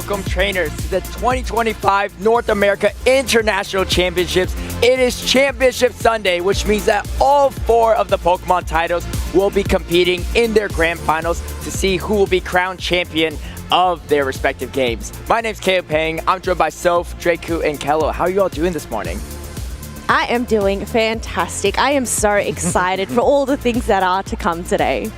welcome trainers to the 2025 North America International Championships. It is Championship Sunday, which means that all 4 of the Pokemon titles will be competing in their grand finals to see who will be crowned champion of their respective games. My name's Caleb Pang. I'm joined by Soph, Draku, and Kello. How are you all doing this morning? I am doing fantastic. I am so excited for all the things that are to come today.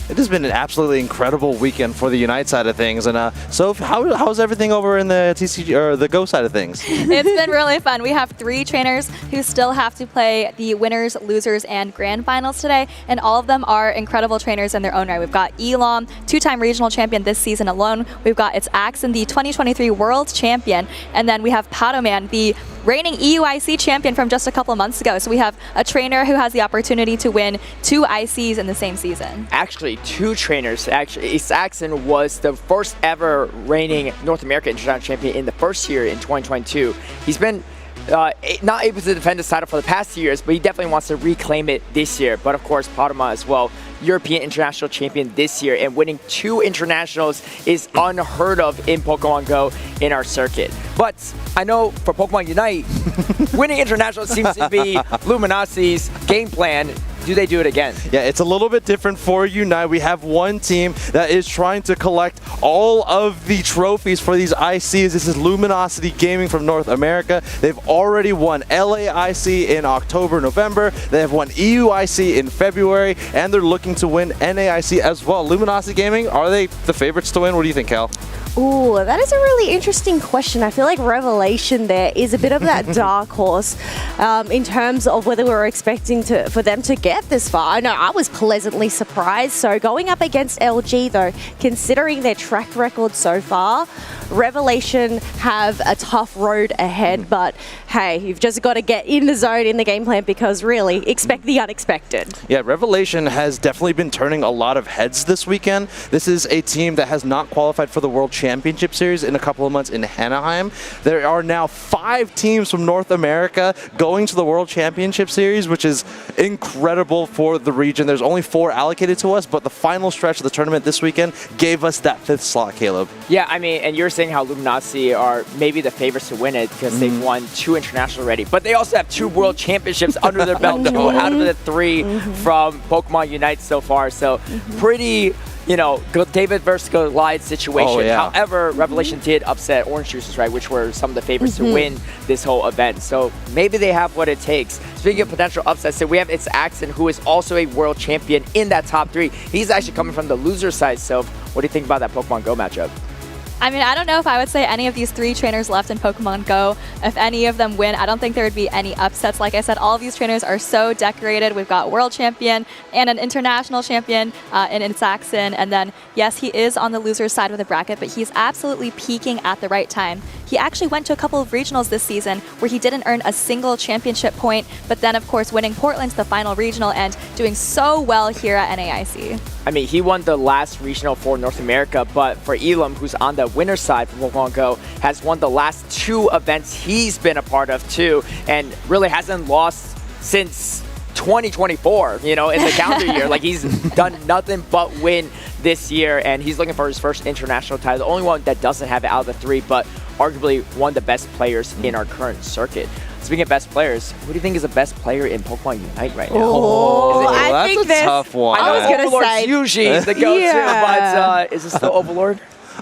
It has been an absolutely incredible weekend for the Unite side of things. And so how's everything over in the TCG or the Go side of things? It's been really fun. We have 3 trainers who still have to play the winners, losers, and grand finals today, and all of them are incredible trainers in their own right. We've got Elam, 2-time regional champion this season alone. We've got Axon, the 2023 world champion, and then we have Padoman, the reigning EUIC champion from just a couple months ago. So we have a trainer who has the opportunity to win 2 ICs in the same season. Actually, 2 trainers. Actually, Axon was the first ever reigning North America International Champion in the first year in 2022. He's been not able to defend his title for the past 2 years, but he definitely wants to reclaim it this year. But of course, Padma as well, European International Champion this year, and winning 2 internationals is unheard of in Pokemon Go in our circuit. But I know for Pokemon Unite, winning internationals seems to be Luminosity's game plan. Do they do it again? Yeah, it's a little bit different for Unite. We have one team that is trying to collect all of the trophies for these ICs. This is Luminosity Gaming from North America. They've already won LAIC in October, November. They have won EUIC in February, and they're looking to win NAIC as well. Luminosity Gaming, are they the favorites to win? What do you think, Cal? Ooh, that is a really interesting question. I feel like Revelation there is a bit of that dark horse in terms of whether we were expecting for them to get this far. I know I was pleasantly surprised. So going up against LG though, considering their track record so far, Revelation have a tough road ahead, but hey, you've just got to get in the zone in the game plan because really, expect the unexpected. Yeah, Revelation has definitely been turning a lot of heads this weekend. This is a team that has not qualified for the World Championship Series in a couple of months in Anaheim. There are now 5 teams from North America going to the World Championship Series, which is incredible for the region. There's only 4 allocated to us, but the final stretch of the tournament this weekend gave us that 5th slot, Caleb. Yeah, I mean, and you're saying how Luminosity are maybe the favorites to win it because they've won 2 international already, but they also have 2 world championships under their belt out of the 3 from Pokemon Unite so far. So pretty, you know, David versus Goliath situation. Oh, yeah. However, Revelation did upset Orange Juices, right, which were some of the favorites to win this whole event. So maybe they have what it takes. Speaking of potential upsets, so we have Axon, who is also a world champion in that top 3. He's actually coming from the loser side. So what do you think about that Pokemon Go matchup? I mean, I don't know if I would say any of these 3 trainers left in Pokemon Go, if any of them win, I don't think there would be any upsets. Like I said, all of these trainers are so decorated. We've got world champion and an international champion in Saxon. And then, yes, he is on the loser side of the bracket, but he's absolutely peaking at the right time. He actually went to a couple of regionals this season where he didn't earn a single championship point, but then, of course, winning Portland's the final regional and doing so well here at NAIC. I mean, he won the last regional for North America, but for Elam, who's on the winner's side for Pokemon Go, has won the last 2 events he's been a part of too, and really hasn't lost since 2024, you know, in the calendar year. Like, he's done nothing but win this year, and he's looking for his first international title, the only one that doesn't have it out of the 3, but arguably one of the best players in our current circuit. Speaking of best players, who do you think is the best player in Pokemon Unite right now? Oh, I think that's a tough one. I was going to Overlord's say usually the go-to, but is it still Overlord?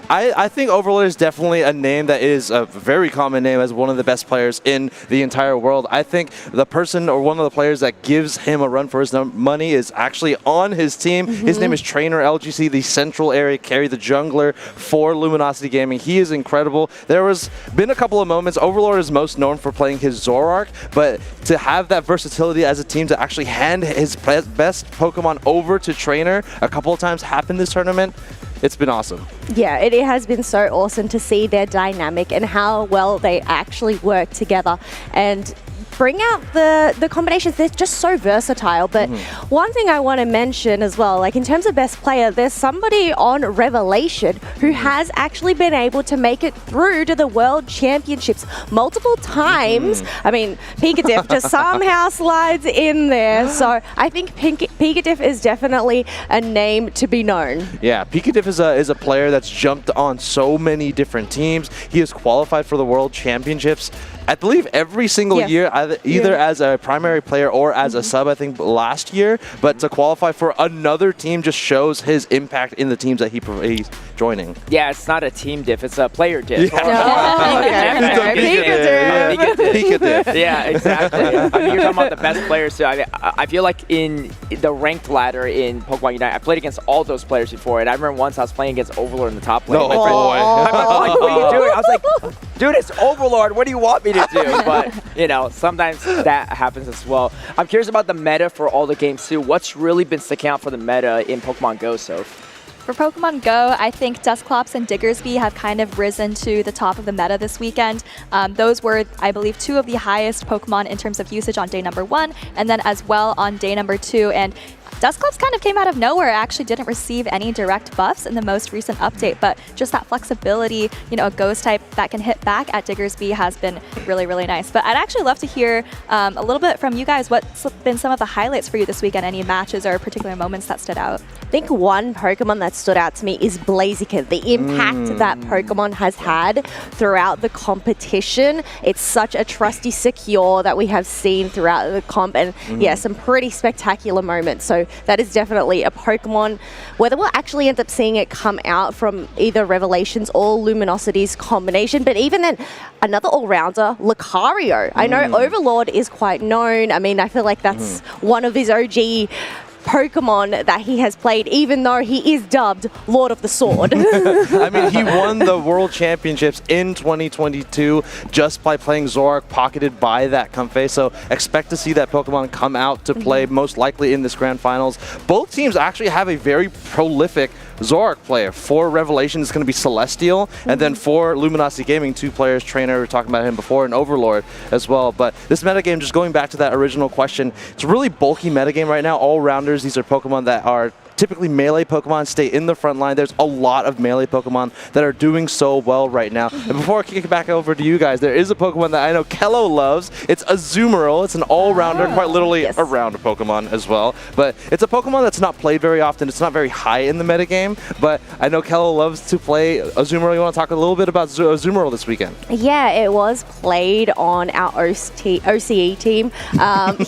I think Overlord is definitely a name that is a very common name as one of the best players in the entire world. I think the person or one of the players that gives him a run for his money is actually on his team. His name is Trainer LGC, the central area carry, the jungler for Luminosity Gaming. He is incredible. There was been a couple of moments. Overlord is most known for playing his Zoroark, but to have that versatility as a team to actually hand his best Pokemon over to Trainer a couple of times happened this tournament. It's been awesome. Yeah, it has been so awesome to see their dynamic and how well they actually work together. And bring out the combinations. They're just so versatile. But one thing I want to mention as well, like in terms of best player, there's somebody on Revelation who has actually been able to make it through to the World Championships multiple times. I mean, Pikachu just somehow slides in there. So I think Pikachu is definitely a name to be known. Yeah, Pikachu is a player that's jumped on so many different teams. He has qualified for the World Championships, I believe, every single year, either as a primary player or as a sub, I think, last year. But to qualify for another team just shows his impact in the teams that he's joining. Yeah, it's not a team diff, it's a player diff. Pikachu. Yeah, exactly. I mean, you're talking about the best players too. I mean, I feel like in the ranked ladder in Pokemon Unite, I played against all those players before, and I remember once I was playing against Overlord in the top lane. No, My friend, my friend's like, what are you doing? I was like, dude, it's Overlord. What do you want me to do? But, you know, sometimes that happens as well. I'm curious about the meta for all the games too. What's really been sticking out for the meta in Pokemon Go, Soph? For Pokemon Go, I think Dusclops and Diggersby have kind of risen to the top of the meta this weekend. Those were, I believe, 2 of the highest Pokemon in terms of usage on day number 1, and then as well on day number 2. And Dusclops kind of came out of nowhere. It actually didn't receive any direct buffs in the most recent update, but just that flexibility, you know, a ghost type that can hit back at Diggersby has been really, really nice. But I'd actually love to hear a little bit from you guys. What's been some of the highlights for you this weekend? Any matches or particular moments that stood out? I think one Pokemon that stood out to me is Blaziken. The impact that Pokemon has had throughout the competition. It's such a trusty secure that we have seen throughout the comp, and yeah, some pretty spectacular moments. So that is definitely a Pokemon. Whether we'll actually end up seeing it come out from either Revelations or Luminosity's combination, but even then, another all-rounder, Lucario. I know Overlord is quite known. I mean, I feel like that's one of his OG Pokemon that he has played, even though he is dubbed Lord of the Sword. I mean, he won the World Championships in 2022 just by playing Zoroark, pocketed by that Comfey. So expect to see that Pokemon come out to play most likely in this Grand Finals. Both teams actually have a very prolific Zoroark player. For Revelation is going to be Celestial, and then for Luminosity Gaming, 2 players, Trainer, we were talking about him before, and Overlord as well. But this metagame, just going back to that original question, it's a really bulky metagame right now. All-rounders, these are Pokemon that are typically melee Pokemon, stay in the front line. There's a lot of melee Pokemon that are doing so well right now. And before I kick it back over to you guys, there is a Pokemon that I know Kello loves. It's Azumarill. It's an all-rounder, quite literally a round Pokemon as well. But it's a Pokemon that's not played very often. It's not very high in the metagame, but I know Kello loves to play Azumarill. You want to talk a little bit about Azumarill this weekend? Yeah, it was played on our OCE team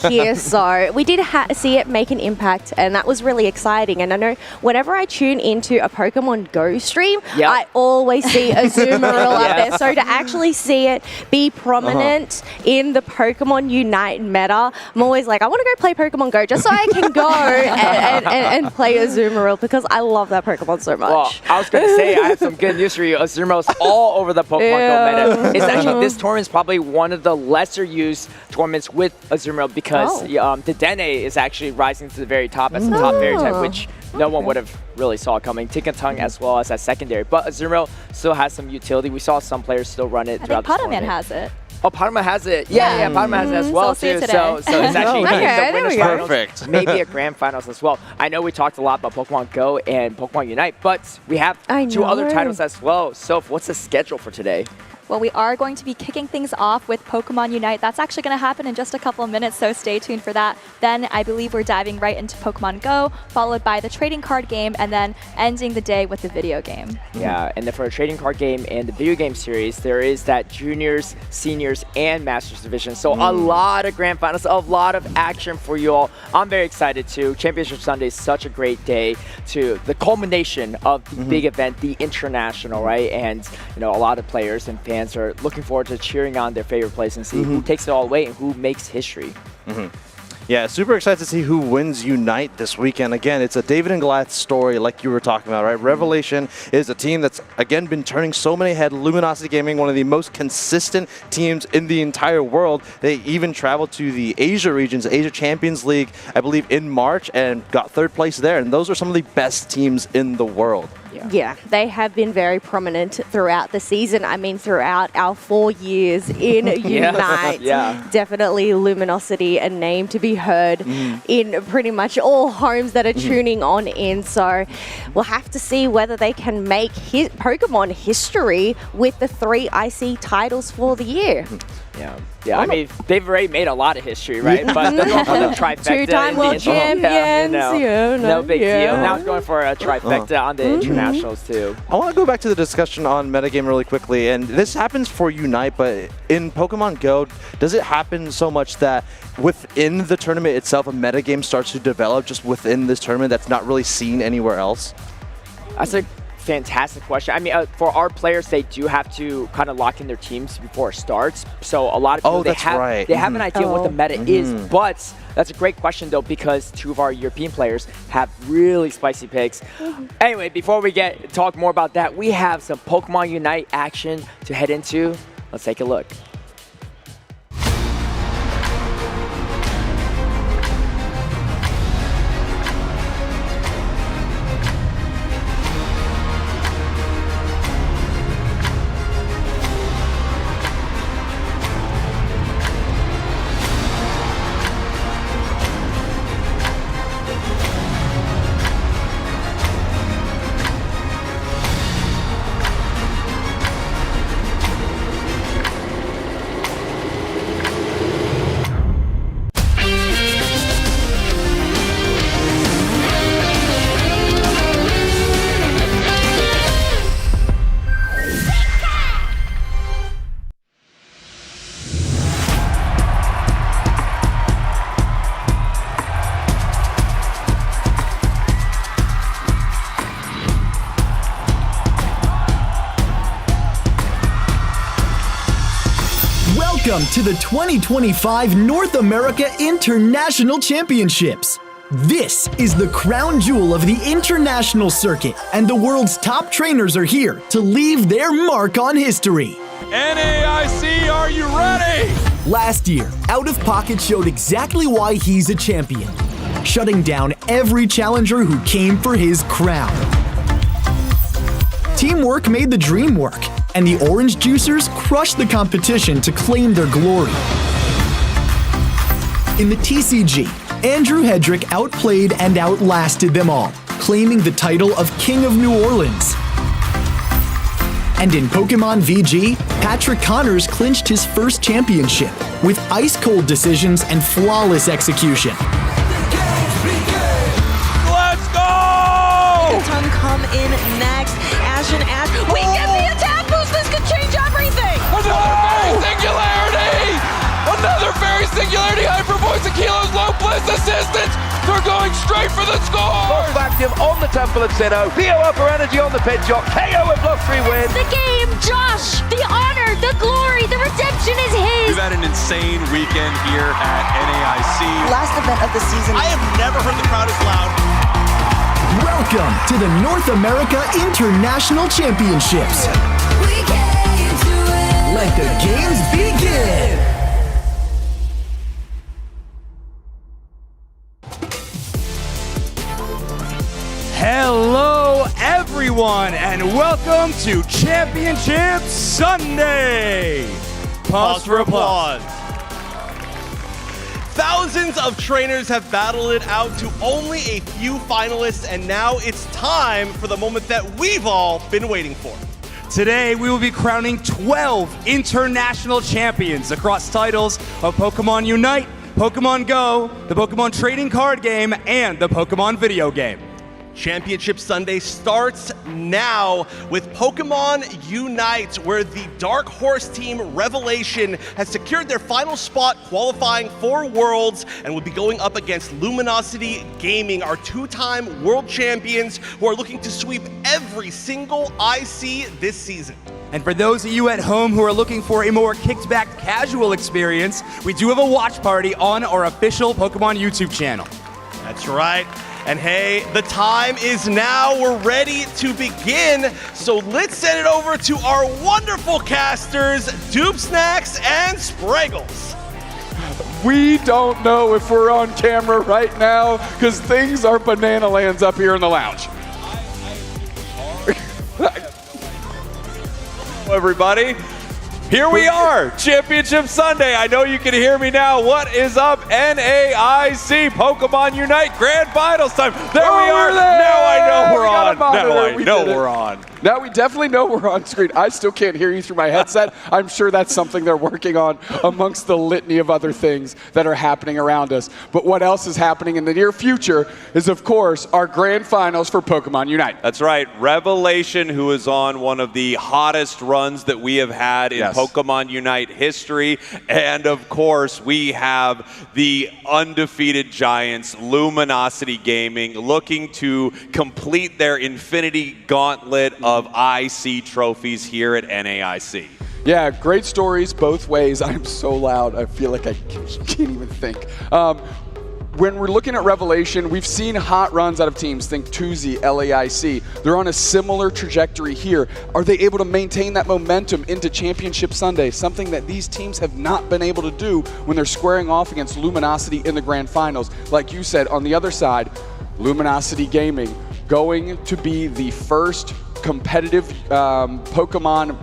here, so we did see it make an impact, and that was really exciting. And I know whenever I tune into a Pokemon Go stream, I always see Azumarill up there. So to actually see it be prominent in the Pokemon Unite meta, I'm always like, I want to go play Pokemon Go just so I can go and play Azumarill, because I love that Pokemon so much. Well, I was going to say, I have some good news for you. Azumarill is all over the Pokemon Go meta. It's actually, this tournament is probably one of the lesser used tournaments with Azumarill, because the Dene is actually rising to the very top as the top fairy type, which no one would have really saw coming. Tinkaton as well as that secondary. But Azumarill still has some utility. We saw some players still run it throughout the tournament. Potaman has it. Oh, Potaman has it. Yeah, Potaman has it as well, too. So it's actually in the winners finals. Perfect. Maybe a grand finals as well. I know we talked a lot about Pokemon Go and Pokemon Unite, but we have 2 other titles as well. So what's the schedule for today? Well, we are going to be kicking things off with Pokemon Unite. That's actually going to happen in just a couple of minutes, so stay tuned for that. Then I believe we're diving right into Pokemon Go, followed by the trading card game, and then ending the day with the video game. Yeah, and then for a trading card game and the video game series, there is that juniors, seniors, and masters division. So a lot of grand finals, a lot of action for you all. I'm very excited too. Championship Sunday is such a great day, to the culmination of the big event, the international, right? And you know, a lot of players and fans are looking forward to cheering on their favorite players and see who takes it all away and who makes history. Yeah, super excited to see who wins Unite this weekend. Again, it's a David and Goliath story like you were talking about, right? Revelation is a team that's, again, been turning so many heads. Luminosity Gaming, one of the most consistent teams in the entire world. They even traveled to the Asia regions, Asia Champions League, I believe, in March, and got 3rd place there. And those are some of the best teams in the world. Yeah, they have been very prominent throughout the season. I mean, throughout our 4 years in Unite. Definitely Luminosity, a name to be heard in pretty much all homes that are tuning on in. So we'll have to see whether they can make Pokemon history with the 3 IC titles for the year. Yeah, I mean, they've already made a lot of history, right? But they're going for the trifecta. 2-time world champions. No big deal. Now it's going for a trifecta on the internationals, too. I want to go back to the discussion on metagame really quickly. And this happens for Unite, but in Pokemon GO, does it happen so much that within the tournament itself, a metagame starts to develop just within this tournament that's not really seen anywhere else? That's a fantastic question. I mean, for our players, they do have to kind of lock in their teams before it starts. So a lot of people, they have an idea what the meta is. But that's a great question, though, because 2 of our European players have really spicy picks. Anyway, before we talk more about that, we have some Pokemon Unite action to head into. Let's take a look. Welcome to the 2025 North America International Championships. This is the crown jewel of the international circuit, and the world's top trainers are here to leave their mark on history. NAIC, are you ready? Last year, Out of Pocket showed exactly why he's a champion, shutting down every challenger who came for his crown. Teamwork made the dream work, and the Orange Juicers crushed the competition to claim their glory. In the TCG, Andrew Hedrick outplayed and outlasted them all, claiming the title of King of New Orleans. And in Pokemon VG, Patrick Connors clinched his first championship with ice-cold decisions and flawless execution. Let's go! Tongue come in next. Ash and Ash. We get the attack boost. This could change everything. Another Fairy Singularity! Hyper Voice and Kilo's low bliss assistance! They're going straight for the score! Both active on the Temple of Sinnoh. Theo Upper Energy on the pit jock. KO with block 3 win. The game, Josh, the honor, the glory, the redemption is his. We've had an insane weekend here at NAIC. Last event of the season. I have never heard the crowd as loud. Welcome to the North America International Championships. We came to win. Let the games begin. Hello, everyone, and welcome to Championship Sunday. Pause for applause. Thousands of trainers have battled it out to only a few finalists, and now it's time for the moment that we've all been waiting for. Today, we will be crowning 12 international champions across titles of Pokemon Unite, Pokemon GO, the Pokemon trading card game, and the Pokemon video game. Championship Sunday starts now with Pokemon Unite, where the Dark Horse team Revelation has secured their final spot qualifying for Worlds and will be going up against Luminosity Gaming, our 2-time world champions who are looking to sweep every single IC this season. And for those of you at home who are looking for a more kicked-back casual experience, we do have a watch party on our official Pokemon YouTube channel. That's right. And hey, the time is now. We're ready to begin. So let's send it over to our wonderful casters, Dupe Snacks and Spraggles. We don't know if we're on camera right now because things are banana lands up here in the lounge. everybody. Here we are, Championship Sunday. I know you can hear me now. What is up, NAIC Pokemon Unite Grand Finals time? There we are. Now I know we're on. Now I know we're on. Now we definitely know we're on screen. I still can't hear you through my headset. I'm sure that's something they're working on amongst the litany of other things that are happening around us. But what else is happening in the near future is, of course, our grand finals for Pokemon Unite. That's right. Revelation, who is on one of the hottest runs that we have had in Pokemon Unite history. And, of course, we have the undefeated giants, Luminosity Gaming, looking to complete their Infinity Gauntlet of IC trophies here at NAIC. Yeah, great stories both ways. I'm so loud, I feel like I can't even think. When we're looking at Revelation, we've seen hot runs out of teams. Think Tuzi, LAIC. They're on a similar trajectory here. Are they able to maintain that momentum into Championship Sunday? Something that these teams have not been able to do when they're squaring off against Luminosity in the grand finals. Like you said, on the other side, Luminosity Gaming going to be the first competitive Pokemon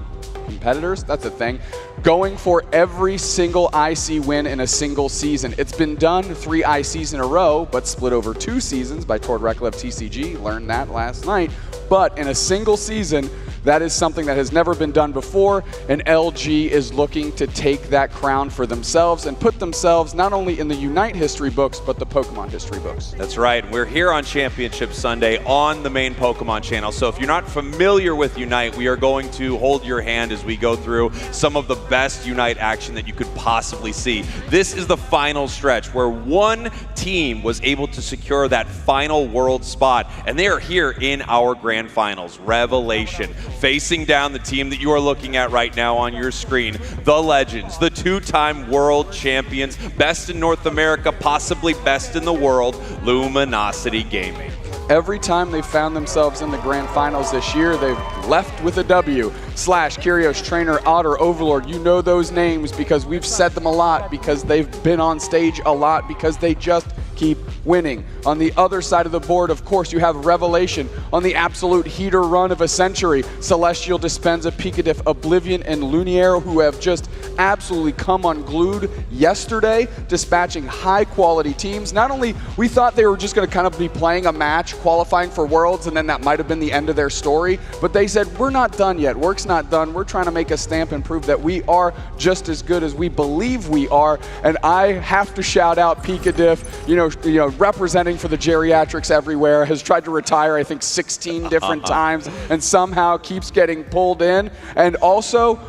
competitors, that's a thing, going for every single IC win in a single season. It's been done 3 ICs in a row, but split over 2 seasons by Tord Reklev TCG. Learned that last night. But in a single season, that is something that has never been done before, and LG is looking to take that crown for themselves and put themselves not only in the Unite history books, but the Pokemon history books. That's right. We're here on Championship Sunday on the main Pokemon channel. So if you're not familiar with Unite, we are going to hold your hand as we go through some of the best Unite action that you could possibly see. This is the final stretch where one team was able to secure that final world spot, and they are here in our grand finals, Revelation. Facing down the team that you are looking at right now on your screen, the legends, the 2-time world champions, best in North America, possibly best in the world, Luminosity Gaming. Every time they've found themselves in the grand finals this year, they've left with a W. Slash, Kyrios, Trainer, Otter, Overlord, you know those names because we've said them a lot, because they've been on stage a lot, because they just keep winning. On the other side of the board, of course, you have Revelation on the absolute heater run of a century. Celestial, Dispenza, Picadif, Oblivion, and Luniero, who have just absolutely come unglued yesterday, dispatching high-quality teams. Not only we thought they were just going to kind of be playing a match, qualifying for Worlds, and then that might have been the end of their story, but they said, we're not done yet. Work's not done. We're trying to make a stamp and prove that we are just as good as we believe we are. And I have to shout out Picadif, you know, representing for the geriatrics everywhere, has tried to retire, I think, 16 different times, and somehow keeps getting pulled in. And also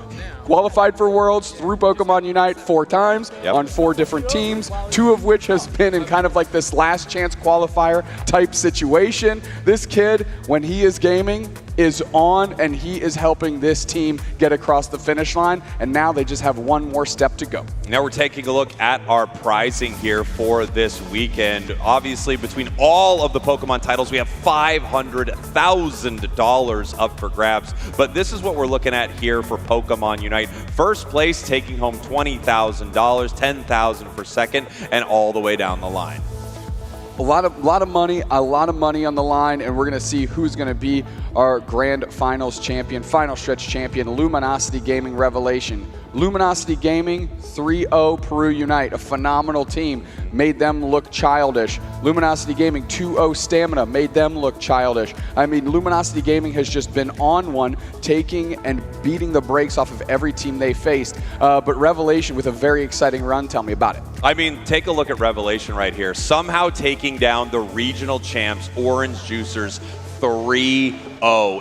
qualified for Worlds through Pokemon Unite 4 times on 4 different teams, 2 of which has been in kind of like this last chance qualifier type situation. This kid, when he is gaming, is on, and he is helping this team get across the finish line, and now they just have one more step to go. Now we're taking a look at our pricing here for this weekend. Obviously, between all of the Pokemon titles, we have $500,000 up for grabs, but this is what we're looking at here for Pokemon Unite. First place taking home $20,000, $10,000 for second, and all the way down the line. A lot of money on the line, and we're going to see who's going to be our grand finals champion, final stretch champion, Luminosity Gaming Revelation. Luminosity Gaming, 3-0 Peru Unite, a phenomenal team, made them look childish. Luminosity Gaming, 2-0 Stamina, made them look childish. I mean, Luminosity Gaming has just been on one, taking and beating the brakes off of every team they faced. But Revelation with a very exciting run, tell me about it. I mean, take a look at Revelation right here. Somehow taking down the regional champs, Orange Juicers, 3-0.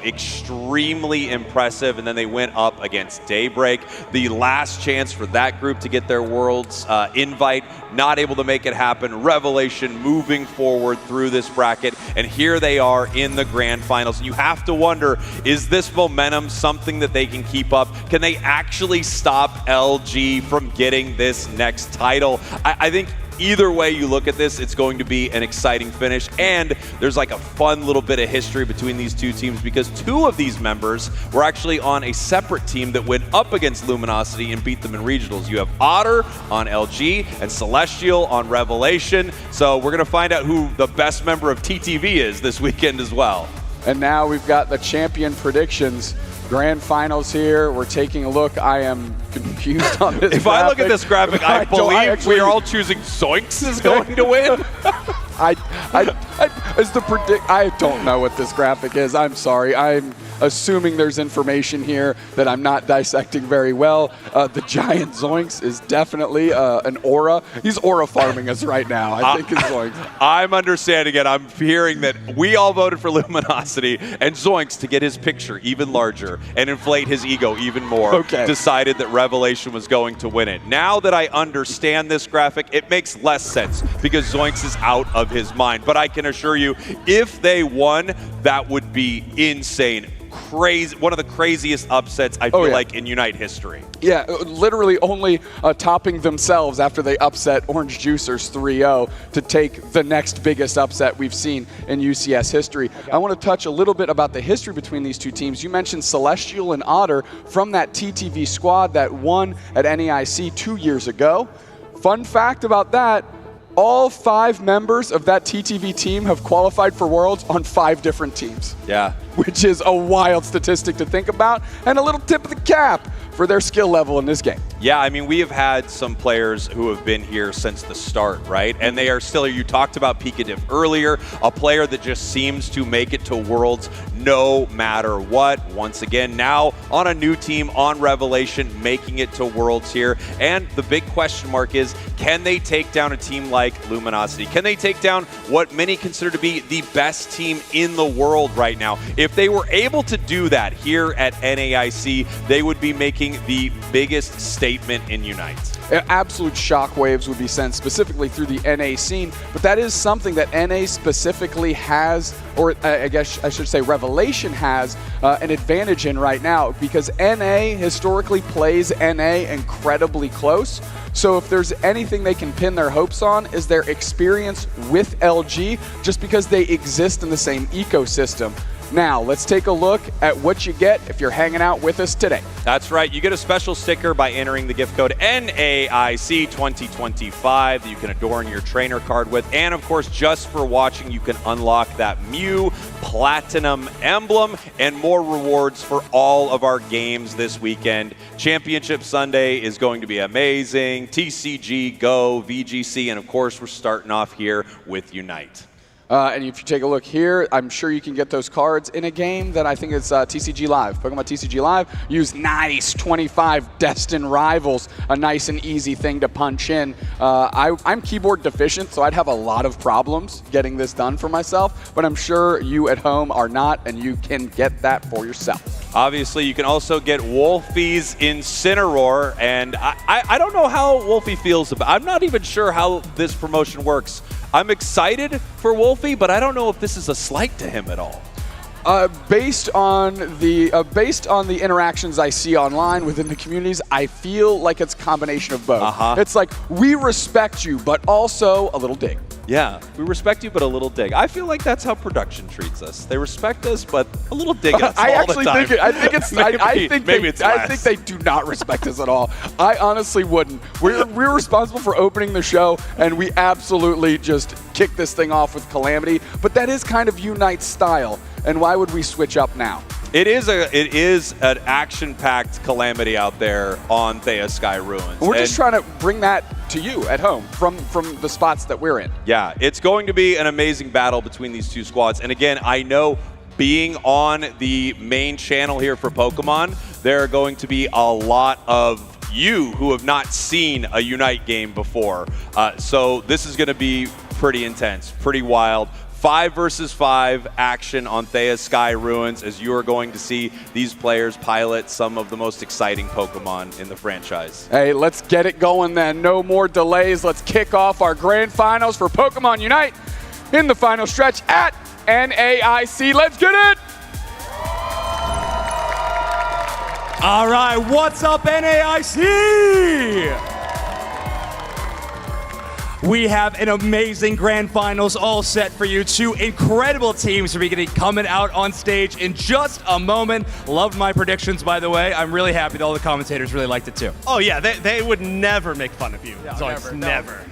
Extremely impressive. And then they went up against Daybreak. The last chance for that group to get their Worlds invite, not able to make it happen. Revelation moving forward through this bracket. And here they are in the grand finals. And you have to wonder, is this momentum something that they can keep up? Can they actually stop LG from getting this next title? I think either way you look at this, it's going to be an exciting finish, and there's like a fun little bit of history between these two teams because 2 of these members were actually on a separate team that went up against Luminosity and beat them in regionals. You have Otter on LG and Celestial on Revelation, so we're going to find out who the best member of TTV is this weekend as well. And now we've got the champion predictions. Grand finals here. We're taking a look. I am confused on this If graphic. I look at this graphic, I believe we are all choosing Zoinks is going to win. I don't know what this graphic is. I'm sorry. I'm assuming there's information here that I'm not dissecting very well. The giant Zoinks is definitely an aura. He's aura farming us right now, I think, is Zoinks. I'm understanding it. I'm hearing that we all voted for Luminosity, and Zoinks, to get his picture even larger and inflate his ego even more, decided that Revelation was going to win it. Now that I understand this graphic, it makes less sense because Zoinks is out of his mind. But I can assure you, if they won, that would be insane. Crazy, one of the craziest upsets I feel like in Unite history. Yeah, literally only topping themselves after they upset Orange Juicers 3-0 to take the next biggest upset we've seen in UCS history. I want to touch a little bit about the history between these two teams. You mentioned Celestial and Otter from that TTV squad that won at NAIC 2 years ago. Fun fact about that, all 5 members of that TTV team have qualified for Worlds on 5 different teams. Yeah. Which is a wild statistic to think about, and a little tip of the cap for their skill level in this game. Yeah, I mean, we have had some players who have been here since the start, right? And they are still, you talked about Pikatif earlier, a player that just seems to make it to Worlds no matter what. Once again, now on a new team, on Revelation, making it to Worlds here. And the big question mark is, can they take down a team like Luminosity? Can they take down what many consider to be the best team in the world right now? If they were able to do that here at NAIC, they would be making the biggest statement in Unite. Absolute shockwaves would be sent specifically through the NA scene, but that is something that NA specifically has, or I guess I should say Revelation has an advantage in right now, because NA historically plays NA incredibly close. So if there's anything they can pin their hopes on is their experience with LG, just because they exist in the same ecosystem. Now, let's take a look at what you get if you're hanging out with us today. That's right. You get a special sticker by entering the gift code NAIC2025 that you can adorn your trainer card with. And, of course, just for watching, you can unlock that Mew Platinum emblem and more rewards for all of our games this weekend. Championship Sunday is going to be amazing. TCG, GO, VGC, and, of course, we're starting off here with Unite. And if you take a look here, I'm sure you can get those cards in a game that I think is TCG Live. Pokemon TCG Live, use nice 25 Destined Rivals, a nice and easy thing to punch in. I'm keyboard deficient, so I'd have a lot of problems getting this done for myself, but I'm sure you at home are not, and you can get that for yourself. Obviously, you can also get Wolfie's Incineroar, and I don't know how Wolfie feels about it. I'm not even sure how this promotion works. I'm excited for Wolfie, but I don't know if this is a slight to him at all. Based on the interactions I see online within the communities, I feel like it's a combination of both. It's like, we respect you, but also a little dig. Yeah, we respect you, but a little dig. I feel like that's how production treats us. They respect us, but a little dig us all the time. I think they do not respect us at all. I honestly wouldn't. We're responsible for opening the show, and we absolutely just kick this thing off with Calamity. But that is kind of Unite's style. And why would we switch up now? It is an action-packed Calamity out there on Thea Sky Ruins. We're just trying to bring that to you at home from the spots that we're in. Yeah, it's going to be an amazing battle between these two squads. And again, I know being on the main channel here for Pokemon, there are going to be a lot of you who have not seen a Unite game before. So this is going to be pretty intense, pretty wild. 5 versus 5 action on Thea Sky Ruins, as you are going to see these players pilot some of the most exciting Pokemon in the franchise. Hey, let's get it going then. No more delays. Let's kick off our grand finals for Pokemon Unite in the final stretch at NAIC. Let's get it! All right, what's up, NAIC? We have an amazing grand finals all set for you. 2 incredible teams are going to be coming out on stage in just a moment. Loved my predictions, by the way. I'm really happy that all the commentators really liked it too. Oh yeah, they would never make fun of you. Yeah, Zoinks, never.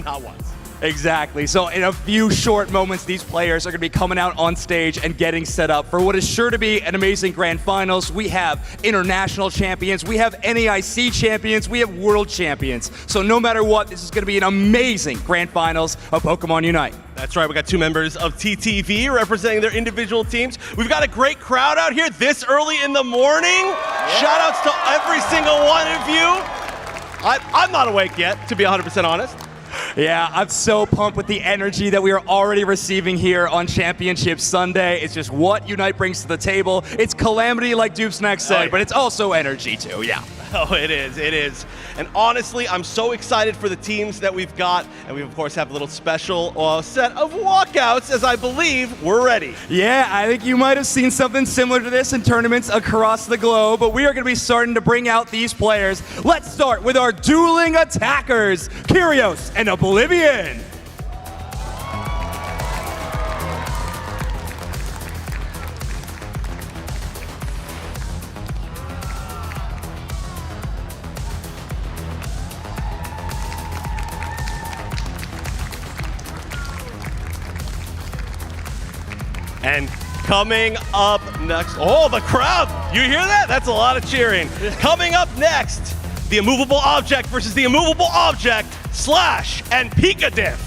Not once. Exactly. So in a few short moments, these players are going to be coming out on stage and getting set up for what is sure to be an amazing grand finals. We have international champions, we have NAIC champions, we have world champions. So no matter what, this is going to be an amazing grand finals of Pokemon Unite. That's right, we got 2 members of TTV representing their individual teams. We've got a great crowd out here this early in the morning. Yeah. Shout outs to every single one of you. I'm not awake yet, to be 100% honest. Yeah, I'm so pumped with the energy that we are already receiving here on Championship Sunday. It's just what Unite brings to the table. It's calamity, like Dupesnack said, but it's also energy too, yeah. Oh, it is, it is. And honestly, I'm so excited for the teams that we've got. And we, of course, have a little special set of walkouts, as I believe we're ready. Yeah, I think you might have seen something similar to this in tournaments across the globe, but we are going to be starting to bring out these players. Let's start with our dueling attackers, Kyrios and Oblivion. And coming up next, oh, the crowd, you hear that? That's a lot of cheering. Coming up next, the immovable object versus the immovable object, Slash and Pikadiff.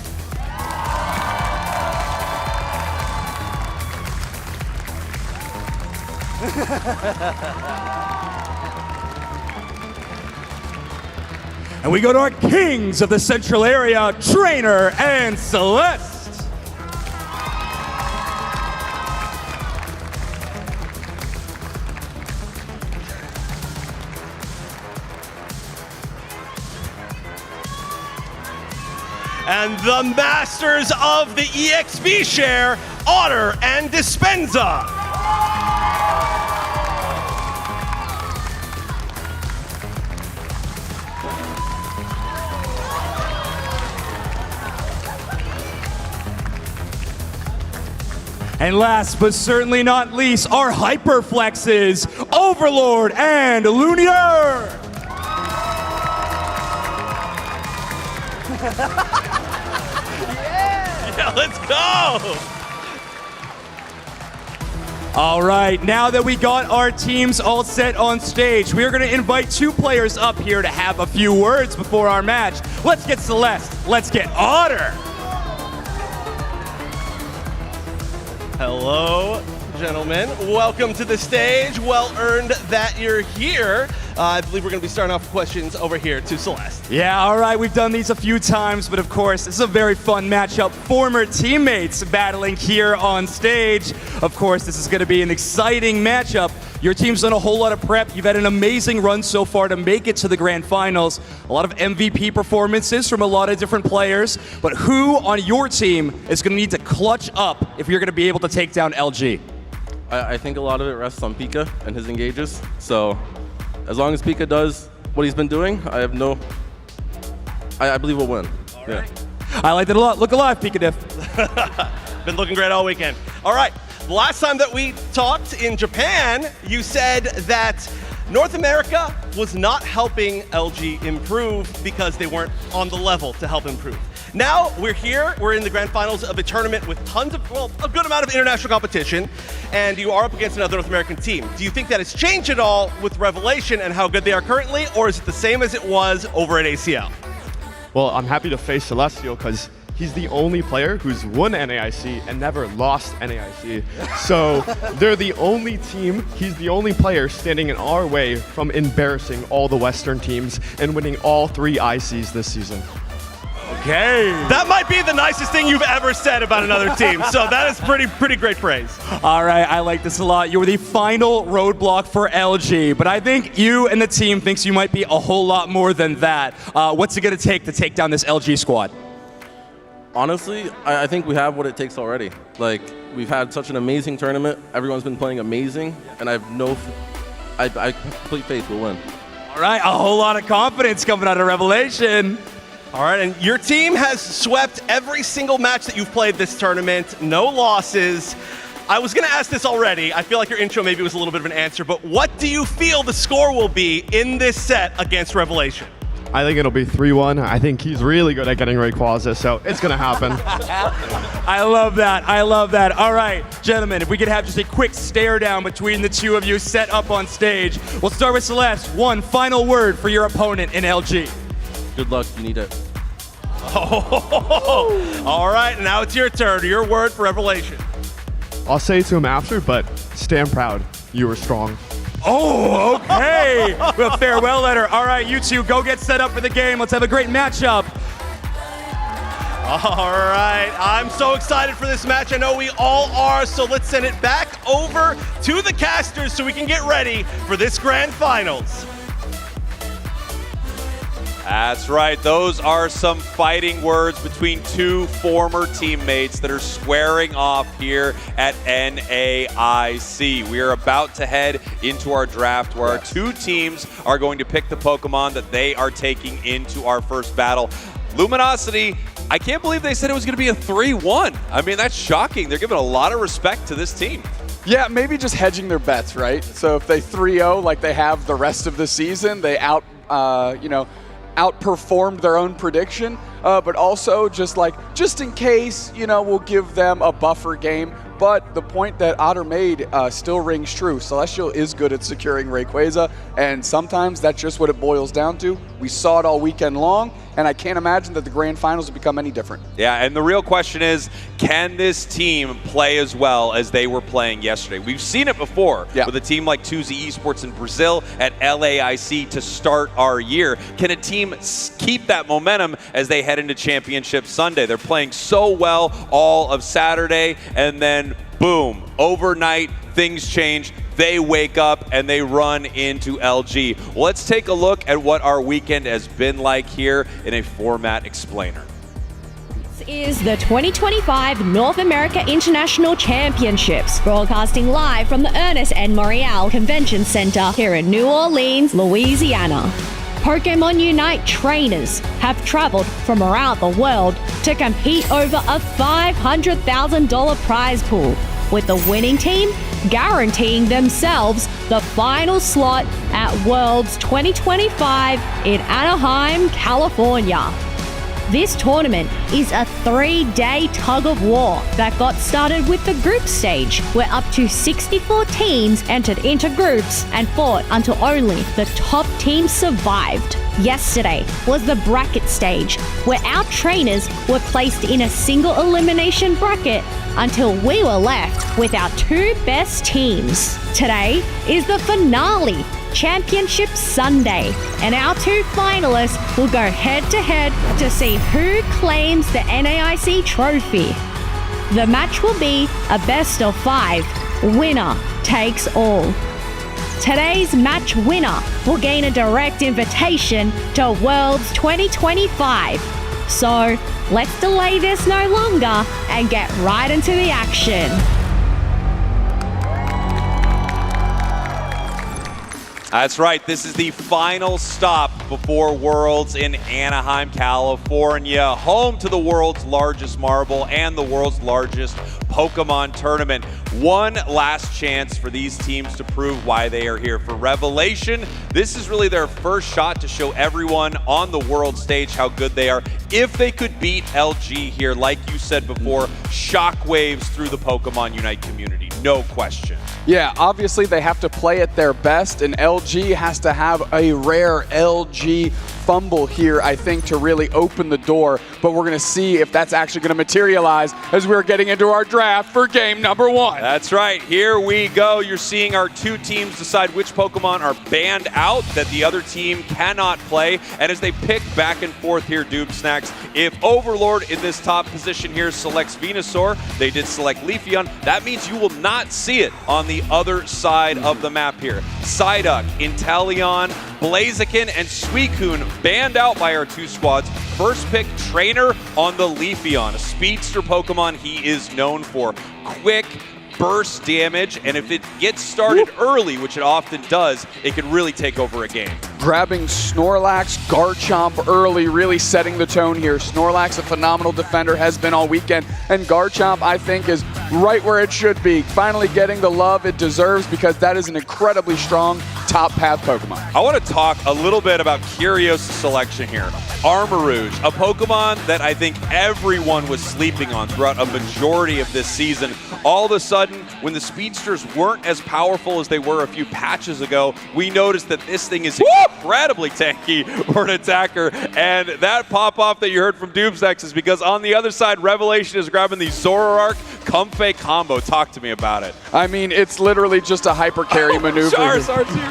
And we go to our kings of the central area, Trainer and Celeste. And the masters of the EXP share, Otter and Dispenza. And last but certainly not least, our Hyperflexes, Overlord and Lunier. Yeah, let's go! All right, now that we got our teams all set on stage, we are going to invite 2 players up here to have a few words before our match. Let's get Celeste. Let's get Otter. Hello, gentlemen. Welcome to the stage. Well earned that you're here. I believe we're going to be starting off with questions over here to Celeste. Yeah, all right. We've done these a few times, but of course, this is a very fun matchup. Former teammates battling here on stage. Of course, this is going to be an exciting matchup. Your team's done a whole lot of prep. You've had an amazing run so far to make it to the grand finals. A lot of MVP performances from a lot of different players. But who on your team is going to need to clutch up if you're going to be able to take down LG? I think a lot of it rests on Pika and his engages. So as long as Pika does what he's been doing, I believe we'll win. All right. Yeah. I like that a lot. Look alive, Pikadiff. Been looking great all weekend. All right. The last time that we talked in Japan, you said that North America was not helping LG improve because they weren't on the level to help improve. Now we're here, we're in the grand finals of a tournament with tons of, well, a good amount of international competition, and you are up against another North American team. Do you think that has changed at all with Revelation and how good they are currently, or is it the same as it was over at ACL? Well, I'm happy to face Celestial because he's the only player who's won NAIC and never lost NAIC. So they're the only team, he's the only player standing in our way from embarrassing all the Western teams and winning all 3 ICs this season. Okay. That might be the nicest thing you've ever said about another team. So that is pretty great praise. All right, I like this a lot. You were the final roadblock for LG, but I think you and the team thinks you might be a whole lot more than that. What's it going to take down this LG squad? Honestly, I think we have what it takes already. Like, we've had such an amazing tournament. Everyone's been playing amazing, and I complete faith we'll win. All right, a whole lot of confidence coming out of Revelation. All right, and your team has swept every single match that you've played this tournament, no losses. I was going to ask this already. I feel like your intro maybe was a little bit of an answer, but what do you feel the score will be in this set against Revelation? I think it'll be 3-1. I think he's really good at getting Rayquaza, so it's going to happen. I love that. I love that. All right, gentlemen, if we could have just a quick stare down between the two of you set up on stage. We'll start with Celeste. One final word for your opponent in LG. Good luck. You need it. Oh, all right, now it's your turn. Your word for Revelation. I'll say it to him after, but stand proud. You were strong. Oh, okay. Well, farewell letter. All right, you two, go get set up for the game. Let's have a great matchup. All right, I'm so excited for this match. I know we all are, so let's send it back over to the casters so we can get ready for this grand finals. That's right. Those are some fighting words between two former teammates that are squaring off here at NAIC. We are about to head into our draft where our two teams are going to pick the Pokemon that they are taking into our first battle. Luminosity, I can't believe they said it was going to be a 3-1. I mean, that's shocking. They're giving a lot of respect to this team. Yeah, maybe just hedging their bets, right? So if they 3-0 like they have the rest of the season, they outperformed their own prediction, but also just in case, we'll give them a buffer game. But the point that Otter made still rings true. Celestial is good at securing Rayquaza, and sometimes that's just what it boils down to. We saw it all weekend long, and I can't imagine that the grand finals will become any different. Yeah, and the real question is, can this team play as well as they were playing yesterday? We've seen it before with a team like 2Z Esports in Brazil at LAIC to start our year. Can a team keep that momentum as they head into Championship Sunday? They're playing so well all of Saturday, and then boom, overnight, things change. They wake up and they run into LG. Let's take a look at what our weekend has been like here in a format explainer. This is the 2025 North America International Championships, broadcasting live from the Ernest and Morial Convention Center here in New Orleans, Louisiana. Pokémon UNITE trainers have traveled from around the world to compete over a $500,000 prize pool, with the winning team guaranteeing themselves the final slot at Worlds 2025 in Anaheim, California. This tournament is a 3-day tug of war that got started with the group stage, where up to 64 teams entered into groups and fought until only the top team survived. Yesterday was the bracket stage, where our trainers were placed in a single elimination bracket until we were left with our two best teams. Today is the finale, Championship Sunday, and our two finalists will go head-to-head to see who claims the NAIC trophy. The match will be a best-of-5, winner takes all. Today's match winner will gain a direct invitation to Worlds 2025. So let's delay this no longer and get right into the action. That's right. This is the final stop before Worlds in Anaheim, California, home to the world's largest marble and the world's largest Pokemon tournament. One last chance for these teams to prove why they are here. For Revelation, this is really their first shot to show everyone on the world stage how good they are. If they could beat LG here, like you said before, shockwaves through the Pokemon UNITE community, no question. Yeah, obviously they have to play at their best, and LG has to have a rare LG fumble here, I think, to really open the door. But we're going to see if that's actually going to materialize as we're getting into our draft for game number 1. That's right. Here we go. You're seeing our two teams decide which Pokemon are banned out that the other team cannot play. And as they pick back and forth here, Doob Snacks, if Overlord in this top position here selects Venusaur, they did select Leafeon, that means you will not see it on the other side of the map here. Psyduck, Inteleon, Blaziken, and Suicune banned out by our two squads. First pick Trainer on the Leafeon, a speedster Pokemon he is known for. Quick burst damage, and if it gets started early, which it often does, it can really take over a game. Grabbing Snorlax, Garchomp early, really setting the tone here. Snorlax, a phenomenal defender, has been all weekend, and Garchomp, I think, is right where it should be. Finally getting the love it deserves, because that is an incredibly strong top path Pokemon. I want to talk a little bit about Curios' selection here. Armarouge, a Pokemon that I think everyone was sleeping on throughout a majority of this season. All of a sudden, when the speedsters weren't as powerful as they were a few patches ago, we noticed that this thing is incredibly tanky for an attacker. And that pop-off that you heard from Doomsex is because on the other side, Revelation is grabbing the Zoroark Comfey combo. Talk to me about it. I mean, it's literally just a hyper carry maneuver. Charizard's here.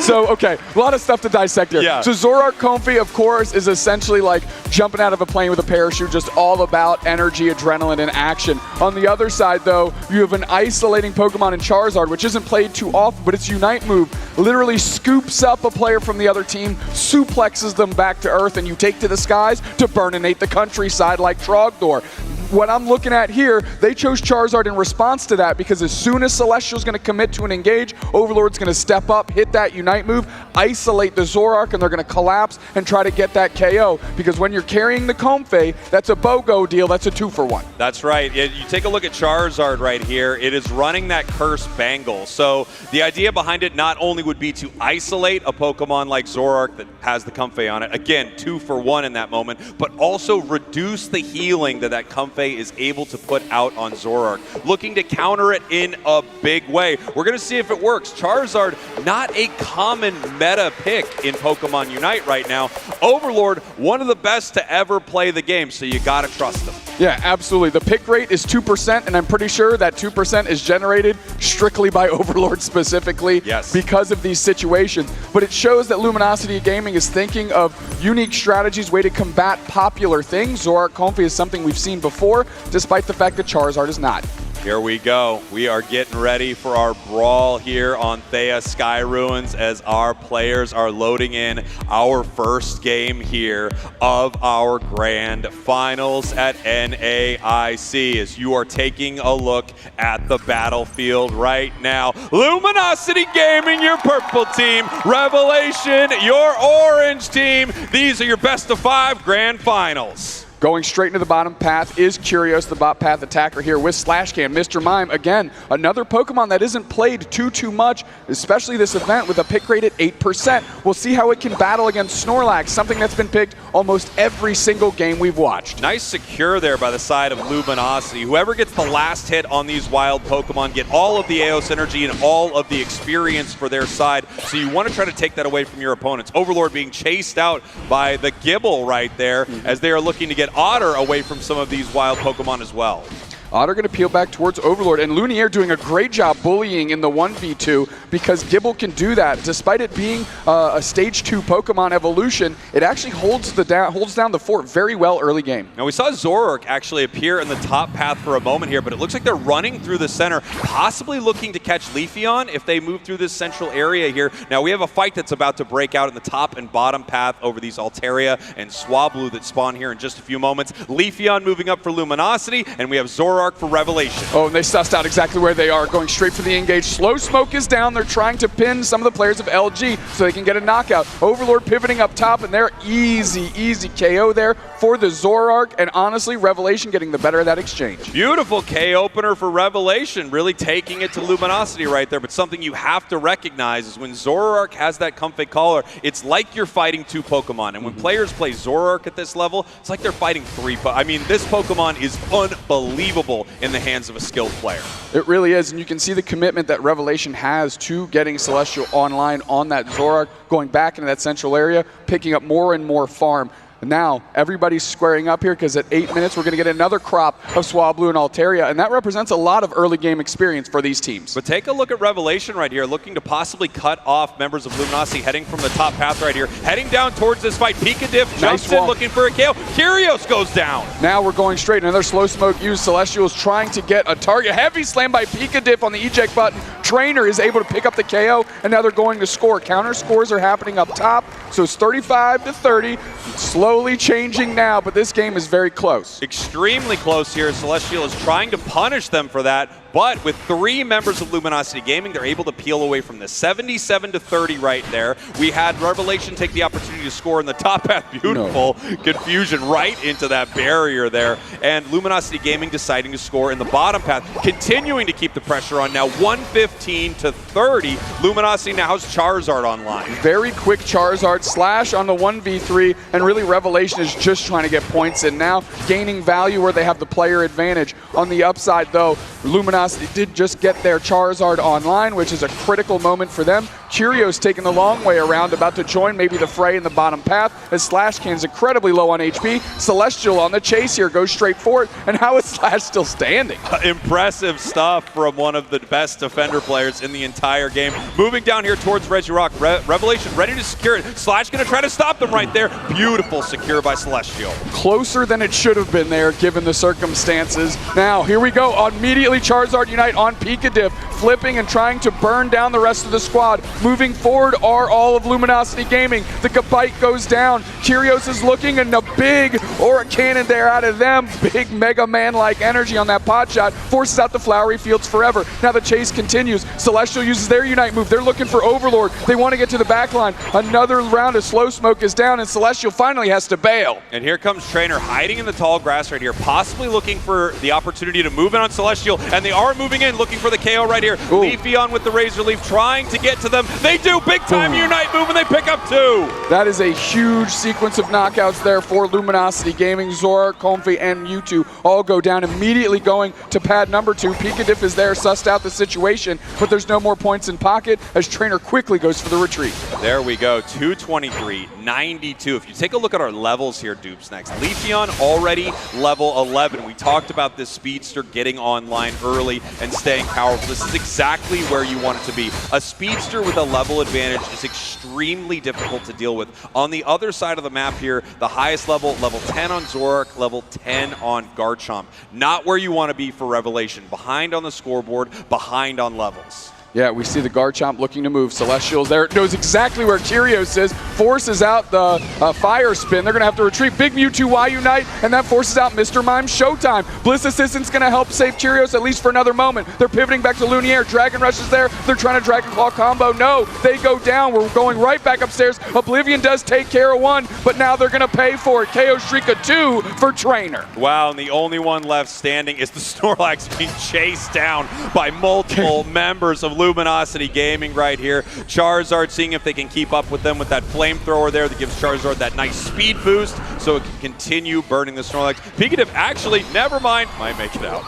So, okay, a lot of stuff to dissect here. Yeah. So Zoroark Comfey, of course, is essentially like jumping out of a plane with a parachute, just all about energy, adrenaline, and action. On the other side, though, you have an isolating Pokemon in Charizard, which isn't played too often, but its Unite move literally scoops up a player from the other team, suplexes them back to Earth, and you take to the skies to burninate the countryside like Trogdor. What I'm looking at here, they chose Charizard in response to that because as soon as Celestial's going to commit to an engage, Overlord's going to step up, hit that Unite move, isolate the Zoroark, and they're going to collapse and try to get that KO. Because when you're carrying the Comfey, that's a BOGO deal. That's a 2-for-1. That's right. You take a look at Charizard right here. It is running that Curse Bangle. So the idea behind it not only would be to isolate a Pokemon like Zoroark that has the Comfey on it, again, 2-for-1 in that moment, but also reduce the healing that Comfey is able to put out on Zoroark, looking to counter it in a big way. We're going to see if it works. Charizard, not a common meta pick in Pokemon Unite right now. Overlord, one of the best to ever play the game, so you got to trust him. Yeah, absolutely. The pick rate is 2%, and I'm pretty sure that 2% is generated strictly by Overlord specifically because of these situations. But it shows that Luminosity Gaming is thinking of unique strategies, way to combat popular things. Zoroark Comfey is something we've seen before, despite the fact that Charizard is not. Here we go. We are getting ready for our brawl here on Thea Sky Ruins as our players are loading in our first game here of our grand finals at NAIC as you are taking a look at the battlefield right now. Luminosity Gaming, your purple team. Revelation, your orange team. These are your best of 5 grand finals. Going straight into the bottom path is Curios, the bot path attacker here with Slash Can. Mr. Mime, again, another Pokemon that isn't played too much, especially this event with a pick rate at 8%. We'll see how it can battle against Snorlax, something that's been picked almost every single game we've watched. Nice secure there by the side of Luminosity. Whoever gets the last hit on these wild Pokemon get all of the Eos energy and all of the experience for their side, so you want to try to take that away from your opponents. Overlord being chased out by the Gibble right there as they are looking to get Otter away from some of these wild Pokemon as well. Otter going to peel back towards Overlord, and Lunier doing a great job bullying in the 1v2 because Gibble can do that. Despite it being a Stage 2 Pokemon evolution, it actually holds down the fort very well early game. Now we saw Zoroark actually appear in the top path for a moment here, but it looks like they're running through the center, possibly looking to catch Leafeon if they move through this central area here. Now we have a fight that's about to break out in the top and bottom path over these Altaria and Swablu that spawn here in just a few moments. Leafeon moving up for Luminosity, and we have Zoroark for Revelation. Oh, and they sussed out exactly where they are, going straight for the engage. Slow Smoke is down. They're trying to pin some of the players of LG so they can get a knockout. Overlord pivoting up top, and they're easy KO there for the Zoroark, and honestly, Revelation getting the better of that exchange. Beautiful K-opener for Revelation, really taking it to Luminosity right there, but something you have to recognize is when Zoroark has that Comfey collar, it's like you're fighting 2 Pokemon, and when players play Zoroark at this level, it's like they're fighting 3. I mean, this Pokemon is unbelievable in the hands of a skilled player. It really is, and you can see the commitment that Revelation has to getting Celestial online on that Zoroark, going back into that central area, picking up more and more farm. Now, everybody's squaring up here because at 8 minutes, we're going to get another crop of Swablu and Altaria, and that represents a lot of early game experience for these teams. But take a look at Revelation right here, looking to possibly cut off members of Luminosity, heading from the top path right here, heading down towards this fight. Pikadiff jumps in, looking for a KO. Curios goes down. Now we're going straight. Another Slow Smoke used. Celestial is trying to get a target. Heavy slam by Pikadiff on the eject button. Trainer is able to pick up the KO, and now they're going to score. Counter scores are happening up top, so it's 35-30. Slowly changing now, but this game is very close. Extremely close here. Celestial is trying to punish them for that, but with 3 members of Luminosity Gaming, they're able to peel away from this. 77-30 right there. We had Revelation take the opportunity to score in the top path. Beautiful confusion right into that barrier there. And Luminosity Gaming deciding to score in the bottom path, continuing to keep the pressure on. Now 150 15 to 30. Luminosity now has Charizard online. Very quick Charizard slash on the 1v3, and really Revelation is just trying to get points in now, gaining value where they have the player advantage. On the upside though, Luminosity did just get their Charizard online, which is a critical moment for them. Curios taking the long way around, about to join maybe the fray in the bottom path, as Slash Can's incredibly low on HP. Celestial on the chase here, goes straight for it, and how is Slash still standing? Impressive stuff from one of the best defender players in the entire game. Moving down here towards Regirock, Revelation ready to secure it. Slash gonna try to stop them right there. Beautiful secure by Celestial. Closer than it should have been there, given the circumstances. Now, here we go, immediately Charizard Unite on Pikadiff, flipping and trying to burn down the rest of the squad. Moving forward are all of Luminosity Gaming. The Gabite goes down. Curios is looking, and a big Aura Cannon there out of them. Big Mega Man-like energy on that pot shot. Forces out the Flowery Fields forever. Now the chase continues. Celestial uses their Unite move. They're looking for Overlord. They want to get to the back line. Another round of Slow Smoke is down, and Celestial finally has to bail. And here comes Trainer hiding in the tall grass right here, possibly looking for the opportunity to move in on Celestial, and they are moving in, looking for the KO right here. Leafeon with the Razor Leaf trying to get to them. They do, big time Unite move, and they pick up 2. That is a huge sequence of knockouts there for Luminosity Gaming. Zora, Comfy, and Mewtwo all go down, immediately going to pad number 2. Pikadiff is there, sussed out the situation, but there's no more points in pocket as Trainer quickly goes for the retreat. There we go, 223, 92. If you take a look at our levels here, Dupes next. Leafeon already level 11. We talked about this speedster getting online early and staying powerful. This is exactly where you want it to be. A speedster with a level advantage is extremely difficult to deal with. On the other side of the map here, the highest level 10 on Zoroark, level 10 on Garchomp. Not where you want to be for Revelation. Behind on the scoreboard, behind on levels. Yeah, we see the Garchomp looking to move. Celestial's there, knows exactly where Curios is, forces out the Fire Spin. They're going to have to retreat. Big Mewtwo Y Unite, and that forces out Mr. Mime's Showtime. Bliss Assistant's going to help save Curios at least for another moment. They're pivoting back to Lumiere. Dragon Rush is there. They're trying to Dragon Claw combo. No, they go down. We're going right back upstairs. Oblivion does take care of 1, but now they're going to pay for it. KO streak of 2 for Trainer. Wow, and the only one left standing is the Snorlax being chased down by multiple members of Luminosity Gaming right here. Charizard seeing if they can keep up with them with that flamethrower there that gives Charizard that nice speed boost so it can continue burning the Snorlax. Pikadiff actually, never mind, might make it out.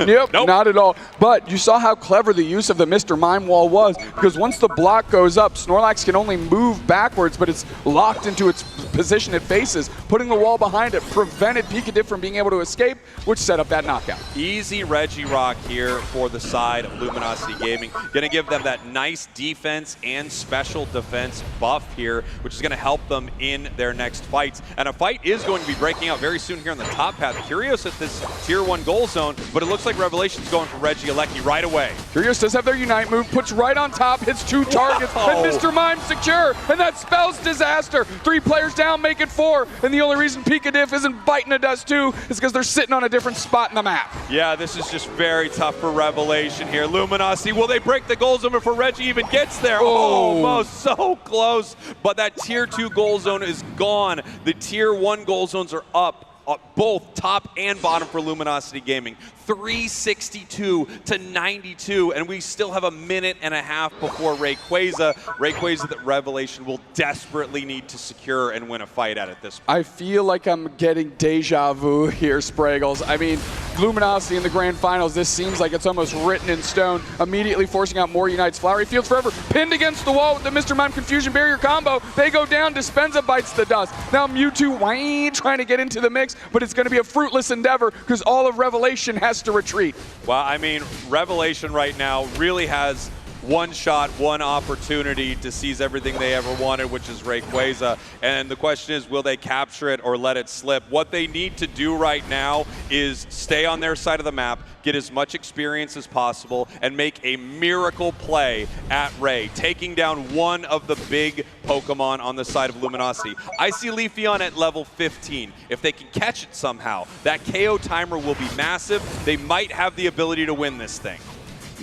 Nope, not at all. But you saw how clever the use of the Mr. Mime wall was, because once the block goes up, Snorlax can only move backwards, but it's locked into its position it faces. Putting the wall behind it prevented Pikadiff from being able to escape, which set up that knockout. Easy Regirock here for the side of Luminosity Gaming. Going to give them that nice defense and special defense buff here, which is going to help them in their next fights. And a fight is going to be breaking out very soon here on the top path. Curios at this tier 1 goal zone, but it looks like Revelation's going for Regieleki right away. Curios does have their Unite move, puts right on top, hits 2 targets, and Mr. Mime secure, and that spells disaster. 3 players down, make it 4, and the only reason Pikadiff isn't biting a dust too is because they're sitting on a different spot in the map. Yeah, this is just very tough for Revelation here. Luminosity, will they break the goal zone before Reggie even gets there? Almost, so close, but that tier 2 goal zone is gone. The tier 1 goal zones are up. Both top and bottom for Luminosity Gaming. 362 to 92, and we still have a minute and a half before Rayquaza. Rayquaza that Revelation will desperately need to secure and win a fight at this point. I feel like I'm getting deja vu here, Spraggles. I mean, Luminosity in the grand finals, this seems like it's almost written in stone. Immediately forcing out more Unites. Flowery Fields forever, pinned against the wall with the Mr. Mime Confusion Barrier combo. They go down, Dispenza bites the dust. Now Mewtwo trying to get into the mix, but it's going to be a fruitless endeavor because all of Revelation has to retreat. Well, I mean, Revelation right now really has one shot, one opportunity to seize everything they ever wanted, which is Rayquaza. And the question is, will they capture it or let it slip? What they need to do right now is stay on their side of the map, get as much experience as possible, and make a miracle play at Ray, taking down one of the big Pokemon on the side of Luminosity. I see Leafeon at level 15. If they can catch it somehow, that KO timer will be massive. They might have the ability to win this thing.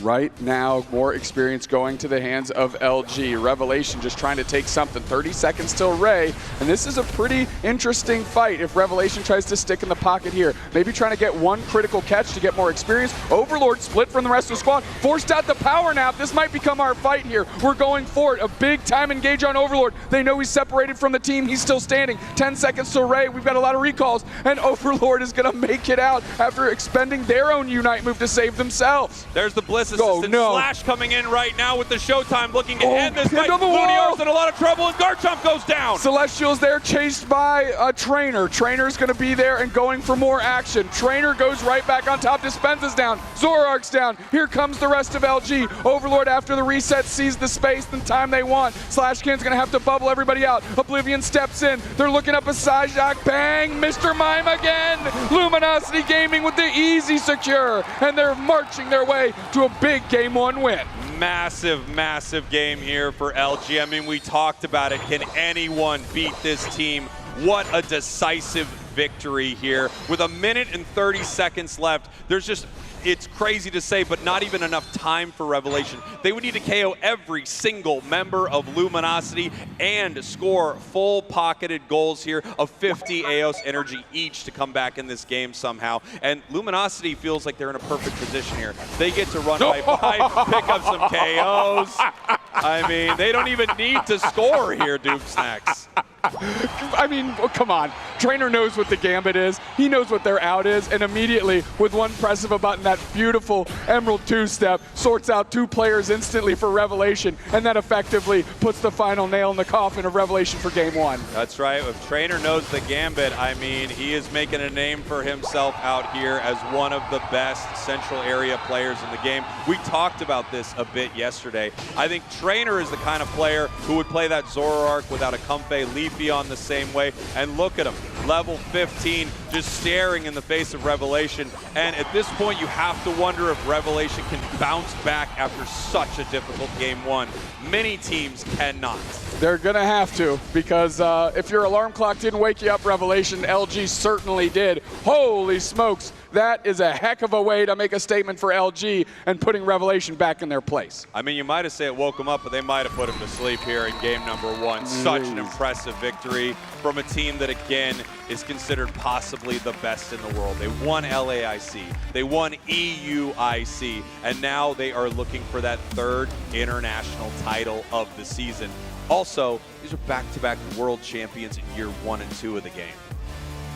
Right now, more experience going to the hands of LG. Revelation just trying to take something. 30 seconds till Ray, and this is a pretty interesting fight if Revelation tries to stick in the pocket here. Maybe trying to get one critical catch to get more experience. Overlord split from the rest of the squad. Forced out the power nap. This might become our fight here. We're going for it. A big time engage on Overlord. They know he's separated from the team. He's still standing. 10 seconds till Ray. We've got a lot of recalls, and Overlord is going to make it out after expending their own Unite move to save themselves. There's the Bliss assistant. Slash coming in right now with the Showtime, looking to end this fight. Lumiar's in a lot of trouble, and Garchomp goes down. Celestial's there, chased by a Trainer. Trainer's going to be there and going for more action. Trainer goes right back on top. Dispensa's down. Zoroark's down. Here comes the rest of LG. Overlord, after the reset, sees the space and time they want. Slashkin's going to have to bubble everybody out. Oblivion steps in. They're looking up a side shot. Bang! Mr. Mime again! Luminosity Gaming with the easy secure, and they're marching their way to a big Game 1 win. Massive, massive game here for LG. I mean, we talked about it. Can anyone beat this team? What a decisive victory here. With a minute and 30 seconds left, it's crazy to say, but not even enough time for Revelation. They would need to KO every single member of Luminosity and score full-pocketed goals here of 50 Eos energy each to come back in this game somehow. And Luminosity feels like they're in a perfect position here. They get to run right by, pick up some KOs. I mean, they don't even need to score here, Duke Snacks. I mean, come on. Trainer knows what the gambit is. He knows what their out is, and immediately, with one press of a button, that beautiful Emerald 2-step sorts out 2 players instantly for Revelation, and that effectively puts the final nail in the coffin of Revelation for Game 1. That's right. If Trainer knows the gambit, I mean, he is making a name for himself out here as one of the best central area players in the game. We talked about this a bit yesterday. I think Trainer is the kind of player who would play that Zoroark without a Comfey Leafy on the same way, and look at him, level 15, just staring in the face of Revelation. And at this point, you have to wonder if Revelation can bounce back after such a difficult Game 1. Many teams cannot. They're going to have to, because if your alarm clock didn't wake you up, Revelation, LG certainly did. Holy smokes, that is a heck of a way to make a statement for LG and putting Revelation back in their place. I mean, you might have said it woke him up, but they might have put him to sleep here in game number 1. Such an impressive victory from a team that, again, is considered possibly the best in the world. They won LAIC, they won EUIC, and now they are looking for that 3rd international title of the season. Also, these are back-to-back world champions in year 1 and 2 of the game.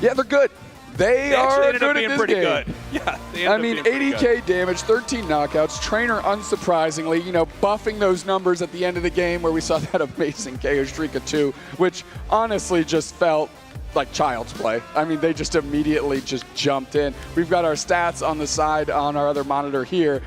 Yeah, they're good. They are good at this game. Good. Yeah, I mean, 80k damage, 13 knockouts. Trainer, unsurprisingly, buffing those numbers at the end of the game where we saw that amazing KO streak of 2, which honestly just felt like child's play. I mean, they just immediately just jumped in. We've got our stats on the side on our other monitor here.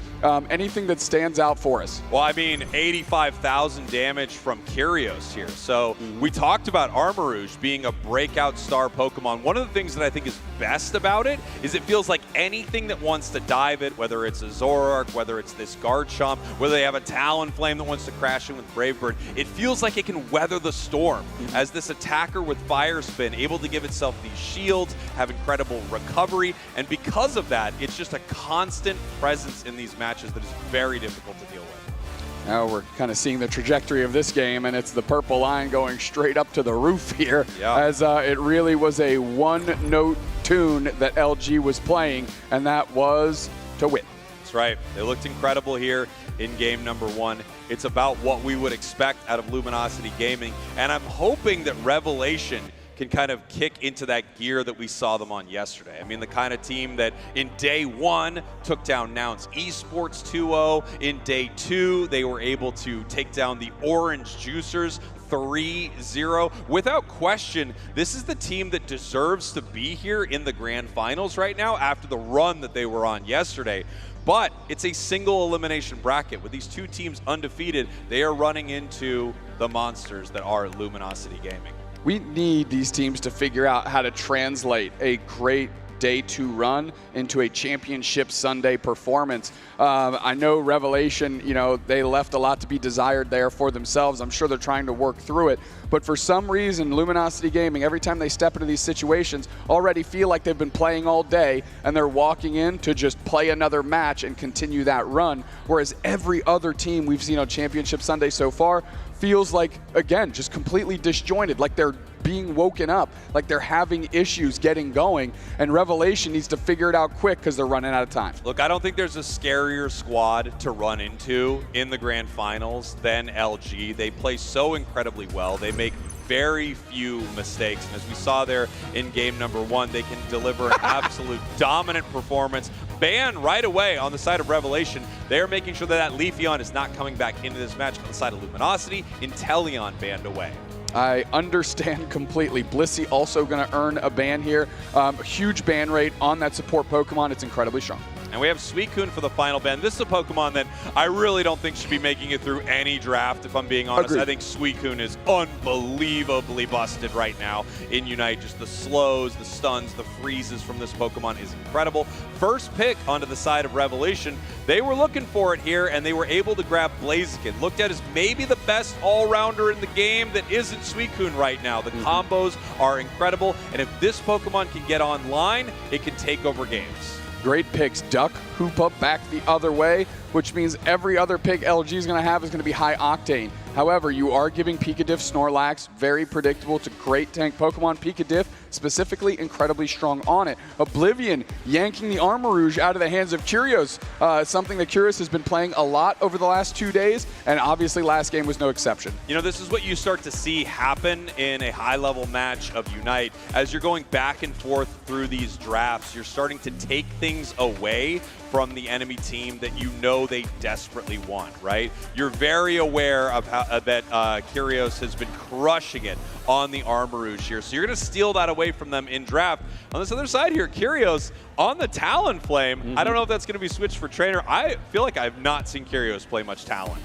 Anything that stands out for us? Well, I mean, 85,000 damage from Kyrios here. So we talked about Armarouge being a breakout star Pokemon. One of the things that I think is best about it is it feels like anything that wants to dive it, whether it's a Zoroark, whether it's this Garchomp, whether they have a Talonflame that wants to crash in with Brave Bird, it feels like it can weather the storm as this attacker with Fire Spin, able to give itself these shields, have incredible recovery, and because of that, it's just a constant presence in these matches that is very difficult to deal with. Now we're kind of seeing the trajectory of this game, and it's the purple line going straight up to the roof here, as it really was a one-note tune that LG was playing, and that was to win. That's right. They looked incredible here in game number 1. It's about what we would expect out of Luminosity Gaming, and I'm hoping that Revelation can kind of kick into that gear that we saw them on yesterday. I mean, the kind of team that in day 1 took down Nouns Esports 2-0. In day 2, they were able to take down the Orange Juicers 3-0. Without question, this is the team that deserves to be here in the grand finals right now after the run that they were on yesterday. But it's a single elimination bracket. With these 2 teams undefeated, they are running into the monsters that are Luminosity Gaming. We need these teams to figure out how to translate a great day 2 run into a championship Sunday performance. I know Revelation, you know, they left a lot to be desired there for themselves. I'm sure they're trying to work through it. But for some reason, Luminosity Gaming, every time they step into these situations, already feel like they've been playing all day and they're walking in to just play another match and continue that run. Whereas every other team we've seen on Championship Sunday so far feels like, again, just completely disjointed, like they're being woken up, like they're having issues getting going, and Revelation needs to figure it out quick because they're running out of time. Look, I don't think there's a scarier squad to run into in the grand finals than LG. They play so incredibly well. They make very few mistakes, and as we saw there in game number 1, they can deliver an absolute dominant performance. Ban right away on the side of Revelation. They're making sure that Leafeon is not coming back into this match on the side of Luminosity. Inteleon banned away. I understand completely. Blissey also going to earn a ban here. A huge ban rate on that support Pokemon. It's incredibly strong. And we have Suicune for the final ban. This is a Pokemon that I really don't think should be making it through any draft, if I'm being honest. Agreed. I think Suicune is unbelievably busted right now in Unite. Just the slows, the stuns, the freezes from this Pokemon is incredible. First pick onto the side of Revelation. They were looking for it here, and they were able to grab Blaziken. Looked at as maybe the best all-rounder in the game that isn't Suicune right now. The combos are incredible, and if this Pokemon can get online, it can take over games. Great picks. Duck, Hoopa back the other way, which means every other pick LG is going to have is going to be high octane. However, you are giving Pikadiff Snorlax, very predictable. It's a great tank Pokemon. Pikadiff, specifically, incredibly strong on it. Oblivion yanking the Armarouge out of the hands of Curios, something that Curios has been playing a lot over the last 2 days, and obviously last game was no exception. You know, this is what you start to see happen in a high-level match of Unite. As you're going back and forth through these drafts, you're starting to take things away from the enemy team that you know they desperately want, right? You're very aware of how that Curios has been crushing it on the Armarouge here, so you're going to steal that away from them in draft. On this other side here, Curios on the Talonflame. I don't know if that's going to be switched for Trainer. I feel like I've not seen Curios play much Talon.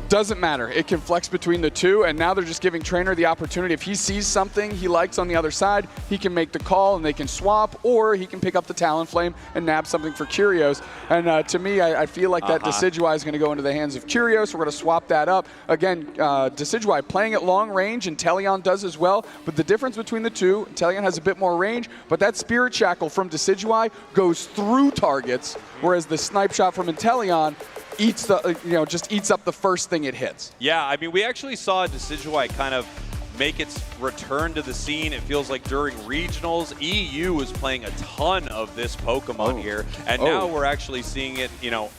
Doesn't matter. It can flex between the two, and now they're just giving Trainer the opportunity. If he sees something he likes on the other side, he can make the call and they can swap, or he can pick up the Talonflame and nab something for Curios. And to me, I feel like that Decidueye is going to go into the hands of Curios. We're going to swap that up. Again, Decidueye playing at long range, and Inteleon does as well. But the difference between the two, Inteleon has a bit more range, but that Spirit Shackle from Decidueye goes through targets, whereas the Snipe Shot from Inteleon eats the, just eats up the first thing it hits. Yeah, I mean, we actually saw Decidueye kind of make its return to the scene. It feels like during regionals, EU was playing a ton of this Pokemon here, and now we're actually seeing it,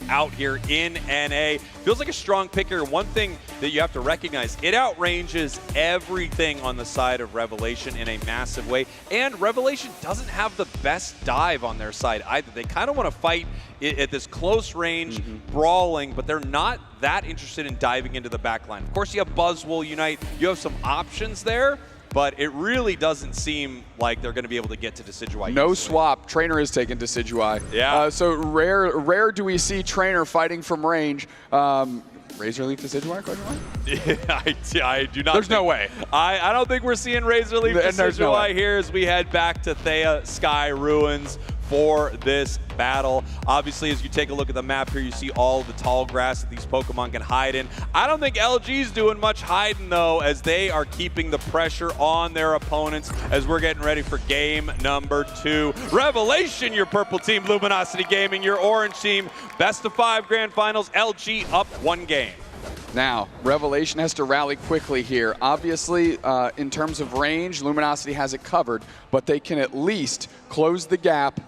out here in NA. Feels like a strong pick here. One thing that you have to recognize, it outranges everything on the side of Revelation in a massive way, and Revelation doesn't have the best dive on their side either. They kind of want to fight at this close range, brawling, but they're not that interested in diving into the back line. Of course, you have Buzzwole Unite. You have some options there, but it really doesn't seem like they're going to be able to get to Decidueye. No swap. Trainer is taking Decidueye. Yeah. So rare do we see Trainer fighting from range. Razor Leaf Decidueye, question mark? I do not. There's no way. I don't think we're seeing Razor Leaf Decidueye no here as we head back to Thea Sky Ruins for this battle. Obviously, as you take a look at the map here, you see all the tall grass that these Pokemon can hide in. I don't think LG's doing much hiding, though, as they are keeping the pressure on their opponents as we're getting ready for game number 2. Revelation, your purple team. Luminosity Gaming, your orange team. Best of 5 grand finals. LG up 1 game. Now, Revelation has to rally quickly here. Obviously, in terms of range, Luminosity has it covered, but they can at least close the gap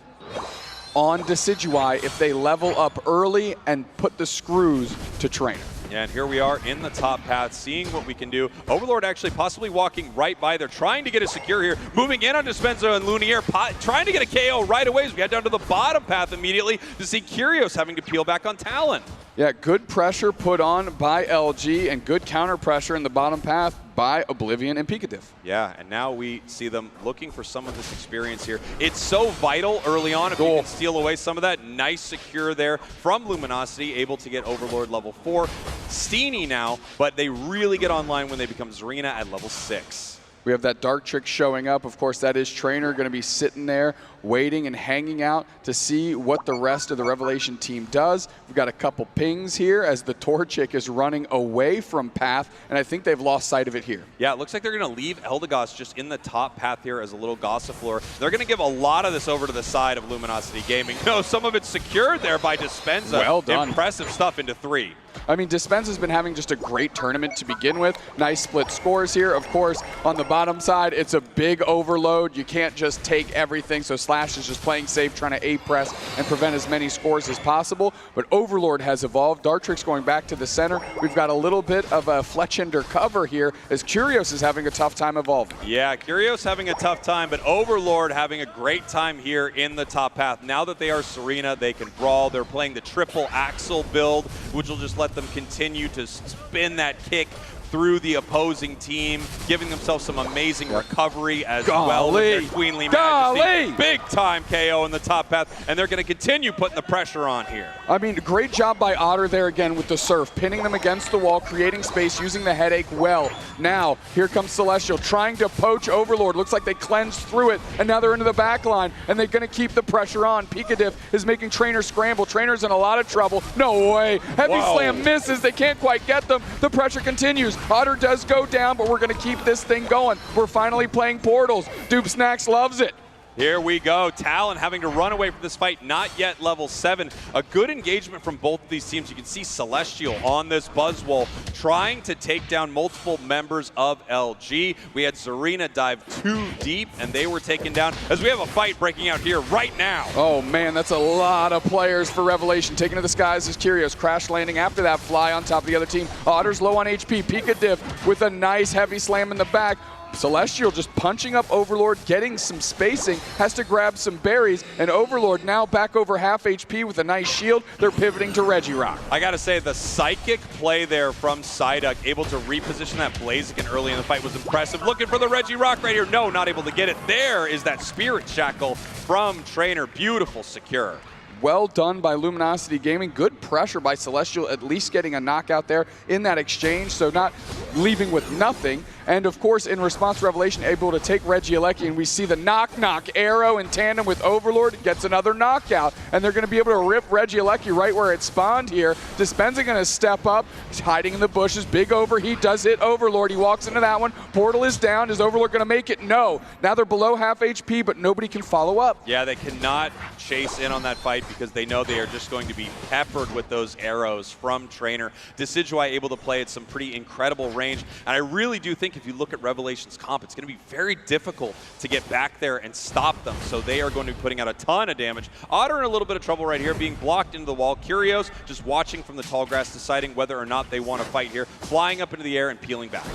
on Decidueye if they level up early and put the screws to Trainer. Yeah, and here we are in the top path, seeing what we can do. Overlord actually possibly walking right by. They're trying to get a secure here, moving in on Dispenser and Lunier, trying to get a KO right away as we head down to the bottom path immediately to see Curios having to peel back on Talon. Yeah, good pressure put on by LG and good counter pressure in the bottom path by Oblivion and Pikadiff. Yeah, and now we see them looking for some of this experience here. It's so vital early on if you can steal away some of that. Nice secure there from Luminosity, able to get Overlord level 4. Steenie now, but they really get online when they become Zarina at level 6. We have that Dark Trick showing up. Of course, that is Trainer going to be sitting there waiting and hanging out to see what the rest of the Revelation team does. We've got a couple pings here as the Torchic is running away from path, and I think they've lost sight of it here. Yeah, it looks like they're going to leave Eldegoss just in the top path here as a little Gossifleur. They're going to give a lot of this over to the side of Luminosity Gaming. No, some of it's secured there by Dispenza. Well done. Impressive stuff into 3. I mean, Dispenza's been having just a great tournament to begin with. Nice split scores here. Of course, on the bottom side, it's a big overload. You can't just take everything, so Slash is just playing safe, trying to A-press and prevent as many scores as possible. But Overlord has evolved. Dartrix going back to the center. We've got a little bit of a Fletchender cover here as Curios is having a tough time evolving. Yeah, Curios having a tough time, but Overlord having a great time here in the top path. Now that they are Serena, they can brawl. They're playing the triple axle build, which will just let them continue to spin that kick through the opposing team, giving themselves some amazing recovery as well with their Queenly Majesty. Big time KO in the top path, and they're going to continue putting the pressure on here. I mean, great job by Otter there again with the surf, pinning them against the wall, creating space, using the headache well. Now, here comes Celestial trying to poach Overlord. Looks like they cleansed through it, and now they're into the back line, and they're going to keep the pressure on. Pikadiff is making Trainer scramble. Trainer's in a lot of trouble. No way. Heavy Slam misses. They can't quite get them. The pressure continues. Otter does go down, but we're going to keep this thing going. We're finally playing Portals. Dupe Snacks loves it. Here we go. Talon having to run away from this fight, not yet level 7. A good engagement from both of these teams. You can see Celestial on this Buzzwole trying to take down multiple members of LG. We had Zarina dive too deep, and they were taken down as we have a fight breaking out here right now. Oh, man, that's a lot of players for Revelation. Taking to the skies is Curios. Crash landing after that fly on top of the other team. Otter's low on HP. Pikadiff with a nice heavy slam in the back. Celestial just punching up Overlord, getting some spacing, has to grab some berries, and Overlord now back over half HP with a nice shield. They're pivoting to Regirock. I gotta say, the psychic play there from Psyduck, able to reposition that Blaziken early in the fight was impressive. Looking for the Regirock right here. No, not able to get it. There is that Spirit Shackle from Trainer. Beautiful secure. Well done by Luminosity Gaming. Good pressure by Celestial, at least getting a knockout there in that exchange, so not leaving with nothing. And of course, in response, Revelation able to take Regieleki, and we see the knock-knock arrow in tandem with Overlord, gets another knockout, and they're going to be able to rip Regieleki right where it spawned here. Dispenza going to step up, he's hiding in the bushes, big overheat, does hit Overlord, he walks into that one, Portal is down, is Overlord going to make it? No. Now they're below half HP, but nobody can follow up. Yeah, they cannot chase in on that fight because they know they are just going to be peppered with those arrows from Trainer. Decidueye able to play at some pretty incredible range, and I really do think if you look at Revelation's comp, it's going to be very difficult to get back there and stop them, so they are going to be putting out a ton of damage. Otter in a little bit of trouble right here, being blocked into the wall. Curios just watching from the tall grass, deciding whether or not they want to fight here, flying up into the air and peeling back.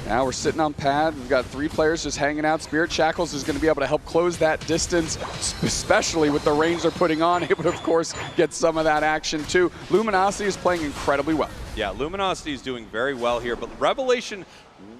Now we're sitting on pad. We've got 3 players just hanging out. Spirit Shackles is going to be able to help close that distance, especially with the range they're putting on. It would, of course, get some of that action, too. Luminosity is playing incredibly well. Yeah, Luminosity is doing very well here, but Revelation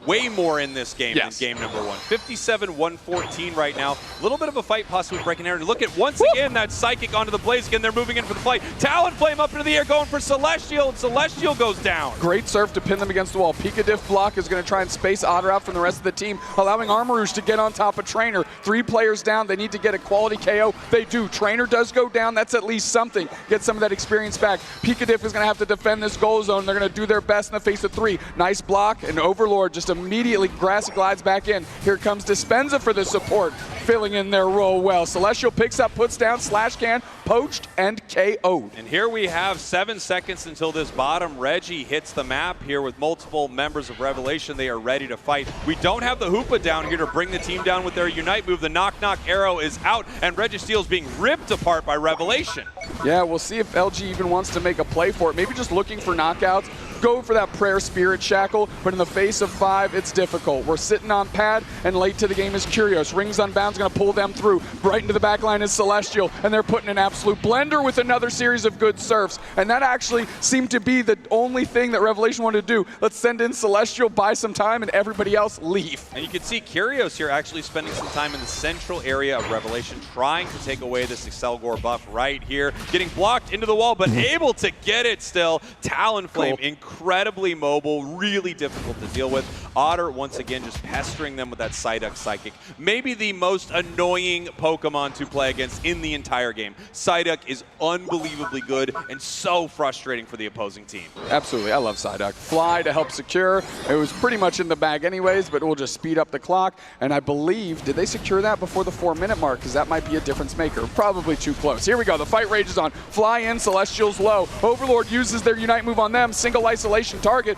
way more in this game than game number 1. 57-114 right now. A little bit of a fight possibly breaking out. And look at, once again, that Psychic onto the Blaziken. They're moving in for the fight. Talonflame up into the air going for Celestial, and Celestial goes down. Great surf to pin them against the wall. Pikadiff block is going to try and space Otter out from the rest of the team, allowing Armarouge to get on top of Trainer. 3 players down. They need to get a quality KO. They do. Trainer does go down. That's at least something. Get some of that experience back. Pikadiff is going to have to defend this goal zone. They're going to do their best in the face of 3. Nice block, and Overlord just immediately grassy glides back in. Here comes Dispenza for the support, filling in their role well. Celestial picks up, puts down, Slash Can, poached, and KO'd. And here we have 7 seconds until this bottom Reggie hits the map here with multiple members of Revelation. They are ready to fight. We don't have the Hoopa down here to bring the team down with their Unite move. The knock-knock arrow is out, and Registeel's being ripped apart by Revelation. Yeah, we'll see if LG even wants to make a play for it. Maybe just looking for knockouts. Go for that Prayer Spirit Shackle, but in the face of 5, it's difficult. We're sitting on pad, and late to the game is Curios. Rings Unbound's going to pull them through. Right into the back line is Celestial, and they're putting an absolute blender with another series of good surfs. And that actually seemed to be the only thing that Revelation wanted to do. Let's send in Celestial, buy some time, and everybody else leave. And you can see Curios here actually spending some time in the central area of Revelation, trying to take away this Excelgor buff right here. Getting blocked into the wall, but able to get it still. Talonflame, incredible incredibly mobile, really difficult to deal with. Otter, once again, just pestering them with that Psyduck Psychic. Maybe the most annoying Pokemon to play against in the entire game. Psyduck is unbelievably good and so frustrating for the opposing team. Absolutely, I love Psyduck. Fly to help secure. It was pretty much in the bag anyways, but it will just speed up the clock. And I believe, did they secure that before the 4-minute mark? Because that might be a difference maker. Probably too close. Here we go, the fight rages on. Fly in, Celestials low. Overlord uses their Unite move on them. Single isolation target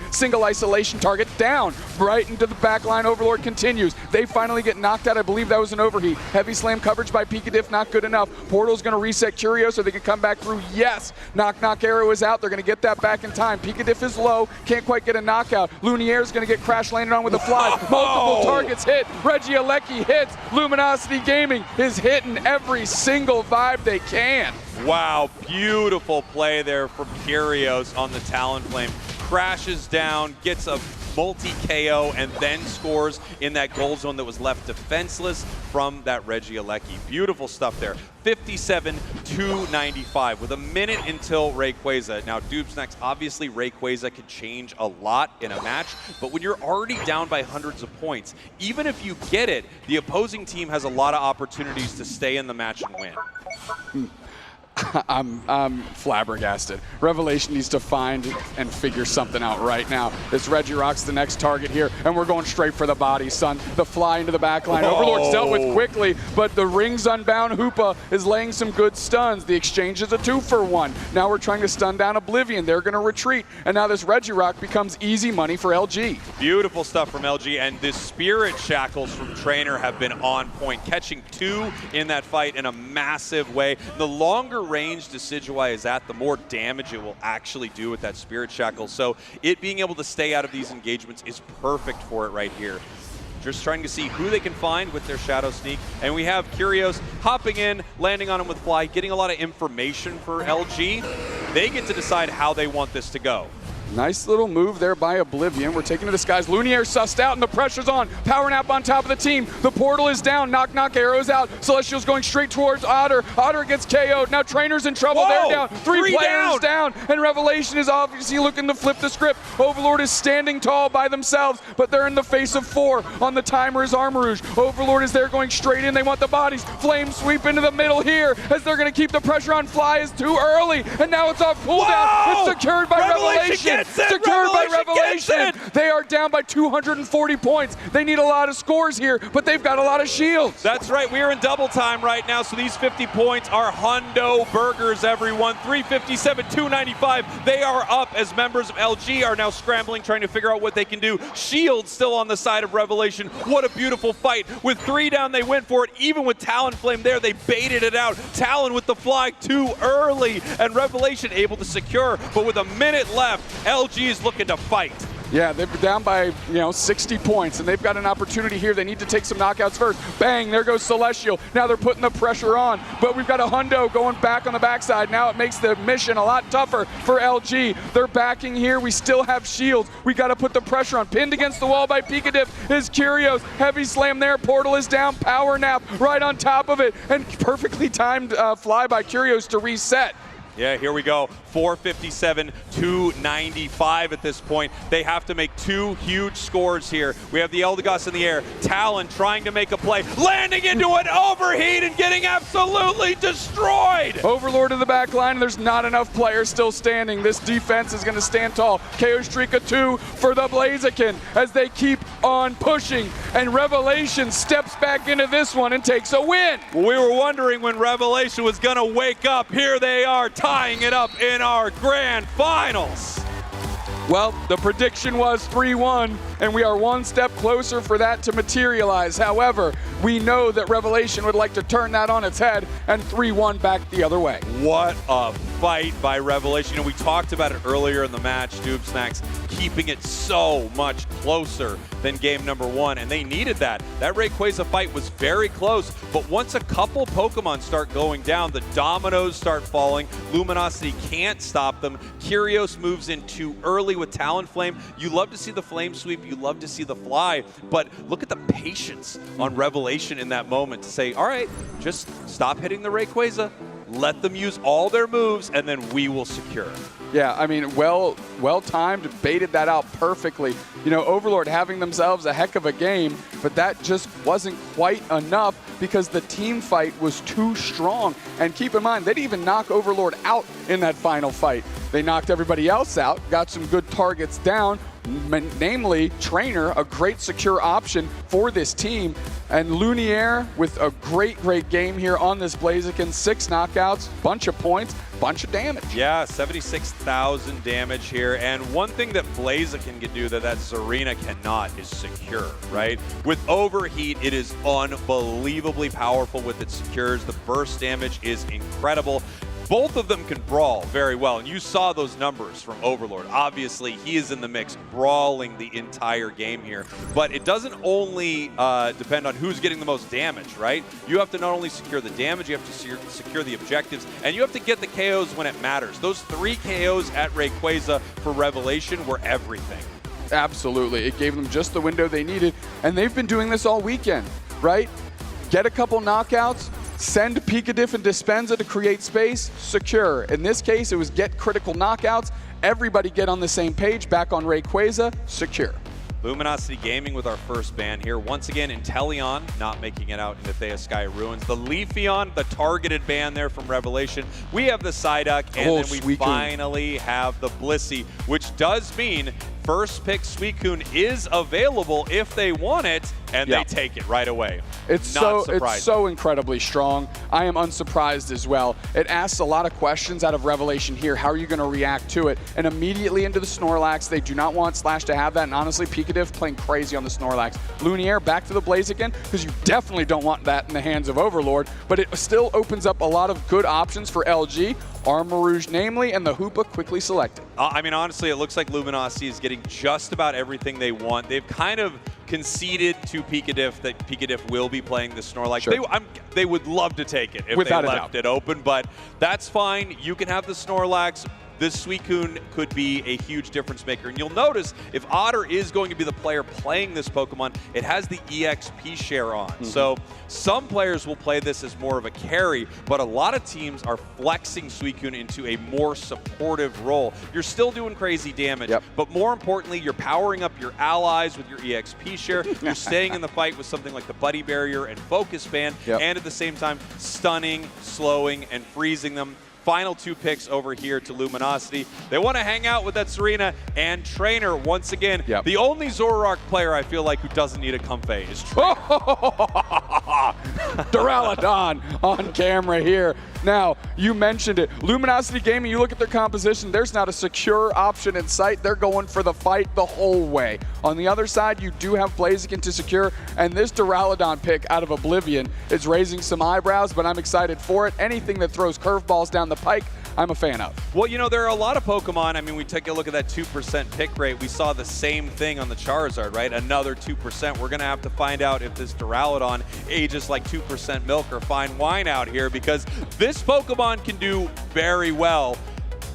down. Right into the back line, Overlord continues. They finally get knocked out. I believe that was an overheat. Heavy slam coverage by Pikadiff, not good enough. Portal's going to reset Curios so they can come back through. Yes, knock arrow is out. They're going to get that back in time. Pikadiff is low, can't quite get a knockout. Lunier's going to get crash landed on with a fly. Multiple targets hit. Regieleki hits. Luminosity Gaming is hitting every single vibe they can. Wow, beautiful play there from Curios on the Talonflame. Crashes down, gets a multi-KO, and then scores in that gold zone that was left defenseless from that Regieleki. Beautiful stuff there. 57-95 with a minute until Rayquaza. Now, Doobsnax, obviously Rayquaza could change a lot in a match, but when you're already down by hundreds of points, even if you get it, the opposing team has a lot of opportunities to stay in the match and win. I'm flabbergasted. Revelation needs to find and figure something out right now. This Regirock's the next target here, and we're going straight for the body, son. The fly into the back line. Overlord's dealt with quickly, but the Rings Unbound Hoopa is laying some good stuns. The exchange is a 2-for-1. Now we're trying to stun down Oblivion. They're going to retreat, and now this Regirock becomes easy money for LG. Beautiful stuff from LG, and the Spirit Shackles from Trainer have been on point, catching 2 in that fight in a massive way. The longer range Decidueye is at, the more damage it will actually do with that Spirit Shackle. So it being able to stay out of these engagements is perfect for it right here. Just trying to see who they can find with their Shadow Sneak. And we have Curios hopping in, landing on him with Fly, getting a lot of information for LG. They get to decide how they want this to go. Nice little move there by Oblivion. We're taking to the skies. Lunier sussed out, and the pressure's on. Power Nap on top of the team. The portal is down. Knock arrows out. Celestial's going straight towards Otter. Otter gets KO'd. Now Trainer's in trouble. Whoa, they're down. Three players down. And Revelation is obviously looking to flip the script. Overlord is standing tall by themselves, but they're in the face of 4. On the timer is Armarouge. Overlord is there going straight in. They want the bodies. Flame sweep into the middle here as they're going to keep the pressure on. Fly is too early, and now it's off cooldown. It's secured by Revelation. Secured by Revelation. They are down by 240 points. They need a lot of scores here, but they've got a lot of shields. That's right. We are in double time right now, so these 50 points are hundo burgers, everyone. 357, 295. They are up as members of LG are now scrambling, trying to figure out what they can do. Shield still on the side of Revelation. What a beautiful fight. With 3 down, they went for it. Even with Talonflame there, they baited it out. Talon with the fly too early, and Revelation able to secure. But with a minute left, LG is looking to fight. Yeah, they're down by 60 points, and they've got an opportunity here. They need to take some knockouts first. Bang, there goes Celestial. Now they're putting the pressure on, but we've got a hundo going back on the backside. Now it makes the mission a lot tougher for LG. They're backing here. We still have shields. We got to put the pressure on. Pinned against the wall by Pikadiff is Curios. Heavy slam there. Portal is down. Power Nap right on top of it, and perfectly timed fly by Curios to reset. Yeah, here we go. 457, 295 at this point. They have to make 2 huge scores here. We have the Eldegoss in the air. Talon trying to make a play, landing into an overheat and getting absolutely destroyed. Overlord in the back line. There's not enough players still standing. This defense is going to stand tall. KO streak of 2 for the Blaziken as they keep on pushing. And Revelation steps back into this one and takes a win. We were wondering when Revelation was going to wake up. Here they are tying it up in our grand finals. Well, the prediction was 3-1, and we are one step closer for that to materialize. However, we know that Revelation would like to turn that on its head and 3-1 back the other way. What a fight by Revelation. And we talked about it earlier in the match, Doobsnax, keeping it so much closer than game number 1, and they needed that. That Rayquaza fight was very close, but once a couple Pokemon start going down, the dominoes start falling. Luminosity can't stop them. Curios moves in too early with Talonflame. You love to see the Flame Sweep, you love to see the fly, but look at the patience on Revelation in that moment to say, all right, just stop hitting the Rayquaza. let them use all their moves, and then we will secure. Yeah, I mean, well timed, baited that out perfectly. You know, Overlord having themselves a heck of a game, but that just wasn't quite enough because the team fight was too strong. And keep in mind, they didn't even knock Overlord out in that final fight. They knocked everybody else out, got some good targets down, namely Trainer, a great secure option for this team. And Lumiere with a great game here on this Blaziken. 6 knockouts, bunch of points, bunch of damage. Yeah, 76,000 damage here. And one thing that Blaziken can do that Zarina cannot is secure, right? With Overheat, it is unbelievably powerful with its secures. The burst damage is incredible. Both of them can brawl very well, and you saw those numbers from Overlord. Obviously, he is in the mix, brawling the entire game here. But it doesn't only depend on who's getting the most damage, right? You have to not only secure the damage, you have to secure the objectives, and you have to get the KOs when it matters. Those 3 KOs at Rayquaza for Revelation were everything. Absolutely. It gave them just the window they needed, and they've been doing this all weekend, right? Get a couple knockouts, send Picadiff and Dispenza to create space, secure. In this case, it was get critical knockouts, everybody get on the same page, back on Rayquaza, secure. Luminosity Gaming with our first ban here. Once again, Inteleon not making it out into Thea Sky Ruins. The Leafeon, the targeted ban there from Revelation. We have the Psyduck, and then we finally have the Blissey, which does mean first pick Suicune is available if they want it, and they take it right away. It's so incredibly strong. I am unsurprised as well. It asks a lot of questions out of Revelation here. How are you going to react to it? And immediately into the Snorlax. They do not want Slash to have that. And honestly, Picadiff playing crazy on the Snorlax. Lumiere back to the Blaziken, because you definitely don't want that in the hands of Overlord. But it still opens up a lot of good options for LG. Armarouge namely, and the Hoopa quickly selected. I mean, honestly, it looks like Luminosity is getting just about everything they want. They've kind of conceded to Picadiff that Picadiff will be playing the Snorlax. Sure. They would love to take it if they left it open, but that's fine. You can have the Snorlax. This Suicune could be a huge difference maker. And you'll notice if Otter is going to be the player playing this Pokemon, it has the EXP share on. So some players will play this as more of a carry, but a lot of teams are flexing Suicune into a more supportive role. You're still doing crazy damage, but more importantly, you're powering up your allies with your EXP share. You're staying in the fight with something like the Buddy Barrier and Focus Band, and at the same time, stunning, slowing, and freezing them. Final 2 picks over here to Luminosity. They want to hang out with that Serena and Trainer once again. The only Zoroark player I feel like who doesn't need a Comfey is Trainer. Duraludon on camera here. Now, you mentioned it. Luminosity Gaming, you look at their composition, there's not a secure option in sight. They're going for the fight the whole way. On the other side, you do have Blaziken to secure, and this Duraludon pick out of Oblivion is raising some eyebrows, but I'm excited for it. Anything that throws curveballs down the pike, I'm a fan of. Well, you know, there are a lot of Pokemon. I mean, we take a look at that 2% pick rate. We saw the same thing on the Charizard, right? Another 2%. We're going to have to find out if this Duraludon ages like 2% milk or fine wine out here, because this Pokemon can do very well,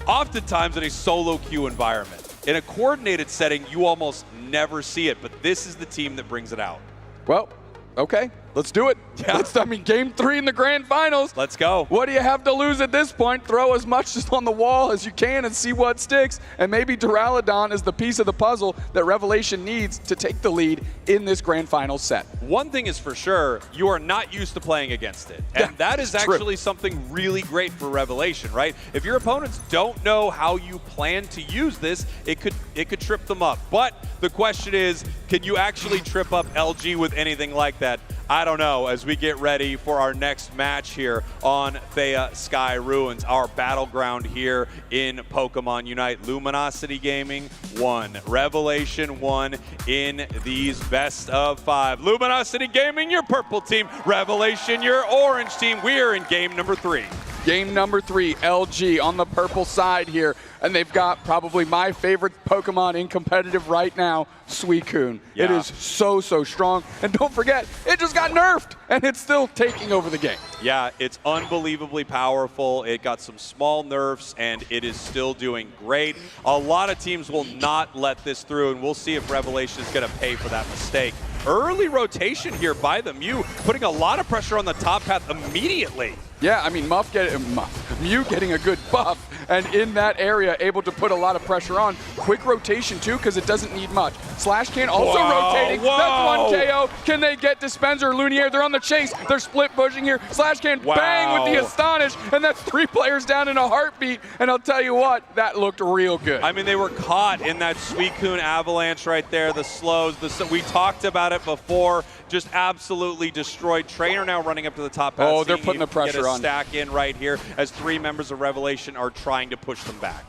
oftentimes in a solo queue environment. In a coordinated setting, you almost never see it, but this is the team that brings it out. Well, okay. Let's do it. I mean, game 3 in the grand finals. Let's go. What do you have to lose at this point? Throw as much on the wall as you can and see what sticks. And maybe Duraludon is the piece of the puzzle that Revelation needs to take the lead in this grand finals set. One thing is for sure, you are not used to playing against it. And that is actually something really great for Revelation, right? If your opponents don't know how you plan to use this, it could trip them up. But the question is, can you actually trip up LG with anything like that? I don't know, as we get ready for our next match here on Thea Sky Ruins, our battleground here in Pokemon Unite. Luminosity Gaming 1, Revelation 1 in these best of 5. Luminosity Gaming, your purple team. Revelation, your orange team. We are in game number 3. Game number 3, LG on the purple side here. And they've got probably my favorite Pokemon in competitive right now, Suicune. It is so strong. And don't forget, it just got nerfed, and it's still taking over the game. Yeah, it's unbelievably powerful. It got some small nerfs, and it is still doing great. A lot of teams will not let this through, and we'll see if Revelation is going to pay for that mistake. early rotation here by the Mew, putting a lot of pressure on the top path immediately. Yeah, I mean, Mew getting a good buff, and in that area, able to put a lot of pressure on. Quick rotation, too, because it doesn't need much. Slash Can also rotating. Whoa. That's one KO. Can they get Dispenser or Lunier? They're on the chase. They're split pushing here. Slash Can bang with the Astonish, and that's 3 players down in a heartbeat. And I'll tell you what, that looked real good. I mean, they were caught in that Suicune avalanche right there, the slows. We talked about it before. Just absolutely destroyed. Trainer now running up to the top path. Oh, they're putting the pressure on. Stack in right here as 3 members of Revelation are trying to push them back.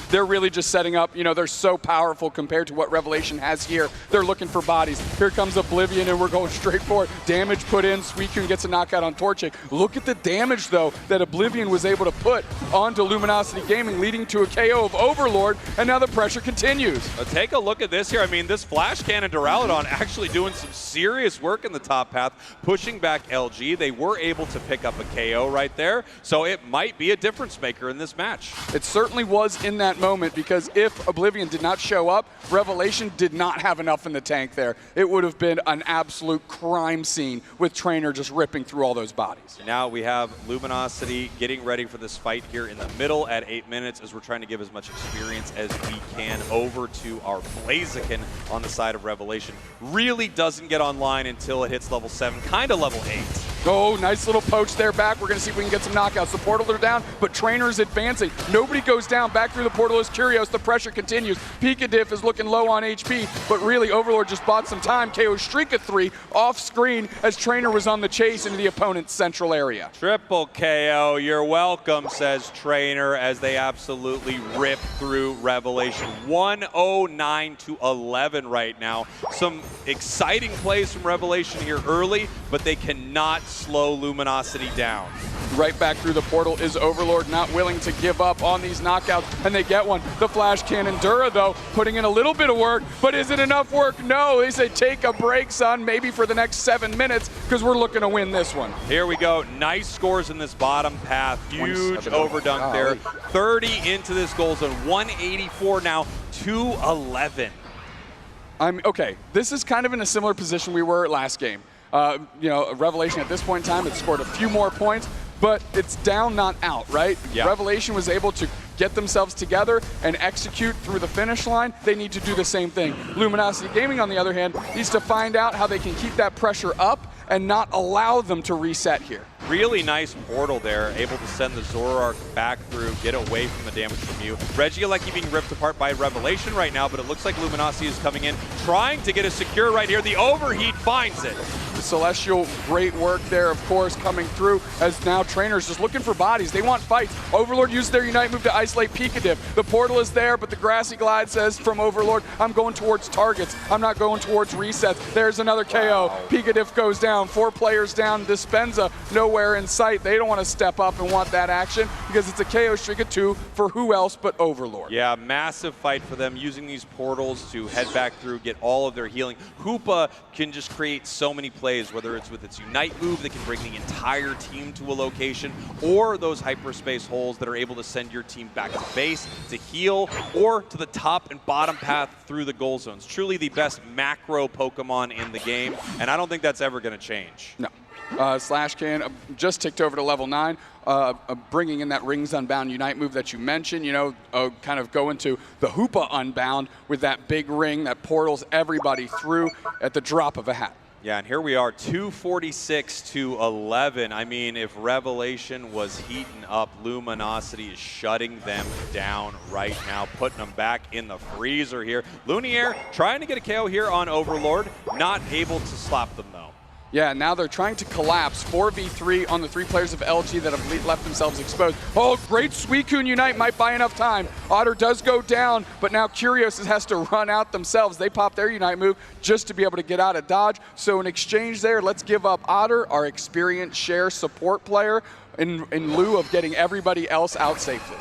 They're really just setting up, you know, they're so powerful compared to what Revelation has here. They're looking for bodies. Here comes Oblivion, and we're going straight for it. Damage put in. Suicune gets a knockout on Torchic. Look at the damage, though, that Oblivion was able to put onto Luminosity Gaming, leading to a KO of Overlord, and now the pressure continues. Take a look at this here. I mean, this Flash Cannon Duraludon actually doing some serious work in the top path, pushing back LG. They were able to pick up a KO right there, so it might be a difference maker in this match. It certainly was in that moment, because if Oblivion did not show up, Revelation did not have enough in the tank there. It would have been an absolute crime scene with Trainer just ripping through all those bodies. Now we have Luminosity getting ready for this fight here in the middle at 8 minutes as we're trying to give as much experience as we can over to our Blaziken on the side of Revelation. Really doesn't get online until it hits level 7, kind of level 8. Oh, nice little poach there back. We're going to see if we can get some knockouts. The portal are down, but Trainer's advancing. Nobody goes down. Back through the portal is Curios. The pressure continues. Pikadiff is looking low on HP, but really Overlord just bought some time. KO streak of 3 off screen as Trainer was on the chase into the opponent's central area. Triple KO, you're welcome, says Trainer, as they absolutely rip through Revelation. 109 to 11 right now. Some exciting plays from Revelation here early, but they cannot slow Luminosity down. Right back through the portal is Overlord, not willing to give up on these knockouts, and they get one. The Flash Cannon Dura, though, putting in a little bit of work, but is it enough work? No, they say take a break, son, maybe for the next 7 minutes, because we're looking to win this one. Here we go. Nice scores in this bottom path. Huge overdunk there. 30 into this goal zone. 184 now, 211. Okay, this is kind of in a similar position we were last game. You know, Revelation at this point in time had scored a few more points, but it's down, not out, right? Yeah. Revelation was able to get themselves together and execute through the finish line. They need to do the same thing. Luminosity Gaming, on the other hand, needs to find out how they can keep that pressure up and not allow them to reset here. Really nice portal there, able to send the Zoroark back through, get away from the damage from you. Regieleki being ripped apart by Revelation right now, but it looks like Luminosity is coming in, trying to get a secure right here. The overheat finds it. The Celestial, great work there, of course, coming through as now Trainers just looking for bodies. They want fights. Overlord used their Unite move to isolate Pikadiff. The portal is there, but the Grassy Glide says from Overlord, I'm going towards targets. I'm not going towards resets. There's another KO. Pikadiff goes down. 4 players down. Dispenza nowhere in sight. They don't want to step up and want that action because it's a KO streak of 2 for who else but Overlord. Yeah, massive fight for them, using these portals to head back through, get all of their healing. Hoopa can just create so many plays, whether it's with its Unite move that can bring the entire team to a location, or those hyperspace holes that are able to send your team back to base to heal, or to the top and bottom path through the goal zones. Truly the best macro Pokemon in the game, and I don't think that's ever going to change. No. Slash Can just ticked over to level 9, bringing in that Rings Unbound Unite move that you mentioned, you know, kind of go into the Hoopa Unbound with that big ring that portals everybody through at the drop of a hat. Yeah, and here we are, 246 to 11. I mean, if Revelation was heating up, Luminosity is shutting them down right now, putting them back in the freezer here. Lunier trying to get a KO here on Overlord, not able to slap them though. Yeah, now they're trying to collapse 4v3 on the 3 players of LG that have left themselves exposed. Oh, great Suicune Unite might buy enough time. Otter does go down, but now Curios has to run out themselves. They pop their Unite move just to be able to get out of dodge. So in exchange there, let's give up Otter, our experienced share support player, in lieu of getting everybody else out safely.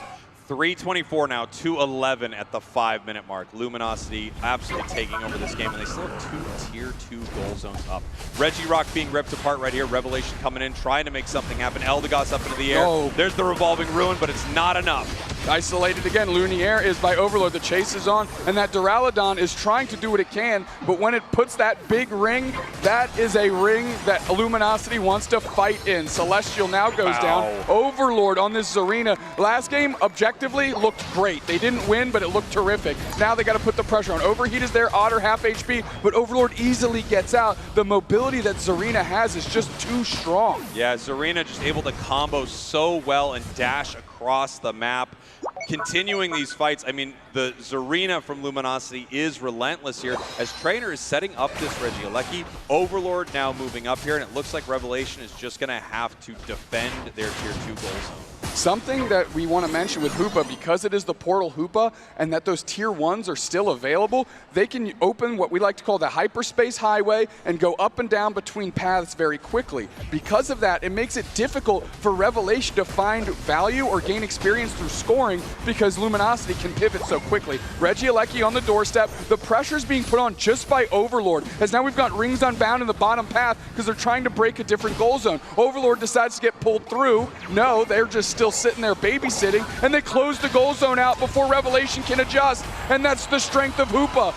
3:24 now, 2:11 at the 5-minute mark. Luminosity absolutely taking over this game, and they still have 2 tier 2 goal zones up. Regirock being ripped apart right here. Revelation coming in, trying to make something happen. Eldegoss up into the air. Oh. There's the revolving ruin, but it's not enough. Isolated again, Lumiere is by Overlord. The chase is on, and that Duraludon is trying to do what it can, but when it puts that big ring, that is a ring that Luminosity wants to fight in. Celestial now goes down. Overlord on this Zarina. Last game, objectively, looked great. They didn't win, but it looked terrific. Now they got to put the pressure on. Overheat is there, Otter half HP, but Overlord easily gets out. The mobility that Zarina has is just too strong. Yeah, Zarina just able to combo so well and dash across the map. Continuing these fights, I mean, the Zarina from Luminosity is relentless here as Trainer is setting up this Regieleki. Overlord now moving up here, and it looks like Revelation is just going to have to defend their Tier 2 goal zone. Something that we want to mention with Hoopa, because it is the Portal Hoopa and that those Tier 1s are still available, they can open what we like to call the hyperspace highway and go up and down between paths very quickly. Because of that, it makes it difficult for Revelation to find value or gain experience through scoring because Luminosity can pivot so quickly. Regieleki on the doorstep, the pressure's being put on just by Overlord, as now we've got Rings Unbound in the bottom path because they're trying to break a different goal zone. Overlord decides to get pulled through. No, they're just still sitting there babysitting, and they close the goal zone out before Revelation can adjust, and that's the strength of Hoopa.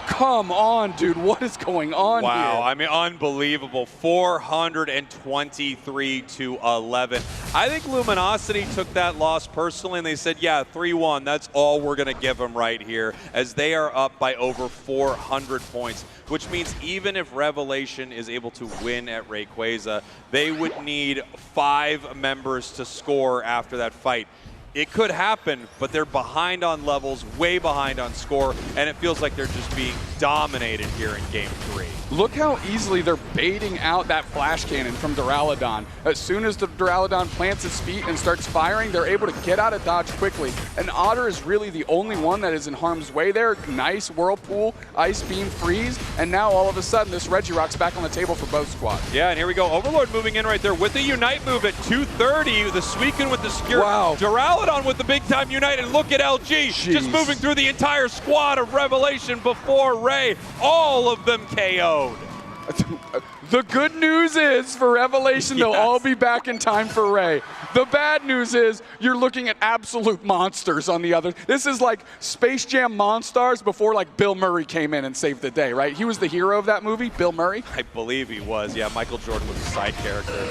Come on, dude, what is going on here? Wow, I mean, unbelievable. 423 to 11. I think Luminosity took that loss personally, and they said, yeah, 3-1, that's all we're going to give them right here, as they are up by over 400 points, which means even if Revelation is able to win at Rayquaza, they would need 5 members to score after that fight. It could happen, but they're behind on levels, way behind on score, and it feels like they're just being dominated here in Game 3. Look how easily they're baiting out that flash cannon from Duraludon. As soon as the Duraludon plants its feet and starts firing, they're able to get out of dodge quickly. And Otter is really the only one that is in harm's way there. Nice Whirlpool, Ice Beam, Freeze, and now all of a sudden this Regirock's back on the table for both squads. Yeah, and here we go. Overlord moving in right there with the Unite move at 230. The Suicune with the Secure. Wow. Duraludon with the big-time Unite, and look at LG just moving through the entire squad of Revelation before Ray. All of them KO'd. The good news is for Revelation, they'll all be back in time for Ray. The bad news is you're looking at absolute monsters on the other. This is like Space Jam Monstars before like Bill Murray came in and saved the day, right? He was the hero of that movie, Bill Murray? I believe he was. Yeah, Michael Jordan was a side character.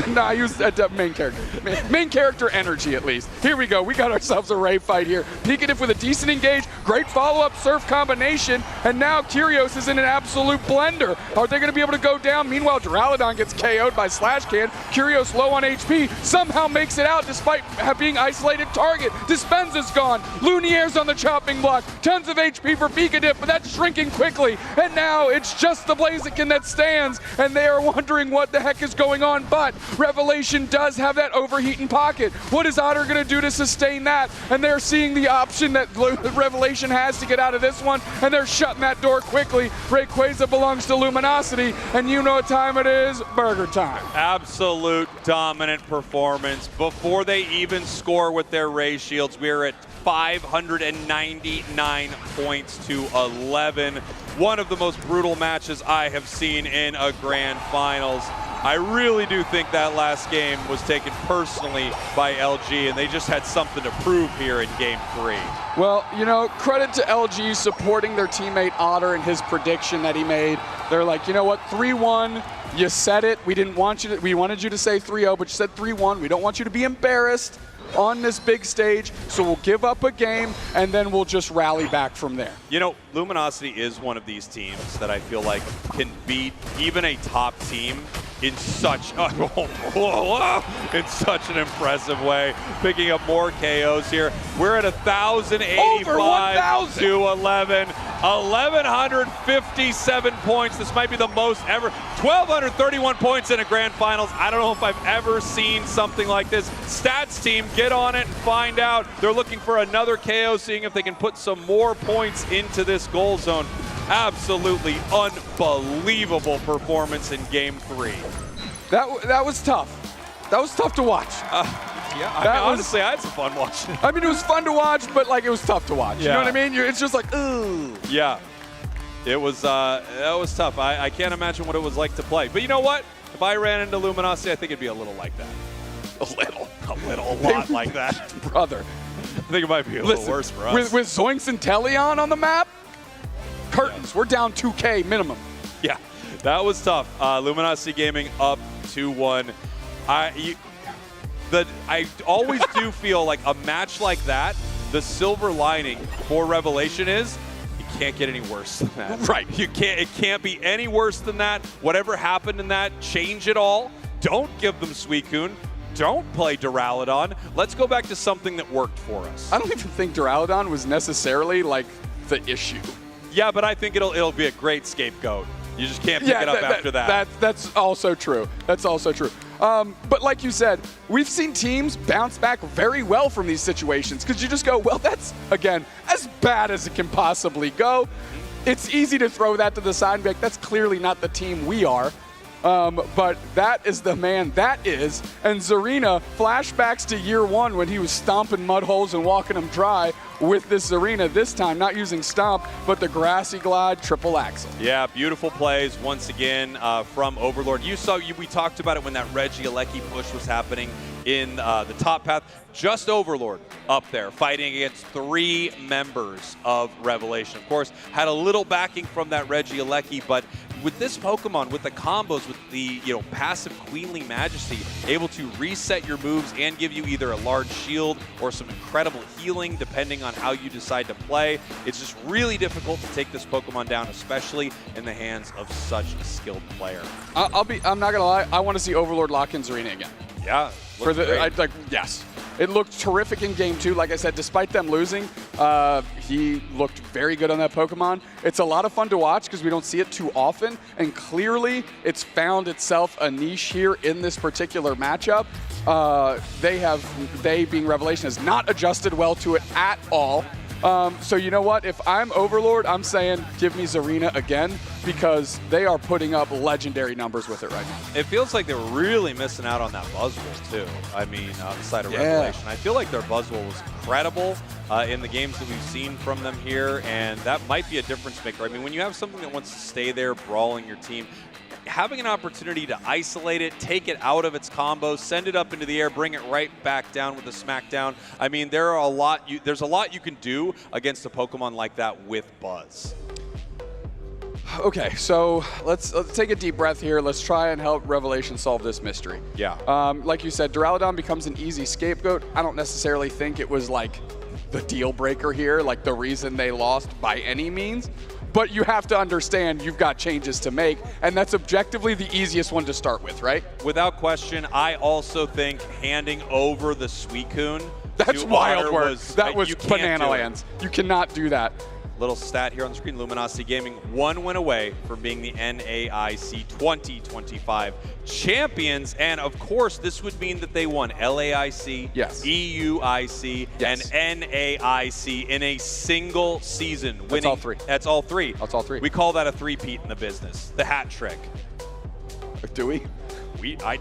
Nah, he was a main character. Main character energy, at least. Here we go. We got ourselves a Ray fight here. Pikachu with a decent engage. Great follow-up Surf combination. And now Kyrios is in an absolute blender. Are they going to be able to go down? Meanwhile, Duraludon gets KO'd by Slash Can. Kyrios low on HP. Somehow makes it out despite being isolated target. Dispenza's gone. Lunier's on the chopping block. Tons of HP for Pikachu, but that's shrinking quickly. And now it's just the Blaziken that stands. And they are wondering what the heck is going on. But Revelation does have that overheating pocket. What is Otter going to do to sustain that? And they're seeing the option that Revelation has to get out of this one, and they're shutting that door quickly. Rayquaza belongs to Luminosity, and you know what time it is? Burger time. Absolute dominant performance. Before they even score with their Ray Shields, we're at 599 points to 11. One of the most brutal matches I have seen in a grand finals. I really do think that last game was taken personally by LG, and they just had something to prove here in Game 3. Well, you know, credit to LG supporting their teammate Otter and his prediction that he made. They're like, you know what, 3-1, you said it. We wanted you to say 3-0, but you said 3-1. We don't want you to be embarrassed on this big stage, so we'll give up a game, and then we'll just rally back from there. You know, Luminosity is one of these teams that I feel like can beat even a top team in such in such an impressive way, picking up more KOs here. We're at 1,085 to 11. 1,157 points. This might be the most ever. 1,231 points in a grand finals. I don't know if I've ever seen something like this. Stats team, get on it and find out. They're looking for another KO, seeing if they can put some more points into this goal zone. Absolutely unbelievable performance in Game 3. That was tough. That was tough to watch. Yeah, I mean, honestly, I had some fun watching. I mean, it was fun to watch, but like it was tough to watch. Yeah. You know what I mean? It's just like, ooh. Yeah, it was. That was tough. I can't imagine what it was like to play. But you know what? If I ran into Luminosity, I think it'd be a little like that. A lot like that, brother. think it might be a little worse for us. With Zoinks and Teleon on the map, curtains. We're down 2K minimum. Yeah, that was tough. Luminosity Gaming up 2-1. I always do feel like a match like that, the silver lining for Revelation is you can't get any worse than that. Right. It can't be any worse than that. Whatever happened in that, change it all. Don't give them Suicune. Don't play Duraludon. Let's go back to something that worked for us. I don't even think Duraludon was necessarily like the issue. Yeah, but I think it'll be a great scapegoat. You just can't pick it up after that. That's also true. That's also true. But like you said, we've seen teams bounce back very well from these situations because you just go, well, that's, again, as bad as it can possibly go. It's easy to throw that to the side and be like, that's clearly not the team we are. But that is the man that is. And Zarina flashbacks to year one when he was stomping mud holes and walking them dry with this Zarina, this time not using Stomp, but the Grassy Glide triple axle. Yeah, beautiful plays once again from Overlord. We talked about it when that Regieleki push was happening in the top path. Just Overlord up there fighting against 3 members of Revelation. Of course, had a little backing from that Regieleki, but with this Pokemon, with the combos, with the passive Queenly Majesty, able to reset your moves and give you either a large shield or some incredible healing, depending on how you decide to play. It's just really difficult to take this Pokemon down, especially in the hands of such a skilled player. I'm not gonna lie. I want to see Overlord lock in Zarina again. Yeah, yes. It looked terrific in game 2. Like I said, despite them losing, he looked very good on that Pokemon. It's a lot of fun to watch because we don't see it too often, and clearly it's found itself a niche here in this particular matchup. They being Revelation, has not adjusted well to it at all. So you know what? If I'm Overlord, I'm saying give me Zarina again because they are putting up legendary numbers with it right now. It feels like they were really missing out on that Buzzwole too. I mean, outside of Revelation. I feel like their Buzzwole was incredible in the games that we've seen from them here, and that might be a difference maker. I mean, when you have something that wants to stay there brawling your team, having an opportunity to isolate it, take it out of its combo, send it up into the air, bring it right back down with the smackdown. I mean, there's a lot you can do against a Pokemon like that with Buzz. Okay, so let's take a deep breath here. Let's try and help Revelation solve this mystery. Yeah. Like you said, Duraludon becomes an easy scapegoat. I don't necessarily think it was like the deal breaker here, like the reason they lost by any means. But you have to understand you've got changes to make, and that's objectively the easiest one to start with, right? Without question, I also think handing over the Suicune That's to wild Otter work. That was banana lands. You cannot do that. Little stat here on the screen, Luminosity Gaming 1 win away from being the NAIC 2025 champions. And of course, this would mean that they won LAIC, yes, EUIC, yes, and NAIC in a single season. Winning. That's all 3. That's all 3. That's all 3. We call that a three-peat in the business. The hat trick. Do we?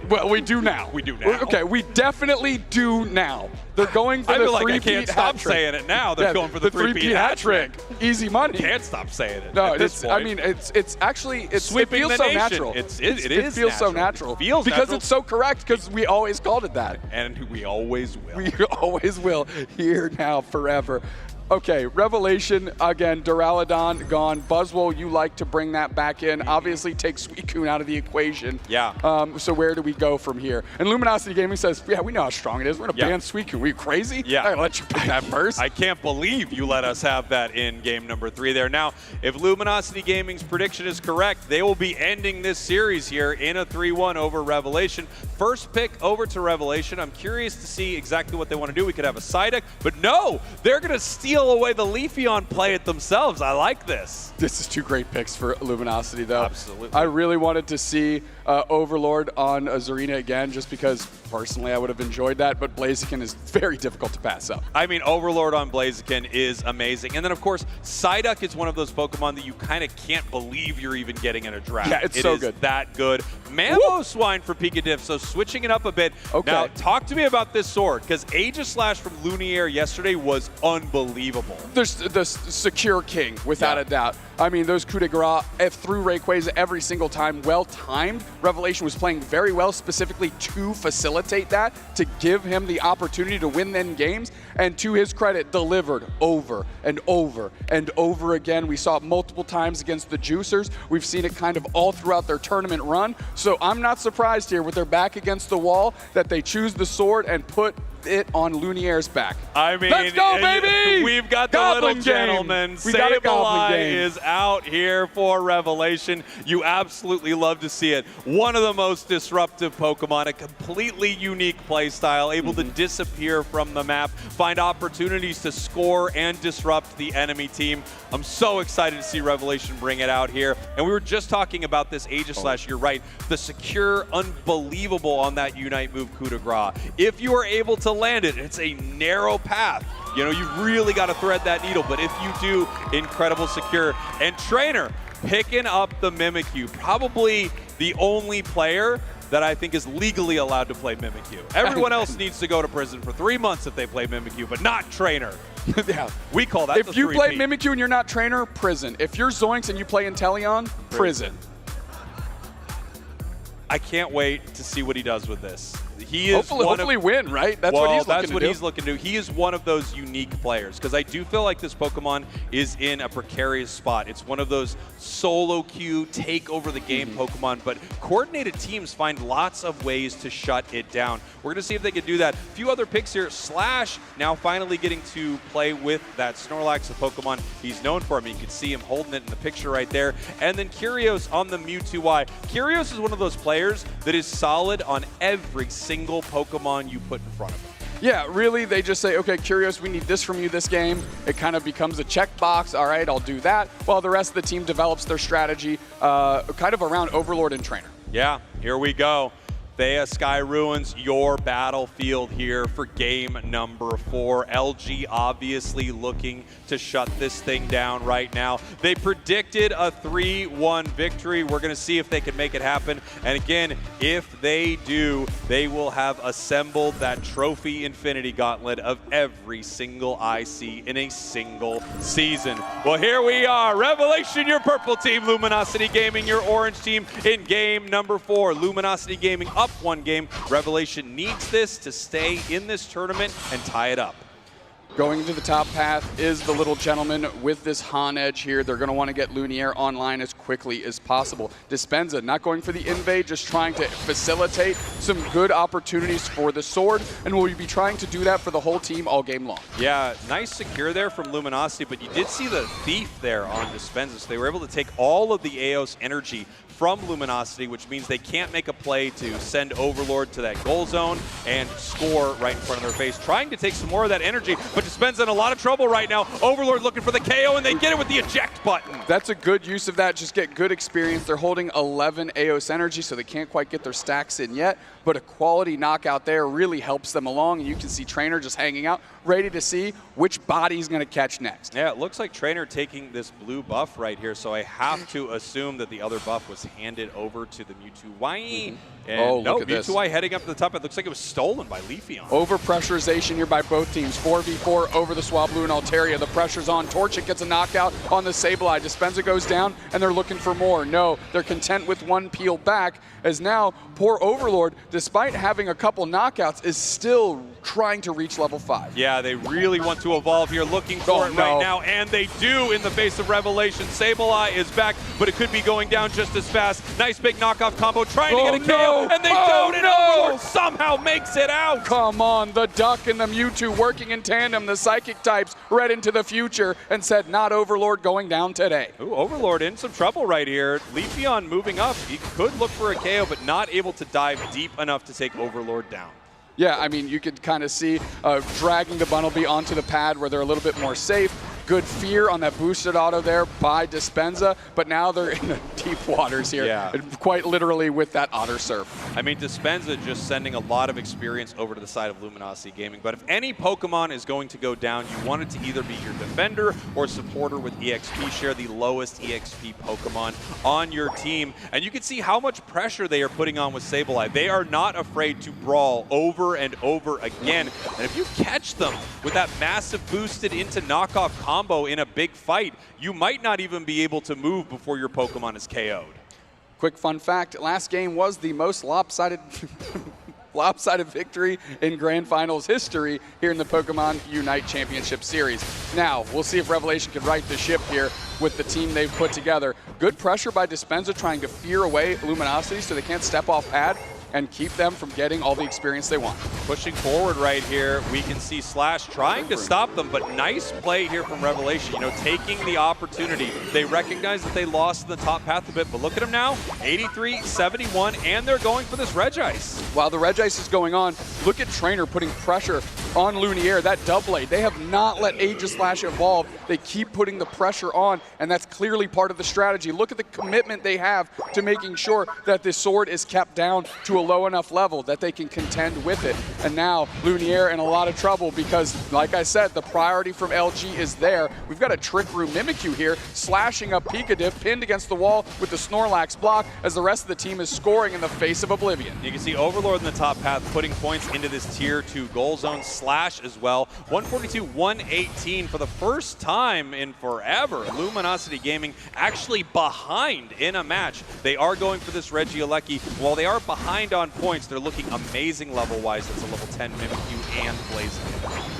Well, we do now. We do now. Okay, we definitely do now. They're going for I the feel like I three-peat can't stop hat trick. saying it now. They're going for the three-peat hat trick. Easy money. Can't stop saying it. No, at this point. I mean, it's actually it Sweeping feels the so nation. natural. It feels so natural. It feels because natural. it's so correct. Because we always called it that, and we always will. We always will. Here now, forever. Okay, Revelation, again, Duraludon gone. Buzzwole, you like to bring that back in. Obviously, take Suicune out of the equation. Yeah. So where do we go from here? And Luminosity Gaming says, yeah, we know how strong it is. We're going to ban Suicune. Are you crazy? Yeah. I'll let you pick that first. I can't believe you let us have that in game number 3 there. Now, if Luminosity Gaming's prediction is correct, they will be ending this series here in a 3-1 over Revelation. First pick over to Revelation. I'm curious to see exactly what they want to do. We could have a Psyduck, but no, they're going to steal away the Leafeon, play it themselves. I like this. This is 2 great picks for Luminosity, though. Absolutely. I really wanted to see Overlord on Zarina again, just because personally I would have enjoyed that, but Blaziken is very difficult to pass up. I mean, Overlord on Blaziken is amazing. And then, of course, Psyduck is one of those Pokemon that you kind of can't believe you're even getting in a draft. Yeah, it's so good. That good. Mammo Swine for Picadiff, so switching it up a bit. Okay. Now, talk to me about this sword, because Aegislash from Lumiere yesterday was unbelievable. The secure king, without a doubt. I mean, those coup de grace through Rayquaza every single time, well-timed. Revelation was playing very well, specifically to facilitate that, to give him the opportunity to win then games, and to his credit, delivered over and over and over again. We saw it multiple times against the Juicers. We've seen it kind of all throughout their tournament run, so I'm not surprised here with their back against the wall that they choose the sword and put it on Lumiere's back. I mean, let's go, baby! We've got the Goblin little game. gentleman. We got a Goblin Sableye game. is out here for Revelation. You absolutely love to see it. One of the most disruptive Pokemon, a completely unique play style, able to disappear from the map, find opportunities to score and disrupt the enemy team. I'm so excited to see Revelation bring it out here. And we were just talking about this Aegislash. You're right. The secure, unbelievable on that Unite move, coup de grace. If you are able to land it, it's a narrow path. You know, you really got to thread that needle, but if you do, incredible secure. And Trainer picking up the Mimikyu, probably the only player that I think is legally allowed to play Mimikyu. Everyone else needs to go to prison for 3 months if they play Mimikyu, but not Trainer. Yeah. We call that if you play Mimikyu and you're not Trainer, prison. If you're Zoinks and you play Inteleon, prison. I can't wait to see what he does with this. He is hopefully win, right? That's what he's looking to do. That's what he's looking to do. He is one of those unique players, because I do feel like this Pokemon is in a precarious spot. It's one of those solo queue, take over the game Pokemon, but coordinated teams find lots of ways to shut it down. We're going to see if they can do that. A few other picks here. Slash now finally getting to play with that Snorlax, the Pokemon he's known for. I mean, you can see him holding it in the picture right there. And then Curios on the Mewtwo-Y. Curios is one of those players that is solid on every single Pokemon you put in front of him. Yeah, really, they just say, okay, Curios, we need this from you this game. It kind of becomes a checkbox. All right, I'll do that, while the rest of the team develops their strategy kind of around Overlord and Trainer. Yeah, here we go. Thea Sky Ruins, your battlefield here for game number 4. LG obviously looking to shut this thing down right now. They predicted a 3-1 victory. We're going to see if they can make it happen. And again, if they do, they will have assembled that Trophy Infinity Gauntlet of every single IC in a single season. Well, here we are. Revelation, your purple team. Luminosity Gaming, your orange team in game number 4. Luminosity Gaming up 1 game. Revelation needs this to stay in this tournament and tie it up. Going into the top path is the little gentleman with this Han edge here. They're going to want to get Lumiere online as quickly as possible. Dispenza not going for the invade, just trying to facilitate some good opportunities for the sword, and will be trying to do that for the whole team all game long. Yeah, nice secure there from Luminosity, but you did see the thief there on Dispenza, so they were able to take all of the Eos energy from Luminosity, which means they can't make a play to send Overlord to that goal zone and score right in front of their face. Trying to take some more of that energy, but Dispenza in a lot of trouble right now. Overlord looking for the KO, and they get it with the eject button. That's a good use of that. Just get good experience. They're holding 11 Eos energy, so they can't quite get their stacks in yet, but a quality knockout there really helps them along. And you can see Trainer just hanging out, ready to see which body he's going to catch next. Yeah, it looks like Trainer taking this blue buff right here, so I have to assume that the other buff was handed over to the Mewtwo-Y. And no, Mewtwo-Y heading up to the top. It looks like it was stolen by Leafeon. Over-pressurization here by both teams. 4v4 over the Swablu and Altaria. The pressure's on. Torchic gets a knockout on the Sableye. Dispenza goes down, and they're looking for more. No, they're content with one peel back, as now poor Overlord, despite having a couple knockouts, is still trying to reach level 5. Yeah, they really want to evolve here, looking for it right now, and they do in the face of Revelation. Sableye is back, but it could be going down just as fast. Nice big knockoff combo, trying to get a KO, and they don't, and Overlord somehow makes it out. Come on, the Duck and the Mewtwo working in tandem. The Psychic types read into the future and said, not Overlord going down today. Ooh, Overlord in some trouble right here. Leafeon moving up. He could look for a KO, but not able to dive deep enough to take Overlord down. Yeah, I mean, you could kind of see dragging the Bunnelby onto the pad where they're a little bit more safe. Good fear on that boosted auto there by Dispenza, but now they're in a deep waters here. Yeah. Quite literally with that otter surf. I mean, Dispenza just sending a lot of experience over to the side of Luminosity Gaming. But if any Pokemon is going to go down, you want it to either be your defender or supporter with EXP. Share the lowest EXP Pokemon on your team. And you can see how much pressure they are putting on with Sableye. They are not afraid to brawl over and over again. And if you catch them with that massive boosted into knockoff combo in a big fight, you might not even be able to move before your Pokemon is KO'd. Quick fun fact, last game was the most lopsided lopsided victory in Grand Finals history here in the Pokemon Unite Championship Series. Now, we'll see if Revelation can right the ship here with the team they've put together. Good pressure by Dispenza trying to fear away Luminosity so they can't step off pad and keep them from getting all the experience they want. Pushing forward right here, we can see Slash trying to stop them, but nice play here from Revelation, you know, taking the opportunity. They recognize that they lost in the top path a bit, but look at them now, 83-71, and they're going for this Regice. While the Regice is going on, look at Trainer putting pressure on Lunier, that double-blade. They have not let Aegislash evolve. They keep putting the pressure on, and that's clearly part of the strategy. Look at the commitment they have to making sure that this sword is kept down to a low enough level that they can contend with it. And now Lunier in a lot of trouble because, like I said, the priority from LG is there. We've got a Trick Room Mimikyu here, slashing up Pikadiv, pinned against the wall with the Snorlax block as the rest of the team is scoring in the face of Oblivion. You can see Overlord in the top path putting points into this tier 2 goal zone. Slash as well. 142-118 for the first time in forever. Luminosity Gaming actually behind in a match. They are going for this Regieleki. While they are behind on points, they're looking amazing level-wise. That's a level 10 Mimikyu and Blazing.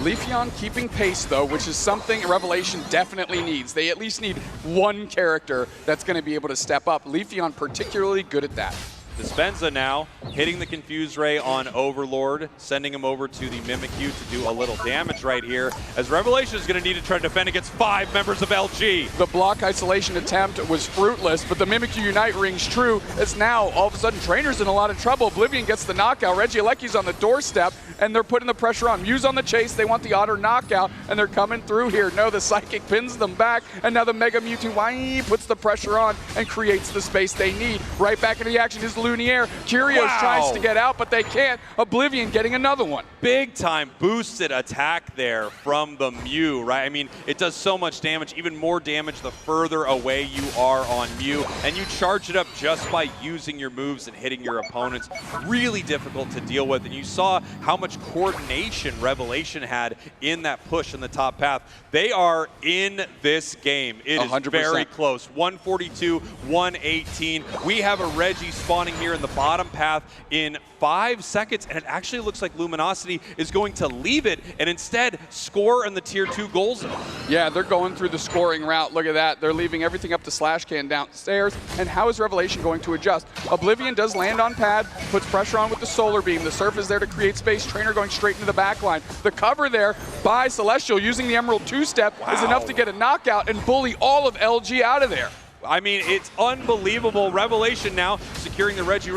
Leafeon keeping pace, though, which is something Revelation definitely needs. They at least need one character that's going to be able to step up. Leafeon particularly good at that. Dispenza now hitting the Confuse Ray on Overlord, sending him over to the Mimikyu to do a little damage right here, as Revelation is going to need to try to defend against 5 members of LG. The block isolation attempt was fruitless, but the Mimikyu Unite rings true, as now all of a sudden Trainer's in a lot of trouble. Oblivion gets the knockout, Regieleki's on the doorstep, and they're putting the pressure on. Mew's on the chase, they want the Otter knockout, and they're coming through here. No, the Psychic pins them back, and now the Mega Mewtwo puts the pressure on and creates the space they need. Right back into the action is Lunier. Curios tries to get out, but they can't. Oblivion getting another one. Big time boosted attack there from the Mew, right? I mean, it does so much damage, even more damage the further away you are on Mew, and you charge it up just by using your moves and hitting your opponents. Really difficult to deal with, and you saw how much coordination Revelation had in that push in the top path. They are in this game. It is 100%. Very close. 142-118. We have a Reggie spawning here in the bottom path in 5 seconds, and it actually looks like Luminosity is going to leave it and instead score in the tier 2 goal zone. Yeah, they're going through the scoring route. Look at that. They're leaving everything up to Slashcan downstairs. And how is Revelation going to adjust? Oblivion does land on pad, puts pressure on with the Solar Beam. The Surf is there to create space. Trainer going straight into the back line. The cover there by Celestial using the Emerald 2-step is enough to get a knockout and bully all of LG out of there. I mean, it's unbelievable. Revelation now securing the Reggie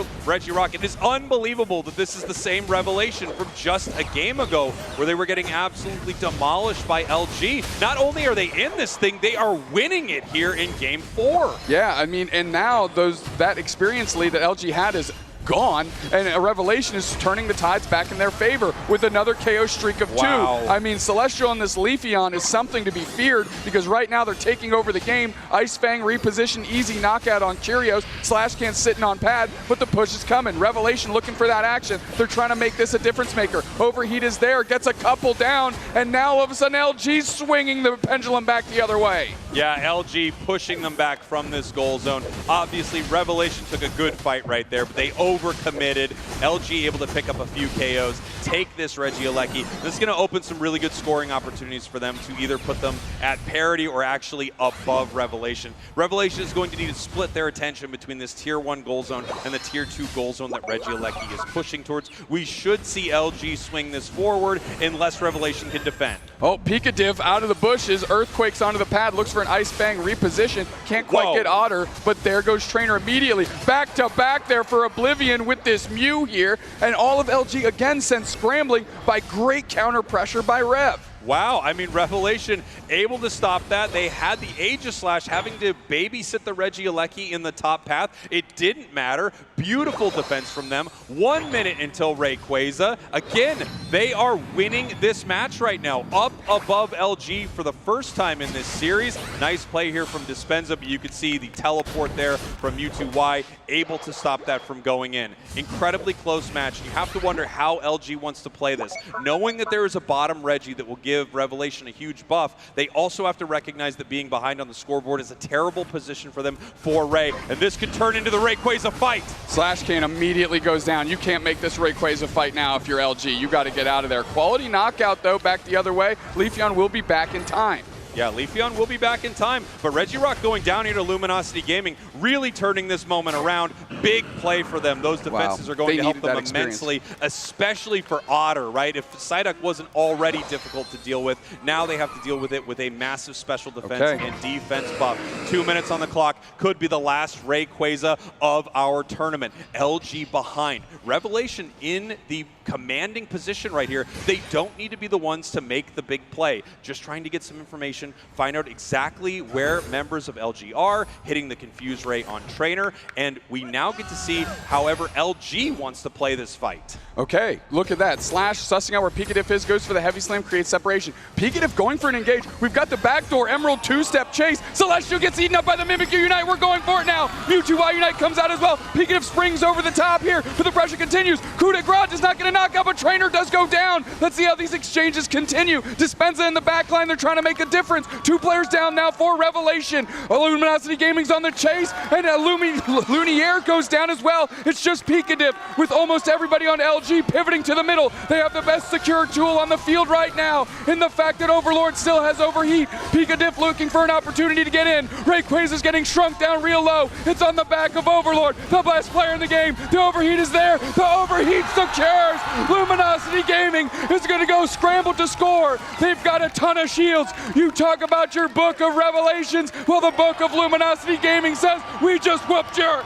Rock. It is unbelievable that this is the same Revelation from just a game ago where they were getting absolutely demolished by LG. Not only are they in this thing, they are winning it here in Game 4. Yeah, I mean, and now that experience lead that LG had is gone, and a Revelation is turning the tides back in their favor with another KO streak of 2. I mean, Celestial and this Leafeon is something to be feared because right now they're taking over the game. Ice Fang reposition, easy knockout on Curios. Slashcan sitting on pad, but the push is coming. Revelation looking for that action. They're trying to make this a difference maker. Overheat is there, gets a couple down, and now all of a sudden LG's swinging the pendulum back the other way. Yeah, LG pushing them back from this goal zone. Obviously, Revelation took a good fight right there, but they overcommitted. LG able to pick up a few KOs, take this Regieleki. This is going to open some really good scoring opportunities for them to either put them at parity or actually above Revelation. Revelation is going to need to split their attention between this tier 1 goal zone and the tier 2 goal zone that Regieleki is pushing towards. We should see LG swing this forward unless Revelation can defend. Oh, Pikadiv out of the bushes, Earthquakes onto the pad, looks for an Ice Fang reposition, can't quite get Otter, but there goes Trainer immediately. Back to back there for Oblivion with this Mew here, and all of LG again sent scrambling by great counter pressure by Rev. Wow, I mean, Revelation able to stop that. They had the Aegislash having to babysit the Regieleki in the top path. It didn't matter. Beautiful defense from them. 1 minute until Rayquaza. Again, they are winning this match right now. Up above LG for the first time in this series. Nice play here from Dispenza, but you could see the teleport there from U2Y, able to stop that from going in. Incredibly close match. You have to wonder how LG wants to play this. Knowing that there is a bottom Reggie that will give Revelation a huge buff, they also have to recognize that being behind on the scoreboard is a terrible position for them for Ray, and this could turn into the Rayquaza fight. Slash Cane immediately goes down. You can't make this Rayquaza fight now if you're LG. You got to get out of there. Quality knockout, though, back the other way. Leafeon will be back in time. Yeah, Leafeon will be back in time, but Regirock going down here to Luminosity Gaming, really turning this moment around. Big play for them. Those defenses are going to help them immensely, especially for Otter, right? If Psyduck wasn't already difficult to deal with, now they have to deal with it with a massive special defense and defense buff. 2 minutes on the clock, could be the last Rayquaza of our tournament. LG behind. Revelation in the commanding position right here. They don't need to be the ones to make the big play. Just trying to get some information, find out exactly where members of LG are, hitting the Confuse Ray on Trainer, and we now get to see however LG wants to play this fight. Okay, look at that. Slash sussing out where Pikatif is, goes for the Heavy Slam, creates separation. Pikatif going for an engage. We've got the backdoor Emerald two-step chase. Celestial gets eaten up by the Mimikyu Unite. We're going for it now. Mewtwo Unite comes out as well. Pikatif springs over the top here, but the pressure continues. Coup de Grace is not going to knock out, but Trainer does go down. Let's see how these exchanges continue. Dispenza in the back line, they're trying to make a difference. 2 players down now for Revelation. Luminosity Gaming's on the chase, and Luniere goes down as well. It's just Pikatif with almost everybody on LG pivoting to the middle. They have the best secure tool on the field right now, in the fact that Overlord still has Overheat. Pikatif looking for an opportunity to get in. Rayquaza's getting shrunk down real low. It's on the back of Overlord, the best player in the game. The Overheat is there. The Overheat secures. Luminosity Gaming is going to go scramble to score. They've got a ton of shields. You talk about your book of Revelations. Well, the book of Luminosity Gaming says, we just whooped your...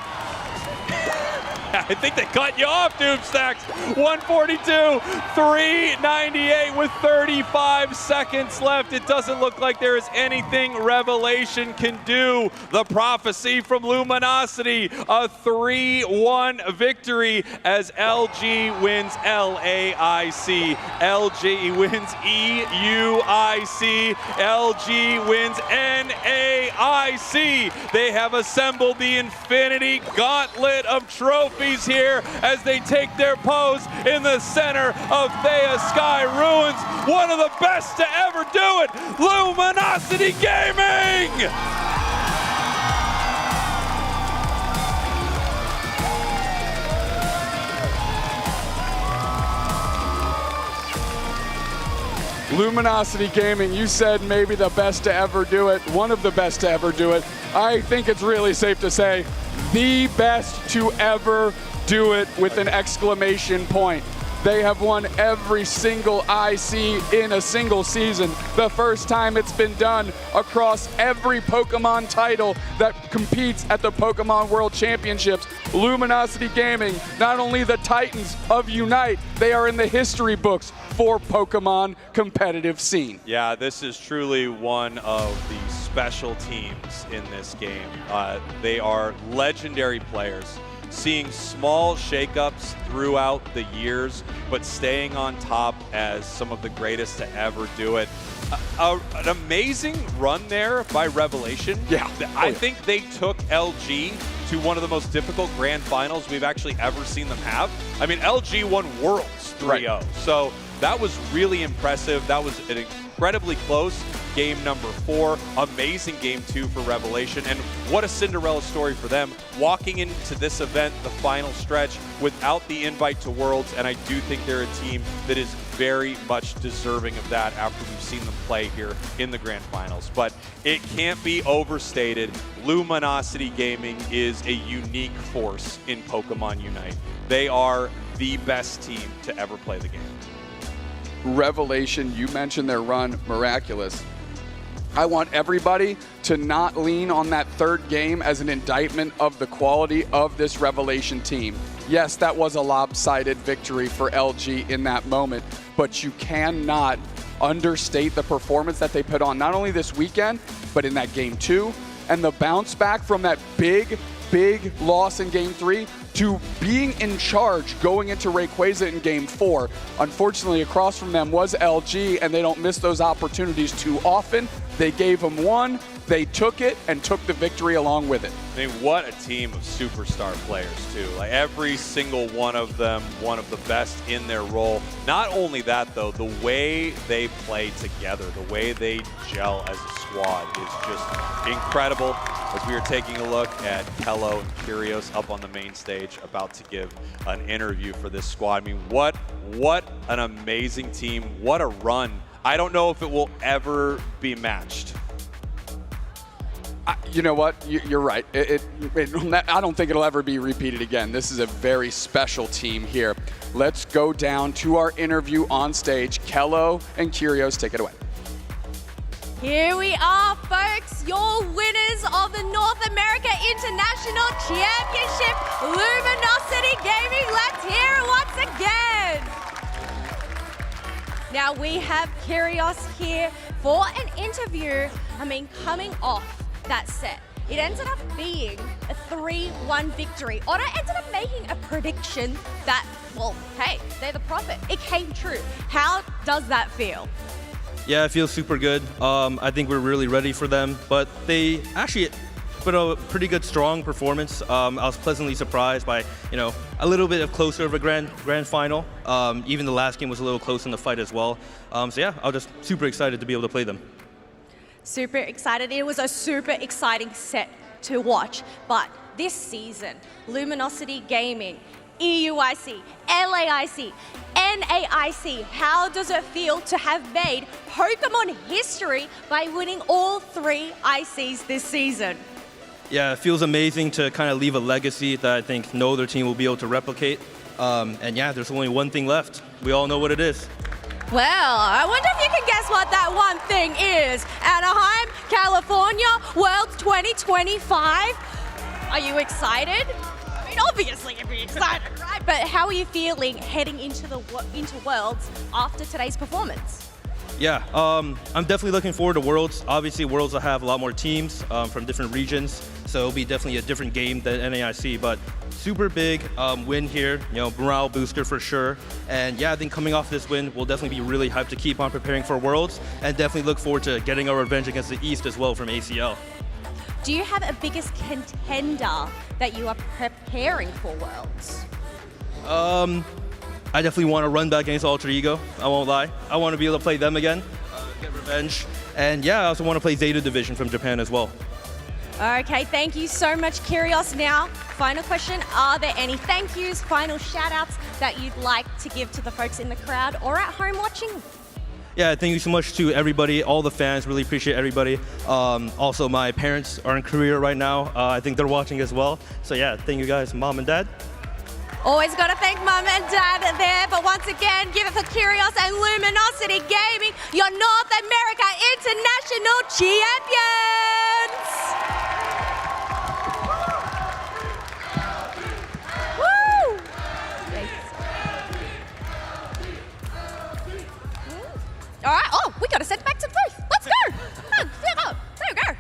I think they cut you off, Doomstacks. 142, 398 with 35 seconds left. It doesn't look like there is anything Revelation can do. The prophecy from Luminosity, a 3-1 victory as LG wins LAIC. LG wins EUIC. LG wins NAIC. They have assembled the Infinity Gauntlet of trophies here as they take their pose in the center of Thea Sky Ruins. One of the best to ever do it, Luminosity Gaming! Luminosity Gaming, you said maybe the best to ever do it, one of the best to ever do it. I think it's really safe to say the best to ever do it with an exclamation point. They have won every single IC in a single season. The first time it's been done across every Pokemon title that competes at the Pokemon World Championships. Luminosity Gaming, not only the Titans of Unite, they are in the history books for Pokemon competitive scene. Yeah, this is truly one of the special teams in this game. They are legendary players. Seeing small shakeups throughout the years, but staying on top as some of the greatest to ever do it. An amazing run there by Revelation. Yeah. I think they took LG to one of the most difficult grand finals we've actually ever seen them have. I mean, LG won Worlds 3-0. So that was really impressive. That was an incredibly close game number 4. Amazing game 2 for Revelation. And what a Cinderella story for them. Walking into this event, the final stretch, without the invite to Worlds. And I do think they're a team that is very much deserving of that after we've seen them play here in the grand finals. But it can't be overstated. Luminosity Gaming is a unique force in Pokemon Unite. They are the best team to ever play the game. Revelation, you mentioned their run, miraculous. I want everybody to not lean on that third game as an indictment of the quality of this Revelation team. Yes, that was a lopsided victory for LG in that moment, but you cannot understate the performance that they put on, not only this weekend, but in that game 2. And the bounce back from that big loss in game 3 to being in charge going into Rayquaza in game 4. Unfortunately, across from them was LG, and they don't miss those opportunities too often. They gave them one, they took it, and took the victory along with it. I mean, what a team of superstar players, too. Like, every single one of them, one of the best in their role. Not only that, though, the way they play together, the way they gel as a squad is just incredible. As we are taking a look at Kello and Kyrgios up on the main stage, about to give an interview for this squad. I mean, what an amazing team. What a run. I don't know if it will ever be matched. You know what? You're right. I don't think it'll ever be repeated again. This is a very special team here. Let's go down to our interview on stage. Kello and Kyrgios, take it away. Here we are, folks, your winners of the North America International Championship, Luminosity Gaming. Let's hear it once again. Now we have Kyrgios here for an interview. I mean, coming off that set, it ended up being a 3-1 victory. Otto ended up making a prediction that, well, hey, they're the prophet. It came true. How does that feel? Yeah, it feels super good. I think we're really ready for them, but they actually put a pretty good, strong performance. I was pleasantly surprised by, a little bit of closer of a grand final. Even the last game was a little close in the fight as well. So yeah, I was just super excited to be able to play them. Super excited. It was a super exciting set to watch. But this season, Luminosity Gaming, EUIC, LAIC, NAIC, how does it feel to have made Pokémon history by winning all 3 ICs this season? Yeah, it feels amazing to kind of leave a legacy that I think no other team will be able to replicate. And yeah, there's only one thing left. We all know what it is. Well, I wonder if you can guess what that one thing is. Anaheim, California, Worlds 2025. Are you excited? I mean, obviously you'd be excited, right? But how are you feeling heading into Worlds after today's performance? Yeah, I'm definitely looking forward to Worlds. Obviously, Worlds will have a lot more teams from different regions, so it'll be definitely a different game than NAIC, but super big win here, morale booster for sure. And yeah, I think coming off this win, we'll definitely be really hyped to keep on preparing for Worlds, and definitely look forward to getting our revenge against the East as well from ACL. Do you have a biggest contender that you are preparing for Worlds? I definitely want to run back against Alter Ego, I won't lie. I want to be able to play them again, get revenge. And yeah, I also want to play Zeta Division from Japan as well. Okay, thank you so much, Kyrgios. Now, final question, are there any thank yous, final shout outs that you'd like to give to the folks in the crowd or at home watching? Yeah, thank you so much to everybody, all the fans, really appreciate everybody. Also, my parents are in Korea right now. I think they're watching as well. So yeah, thank you guys, Mom and Dad. Always got to thank Mum and Dad there, but once again, give it for Kyrgios and Luminosity Gaming, your North America International Champions! Woo! All right, we got to send it back to the booth. Let's go! There we go.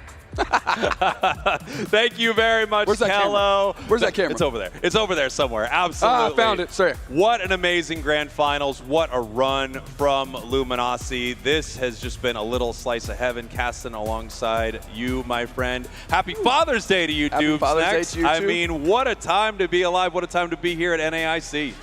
Thank you very much, Kello. Where's that camera? It's over there. It's over there somewhere. Absolutely. I found it. Sorry. What an amazing grand finals. What a run from Luminosity. This has just been a little slice of heaven, casting alongside you, my friend. Happy Father's Day to you, Dubes. Father's Day to you, I too. mean, what a time to be alive. What a time to be here at NAIC.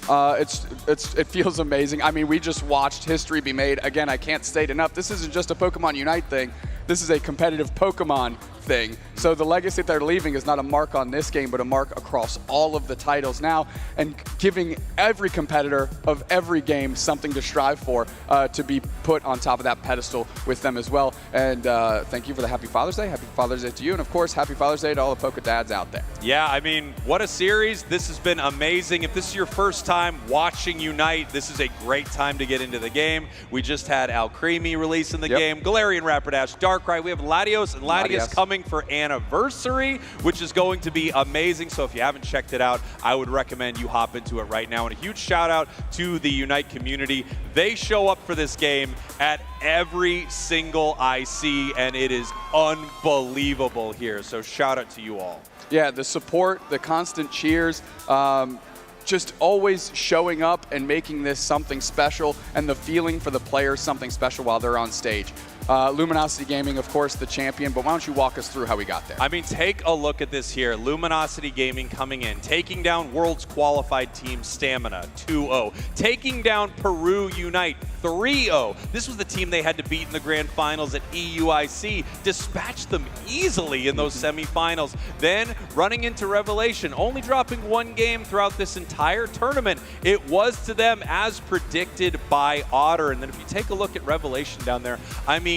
It feels amazing. I mean, we just watched history be made. Again, I can't state enough. This isn't just a Pokemon Unite thing. This is a competitive Pokemon thing. So the legacy they're leaving is not a mark on this game, but a mark across all of the titles now, and giving every competitor of every game something to strive for, to be put on top of that pedestal with them as well. And thank you for the Happy Father's Day. Happy Father's Day to you. And of course, Happy Father's Day to all the Poke Dads out there. Yeah, I mean, what a series. This has been amazing. If this is your first time watching Unite, this is a great time to get into the game. We just had Al Creamy release in the game, Galarian Rapidash, Dark Darkrai. We have Latios and Latias coming for Anniversary, which is going to be amazing. So if you haven't checked it out, I would recommend you hop into it right now. And a huge shout out to the Unite community. They show up for this game at every single IC, and it is unbelievable here. So shout out to you all. Yeah, the support, the constant cheers, just always showing up and making this something special, and the feeling for the players something special while they're on stage. Luminosity Gaming, of course, the champion, but why don't you walk us through how we got there? I mean, take a look at this here. Luminosity Gaming coming in, taking down Worlds Qualified Team Stamina 2-0, taking down Peru Unite 3-0. This was the team they had to beat in the grand finals at EUIC, dispatched them easily in those semifinals. Then running into Revelation, only dropping one game throughout this entire tournament. It was to them as predicted by Otter. And then if you take a look at Revelation down there, I mean,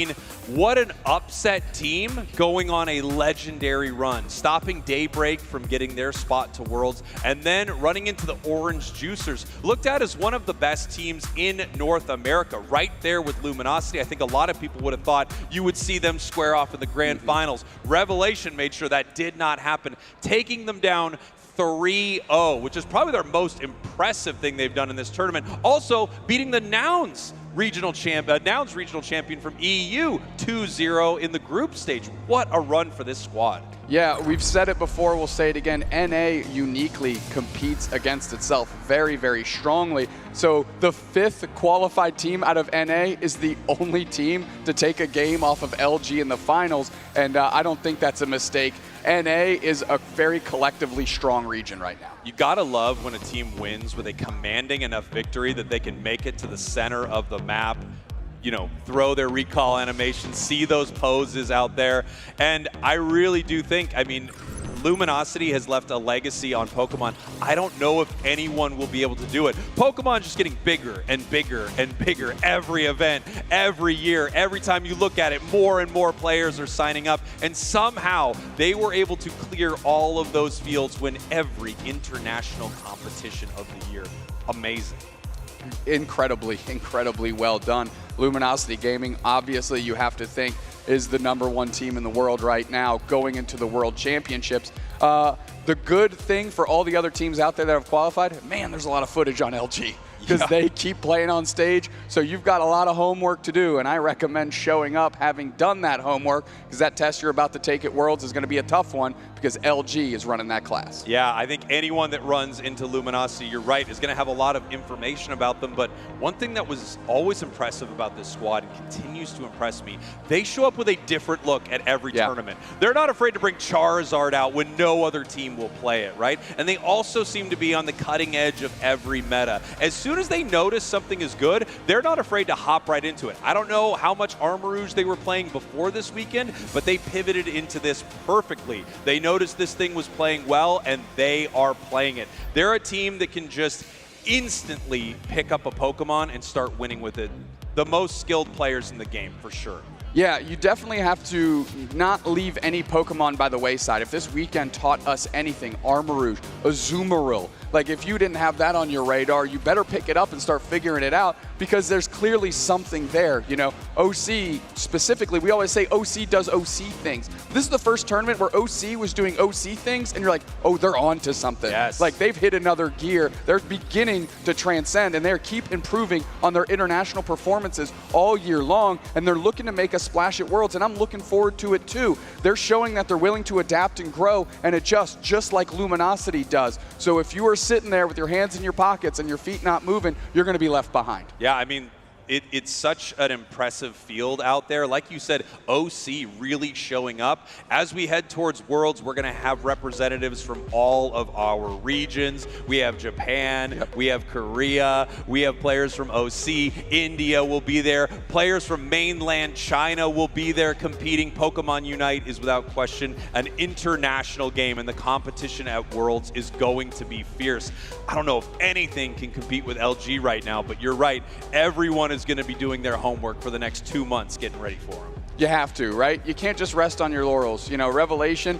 what an upset team going on a legendary run, stopping Daybreak from getting their spot to Worlds, and then running into the Orange Juicers, looked at as one of the best teams in North America, right there with Luminosity. I think a lot of people would have thought you would see them square off in the grand finals. Revelation made sure that did not happen, taking them down 3-0, which is probably their most impressive thing they've done in this tournament. Also beating the Nouns regional champion from EU 2-0 in the group stage. What a run for this squad. Yeah, we've said it before, we'll say it again. NA uniquely competes against itself very, very strongly. So the 5th qualified team out of NA is the only team to take a game off of LG in the finals, and I don't think that's a mistake. NA is a very collectively strong region right now. You gotta love when a team wins with a commanding enough victory that they can make it to the center of the map, you know, throw their recall animation, see those poses out there. And I really do think, I mean, Luminosity has left a legacy on Pokemon. I don't know if anyone will be able to do it. Pokemon just getting bigger and bigger and bigger every event, every year. Every time you look at it, more and more players are signing up. And somehow they were able to clear all of those fields, win every international competition of the year. Amazing. Incredibly, incredibly well done. Luminosity Gaming, obviously you have to think, is the #1 team in the world right now going into the World Championships. The good thing for all the other teams out there that have qualified, man, there's a lot of footage on LG because they keep playing on stage. So you've got a lot of homework to do, and I recommend showing up, having done that homework, because that test you're about to take at Worlds is going to be a tough one because LG is running that class. Yeah, I think anyone that runs into Luminosity, you're right, is going to have a lot of information about them. But one thing that was always impressive about this squad and continues to impress me, they show up with a different look at every tournament. They're not afraid to bring Charizard out when no other team will play it, right? And they also seem to be on the cutting edge of every meta. As soon as they notice something is good, they're not afraid to hop right into it. I don't know how much Armarouge they were playing before this weekend, but they pivoted into this perfectly. They noticed this thing was playing well, and they are playing it. They're a team that can just instantly pick up a Pokemon and start winning with it. The most skilled players in the game, for sure. Yeah, you definitely have to not leave any Pokemon by the wayside. If this weekend taught us anything, Armarouge, Azumarill, like if you didn't have that on your radar, you better pick it up and start figuring it out because there's clearly something there. You know, OC specifically, we always say OC does OC things. This is the first tournament where OC was doing OC things and you're like, oh, they're on to something. Yes. Like they've hit another gear. They're beginning to transcend and they keep improving on their international performances all year long, and they're looking to make a splash at Worlds, and I'm looking forward to it too. They're showing that they're willing to adapt and grow and adjust just like Luminosity does. So if you are sitting there with your hands in your pockets and your feet not moving, you're going to be left behind. Yeah, I mean, it's such an impressive field out there. Like you said, OC really showing up. As we head towards Worlds, we're going to have representatives from all of our regions. We have Japan, we have Korea, we have players from OC, India will be there, players from mainland China will be there competing. Pokemon Unite is without question an international game, and the competition at Worlds is going to be fierce. I don't know if anything can compete with LG right now, but you're right, everyone is going to be doing their homework for the next 2 months getting ready for them. You have to, right? You can't just rest on your laurels. You know, Revelation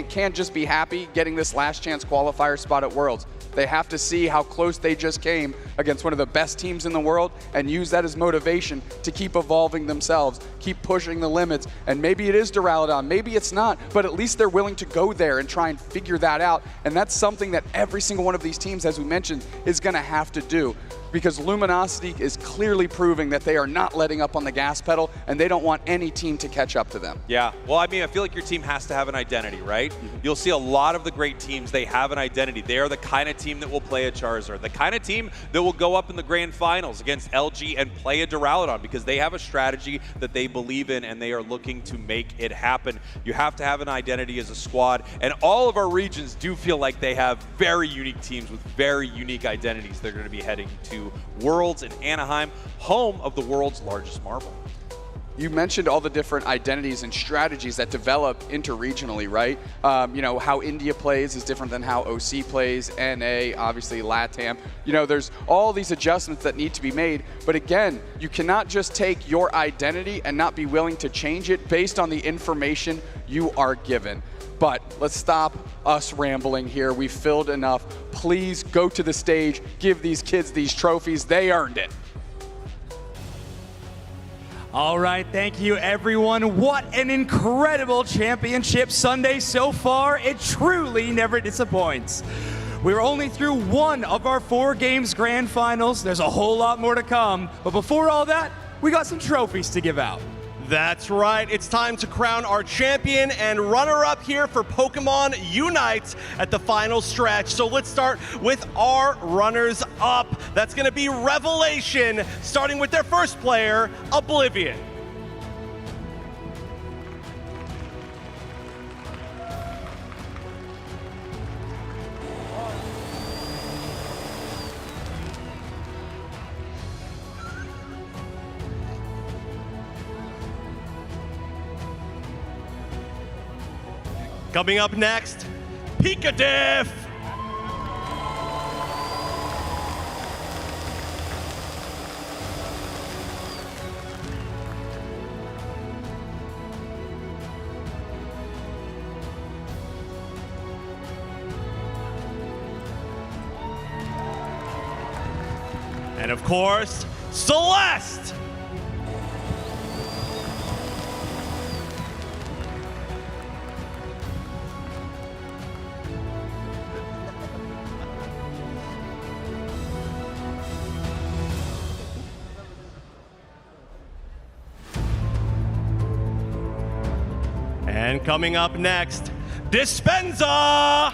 can't just be happy getting this last chance qualifier spot at Worlds. They have to see how close they just came against one of the best teams in the world and use that as motivation to keep evolving themselves, keep pushing the limits. And maybe it is Duraludon, maybe it's not, but at least they're willing to go there and try and figure that out. And that's something that every single one of these teams, as we mentioned, is going to have to do. Because Luminosity is clearly proving that they are not letting up on the gas pedal, and they don't want any team to catch up to them. Yeah, well, I mean, I feel like your team has to have an identity, right? You'll see a lot of the great teams, they have an identity. They are the kind of team that will play a Charizard, the kind of team that will go up in the grand finals against LG and play a Duraludon, because they have a strategy that they believe in and they are looking to make it happen. You have to have an identity as a squad, and all of our regions do feel like they have very unique teams with very unique identities they're going to be heading to Worlds in Anaheim, home of the world's largest marble. You mentioned all the different identities and strategies that develop interregionally, right? You know, how India plays is different than how OC plays, NA, obviously LATAM. You know, there's all these adjustments that need to be made. But again, you cannot just take your identity and not be willing to change it based on the information you are given. But let's stop us rambling here. We've filled enough. Please go to the stage, give these kids these trophies. They earned it. All right, thank you everyone. What an incredible championship Sunday so far. It truly never disappoints. We're only through one of our 4 games grand finals. There's a whole lot more to come. But before all that, we got some trophies to give out. That's right. It's time to crown our champion and runner-up here for Pokemon UNITE at the final stretch. So let's start with our runners-up. That's going to be Revelation, starting with their first player, Oblivion. Coming up next, Pikadiff. And of course, Celeste. And coming up next, Dispenza!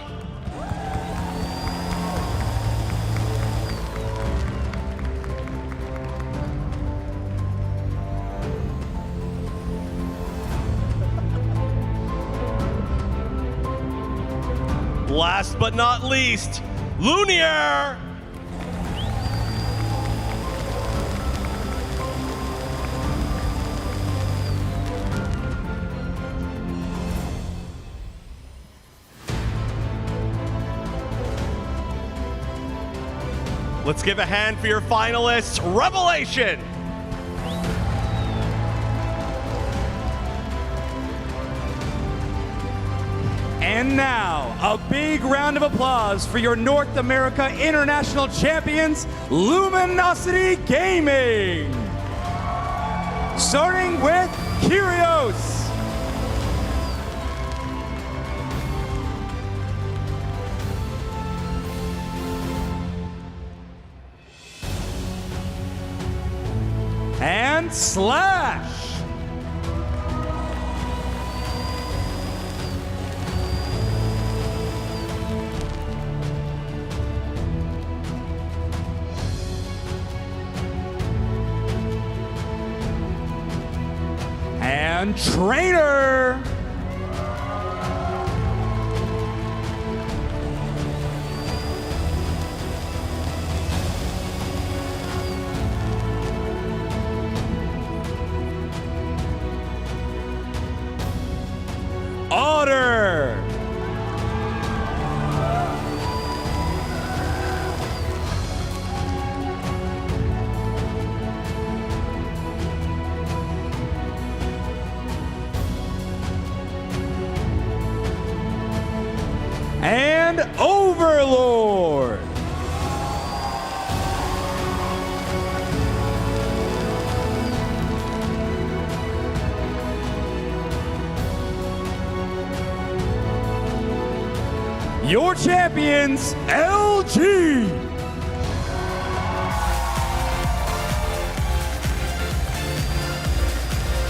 Last but not least, Lunier! Let's give a hand for your finalists, Revelation. And now, a big round of applause for your North America International Champions, Luminosity Gaming. Starting with Kyrios. And Slash. And Trainer. Otter. And Overlord. your champions, LG.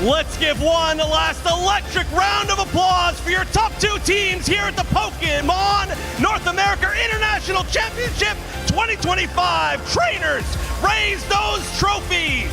Let's give one last electric round of applause for your top 2 teams here at the Pokémon North America International Championship 2025. Trainers, raise those trophies!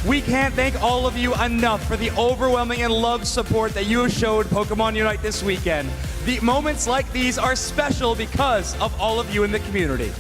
We can't thank all of you enough for the overwhelming and loved support that you have showed Pokemon Unite this weekend. The moments like these are special because of all of you in the community.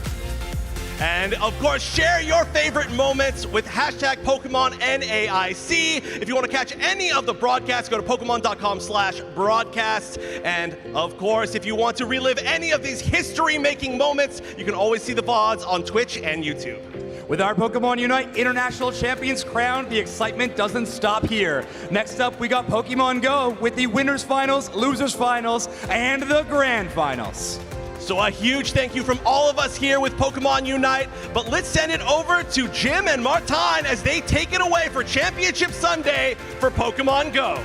And of course, share your favorite moments with hashtag PokemonNAIC. If you want to catch any of the broadcasts, go to Pokemon.com/broadcast. And of course, if you want to relive any of these history-making moments, you can always see the VODs on Twitch and YouTube. With our Pokemon Unite International Champions crowned, the excitement doesn't stop here. Next up, we got Pokemon GO with the Winners Finals, Losers Finals, and the Grand Finals. So a huge thank you from all of us here with Pokemon Unite, but let's send it over to Jim and Martine as they take it away for Championship Sunday for Pokemon GO.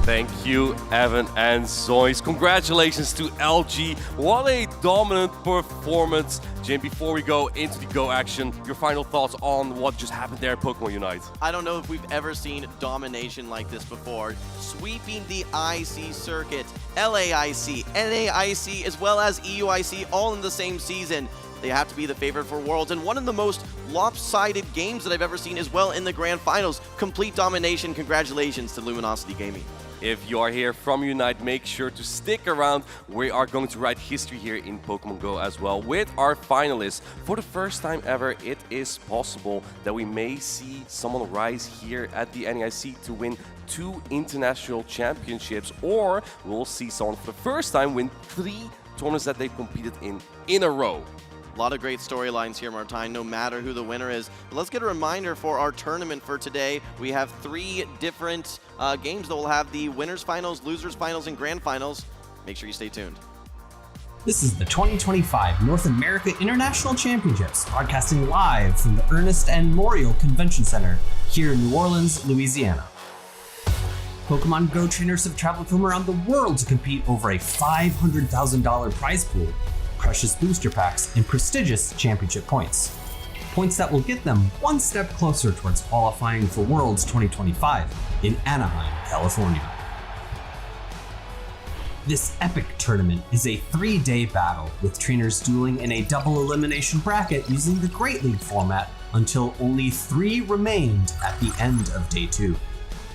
Thank you, Evan and Zoyce. Congratulations to LG. What a dominant performance. Jim, before we go into the Go action, your final thoughts on what just happened there at Pokemon Unite? I don't know if we've ever seen domination like this before. Sweeping the IC circuit, LAIC, NAIC, as well as EUIC all in the same season. They have to be the favorite for Worlds, and one of the most lopsided games that I've ever seen as well in the Grand Finals. Complete domination. Congratulations to Luminosity Gaming. If you are here from Unite, make sure to stick around. We are going to write history here in Pokemon GO as well with our finalists. For the first time ever, it is possible that we may see someone rise here at the NAIC to win 2 international championships, or we'll see someone for the first time win 3 tournaments that they've competed in a row. A lot of great storylines here, Martine, no matter who the winner is. But let's get a reminder for our tournament for today. We have 3 different games that will have the Winners Finals, Losers Finals, and Grand Finals. Make sure you stay tuned. This is the 2025 North America International Championships, broadcasting live from the Ernest N. Morial Convention Center here in New Orleans, Louisiana. Pokemon GO trainers have traveled from around the world to compete over a $500,000 prize pool, precious booster packs, and prestigious championship points. Points that will get them one step closer towards qualifying for Worlds 2025 in Anaheim, California. This epic tournament is a 3-day battle with trainers dueling in a double elimination bracket using the Great League format until only 3 remained at the end of day 2.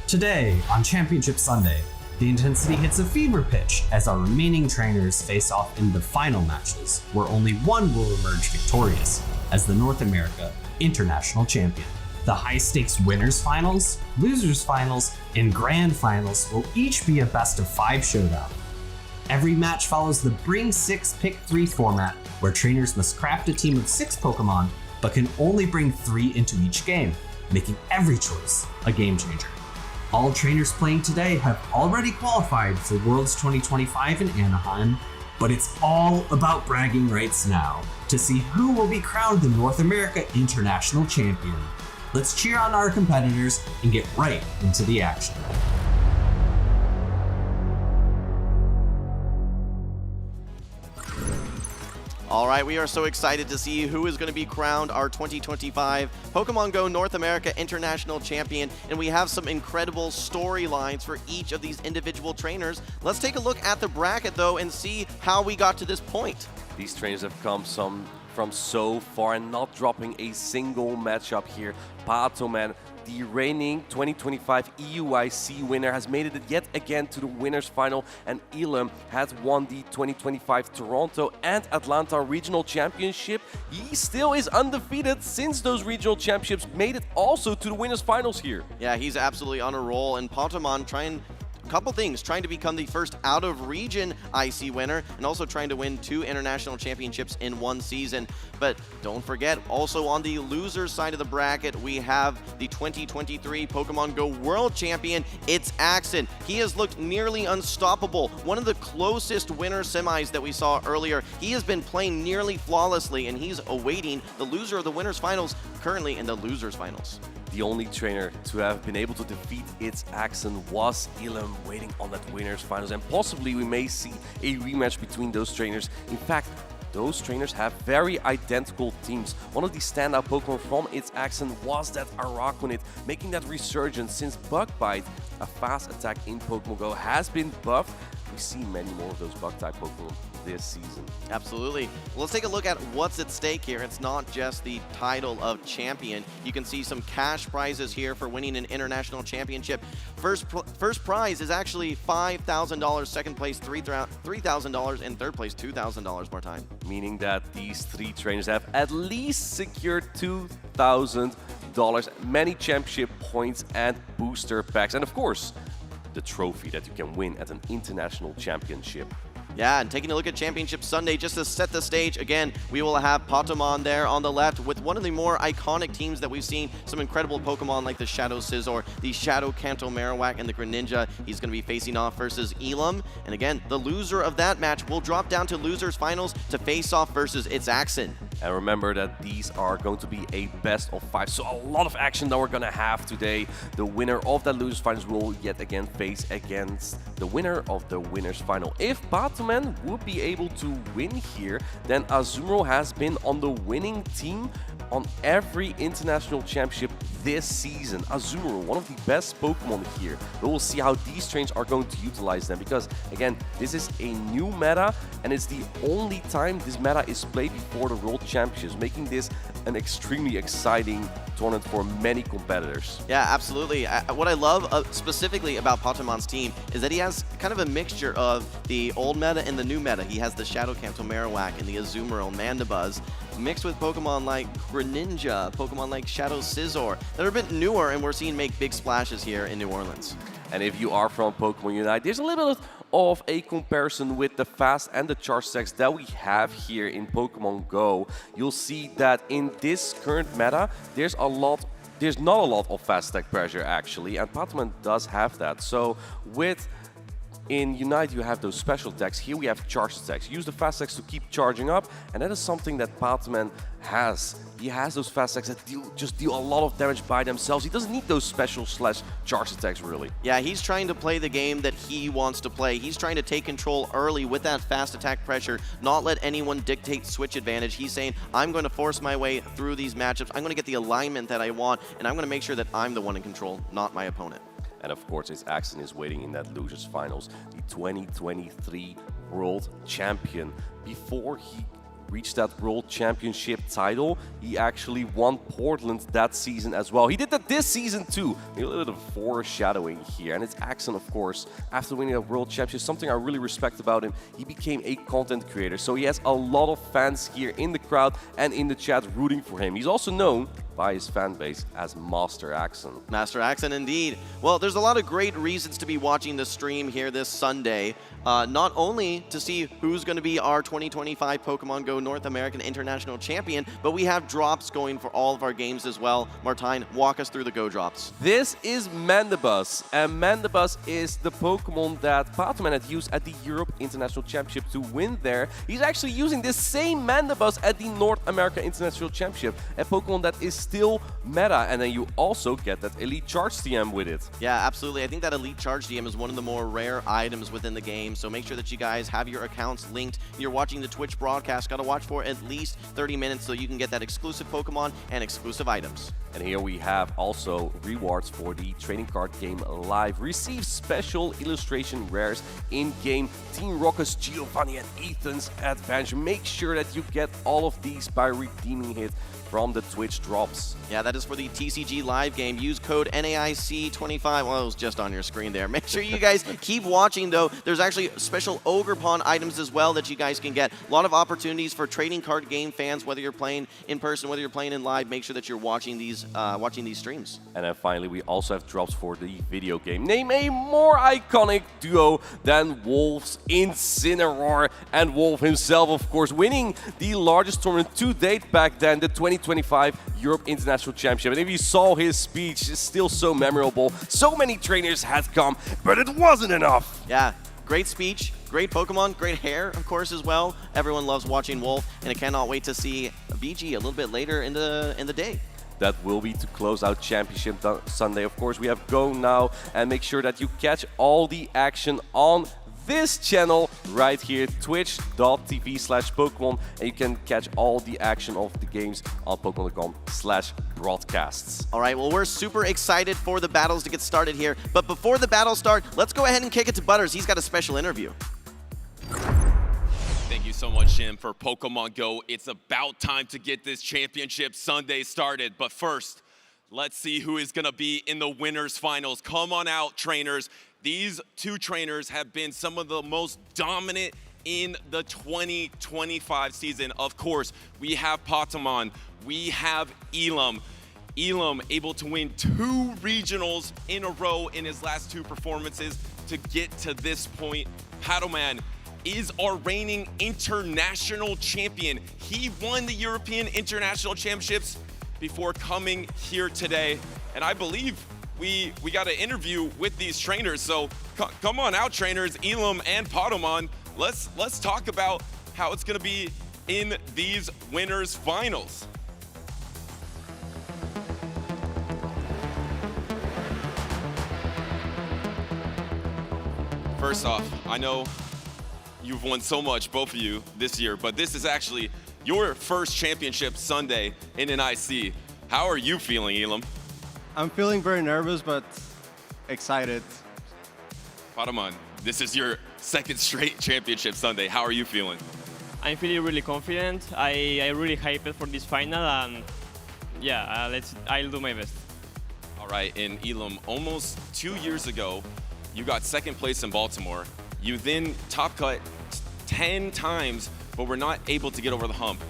Today, on Championship Sunday, the intensity hits a fever pitch as our remaining trainers face off in the final matches, where only one will emerge victorious as the North America International Champion. The high-stakes Winners Finals, Losers Finals, and Grand Finals will each be a best-of-5 showdown. Every match follows the Bring 6 Pick 3 format, where trainers must craft a team of 6 Pokemon, but can only bring 3 into each game, making every choice a game changer. All trainers playing today have already qualified for Worlds 2025 in Anaheim, but it's all about bragging rights now to see who will be crowned the North America International Champion. Let's cheer on our competitors and get right into the action. All right, we are so excited to see who is going to be crowned our 2025 Pokemon GO North America International Champion, and we have some incredible storylines for each of these individual trainers. Let's take a look at the bracket, though, and see how we got to this point. These trainers have come from so far and not dropping a single matchup here. Patoman, the reigning 2025 EUIC winner, has made it yet again to the winners final, and Elam has won the 2025 Toronto and Atlanta regional championship. He still is undefeated since those regional championships made it also to the winners finals here. Yeah, he's absolutely on a roll, and Patoman trying couple things, trying to become the first out-of-region IC winner and also trying to win 2 international championships in 1 season. But don't forget, also on the loser side of the bracket, we have the 2023 Pokemon GO World Champion. It's Axon. He has looked nearly unstoppable. One of the closest winner semis that we saw earlier. He has been playing nearly flawlessly, and he's awaiting the loser of the winners finals, currently in the losers finals. The only trainer to have been able to defeat its Axon was Ilum, waiting on that winners finals, and possibly we may see a rematch between those trainers. In fact, those trainers have very identical teams. One of the standout Pokemon from its Axon was that Araquanid, making that resurgence since Bug Bite, a fast attack in Pokemon GO, has been buffed. We see many more of those Bug-type Pokemon this season. Absolutely. Well, let's take a look at what's at stake here. It's not just the title of champion. You can see some cash prizes here for winning an international championship. First prize is actually $5,000, second place $3,000, and third place $2,000 more time. Meaning that these 3 trainers have at least secured $2,000, many championship points and booster packs, and of course, the trophy that you can win at an international championship. Yeah, and taking a look at Championship Sunday, just to set the stage, again, we will have Pokémon there on the left with one of the more iconic teams that we've seen. Some incredible Pokemon like the Shadow Scizor, the Shadow Kanto Marowak, and the Greninja. He's going to be facing off versus Elam. And again, the loser of that match will drop down to losers finals to face off versus its Axon. And remember that these are going to be a best of 5, so a lot of action that we're going to have today. The winner of that losers finals will yet again face against the winner of the winners final. If Batman would be able to win here, then Azumarill has been on the winning team on every international championship this season. Azumarill, one of the best Pokemon here, but we'll see how these trains are going to utilize them, because again, this is a new meta and it's the only time this meta is played before the World Championships, making this an extremely exciting tournament for many competitors. Yeah, absolutely. What I love specifically about Pokemon's team is that he has kind of a mixture of the old meta and the new meta. He has the Shadow Kanto Marowak and the Azumarill Mandibuzz, mixed with Pokemon like Greninja, Pokemon like Shadow Scizor, that are a bit newer and we're seeing make big splashes here in New Orleans. And if you are from Pokemon Unite, there's a little bit of a comparison with the fast and the charge attacks that we have here in Pokemon GO. You'll see that in this current meta, there's not a lot of fast attack pressure actually, and Pokemon does have that. So in Unite, you have those special attacks. Here we have charge attacks. Use the fast attacks to keep charging up, and that is something that Batman has. He has those fast attacks that just deal a lot of damage by themselves. He doesn't need those special / charge attacks, really. Yeah, he's trying to play the game that he wants to play. He's trying to take control early with that fast attack pressure, not let anyone dictate switch advantage. He's saying, I'm going to force my way through these matchups. I'm going to get the alignment that I want, and I'm going to make sure that I'm the one in control, not my opponent. And of course, his Axon is waiting in that losers finals, the 2023 World Champion. Before he reached that World Championship title, he actually won Portland that season as well. He did that this season too. A little bit of foreshadowing here. And it's Axon, of course, after winning a World Championship, something I really respect about him. He became a content creator, so he has a lot of fans here in the crowd and in the chat rooting for him. He's also known by his fan base as Master Axon. Master Axon indeed. Well, there's a lot of great reasons to be watching the stream here this Sunday. Not only to see who's going to be our 2025 Pokemon GO North American International Champion, but we have drops going for all of our games as well. Martijn, walk us through the Go drops. This is Mandibuzz, and Mandibuzz is the Pokemon that Batman had used at the Europe International Championship to win there. He's actually using this same Mandibuzz at the North America International Championship, a Pokemon that is still meta, and then you also get that Elite Charge TM with it. Yeah, absolutely. I think that Elite Charge TM is one of the more rare items within the game, so make sure that you guys have your accounts linked. You're watching the Twitch broadcast, gotta watch for at least 30 minutes so you can get that exclusive Pokemon and exclusive items. And here we have also rewards for the trading card game live. Receive special illustration rares in-game. Team Rocket's Giovanni and Ethan's Adventure. Make sure that you get all of these by redeeming it from the Twitch drop champs. Yeah, that is for the TCG live game. Use code NAIC25. Well, it was just on your screen there. Make sure you guys keep watching, though. There's actually special Ogre Pawn items as well that you guys can get. A lot of opportunities for trading card game fans, whether you're playing in person, whether you're playing in live. Make sure that you're watching these streams. And then finally, we also have drops for the video game. Name a more iconic duo than Wolf's Incineroar and Wolf himself, of course, winning the largest tournament to date back then, the 2025 Europe International Championship. And if you saw his speech, it's still so memorable. So many trainers had come, but it wasn't enough. Yeah, great speech, great Pokemon, great hair, of course, as well. Everyone loves watching Wolf, and I cannot wait to see VG a little bit later in the day. That will be to close out Championship Sunday. Of course, we have Go now, and make sure that you catch all the action on this channel right here, twitch.tv/Pokemon, and you can catch all the action of the games on Pokemon.com/broadcasts. All right, well, we're super excited for the battles to get started here, but before the battles start, let's go ahead and kick it to Butters. He's got a special interview. Thank you so much, Jim, for Pokemon Go. It's about time to get this Championship Sunday started, but first, let's see who is going to be in the winners finals. Come on out, trainers. These two trainers have been some of the most dominant in the 2025 season. Of course, we have Pokémon, we have Elam. Elam able to win 2 regionals in a row in his last 2 performances to get to this point. Paddleman is our reigning international champion. He won the European International Championships before coming here today, and I believe we got an interview with these trainers, so come on out, trainers, Elam and Pokémon. Let's talk about how it's gonna be in these winners finals. First off, I know you've won so much, both of you, this year, but this is actually your first Championship Sunday in an IC. How are you feeling, Elam? I'm feeling very nervous, but excited. Patamon, this is your second straight Championship Sunday. How are you feeling? I'm feeling really confident. I really hyped for this final, and yeah, I'll do my best. All right, and Elam, almost 2 years ago, you got second place in Baltimore. You then top cut 10 times, but were not able to get over the hump.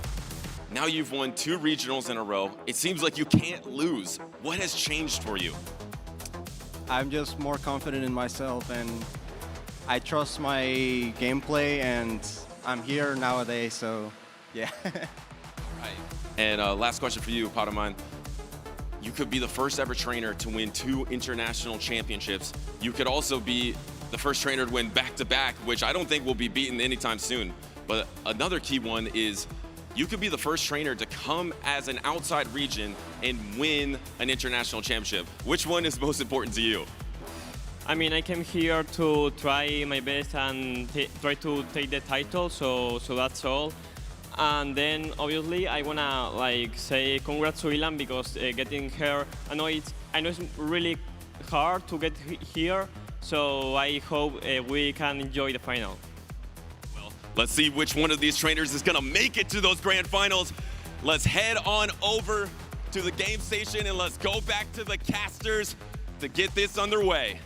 Now you've won 2 regionals in a row. It seems like you can't lose. What has changed for you? I'm just more confident in myself, and I trust my gameplay, and I'm here nowadays, so yeah. All right. And last question for you, Patamon. You could be the first ever trainer to win 2 international championships. You could also be the first trainer to win back-to-back, which I don't think will be beaten anytime soon. But another key one is you could be the first trainer to come as an outside region and win an international championship. Which one is most important to you? I mean, I came here to try my best and try to take the title, so that's all. And then obviously I wanna say congrats to Elam because getting here, I know it's really hard to get here, so I hope we can enjoy the final. Let's see which one of these trainers is gonna make it to those grand finals. Let's head on over to the game station and let's go back to the casters to get this underway.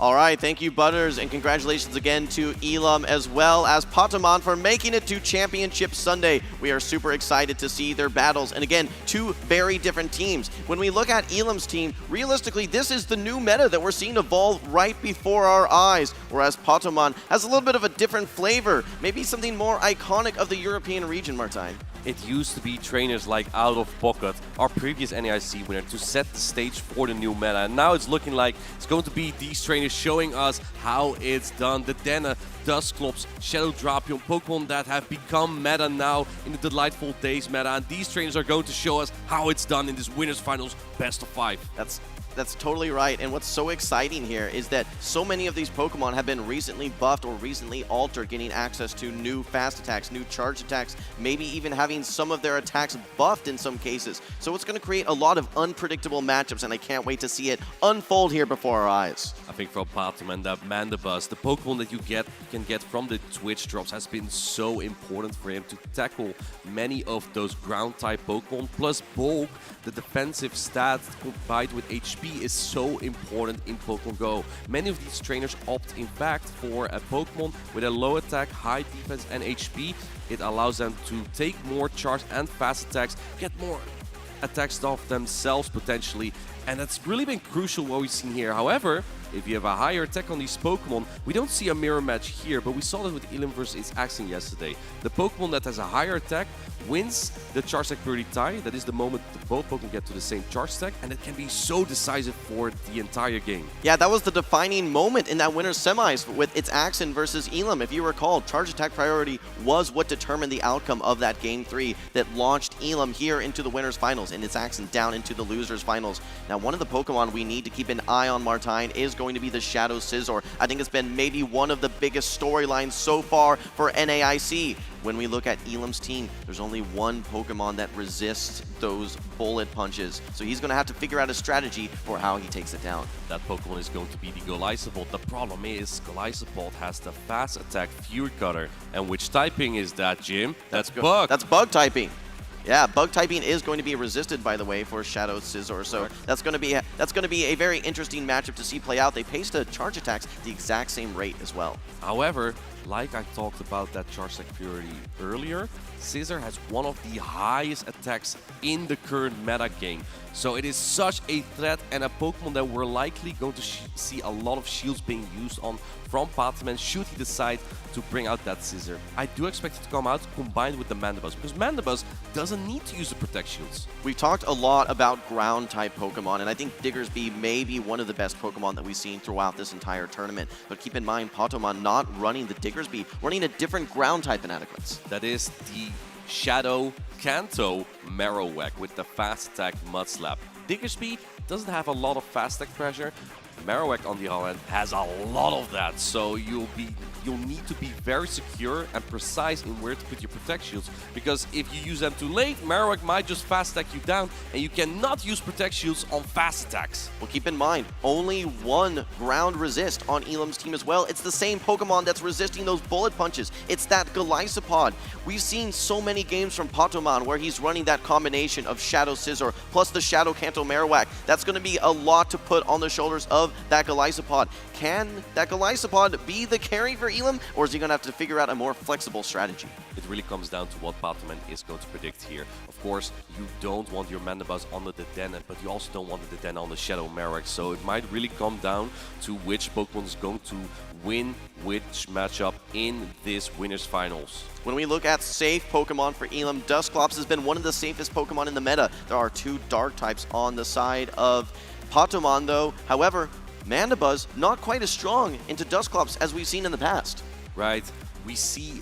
All right, thank you, Butters, and congratulations again to Elam as well as Patamon for making it to Championship Sunday. We are super excited to see their battles, and again, 2 very different teams. When we look at Elam's team, realistically, this is the new meta that we're seeing evolve right before our eyes, whereas Patamon has a little bit of a different flavor, maybe something more iconic of the European region, Martijn. It used to be trainers like Out of Pocket, our previous NAIC winner, to set the stage for the new meta. And now it's looking like it's going to be these trainers showing us how it's done. The Dena, Dusclops, Shadow Drapion, Pokemon that have become meta now in the Delightful Days meta. And these trainers are going to show us how it's done in this winners finals best of 5. That's That's totally right. And what's so exciting here is that so many of these Pokemon have been recently buffed or recently altered, getting access to new fast attacks, new charge attacks, maybe even having some of their attacks buffed in some cases. So it's going to create a lot of unpredictable matchups, and I can't wait to see it unfold here before our eyes. I think for Patoman, that Mandibuzz, the Pokemon that you can get from the Twitch drops has been so important for him to tackle many of those ground-type Pokemon. Plus bulk, the defensive stats combined with HP is so important in Pokemon Go. Many of these trainers opt, in fact, for a Pokemon with a low attack, high defense and HP. It allows them to take more charge and fast attacks, get more attacks off themselves potentially, and that's really been crucial what we've seen here. However, if you have a higher attack on these Pokemon, we don't see a mirror match here, but we saw that with Elim versus Axen yesterday. The Pokemon that has a higher attack wins the charge attack purity tie. That is the moment that both Pokemon get to the same charge attack, and it can be so decisive for the entire game. Yeah, that was the defining moment in that winner's semis with its Axen versus Elim. If you recall, charge attack priority was what determined the outcome of that Game 3 that launched Elim here into the winner's finals, and its Axen down into the loser's finals. Now, one of the Pokemon we need to keep an eye on, Martine, is going to be the Shadow Scizor. I think it's been maybe one of the biggest storylines so far for NAIC. When we look at Elim's team, there's only one Pokemon that resists those bullet punches. So he's going to have to figure out a strategy for how he takes it down. That Pokemon is going to be the Golisopod. The problem is Golisopod has the fast attack Fury Cutter. And which typing is that, Jim? That's Bug. That's Bug typing. Yeah, Bug typing is going to be resisted, by the way, for Shadow Scizor. So that's going to be a very interesting matchup to see play out. They pace the charge attacks the exact same rate as well. However, like I talked about that charge attack purity earlier, Scizor has one of the highest attacks in the current meta game. So it is such a threat and a Pokemon that we're likely going to see a lot of shields being used on from Patoman should he decide to bring out that Scizor. I do expect it to come out combined with the Mandibuzz, because Mandibuzz doesn't need to use the Protect Shields. We've talked a lot about ground-type Pokemon, and I think Diggersby may be one of the best Pokemon that we've seen throughout this entire tournament. But keep in mind, Patoman not running the Diggersby, running a different ground-type Inadequates. That is the Shadow Kanto Marowak with the fast attack Mud Slap. Diggersby doesn't have a lot of fast attack pressure. Marowak, on the other hand, has a lot of that, so you'll need to be very secure and precise in where to put your Protect Shields, because if you use them too late, Marowak might just fast attack you down, and you cannot use Protect Shields on fast attacks. Well, keep in mind, only one ground resist on Elim's team as well. It's the same Pokemon that's resisting those bullet punches. It's that Golisopod. We've seen so many games from Patoman where he's running that combination of Shadow Scizor plus the Shadow Kanto Marowak. That's going to be a lot to put on the shoulders of that Golisopod. Can that Golisopod be the carry for Elim, or is he going to have to figure out a more flexible strategy? It really comes down to what Patoman is going to predict here. Of course, you don't want your Mandibuzz under the Den, but you also don't want the Den on the Shadow Marowak, so it might really come down to which Pokemon is going to win which matchup in this winner's finals. When we look at safe Pokemon for Elim, Dusclops has been one of the safest Pokemon in the meta. There are two Dark types on the side of Patoman, though. However, Mandibuzz not quite as strong into Dusclops as we've seen in the past. Right, we see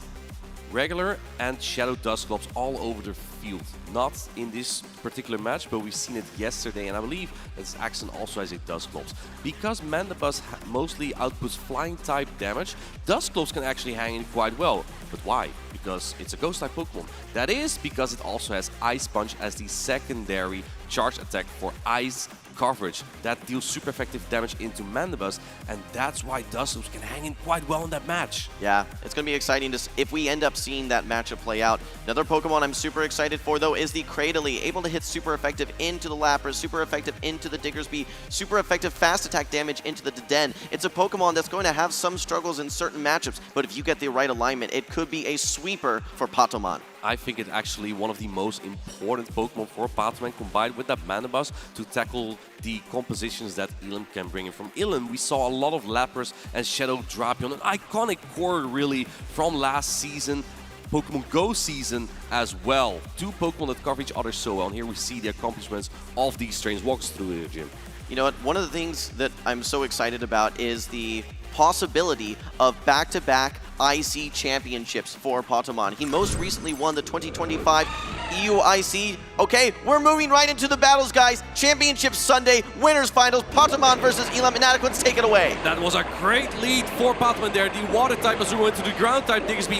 regular and Shadow Dusclops all over the field. Not in this particular match, but we've seen it yesterday, and I believe that Axen also has a Dusclops. Because Mandibuzz mostly outputs flying type damage, Dusclops can actually hang in quite well. But why? Because it's a ghost type Pokemon. That is because it also has Ice Punch as the secondary charge attack for ice coverage. That deals super effective damage into Mandibuzz, and that's why Dusclops can hang in quite well in that match. Yeah, it's going to be exciting to if we end up seeing that matchup play out. Another Pokemon I'm super excited for, though, is the Cradily, able to hit super effective into the Lapras, super effective into the Diggersby, super effective fast attack damage into the Den. It's a Pokemon that's going to have some struggles in certain matchups, but if you get the right alignment, it could be a sweeper for Patoman. I think it's actually one of the most important Pokemon for Patoman, combined with that Mandibuzz to tackle the compositions that Elim can bring in. From Elim, we saw a lot of Lapras and Shadow Drapion, an iconic core really from last season, Pokemon Go season as well. Two Pokemon that cover each other so well, and here we see the accomplishments of these trains. Walk us through it, Jim. You know what, one of the things that I'm so excited about is the possibility of back-to-back IC championships for Patoman. He most recently won the 2025 EUIC. Okay, we're moving right into the battles, guys. Championship Sunday, winners finals, Pokémon versus Elam. Inadequates, take it away. That was a great lead for Pokémon there. The water type Azumarill into the ground type Diggersby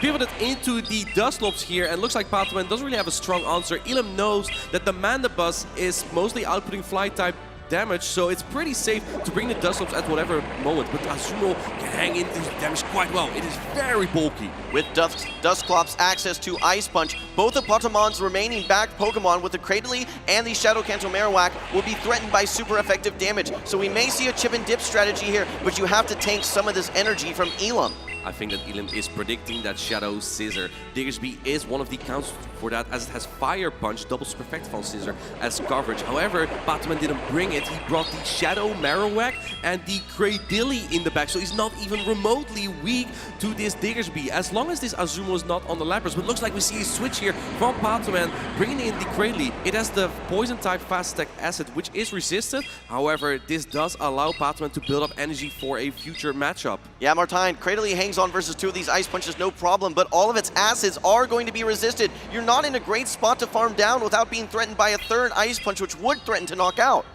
pivoted into the Dusclops here, and looks like Pokémon doesn't really have a strong answer. Elam knows that the Mandibuzz is mostly outputting fly type damage, so it's pretty safe to bring the Dusclops at whatever moment, but Azumarill can hang into the damage quite well. It is very bulky. With Dusclops access to Ice Punch, both of Pokemon's remaining backed Pokemon with the Cradily and the Shadow Kanto Marowak will be threatened by super effective damage, so we may see a chip and dip strategy here, but you have to tank some of this energy from Elam. I think that Elam is predicting that Shadow Scissor. Diggersby is one of the counts for that, as it has Fire Punch, double Superfective on Scissor as coverage. However, Batman didn't bring it. He brought the Shadow Marowak and the Cradily in the back, so he's not even remotely weak to this Diggersby. As long as this Azumarill is not on the Lapras, but it looks like we see a switch here from Batman, bringing in the Cradily. It has the Poison type Fast Attack Acid, which is resisted. However, this does allow Batman to build up energy for a future matchup. Yeah, Martine, Cradily hangs on versus two of these Ice Punches, no problem, but all of its acids are going to be resisted. You're not in a great spot to farm down without being threatened by a third Ice Punch, which would threaten to knock out.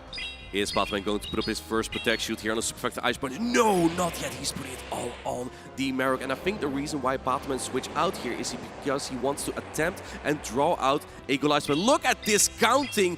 Is Batman going to put up his first Protect Shield here on the Superfecta Ice Punch? No, not yet. He's putting it all on the Marowak. And I think the reason why Batman switched out here is because he wants to attempt and draw out a Goliath. But look at this counting.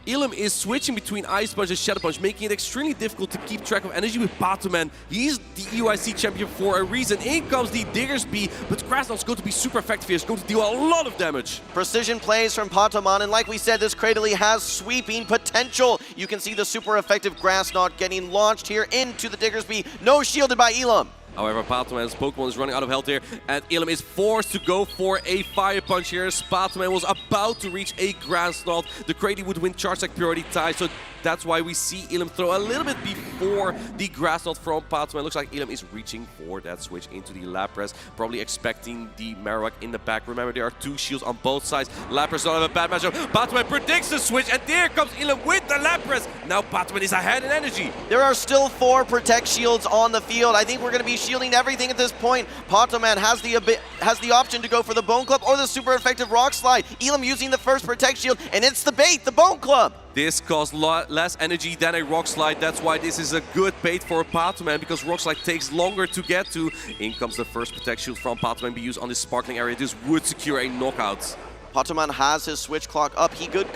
Elam is switching between Ice Punch and Shadow Punch, making it extremely difficult to keep track of energy with Batman. He's the EUIC champion for a reason. In comes the Diggersby, but Krasnod's going to be super effective here. It's going to deal a lot of damage. Precision plays from Patamon, and like we said, this Cradily has sweeping potential. You can see the super effective Krasnod getting launched here into the Diggersby. No shielded by Elam. However, Batman's Pokemon is running out of health here, and Elam is forced to go for a Fire Punch here. Batman was about to reach a Krasnod. The Cradily would win Charge Attack priority tie, so that's why we see Elam throw a little bit before the Krasnod from Batman. Looks like Elam is reaching for that switch into the Lapras, probably expecting the Marowak in the back. Remember, there are two shields on both sides. Lapras don't have a bad matchup. Batman predicts the switch, and there comes Elam with the Lapras. Now Batman is ahead in energy. There are still 4 Protect Shields on the field. I think we're going to be shielding everything at this point. Potoman has the option to go for the Bone Club or the super effective Rock Slide. Elam using the first Protect Shield, and it's the bait, the Bone Club. This costs less energy than a Rock Slide. That's why this is a good bait for Potoman, because Rock Slide takes longer to get to. In comes the first Protect Shield from Potoman, be used on this sparkling area. This would secure a knockout. Potamon has his switch clock up. He could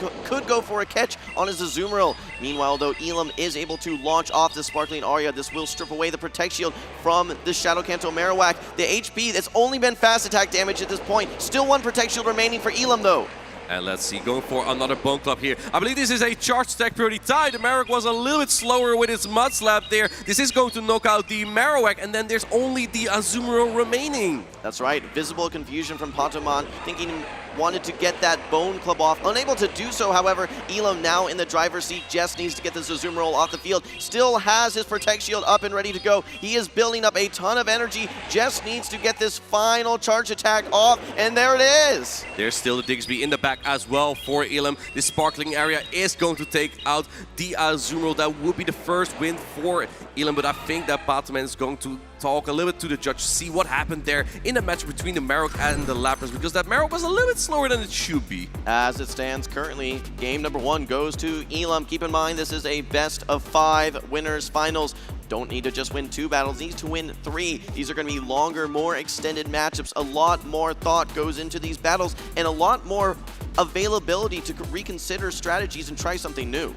go for a catch on his Azumarill. Meanwhile, though, Elam is able to launch off the Sparkling Aria. This will strip away the Protect Shield from the Shadow Kanto Marowak. The HP, that's only been fast attack damage at this point. Still 1 Protect Shield remaining for Elam, though. And let's see, going for another Bone Club here. I believe this is a Charge Attack priority tie. The Marowak was a little bit slower with its Mud Slap there. This is going to knock out the Marowak, and then there's only the Azumarill remaining. That's right, visible confusion from Potamon, thinking wanted to get that Bone Club off. Unable to do so, however, Elam now in the driver's seat. Just needs to get this Azumarill off the field. Still has his Protect Shield up and ready to go. He is building up a ton of energy. Just needs to get this final charge attack off, and there it is. There's still the Diggersby in the back as well for Elam. This Sparkling Area is going to take out the Azumarill. That would be the first win for Elam, but I think that Batman is going to talk a little bit to the judge, see what happened there in the match between the Marowak and the Lapras, because that Marowak was a little bit slower than it should be. As it stands currently, game number 1 goes to Elam. Keep in mind, this is a best of 5 winners finals. Don't need to just win 2 battles, needs to win 3. These are going to be longer, more extended matchups. A lot more thought goes into these battles, and a lot more availability to reconsider strategies and try something new.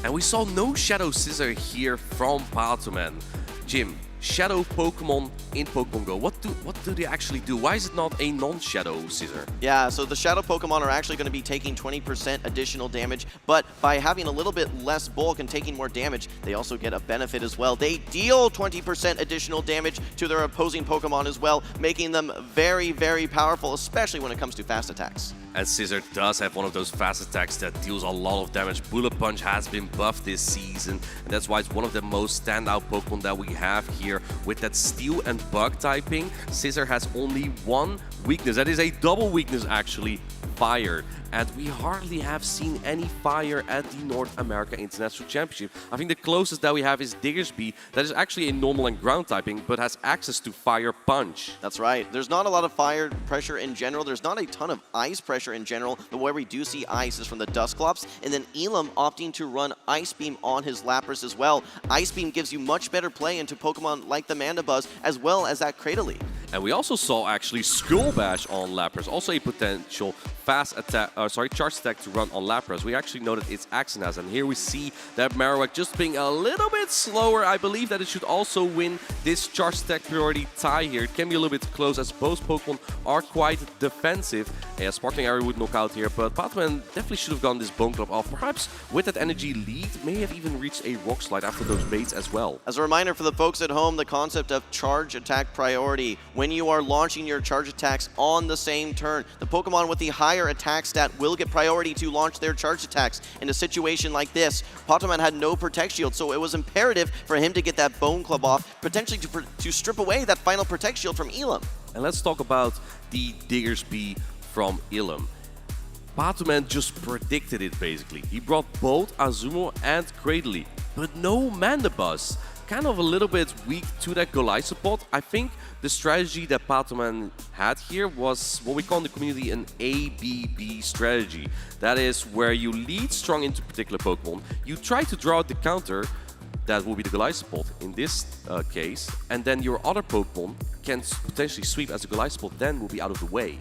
And we saw no Shadow Scissor here from Potoman. Jim, Shadow Pokemon in Pokemon GO. What do they actually do? Why is it not a non-Shadow Scissor? Yeah, so the Shadow Pokemon are actually going to be taking 20% additional damage, but by having a little bit less bulk and taking more damage, they also get a benefit as well. They deal 20% additional damage to their opposing Pokemon as well, making them very, very powerful, especially when it comes to fast attacks. And Scissor does have one of those fast attacks that deals a lot of damage. Bullet Punch has been buffed this season, and that's why it's one of the most standout Pokemon that we have here. With that Steel and Bug typing, Scissor has only 1 weakness. That is a double weakness, actually. fire. And we hardly have seen any fire at the North America International Championship. I think the closest that we have is Diggersby, that is actually a normal and ground typing, but has access to Fire Punch. That's right. There's not a lot of fire pressure in general. There's not a ton of ice pressure in general, but where we do see ice is from the Dusclops, and then Elam opting to run Ice Beam on his Lapras as well. Ice Beam gives you much better play into Pokemon like the Mandibuzz, as well as that Cradily. And we also saw actually Skull Bash on Lapras, also a potential fast attack, charge attack to run on Lapras. We actually know that it's Axon has, and here we see that Marowak just being a little bit slower. I believe that it should also win this charge attack priority tie here. It can be a little bit close as both Pokemon are quite defensive. Yeah, Sparkling Arrow would knock out here, but Patman definitely should have gotten this Bone Club off. Perhaps with that energy lead, may have even reached a Rock Slide after those baits as well. As a reminder for the folks at home, the concept of charge attack priority. When you are launching your charge attacks on the same turn, the Pokemon with the higher attack stat will get priority to launch their charge attacks. In a situation like this, Potoman had no Protect Shield, so it was imperative for him to get that Bone Club off, potentially to strip away that final Protect Shield from Elam. And let's talk about the Diggersby from Elam. Patoman just predicted it basically. He brought both Azumo and Cradily, but no Mandibuzz. Kind of a little bit weak to that Goliath support. I think the strategy that Patoman had here was what we call in the community an ABB strategy. That is where you lead strong into particular Pokemon, you try to draw out the counter, that will be the Goliath support in this case, and then your other Pokemon can potentially sweep as a Goliath support, then will be out of the way.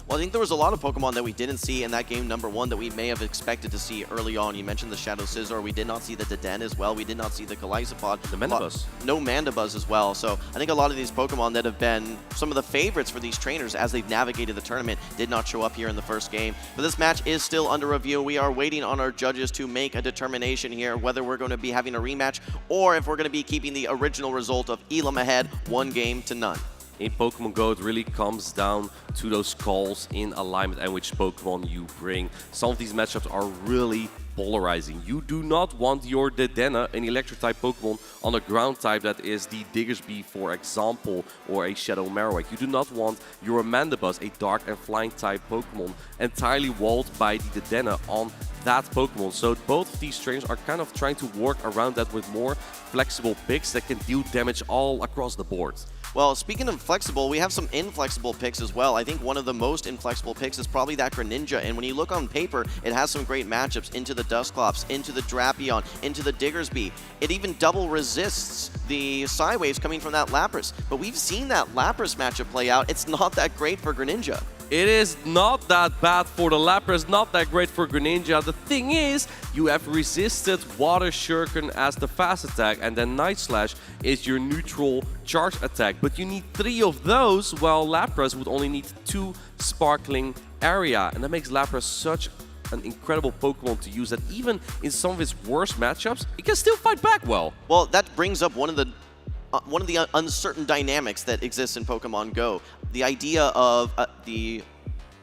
Well, I think there was a lot of Pokemon that we didn't see in that game number 1 that we may have expected to see early on. You mentioned the Shadow Scizor. We did not see the Dedenne as well. We did not see the Golisopod. The Mandibuzz. No Mandibuzz as well. So I think a lot of these Pokemon that have been some of the favorites for these trainers as they've navigated the tournament did not show up here in the first game. But this match is still under review. We are waiting on our judges to make a determination here whether we're going to be having a rematch or if we're going to be keeping the original result of Elam ahead 1-0. In Pokemon GO, it really comes down to those calls in alignment and which Pokemon you bring. Some of these matchups are really polarizing. You do not want your Dedenne, an Electric-type Pokemon, on a ground-type that is the Diggersby, for example, or a Shadow Marowak. You do not want your Mandibuzz, a Dark and Flying-type Pokemon, entirely walled by the Dedenne on that Pokemon. So both of these trainers are kind of trying to work around that with more flexible picks that can deal damage all across the board. Well, speaking of flexible, we have some inflexible picks as well. I think one of the most inflexible picks is probably that Greninja, and when you look on paper, it has some great matchups into the Dusclops, into the Drapion, into the Diggersby. It even double resists the Psywaves coming from that Lapras, but we've seen that Lapras matchup play out. It's not that great for Greninja. It is not that bad for the Lapras, not that great for Greninja. The thing is, you have resisted Water Shuriken as the fast attack, and then Night Slash is your neutral charge attack. But you need 3 of those, while Lapras would only need 2 Sparkling Area. And that makes Lapras such an incredible Pokemon to use that even in some of its worst matchups, it can still fight back well. Well, that brings up one of the uncertain dynamics that exists in Pokemon GO. The idea of the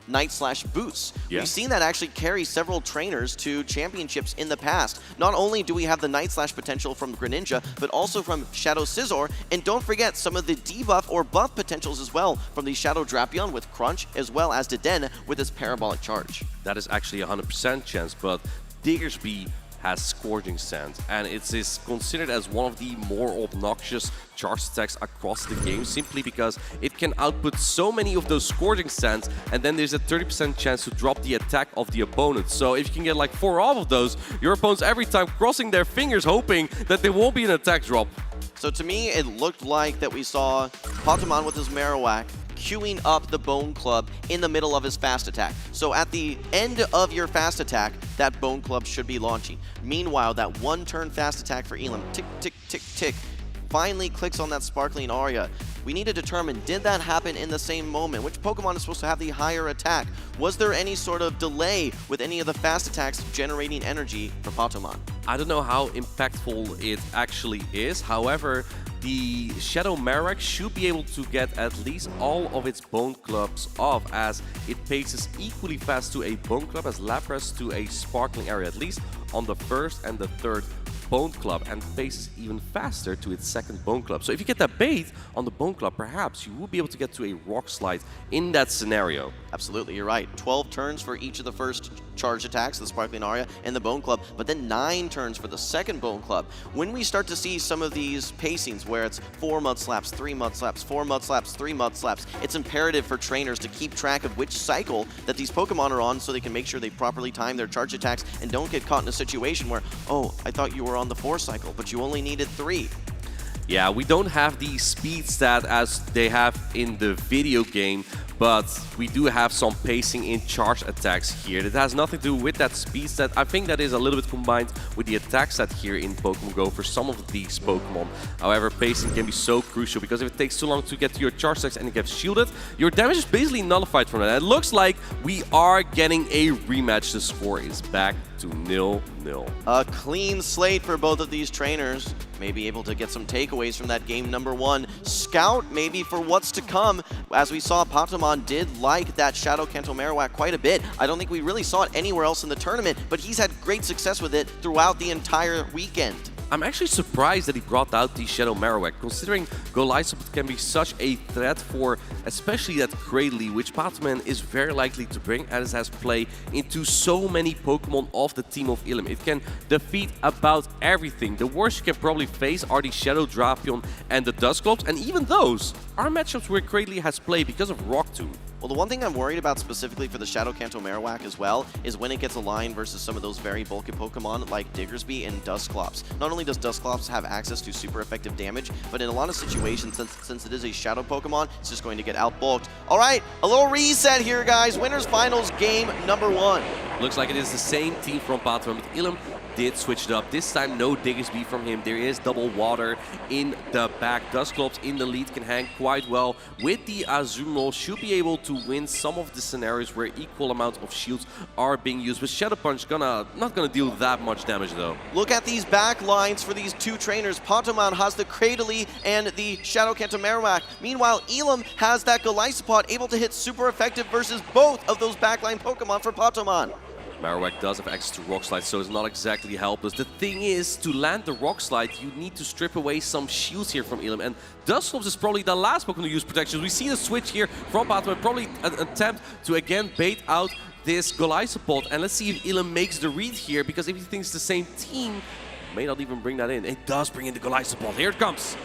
Night Slash boots. Yeah. We've seen that actually carry several trainers to championships in the past. Not only do we have the Night Slash potential from Greninja, but also from Shadow Scizor, and don't forget some of the debuff or buff potentials as well from the Shadow Drapion with Crunch, as well as Dedenne with its Parabolic Charge. That is actually a 100% chance, but Diggersby has Scourging Sand, and it is considered as one of the more obnoxious charge attacks across the game, simply because it can output so many of those Scourging Sands, and then there's a 30% chance to drop the attack of the opponent. So if you can get like 4 of those, your opponent's every time crossing their fingers hoping that there won't be an attack drop. So to me, it looked like that we saw Pokemon with his Marowak queuing up the Bone Club in the middle of his fast attack. So at the end of your fast attack, that Bone Club should be launching. Meanwhile, that 1-turn fast attack for Elam, tick, tick, tick, tick, finally clicks on that Sparkling Aria. We need to determine, did that happen in the same moment? Which Pokemon is supposed to have the higher attack? Was there any sort of delay with any of the fast attacks generating energy for Patoman? I don't know how impactful it actually is. However, the Shadow Marowak should be able to get at least all of its Bone Clubs off, as it paces equally fast to a Bone Club as Lapras to a Sparkling Area, at least on the first and the third Bone Club and paces even faster to its second Bone Club. So if you get that bait on the Bone Club, perhaps you will be able to get to a Rock Slide in that scenario. Absolutely, you're right. 12 turns for each of the first charge attacks, the Sparkling Aria and the Bone Club, but then 9 turns for the second Bone Club. When we start to see some of these pacings where it's 4 Mud Slaps, 3 Mud Slaps, 4 Mud Slaps, 3 Mud Slaps, it's imperative for trainers to keep track of which cycle that these Pokemon are on so they can make sure they properly time their charge attacks and don't get caught in a situation where, oh, I thought you were on the 4 cycle, but you only needed 3. Yeah, we don't have the speed stat as they have in the video game, but we do have some pacing in charge attacks here. That has nothing to do with that speed stat. I think that is a little bit combined with the attack stat here in Pokemon GO for some of these Pokemon. However, pacing can be so crucial because if it takes too long to get to your charge attacks and it gets shielded, your damage is basically nullified from that. It looks like we are getting a rematch. The score is back to 0-0. A clean slate for both of these trainers. Maybe able to get some takeaways from that game number 1. Scout maybe for what's to come. As we saw, Patamon did like that Shadow Kanto Marowak quite a bit. I don't think we really saw it anywhere else in the tournament, but he's had great success with it throughout the entire weekend. I'm actually surprised that he brought out the Shadow Marowak, considering Golisopod can be such a threat for especially that Cradley, which Patamon is very likely to bring as it has play into so many Pokemon of the team of Ilum. It can defeat about everything. The worst you can probably face are the Shadow Drapion and the Dusclops, and even those are matchups where Cradley has played because of Rock Tomb. Well, the one thing I'm worried about specifically for the Shadow Kanto Marowak as well is when it gets aligned versus some of those very bulky Pokemon like Diggersby and Dusclops. Not only does Dusclops have access to super effective damage, but in a lot of situations, since it is a Shadow Pokemon, it's just going to get outbulked. All right, a little reset here, guys. Winners Finals game number 1. Looks like it is the same team from Patamon, but Ilum did switch it up. This time, no Diggersby from him. There is double water in the back. Dusclops in the lead can hang quite well with the Azumarill. Should be able to win some of the scenarios where equal amounts of shields are being used. But Shadow Punch not gonna deal that much damage though. Look at these back lines for these two trainers. Patamon has the Cradley and the Shadow Kanto Marowak. Meanwhile, Ilum has that Golisopod able to hit super effective versus both of those backline Pokemon for Patamon. Marowak does have access to Rock Slide, so it's not exactly helpless. The thing is, to land the Rock Slide, you need to strip away some shields here from Ilum, and Dusclops is probably the last Pokemon to use protection. We see the switch here from Patamon, probably an attempt to again bait out this Golisopod, and let's see if Ilum makes the read here, because if he thinks the same team, may not even bring that in. It does bring in the Golisopod. Here it comes.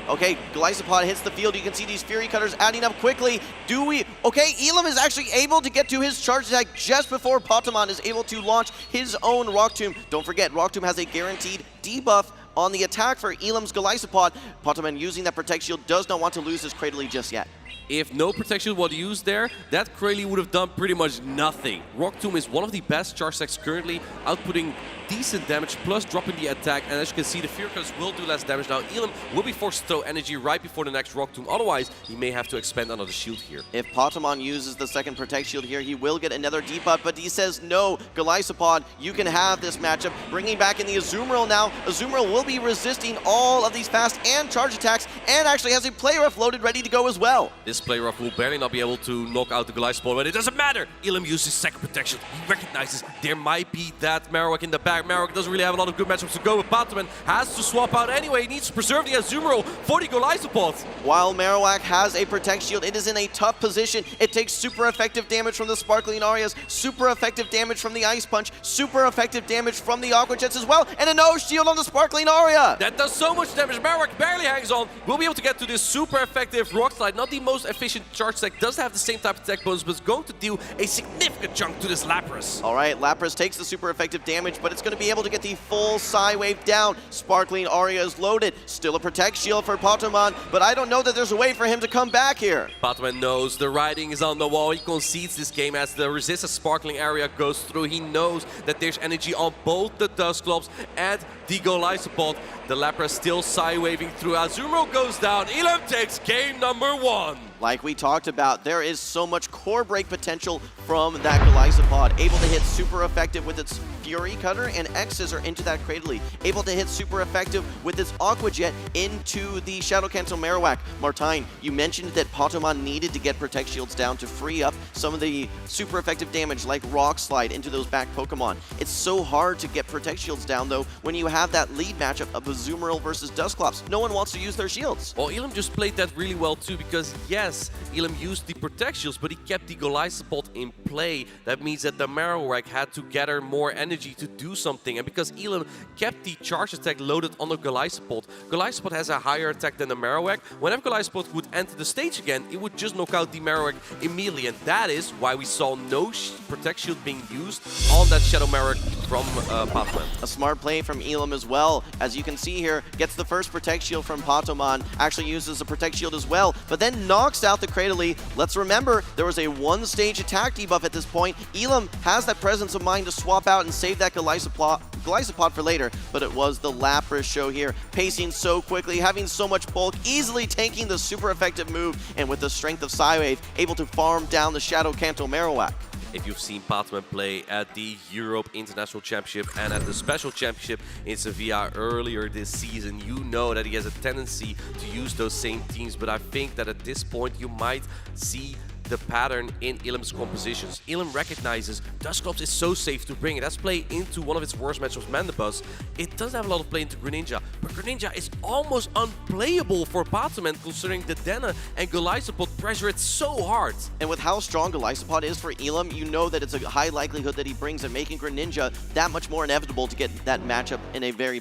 Okay, Golisopod hits the field. You can see these Fury Cutters adding up quickly. Okay, Ilum is actually able to get to his charge attack just before Patamon is able to launch his own Rock Tomb. Don't forget, Rock Tomb has a guaranteed debuff on the attack for Ilum's Golisopod. Patamon using that Protect Shield does not want to lose his Cradley just yet. If no protection was used there, that Cradley would have done pretty much nothing. Rock Tomb is one of the best charge attacks currently, outputting decent damage plus dropping the attack, and as you can see, the Fear Cutters will do less damage. Now Ilum will be forced to throw energy right before the next Rock Tomb, otherwise he may have to expend another shield here. If Patamon uses the second Protect Shield here, he will get another debuff, but he says no, Golisopod, you can have this matchup. Bringing back in the Azumarill now. Azumarill will be resisting all of these fast and charge attacks, and actually has a Play Rough loaded ready to go as well. This Play Rough will barely not be able to knock out the Golisopod, but it doesn't matter. Ilum uses second protection. He recognizes there might be that Marowak in the back. Marowak doesn't really have a lot of good matchups to go with. Patamon has to swap out anyway. He needs to preserve the Azumarill for the Golisopod. While Marowak has a Protect Shield, it is in a tough position. It takes super effective damage from the Sparkling Arias, super effective damage from the Ice Punch, super effective damage from the Aqua Jets as well, and a no shield on the Sparkling Aria. That does so much damage. Marowak barely hangs on. We'll be able to get to this super effective Rock Slide. Not the most efficient charge attack, does have the same type of attack bonus, but it's going to deal a significant chunk to this Lapras. All right, Lapras takes the super effective damage, but it's going to be able to get the full Psy Wave down. Sparkling Aria is loaded. Still a Protect Shield for Patamon, but I don't know that there's a way for him to come back here. Patamon knows the writing is on the wall. He concedes this game as the resist Sparkling Area goes through. He knows that there's energy on both the Dusclops and the Golisopod. The Lapras still Psy Waving through. Azumarill goes down. Ilum takes game number 1. Like we talked about, there is so much core break potential from that Golisopod, able to hit super effective with its Fury Cutter and X Scissor into that Cradily. Able to hit super effective with his Aqua Jet into the Shadow Cancel Marowak. Martine, you mentioned that Potomon needed to get Protect Shields down to free up some of the super effective damage like Rock Slide into those back Pokemon. It's so hard to get Protect Shields down though when you have that lead matchup of Azumarill versus Dusclops. No one wants to use their shields. Well, Elam just played that really well too, because yes, Elam used the Protect Shields, but he kept the Golisopod in play. That means that the Marowak had to gather more energy to do something, and because Elam kept the Charge Attack loaded on the Golisopod, Golisopod has a higher attack than the Marowak. Whenever Golisopod would enter the stage again, it would just knock out the Marowak immediately, and that is why we saw no Protect Shield being used on that Shadow Marowak from Potomon. A smart play from Elam as well. As you can see here, gets the first Protect Shield from Potomon, actually uses a Protect Shield as well, but then knocks out the Cradily. Let's remember, there was a one-stage attack debuff at this point. Elam has that presence of mind to swap out and save that Golisopod for later, but it was the Lapras show here, pacing so quickly, having so much bulk, easily tanking the super effective move, and with the strength of Psywave, able to farm down the Shadow Canto Marowak. If you've seen Potomon play at the Europe International Championship and at the Special Championship in Sevilla earlier this season, you know that he has a tendency to use those same teams, but I think that at this point you might see the pattern in Elam's compositions. Elam recognizes Dusclops is so safe to bring. It has play into one of its worst matchups, Mandibuzz. It doesn't have a lot of play into Greninja, but Greninja is almost unplayable for Potomon considering the Dena and Golisopod pressure it so hard. And with how strong Golisopod is for Elam, you know that it's a high likelihood that he brings it, making Greninja that much more inevitable to get that matchup in a very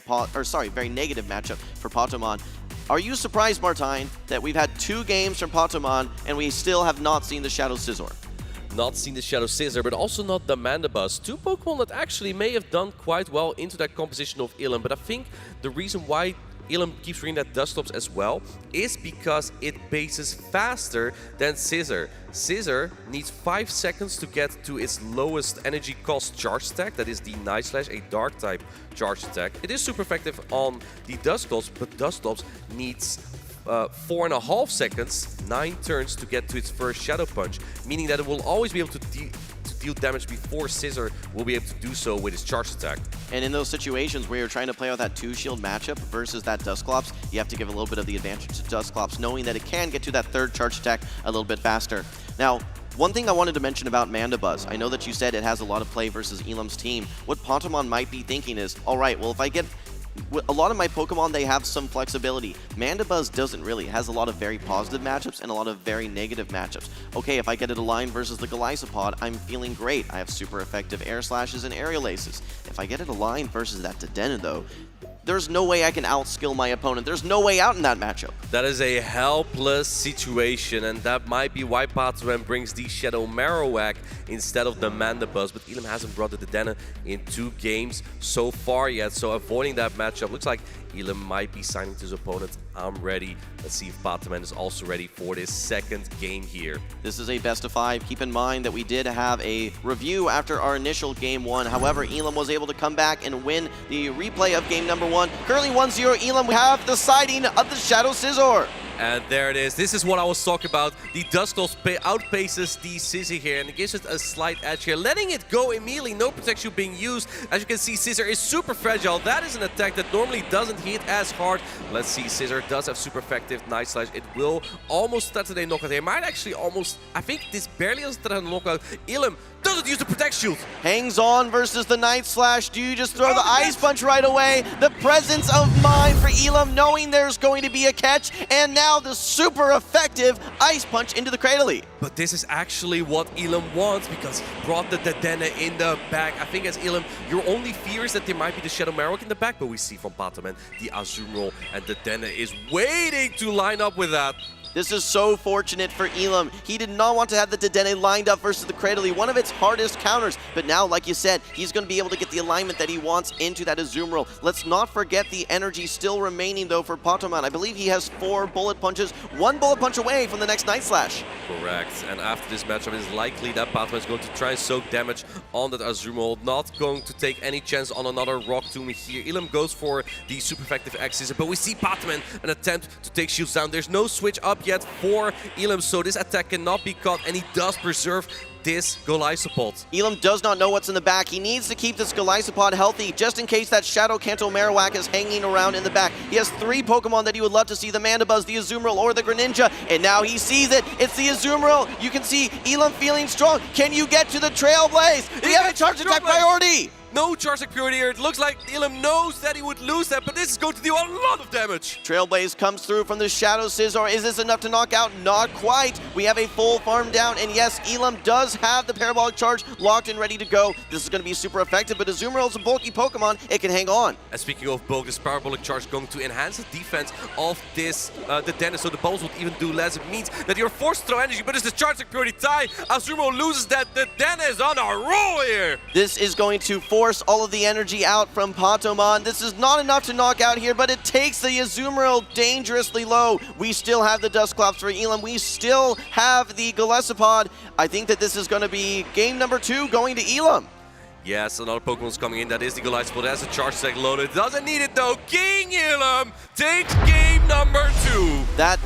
negative matchup for Potomon. Are you surprised, Martine, that we've had 2 games from Potomon and we still have not seen the Shadow Scissor? Not seen the Shadow Scissor, but also not the Mandibuzz. 2 Pokemon that actually may have done quite well into that composition of Elam, but I think the reason why Elam keeps reading that Dusclops as well is because it bases faster than Scissor. Scissor needs 5 seconds to get to its lowest energy cost charge attack, that is the Night Slash, a dark type charge attack. It is super effective on the Dusclops, but Dusclops needs 4.5 seconds, 9 turns to get to its first Shadow Punch, meaning that it will always be able to deal damage before Scissor will be able to do so with his charge attack. And in those situations where you're trying to play out that 2-shield matchup versus that Dusclops, you have to give a little bit of the advantage to Dusclops, knowing that it can get to that 3rd charge attack a little bit faster. Now, one thing I wanted to mention about Mandibuzz, I know that you said it has a lot of play versus Elam's team. What Potomon might be thinking is, all right, well, if I get a lot of my Pokemon, they have some flexibility. Mandibuzz doesn't really. It has a lot of very positive matchups and a lot of very negative matchups. Okay, if I get it aligned versus the Golisopod, I'm feeling great. I have super effective Air Slashes and Aerial Aces. If I get it aligned versus that Dedenne, though, there's no way I can outskill my opponent. There's no way out in that matchup. That is a helpless situation, and that might be why Potomon brings the Shadow Marowak instead of the Mandibuzz, but Elam hasn't brought the Dedenne in 2 games so far yet, so avoiding that matchup looks like Elam might be signing to his opponent. I'm ready. Let's see if Potomon is also ready for this 2nd game here. This is a best of 5. Keep in mind that we did have a review after our initial game 1. However, Elam was able to come back and win the replay of game number 1. Currently 1-0 Elam. We have the sighting of the Shadow Scissor. And there it is. This is what I was talking about. The Dusclops outpaces the Scissor here, and it gives it a slight edge here. Letting it go immediately, no protection being used. As you can see, Scissor is super fragile. That is an attack that normally doesn't hit as hard. Let's see, Scissor does have super effective Night Slash. It will almost start a knockout. It might actually almost, I think this barely has started a knockout. Elam doesn't use the Protect Shield. Hangs on versus the Night Slash. Do you just throw the Ice Punch right away? The presence of mind for Elam, knowing there's going to be a catch, and now the super effective Ice Punch into the Cradily. But this is actually what Elam wants because he brought the Dedenne in the back. I think as Elam, your only fear is that there might be the Shadow Marowak in the back, but we see from Potomon the Azumarill, and the Dedenne is waiting to line up with that. This is so fortunate for Elam. He did not want to have the Dedenne lined up versus the Cradily, one of its hardest counters. But now, like you said, he's going to be able to get the alignment that he wants into that Azumarill. Let's not forget the energy still remaining, though, for Potomon. I believe he has 4 bullet punches, 1 bullet punch away from the next Night Slash. Correct. And after this matchup, it is likely that Potomon is going to try and soak damage on that Azumarill. Not going to take any chance on another Rock Tomb here. Elam goes for the super effective X Scissor, but we see Potomon an attempt to take shields down. There's no switch up. up yet for Elam, so this attack cannot be caught, and he does preserve this Golisopod. Elam does not know what's in the back. He needs to keep this Golisopod healthy just in case that Shadow Kanto Marowak is hanging around in the back. He has 3 Pokemon that he would love to see, the Mandibuzz, the Azumarill, or the Greninja, and now he sees it. It's the Azumarill. You can see Elam feeling strong. Can you get to the Trailblaze? They have a charge attack priority. No charge security here. It looks like Elam knows that he would lose that, but this is going to deal a lot of damage. Trailblaze comes through from the Shadow Scizor. Is this enough to knock out? Not quite. We have a full farm down, and yes, Elam does have the Parabolic Charge locked and ready to go. This is going to be super effective, but Azumarill is a bulky Pokemon. It can hang on. And speaking of bulk, this Parabolic Charge is going to enhance the defense of this, the Dennis, so the balls would even do less. It means that you're forced to throw energy, but it's the charge security tie. Azumarill loses that. The Dennis on a roll here. This is going to force all of the energy out from Patomon. This is not enough to knock out here, but it takes the Azumarill dangerously low. We still have the Dusclops for Elam. We still have the Golisopod. I think that this is going to be game number 2 going to Elam. Yes, another Pokemon's coming in. That is the Golisopod. Has a charge attack loaded. Doesn't need it though. King Elam takes game number 2. That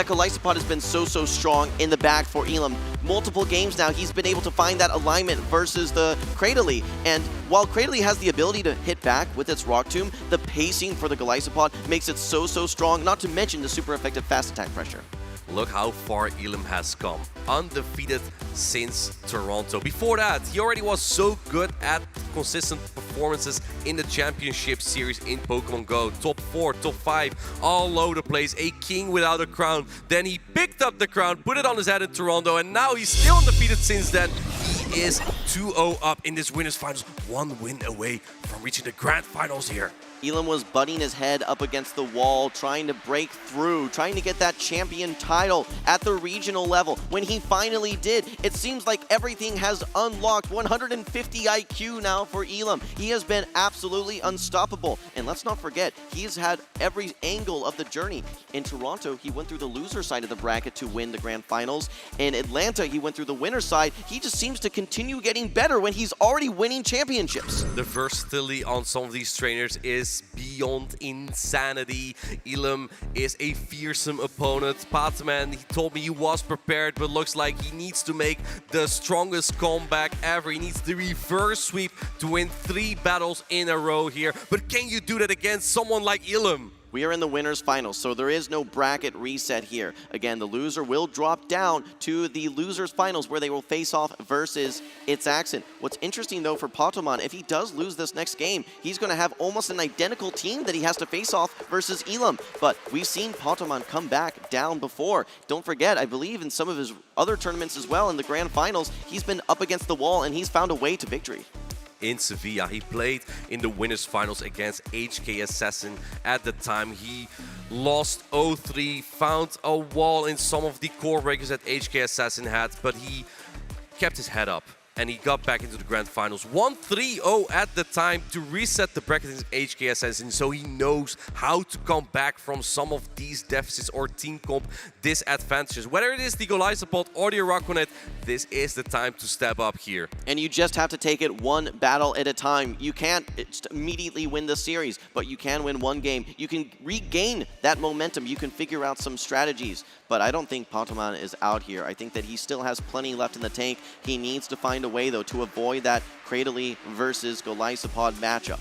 Golisopod has been so strong in the back for Elam. Multiple games now, he's been able to find that alignment versus the Cradily. And while Cradily has the ability to hit back with its Rock Tomb, the pacing for the Golisopod makes it so strong, not to mention the super effective fast attack pressure. Look how far Elam has come. Undefeated since Toronto. Before that, he already was so good at consistent performances in the Championship Series in Pokemon GO. Top 4, top 5, all over the place. A king without a crown. Then he picked up the crown, put it on his head in Toronto, and now he's still undefeated since then. He is 2-0 up in this winners finals. 1 win away from reaching the grand finals here. Elam was butting his head up against the wall, trying to break through, trying to get that champion title at the regional level. When he finally did, it seems like everything has unlocked. 150 IQ now for Elam. He has been absolutely unstoppable. And let's not forget, he's had every angle of the journey. In Toronto, he went through the loser side of the bracket to win the grand finals. In Atlanta, he went through the winner side. He just seems to continue getting better when he's already winning championships. The versatility on some of these trainers is beyond insanity. Elam is a fearsome opponent. Patman, he told me he was prepared, but looks like he needs to make the strongest comeback ever. He needs the reverse sweep to win 3 battles in a row here. But can you do that against someone like Elam? We are in the winners finals, so there is no bracket reset here. Again, the loser will drop down to the losers finals where they will face off versus its Axon. What's interesting though for Patomon, if he does lose this next game, he's going to have almost an identical team that he has to face off versus Elam. But we've seen Patomon come back down before. Don't forget, I believe in some of his other tournaments as well in the grand finals, he's been up against the wall and he's found a way to victory. In Sevilla, he played in the winners finals against HK Assassin. At the time, he lost 0-3, found a wall in some of the core breakers that HK Assassin had, but he kept his head up and he got back into the grand finals. 1-3-0 at the time to reset the bracket against HK Assassin, so he knows how to come back from some of these deficits or team comp disadvantages. Whether it is the Golisopod or the Araquanid, this is the time to step up here. And you just have to take it 1 battle at a time. You can't immediately win the series, but you can win 1 game. You can regain that momentum. You can figure out some strategies. But I don't think Patomon is out here. I think that he still has plenty left in the tank. He needs to find a way, though, to avoid that Cradily versus Golisopod matchup.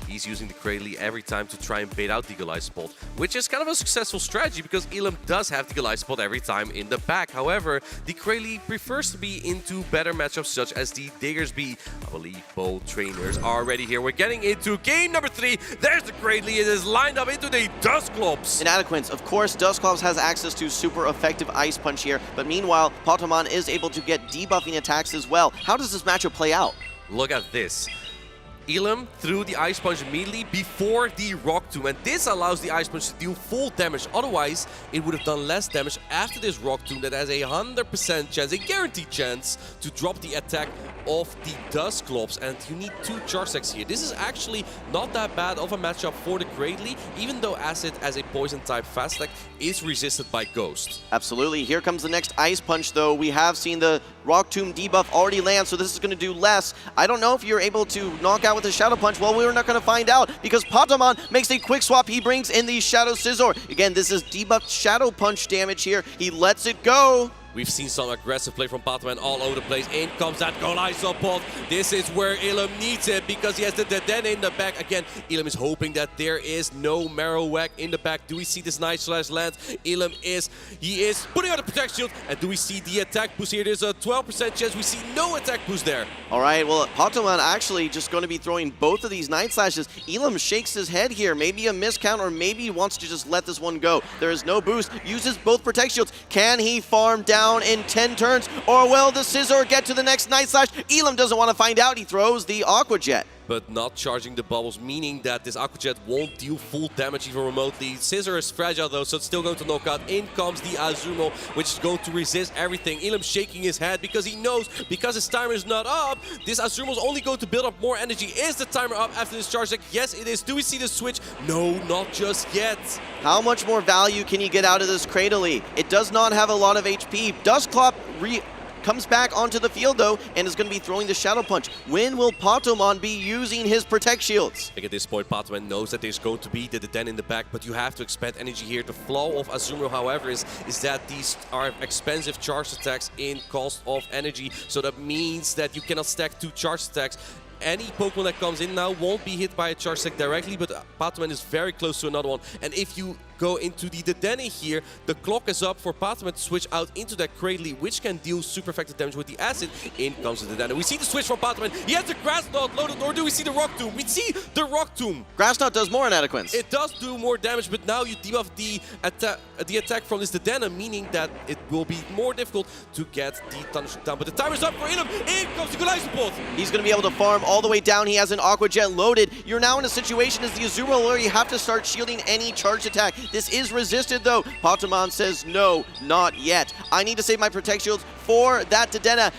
He's using the Cradily every time to try and bait out the Golisopod, which is kind of a successful strategy because Elam does have the Golisopod every time in the back. However, the Cradily prefers to be into better matchups such as the Diggersby. I believe both trainers are ready here. We're getting into game number 3. There's the Cradily. It is lined up into the Dusclops. Inadequates. Of course, Dusclops has access to super effective Ice Punch here, but meanwhile, Patomon is able to get debuffing attacks as well. How does this matchup play out? Look at this. Elam threw the Ice Punch immediately before the Rock Tomb, and this allows the Ice Punch to deal full damage. Otherwise, it would have done less damage after this Rock Tomb that has a 100% chance, a guaranteed chance, to drop the attack of the Dusclops, and you need 2 charge attacks here. This is actually not that bad of a matchup for the Cradily, even though Acid as a Poison-type fast attack is resisted by Ghost. Absolutely. Here comes the next Ice Punch, though. We have seen the Rock Tomb debuff already land, so this is going to do less. I don't know if you're able to knock out out with the Shadow Punch? Well, we're not going to find out because Patamon makes a quick swap. He brings in the Shadow Scissor. Again, this is debuffed Shadow Punch damage here. He lets it go. We've seen some aggressive play from Patamon all over the place. In comes that Golai support. This is where Ilum needs it because he has the Dedenne in the back. Again, Ilum is hoping that there is no Marowak in the back. Do we see this Night Slash land? Ilum is putting out a Protect Shield. And do we see the attack boost here? There's a 12% chance we see no attack boost there. All right, well, Patamon actually just going to be throwing both of these Night Slashes. Ilum shakes his head here. Maybe a miscount or maybe he wants to just let this one go. There is no boost. Uses both Protect Shields. Can he farm down in 10 turns, or will the Scissor get to the next Night Slash? Ilum doesn't want to find out. He throws the Aqua Jet. But not charging the bubbles, meaning that this Aqua Jet won't deal full damage even remotely. Scissor is fragile though, so it's still going to knock out. In comes the Azumarill, which is going to resist everything. Ilum shaking his head because he knows, because his timer is not up, this Azumarill is only going to build up more energy. Is the timer up after this charge deck? Yes, it is. Do we see the switch? No, not just yet. How much more value can you get out of this Cradily? It does not have a lot of HP. Dustclop comes back onto the field though and is going to be throwing the Shadow Punch. When will Patamon be using his Protect Shields? I think at this point Patamon knows that there's going to be the Den in the back, but you have to expend energy here. The flaw of Azumarill, however, is that these are expensive charge attacks in cost of energy, so that means that you cannot stack 2 charge attacks. Any Pokemon that comes in now won't be hit by a charge attack directly, but Patamon is very close to another one. And if you go into the Dedenne here, the clock is up for Patamon to switch out into that Cradily, which can deal super effective damage with the Acid. In comes the Dedenne. We see the switch from Patamon. He has the Grass Knot loaded, or do we see the Rock Tomb? We see the Rock Tomb. Grass Knot does more Inadequates. It does do more damage, but now you debuff the attack from this Dedenne, meaning that it will be more difficult to get the Thunder down. But the timer's up for Ilum. In comes the Golai support. He's going to be able to farm all the way down. He has an Aqua Jet loaded. You're now in a situation as the Azumarill where you have to start shielding any charge attack. This is resisted though. Patamon says no, not yet. I need to save my Protect Shields for that Dedenne.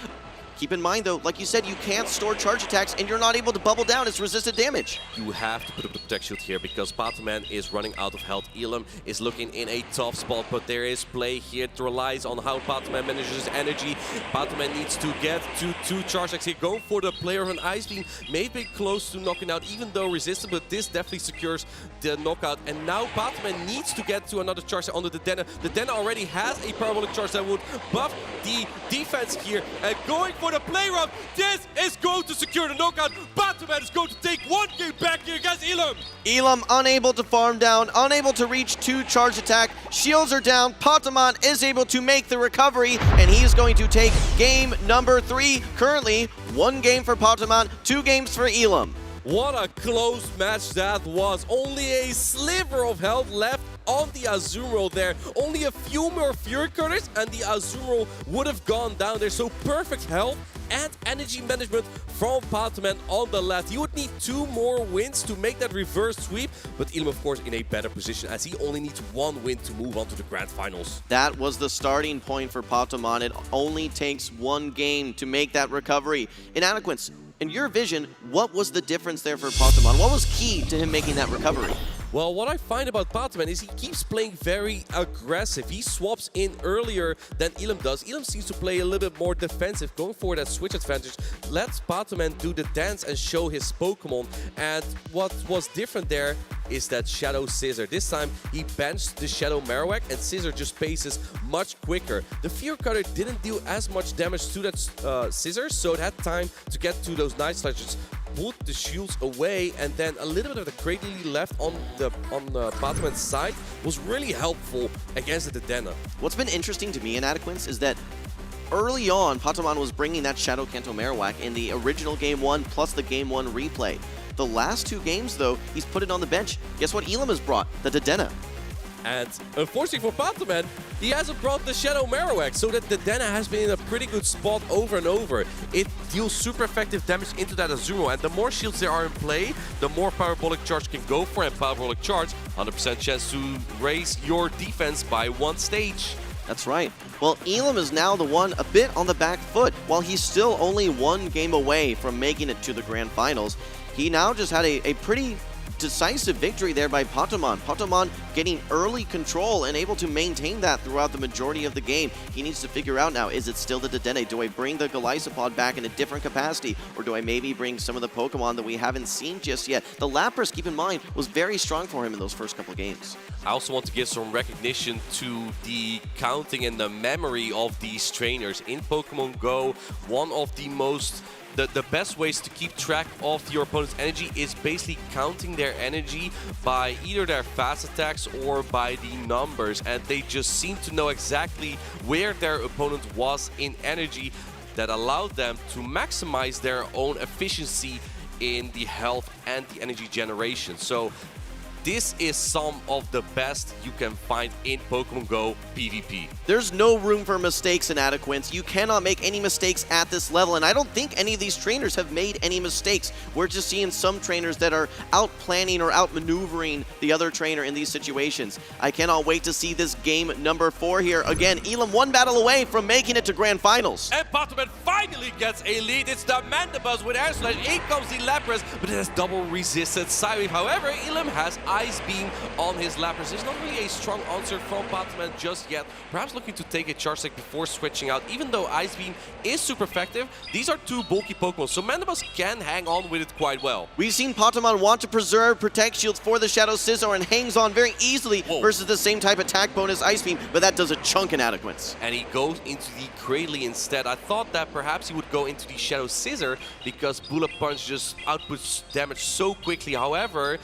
Keep in mind though, like you said, you can't store charge attacks and you're not able to bubble down. It's resisted damage. You have to put up the Protect Shield here because Patamon is running out of health. Ilum is looking in a tough spot, but there is play here. It relies on how Patamon manages energy. Patamon needs to get to 2 charge attacks here. Go for the Player of an Ice Beam. May be close to knocking out, even though resistant, but this definitely secures the knockout. And now Patamon needs to get to another charge on the Dedenne. The Dedenne already has a parabolic charge that would buff the defense here. And going for the play rough, this is going to secure the knockout. Patamon is going to take 1 game back here against Ilum. Ilum unable to farm down, unable to reach 2 charge attack. Shields are down. Patamon is able to make the recovery, and he is going to take game number 3. Currently, 1 game for Patamon, 2 games for Ilum. What a close match that was. Only a sliver of health left on the Azumarill there. Only a few more Fury Cutters and the Azumarill would have gone down there. So perfect health and energy management from Patamon on the left. He would need 2 more wins to make that reverse sweep, but Ilum of course in a better position as he only needs 1 win to move on to the grand finals. That was the starting point for Patamon. It only takes 1 game to make that recovery. Inadequates, in your vision, what was the difference there for Patamon? What was key to him making that recovery? Well, what I find about Patamon is he keeps playing very aggressive. He swaps in earlier than Ilum does. Ilum seems to play a little bit more defensive, going for that switch advantage. Lets Patamon do the dance and show his Pokemon. And what was different there is that Shadow Scissor. This time, he benched the Shadow Marowak, and Scissor just paces much quicker. The Fear Cutter didn't deal as much damage to that Scissor, so it had time to get to those Night Slashes, put the shields away, and then a little bit of the Cradily left on the Patamon's side was really helpful against the Dedenne. What's been interesting to me in Inadequates is that early on, Patamon was bringing that Shadow Kanto Marowak in the original Game 1 plus the Game 1 replay. The last 2 games, though, he's put it on the bench. Guess what Ilum has brought? The Dedenne. And unfortunately for Patamon, he hasn't brought the Shadow Marowak, so that the Dedenne has been in a pretty good spot over and over. It deals super effective damage into that Azumarill, and the more shields there are in play, the more Parabolic Charge can go for, and Parabolic Charge, 100% chance to raise your defense by 1 stage. That's right. Well, Ilum is now the one a bit on the back foot. While he's still only 1 game away from making it to the Grand Finals, he now just had a pretty decisive victory there by Pokémon. Pokémon getting early control and able to maintain that throughout the majority of the game. He needs to figure out now, is it still the Dedenne? Do I bring the Golisopod back in a different capacity? Or do I maybe bring some of the Pokemon that we haven't seen just yet? The Lapras, keep in mind, was very strong for him in those first couple of games. I also want to give some recognition to the counting and the memory of these trainers. In Pokemon Go, one of the best ways to keep track of your opponent's energy is basically counting their energy by either their fast attacks or by the numbers, and they just seem to know exactly where their opponent was in energy. That allowed them to maximize their own efficiency in the health and the energy generation. So this is some of the best you can find in Pokemon Go PvP. There's no room for mistakes in Adequance. You cannot make any mistakes at this level, and I don't think any of these trainers have made any mistakes. We're just seeing some trainers that are out-planning or out-maneuvering the other trainer in these situations. I cannot wait to see this game number 4 here. Again, Elam one battle away from making it to Grand Finals. And Pokémon finally gets a lead. It's the Mandibuzz with Air Slash. In comes the Lapras, but it has double resisted Psywave. However, Elam has Ice Beam on his Lapras. There's not really a strong answer from Pokémon just yet. Perhaps looking to take a Charge Stick before switching out. Even though Ice Beam is super effective, these are two bulky Pokemon, so Mandibuzz can hang on with it quite well. We've seen Pokémon want to preserve Protect Shields for the Shadow Scissor and hangs on very easily versus the same type attack bonus Ice Beam, but that does a chunk in Adequance. And he goes into the Cradley instead. I thought that perhaps he would go into the Shadow Scissor because Bullet Punch just outputs damage so quickly. However,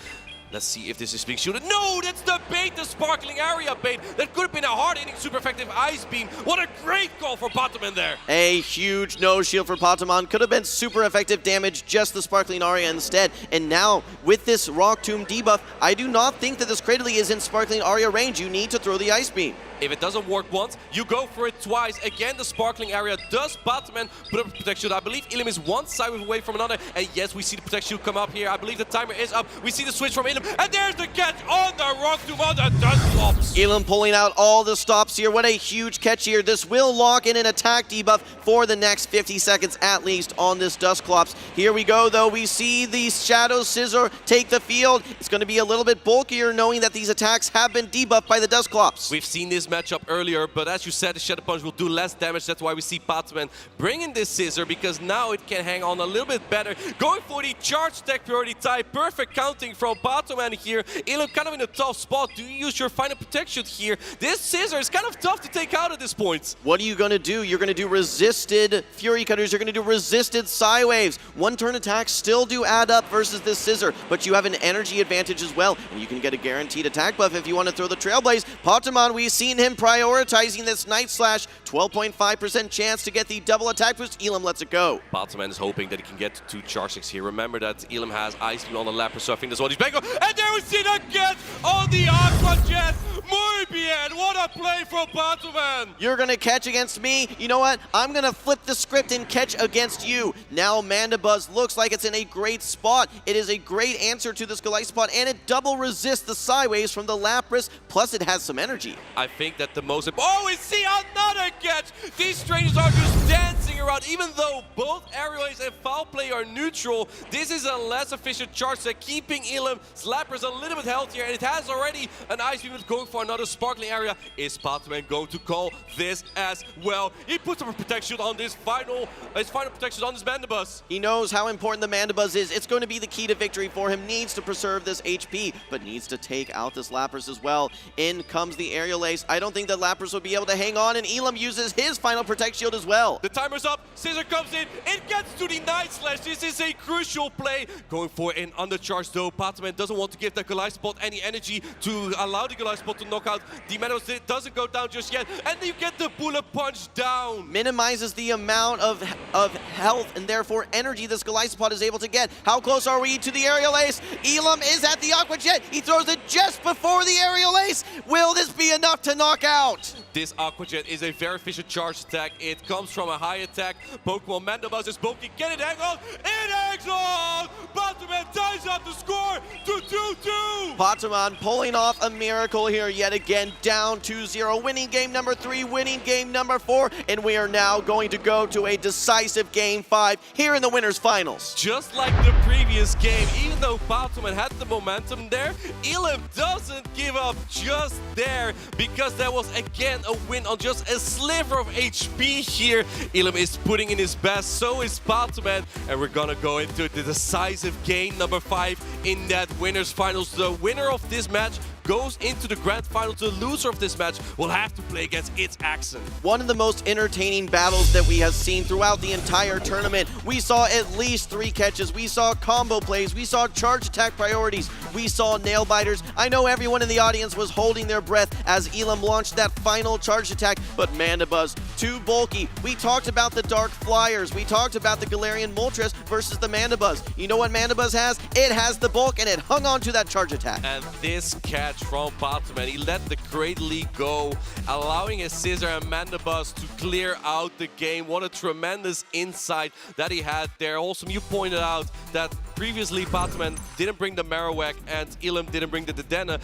let's see if this is being shielded. No, that's the bait, the Sparkling Area bait. That could have been a hard-hitting, super effective Ice Beam. What a great call for Pokémon there. A huge no shield for Pokémon. Could have been super effective damage, just the Sparkling Aria instead. And now, with this Rock Tomb debuff, I do not think that this Cradley is in Sparkling Aria range. You need to throw the Ice Beam. If it doesn't work once, you go for it twice. Again, the Sparkling Area does Pokémon put up a Protect Shield. I believe Elam is one side away from another. And yes, we see the Protect Shield come up here. I believe the timer is up. We see the switch from Elam. And there's the catch on the Rock Tomb on the Dusclops. Elam pulling out all the stops here. What a huge catch here. This will lock in an attack debuff for the next 50 seconds at least on this Dusclops. Here we go, though. We see the Shadow Scissor take the field. It's going to be a little bit bulkier knowing that these attacks have been debuffed by the Dusclops. We've seen this matchup earlier, but as you said, the Shadow Punch will do less damage. That's why we see Pokémon bringing this Scissor, because now it can hang on a little bit better. Going for the Charge Tech priority type. Perfect counting from Pokémon here. Elam kind of in a tough spot. Do you use your final protection here? This Scissor is kind of tough to take out at this point. What are you going to do? You're going to do resisted Fury Cutters. You're going to do resisted Psywaves. One-turn attacks still do add up versus this Scissor, but you have an energy advantage as well, and you can get a guaranteed attack buff if you want to throw the Trailblaze. Pokémon, we've seen him prioritizing this Night Slash. 12.5% chance to get the double attack boost. Elam lets it go. Pokémon is hoping that he can get 2 Charge Sticks here. Remember that Elam has Ice Beam on the Lapras, so I think that's what he's banking on. And there we see the get on the Aqua Jet. Muy bien. What a play from Pokémon. You're going to catch against me. You know what? I'm going to flip the script and catch against you. Now Mandibuzz looks like it's in a great spot. It is a great answer to this Golisopod, and it double resists the Psywaves from the Lapras, plus it has some energy. I think that the most... Oh, we see another catch! These trainers are just dancing around. Even though both Aerial Ace and Foul Play are neutral, this is a less efficient charge set, keeping Elam's Lapras a little bit healthier, and it has already an Ice Beam going for another Sparkling Area. Is Pokémon going to call this as well? He puts up a protection on this final protection on this Mandibuzz. He knows how important the Mandibuzz is. It's going to be the key to victory for him. Needs to preserve this HP, but needs to take out this Lapras as well. In comes the Aerial Ace. I don't think that Lapras will be able to hang on, and Elam uses his final Protect Shield as well. The timer's up. Scissor comes in. It gets to the Night Slash. This is a crucial play. Going for an undercharge though. Pokémon doesn't want to give the Golisopod any energy to allow the Golisopod to knock out. The Mandibuzz doesn't go down just yet, and you get the Bullet Punch down. Minimizes the amount of health and therefore energy this Golisopod is able to get. How close are we to the Aerial Ace? Elam is at the Aqua Jet. He throws it just before the Aerial Ace. Will this be enough to knock out? This Aqua Jet is a very efficient charge attack. It comes from a high attack. Pokemon Mandibuzz is bulky. Get it angled. It hangs on! Patoman ties up the score to 2-2! Patoman pulling off a miracle here yet again, down 2-0, winning game number 3, winning game number 4, and we are now going to go to a decisive game 5 here in the winners finals. Just like the previous game, even though Patoman had the momentum there, Elim doesn't give up just there, because that was again a win on just a sliver of HP here. Elim is putting in his best, so is Patoman, and we're gonna go into the decisive game number 5 in that winners finals. The winner of this match goes into the grand final. The loser of this match will have to play against its Axen. One of the most entertaining battles that we have seen throughout the entire tournament. We saw at least 3 catches, we saw combo plays, we saw charge attack priorities, we saw nail biters. I know everyone in the audience was holding their breath as Elim launched that final charge attack, but Mandibuzz, too bulky. We talked about the Dark Flyers, we talked about the Galarian Moltres versus the Mandibuzz. You know what Mandibuzz has? It has the bulk, and it hung on to that charge attack. And this catch from Patoman, he let the Great League go, allowing his Scissor and Mandibuzz to clear out the game. What a tremendous insight that he had there. Also, you pointed out that previously Patoman didn't bring the Marowak and Elim didn't bring the Dedenne.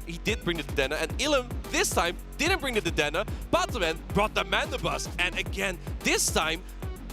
He did bring the Dedenne, and Elim this time didn't bring the Dedenne. Patoman brought the Mandibuzz, and again, this time,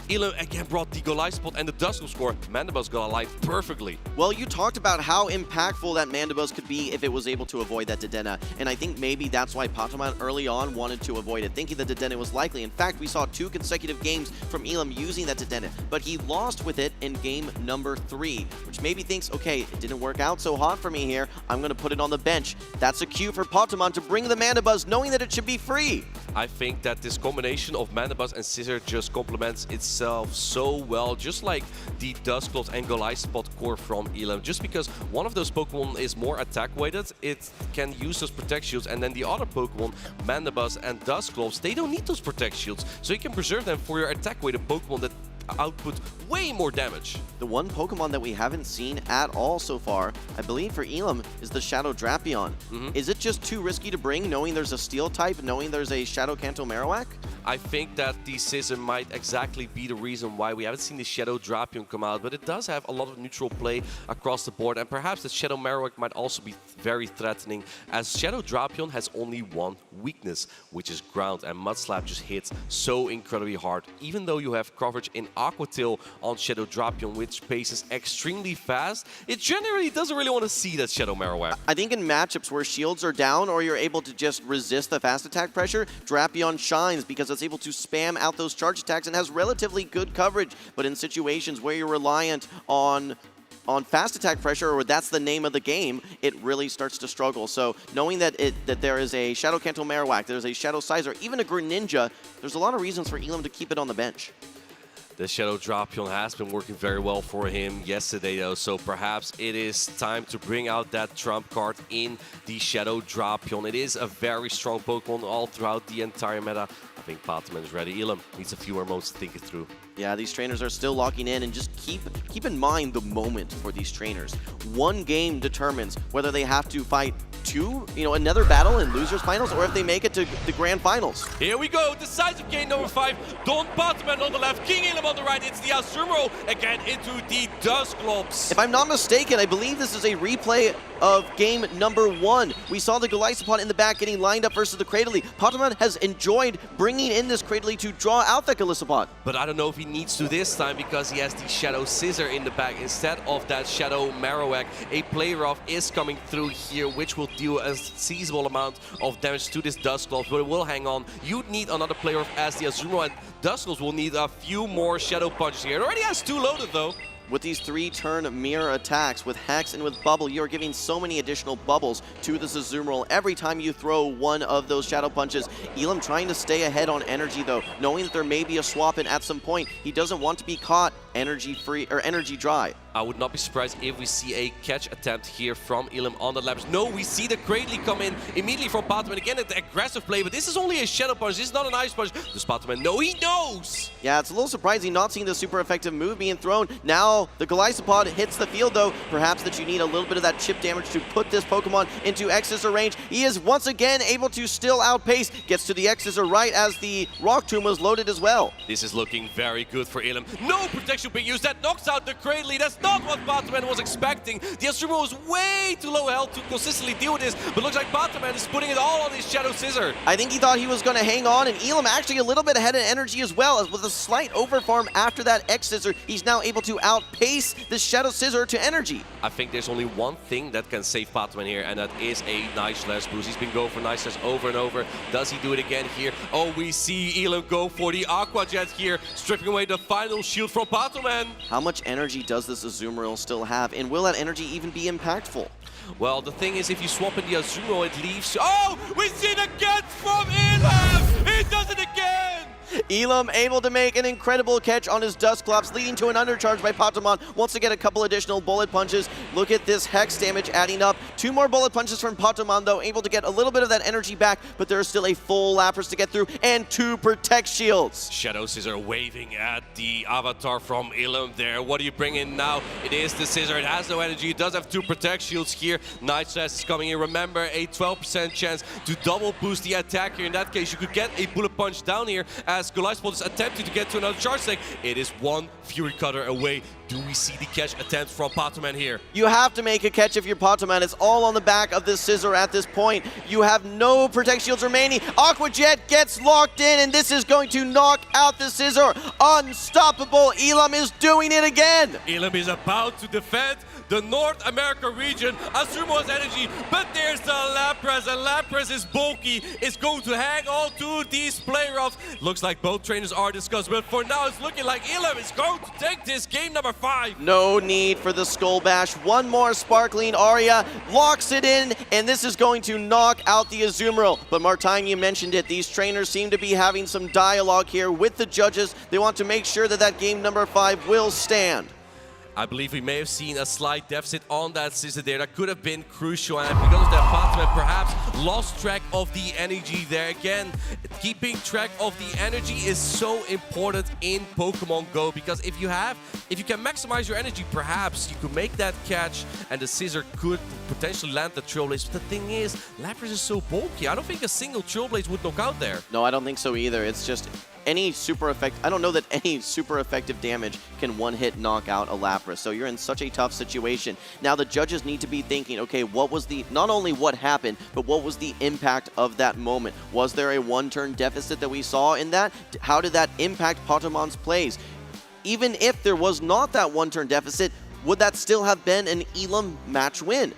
Elim again brought the Golisopod and the Duskull score. Mandibuzz got aligned perfectly. Well, you talked about how impactful that Mandibuzz could be if it was able to avoid that Dedenne, and I think maybe that's why Patoman early on wanted to avoid it, thinking that Dedenne was likely. In fact, we saw 2 consecutive games from Elim using that Dedenne, but he lost with it in game number 3, which maybe thinks, okay, it didn't work out so hot for me here, I'm going to put it on the bench. That's a cue for Patoman to bring the Mandibuzz, knowing that it should be free. I think that this combination of Mandibuzz and Scissor just complements itself so well, just like the Dusclops and Golisopod core from Elim. Just because one of those Pokemon is more attack weighted, it can use those Protect Shields, and then the other Pokemon, Mandibuzz and Dusclops, they don't need those Protect Shields, so you can preserve them for your attack weighted Pokemon that output way more damage. The one Pokemon that we haven't seen at all so far, I believe for Elim, is the Shadow Drapion. Is it just too risky to bring, knowing there's a Steel type, knowing there's a Shadow Kanto Marowak? I think that the Scissor might exactly be the reason why we haven't seen the Shadow Drapion come out, but it does have a lot of neutral play across the board, and perhaps the Shadow Marowak might also be very threatening, as Shadow Drapion has only one weakness, which is ground, and Mud Slap just hits so incredibly hard. Even though you have coverage in Aqua Tail on Shadow Drapion, which paces extremely fast, it generally doesn't really want to see that Shadow Marowak. I think in matchups where shields are down or you're able to just resist the fast attack pressure, Drapion shines because it's able to spam out those charge attacks and has relatively good coverage. But in situations where you're reliant on fast attack pressure, or that's the name of the game, it really starts to struggle. So knowing that there is a Shadow Kanto Marowak, there's a Shadow Scizor, even a Greninja, there's a lot of reasons for Elim to keep it on the bench. The Shadow Drapion has been working very well for him yesterday, though, so perhaps it is time to bring out that trump card in the Shadow Drapion. It is a very strong Pokemon all throughout the entire meta. I think Patoman is ready. Elim needs a few more moments to think it through. Yeah, these trainers are still locking in, and just keep in mind the moment for these trainers. One game determines whether they have to fight another battle in losers finals, or if they make it to the grand finals. Here we go, decisive game number 5. Don Patoman on the left, King Elim on the right. It's the Azumarill again into the Dusclops. If I'm not mistaken, I believe this is a replay of game number 1. We saw the Golisopod in the back getting lined up versus the Cradily. Patoman has enjoyed bringing in this Cradily to draw out that Golisopod. But I don't know if he needs to this time, because he has the Shadow Scissor in the back instead of that Shadow Marowak. A Play Rough is coming through here, which will deal a seizable amount of damage to this Dusclops, but it will hang on. You'd need another Play Rough as the Azumarill, and Dusclops will need a few more Shadow Punches here. It already has 2 loaded, though. With these 3-turn mirror attacks, with Hex and with Bubble, you're giving so many additional bubbles to this Azumarill every time you throw one of those Shadow Punches. Elim trying to stay ahead on energy, though, knowing that there may be a swap in at some point. He doesn't want to be caught energy free or energy dry. I would not be surprised if we see a catch attempt here from Elam on the Lapras. No, we see the Greatly come in immediately from Patoman. Again, the aggressive play, but this is only a Shadow Punch. This is not an Ice Punch. Does Patoman know? He knows! Yeah, it's a little surprising not seeing the super effective move being thrown. Now, the Golisopod hits the field, though. Perhaps that you need a little bit of that chip damage to put this Pokemon into X-Scissor range. He is once again able to still outpace. Gets to the X-Scissor right as the Rock Tomb was loaded as well. This is looking very good for Elam. No protection being used. That knocks out the Greatly. That's not what Patoman was expecting. The Azumarill was way too low health to consistently deal with this, but looks like Patoman is putting it all on his Shadow Scissor. I think he thought he was going to hang on, and Elam actually a little bit ahead in energy as well. With a slight overfarm after that X-Scissor, he's now able to outpace the Shadow Scissor to energy. I think there's only one thing that can save Patoman here, and that is a nice slash boost. He's been going for nice slash over and over. Does he do it again here? Oh, we see Elam go for the Aqua Jet here, stripping away the final shield from Patoman. How much energy does this Azumarill still have, and will that energy even be impactful? Well, the thing is, if you swap in the Azumarill, it leaves... Oh! We see it again from Elam! He does it again! Elam able to make an incredible catch on his Dusclops, leading to an undercharge by Patamon. Wants to get a couple additional bullet punches. Look at this Hex damage adding up. 2 more bullet punches from Patamon, though, able to get a little bit of that energy back, but there's still a full Lapras to get through, and 2 Protect Shields. Shadow Scissor waving at the avatar from Elam there. What do you bring in now? It is the Scissor. It has no energy. It does have 2 Protect Shields here. Night Slash is coming in. Remember, a 12% chance to double boost the attack here. In that case, you could get a bullet punch down here as Golisopod is attempting to get to another charge deck. It is 1 Fury Cutter away. Do we see the catch attempt from Patoman here? You have to make a catch if you're Patoman. It's all on the back of this Scissor at this point. You have no Protect Shields remaining. Aqua Jet gets locked in, and this is going to knock out the Scissor. Unstoppable. Elam is doing it again. Elam is about to defend the North America region. Azumarill has energy, but there's the Lapras, and Lapras is bulky. It's going to hang on to these play-offs. Looks like both trainers are discussed, but for now it's looking like Elam is going to take this game number 5. No need for the Skull Bash. 1 more Sparkling Aria locks it in, and this is going to knock out the Azumarill. But Martine, you mentioned it. These trainers seem to be having some dialogue here with the judges. They want to make sure that that game number 5 will stand. I believe we may have seen a slight deficit on that Scissor there. That could have been crucial, and because of that, Patoman perhaps lost track of the energy there. Again, keeping track of the energy is so important in Pokemon Go, because if you can maximize your energy, perhaps you could make that catch, and the Scissor could potentially land the Trailblaze. But the thing is, Lapras is so bulky. I don't think a single Trailblaze would knock out there. No, I don't think so either. It's just any super effect. I don't know that any super effective damage can one-hit knock out a Lapras. So you're in such a tough situation. Now the judges need to be thinking, okay, what was the, not only what happened, but what was the impact of that moment? Was there a 1-turn deficit that we saw in that? How did that impact Patamon's plays? Even if there was not that 1-turn deficit, would that still have been an Elam match win?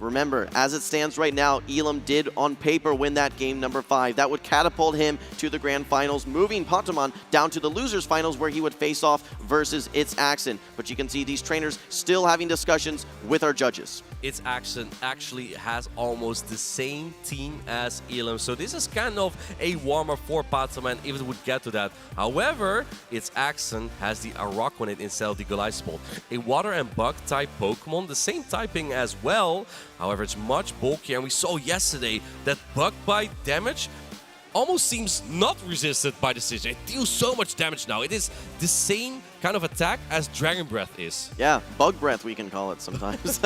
Remember, as it stands right now, Elam did on paper win that game number 5. That would catapult him to the grand finals, moving Patamon down to the losers finals where he would face off versus It's Axon. But you can see these trainers still having discussions with our judges. It's Axon actually has almost the same team as Elam, so this is kind of a warmer for Patoman if it would get to that. However, It's Axon has the Araquanid instead of the Golisopod, a water and bug type Pokemon, the same typing as well. However, it's much bulkier, and we saw yesterday that bug bite damage almost seems not resisted by the Scissor. It deals so much damage now. It is the same kind of attack as Dragon Breath is. Yeah, Bug Breath we can call it sometimes.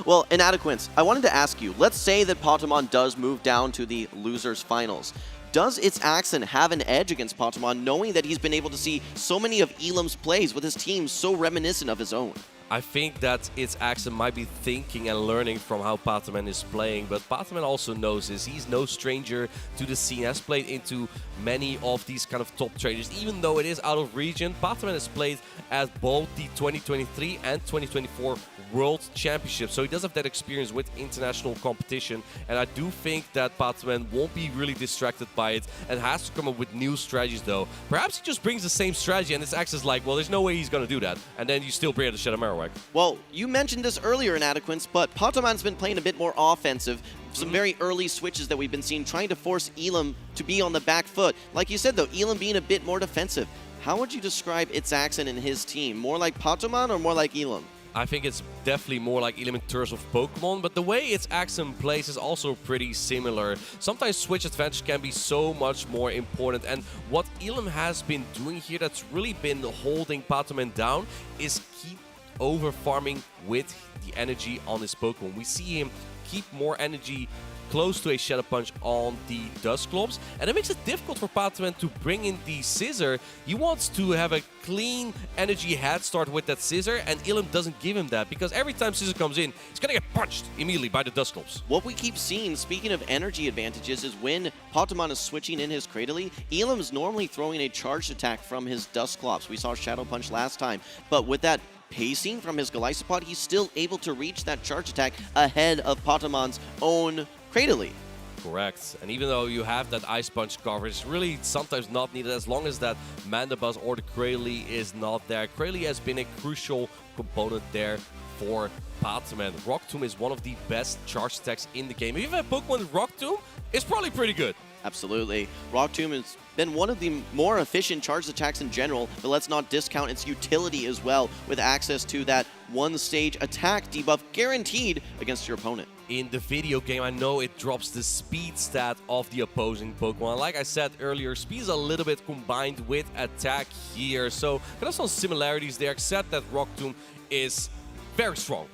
Well, Inadequance, I wanted to ask you, let's say that Patamon does move down to the losers finals. Does It's Axon have an edge against Patamon, knowing that he's been able to see so many of Elam's plays with his team so reminiscent of his own? I think that It's Axon might be thinking and learning from how Patoman is playing, but Patoman also knows this. He's no stranger to the scene, has played into many of these kind of top traders. Even though it is out of region, Patoman has played at both the 2023 and 2024 World Championships, so he does have that experience with international competition, and I do think that Patoman won't be really distracted by it and has to come up with new strategies though. Perhaps he just brings the same strategy and It's Axon's like, well, there's no way he's going to do that, and then you still bring out the Shadow Marowak. Well, you mentioned this earlier, Inadequance, but Patoman's been playing a bit more offensive. Some very early switches that we've been seeing, trying to force Elam to be on the back foot. Like you said, though, Elam being a bit more defensive. How would you describe It's Axon and his team? More like Patamon or more like Elam? I think it's definitely more like Elam in terms of Pokemon, but the way its Axum plays is also pretty similar. Sometimes switch advantage can be so much more important, and what Elam has been doing here that's really been holding Patoman down is keep over farming with the energy on his Pokemon. We see him keep more energy close to a Shadow Punch on the Dusclops, and it makes it difficult for Patoman to bring in the Scissor. He wants to have a clean energy head start with that Scissor, and Elam doesn't give him that, because every time Scissor comes in, he's gonna get punched immediately by the Dusclops. What we keep seeing, speaking of energy advantages, is when Patoman is switching in his Cradily, Elam is normally throwing a charged attack from his Dusclops. We saw Shadow Punch last time, but with that pacing from his Golisopod, he's still able to reach that charge attack ahead of Patoman's own Cradily. Correct. And even though you have that Ice Punch coverage, it's really sometimes not needed as long as that Mandibuzz or the Cradily is not there. Cradily has been a crucial component there for Patoman. Rock Tomb is one of the best charge attacks in the game. If you have a Pokemon with Rock Tomb, it's probably pretty good. Absolutely. Rock Tomb has been one of the more efficient charged attacks in general, but let's not discount its utility as well, with access to that one-stage attack debuff guaranteed against your opponent. In the video game, I know it drops the speed stat of the opposing Pokemon. Like I said earlier, speed is a little bit combined with attack here, so there are some similarities there, except that Rock Tomb is very strong.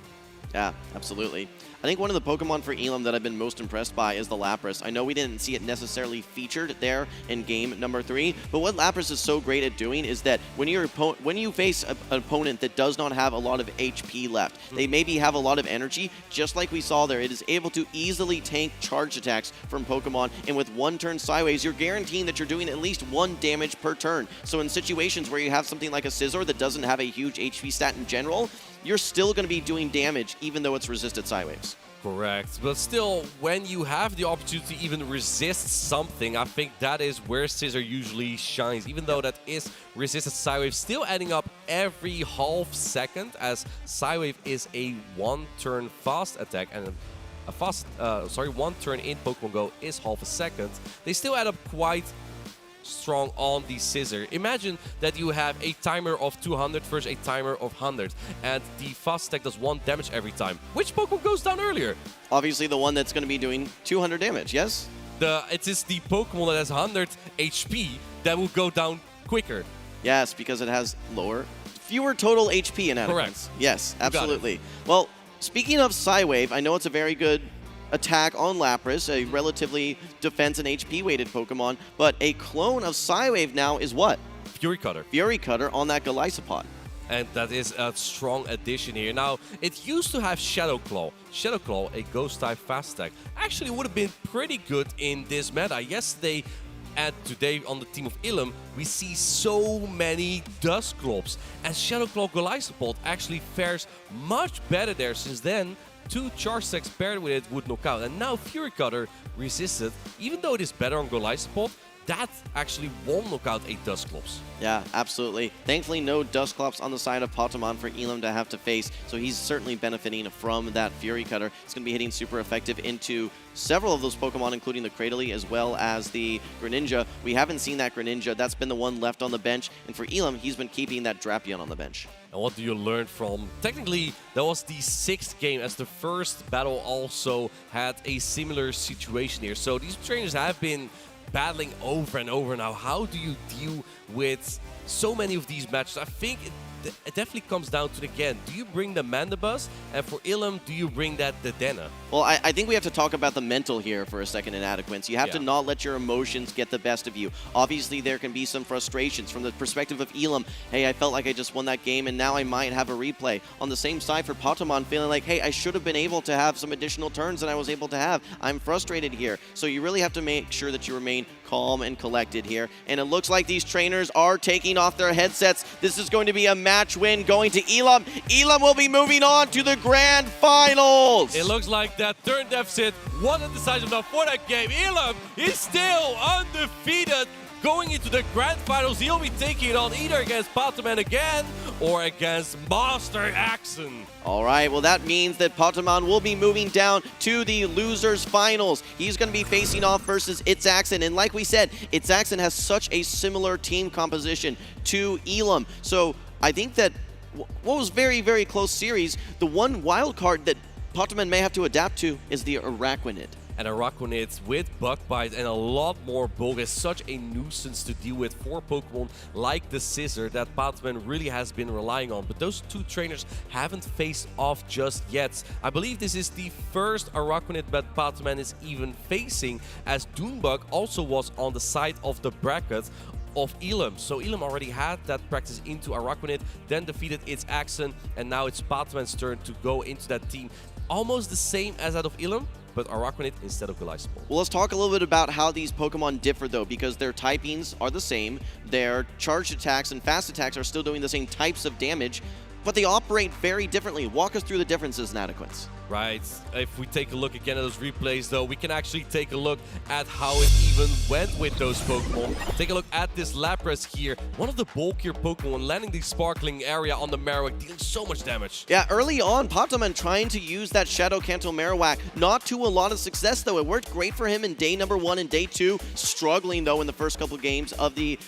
Yeah, absolutely. I think one of the Pokemon for Elam that I've been most impressed by is the Lapras. I know we didn't see it necessarily featured there in game number 3, but what Lapras is so great at doing is that when you face an opponent that does not have a lot of HP left, they maybe have a lot of energy, just like we saw there, it is able to easily tank charge attacks from Pokemon, and with one turn sideways, you're guaranteeing that you're doing at least 1 damage per turn. So in situations where you have something like a Scizor that doesn't have a huge HP stat in general, you're still going to be doing damage even though it's resisted sideways. Correct. But still, when you have the opportunity to even resist something, I think that is where Scissor usually shines. Even though that is resisted Psywave, still adding up every half second, as Psywave is a 1-turn fast attack, and a fast, 1 turn in Pokemon Go is half a second. They still add up quite strong on the Scissor. Imagine that you have a timer of 200 versus a timer of 100, and the fast attack does 1 damage every time. Which Pokemon goes down earlier? Obviously the one that's going to be doing 200 damage, yes? It is the Pokemon that has 100 HP that will go down quicker. Yes, because it has fewer total HP in Correct. Yes, absolutely. Well, speaking of Psywave, I know it's a very good attack on Lapras, a relatively defense and HP weighted Pokemon, but a clone of Psywave now is what? Fury Cutter. Fury Cutter on that Golisopod. And that is a strong addition here. Now, it used to have Shadow Claw. Shadow Claw, a ghost type fast attack, actually would have been pretty good in this meta. Yesterday and today on the team of Elam, we see so many Dusclops, and Shadow Claw Golisopod actually fares much better there, since then 2 charge attacks paired with it would knock out. And now Fury Cutter resisted, even though it is better on Golisopod, that actually won't knock out a Dusclops. Yeah, absolutely. Thankfully, no Dusclops on the side of Patoman for Elam to have to face, so he's certainly benefiting from that Fury Cutter. It's going to be hitting super effective into several of those Pokemon, including the Cradily as well as the Greninja. We haven't seen that Greninja. That's been the one left on the bench, and for Elam, he's been keeping that Drapion on the bench. And what do you learn from? Technically, that was the 6th game, as the first battle also had a similar situation here. So these trainers have been battling over and over now. How do you deal with so many of these matches? I think it definitely comes down to, again, do you bring the Mandibuzz? And for Elam, do you bring that Dedenne? Well, I think we have to talk about the mental here for a second in Adequance. You have to not let your emotions get the best of you. Obviously, there can be some frustrations from the perspective of Elam. Hey, I felt like I just won that game, and now I might have a replay. On the same side for Patoman, feeling like, hey, I should have been able to have some additional turns than I was able to have. I'm frustrated here. So you really have to make sure that you remain calm and collected here. And it looks like these trainers are taking off their headsets. This is going to be a match win going to Elam. Elam will be moving on to the grand finals. It looks like that turn deficit wasn't decisive enough for that game. Elam is still undefeated. Going into the grand finals, he'll be taking it on either against Patoman again or against Master Axon. All right, well, that means that Patoman will be moving down to the losers finals. He's going to be facing off versus It's Axon. And like we said, It's Axon has such a similar team composition to Elam. So I think that what was very, very close series, the one wild card that Pokémon may have to adapt to is the Araquanid. And Araquanid with Bug Bite and a lot more bulk is such a nuisance to deal with for Pokemon like the Scissor that Pokémon really has been relying on. But those two trainers haven't faced off just yet. I believe this is the first Araquanid that Pokémon is even facing, as Doonbug also was on the side of the bracket of Elam. So Elam already had that practice into Araquanid, then defeated its Axon, and now it's Pokémon's turn to go into that team. Almost the same as that of Elam, but Araquanid instead of Golisopod. Well, let's talk a little bit about how these Pokemon differ, though, because their typings are the same. Their charged attacks and fast attacks are still doing the same types of damage, but they operate very differently. Walk us through the differences, Nadequins. Right. If we take a look again at those replays, though, we can actually take a look at how it even went with those Pokemon. Take a look at this Lapras here. One of the bulkier Pokemon landing the sparkling area on the Marowak, dealing so much damage. Yeah, early on, Pokémon trying to use that Shadow Kanto Marowak. Not to a lot of success, though. It worked great for him in day number 1 and day 2. Struggling, though, in the first couple games of the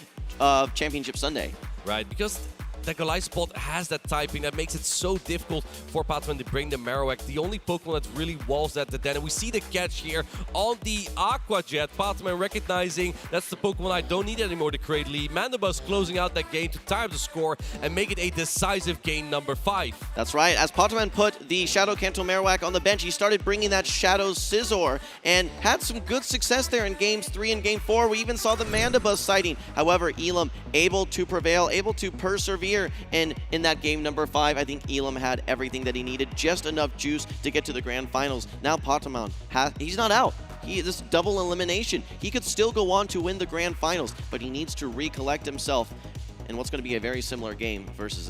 Championship Sunday. Right, because the Golisopod has that typing that makes it so difficult for Pokémon to bring the Marowak. The only Pokemon that really walls that then, and we see the catch here on the Aqua Jet. Pokémon recognizing that's the Pokemon I don't need anymore to create lead. Mandibus closing out that game to tie up the score and make it a decisive game number 5. That's right. As Pokémon put the Shadow Kanto Marowak on the bench, he started bringing that Shadow Scizor and had some good success there in games 3 and game 4. We even saw the Mandibus sighting. However, Elam able to prevail, able to persevere. And in that game number 5, I think Elam had everything that he needed, just enough juice to get to the grand finals. Now Pokémon, he's not out. This double elimination, he could still go on to win the grand finals, but he needs to recollect himself in what's going to be a very similar game versus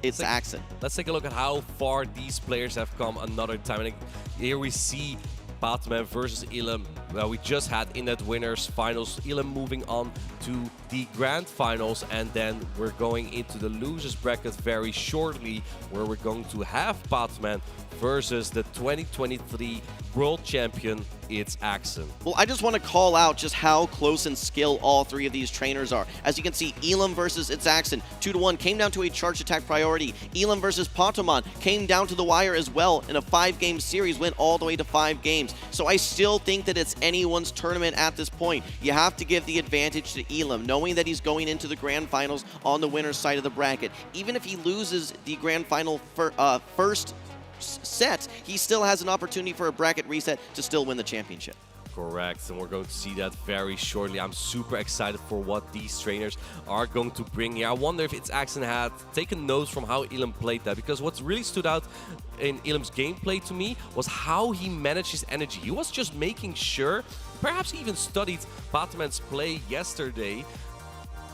its Axon. Let's take a look at how far these players have come another time. And here we see Pokémon versus Elam. Well, we just had in that winners finals, Elam moving on to the grand finals, and then we're going into the losers bracket very shortly, where we're going to have Pokémon versus the 2023 world champion, it's Axon. Well, I just want to call out just how close in skill all 3 of these trainers are. As you can see, Elam versus its Axon, 2-1, came down to a charge attack priority. Elam versus Pokémon came down to the wire as well in a 5-game series, went all the way to 5 games. So I still think that it's anyone's tournament at this point. You have to give the advantage to Elam, knowing that he's going into the grand finals on the winner's side of the bracket. Even if he loses the grand final first set, he still has an opportunity for a bracket reset to still win the championship. Correct, and we're going to see that very shortly. I'm super excited for what these trainers are going to bring here. I wonder if it's Axon had taken notes from how Elam played that, because what's really stood out in Elam's gameplay to me was how he managed his energy. He was just making sure, perhaps he even studied Pokémon's play yesterday.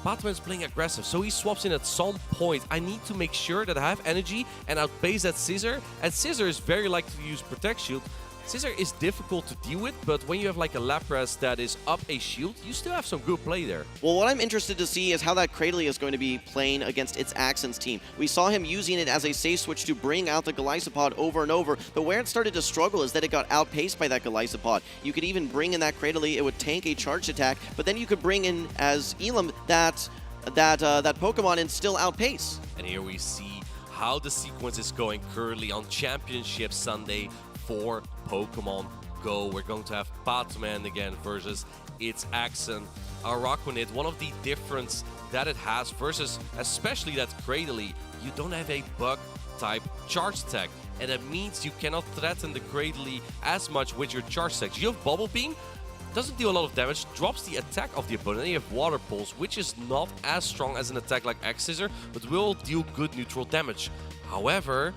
Pokémon's playing aggressive, so he swaps in at some point. I need to make sure that I have energy and outpace that Scissor. And Scissor is very likely to use Protect Shield. Scissor is difficult to deal with, but when you have like a Lapras that is up a shield, you still have some good play there. Well, what I'm interested to see is how that Cradily is going to be playing against its Axon's team. We saw him using it as a safe switch to bring out the Golisopod over and over, but where it started to struggle is that it got outpaced by that Golisopod. You could even bring in that Cradily, it would tank a charged attack, but then you could bring in as Elam that Pokemon and still outpace. And here we see how the sequence is going currently on Championship Sunday for Pokemon GO. We're going to have Pokémon again versus its Axon. Araquanid, one of the difference that it has versus especially that Cradily, you don't have a bug type charge attack, and that means you cannot threaten the Cradily as much with your charge attacks. You have Bubble Beam, doesn't deal a lot of damage, drops the attack of the opponent, and you have Water Pulse, which is not as strong as an attack like X-Scissor, but will deal good neutral damage. However,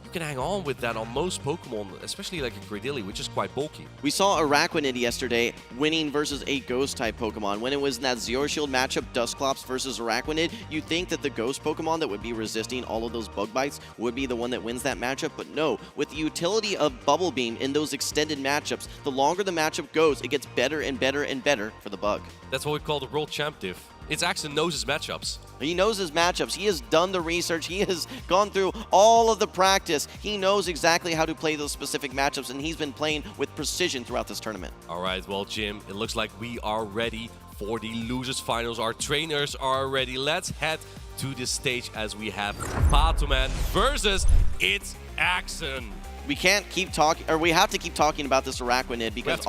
you can hang on with that on most Pokemon, especially like a Cradily, which is quite bulky. We saw Araquanid yesterday winning versus a Ghost-type Pokemon. When it was in that Zero Shield matchup, Dusclops versus Araquanid, you'd think that the Ghost Pokemon that would be resisting all of those Bug Bites would be the one that wins that matchup, but no. With the utility of Bubble Beam in those extended matchups, the longer the matchup goes, it gets better and better and better for the Bug. That's what we call the World Champ diff. It's Axon knows his matchups. He knows his matchups. He has done the research. He has gone through all of the practice. He knows exactly how to play those specific matchups, and he's been playing with precision throughout this tournament. All right, well, Jim, it looks like we are ready for the losers finals. Our trainers are ready. Let's head to the stage as we have Patoman versus It's Axon. We can't keep talking, or we have to keep talking about this Araquanid because,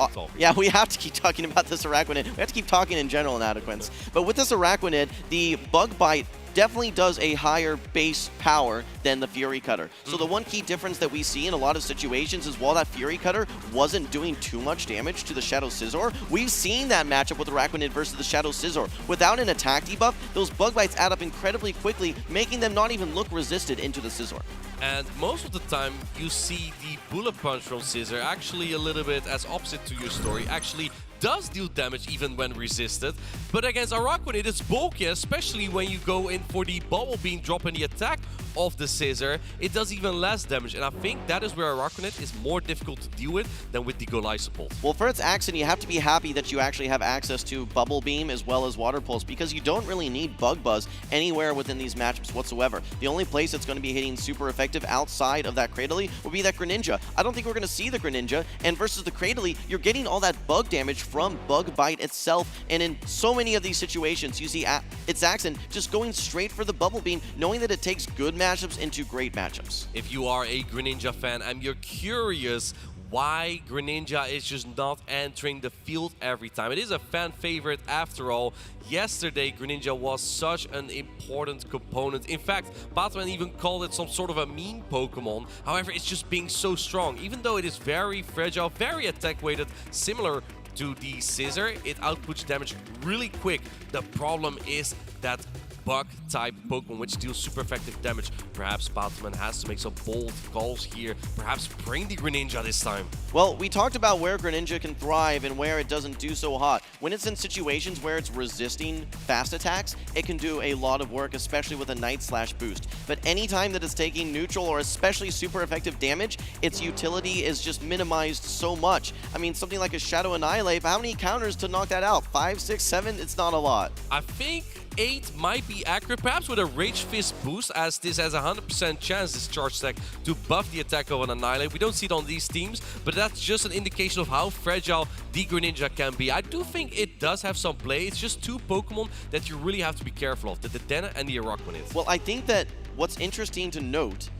we have to keep talking about this Araquanid. We have to keep talking in general in Adequance. But with this Araquanid, the Bug Bite definitely does a higher base power than the Fury Cutter. So the one key difference that we see in a lot of situations is while that Fury Cutter wasn't doing too much damage to the Shadow Scizor, we've seen that matchup with Araquanid versus the Shadow Scizor. Without an attack debuff, those Bug Bites add up incredibly quickly, making them not even look resisted into the Scizor. And most of the time, you see the Bullet Punch from Scizor actually a little bit as opposite to your story, actually does deal damage even when resisted. But against Araquanid, it's bulky, especially when you go in for the Bubble Beam drop in the attack of the Scizor. It does even less damage, and I think that is where Araquanid is more difficult to deal with than with the Golisopult. Well, for its Axon, you have to be happy that you actually have access to Bubble Beam as well as Water Pulse, because you don't really need Bug Buzz anywhere within these matchups whatsoever. The only place it's going to be hitting super effective outside of that Cradily will be that Greninja. I don't think we're going to see the Greninja, and versus the Cradily, you're getting all that bug damage from Bug Bite itself, and in so many of these situations, you see its Axon just going straight for the Bubble Beam, knowing that it takes good matchups into great matchups. If you are a Greninja fan and you're curious why Greninja is just not entering the field every time, it is a fan favorite after all. Yesterday, Greninja was such an important component. In fact, Batman even called it some sort of a meme Pokemon. However, it's just being so strong. Even though it is very fragile, very attack weighted, similar to the Scizor, it outputs damage really quick. The problem is that bug-type Pokemon, which deals super effective damage. Perhaps Batman has to make some bold calls here. Perhaps bring the Greninja this time. Well, we talked about where Greninja can thrive and where it doesn't do so hot. When it's in situations where it's resisting fast attacks, it can do a lot of work, especially with a Night Slash boost. But anytime that it's taking neutral or especially super effective damage, its utility is just minimized so much. I mean, something like a Shadow Annihilate, how many counters to knock that out? 5, 6, 7? It's not a lot. I think 8 might be accurate, perhaps with a Rage Fist boost, as this has a 100% chance, this charge stack, to buff the attack of an Annihilate. We don't see it on these teams, but that's just an indication of how fragile the Greninja can be. I do think it does have some play. It's just two Pokemon that you really have to be careful of, the Dedenne and the Araquanid. Well, I think that what's interesting to note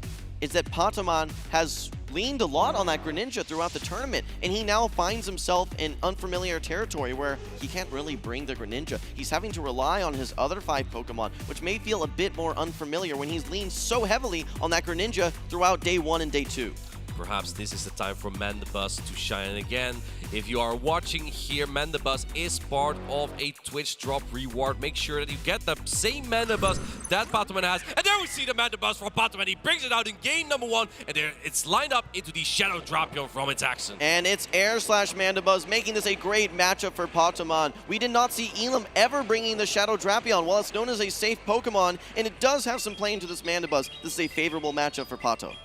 is that Patoman has leaned a lot on that Greninja throughout the tournament, and he now finds himself in unfamiliar territory where he can't really bring the Greninja. He's having to rely on his other 5 Pokemon, which may feel a bit more unfamiliar when he's leaned so heavily on that Greninja throughout day 1 and day 2. Perhaps this is the time for Mandibuzz to shine again. If you are watching here, Mandibuzz is part of a Twitch drop reward. Make sure that you get the same Mandibuzz that Patoman has. And there we see the Mandibuzz from Patoman. He brings it out in game number 1, and there it's lined up into the Shadow Drapion from its Axon. And it's Air Slash Mandibuzz, making this a great matchup for Patoman. We did not see Elam ever bringing the Shadow Drapion. While it's known as a safe Pokemon, and it does have some play into this Mandibuzz, this is a favorable matchup for Pato.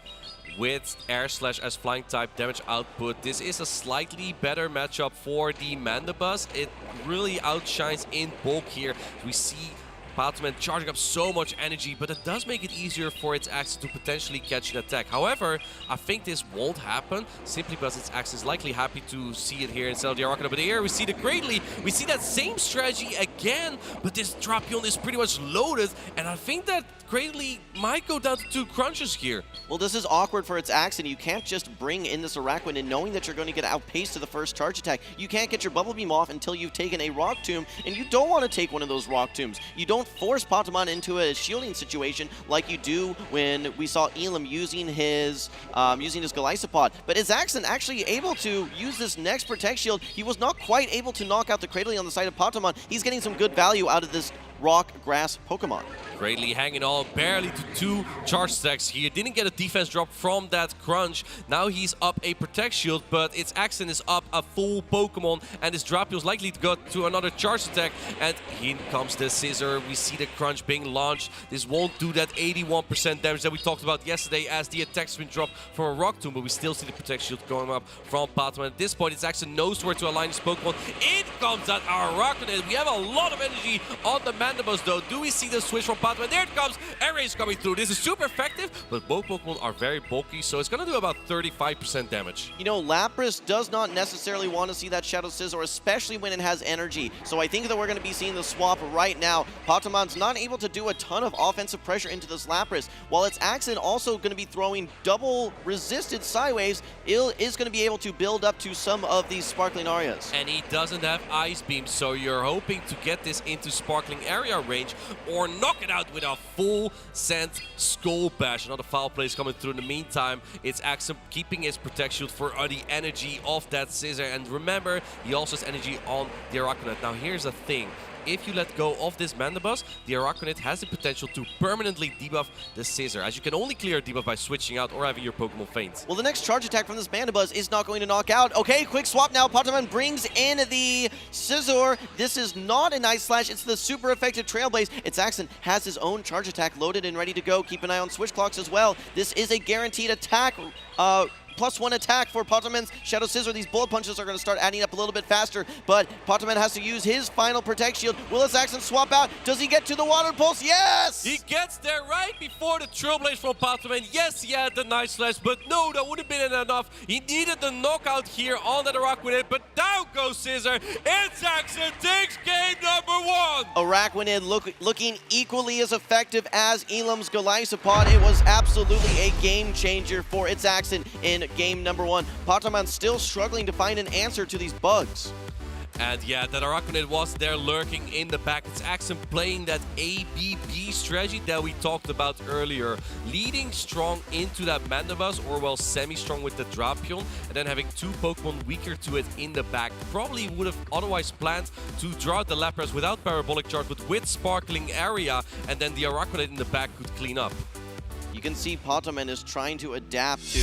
With Air Slash as flying type damage output, this is a slightly better matchup for the Mandibuzz. It really outshines in bulk here. We see Patoman charging up so much energy, but it does make it easier for its Axon to potentially catch an attack. However, I think this won't happen simply because its Axon is likely happy to see it here instead of the Araquanid. But here we see the Greatly. We see that same strategy again, but this Drapion is pretty much loaded, and I think that Greatly might go down to 2 crunches here. Well, this is awkward for its Axon. You can't just bring in this Araquanid knowing that you're going to get outpaced to the first charge attack. You can't get your Bubble Beam off until you've taken a Rock Tomb, and you don't want to take one of those Rock Tombs. You don't force Patoman into a shielding situation like you do when we saw Elam using his Golisopod. But is Axon actually able to use this next Protect Shield? He was not quite able to knock out the Cradily on the side of Patoman. He's getting some good value out of this Rock Grass Pokemon. Greatly hanging on barely to 2 charge stacks here. Didn't get a defense drop from that crunch. Now he's up a Protect Shield, but its Axon is up a full Pokemon, and this Drapion is likely to go to another charge attack. And here comes the Scizor. We see the crunch being launched. This won't do that 81% damage that we talked about yesterday as the attack spin dropped from a Rock Tomb, but we still see the Protect Shield going up from Patoman. At this point, its Axon knows where to align this Pokemon. In comes that Araquanid. We have a lot of energy on the man Mandibus though. Do we see the switch from Patoman? There it comes. Air Raid is coming through. This is super effective, but both Pokemon are very bulky, so it's going to do about 35% damage. You know, Lapras does not necessarily want to see that Shadow Scizor, especially when it has energy. So I think that we're going to be seeing the swap right now. Patomon's not able to do a ton of offensive pressure into this Lapras, while its Accent also going to be throwing double resisted Psywaves. Il is going to be able to build up to some of these Sparkling Arias. And he doesn't have Ice Beam, so you're hoping to get this into Sparkling Area range or knock it out with a full send Skull Bash. Another foul play is coming through in the meantime. It's Accent keeping his Protect Shield for the energy of that Scizor. And remember, he also has energy on the Araquanid. Now here's the thing. If you let go of this Mandibus, the Araquanid has the potential to permanently debuff the Scizor, as you can only clear a debuff by switching out or having your Pokemon faint. Well, the next charge attack from this Mandibus is not going to knock out. Okay, quick swap now. Patamon brings in the Scizor. This is not an Ice Slash, it's the super effective Trailblaze. Its Accent has his own charge attack loaded and ready to go. Keep an eye on switch clocks as well. This is a guaranteed attack. +1 attack for Patoman's Shadow Scizor. These bullet punches are going to start adding up a little bit faster, but Patoman has to use his final Protect Shield. Will his Accent swap out? Does he get to the Water Pulse? Yes! He gets there right before the Trailblaze from Patoman. Yes, he had the Night Slash, but no, that would have been enough. He needed the knockout here on that Araquanid, but down goes Scizor. Its Accent takes game number 1. Araquanid looking equally as effective as Elam's Golisopod. It was absolutely a game changer for its Accent in game number 1. Patoman still struggling to find an answer to these bugs. And yeah, that Araquanid was there lurking in the back. It's Accent playing that ABB strategy that we talked about earlier. Leading strong into that Mandibus, or well, semi-strong with the Drapion, and then having 2 Pokemon weaker to it in the back. Probably would have otherwise planned to draw out the Lapras without Parabolic Charge, but with Sparkling Area, and then the Araquanid in the back could clean up. You can see Patoman is trying to adapt to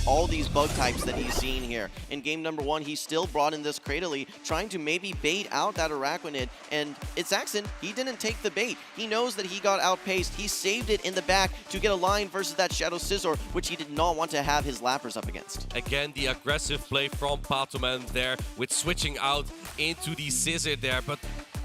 all these bug types that he's seeing here. In game number 1, he still brought in this Cradily, trying to maybe bait out that Araquanid, and its Accent, he didn't take the bait. He knows that he got outpaced. He saved it in the back to get a line versus that Shadow Scizor, which he did not want to have his Lapras up against. Again, the aggressive play from Patoman there with switching out into the Scizor there, but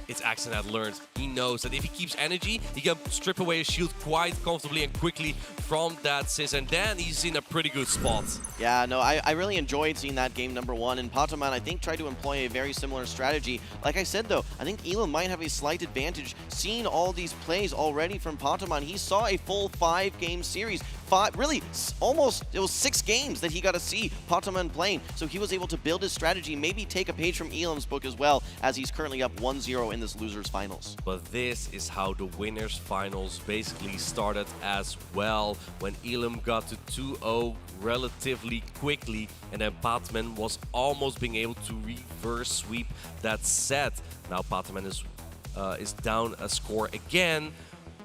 its Accent had learned. He knows that if he keeps energy, he can strip away his shield quite comfortably and quickly from that Scizor, and then he's in a pretty good spot. Yeah, no, I really enjoyed seeing that game number 1, and Patoman, I think, tried to employ a very similar strategy. Like I said, though, I think Elam might have a slight advantage seeing all these plays already from Patoman. He saw a full 5-game series. Really, almost, it was 6 games that he got to see Patoman playing, so he was able to build his strategy, maybe take a page from Elam's book as well, as he's currently up 1-0 in this Losers Finals. But this is how the Winners Finals basically started as well, when Elam got to 2-0 relatively quickly, and then Patoman was almost being able to reverse sweep that set. Now Patoman is down a score again.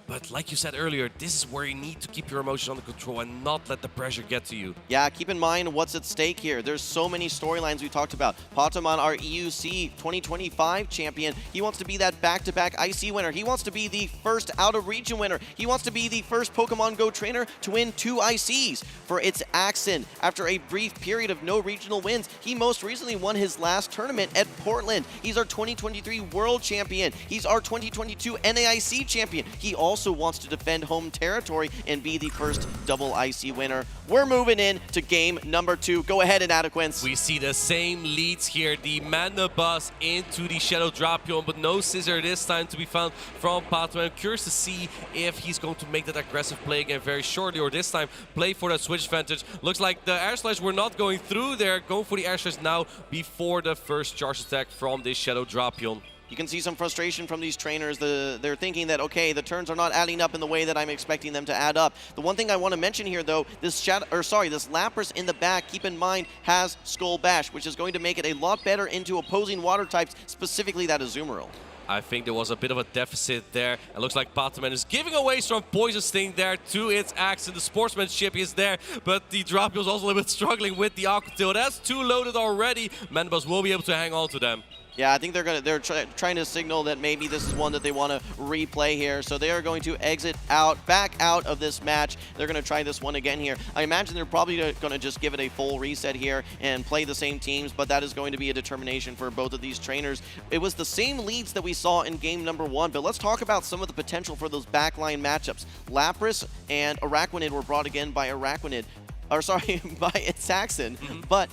But like you said earlier, this is where you need to keep your emotions under control and not let the pressure get to you. Yeah, keep in mind what's at stake here. There's so many storylines we talked about. Patoman, our EUC 2025 champion, he wants to be that back-to-back IC winner. He wants to be the first out-of-region winner. He wants to be the first Pokemon GO trainer to win 2 ICs. For its Accent, after a brief period of no regional wins, he most recently won his last tournament at Portland. He's our 2023 World Champion. He's our 2022 NAIC champion. He also wants to defend home territory and be the first double IC winner. We're moving in to game number 2. Go ahead and Adequence. We see the same leads here. The Mandibus into the Shadow Drapion, but no Scizor this time to be found from Patoman. I'm curious to see if he's going to make that aggressive play again very shortly, or this time play for that switch advantage. Looks like the Air Slash were not going through there. Going for the Air Slash now before the first charge attack from this Shadow Drapion. You can see some frustration from these trainers. They're thinking that, okay, the turns are not adding up in the way that I'm expecting them to add up. The one thing I want to mention here, though, this Lapras in the back, keep in mind, has Skull Bash, which is going to make it a lot better into opposing water types, specifically that Azumarill. I think there was a bit of a deficit there. It looks like Patoman is giving away some Poison Sting there to its Accent. The sportsmanship is there, but the Drapion is also a little bit struggling with the Aqua Tail. That's 2 loaded already. Mandibus will be able to hang on to them. Yeah, I think they're trying to signal that maybe this is one that they want to replay here. So they are going to exit back out of this match. They're going to try this one again here. I imagine they're probably going to just give it a full reset here and play the same teams, but that is going to be a determination for both of these trainers. It was the same leads that we saw in game number 1, but let's talk about some of the potential for those backline matchups. Lapras and Araquanid were brought again by Araquanid, or sorry, by Saxon, but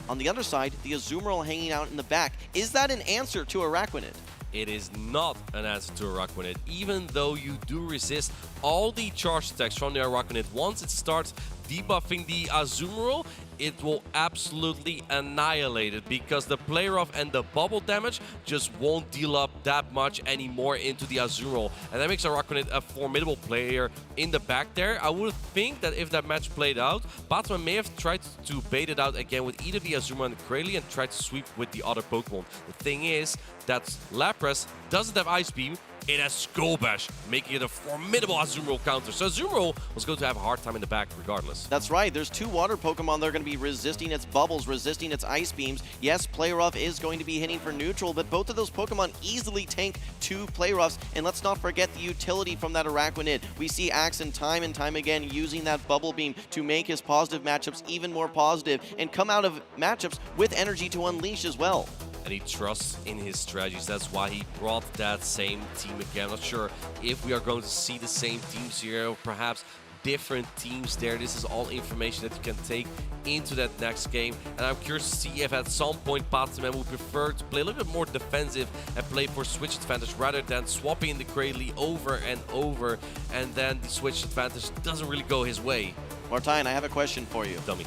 on the other side, the Azumarill hanging out in the back. Is that an answer to Araquanid? It is not an answer to Araquanid, even though you do resist all the charge attacks from the Araquanid. Once it starts debuffing the Azumarill, it will absolutely annihilate it, because the play rough and the bubble damage just won't deal up that much anymore into the Azumarill. And that makes Araquanid a formidable player in the back there. I would think that if that match played out, Batman may have tried to bait it out again with either the Azumarill and the Krayley and tried to sweep with the other Pokemon. The thing is that Lapras doesn't have Ice Beam, it has Skull Bash, making it a formidable Azumarill counter. So Azumarill was going to have a hard time in the back regardless. That's right. There's 2 water Pokemon that are going to be resisting its bubbles, resisting its ice beams. Yes, Play Rough is going to be hitting for neutral, but both of those Pokemon easily tank 2 Play Roughs. And let's not forget the utility from that Araquanid. We see Axon time and time again using that Bubble Beam to make his positive matchups even more positive and come out of matchups with energy to unleash as well. And he trusts in his strategies. That's why he brought that same team again. I'm not sure if we are going to see the same teams here, or perhaps different teams there. This is all information that you can take into that next game. And I'm curious to see if at some point Batman would prefer to play a little bit more defensive and play for switch advantage rather than swapping the Krayley over and over, and then the switch advantage doesn't really go his way. Martijn, I have a question for you. Tell me.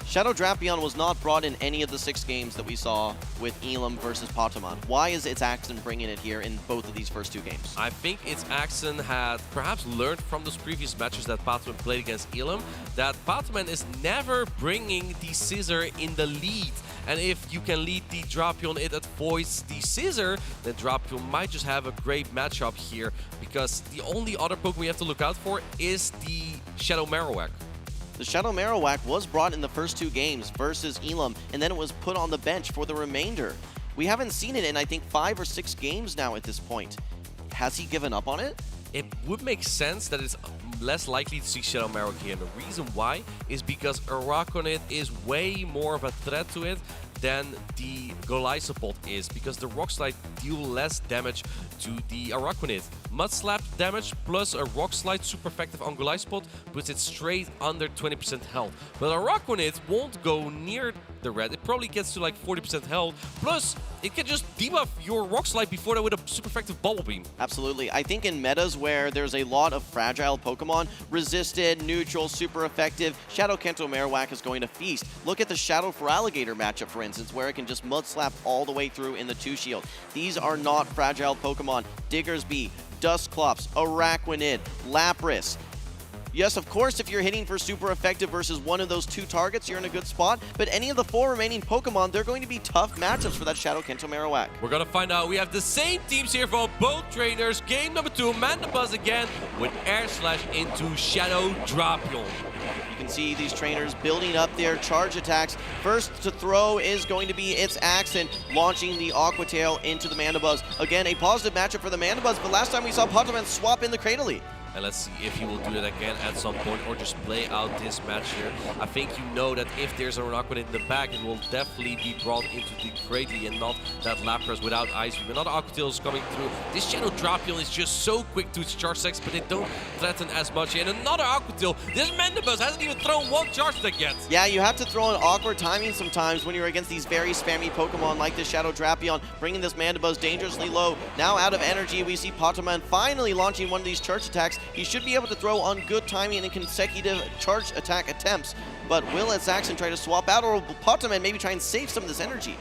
Shadow Drapion was not brought in any of the 6 games that we saw with Elam versus Potamon. Why is its Axon bringing it here in both of these first 2 games? I think its Axon had perhaps learned from those previous matches that Potamon played against Elam that Potamon is never bringing the Scissor in the lead. And if you can lead the Drapion, it avoids the Scissor, then Drapion might just have a great matchup here, because the only other Pokemon you have to look out for is the Shadow Marowak. The Shadow Marowak was brought in the first 2 games versus Elam, and then it was put on the bench for the remainder. We haven't seen it in, I think, 5 or 6 games now at this point. Has he given up on it? It would make sense that it's less likely to see Shadow Marowak here. And the reason why is because Araquanid is way more of a threat to it than the Golisopod is, because the Rock Slide deal less damage to the Araquanid. Mud Slap damage plus a Rock Slide super effective on Golisopod puts it straight under 20% health. But Araquanid won't go near the red. It probably gets to like 40% health. Plus, it can just debuff your Rock Slide before that with a super effective Bubble Beam. Absolutely. I think in metas where there's a lot of fragile Pokemon, resisted, neutral, super effective, Shadow Kanto Marowak is going to feast. Look at the Shadow Feraligatr matchup, for instance, where it can just Mud Slap all the way through in the 2-shield. These are not fragile Pokemon. Diggersby, Dusclops, Araquanid, Lapras. Yes, of course, if you're hitting for super effective versus one of those 2 targets, you're in a good spot. But any of the 4 remaining Pokemon, they're going to be tough matchups for that Shadow Kanto Marowak. We're going to find out. We have the same teams here for both trainers. Game number 2, Mandibuzz again with Air Slash into Shadow Drapion. You can see these trainers building up their charge attacks. First to throw is going to be its Axon, launching the Aqua Tail into the Mandibuzz. Again, a positive matchup for the Mandibuzz, but last time we saw Potamon swap in the Cradily. And let's see if he will do that again at some point or just play out this match here. I think you know that if there's a Araquanid in the back, it will definitely be brought into the Cradily and not that Lapras without Ice Beam. Another Aqua Tail is coming through. This Shadow Drapion is just so quick to its charge attacks, but they don't threaten as much. And another Aqua Tail. This Mandibuzz hasn't even thrown 1 charge attack yet. Yeah, you have to throw an awkward timing sometimes when you're against these very spammy Pokemon like this Shadow Drapion, bringing this Mandibuzz dangerously low. Now out of energy, we see Potamon finally launching one of these charge attacks. He should be able to throw on good timing and consecutive charge attack attempts. But will its Axon try to swap out, or will Potamon maybe try and save some of this energy?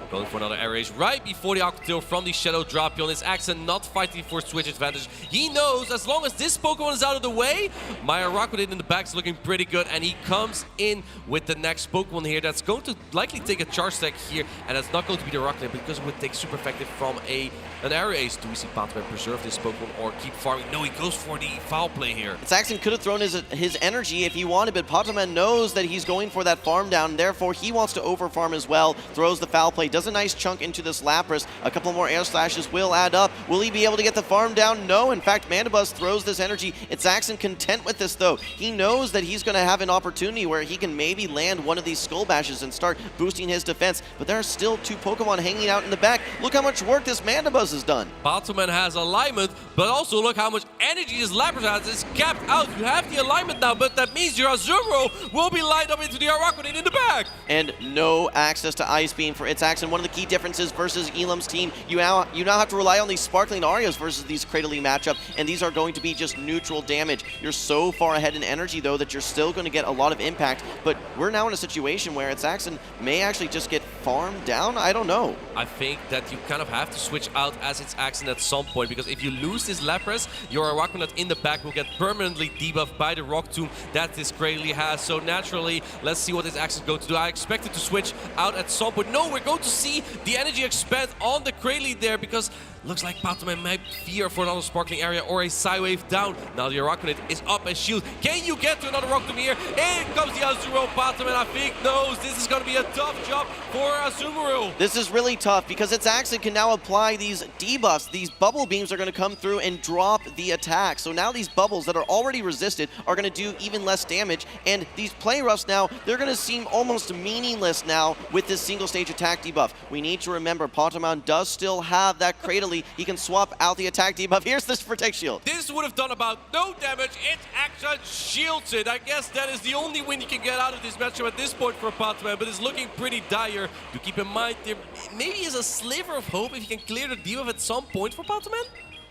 Going for another air race right before the Aqua Tail from the Shadow Drapion. His Axon not fighting for switch advantage. He knows as long as this Pokemon is out of the way, my Araquanid in the back is looking pretty good, and he comes in with the next Pokemon here that's going to likely take a charge stack here, and that's not going to be the Araquanid because it would take super effective from an air ace. Do we see Potamon preserve this Pokemon or keep farming? No, he goes for the foul play here. Its Axon could have thrown his energy if he wanted, but Potamon knows that he's going for that farm down, and therefore he wants to over farm as well. Throws the foul play, Does a nice chunk into this Lapras. A couple more air slashes will add up. Will he be able to get the farm down? No. In fact, Mandibuzz throws this energy. It's Axon content with this, though. He knows that he's going to have an opportunity where he can maybe land one of these Skull Bashes and start boosting his defense. But there are still 2 Pokemon hanging out in the back. Look how much work this Mandibuzz has done. Bottomman has alignment, but also look how much energy this Lapras has. It's capped out. You have the alignment now, but that means your Azumarill will be lined up into the Araquanid in the back. And no access to Ice Beam for its Axon. One of the key differences versus Elam's team, you now have to rely on these Sparkling Arias versus these Cradily matchup, and these are going to be just neutral damage. You're so far ahead in energy, though, that you're still going to get a lot of impact, but we're now in a situation where its Axon may actually just get farmed down. I don't know. I think that you kind of have to switch out as its Axon at some point, because if you lose this Lapras, your Araquanid in the back will get permanently debuffed by the Rock Tomb that this Cradily has. So naturally, let's see what this Axon is going to do. I expect it to switch out at some point. No, we're going to see the energy expand on the Cradily there, because looks like Bottomman might fear for another Sparkling Area or a Psywave down. Now the Araquanid is up as shield. Can you get to another Rock Tomb here? In comes the Azumarill. Bottomman, I think, knows this is going to be a tough job for Azumarill. This is really tough because its Axon can now apply these debuffs. These bubble beams are going to come through and drop the attack. So now these bubbles that are already resisted are going to do even less damage. And these play roughs now, they're going to seem almost meaningless now with this single stage attack debuff. We need to remember Potamon does still have that Cradily. He can swap out the attack debuff. Here's this Protect Shield. This would have done about no damage. It actually shields it. I guess that is the only win you can get out of this matchup at this point for Potamon, but it's looking pretty dire. To keep in mind, there maybe is a sliver of hope if you can clear the debuff at some point for Potamon.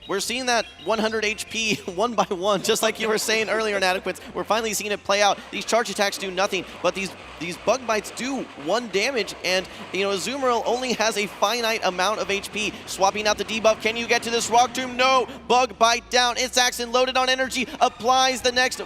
We're seeing that 100 HP one by one, just like you were saying earlier, Inadequates. We're finally seeing it play out. These charge attacks do nothing, but these bug bites do 1 damage, and Azumarill only has a finite amount of HP. Swapping out the debuff, can you get to this Rock Tomb? No! Bug bite down. Its Axon loaded on energy, applies the next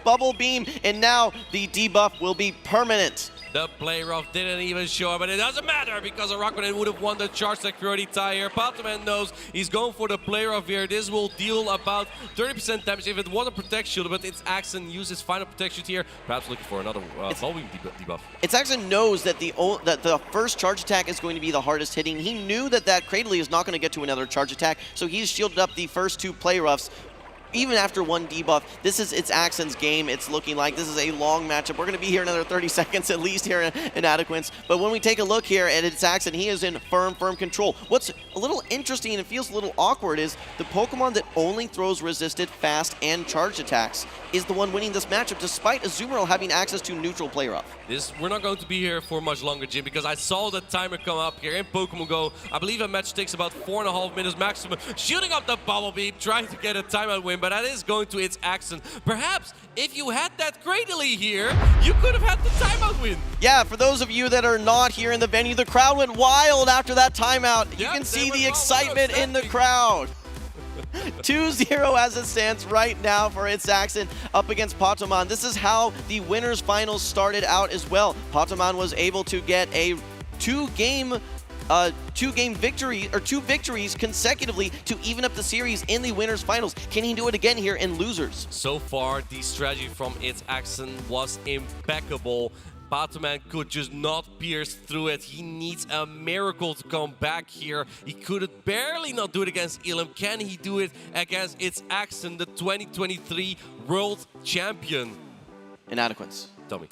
bubble beam, and now the debuff will be permanent. The play rough didn't even show up, but it doesn't matter because Araquanid would have won the charge security tie here. Potamon knows he's going for the play rough here. This will deal about 30% damage if it was a Protect Shield, but its Axon uses final Protect Shield here. Perhaps looking for another volume debuff. Its Axon knows that the first charge attack is going to be the hardest hitting. He knew that Cradily is not going to get to another charge attack, so he's shielded up the first 2 play roughs. Even after 1 debuff, this is its Axon's game. It's looking like this is a long matchup. We're going to be here another 30 seconds at least here in Inadequates. But when we take a look here at its Axon, he is in firm control. What's a little interesting and it feels a little awkward is the Pokemon that only throws resisted, fast, and charged attacks is the one winning this matchup, despite Azumarill having access to neutral play rough. We're not going to be here for much longer, Jim, because I saw the timer come up here in Pokemon GO. I believe a match takes about 4.5 minutes maximum. Shooting up the Bubble Beam, trying to get a timeout win, but that is going to its Axon. Perhaps if you had that Cradily here, you could have had the timeout win. Yeah, for those of you that are not here in the venue, the crowd went wild after that timeout. You can see the excitement in the crowd. 2-0 as it stands right now for its Axon up against Potamon. This is how the winners finals started out as well. Potamon was able to get a 2 victories consecutively to even up the series in the winners finals. Can he do it again here in losers? So far, the strategy from its Axon was impeccable. Potamon could just not pierce through it. He needs a miracle to come back here. He could barely not do it against Elam. Can he do it against its Axon, the 2023 World Champion? Inadequates. Tell me.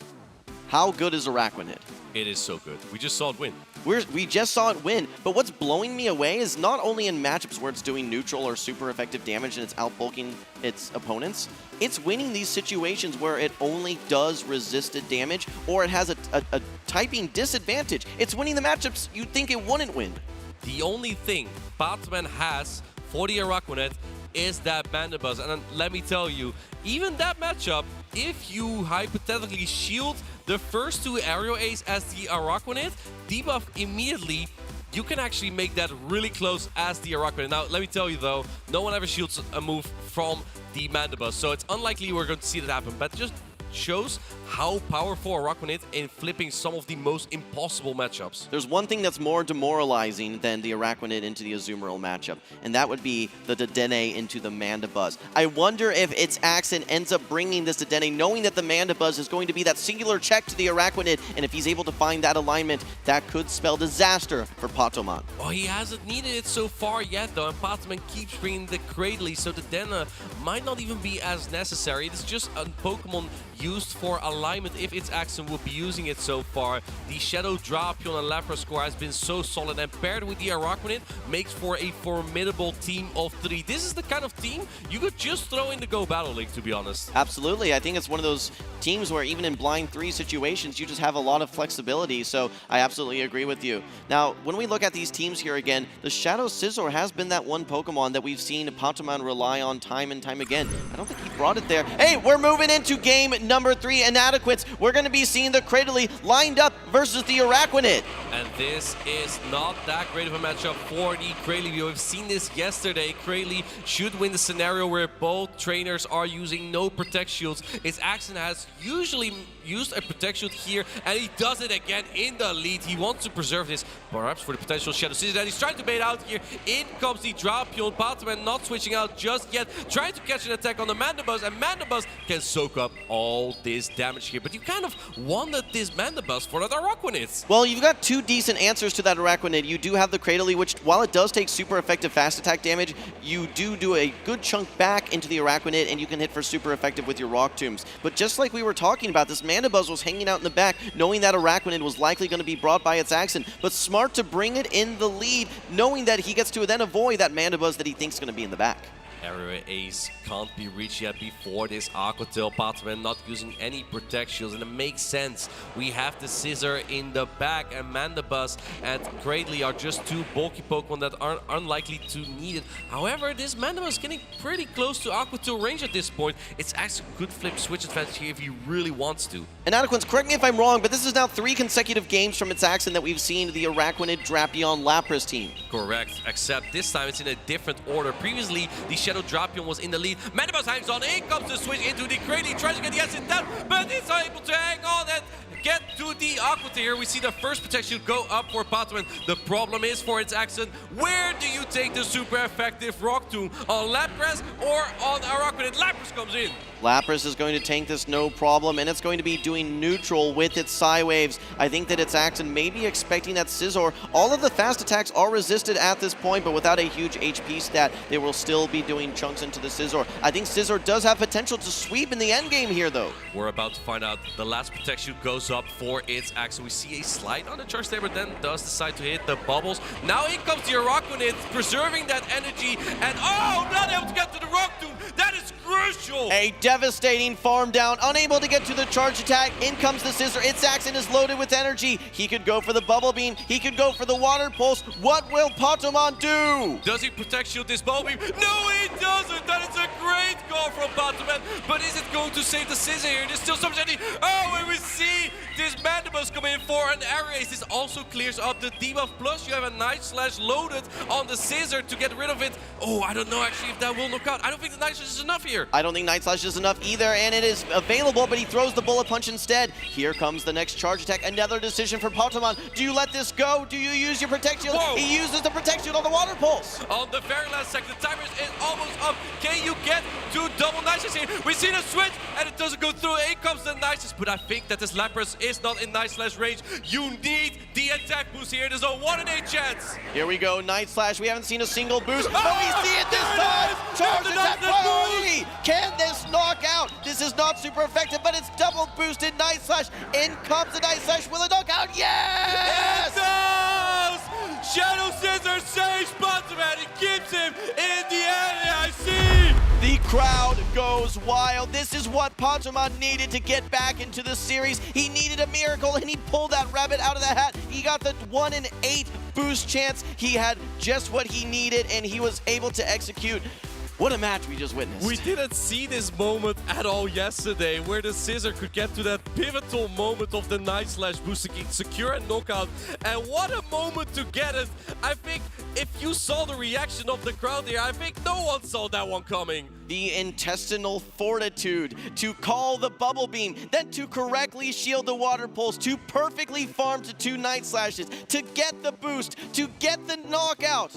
How good is Araquanid? It is so good. We just saw it win. We just saw it win, but what's blowing me away is not only in matchups where it's doing neutral or super effective damage and it's outbulking its opponents, it's winning these situations where it only does resisted damage or it has a typing disadvantage. It's winning the matchups you'd think it wouldn't win. The only thing Potamon has for the Araquanid is that Mandibuzz, and let me tell you, even that matchup, if you hypothetically shield the first 2 Aerial Ace as the Araquanid, debuff immediately, you can actually make that really close as the Araquanid. Now, let me tell you though, no one ever shields a move from the Mandibuzz, so it's unlikely we're going to see that happen, but just shows how powerful Araquanid in flipping some of the most impossible matchups. There's one thing that's more demoralizing than the Araquanid into the Azumarill matchup, and that would be the Dedenne into the Mandibuzz. I wonder if its Axen ends up bringing this Dedenne, knowing that the Mandibuzz is going to be that singular check to the Araquanid, and if he's able to find that alignment, that could spell disaster for Patomon. Well, he hasn't needed it so far yet, though, and Patomon keeps bringing the Cradley, so the Dedenne might not even be as necessary. It's just a Pokemon used for alignment if its Axen would be using it so far. The Shadow Drapion and Lapras score has been so solid, and paired with the Araquanid makes for a formidable team of 3. This is the kind of team you could just throw in the Go Battle League, to be honest. Absolutely. I think it's one of those teams where even in blind 3 situations, you just have a lot of flexibility, so I absolutely agree with you. Now, when we look at these teams here again, the Shadow Scizor has been that one Pokemon that we've seen Patomon rely on time and time again. I don't think he brought it there. Hey, we're moving into game number 3, Inadequates. We're going to be seeing the Cradley lined up versus the Araquanid. And this is not that great of a matchup for the Cradley. We've seen this yesterday. Cradley should win the scenario where both trainers are using no Protect Shields. His Axen has usually used a Protect Shield here, and he does it again in the lead. He wants to preserve this, perhaps for the potential Shadow Scizor that he's trying to bait out here. In comes the Drapion. Patomon not switching out just yet, trying to catch an attack on the Mandibuzz, and Mandibuzz can soak up all this damage here. But you kind of wanted this Mandibuzz for that Araquanid. Well, you've got 2 decent answers to that Araquanid. You do have the Cradley, which, while it does take super effective fast attack damage, you do a good chunk back into the Araquanid, and you can hit for super effective with your Rock Tombs. But just like we were talking about, this Mandibuzz was hanging out in the back, knowing that Araquanid was likely going to be brought by its Axen, but smart to bring it in the lead, knowing that he gets to then avoid that Mandibuzz that he thinks is going to be in the back. Area Ace can't be reached yet before this Aqua Tail. Patomon not using any Protect Shields, and it makes sense. We have the Scizor in the back, and Mandibuzz and Cradley are just 2 bulky Pokemon that are unlikely to need it. However, this Mandibuzz is getting pretty close to Aqua Tail range at this point. It's actually a good flip switch advantage here if he really wants to. Inadequates, correct me if I'm wrong, but this is now 3 consecutive games from its Axen that we've seen the Araquanid, Drapion, Lapras team. Correct, except this time it's in a different order. Previously, the Shadow Drapion was in the lead. Mandibuzz hangs on. In comes the switch into the Cradley. Tries to get the Acid down, but it's able to hang on and get to the Aqua Tail. We see the first protection go up for Patomon. The problem is for its Axen, where do you take the super effective Rock Tomb? On Lapras or on Araquanid? Lapras comes in. Lapras is going to tank this no problem, and it's going to be doing neutral with its Psy-Waves. I think that its Axen may be expecting that Scizor. All of the fast attacks are resisted at this point, but without a huge HP stat, they will still be doing chunks into the Scizor. I think Scizor does have potential to sweep in the endgame here, though. We're about to find out. The last protection goes up for its Axen. We see a slide on the charge there, but then does decide to hit the bubbles. Now in comes the Araquanid, preserving that energy, and oh, not able to get to the Rock Tomb. That is crucial. A devastating farm down, unable to get to the charge attack. In comes the Scizor. Its Axen is loaded with energy. He could go for the Bubble Beam. He could go for the Water Pulse. What will Patomon do? Does he Protect Shield this Bubble Beam? No, he doesn't. That is a great call from Patomon. But is it going to save the Scizor here? There's still some energy. Oh, and we see this Mandibuzz come in for an Area Ace. This also clears up the debuff. Plus, you have a Night Slash loaded on the Scizor to get rid of it. Oh, I don't know actually if that will knock out. I don't think the Night Slash is enough here. I don't think Night Slash is enough either, and it is available, but he throws the Bullet Punch instead. Here comes the next charge attack. Another decision for Patomon. Do you let this go? Do you use your Protect Shield? Whoa. He uses the Protect Shield on the Water Pulse. On the very last second, the timer is almost up. Can you get to double Night Slash here? We see the switch, and it doesn't go through. In comes the Night Slash, but I think that this Lapras is not in Night Slash range. You need the attack boost here. There's a 1 in 8 chance. Here we go, Night Slash. We haven't seen a single boost, but we see it this time. Charge attack priority. Can this knock out? This is not super effective, but it's double boosted Night Slash. In comes the Night Slash. Will it knock out? Yes! It does! Shadow Scizor saves Patomon. He keeps him in the NAIC. The crowd goes wild. This is what Patomon needed to get back into the series. He needed a miracle, and he pulled that rabbit out of the hat. He got the 1 in 8 boost chance. He had just what he needed, and he was able to execute. What a match we just witnessed. We didn't see this moment at all yesterday, where the Scizor could get to that pivotal moment of the Night Slash boost to secure a knockout. And what a moment to get it. I think if you saw the reaction of the crowd there, I think no one saw that one coming. The intestinal fortitude to call the bubble beam, then to correctly shield the water pulse, to perfectly farm to 2 Night Slashes, to get the boost, to get the knockout.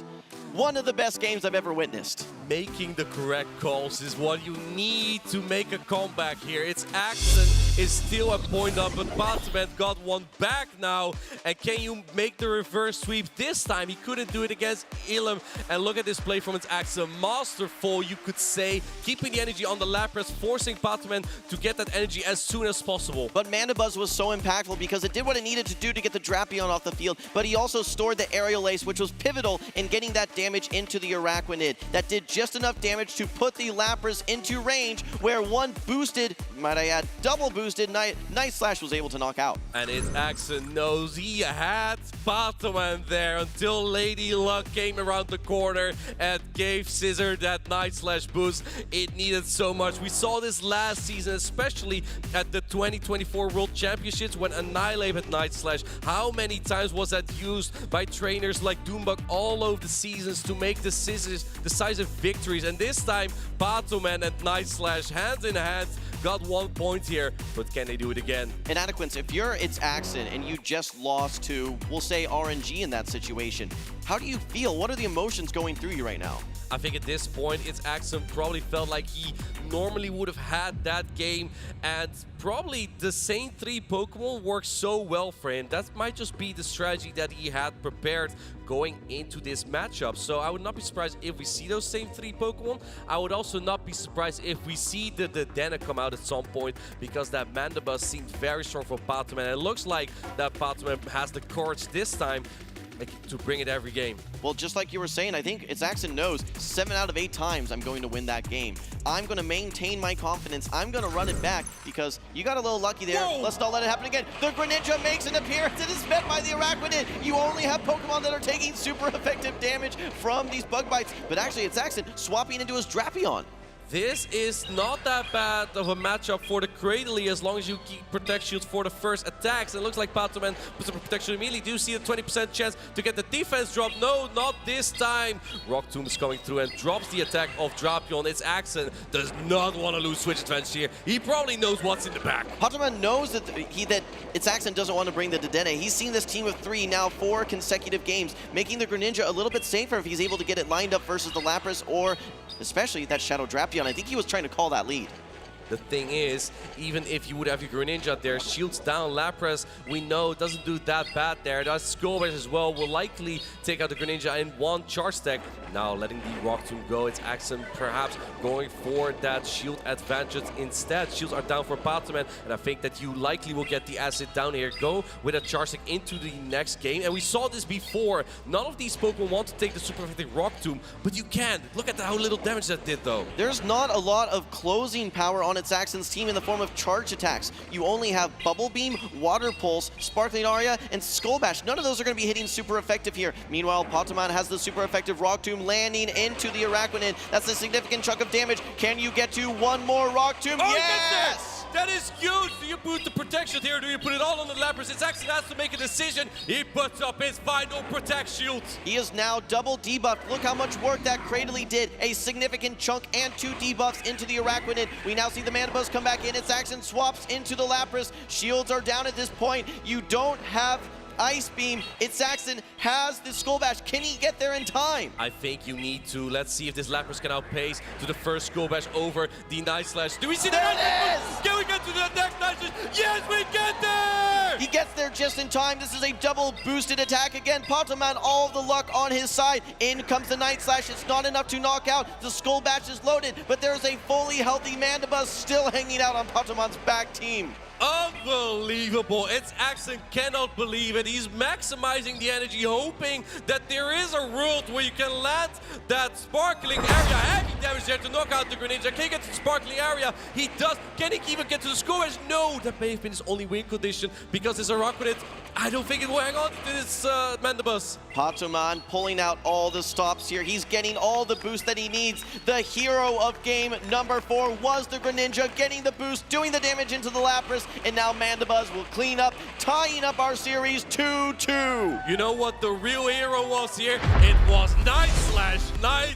One of the best games I've ever witnessed. Making the correct calls is what you need to make a comeback here. It's Axen is still a point up, but Batman got one back now. And can you make the reverse sweep this time? He couldn't do it against Ilum. And look at this play from its Axen. Masterful, you could say, keeping the energy on the Lapras, forcing Batman to get that energy as soon as possible. But Mandibuzz was so impactful because it did what it needed to do to get the Drapion off the field, but he also stored the Aerial Ace, which was pivotal in getting that damage into the Araquanid. That did just enough damage to put the Lapras into range, where one boosted, might I add, double boosted Night Slash was able to knock out. And his Axen knows he had Batman there until Lady Luck came around the corner and gave Scissor that Night Slash boost it needed so much. We saw this last season, especially at the 2024 World Championships when Annihilate had Night Slash. How many times was that used by trainers like Doombug all over the seasons to make decisive victories? And this time, Batman and Night Slash hand in hand got 1 point here, but can they do it again? Inadequance, if you're its Axen and you just lost to, we'll say, RNG in that situation, how do you feel? What are the emotions going through you right now? I think at this point, its Axen probably felt like he normally would have had that game, and probably the same 3 Pokemon worked so well for him. That might just be the strategy that he had prepared going into this matchup. So I would not be surprised if we see those same 3 Pokemon. I would also not be surprised if we see the Dena come out at some point, because that Mandibuzz seemed very strong for Batman, and it looks like that Batman has the courage this time to bring it every game. Well, just like you were saying, I think its Axen knows 7 out of 8 times I'm going to win that game. I'm going to maintain my confidence. I'm going to run it back because you got a little lucky there. Whoa. Let's not let it happen again. The Greninja makes an appearance. It is met by the Araquanid. You only have Pokemon that are taking super effective damage from these bug bites, but actually its Axen swapping into his Drapion. This is not that bad of a matchup for the Cradily as long as you keep Protect Shields for the first attacks. And it looks like Batman puts up a protection immediately. Do you see a 20% chance to get the defense drop? No, not this time. Rock Tomb is coming through and drops the attack of Drapion. Its Axen does not want to lose switch advantage here. He probably knows what's in the back. Batman knows that its Axen doesn't want to bring the Dedenne. He's seen this team of 3 now 4 consecutive games, making the Greninja a little bit safer if he's able to get it lined up versus the Lapras or especially that Shadow Drapion. I think he was trying to call that lead. The thing is, even if you would have your Greninja there, shields down Lapras, we know it doesn't do that bad there. That Skull Bash as well will likely take out the Greninja in 1 charge stack. Now letting the Rock Tomb go, its Axen perhaps going for that shield advantage instead. Shields are down for Batman, and I think that you likely will get the asset down here. Go with a charge stack into the next game, and we saw this before. None of these Pokemon want to take the super effective Rock Tomb, but you can. Look at how little damage that did though. There's not a lot of closing power on its Axen's team in the form of charge attacks. You only have Bubble Beam, Water Pulse, Sparkling Aria, and Skull Bash. None of those are going to be hitting super effective here. Meanwhile, Patamon has the super effective Rock Tomb landing into the Araquanid. That's a significant chunk of damage. Can you get to 1 more Rock Tomb? Oh, yes! That is huge! Do you put the protection here? Do you put it all on the Lapras? Its Axen has to make a decision. He puts up his final Protect Shield. He is now double debuffed. Look how much work that Cradily did. A significant chunk and 2 debuffs into the Araquanid. We now see the Mandibuzz come back in. Its Axen swaps into the Lapras. Shields are down at this point. You don't have Ice Beam. Its Axen has the Skull Bash. Can he get there in time? I think you need to. Let's see if this Lapras can outpace to the first Skull Bash over the Night Slash. Do we see that? Can we get to the next Night Slash? Yes, we get there! He gets there just in time. This is a double boosted attack again. Patamon, all of the luck on his side. In comes the Night Slash. It's not enough to knock out. The Skull Bash is loaded, but there's a fully healthy Mandibuzz still hanging out on Patamon's back team. Unbelievable. Its Axen cannot believe it. He's maximizing the energy, hoping that there is a world where you can land that sparkling area. Heavy damage there to knock out the Greninja. Can he get to the sparkling area? He does. Can he even get to the Skull Bash? No, that may have been his only win condition because his Araquanid I don't think it will hang on to this Mandibus. Patoman pulling out all the stops here. He's getting all the boost that he needs. The hero of game number 4 was the Greninja, getting the boost, doing the damage into the Lapras, and now Mandibuzz will clean up, tying up our series 2-2. You know what the real hero was here? It was Night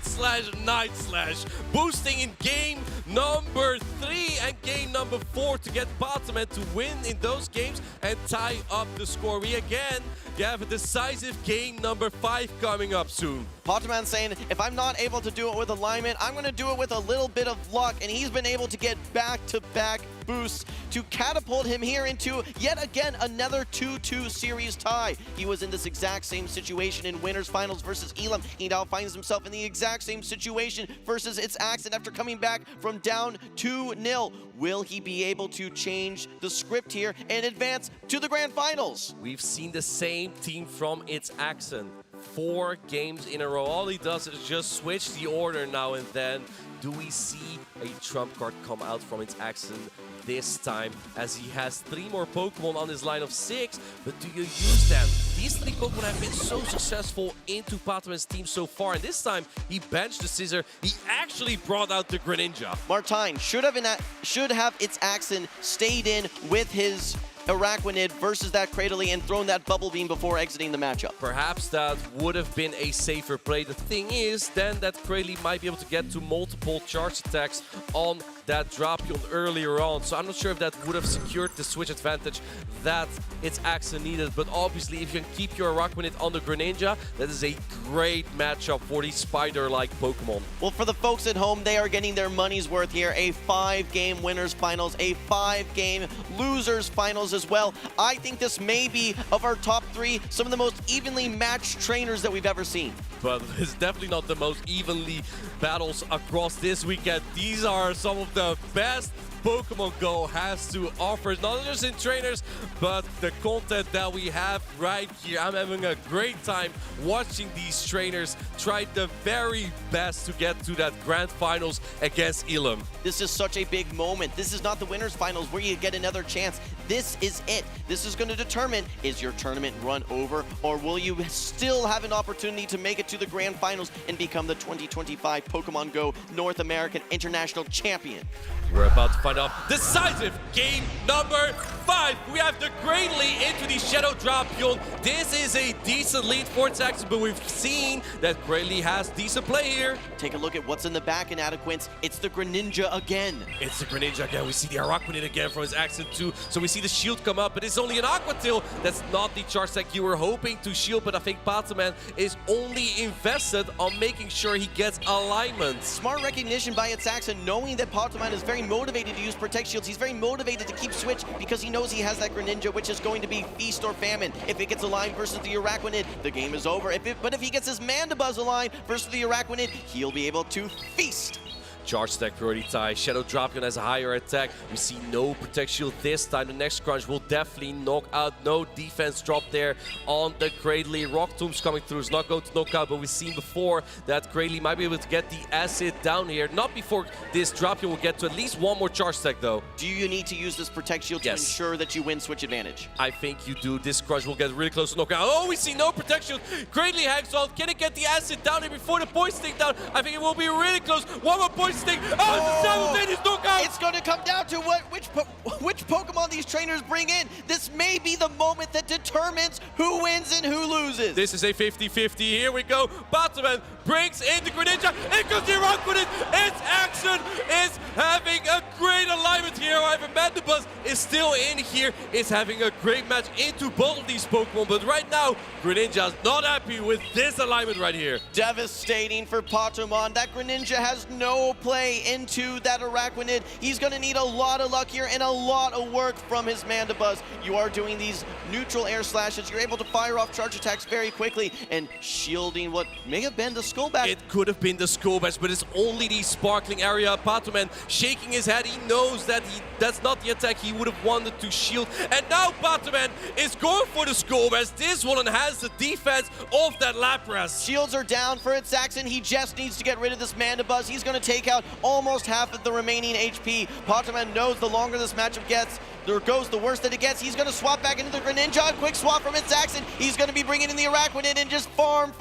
Slash, boosting in game number 3 and game number 4 to get Patoman to win in those games and tie up the score. We again have a decisive game number 5 coming up soon. Patoman saying, if I'm not able to do it with alignment, I'm going to do it with a little bit of luck, and he's been able to get back-to-back boosts to catapult him here into, yet again, another 2-2 series tie. He was in this exact same situation in winners finals versus Elam. He now finds himself in the exact same situation versus its Accent after coming back from down 2-0. Will he be able to change the script here and advance to the grand finals? We've seen the same team from its Accent 4 games in a row. All he does is just switch the order now and then. Do we see a trump card come out from its Accent this time, as he has 3 more Pokemon on his line of 6, but do you use them? These 3 Pokemon have been so successful into Patoman's team so far, and this time he benched the Scissor. He actually brought out the Greninja. Martine should have its Accent stayed in with his Araquanid versus that Cradily and thrown that Bubble Beam before exiting the matchup. Perhaps that would have been a safer play. The thing is, then that Cradily might be able to get to multiple charge attacks on that Drapion earlier on. So I'm not sure if that would have secured the switch advantage that its Accent needed. But obviously, if you can keep your Araquanid on the Greninja, that is a great matchup for these spider-like Pokemon. Well, for the folks at home, they are getting their money's worth here. A 5-game winners finals, a 5-game losers finals as well. I think this may be, of our top 3, some of the most evenly matched trainers that we've ever seen. But it's definitely not the most evenly battles across this weekend. These are some of the best Pokemon GO has to offer, not just in trainers, but the content that we have right here. I'm having a great time watching these trainers try the very best to get to that grand finals against Elam. This is such a big moment. This is not the winners finals where you get another chance. This is it. This is going to determine, is your tournament run over, or will you still have an opportunity to make it to the grand finals and become the 2025 Pokemon GO North American International Champion? We're about to find out decisive game number 5. We have the Cradily into the Shadow Drapion. This is a decent lead for its Accent, but we've seen that Cradily has decent play here. Take a look at what's in the back in Adequance. It's the Greninja again. It's the Greninja again. We see the Araquanid again from his Accent too. So we see the shield come up, but it's only an Aqua Tail. That's not the charge tech you were hoping to shield, but I think Patoman is only invested on making sure he gets alignment. Smart recognition by its Accent, knowing that Patoman is very motivated to use Protect Shields. He's very motivated to keep switch because he knows he has that Greninja, which is going to be feast or famine. If it gets aligned versus the Araquanid, the game is over. But if he gets his Mandibuzz aligned versus the Araquanid, he'll be able to feast. Charge Tech priority tie. Shadow Drapion has a higher attack. We see no Protect Shield this time. The next crunch will definitely knock out. No defense drop there on the Cradily. Rock Tomb's coming through. It's not going to knock out, but we've seen before that Cradily might be able to get the acid down here. Not before this Drapion will get to at least one more Charge Tech though. Do you need to use this Protect Shield to ensure that you win switch advantage? I think you do. This crunch will get really close to knockout. Oh, we see no Protect Shield. Cradily hangs off. Can it get the acid down here before the poison thing down? I think it will be really close. One more poison thing. Oh, it's a simultaneous knockout! It's going to come down to which Pokemon these trainers bring in. This may be the moment that determines who wins and who loses. This is a 50-50. Here we go. Patoman brings in the Greninja. It goes the Araquanid. Its Accent is having a great alignment here. However, Mandibuzz is still in here. It's having a great match into both of these Pokemon. But right now, Greninja is not happy with this alignment right here. Devastating for Patoman. That Greninja has no play into that Araquanid. He's going to need a lot of luck here and a lot of work from his Mandibuzz. You are doing these neutral air slashes. You're able to fire off charge attacks very quickly and shielding what may have been the Skull Bash. It could have been the Skull Bash, but it's only the sparkling area. Patoman shaking his head. He knows that that's not the attack he would have wanted to shield. And now Patoman is going for the Skull Bash. This one has the defense of that Lapras. Shields are down for its Accent. He just needs to get rid of this Mandibuzz. He's going to take out almost half of the remaining HP. Pokémon knows the longer this matchup gets, there goes the worse that it gets. He's going to swap back into the Greninja. Quick swap from Axon. He's going to be bringing in the Araquanid and just farm.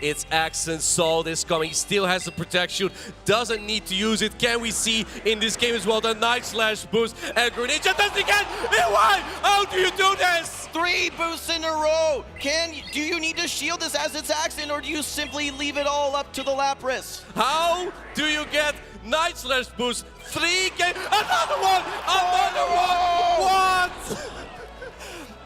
It's Axon, saw this coming. He still has the protection. Doesn't need to use it. Can we see in this game as well the Night Slash boost? And Greninja does it again. And why? How do you do this? 3 boosts in a row. Do you need to shield this as it's Axon, or do you simply leave it all up to the Lapras? How do you get Night Slash boost? 3 games. Another one. What?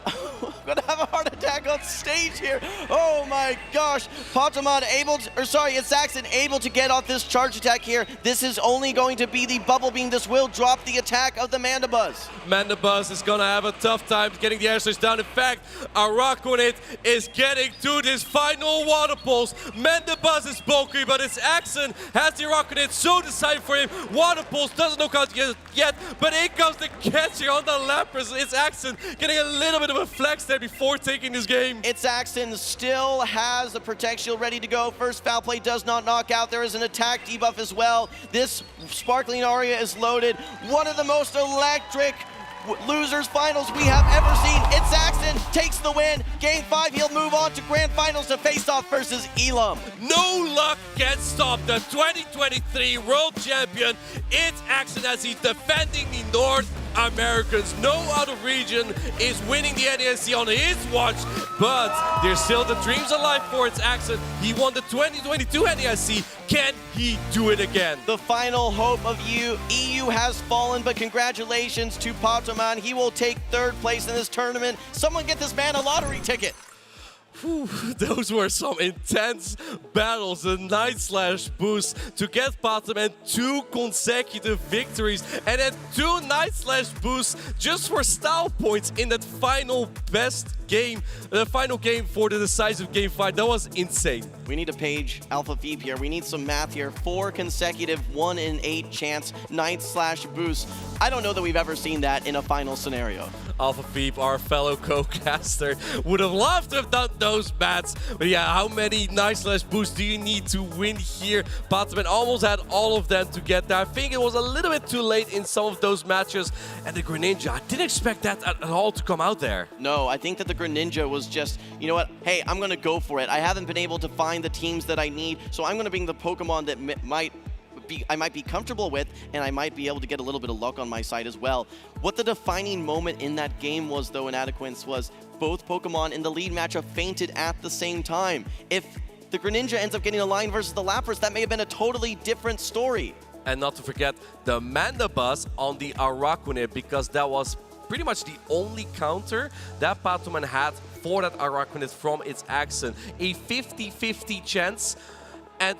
I'm gonna have a heart attack on stage here. Oh my gosh. Pokémon it's Axon able to get off this charge attack here. This is only going to be the Bubble Beam. This will drop the attack of the Mandibuzz. Mandibuzz is gonna have a tough time getting the air slash down. In fact, Araquanid is getting to this final water pulse. Mandibuzz is bulky, but it's Axon has the Araquanid so decided for him. Water pulse doesn't know how to yet, but in comes the catch here on the Lapras. It's Axon getting a little bit of a flex there before taking this game. It's Axon still has the Protect Shield ready to go. First foul play does not knock out. There is an attack debuff as well. This Sparkling Aria is loaded. One of the most electric losers finals we have ever seen. It's Axon takes the win. Game 5, he'll move on to grand finals to face off versus Elam. No luck can stop the 2023 world champion. It's Axon as he's defending the North Americans. No other region is winning the NAIC on his watch, but there's still the dreams alive for its Axon. He won the 2022 NAIC. Can he do it again? The final hope of EU has fallen, but congratulations to Pokémon. He will take 3rd place in this tournament. Someone get this man a lottery ticket. Whew, those were some intense battles. The Night Slash boost to get Pokémon 2 consecutive victories, and then 2 Night Slash boosts just for style points in that final best game, the final game for the decisive game 5. That was insane. We need to page Alpha Phoebe here. We need some math here. 4 consecutive 1 in 8 chance Night Slash boosts. I don't know that we've ever seen that in a final scenario. Alpha Phoebe, our fellow co-caster, would have loved to have done those bats. But yeah, how many Night Slash boosts do you need to win here? Pokémon almost had all of them to get there. I think it was a little bit too late in some of those matches. And the Greninja, I didn't expect that at all to come out there. No, I think that the Greninja was just, you know what, hey, I'm going to go for it. I haven't been able to find the teams that I need, so I'm going to bring the Pokemon that I might be comfortable with, and I might be able to get a little bit of luck on my side as well. What the defining moment in that game was, though, in Adequance, was both Pokemon in the lead matchup fainted at the same time. If the Greninja ends up getting a line versus the Lapras, that may have been a totally different story. And not to forget the Mandibuzz on the Araquanid, because that was pretty much the only counter that Pokémon had for that Araquanid from its Axon. A 50-50 chance, and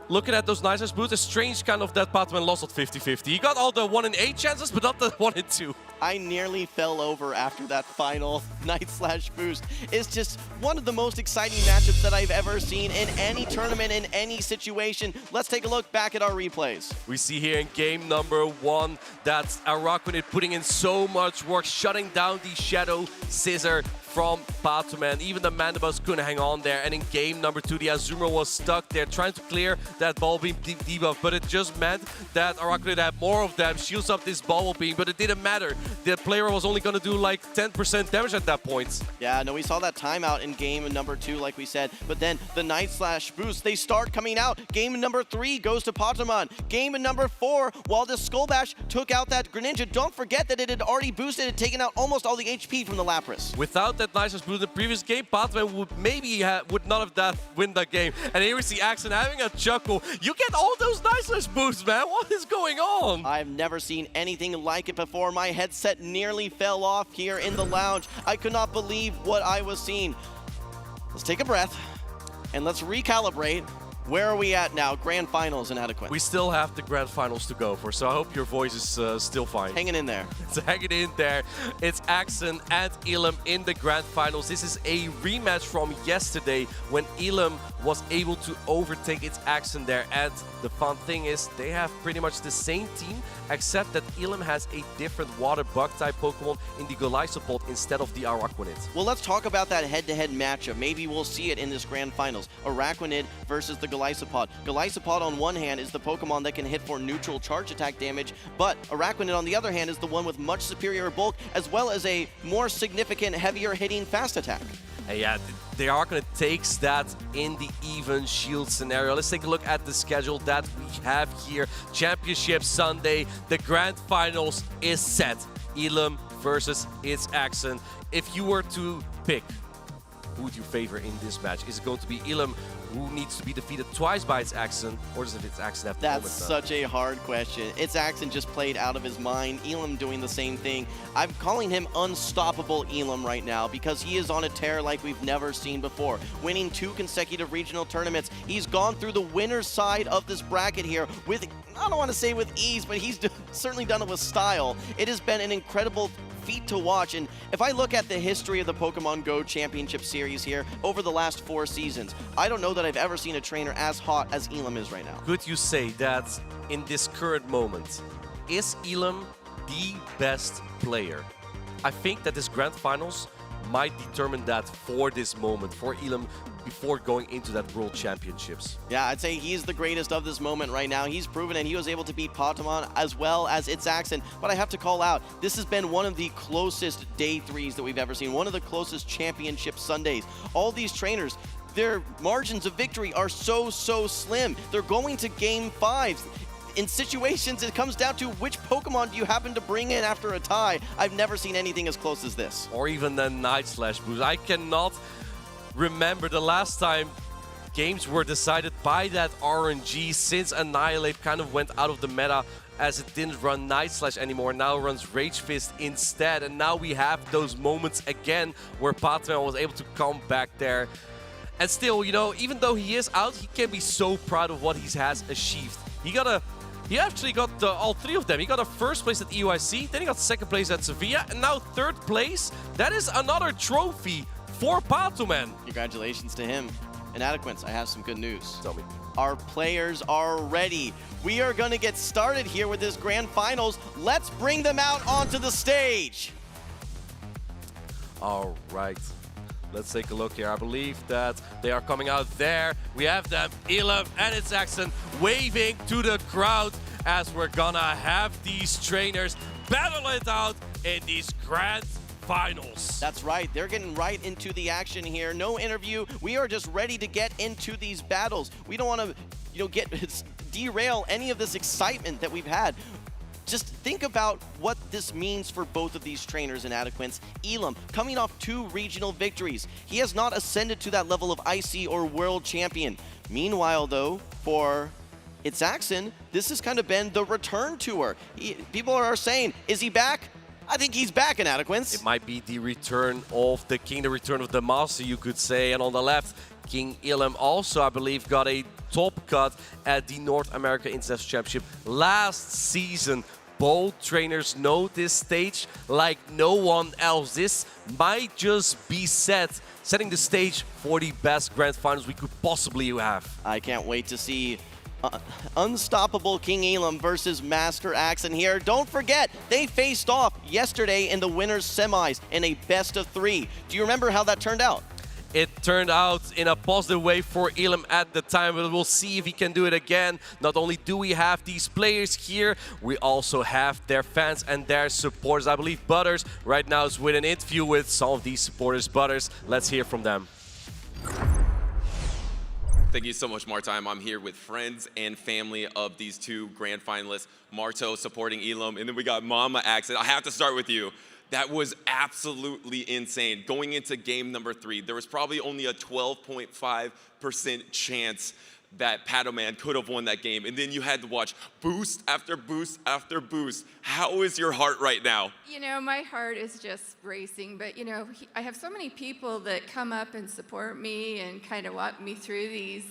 looking at those Night Slash boosts, a strange kind of that Pokémon lost at 50-50. He got all the 1 in 8 chances, but not the 1 in 2. I nearly fell over after that final Night Slash boost. It's just one of the most exciting matchups that I've ever seen in any tournament, in any situation. Let's take a look back at our replays. We see here in game number 1 that Araquanid putting in so much work, shutting down the Shadow Scissor from Pokémon. Even the Mandibuzz couldn't hang on there. And in game number 2, the Azumarill was stuck there trying to clear that Bubble Beam debuff, but it just meant that Araquanid had more of them, shields up this Bubble Beam, but it didn't matter. The player was only going to do like 10% damage at that point. Yeah, no, we saw that timeout in game number 2, like we said, but then the Night Slash boost, they start coming out. Game number 3 goes to Pokémon. Game number 4, while the Skull Bash took out that Greninja, don't forget that it had already boosted and taken out almost all the HP from the Lapras. Without that Night Slash boost in the previous game, Pokémon would not have win that game. And here we see Axon having a chuckle. You get all those Night Slash boosts, man. What is going on? I've never seen anything like it before. My headset nearly fell off here in the lounge. I could not believe what I was seeing. Let's take a breath and let's recalibrate. Where are we at now? Grand finals inadequate. We still have the grand finals to go for, so I hope your voice is still fine. Hanging in there. It's hanging in there. It's Axon and Elam in the grand finals. This is a rematch from yesterday when Elam was able to overtake its accent there. And the fun thing is they have pretty much the same team, except that Elam has a different water bug type Pokemon in the Golisopod instead of the Araquanid. Well, let's talk about that head-to-head matchup. Maybe we'll see it in this grand finals. Araquanid versus the Golisopod. Golisopod on one hand is the Pokemon that can hit for neutral charge attack damage, but Araquanid on the other hand is the one with much superior bulk as well as a more significant, heavier hitting fast attack. And yeah, the Araquanid takes that in the even shield scenario. Let's take a look at the schedule that we have here. Championship Sunday, the grand finals is set. Elam versus its accent. If you were to pick, who would you favor in this match? Is it going to be Elam, who needs to be defeated twice by its accent, or does its accent have the That's moment? such a hard question. Its accent just played out of his mind. Elam doing the same thing. I'm calling him unstoppable Elam right now because he is on a tear like we've never seen before. Winning 2 consecutive regional tournaments. He's gone through the winner's side of this bracket here with, I don't want to say with ease, but he's certainly done it with style. It has been an incredible feat to watch, and if I look at the history of the Pokemon GO Championship Series here over the last 4 seasons, I don't know that I've ever seen a trainer as hot as Elam is right now. Could you say that in this current moment, is Elam the best player? I think that this grand finals might determine that for this moment, for Elam, before going into that World Championships. Yeah, I'd say he's the greatest of this moment right now. He's proven and he was able to beat Patamon as well as its accent. But I have to call out, this has been one of the closest day 3s that we've ever seen. One of the closest championship Sundays. All these trainers, their margins of victory are so slim. They're going to game 5s. In situations, it comes down to which Pokemon do you happen to bring in after a tie. I've never seen anything as close as this. Or even the Night Slash boost. I cannot remember the last time games were decided by that RNG since Annihilate kind of went out of the meta as it didn't run Night Slash anymore. Now it runs Rage Fist instead. And now we have those moments again where Patamon was able to come back there. And still, you know, even though he is out, he can be so proud of what he has achieved. He actually got all 3 of them. He got a first place at EUIC, then he got second place at Sevilla, and now third place. That is another trophy for Patamon. Congratulations to him. And Adequance, I have some good news. Tell me. Our players are ready. We are going to get started here with this grand finals. Let's bring them out onto the stage. All right. Let's take a look here. I believe that they are coming out there. We have them, Elam and its accent, waving to the crowd as we're gonna have these trainers battle it out in these grand finals. That's right. They're getting right into the action here. No interview. We are just ready to get into these battles. We don't want to, derail any of this excitement that we've had. Just think about what this means for both of these trainers in Adequance. Elam, coming off 2 regional victories. He has not ascended to that level of IC or World Champion. Meanwhile, though, for its Axon, this has kind of been the return tour. People are saying, is he back? I think he's back in Adequance. It might be the return of the king, the return of the master, you could say. And on the left, King Elam also, I believe, got a top cut at the North America International Championship last season. Both trainers know this stage like no one else. This might just be setting the stage for the best grand finals we could possibly have. I can't wait to see unstoppable King Elam versus Master Axon here. Don't forget, they faced off yesterday in the winners semis in a best of 3. Do you remember how that turned out? It turned out in a positive way for Elam at the time, but we'll see if he can do it again. Not only do we have these players here, we also have their fans and their supporters. I believe Butters right now is with an interview with some of these supporters. Butters, let's hear from them. Thank you so much, Martime. I'm here with friends and family of these 2 grand finalists. Marto supporting Elam, and then we got Mama Axon. I have to start with you. That was absolutely insane. Going into game number 3, there was probably only a 12.5% chance that Patamon could have won that game. And then you had to watch boost after boost after boost. How is your heart right now? You know, my heart is just racing. But, you know, I have so many people that come up and support me and kind of walk me through these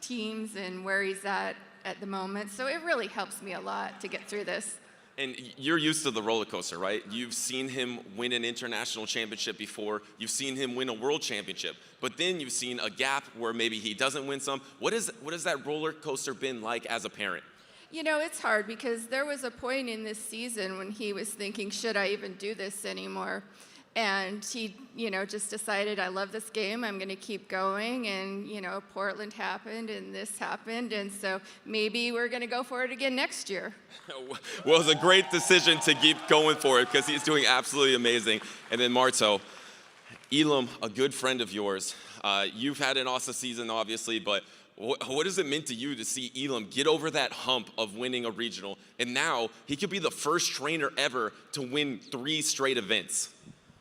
teams and where he's at the moment. So it really helps me a lot to get through this. And you're used to the roller coaster, right? You've seen him win an international championship before. You've seen him win a world championship. But then you've seen a gap where maybe he doesn't win some. What has that roller coaster been like as a parent? You know, it's hard because there was a point in this season when he was thinking, should I even do this anymore? And he, you know, just decided, I love this game, I'm going to keep going. And, you know, Portland happened and this happened. And so maybe we're going to go for it again next year. Well, it's a great decision to keep going for it because he's doing absolutely amazing. And then Marto, Elam, a good friend of yours. You've had an awesome season, obviously, but what has it meant to you to see Elam get over that hump of winning a regional? And now he could be the first trainer ever to win 3 straight events.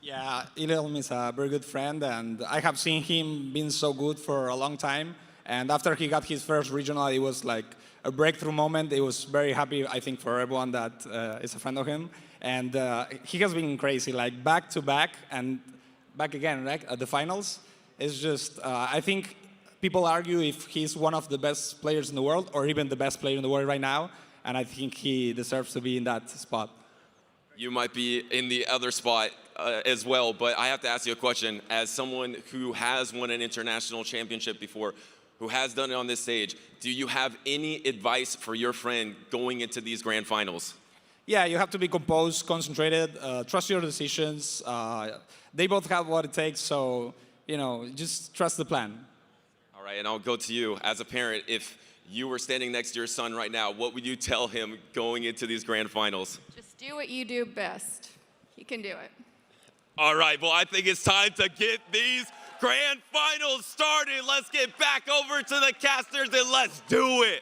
Yeah, Elam is a very good friend, and I have seen him being so good for a long time. And after he got his first regional, it was like a breakthrough moment. It was very happy, I think, for everyone that is a friend of him. And he has been crazy, like back to back and back again, right? At the finals. It's just, I think people argue if he's one of the best players in the world or even the best player in the world right now. And I think he deserves to be in that spot. You might be in the other spot as well, but I have to ask you a question. As someone who has won an international championship before, who has done it on this stage, do you have any advice for your friend going into these grand finals? Yeah, you have to be composed, concentrated, trust your decisions. They both have what it takes, so, you know, just trust the plan. All right, and I'll go to you. As a parent, if you were standing next to your son right now, what would you tell him going into these grand finals? Just do what you do best. He can do it. All right, well, I think it's time to get these grand finals started. Let's get back over to the casters and let's do it.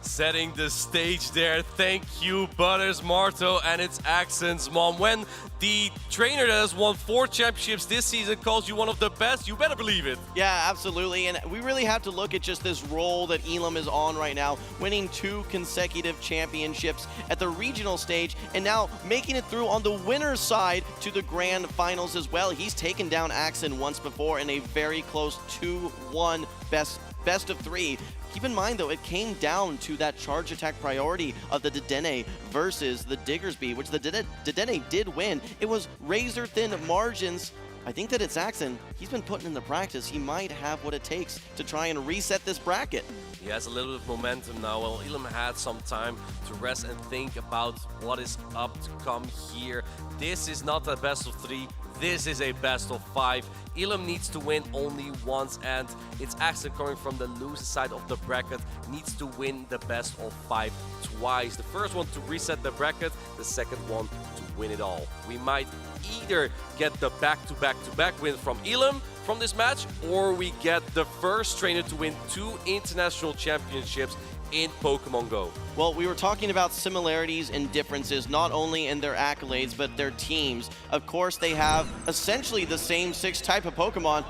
Setting the stage there. Thank you, Butters, Marto, and it's Axon's mom. When the trainer that has won 4 championships this season calls you one of the best, you better believe it. Yeah, absolutely. And we really have to look at just this role that Elam is on right now, winning 2 consecutive championships at the regional stage and now making it through on the winner's side to the grand finals as well. He's taken down Axon once before in a very close 2-1 best of 3. Keep in mind, though, it came down to that charge attack priority of the Dedenne versus the Diggersby, which the Dedenne did win. It was razor-thin margins. I think that it's Axon. He's been putting in the practice. He might have what it takes to try and reset this bracket. He has a little bit of momentum now. Well, Elam had some time to rest and think about what is up to come here. This is not a best of 3. This is a best of 5. Elam needs to win only once, and it's Axon coming from the loser side of the bracket, needs to win the best of 5 twice. The first one to reset the bracket, the second one to win it all. We might either get the back-to-back-to-back win from Elam from this match, or we get the first trainer to win 2 international championships in Pokemon GO. Well, we were talking about similarities and differences, not only in their accolades, but their teams. Of course, they have essentially the same 6 type of Pokemon.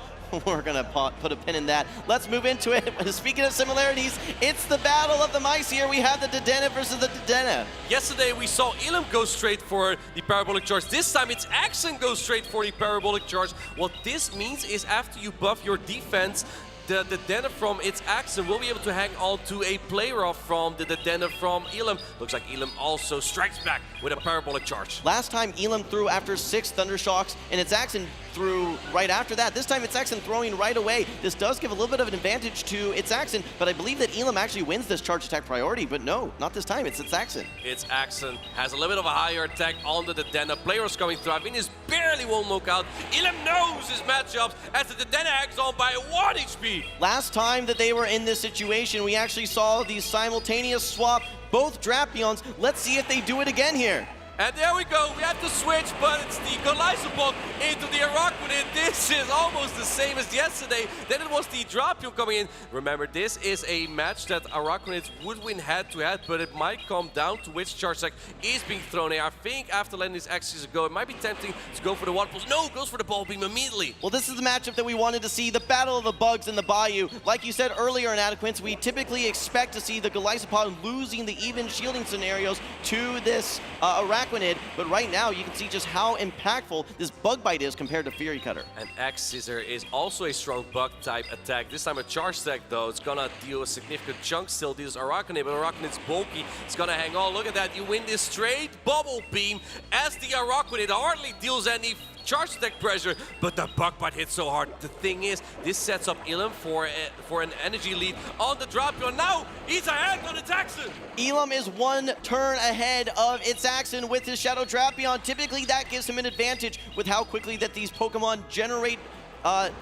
We're going to put a pin in that. Let's move into it. Speaking of similarities, it's the battle of the mice here. We have the Dedenne versus the Dedenne. Yesterday, we saw Elam go straight for the parabolic charge. This time, it's Axon go straight for the parabolic charge. What this means is after you buff your defense, the Dedenne from its Axon will be able to hang on to a player off from the Dedenne from Elam. Looks like Elam also strikes back with a parabolic charge. Last time Elam threw after 6 Thundershocks, and its Axon threw right after that. This time it's Axon throwing right away. This does give a little bit of an advantage to its Axon, but I believe that Elam actually wins this charge attack priority, but no, not this time. It's Axon. It's Axon. Has a little bit of a higher attack on the Dedenne. Players coming through. I mean, it's barely one knockout. Elam knows his matchups as the Dedenne hangs on by 1 HP. Last time that they were in this situation, we actually saw the simultaneous swap, both Drapions. Let's see if they do it again here. And there we go, we have to switch, but it's the Golisopod into the Araquanid. This is almost the same as yesterday. Then it was the Drapion coming in. Remember, this is a match that Araquanid would win head-to-head, but it might come down to which charge attack is being thrown in. I think after letting these axes go, it might be tempting to go for the Water Pulse. No, goes for the Ball Beam immediately. Well, this is the matchup that we wanted to see, the battle of the bugs in the Bayou. Like you said earlier in Adequance, we typically expect to see the Golisopod losing the even shielding scenarios to this Araquanid. Araquanid, but right now you can see just how impactful this Bug Bite is compared to Fury Cutter. And X-Scissor is also a strong bug-type attack. This time a charge stack, though. It's gonna deal a significant chunk still. This is Araquanid, but Araquanid's bulky. It's gonna hang on. Look at that. You win this straight Bubble Beam as the Araquanid hardly deals any charge attack pressure, but the Bug Bite hits so hard. The thing is, this sets up Ilum for an energy lead on the Drapion. Now he's ahead on its Axon. Elam is one turn ahead of its Axon with his Shadow Drapion. Typically that gives him an advantage with how quickly that these Pokemon generate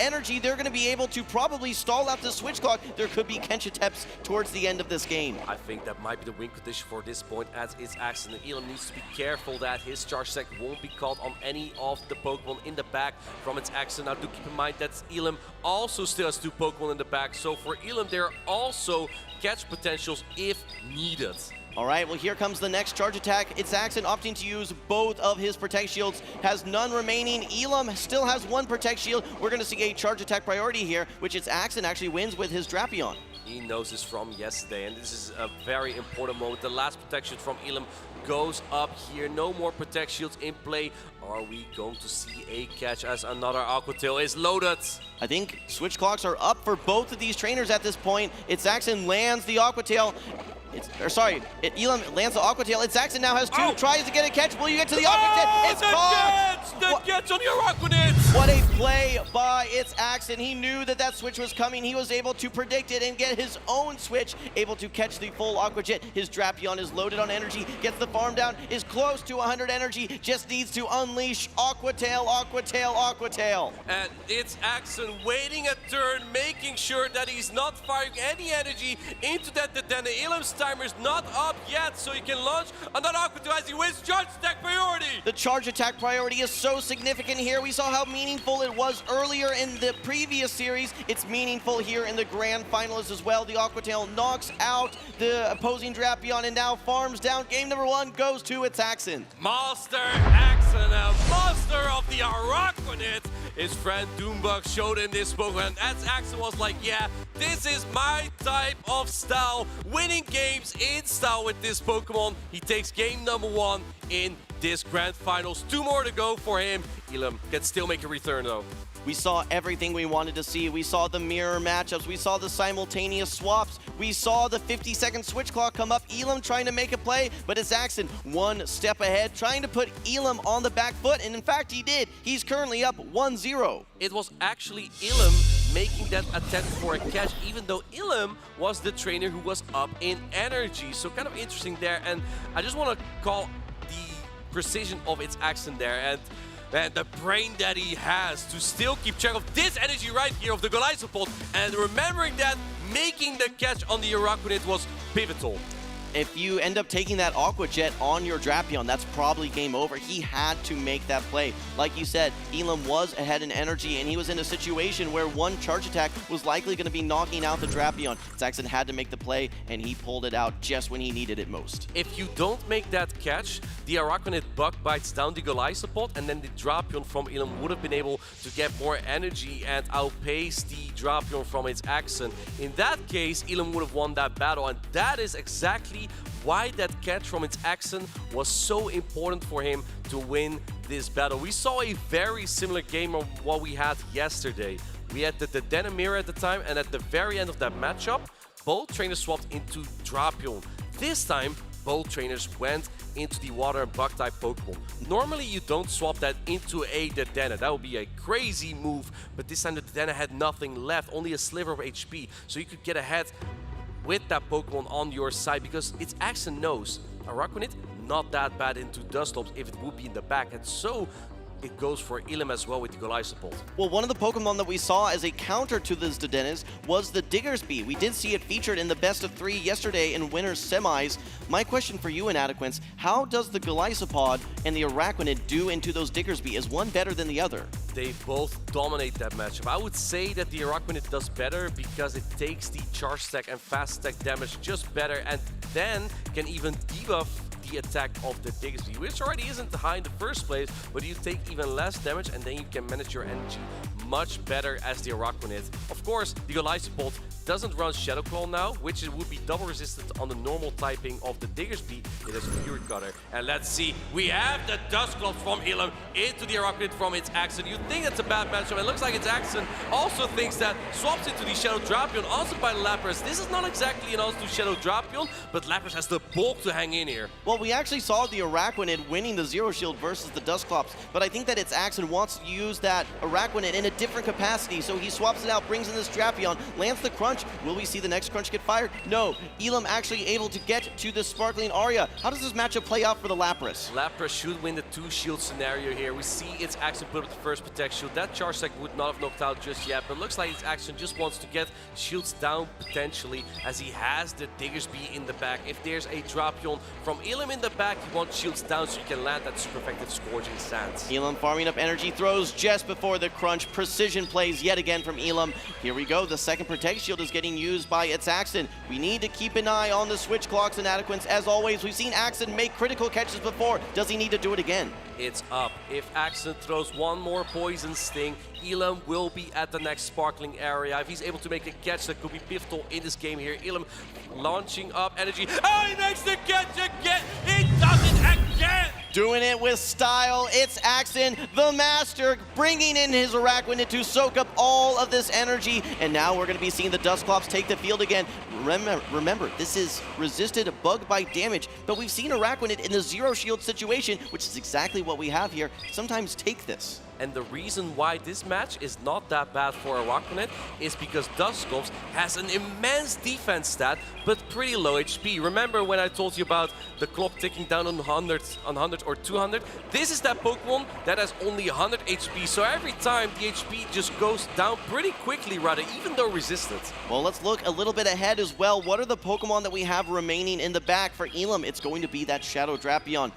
energy. They're going to be able to probably stall out the switch clock. There could be Kenshiteps towards the end of this game. I think that might be the win condition for this point as its Axon. Elam needs to be careful that his charge stack won't be caught on any of the Pokemon in the back from its Axon. Now do keep in mind that Elam also still has 2 Pokemon in the back, so for Elam there are also catch potentials if needed. All right, well, here comes the next charge attack. It's Axon opting to use both of his Protect Shields, has none remaining. Elam still has 1 Protect Shield. We're going to see a charge attack priority here, which its Axon actually wins with his Drapion. He knows this from yesterday, and this is a very important moment. The last protection from Elam goes up here. No more Protect Shields in play. Are we going to see a catch as another Aqua Tail is loaded? I think switch clocks are up for both of these trainers at this point. It's Axon lands the Aqua Tail. Elam lands the Aqua Tail. It's Axon now has 2, tries to get a catch. Will you get to the Aqua Tail? It's caught! The catch on your Aquanid! What a play by its Axon. He knew that that switch was coming. He was able to predict it and get his own switch, able to catch the full Aqua Jet. His Drapion is loaded on energy, gets the farm down, is close to 100 energy, just needs to unleash Aqua Tail, Aqua Tail, Aqua Tail. And it's Axon waiting a turn, making sure that he's not firing any energy into that Dedenne. Elam's timer is not up yet, so he can launch another Aqua Tail as he wins charge attack priority. The charge attack priority is so significant here. We saw how meaningful it was earlier in the previous series. It's meaningful here in the grand finals as well. The Aqua Tail knocks out the opposing Drapion and now farms down. Game number 1 goes to its Axon. Master Axon, a master of the Araquanid. His friend Doombug showed in this Pokemon, and Axon was like, yeah, this is my type of style. Winning games in style with this Pokemon. He takes game number 1 in this grand finals. 2 more to go for him. Elam can still make a return though. We saw everything we wanted to see. We saw the mirror matchups. We saw the simultaneous swaps. We saw the 50-second switch clock come up. Elam trying to make a play, but it's Axon 1 step ahead, trying to put Elam on the back foot, and in fact he did. He's currently up 1-0. It was actually Elam making that attempt for a catch, even though Elam was the trainer who was up in energy. So kind of interesting there, and I just want to call the precision of its Axon there, and the brain that he has to still keep track of this energy right here of the Golisopod, and remembering that making the catch on the Araquanid was pivotal. If you end up taking that Aqua Jet on your Drapion, that's probably game over. He had to make that play. Like you said, Elam was ahead in energy, and he was in a situation where 1 charge attack was likely going to be knocking out the Drapion. Saxon had to make the play, and he pulled it out just when he needed it most. If you don't make that catch, the Araquanid Bug bites down the Golisopod, and then the Drapion from Elam would have been able to get more energy and outpace the Drapion from its Axon. In that case, Elam would have won that battle, and that is exactly why that catch from its Axon was so important for him to win this battle. We saw a very similar game of what we had yesterday. We had the Dedenne at the time, and at the very end of that matchup, both trainers swapped into Drapion. This time, both trainers went into the water and bug type Pokemon. Normally you don't swap that into a Dedenne. That would be a crazy move, but this time the Dedenne had nothing left, only a sliver of HP, so you could get ahead with that Pokemon on your side, because its Axon knows Araquanid not that bad into Dusclops if it would be in the back, and so it goes for Elam as well with the Golisopod. Well, one of the Pokemon that we saw as a counter to this Dedennes was the Diggersby. We did see it featured in the best of 3 yesterday in winners semis. My question for you, Inadequence, how does the Golisopod and the Araquanid do into those Diggersby? Is one better than the other? They both dominate that matchup. I would say that the Araquanid does better because it takes the charge stack and fast stack damage just better, and then can even debuff the attack of the Diggersby, which already isn't high in the first place, but you take even less damage and then you can manage your energy much better as the Araquanid. Of course, the Golisopod doesn't run Shadow Claw now, which would be double resistant on the normal typing of the Diggersby. It is Fury Cutter. And let's see, we have the Dusclops from Elam into the Araquanid from its Axon. You think it's a bad matchup. It looks like its Axon also thinks that, swaps into the Shadow Drapion, answered by Lapras. This is not exactly an answer to Shadow Drapion, but Lapras has the bulk to hang in here. Well, we actually saw the Araquanid winning the Zero Shield versus the Dusclops, but I think that its Axon wants to use that Araquanid in a different capacity, so he swaps it out, brings in this Drapion, lands the Crunch. Will we see the next Crunch get fired? No. Elam actually able to get to the Sparkling Aria. How does this matchup play out for the Lapras? Lapras should win the 2-shield scenario here. We see its Axon put up the first Protect Shield. That Charge Sack would not have knocked out just yet, but looks like its Axon just wants to get shields down potentially, as he has the Diggersby in the back. If there's a Drapion from Elam in the back, you want shields down so you can land that super effective Scorching Sands. Elam farming up energy, throws just before the Crunch. Precision plays yet again from Elam. Here we go. The second Protect Shield is getting used by its Axon. We need to keep an eye on the switch clocks and Adequance. As always, we've seen Axon make critical catches before. Does he need to do it again? It's up. If Axon throws one more Poison Sting, Elam will be at the next Sparkling Area. If he's able to make a catch, that could be pivotal in this game here. Elam launching up energy. Oh, he makes the catch again! He does it again! Doing it with style, it's Axon, the master, bringing in his Araquanid to soak up all of this energy. And now we're going to be seeing the Dusclops take the field again. Remember, this is resisted bug bite damage, but we've seen Araquanid in the Zero Shield situation, which is exactly what we have here. Sometimes take this. And the reason why this match is not that bad for Araquanid is because Dusclops has an immense defense stat, but pretty low HP. Remember when I told you about the clock ticking down on 100 or 200? This is that Pokemon that has only 100 HP, so every time the HP just goes down pretty quickly, rather, even though resistant. Well, let's look a little bit ahead as well. What are the Pokemon that we have remaining in the back for Elam? It's going to be that Shadow Drapion.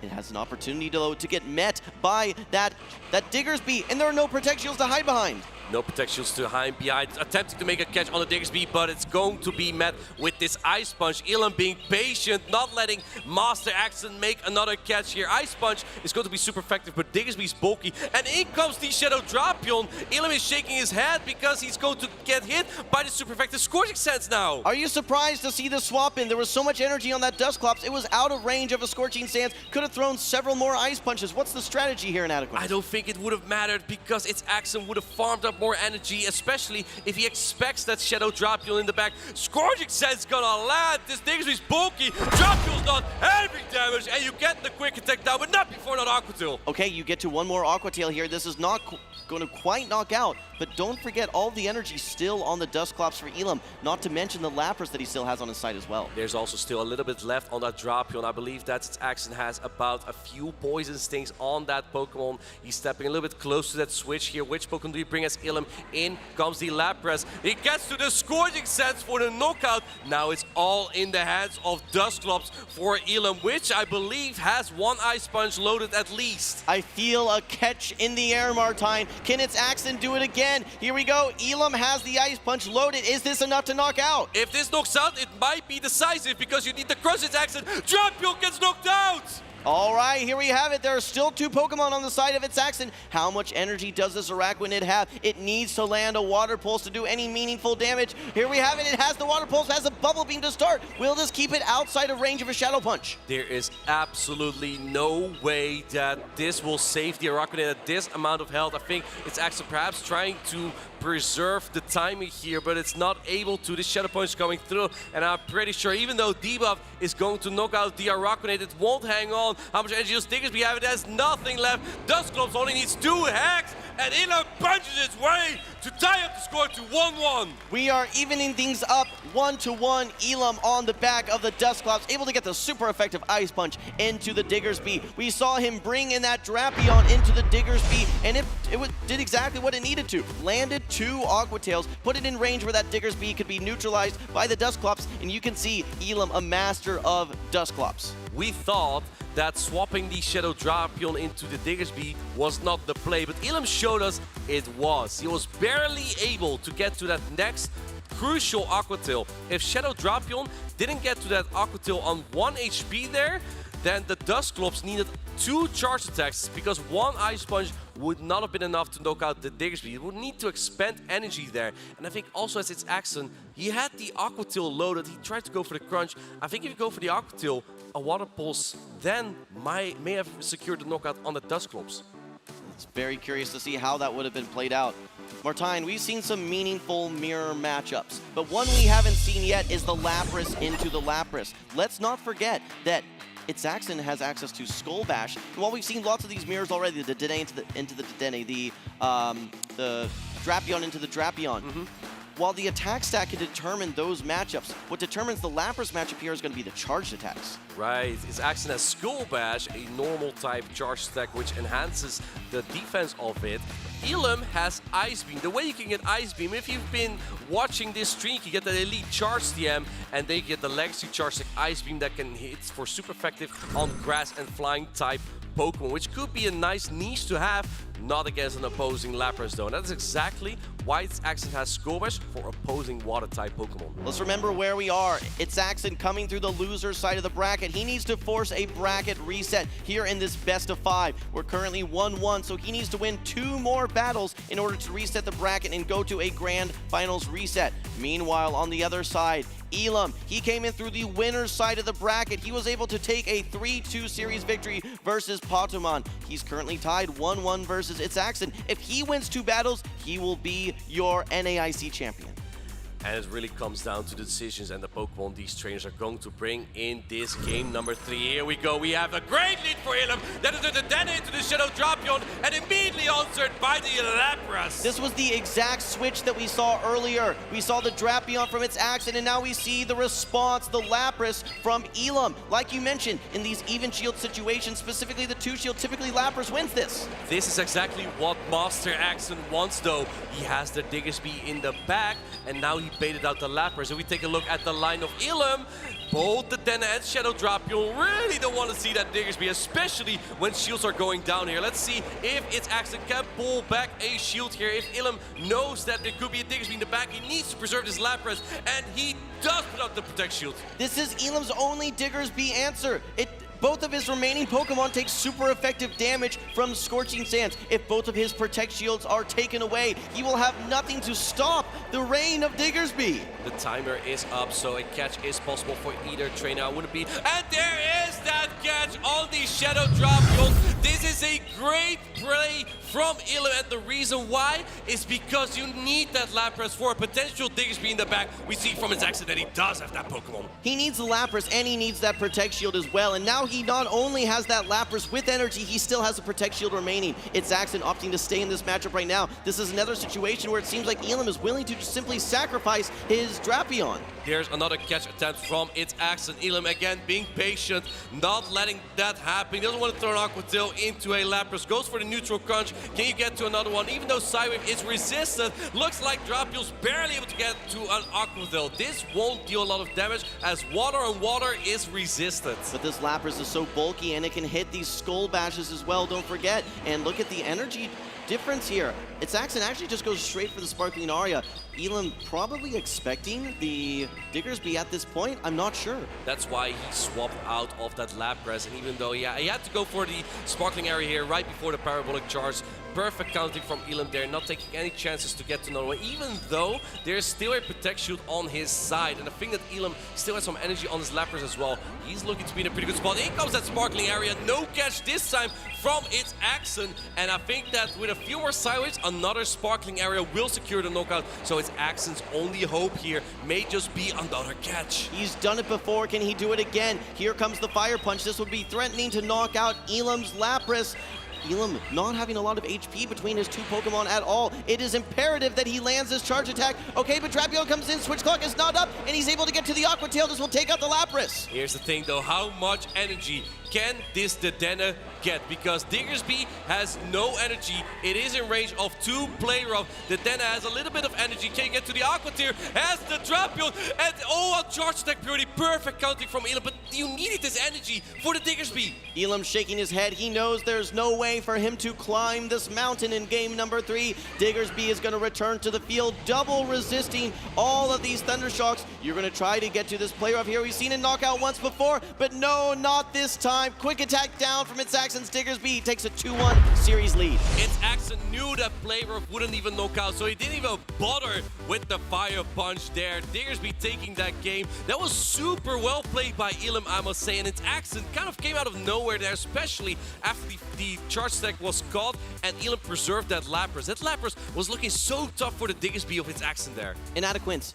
It has an opportunity to get met by that Diggersby, and there are no Protect Shields to hide behind. No Protect Shields to hide behind, attempting to make a catch on the Diggersby, but it's going to be met with this Ice Punch. Elam being patient, not letting Master Axon make another catch here. Ice Punch is going to be super effective, but Diggersby's bulky, and in comes the Shadow Drapion. Elam is shaking his head because he's going to get hit by the super effective Scorching Sands now. Are you surprised to see the swap in? There was so much energy on that Dusclops, it was out of range of a Scorching Sands. Could have thrown several more Ice Punches. What's the strategy here in Adequate? I don't think it would have mattered because its Axon would have farmed up more energy, especially if he expects that Shadow Drapion in the back. Scorching Sands gonna land. This Diggersby's bulky. Drapion's not heavy damage, and you get the quick attack down, but not before not Aqua Tail. Okay, you get to one more Aqua Tail here. This is not going to quite knock out, but don't forget all the energy still on the Dusclops for Elam, not to mention the Lapras that he still has on his side as well. There's also still a little bit left on that Drapion. I believe that its Axon has about a few Poison Stings on that Pokemon. He's stepping a little bit close to that switch here. Which Pokemon do you bring as Elam? In comes the Lapras. He gets to the Scorching Sands for the knockout. Now it's all in the hands of Dusclops for Elam, which I believe has one Ice Punch loaded at least. I feel a catch in the air, Martine. Can its Axon do it again? Here we go. Elam has the Ice Punch loaded. Is this enough to knock out? If this knocks out, it might be decisive because you need to crush its Axon. Drapion gets knocked out! All right, here we have it. There are still two Pokemon on the side of its Axon. How much energy does this Araquanid have? It needs to land a Water Pulse to do any meaningful damage. Here we have it. It has the Water Pulse, has a Bubble Beam to start. Will this keep it outside of range of a Shadow Punch? There is absolutely no way that this will save the Araquanid at this amount of health. I think it's Axon perhaps trying to preserve the timing here, but it's not able to. This Shadow Punch is coming through, and I'm pretty sure even though debuff is going to knock out the Araquanid, it won't hang on. How much energy does Diggersby have? It has nothing left. Dusclops only needs 2 hacks, and Elam punches its way to tie up the score to 1-1. We are evening things up 1-1. Elam on the back of the Dusclops, able to get the super effective Ice Punch into the Diggersby. We saw him bring in that Drapion into the Diggersby, and it did exactly what it needed to. Landed 2 Aqua Tails, put it in range where that Diggersby could be neutralized by the Dusclops, and you can see Elam a master of Dusclops. We thought that swapping the Shadow Drapion into the Diggersby was not the play, but Elam showed us it was. He was barely able to get to that next crucial Aqua Tail. If Shadow Drapion didn't get to that Aqua Tail on 1 HP there, then the Dusclops needed 2 charge attacks because 1 Ice Punch would not have been enough to knock out the Diggersby. He would need to expend energy there. And I think also as it's Axon, he had the Aqua Tail loaded. He tried to go for the crunch. I think if you go for the Aqua Tail, a Water Pulse then may have secured the knockout on the Dusclops. It's very curious to see how that would have been played out. Martine, we've seen some meaningful mirror matchups, but one we haven't seen yet is the Lapras into the Lapras. Let's not forget that Itzaxen has access to Skull Bash. And while we've seen lots of these mirrors already, the Dedenne into the Dedenne, the Drapion into the Drapion, while the attack stack can determine those matchups, what determines the Lapras matchup here is going to be the charged attacks. Right, Itzaxen has Skull Bash, a normal type charge stack which enhances the defense of it. Elam has Ice Beam. The way you can get Ice Beam, if you've been watching this streak, you get the Elite Charge TM, and then you get the Legacy Charge Stack Ice Beam that can hit for super effective on grass and flying type Pokemon, which could be a nice niche to have, not against an opposing Lapras though. And that's exactly why Itzaxen has Skull Bash for opposing water type Pokemon. Let's remember where we are. Itzaxen coming through the loser side of the bracket. He needs to force a bracket reset here in this best of 5. We're currently 1-1, so he needs to win 2 more battles in order to reset the bracket and go to a grand finals reset. Meanwhile, on the other side, Elam, he came in through the winner's side of the bracket. He was able to take a 3-2 series victory versus Pokémon. He's currently tied 1-1 versus Itzaxen. If he wins 2 battles, he will be your NAIC champion. And it really comes down to the decisions and the Pokemon these trainers are going to bring in this game number 3. Here we go. We have a great lead for Elam. That is the Dedenne into the Shadow Drapion and immediately answered by the Lapras. This was the exact switch that we saw earlier. We saw the Drapion from Itzaxen, and now we see the response, the Lapras from Elam. Like you mentioned, in these even shield situations, specifically the 2-shield, typically Lapras wins this. This is exactly what Master Axon wants though. He has the Diggersby in the back, and now he baited out the Lapras. If we take a look at the line of Elam, both the Dedenne and Shadow Drapion really don't want to see that Diggersby, especially when shields are going down here. Let's see if Itzaxen can pull back a shield here. If Elam knows that there could be a Diggersby in the back, he needs to preserve this Lapras, and he does put out the Protect Shield. This is Elam's only Diggersby answer. Both of his remaining Pokemon take super effective damage from Scorching Sands. If both of his Protect Shields are taken away, he will have nothing to stop the reign of Diggersby. The timer is up, so a catch is possible for either trainer. I wouldn't be. And there is that catch on the Shadow Drapion. This is a great play from Elam, and the reason why is because you need that Lapras for a potential Diggersby in the back. We see from his exit that he does have that Pokemon. He needs the Lapras, and he needs that Protect Shield as well, and now he not only has that Lapras with energy, he still has a Protect Shield remaining. Itzaxen opting to stay in this matchup right now. This is another situation where it seems like Elam is willing to just simply sacrifice his Drapion. There's another catch attempt from Itzaxen. Elam again being patient, not letting that happen. He doesn't want to throw an Aqua Tail into a Lapras. Goes for the neutral crunch. Can you get to another one? Even though Psywave is resistant, looks like Drapion's barely able to get to an Aqua Tail. This won't deal a lot of damage as water on water is resistant. But this Lapras is so bulky and it can hit these Skull Bashes as well, don't forget. And look at the energy difference here. Itzaxen actually just goes straight for the Sparkling Aria. Elam probably expecting the Diggersby at this point, I'm not sure. That's why he swapped out of that Lapras, and even though he had to go for the Sparkling Area here right before the Parabolic Charge, perfect counting from Elam there, not taking any chances to get to another one, even though there's still a Protect Shield on his side. And I think that Elam still has some energy on his Lapras as well. He's looking to be in a pretty good spot. In comes that Sparkling Area, no catch this time from Itzaxen, and I think that with a few more Sideways, another Sparkling Area will secure the knockout, so Itzaxen's only hope here may just be another catch. He's done it before, can he do it again? Here comes the Fire Punch. This would be threatening to knock out Elam's Lapras. Elam not having a lot of HP between his 2 Pokemon at all. It is imperative that he lands this charge attack. Okay, but Drapion comes in, Switch Clock is not up, and he's able to get to the Aqua Tail. This will take out the Lapras. Here's the thing though, how much energy can this Dedenne get? Because Diggersby has no energy. It is in range of 2 Play Rough. Dedenne has a little bit of energy. Can you get to the Aqua Tier? Has the Drapion, and oh, a charge attack purity. Perfect counting from Elam, but you needed this energy for the Diggersby. Elam shaking his head. He knows there's no way for him to climb this mountain in game number 3. Diggersby is going to return to the field, double resisting all of these Thunder Shocks. You're going to try to get to this Play Rough here. We've seen it knock out once before, but no, not this time. Quick attack down from Itzaxen. Axen's Diggersby takes a 2-1 series lead. It's Axen knew that Playrough wouldn't even knock out, so he didn't even bother with the fire punch there. Diggersby taking that game. That was super well played by Ilum, I must say, and it's Axen kind of came out of nowhere there, especially after the charge stack was caught and Ilum preserved that Lapras. That Lapras was looking so tough for the Diggersby of its Axen there. Inadequate.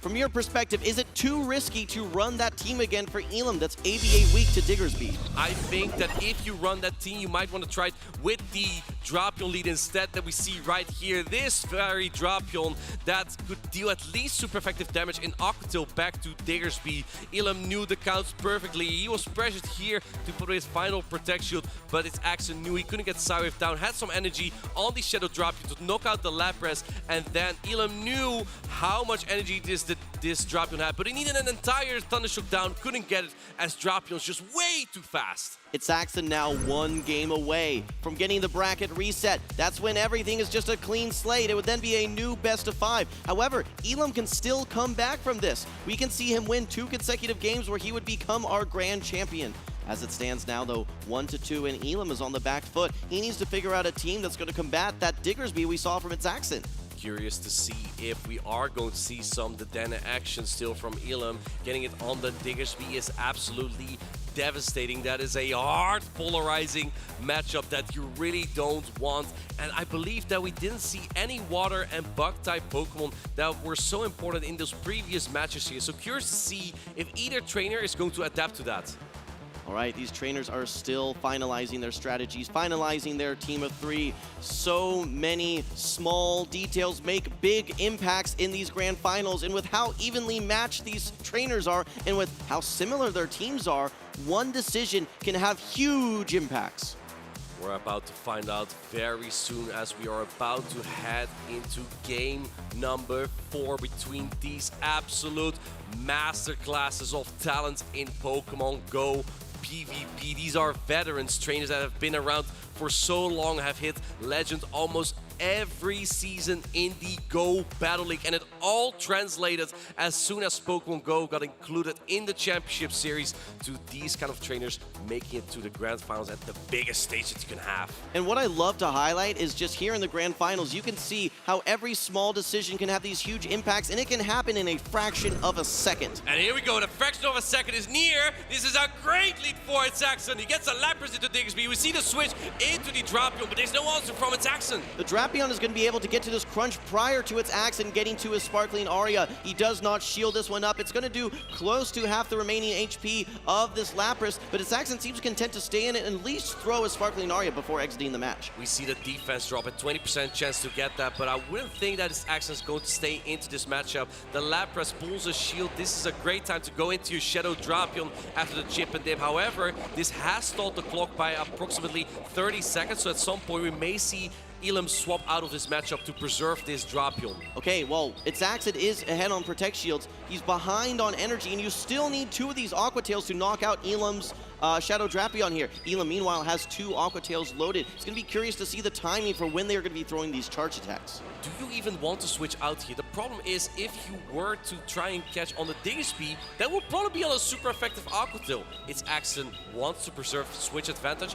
From your perspective, is it too risky to run that team again for Elam that's ABA weak to Diggersby? I think that if you run that team, you might want to try it with the Drapion lead instead that we see right here. This very Drapion that could deal at least super effective damage in Aqua Tail back to Diggersby. Elam knew the counts perfectly. He was pressured here to put his final Protect Shield, but his Axen knew he couldn't get Psywave down, had some energy on the Shadow Drapion to knock out the Lapras, and then Elam knew how much energy this Drapion had, but he needed an entire Thundershock down, couldn't get it as Drapion's just way too fast. It's Axen now 1 game away from getting the bracket reset. That's when everything is just a clean slate. It would then be a new best of 5. However, Elam can still come back from this. We can see him win 2 consecutive games where he would become our grand champion. As it stands now, though, 1-2, and Elam is on the back foot. He needs to figure out a team that's going to combat that Diggersby we saw from its Axen. Curious to see if we are going to see some Dedenne action still from Elam. Getting it on the Diggersby is absolutely devastating. That is a hard, polarizing matchup that you really don't want. And I believe that we didn't see any water and bug-type Pokemon that were so important in those previous matches here. So curious to see if either trainer is going to adapt to that. All right, these trainers are still finalizing their strategies, finalizing their team of 3. So many small details make big impacts in these grand finals, and with how evenly matched these trainers are and with how similar their teams are, one decision can have huge impacts. We're about to find out very soon as we are about to head into game number 4 between these absolute masterclasses of talent in Pokemon Go PvP. These are veterans, trainers that have been around for so long, have hit Legend almost every season in the Go Battle League, and it all translated as soon as Pokemon Go got included in the Championship Series to these kind of trainers making it to the Grand Finals at the biggest stage that you can have. And what I love to highlight is just here in the Grand Finals, you can see how every small decision can have these huge impacts, and it can happen in a fraction of a second. And here we go, the fraction of a second is near. This is a great lead for its Axen. He gets a Lapras into Diggersby. We see the switch into the Drapion, but there's no answer from its Axen. The Drapion is going to be able to get to this crunch prior to its Axen getting to his Sparkling Aria. He does not shield this one up. It's going to do close to half the remaining HP of this Lapras, but its Axen seems content to stay in it and at least throw his Sparkling Aria before exiting the match. We see the defense drop, a 20% chance to get that, but I wouldn't think that his Axen is going to stay into this matchup. The Lapras pulls a shield. This is a great time to go into your Shadow Drapion after the chip and dip. However, this has stalled the clock by approximately 30 seconds, so at some point we may see Elam swap out of this matchup to preserve this Drapion. Okay, well, its Axen is ahead on Protect Shields. He's behind on energy, and you still need 2 of these Aqua Tails to knock out Elam's Shadow Drapion here. Elam, meanwhile, has 2 Aqua Tails loaded. It's going to be curious to see the timing for when they're going to be throwing these charge attacks. Do you even want to switch out here? The problem is, if you were to try and catch on the Diggersby, that would probably be on a super effective Aqua Tail. Its Axen wants to preserve switch advantage.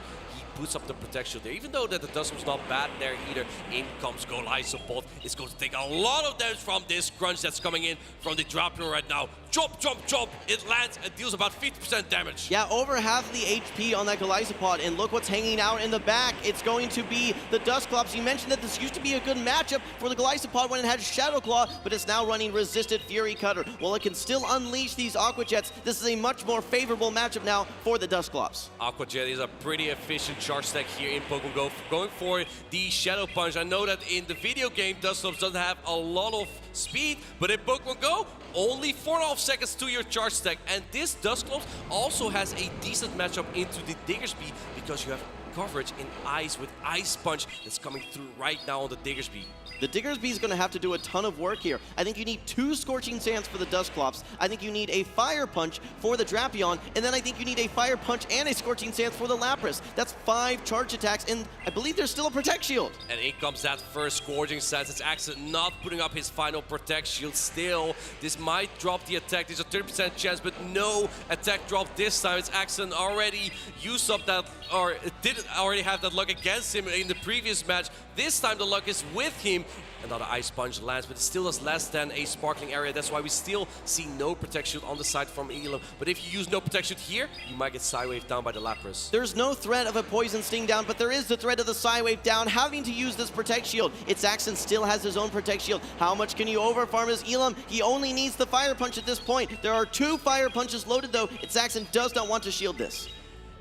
Puts up the protection there, even though that the dust was not bad there either. In comes Golisopod. It's going to take a lot of damage from this crunch that's coming in from the Drapion right now. Chop, chop, chop. It lands and deals about 50% damage. Yeah, over half the HP on that Golisopod, and look what's hanging out in the back. It's going to be the Dusclops. You mentioned that this used to be a good matchup for the Golisopod when it had Shadow Claw, but it's now running Resisted Fury Cutter. While it can still unleash these Aqua Jets, this is a much more favorable matchup now for the Dusclops. Aqua Jet is a pretty efficient charge stack here in Pokemon Go, going for the Shadow Punch. I know that in the video game, Dusclops doesn't have a lot of speed, but in Pokemon Go, only 4.5 seconds to your charge stack. And this Dusclops also has a decent matchup into the Diggersby because you have coverage in ice with Ice Punch that's coming through right now on the Diggersby. The Diggersby is going to have to do a ton of work here. I think you need 2 Scorching Sands for the Dusclops. I think you need a Fire Punch for the Drapion. And then I think you need a Fire Punch and a Scorching Sands for the Lapras. That's 5 charge attacks, and I believe there's still a Protect Shield. And in comes that first Scorching Sands. It's Axon not putting up his final Protect Shield still. This might drop the attack. There's a 30% chance, but no attack drop this time. It's Axon already used up that, or didn't already have that luck against him in the previous match. This time the luck is with him. Another Ice Punch lands, but it still does less than a Sparkling Area. That's why we still see no Protect Shield on the side from Elam. But if you use no Protect Shield here, you might get Psywave down by the Lapras. There's no threat of a Poison Sting down, but there is the threat of the Psywave down, having to use this Protect Shield. It's Axon still has his own Protect Shield. How much can you overfarm as Elam? He only needs the Fire Punch at this point. There are 2 Fire Punches loaded though. It's Axon does not want to shield this.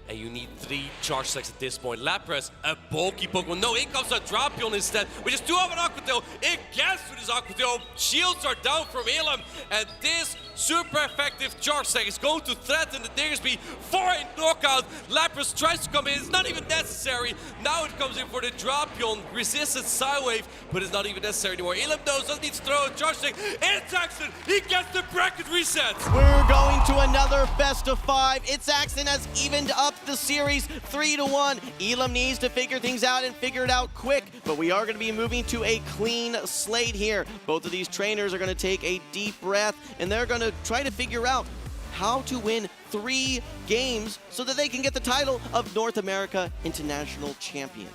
And you need 3 charge stacks at this point. Lapras, a bulky Pokemon. No, in comes a Drapion instead, which is 2 of an Aqua Tail. It gets to this Aqua Tail. Shields are down from Elam, and this super effective charge stack is going to threaten the Diggersby for a knockout. Lapras tries to come in. It's not even necessary. Now it comes in for the Drapion. Resisted Psywave, but it's not even necessary anymore. Elam knows doesn't need to throw a charge stack. It's Axon. He gets the bracket reset. We're going to another best of 5. It's Axon has evened up the series 3-1. Elam needs to figure things out and figure it out quick, but we are going to be moving to a clean slate here. Both of these trainers are going to take a deep breath, and they're going to try to figure out how to win 3 games so that they can get the title of North America International Champion.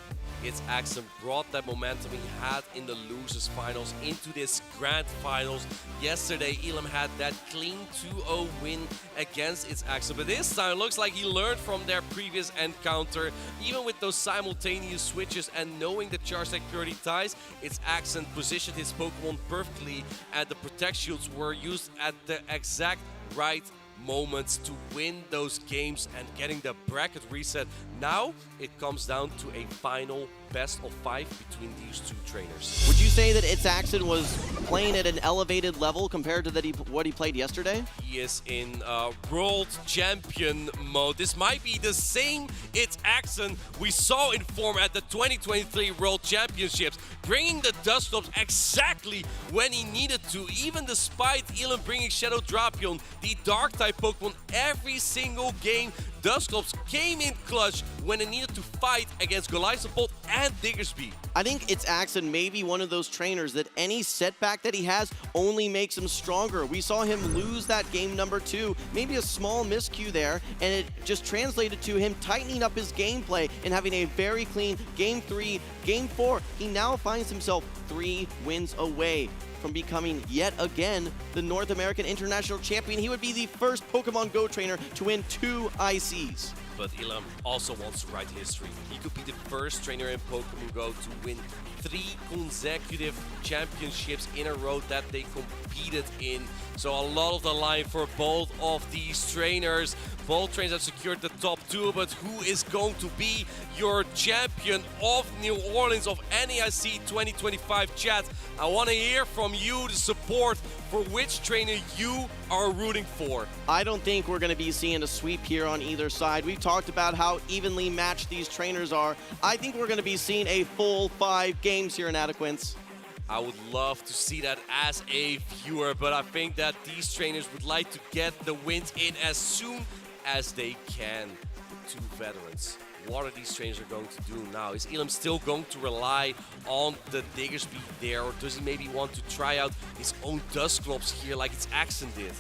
It's Axon brought that momentum he had in the losers finals into this grand finals. Yesterday, Elam had that clean 2-0 win against its Axon, but this time it looks like he learned from their previous encounter. Even with those simultaneous switches and knowing the charge stack purity ties, its Axon positioned his Pokemon perfectly, and the Protect Shields were used at the exact right moments to win those games and getting the bracket reset. Now it comes down to a final best of 5 between these 2 trainers. Would you say that It's Axon was playing at an elevated level compared to what he played yesterday? He is in world champion mode. This might be the same It's Axon we saw in form at the 2023 World Championships, bringing the Dusclops exactly when he needed to, even despite Elam bringing Shadow Drapion, the Dark-type Pokemon, every single game. Dusclops came in clutch when it needed to fight against Golisopod and Diggersby. I think It's Axon may be one of those trainers that any setback that he has only makes him stronger. We saw him lose that game number 2, maybe a small miscue there, and it just translated to him tightening up his gameplay and having a very clean game 3, game 4. He now finds himself 3 wins away from becoming yet again the North American International Champion. He would be the first Pokemon Go trainer to win 2 ICs. But Elam also wants to write history. He could be the first trainer in Pokemon Go to win 3 consecutive championships in a row that they competed in. So a lot of the line for both of these trainers. Both trainers have secured the top 2, but who is going to be your champion of New Orleans of NAIC 2025 chat? I want to hear from you the support for which trainer you are rooting for. I don't think we're going to be seeing a sweep here on either side. We've talked about how evenly matched these trainers are. I think we're going to be seeing a full 5 games here in Adequance. I would love to see that as a viewer, but I think that these trainers would like to get the wins in as soon as they can. The 2 veterans. What are these trainers are going to do now? Is Elam still going to rely on the Diggersby there, or does he maybe want to try out his own Dusclops here like It's Axon did?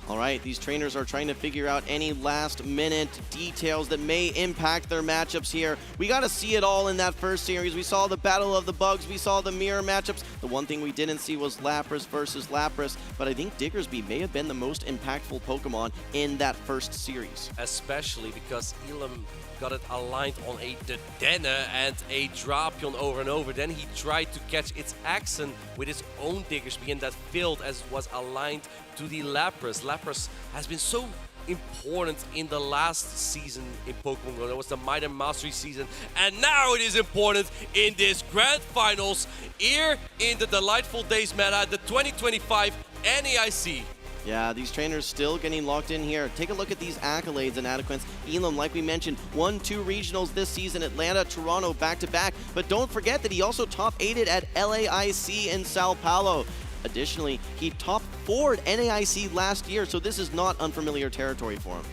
All right, these trainers are trying to figure out any last-minute details that may impact their matchups here. We got to see it all in that first series. We saw the Battle of the Bugs. We saw the mirror matchups. The one thing we didn't see was Lapras versus Lapras, but I think Diggersby may have been the most impactful Pokemon in that first series. Especially because Elam got it aligned on a Dedenne and a Drapion over and over. Then he tried to catch its Axon with his own Diggersby, and that failed as it was aligned to the Lapras. Lapras has been so important in the last season in Pokemon Go. That was the Might and Mastery season, and now it is important in this grand finals here in the Delightful Days meta, the 2025 NAIC. Yeah, these trainers still getting locked in here. Take a look at these accolades and adequates. Elam, like we mentioned, won 2 regionals this season, Atlanta, Toronto, back-to-back. But don't forget that he also top-8'd at LAIC in Sao Paulo. Additionally, he top-4'd NAIC last year, so this is not unfamiliar territory for him.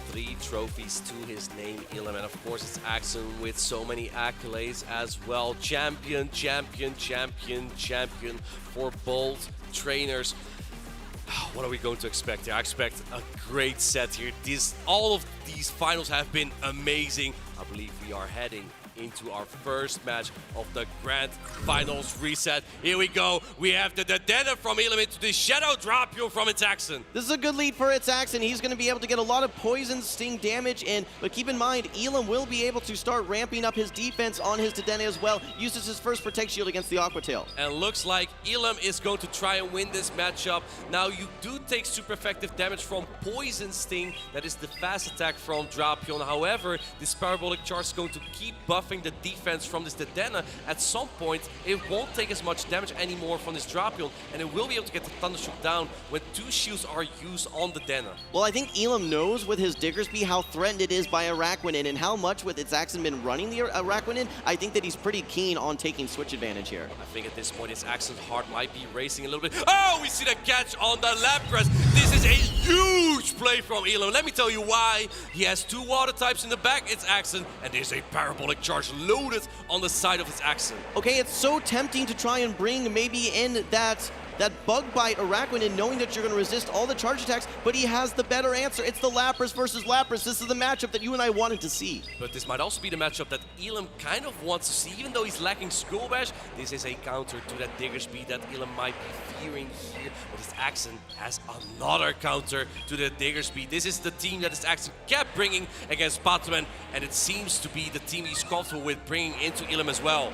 3 trophies to his name, Elam, and of course it's Axon with so many accolades as well. Champion, champion, champion, champion for both trainers. What are we going to expect here? I expect a great set here. All of these finals have been amazing. I believe we are heading into our first match of the Grand Finals reset. Here we go. We have the Dedenne from Elam into the Shadow Drapion from Itzaxen. This is a good lead for Itzaxen. He's going to be able to get a lot of poison sting damage in, but keep in mind, Elam will be able to start ramping up his defense on his Dedenne as well. Uses his first Protect Shield against the Aqua Tail. And looks like Elam is going to try and win this matchup. Now, you do take super effective damage from Poison Sting. That is the fast attack from Drapion. However, this Parabolic Charge is going to keep buffing the defense from this Dedenne. At some point, it won't take as much damage anymore from this Drapion, and it will be able to get the Thundershock down when 2 shields are used on the Dedenne. Well, I think Elam knows with his Diggersby how threatened it is by Araquanid, and how much with Itzaxen been running the Araquanid. I think that he's pretty keen on taking switch advantage here. I think at this point, Itzaxen's heart might be racing a little bit. Oh, we see the catch on the Lapras. This is a huge play from Elam. Let me tell you why. He has 2 water types in the back, Itzaxen, and there's a Parabolic Charge loaded on the side of Itzaxen. Okay, it's so tempting to try and bring maybe in that Bug Bite Araquanid, knowing that you're going to resist all the charge attacks, but he has the better answer. It's the Lapras versus Lapras. This is the matchup that you and I wanted to see. But this might also be the matchup that Elam kind of wants to see. Even though he's lacking Skull Bash, this is a counter to that Diggersby that Elam might be fearing here. But Itzaxen has another counter to the Diggersby. This is the team that Itzaxen kept bringing against Batman, and it seems to be the team he's comfortable with bringing into Elam as well.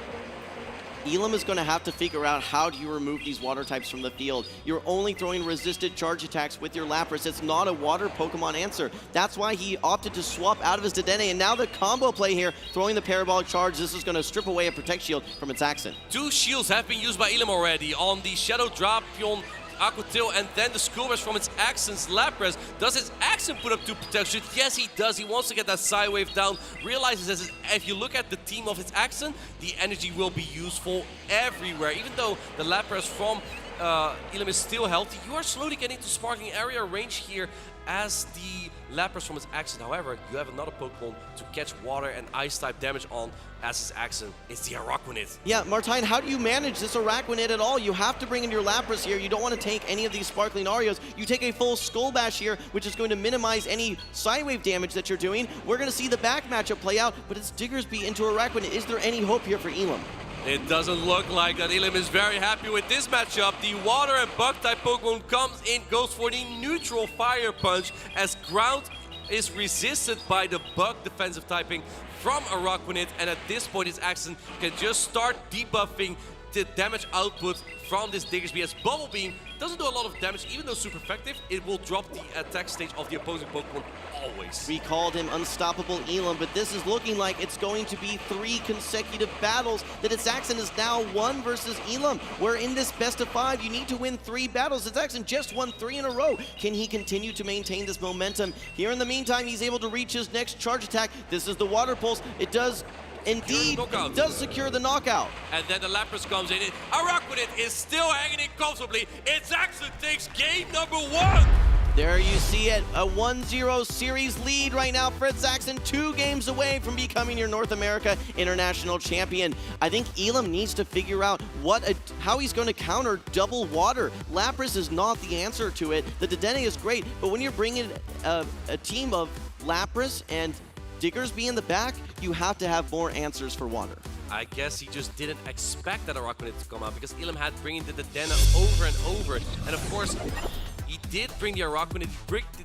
Elam is going to have to figure out how do you remove these water types from the field. You're only throwing resisted charge attacks with your Lapras. It's not a water Pokemon answer. That's why he opted to swap out of his Dedenne, and now the combo play here, throwing the Parabolic Charge. This is going to strip away a Protect Shield from Itzaxen. 2 shields have been used by Elam already on the Shadow Drapion, Aqua Tail, and then the Skull Bash from Itzaxen's Lapras. Does Itzaxen put up 2 protection? Yes, he does. He wants to get that Psy Wave down. Realizes that if you look at the team of Itzaxen, the energy will be useful everywhere. Even though the Lapras from Elam is still healthy, you are slowly getting to Sparking Area range here as the Lapras from Itzaxen. However, you have another Pokemon to catch water and ice type damage on as Itzaxen. It's the Araquanid. Yeah, Martine, how do you manage this Araquanid at all? You have to bring in your Lapras here. You don't want to take any of these Sparkling Arios. You take a full Skull Bash here, which is going to minimize any Psy Wave damage that you're doing. We're going to see the back matchup play out, but it's Diggersby into Araquanid. Is there any hope here for Elam? It doesn't look like that. Elam is very happy with this matchup. The Water and Bug-type Pokemon comes in, goes for the neutral Fire Punch, as Ground is resisted by the Bug defensive typing from Araquanid, and at this point, Itzaxen can just start debuffing the damage output from this Diggersby, as Bubble Beam doesn't do a lot of damage. Even though super effective, it will drop the attack stage of the opposing Pokemon always. We called him Unstoppable Elam, but this is looking like it's going to be 3 consecutive battles that Itzaxen is now 1 versus Elam. Where in this best of 5, you need to win 3 battles. Itzaxen just won 3 in a row. Can he continue to maintain this momentum? Here in the meantime, he's able to reach his next charge attack. This is the Water Pulse. It does indeed secure the knockout. And then the Lapras comes in. Araquanid is still hanging in comfortably. Itzaxen takes game number 1. There you see it, a 1-0 series lead right now for Itzaxen, 2 games away from becoming your North America International Champion. I think Elam needs to figure out how he's going to counter double water. Lapras is not the answer to it. The Dedenne is great, but when you're bringing a team of Lapras and Diggersby in the back, you have to have more answers for water. I guess he just didn't expect that Araquanid to come out, because Elam had bringing the Dedenne over and over. And of course, he did bring the Araquanid,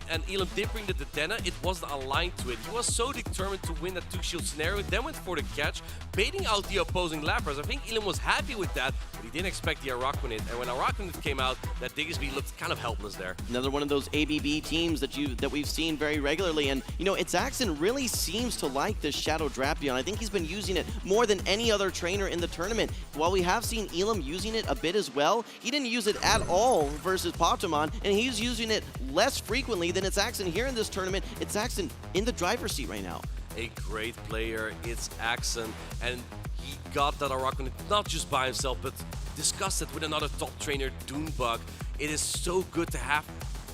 and Elam did bring the Dedenne. It wasn't aligned to it. He was so determined to win that 2-shield scenario, then went for the catch, baiting out the opposing Lapras. I think Elam was happy with that. but he didn't expect the Araquanid. And when Araquanid came out, that Diggersby looked kind of helpless there. Another one of those ABB teams that we've seen very regularly. And, you know, Itzaxon really seems to like this Shadow Drapion. I think he's been using it more than any other trainer in the tournament. While we have seen Elam using it a bit as well, he didn't use it at all versus Pokémon, and he's using it less frequently than Itzaxon here in this tournament. Itzaxon in the driver's seat right now. A great player, Itzaxon, and he got that Araquanid not just by himself, but discussed it with another top trainer, Doonbug. It is so good to have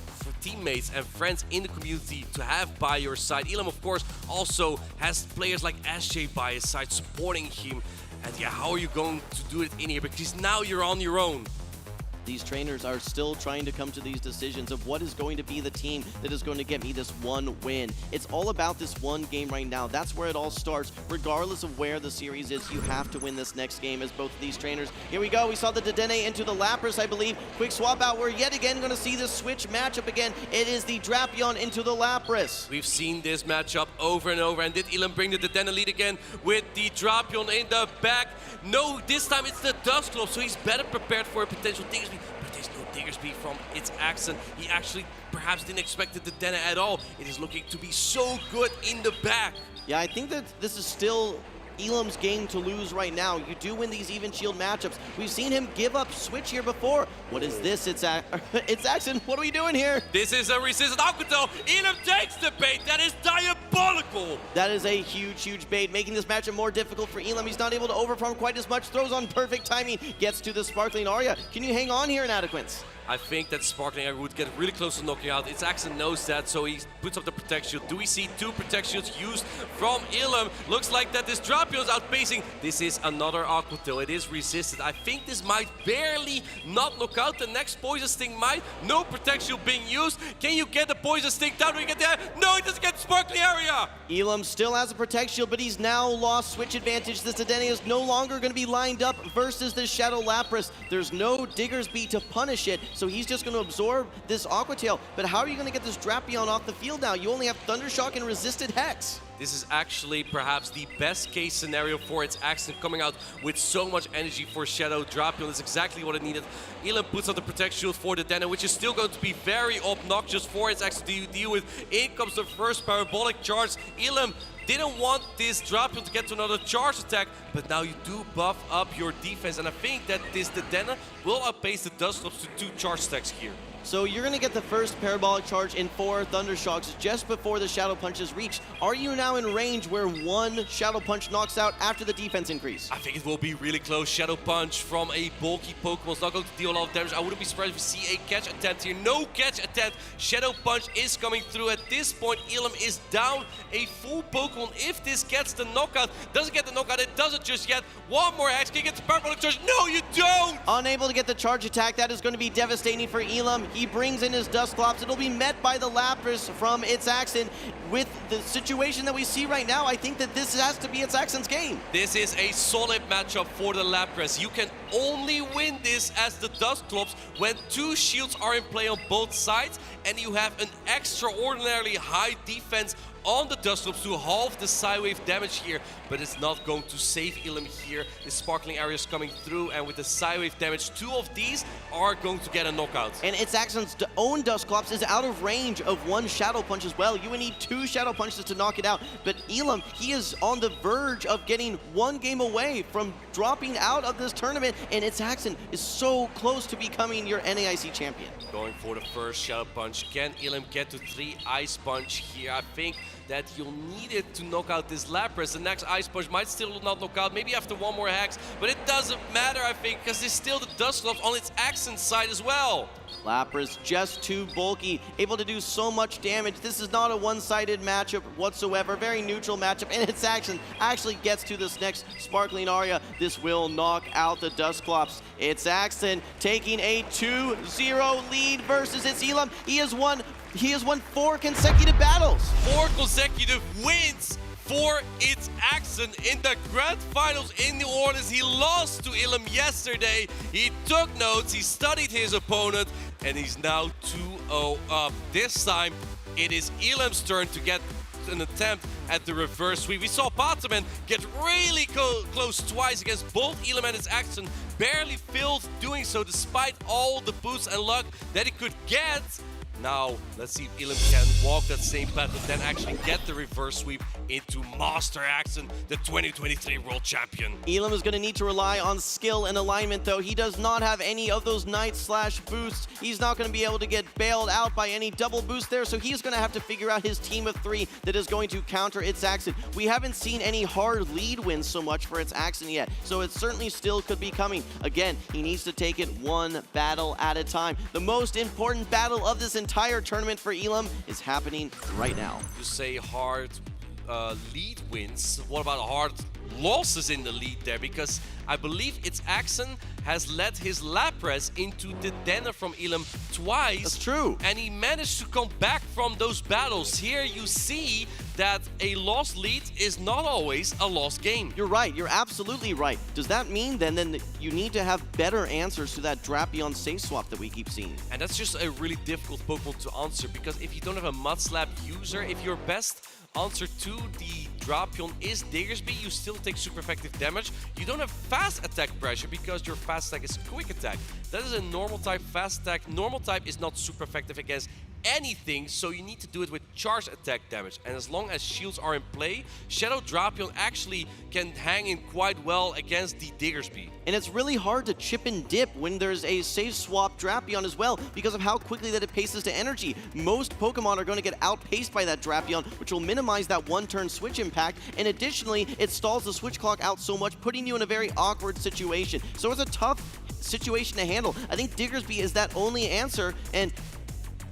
for teammates and friends in the community to have by your side. Elam, of course, also has players like SJ by his side supporting him. And yeah, how are you going to do it in here? Because now you're on your own. These trainers are still trying to come to these decisions of what is going to be the team that is going to get me this one win. It's all about this one game right now. That's where it all starts. Regardless of where the series is, you have to win this next game as both of these trainers. Here we go. We saw the Dedenne into the Lapras, I believe. Quick swap out. We're yet again going to see this switch matchup again. It is the Drapion into the Lapras. We've seen this matchup over and over. And did Elam bring the Dedenne lead again with the Drapion in the back? No, this time it's the Dusclops, so he's better prepared for a potential Diggersby. But there's no Diggersby from Itzaxon. He actually perhaps didn't expect the Dedenne at all. It is looking to be so good in the back. Yeah, I think that this is still Elam's game to lose right now. You do win these even shield matchups. We've seen him give up switch here before. What is this? Itzaxon, what are we doing here? This is a resistant Aquatel. Elam takes the bait. That is diabolical. That is a huge, huge bait, making this matchup more difficult for Elam. He's not able to overfarm quite as much. Throws on perfect timing. Gets to the Sparkling Aria. Can you hang on here, Inadequance? I think that Sparkling Aria would get really close to knocking out. Itzaxon knows that, so he puts up the Protect Shield. Do we see 2 Protect Shields used from Elam? Looks like that this Drapion is outpacing. This is another Aquatil. It is resisted. I think this might barely not knock out. The next Poison Sting might. No Protect Shield being used. Can you get the Poison Sting down? Do we get that? No, he doesn't get Sparkling Aria. Elam still has a Protect Shield, but he's now lost switch advantage. This Dedenne is no longer going to be lined up versus this Shadow Lapras. There's no Diggersby to punish it, so he's just going to absorb this Aqua Tail. But how are you going to get this Drapion off the field now? You only have Thundershock and Resisted Hex. This is actually perhaps the best case scenario for Itzaxon, coming out with so much energy for Shadow Drapion. That's exactly what it needed. Elam puts up the Protect Shield for the Dedenne, which is still going to be very obnoxious for Itzaxon to deal with. In comes the first Parabolic Charge. Elam didn't want this Drapion to get to another charge attack, but now you do buff up your defense, and I think that this Dedenne will outpace the Dusclops to 2 charge attacks here. So you're going to get the first Parabolic Charge in 4 Thundershocks just before the Shadow Punches reach. Are you now in range where 1 Shadow Punch knocks out after the defense increase? I think it will be really close. Shadow Punch from a bulky Pokemon is not going to deal a lot of damage. I wouldn't be surprised if we see a catch attempt here. No catch attempt. Shadow Punch is coming through. At this point, Elam is down a full Pokemon. If this gets the knockout, doesn't get the knockout, it doesn't just yet. One more Hex, can you get the Parabolic Charge? No, you don't! Unable to get the charge attack. That is going to be devastating for Elam. He brings in his Dusclops. It'll be met by the Lapras from Itzaxon. With the situation that we see right now, I think that this has to be Itzaxon's game. This is a solid matchup for the Lapras. You can only win this as the Dusclops when 2 shields are in play on both sides, and you have an extraordinarily high defense on the Dusclops to halve the Psywave damage here, but it's not going to save Elam here. The Sparkling Area is coming through, and with the Psywave damage, 2 of these are going to get a knockout. And Itzaxon's own Dusclops is out of range of 1 Shadow Punch as well. You would need 2 Shadow Punches to knock it out, but Elam, he is on the verge of getting 1 game away from dropping out of this tournament, and Itzaxon is so close to becoming your NAIC champion. Going for the first Shadow Punch. Can Elam get to 3 Ice Punch here? I think that you'll need it to knock out this Lapras. The next Ice Punch might still not knock out, maybe after 1 more Hex, but it doesn't matter, I think, because there's still the Dusclops on Itzaxon's side as well. Lapras just too bulky, able to do so much damage. This is not a one-sided matchup whatsoever, very neutral matchup, and Itzaxon actually gets to this next Sparkling Aria. This will knock out the Dusclops. Itzaxon taking a 2-0 lead versus its Elam. He has won 4 consecutive battles. 4 consecutive wins for Itzaxon in the Grand Finals in New Orleans. He lost to Elam yesterday. He took notes, he studied his opponent, and he's now 2-0 up. This time, it is Elam's turn to get an attempt at the reverse sweep. We saw Bataman get really close twice against both Elam and his Axon, barely failed doing so despite all the boosts and luck that he could get. Now, let's see if Elam can walk that same path, but then actually get the reverse sweep into Master Axon, the 2023 World Champion. Elam is going to need to rely on skill and alignment, though. He does not have any of those Knight/boosts. He's not going to be able to get bailed out by any double boost there, so he's going to have to figure out his team of 3 that is going to counter its Axon. We haven't seen any hard lead wins so much for its Axon yet, so it certainly still could be coming. Again, he needs to take it one battle at a time. The most important battle of this entire tournament for Elam is happening right now. You say hard lead wins. What about hard losses in the lead there? Because I believe its Axon has led his Lapras into the Denner from Elam twice. That's true. And he managed to come back from those battles. Here you see that a lost lead is not always a lost game. You're right. You're absolutely right. Does that mean then that you need to have better answers to that Drapion safe swap that we keep seeing? And that's just a really difficult Pokemon to answer, because if you don't have a Mudslap user, if your best answer to the Drapion is Diggersby, you still take super effective damage. You don't have fast attack pressure because your fast attack is quick attack. That is a normal type fast attack. Normal type is not super effective against anything, so you need to do it with charge attack damage. And as long as shields are in play, Shadow Drapion actually can hang in quite well against the Diggersby. And it's really hard to chip and dip when there's a safe swap Drapion as well, because of how quickly that it paces to energy. Most Pokemon are going to get outpaced by that Drapion, which will minimize that one-turn switch impact, and additionally, it stalls the switch clock out so much, putting you in a very awkward situation. So it's a tough situation to handle. I think Diggersby is that only answer, and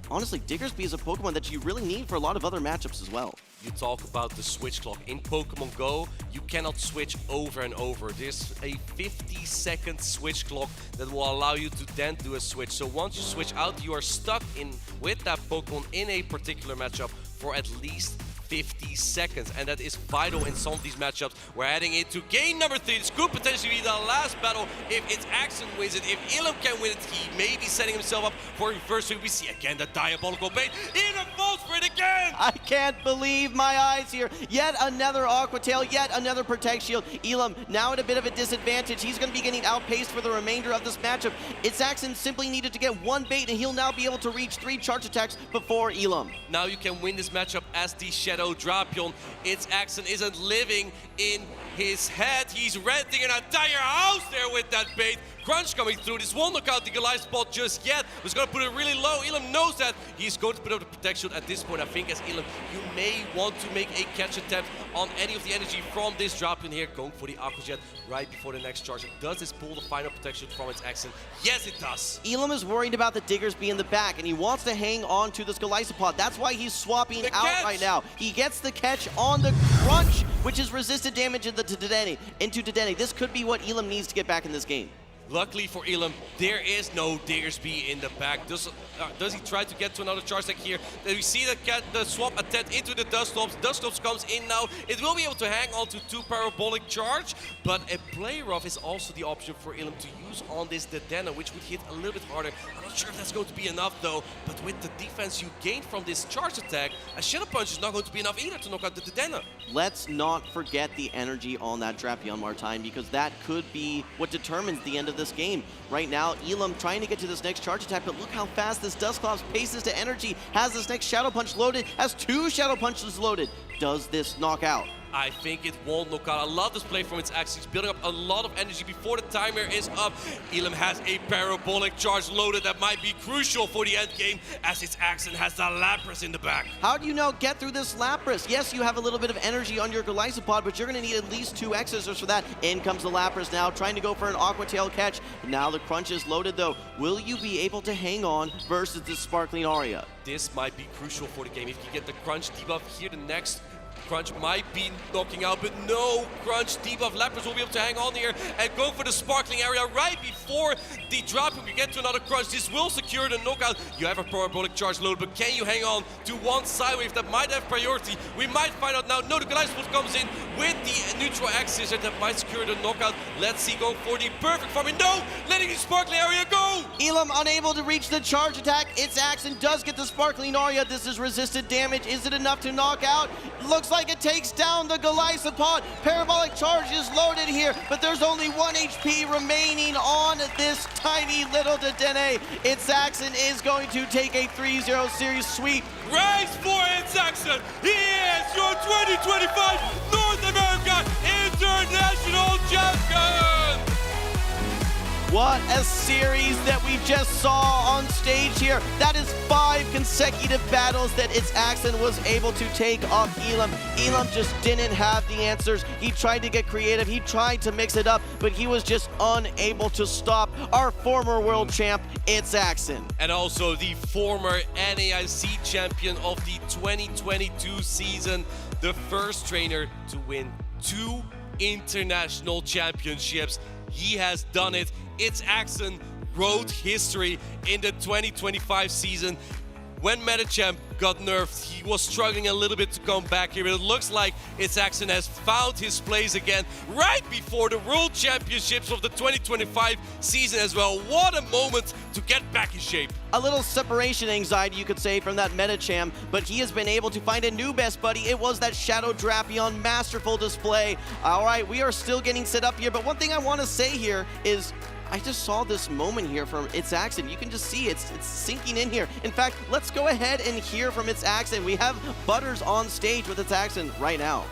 honestly, Diggersby is a Pokemon that you really need for a lot of other matchups as well. You talk about the switch clock. In Pokemon Go, you cannot switch over and over. There's a 50-second switch clock that will allow you to then do a switch. So once you switch out, you are stuck in with that Pokemon in a particular matchup for at least 50 seconds, and that is vital in some of these matchups. We're heading into game number 3. This could potentially be the last battle if its Axon wins it. If Elam can win it, he may be setting himself up for a reverse sweep. We see again the diabolical bait. Elam falls for it again! I can't believe my eyes here. Yet another Aqua Tail, yet another Protect Shield. Elam now at a bit of a disadvantage. He's going to be getting outpaced for the remainder of this matchup. Its Axon simply needed to get one bait, and he'll now be able to reach 3 charge attacks before Elam. Now you can win this matchup as the Shadow Drapion. Its Axon isn't living in his head. He's renting an entire house there with that bait. Crunch coming through. This won't knock out the Goliath spot just yet. He's going to put it really low. Elam knows that. He's going to put up the protection at this point. I think as Elam, you may want to make a catch attempt on any of the energy from this Drapion here. Going for the Aqua Jet right before the next charge. Does this pull the final protection from its Axon? Yes, it does. Elam is worried about the Diggersby in the back, and he wants to hang on to this Golisopod. That's why he's swapping out right now. He gets the catch on the Crunch, which is resisted damage into Dedenne. This could be what Elam needs to get back in this game. Luckily for Elam, there is no Diggersby in the back. Does he try to get to another charge deck here? We see the swap attempt into the Dusclops. Dusclops comes in now. It will be able to hang on to 2 parabolic charge, but a Play Rough is also the option for Elam to use on this Dedenne, which would hit a little bit harder. I'm not sure if that's going to be enough though, but with the defense you gain from this charge attack, a Shadow Punch is not going to be enough either to knock out the Dedenne. Let's not forget the energy on that Drapion, Martine, because that could be what determines the end of this game. Right now, Elam trying to get to this next charge attack, but look how fast this Dusclops paces to energy, has this next Shadow Punch loaded, has 2 Shadow Punches loaded. Does this knock out? I think it won't knock out. I love this play from its Axon. He's building up a lot of energy before the timer is up. Elam has a parabolic charge loaded that might be crucial for the end game, as its Axon has the Lapras in the back. How do you now get through this Lapras? Yes, you have a little bit of energy on your Golisopod, but you're going to need at least 2 Exorcers for that. In comes the Lapras now, trying to go for an Aqua Tail catch. Now the Crunch is loaded though. Will you be able to hang on versus this Sparkling Aria? This might be crucial for the game. If you get the Crunch debuff here, the next Crunch might be knocking out, but no, Crunch, debuff Lapras will be able to hang on here and go for the sparkling area right before the drop. If we get to another Crunch, this will secure the knockout. You have a parabolic charge load, but can you hang on to one side wave that might have priority? We might find out now. No, the Goliath Spot comes in with the neutral axis that might secure the knockout. Let's see, go for the perfect farming. No, letting the sparkling area go. Elam unable to reach the charge attack. It's Axon does get the sparkling aria. This is resisted damage. Is it enough to knock out? Looks like it takes down the Goliathopod. Parabolic charge is loaded here, but there's only 1 HP remaining on this tiny little Dedenne. It's Axon is going to take a 3-0 series sweep. Rise for It's Axon. He is your 2025 North America International Champion. What a series that we just saw on stage here. That is 5 consecutive battles that It's Axon was able to take off Elam. Elam just didn't have the answers. He tried to get creative. He tried to mix it up, but he was just unable to stop our former world champ, It's Axon. And also the former NAIC champion of the 2022 season, the first trainer to win 2 international championships. He has done it. It's Axon wrote history in the 2025 season. When Metachamp got nerfed, he was struggling a little bit to come back here, but it looks like It's Axon has found his place again right before the World Championships of the 2025 season as well. What a moment to get back in shape. A little separation anxiety, you could say, from that Metachamp, but he has been able to find a new best buddy. It was that Shadow Drapion, masterful display. All right, we are still getting set up here, but one thing I want to say here is I just saw this moment here from It's Axon. You can just see it's sinking in here. In fact, let's go ahead and hear from It's Axon. We have Butters on stage with It's Axon right now.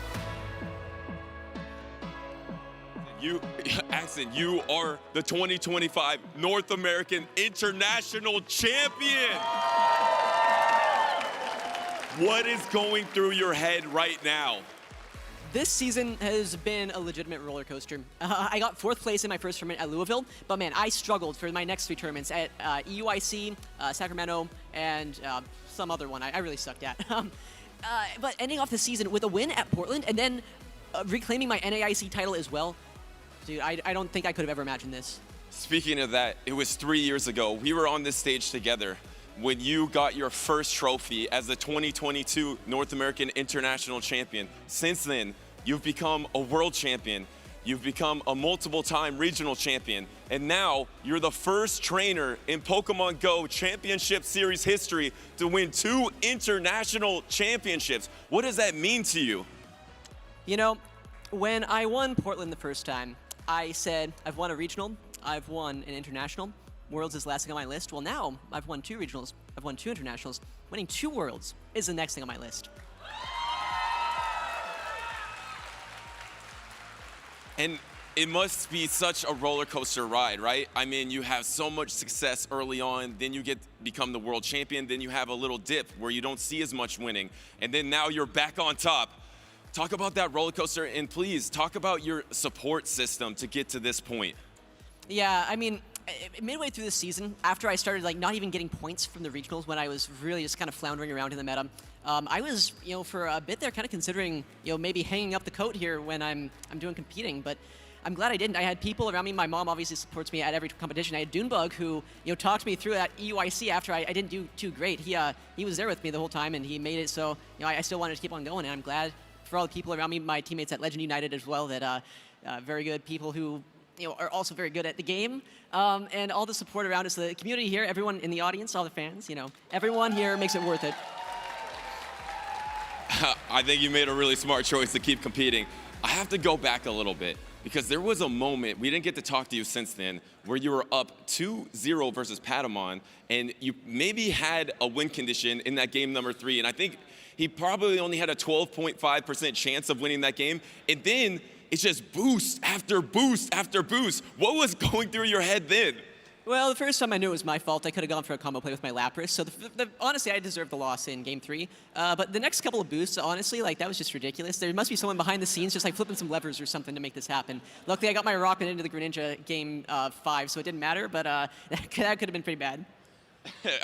Axon, you are the 2025 North American International Champion. What is going through your head right now? This season has been a legitimate roller coaster. I got 4th place in my first tournament at Louisville, but man, I struggled for my next 3 tournaments at EUIC, Sacramento, and some other one I really sucked at. But ending off the season with a win at Portland and then reclaiming my NAIC title as well, dude, I don't think I could have ever imagined this. Speaking of that, it was 3 years ago. We were on this stage together when you got your first trophy as the 2022 North American International Champion. Since then, you've become a world champion. You've become a multiple-time regional champion. And now you're the first trainer in Pokemon GO Championship Series history to win 2 international championships. What does that mean to you? You know, when I won Portland the first time, I said, I've won a regional, I've won an international. Worlds is last thing on my list. Well, now I've won 2 regionals, I've won 2 internationals. Winning 2 worlds is the next thing on my list. And it must be such a roller coaster ride, right? I mean, you have so much success early on, then you become the world champion, then you have a little dip where you don't see as much winning, and then now you're back on top. Talk about that roller coaster, and please talk about your support system to get to this point. Yeah, I mean, midway through the season, after I started like not even getting points from the regionals, when I was really just kind of floundering around in the meta, I was, for a bit there, kind of considering, maybe hanging up the coat here when I'm doing competing. But I'm glad I didn't. I had people around me. My mom obviously supports me at every competition. I had Dunebug who, talked me through that EUIC after I didn't do too great. He was there with me the whole time, and he made it so, I still wanted to keep on going. And I'm glad for all the people around me, my teammates at Legend United as well, that very good people who, are also very good at the game, and all the support around us, the community here, everyone in the audience, all the fans, everyone here makes it worth it. I think you made a really smart choice to keep competing. I have to go back a little bit because there was a moment, we didn't get to talk to you since then, where you were up 2-0 versus Patamon, and you maybe had a win condition in that game number 3, and I think he probably only had a 12.5% chance of winning that game, and then it's just boost after boost after boost. What was going through your head then? Well, the first time I knew it was my fault. I could have gone for a combo play with my Lapras. So honestly, I deserved the loss in game 3. But the next couple of boosts, honestly, that was just ridiculous. There must be someone behind the scenes just flipping some levers or something to make this happen. Luckily, I got my Rockman into the Greninja game 5, so it didn't matter. But that could have been pretty bad.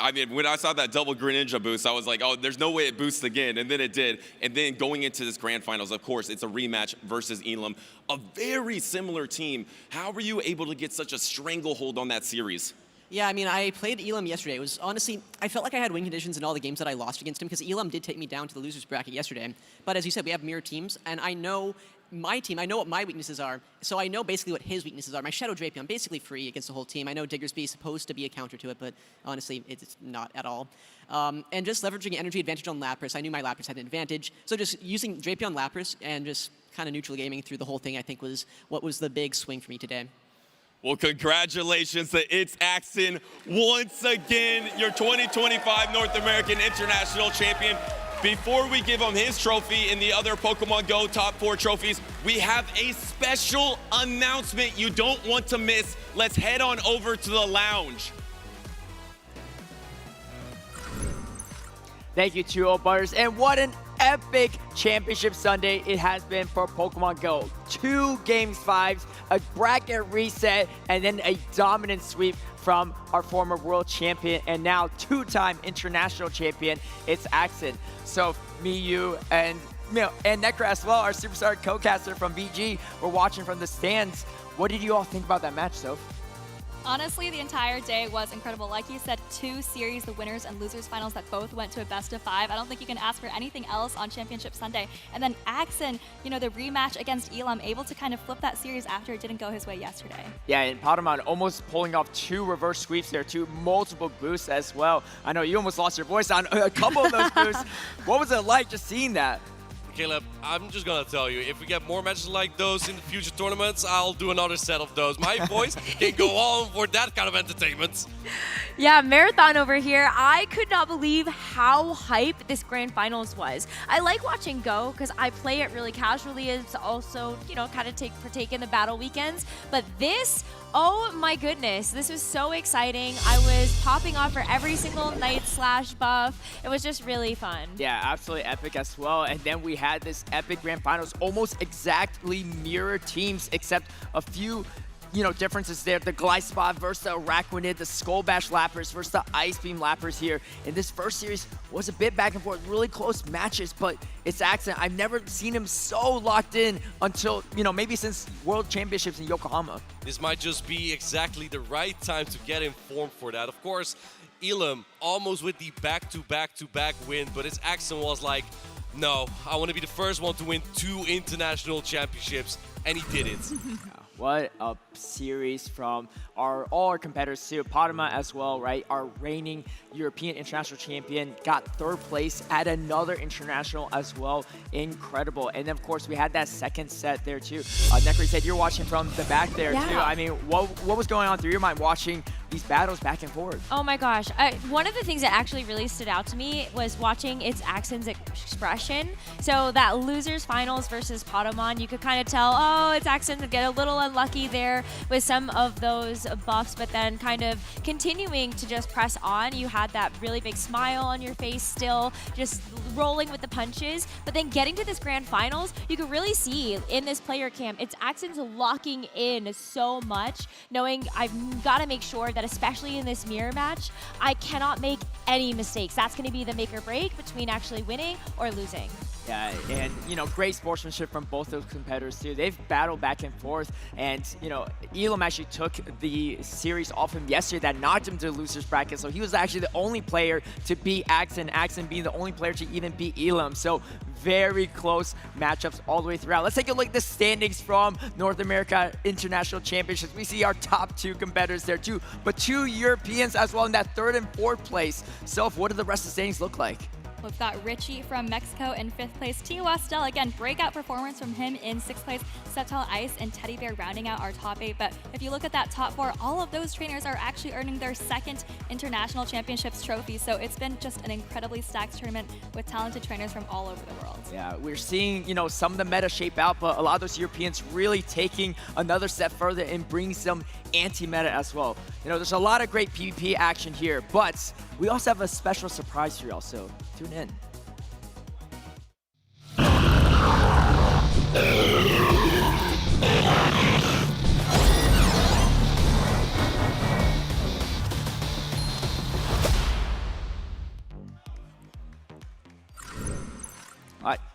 I mean, when I saw that double Greninja boost, I was like, oh, there's no way it boosts again, and then it did. And then going into this grand finals, of course, it's a rematch versus Elam, a very similar team. How were you able to get such a stranglehold on that series? Yeah, I mean, I played Elam yesterday. It was honestly, I felt like I had win conditions in all the games that I lost against him because Elam did take me down to the losers bracket yesterday. But as you said, we have mirror teams, and I know my team, I know what my weaknesses are, so I know basically what his weaknesses are. My Shadow Drapion, I'm basically free against the whole team. I know Diggersby is supposed to be a counter to it, but honestly, it's not at all. And just leveraging energy advantage on Lapras. I knew my Lapras had an advantage, so just using Drapion Lapras and just kind of neutral gaming through the whole thing, I think was what was the big swing for me today. Well, congratulations to It's Axon, once again, your 2025 North American International Champion. Before we give him his trophy and the other Pokemon Go top 4 trophies, we have a special announcement you don't want to miss. Let's head on over to the lounge. Thank you, 2-0 Butters. And what an epic championship Sunday it has been for Pokemon Go. 2 Game 5s, a bracket reset, and then a dominant sweep from our former world champion and now 2-time international champion, It's Axon. So me, you, and Necra as well, our superstar co-caster from VG, we're watching from the stands. What did you all think about that match, Soph? Honestly, the entire day was incredible. Like you said, 2 series, the winners and losers finals that both went to a best of 5. I don't think you can ask for anything else on Championship Sunday. And then Axon, the rematch against Elam, able to kind of flip that series after it didn't go his way yesterday. Yeah, and Potamon almost pulling off 2 reverse sweeps there, 2 multiple boosts as well. I know you almost lost your voice on a couple of those boosts. What was it like just seeing that? Caleb, I'm just gonna tell you, if we get more matches like those in the future tournaments, I'll do another set of those. My voice can go on for that kind of entertainment. Yeah, Marathon over here. I could not believe how hype this grand finals was. I like watching Go because I play it really casually. It's also, kind of partake in the battle weekends. But this, oh my goodness, this was so exciting. I was popping off for every single night/buff. It was just really fun. Yeah, absolutely epic as well. And then we had this epic grand finals, almost exactly mirror teams, except a few differences there. The Glyspot versus the Araquanid, the Skull Bash Lapras versus the Ice Beam Lapras here. In this first series was a bit back and forth, really close matches, but It's Axon. I've never seen him so locked in until, maybe since World Championships in Yokohama. This might just be exactly the right time to get in form for that. Of course, Elam almost with the back-to-back-to-back win, but It's Axon was like, no, I want to be the first one to win 2 international championships, and he did it. What a series from all our competitors too. Padma as well, right? Our reigning European international champion got 3rd place at another international as well. Incredible. And then of course we had that second set there too. Necri said you're watching from the back there too. I mean, what was going on through your mind watching these battles back and forth? Oh my gosh. One of the things that actually really stood out to me was watching It's Axon's expression. So that losers finals versus Potamon, you could kind of tell, oh, It's Axon to get a little unlucky there with some of those buffs, but then kind of continuing to just press on. You had that really big smile on your face still, just rolling with the punches. But then getting to this grand finals, you could really see in this player camp, It's Axon's locking in so much, knowing I've got to make sure that especially in this mirror match, I cannot make any mistakes. That's going to be the make or break between actually winning or losing. Yeah, and great sportsmanship from both those competitors too. They've battled back and forth, and Elam actually took the series off him yesterday that knocked him to the losers bracket. So he was actually the only player to beat Axon, Axon being the only player to even beat Elam. So very close matchups all the way throughout. Let's take a look at the standings from North America International Championships. We see our top 2 competitors there too, but 2 Europeans as well in that 3rd and 4th place. So what do the rest of the standings look like? We've got Richie from Mexico in 5th place. Tio Westel, again, breakout performance from him in 6th place. Septile Ice and Teddy Bear rounding out our top 8. But if you look at that top 4, all of those trainers are actually earning their 2nd International Championships trophy. So it's been just an incredibly stacked tournament with talented trainers from all over the world. Yeah, we're seeing, some of the meta shape out, but a lot of those Europeans really taking another step further and bringing some anti-meta as well. There's a lot of great PvP action here, but we also have a special surprise for y'all, so tune in.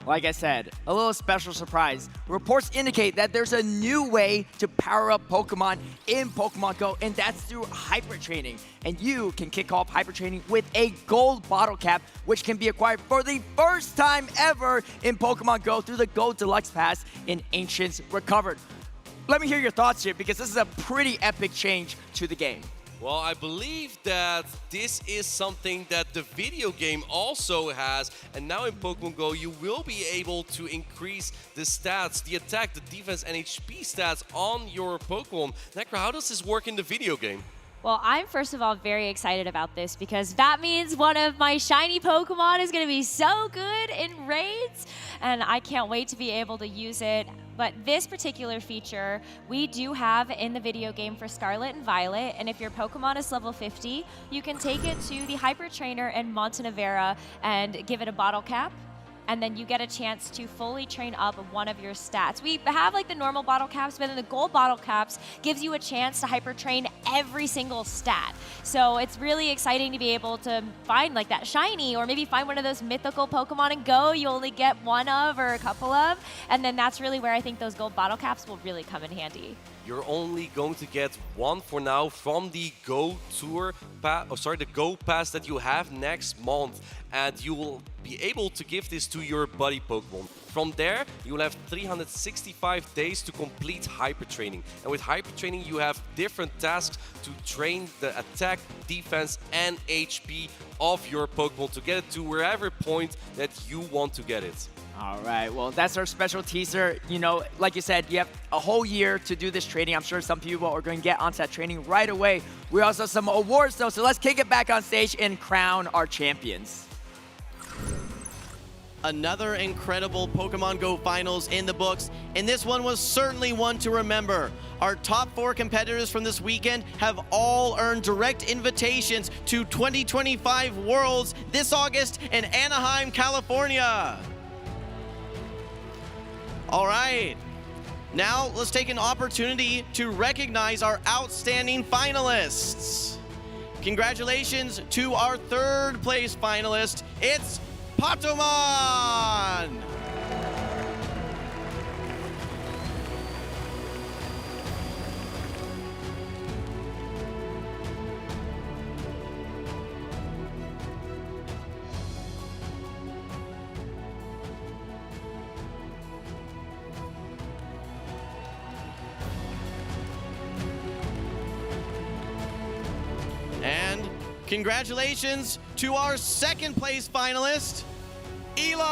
Like I said, a little special surprise. Reports indicate that there's a new way to power up Pokemon in Pokemon Go, and that's through hyper training. And you can kick off hyper training with a gold bottle cap, which can be acquired for the first time ever in Pokemon Go through the Gold Deluxe Pass in Ancients Recovered. Let me hear your thoughts here, because this is a pretty epic change to the game. Well, I believe that this is something that the video game also has, and now in Pokemon Go you will be able to increase the stats, the attack, the defense, and HP stats on your Pokemon. Necro, how does this work in the video game? Well, I'm first of all very excited about this because that means one of my shiny Pokemon is going to be so good in raids, and I can't wait to be able to use it. But this particular feature we do have in the video game for Scarlet and Violet, and if your Pokemon is level 50, you can take it to the Hyper Trainer in Montenevera and give it a bottle cap. And then you get a chance to fully train up one of your stats. We have like the normal bottle caps, but then the gold bottle caps gives you a chance to hyper train every single stat. So it's really exciting to be able to find like that shiny, or maybe find one of those mythical Pokemon and Go you only get one of or a couple of. And then that's really where I think those gold bottle caps will really come in handy. You're only going to get one for now from the Go Tour the Go Pass that you have next month, and you will be able to give this to your buddy Pokemon. From there, you will have 365 days to complete hyper training. And with hyper training, you have different tasks to train the attack, defense, and HP of your Pokemon to get it to wherever point that you want to get it. All right, well, that's our special teaser. You know, like you said, you have a whole year to do this training. I'm sure some people are going to get onto that training right away. We also have some awards, though, so let's kick it back on stage and crown our champions. Another incredible Pokemon Go finals in the books, and this one was certainly one to remember. Our top 4 competitors from this weekend have all earned direct invitations to 2025 Worlds this August in Anaheim, California. All right, now let's take an opportunity to recognize our outstanding finalists. Congratulations to our 3rd place finalist. It's Pokémon! And congratulations to our 2nd place finalist, Elam!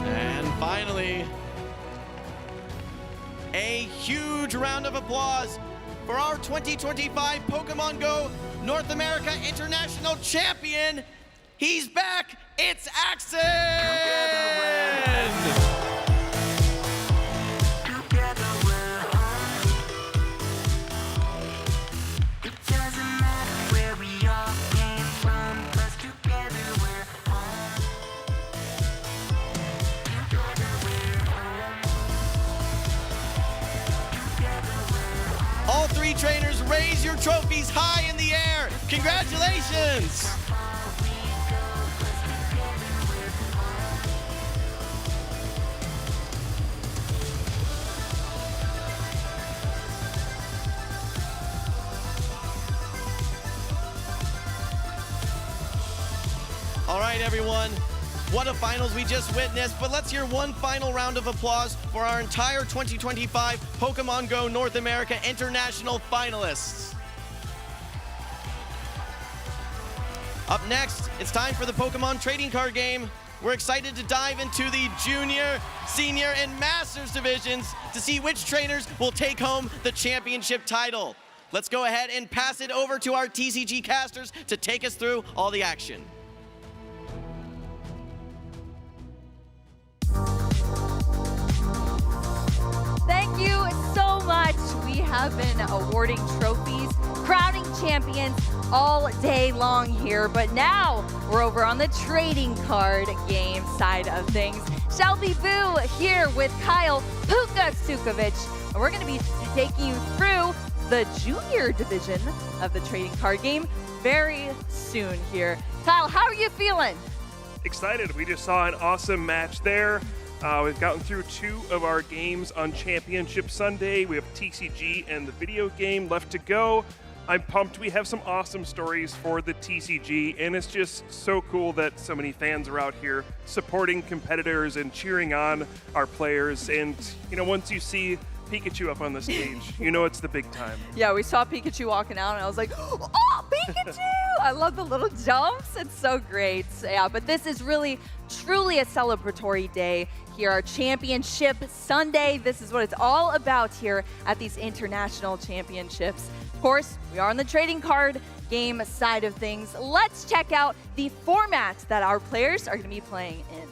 And finally, a huge round of applause for our 2025 Pokemon Go North America International Champion. He's back, it's Axon! All 3 trainers, raise your trophies high in the air. Congratulations! All right, everyone. What a finals we just witnessed, but let's hear one final round of applause for our entire 2025 Pokemon Go North America International finalists. Up next, it's time for the Pokemon trading card game. We're excited to dive into the Junior, Senior, and Masters divisions to see which trainers will take home the championship title. Let's go ahead and pass it over to our TCG casters to take us through all the action. Thank you so much. We have been awarding trophies, crowning champions all day long here, but now we're over on the trading card game side of things. Shelby Boo here with Kyle Puka Sukovic, and we're going to be taking you through the junior division of the trading card game very soon here. Kyle, how are you feeling? Excited. We just saw an awesome match there. We've gotten through 2 of our games on Championship Sunday. We have TCG and the video game left to go. I'm pumped. We have some awesome stories for the TCG, and it's just so cool that so many fans are out here supporting competitors and cheering on our players. And, you know, once you see Pikachu up on the stage, you know it's the big time. Yeah, we saw Pikachu walking out, and I was like, oh, Pikachu! I love the little jumps. It's so great. Yeah, but this is really, truly a celebratory day here, our Championship Sunday. This is what it's all about here at these international championships. Of course, we are on the trading card game side of things. Let's check out the format that our players are going to be playing in.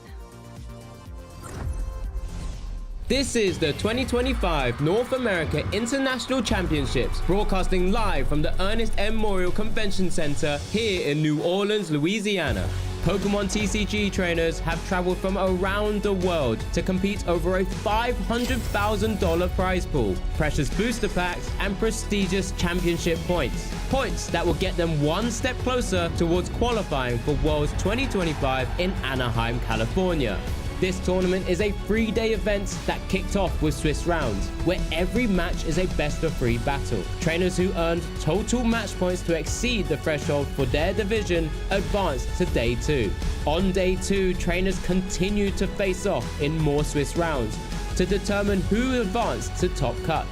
This is the 2025 North America International Championships, broadcasting live from the Ernest M. Morial Convention Center here in New Orleans, Louisiana. Pokémon TCG trainers have traveled from around the world to compete over a $500,000 prize pool, precious booster packs, and prestigious championship points. Points that will get them one step closer towards qualifying for Worlds 2025 in Anaheim, California. This tournament is a 3-day event that kicked off with Swiss rounds, where every match is a best-of-3 battle. Trainers who earned total match points to exceed the threshold for their division advanced to Day 2. On Day 2, trainers continued to face off in more Swiss rounds to determine who advanced to top cut.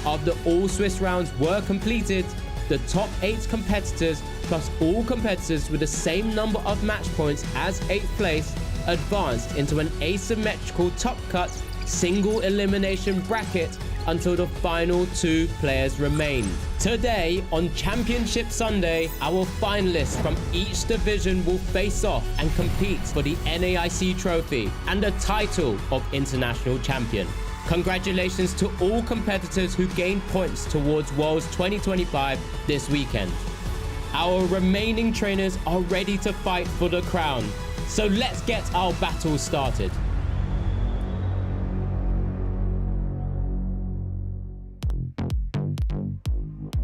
After all Swiss rounds were completed, the top 8 competitors, plus all competitors with the same number of match points as 8th place, advanced into an asymmetrical top cut single elimination bracket until the final 2 players remain. Today on Championship Sunday, our finalists from each division will face off and compete for the NAIC trophy and the title of International Champion. Congratulations to all competitors who gained points towards Worlds 2025 this weekend. Our remaining trainers are ready to fight for the crown. So let's get our battle started.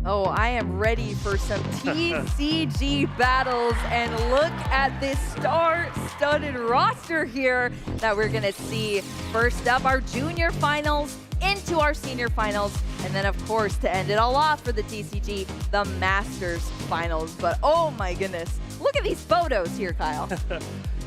Oh, I am ready for some TCG battles, and look at this star-studded roster here that we're gonna see. First up, our junior finals into our senior finals, and then of course to end it all off for the TCG, the Masters finals. But oh my goodness, look at these photos here, Kyle.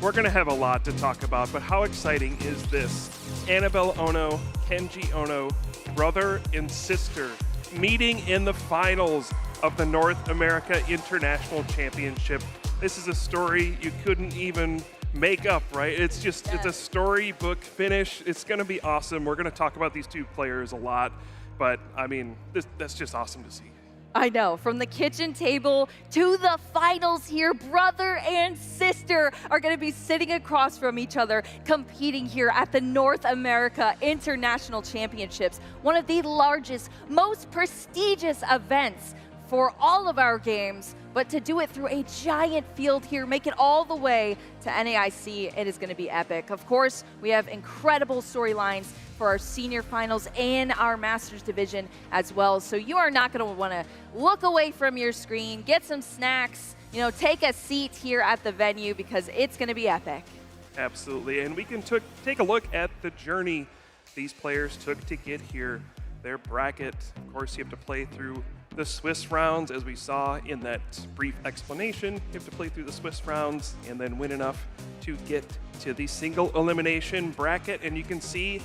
We're going to have a lot to talk about, but how exciting is this? Annabelle Ono, Kenji Ono, brother and sister, meeting in the finals of the North America International Championship. This is a story you couldn't even make up, right? It's just, it's a storybook finish. It's going to be awesome. We're going to talk about these 2 players a lot, but I mean, that's just awesome to see. I know, from the kitchen table to the finals here, brother and sister are going to be sitting across from each other, competing here at the North America International Championships, one of the largest, most prestigious events for all of our games. But to do it through a giant field here, make it all the way to NAIC, it is going to be epic. Of course, we have incredible storylines for our senior finals and our Masters division as well. So you are not going to want to look away from your screen, get some snacks, you know, take a seat here at the venue because it's going to be epic. Absolutely, and we can take a look at the journey these players took to get here. Their bracket, of course, you have to play through the Swiss rounds, as we saw in that brief explanation. You have to play through the Swiss rounds and then win enough to get to the single elimination bracket. And you can see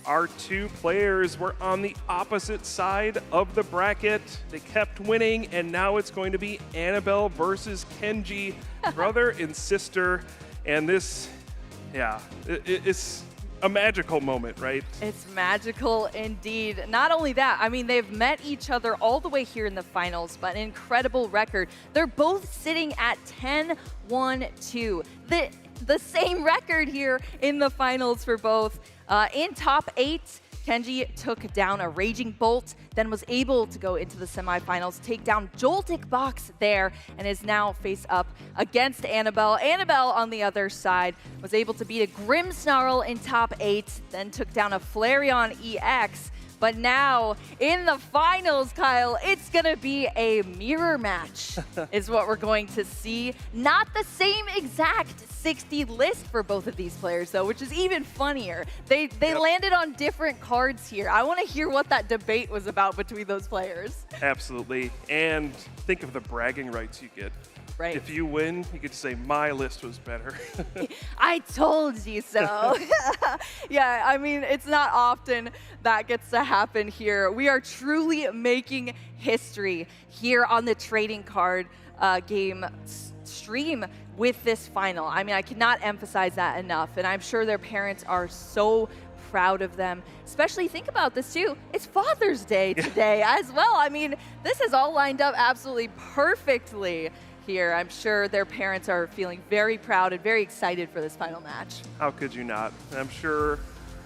our 2 players were on the opposite side of the bracket. They kept winning, and now it's going to be Annabelle versus Kenji, brother and sister. And this, yeah, it's a magical moment, right? It's magical indeed. Not only that, I mean, they've met each other all the way here in the finals, but an incredible record. They're both sitting at 10-1-2. The same record here in the finals for both. In top 8, Kenji took down a Raging Bolt, then was able to go into the semifinals, take down Joltik Box there, and is now face up against Annabelle. Annabelle, on the other side, was able to beat a Grimmsnarl in top 8, then took down a Flareon EX. But now, in the finals, Kyle, it's going to be a mirror match, is what we're going to see. Not the same exact 60 list for both of these players, though, which is even funnier. They landed on different cards here. I want to hear what that debate was about between those players. Absolutely. And think of the bragging rights you get. Right. If you win, you get to say, my list was better. I told you so. Yeah, I mean, it's not often that gets to happen here. We are truly making history here on the trading card game stream with this final. I mean, I cannot emphasize that enough, and I'm sure their parents are so proud of them. Especially, think about this too, it's Father's Day today as well. I mean, this is all lined up absolutely perfectly here. I'm sure their parents are feeling very proud and very excited for this final match. How could you not? I'm sure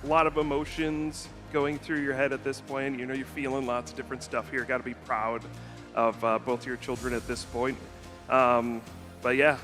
a lot of emotions going through your head at this point. You know, you're feeling lots of different stuff here. Got to be proud of both your children at this point. But yeah,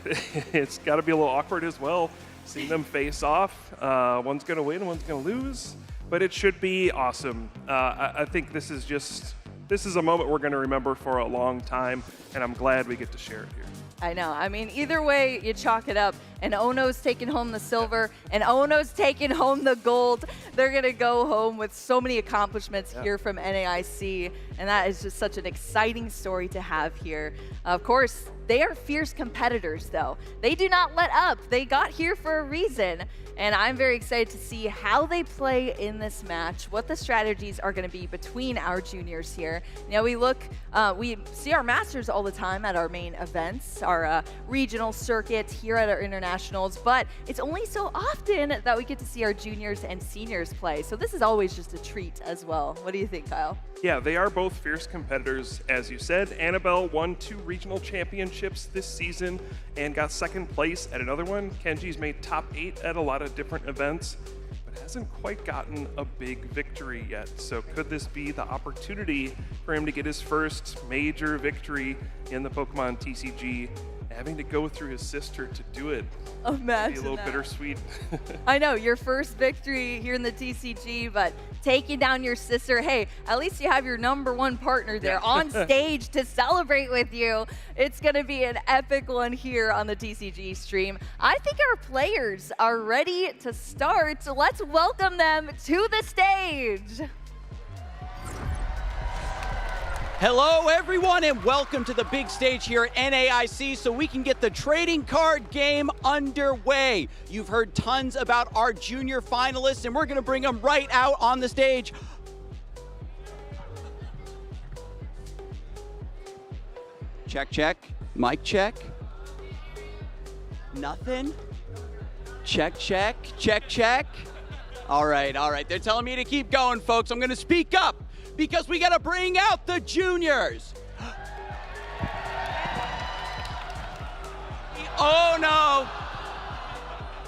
it's got to be a little awkward as well, seeing them face off. One's going to win, one's going to lose, but it should be awesome. I think this is a moment we're going to remember for a long time, and I'm glad we get to share it here. I know. I mean, either way, you chalk it up, and Ono's taking home the silver, and Ono's taking home the gold. They're going to go home with so many accomplishments here from NAIC, and that is just such an exciting story to have here. Of course, they are fierce competitors, though. They do not let up. They got here for a reason, and I'm very excited to see how they play in this match, what the strategies are going to be between our juniors here. You know, we see our masters all the time at our main events, our regional circuit here at our internationals, but it's only so often that we get to see our juniors and seniors play. So this is always just a treat as well. What do you think, Kyle? Yeah, they are both fierce competitors, as you said. Annabelle won 2 regional championships this season and got 2nd place at another one. Kenji's made top 8 at a lot of different events, but hasn't quite gotten a big victory yet. So could this be the opportunity for him to get his first major victory in the Pokemon TCG, having to go through his sister to do it? Imagine be a little that. bittersweet. I know, your first victory here in the TCG, but taking down your sister, hey, at least you have your #1 partner there on stage to celebrate with you. It's going to be an epic one here on the TCG stream. I think our players are ready to start. So let's welcome them to the stage. Hello everyone and welcome to the big stage here at NAIC so we can get the trading card game underway. You've heard tons about our junior finalists and we're going to bring them right out on the stage. Check, check. Mic check. Nothing? Check, check. Check, check. All right. They're telling me to keep going, folks. I'm going to speak up, because we gotta bring out the juniors. Oh no.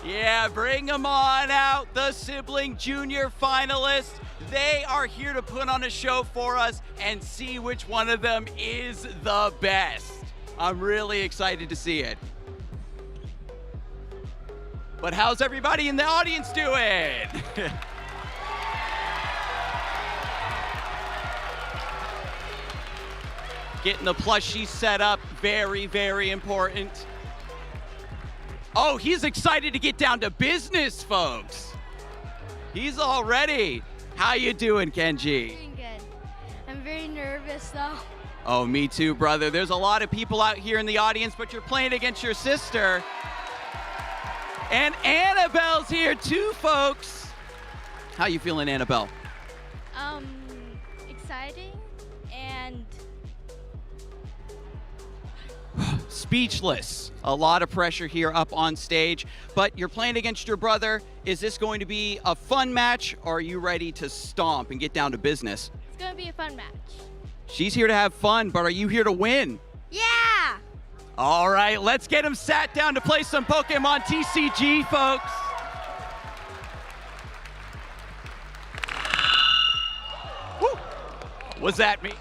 Yeah, bring them on out, the sibling junior finalists. They are here to put on a show for us and see which one of them is the best. I'm really excited to see it. But how's everybody in the audience doing? Getting the plushie set up, very, very important. Oh, he's excited to get down to business, folks. He's all ready. How you doing, Kenji? Doing good. I'm very nervous, though. Oh, me too, brother. There's a lot of people out here in the audience, but you're playing against your sister. And Annabelle's here too, folks. How you feeling, Annabelle? Exciting and speechless. A lot of pressure here up on stage, but you're playing against your brother. Is this going to be a fun match, or are you ready to stomp and get down to business? it's going to be a fun match. She's here to have fun, but are you here to win? Yeah! All right, let's get him sat down to play some Pokemon TCG, folks. was that me?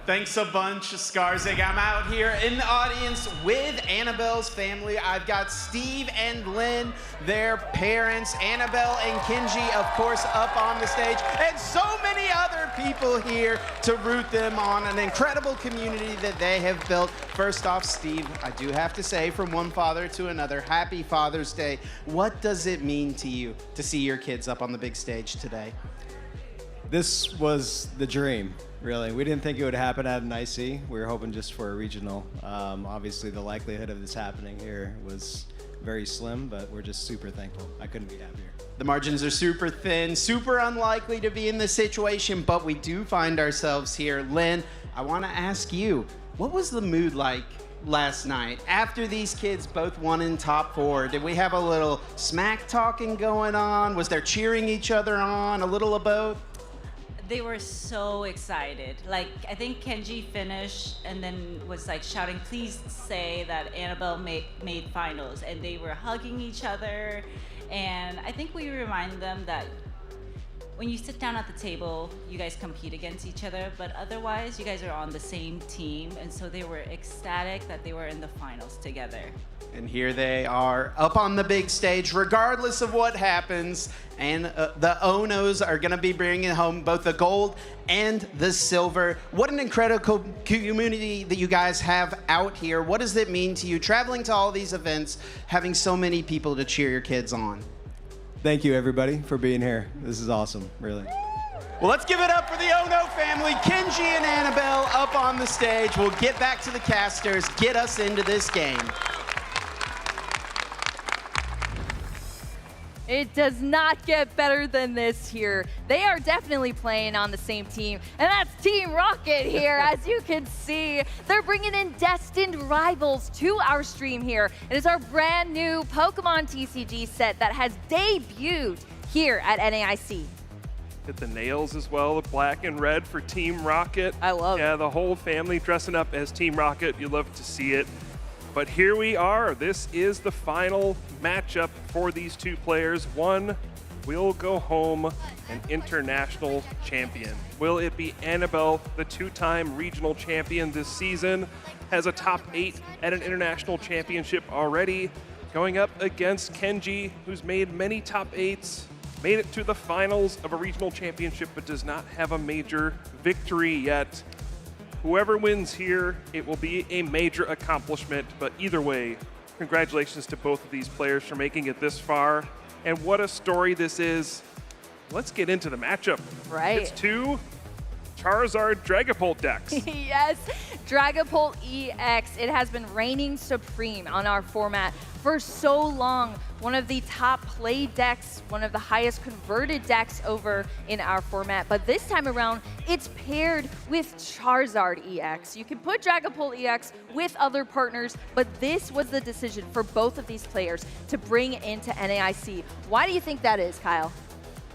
Thanks a bunch, Skarzig. I'm out here in the audience with Annabelle's family. I've got Steve and Lynn, their parents, Annabelle and Kenji, of course, up on the stage, and so many other people here to root them on. An incredible community that they have built. First off, Steve, I do have to say, from one father to another, happy Father's Day. What does it mean to you to see your kids up on the big stage today? This was the dream, really. We didn't think it would happen at an IC. We were hoping just for a regional. Obviously, the likelihood of this happening here was very slim, but we're just super thankful. I couldn't be happier. The margins are super thin, super unlikely to be in this situation, but we do find ourselves here. Lynn, I want to ask you, what was the mood like last night after these kids both won in top 4? Did we have a little smack talking going on? Was there cheering each other on, a little of both? They were so excited. Like, I think Kenji finished and then was like shouting, please say that Annabelle made finals. And they were hugging each other. And I think we remind them that when you sit down at the table, you guys compete against each other, but otherwise you guys are on the same team. And so they were ecstatic that they were in the finals together. And here they are up on the big stage, regardless of what happens. And the Onos are going to be bringing home both the gold and the silver. What an incredible community that you guys have out here. What does it mean to you traveling to all these events, having so many people to cheer your kids on? Thank you, everybody, for being here. This is awesome, really. Well, let's give it up for the Ono family. Kenji and Annabelle up on the stage. We'll get back to the casters, get us into this game. It does not get better than this here. They are definitely playing on the same team, and that's Team Rocket here. As you can see, they're bringing in destined rivals to our stream here. It is our brand new Pokemon TCG set that has debuted here at NAIC. Hit the nails as well, the black and red for Team Rocket. I love it. Yeah, the whole family dressing up as Team Rocket. You love to see it. But here we are. This is the final matchup for these two players. One will go home an international champion. Will it be Annabelle, the two-time regional champion this season, has a top 8 at an international championship already, going up against Kenji, who's made many top 8s, made it to the finals of a regional championship, but does not have a major victory yet. Whoever wins here, it will be a major accomplishment, but either way, congratulations to both of these players for making it this far. And what a story this is. Let's get into the matchup. Right. It's two Charizard Dragapult decks. Yes, Dragapult EX. It has been reigning supreme on our format for so long. One of the top played decks, one of the highest converted decks over in our format. But this time around, it's paired with Charizard EX. You can put Dragapult EX with other partners, but this was the decision for both of these players to bring into NAIC. Why do you think that is, Kyle?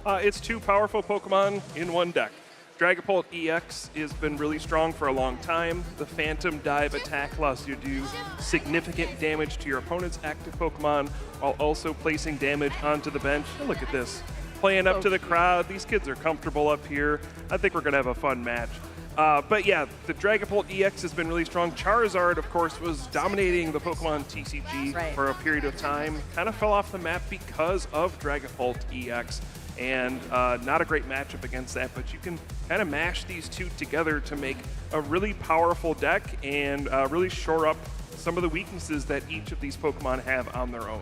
It's two powerful Pokemon in one deck. Dragapult EX has been really strong for a long time. The Phantom Dive attack allows you to do significant damage to your opponent's active Pokemon while also placing damage onto the bench. And look at this, playing up to the crowd. These kids are comfortable up here. I think we're gonna have a fun match. But yeah, the Dragapult EX has been really strong. Charizard, of course, was dominating the Pokemon TCG for a period of time. Kind of fell off the map because of Dragapult EX. And not a great matchup against that, but you can kind of mash these two together to make a really powerful deck and really shore up some of the weaknesses that each of these Pokemon have on their own.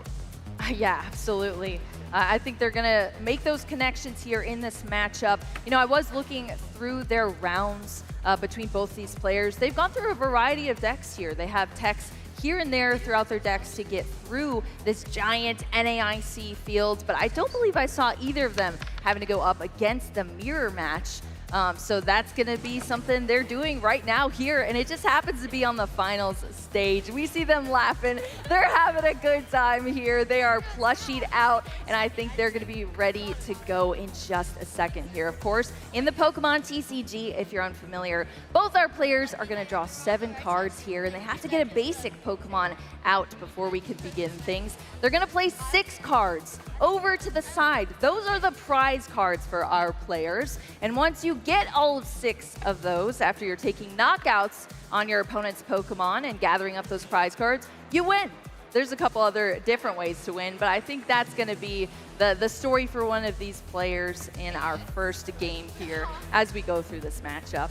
Yeah, absolutely. I think they're gonna make those connections here in this matchup. You know, I was looking through their rounds between both these players. They've gone through a variety of decks here. They have techs here and there throughout their decks to get through this giant NAIC field, but I don't believe I saw either of them having to go up against the mirror match. So that's going to be something they're doing right now here, and it just happens to be on the finals stage. We see them laughing. They're having a good time here. They are plushied out, and I think they're going to be ready to go in just a second here. Of course, in the Pokemon TCG, if you're unfamiliar, both our players are going to draw 7 cards here, and they have to get a basic Pokemon out before we can begin things. They're going to place 6 cards over to the side. Those are the prize cards for our players, and once you get all 6 of those after you're taking knockouts on your opponent's Pokemon and gathering up those prize cards, you win. There's a couple other different ways to win, but I think that's going to be the story for one of these players in our first game here as we go through this matchup.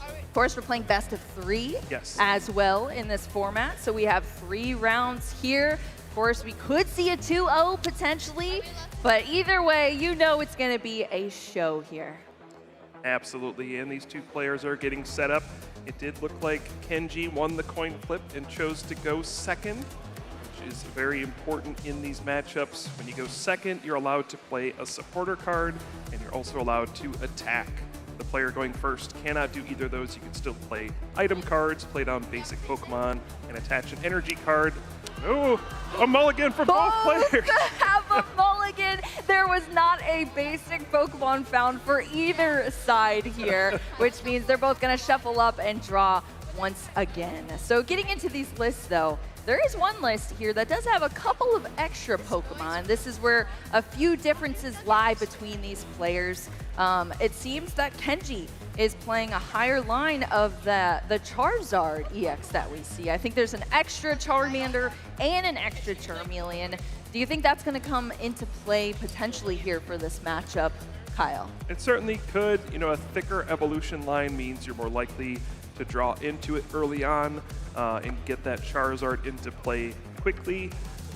Of course, we're playing best of 3 as well in this format, so we have 3 rounds here. Of course, we could see a 2-0 potentially, but either way, you know it's going to be a show here. Absolutely, and these 2 players are getting set up. It did look like Kenji won the coin flip and chose to go second, which is very important in these matchups. When you go second, you're allowed to play a supporter card, and you're also allowed to attack. The player going first cannot do either of those. You can still play item cards, play down basic Pokemon, and attach an energy card. Oh, a mulligan for both players. Have a mulligan. There was not a basic Pokemon found for either side here, which means they're both going to shuffle up and draw once again. So getting into these lists, though, there is one list here that does have a couple of extra Pokemon. This is where a few differences lie between these players. It seems that Kenji is playing a higher line of the Charizard EX that we see. I think there's an extra Charmander and an extra Charmeleon. Do you think that's going to come into play potentially here for this matchup, Kyle? It certainly could. You know, a thicker evolution line means you're more likely to draw into it early on and get that Charizard into play quickly.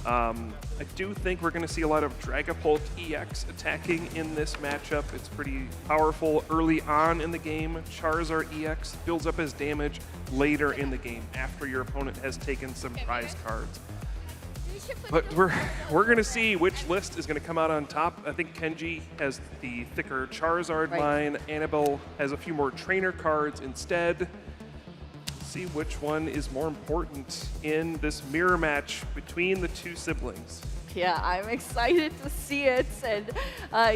I do think we're going to see a lot of Dragapult EX attacking in this matchup. It's pretty powerful early on in the game. Charizard EX builds up his damage later in the game after your opponent has taken some prize cards. But we're going to see which list is going to come out on top. I think Kenji has the thicker Charizard line. Annabelle has a few more trainer cards instead. See which one is more important in this mirror match between the 2 siblings. Yeah, I'm excited to see it. And,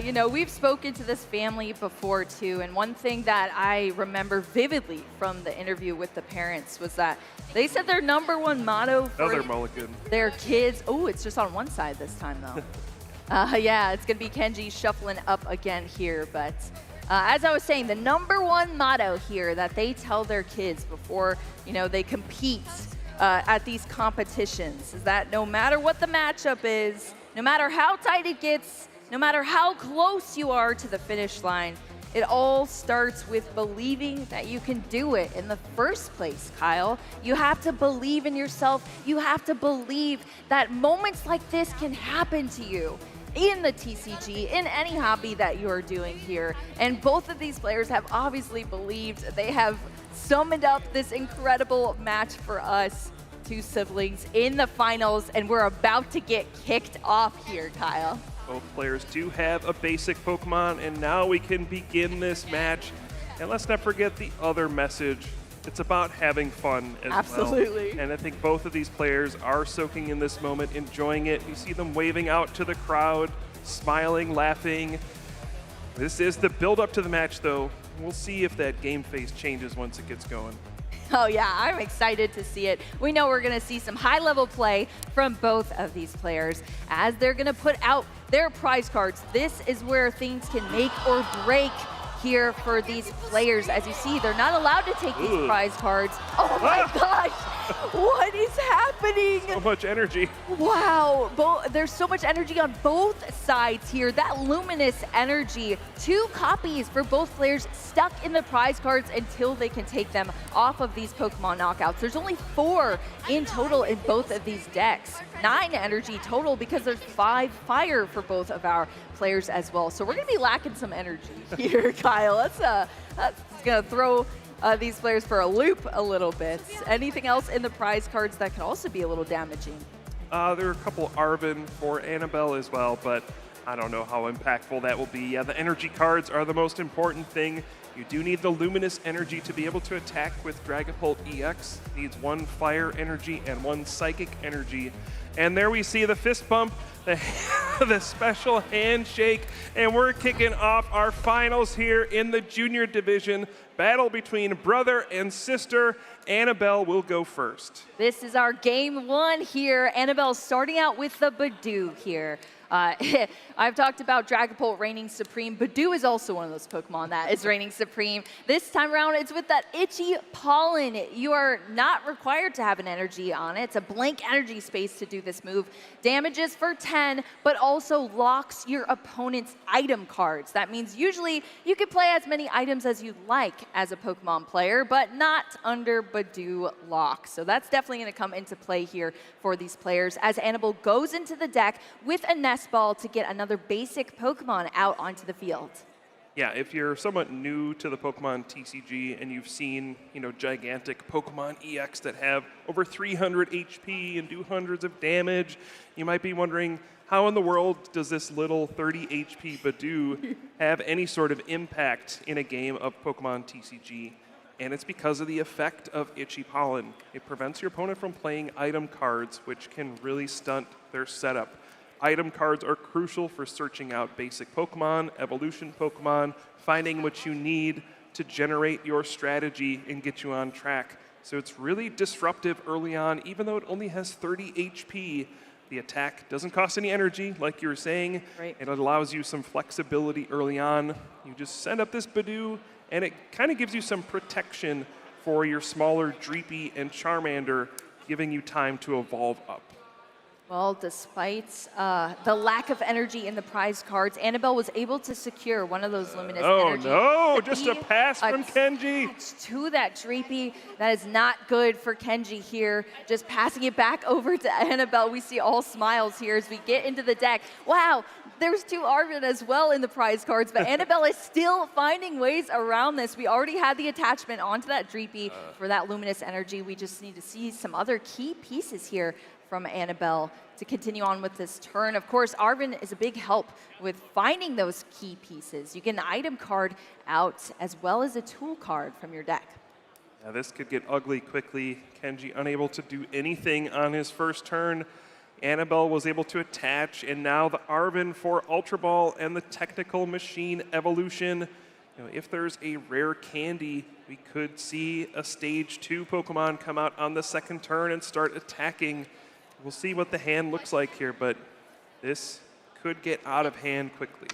you know, we've spoken to this family before, too. And one thing that I remember vividly from the interview with the parents was that they said their #1 motto for their kids. Oh, it's just on one side this time, though. Yeah, it's going to be Kenji shuffling up again here. But as I was saying, the #1 motto here that they tell their kids before, you know, they compete at these competitions is that no matter what the matchup is, no matter how tight it gets, no matter how close you are to the finish line, it all starts with believing that you can do it in the first place, Kyle. You have to believe in yourself. You have to believe that moments like this can happen to you in the TCG, in any hobby that you're doing here. And both of these players have obviously believed. They have summoned up this incredible match for us, 2 siblings in the finals, and we're about to get kicked off here, Kyle. Both players do have a basic Pokemon, and now we can begin this match. And let's not forget the other message. It's about having fun as well. Absolutely. And I think both of these players are soaking in this moment, enjoying it. You see them waving out to the crowd, smiling, laughing. This is the build up to the match, though. We'll see if that game face changes once it gets going. Oh yeah, I'm excited to see it. We know we're gonna see some high-level play from both of these players as they're gonna put out their prize cards. This is where things can make or break here for these players. As you see, they're not allowed to take these prize cards. Oh my gosh, what is happening? So much energy. Wow, there's so much energy on both sides here. That luminous energy, 2 copies for both players stuck in the prize cards until they can take them off of these Pokemon knockouts. There's only 4 in total in both of these decks. 9 energy total because there's 5 fire for both of our players as well. So we're gonna be lacking some energy here, Kyle. That's gonna throw these players for a loop a little bit. Anything else in the prize cards that can also be a little damaging? There are a couple Arven for Annabelle as well, but I don't know how impactful that will be. Yeah, the energy cards are the most important thing. You do need the luminous energy to be able to attack with Dragapult EX. It needs 1 fire energy and 1 psychic energy. And there we see the fist bump, the special handshake, and we're kicking off our finals here in the junior division. Battle between brother and sister. Annabelle will go first. This is our game 1 here. Annabelle starting out with the Badoo here. I've talked about Dragapult reigning supreme. Badoo is also one of those Pokemon that is reigning supreme. This time around, it's with that Itchy Pollen. You are not required to have an energy on it. It's a blank energy space to do this move. Damages for 10, but also locks your opponent's item cards. That means usually you can play as many items as you'd like as a Pokemon player, but not under Badoo lock. So that's definitely going to come into play here for these players as Annabelle goes into the deck with a Nest Ball to get another basic Pokemon out onto the field. Yeah, if you're somewhat new to the Pokemon TCG and you've seen, gigantic Pokemon EX that have over 300 HP and do hundreds of damage, you might be wondering, how in the world does this little 30 HP Badoo have any sort of impact in a game of Pokemon TCG? And it's because of the effect of Itchy Pollen. It prevents your opponent from playing item cards, which can really stunt their setup. Item cards are crucial for searching out basic Pokemon, evolution Pokemon, finding what you need to generate your strategy and get you on track. So it's really disruptive early on, even though it only has 30 HP. The attack doesn't cost any energy, like you were saying, and it allows you some flexibility early on. You just send up this Badoo, and it kind of gives you some protection for your smaller Dreepy and Charmander, giving you time to evolve up. Well, despite the lack of energy in the prize cards, Annabelle was able to secure one of those luminous energy. Oh no, just a pass from Kenji. To that Dreepy. That is not good for Kenji here. Just passing it back over to Annabelle. We see all smiles here as we get into the deck. Wow, there's 2 Arvin as well in the prize cards, but Annabelle is still finding ways around this. We already had the attachment onto that Dreepy for that luminous energy. We just need to see some other key pieces here from Annabelle to continue on with this turn. Of course, Arvin is a big help with finding those key pieces. You get an item card out as well as a tool card from your deck. Now this could get ugly quickly. Kenji unable to do anything on his first turn. Annabelle was able to attach, and now the Arvin for Ultra Ball and the Technical Machine Evolution. If there's a rare candy, we could see a Stage 2 Pokemon come out on the second turn and start attacking. We'll see what the hand looks like here, but this could get out of hand quickly.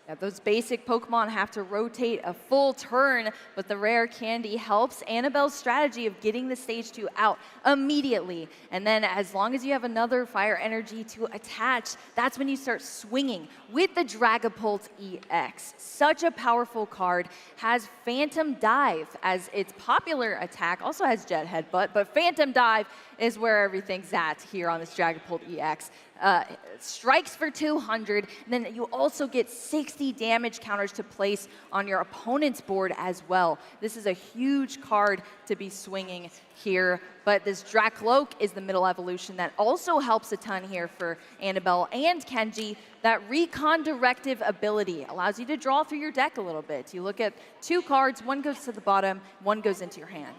Yeah, those basic Pokemon have to rotate a full turn, but the rare candy helps Annabelle's strategy of getting the Stage 2 out immediately. And then as long as you have another Fire Energy to attach, that's when you start swinging with the Dragapult EX. Such a powerful card, has Phantom Dive as its popular attack, also has Jet Headbutt, but Phantom Dive is where everything's at here on this Dragapult EX. Strikes for 200, and then you also get 60 damage counters to place on your opponent's board as well. This is a huge card to be swinging here, but this Dracloak is the middle evolution that also helps a ton here for Annabelle and Kenji. That Recon Directive ability allows you to draw through your deck a little bit. You look at 2 cards, one goes to the bottom, one goes into your hand.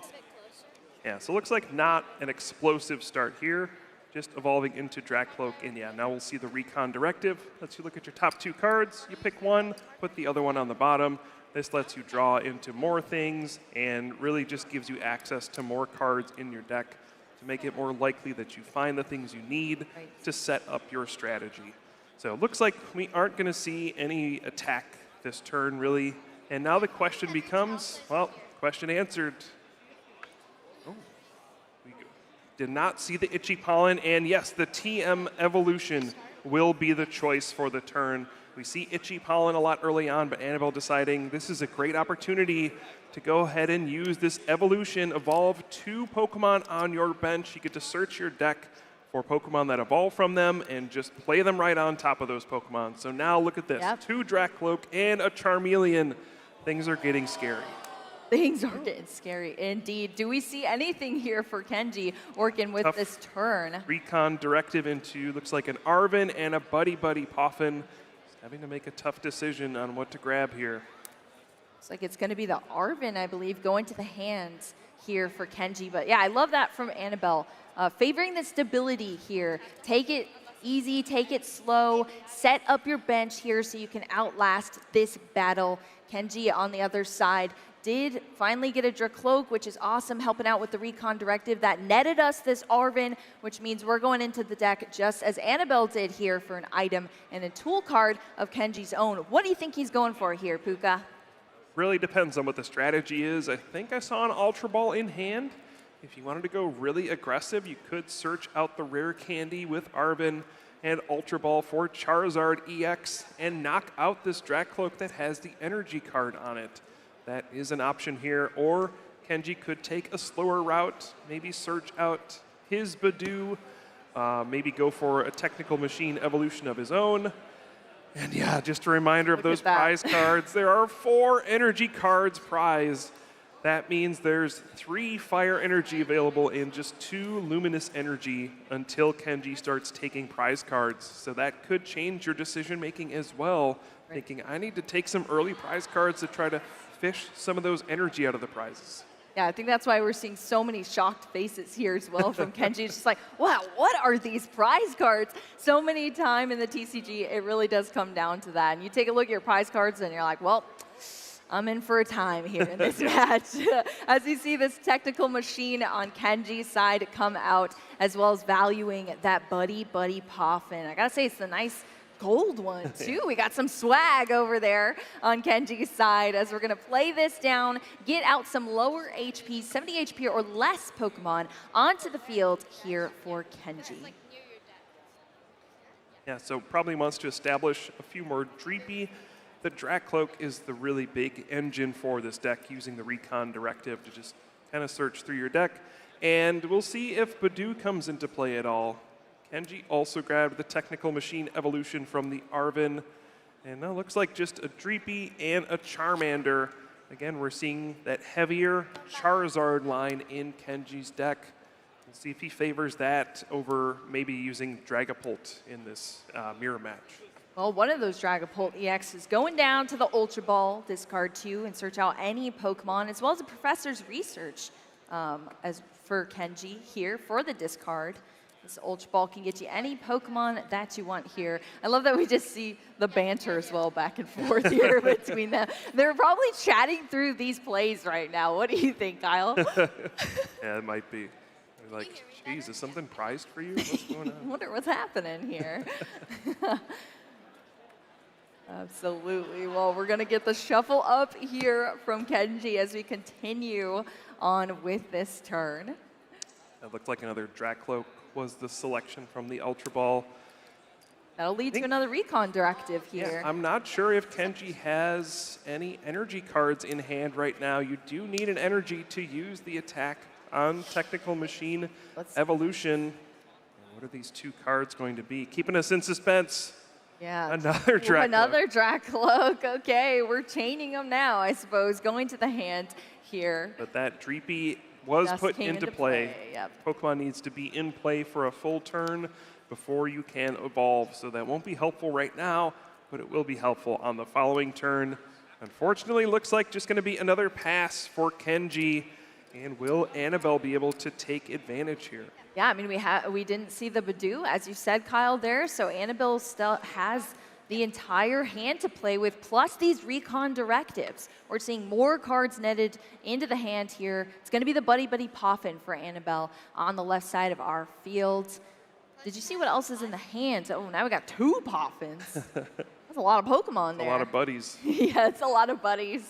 Yeah, so it looks like not an explosive start here, just evolving into Dracloak. And yeah, now we'll see the Recon Directive. Lets you look at your top 2 cards. You pick one, put the other one on the bottom. This lets you draw into more things and really just gives you access to more cards in your deck to make it more likely that you find the things you need to set up your strategy. So it looks like we aren't going to see any attack this turn, really. And now the question becomes, well, question answered. Did not see the Itchy Pollen, and yes, the TM Evolution will be the choice for the turn. We see Itchy Pollen a lot early on, but Annabelle deciding this is a great opportunity to go ahead and use this evolution, evolve 2 Pokemon on your bench. You get to search your deck for Pokemon that evolve from them and just play them right on top of those Pokemon. So now look at this, 2 Dracloak and a Charmeleon. Things are getting scary. Things are getting scary indeed. Do we see anything here for Kenji working with this turn? Recon Directive into, looks like an Arvin and a Buddy Poffin. Having to make a tough decision on what to grab here. Looks like it's going to be the Arvin, I believe, going to the hands here for Kenji. But yeah, I love that from Annabelle. Favoring the stability here. Take it easy, take it slow, set up your bench here so you can outlast this battle. Kenji on the other side did finally get a Dracloak, which is awesome, helping out with the recon directive. That netted us this Arven, which means we're going into the deck just as Annabelle did here for an item and a tool card of Kenji's own. What do you think he's going for here, Puka? Really depends on what the strategy is. I think I saw an Ultra Ball in hand. If you wanted to go really aggressive, you could search out the rare candy with Arven and Ultra Ball for Charizard EX and knock out this Dracloak that has the energy card on it. That is an option here. Or Kenji could take a slower route, maybe search out his Badoo, maybe go for a technical machine evolution of his own. And yeah, just a reminder of those prize cards. There are 4 energy cards prized. That means there's 3 fire energy available and just 2 luminous energy until Kenji starts taking prize cards. So that could change your decision making as well. Thinking, I need to take some early prize cards to try to fish some of those energy out of the prizes. Yeah, I think that's why we're seeing so many shocked faces here as well from Kenji. It's just like, wow, what are these prize cards? So many times in the TCG, it really does come down to that. And you take a look at your prize cards and you're like, well, I'm in for a time here in this match. As you see this technical machine on Kenji's side come out, as well as valuing that Buddy Poffin. I gotta say, it's a nice gold one too. We got some swag over there on Kenji's side as we're gonna play this down, get out some lower HP, 70 HP or less Pokemon onto the field here for Kenji. Yeah, so probably wants to establish a few more Dreepy. The Dracloak is the really big engine for this deck, using the recon directive to just kind of search through your deck. And we'll see if Badoo comes into play at all. Kenji also grabbed the technical machine evolution from the Arven. And now looks like just a Dreepy and a Charmander. Again, we're seeing that heavier Charizard line in Kenji's deck. We'll see if he favors that over maybe using Dragapult in this mirror match. Well, one of those Dragapult EX is going down to the Ultra Ball, discard 2, and search out any Pokemon, as well as the Professor's Research as for Kenji here for the discard. This Ultra Ball can get you any Pokemon that you want here. I love that we just see the banter as well back and forth here between them. They're probably chatting through these plays right now. What do you think, Kyle? Yeah, it might be. They're like, geez, is something prized for you? What's going on? I wonder what's happening here. Absolutely. Well, we're going to get the shuffle up here from Kenji as we continue on with this turn. It looked like another Dracloak was the selection from the Ultra Ball. That'll lead to another recon directive here. Yeah, I'm not sure if Kenji has any energy cards in hand right now. You do need an energy to use the attack on Technical Machine Evolution. What are these 2 cards going to be? Keeping us in suspense. Yeah. Another Dracloak. Another Dracloak. Okay, we're chaining them now, I suppose, going to the hand here. But that Dreepy was Just put came into into play. Yep. Pokemon needs to be in play for a full turn before you can evolve. So that won't be helpful right now, but it will be helpful on the following turn. Unfortunately, looks like just going to be another pass for Kenji. And will Annabelle be able to take advantage here? Yeah, I mean, we didn't see the Badoo, as you said, Kyle, there. So Annabelle still has the entire hand to play with, plus these recon directives. We're seeing more cards netted into the hand here. It's going to be the Buddy Poffin for Annabelle on the left side of our field. Did you see what else is in the hand? Oh, now we got 2 Poffins. That's a lot of Pokemon there. A lot of buddies. Yeah, it's a lot of buddies.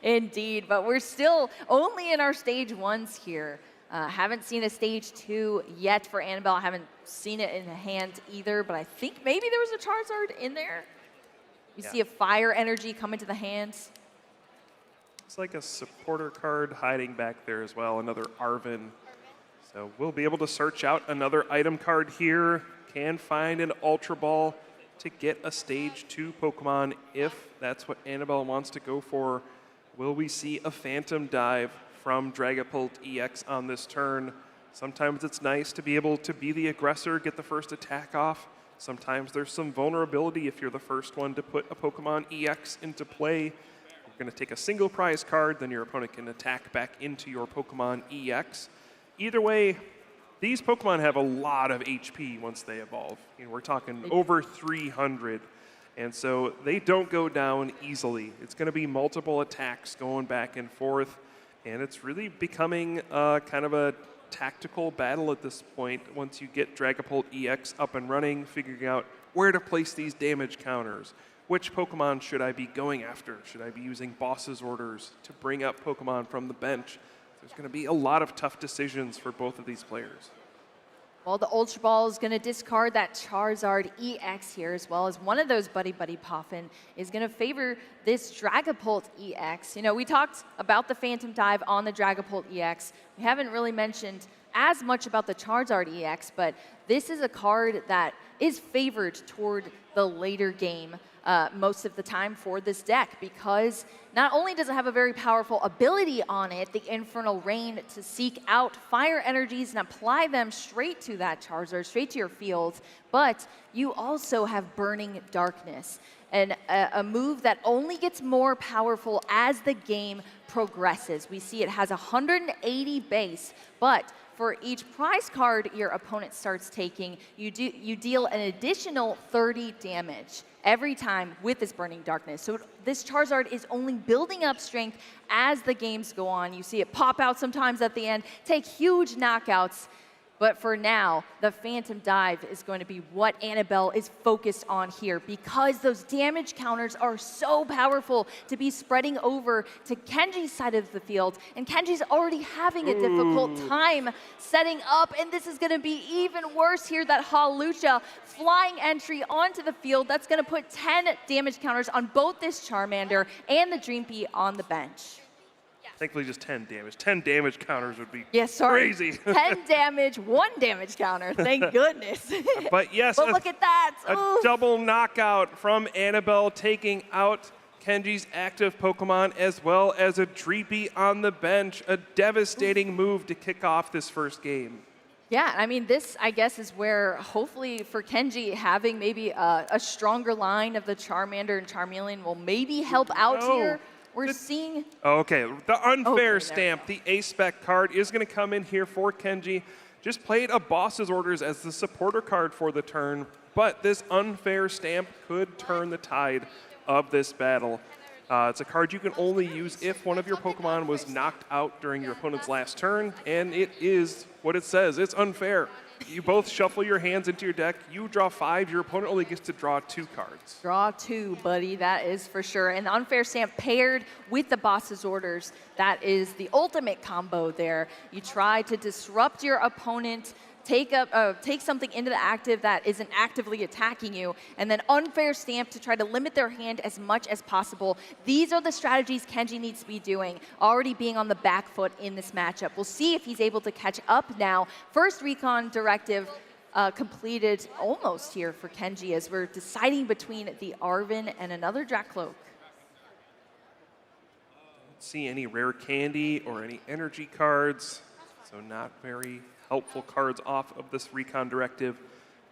Indeed, but we're still only in our stage 1s here. Haven't seen a stage 2 yet for Annabelle. I haven't seen it in the hand either, but I think maybe there was a Charizard in there. You see a fire energy come into the hands. It's like a supporter card hiding back there as well, another Arven. So we'll be able to search out another item card here. Can find an Ultra Ball to get a stage 2 Pokemon if that's what Annabelle wants to go for. Will we see a Phantom Dive from Dragapult EX on this turn? Sometimes it's nice to be able to be the aggressor, get the first attack off. Sometimes there's some vulnerability if you're the first one to put a Pokemon EX into play. You're going to take a single prize card, then your opponent can attack back into your Pokemon EX. Either way, these Pokemon have a lot of HP once they evolve. You know, we're talking over 300. And so they don't go down easily. It's going to be multiple attacks going back and forth, and it's really becoming kind of a tactical battle at this point once you get Dragapult EX up and running, figuring out where to place these damage counters. Which Pokemon should I be going after? Should I be using Boss's Orders to bring up Pokemon from the bench? There's going to be a lot of tough decisions for both of these players. Well, the Ultra Ball is going to discard that Charizard EX here, as well as one of those Buddy Poffin is going to favor this Dragapult EX. You know, we talked about the Phantom Dive on the Dragapult EX. We haven't really mentioned as much about the Charizard EX, but this is a card that is favored toward the later game most of the time for this deck, because not only does it have a very powerful ability on it, the Infernal Rain, to seek out fire energies and apply them straight to that Charizard, straight to your field, but you also have Burning Darkness, and a move that only gets more powerful as the game progresses. We see it has 180 base, but for each prize card your opponent starts taking, you deal an additional 30 damage every time with this Burning Darkness. So this Charizard is only building up strength as the games go on. You see it pop out sometimes at the end, take huge knockouts. But for now, the Phantom Dive is going to be what Annabelle is focused on here, because those damage counters are so powerful to be spreading over to Kenji's side of the field. And Kenji's already having a difficult time setting up, and this is going to be even worse here. That Hawlucha flying entry onto the field, that's going to put 10 damage counters on both this Charmander and the Dreampy on the bench. Thankfully, just 10 damage. 10 damage counters would be crazy. 10 damage, 1 damage counter. Thank goodness. But yes, but look at that. A double knockout from Annabelle, taking out Kenji's active Pokemon, as well as a Dreepy on the bench. A devastating move to kick off this first game. Yeah, I mean, this, I guess, is where hopefully for Kenji, having maybe a stronger line of the Charmander and Charmeleon will maybe help out here. We're seeing... Okay, the unfair stamp, the A-Spec card, is going to come in here for Kenji. Just played a Boss's Orders as the supporter card for the turn, but this unfair stamp could turn the tide of this battle. It's a card you can only use if one of your Pokemon was knocked out during your opponent's last turn, and it is what it says. It's unfair. You both shuffle your hands into your deck. You draw 5. Your opponent only gets to draw 2 cards. Draw 2, buddy. That is for sure. And the unfair stamp paired with the Boss's Orders, that is the ultimate combo there. You try to disrupt your opponent, take something into the active that isn't actively attacking you, and then unfair stamp to try to limit their hand as much as possible. These are the strategies Kenji needs to be doing, already being on the back foot in this matchup. We'll see if he's able to catch up now. First recon directive completed almost here for Kenji, as we're deciding between the Arven and another Drakloak. Don't see any rare candy or any energy cards, so not very helpful cards off of this recon directive.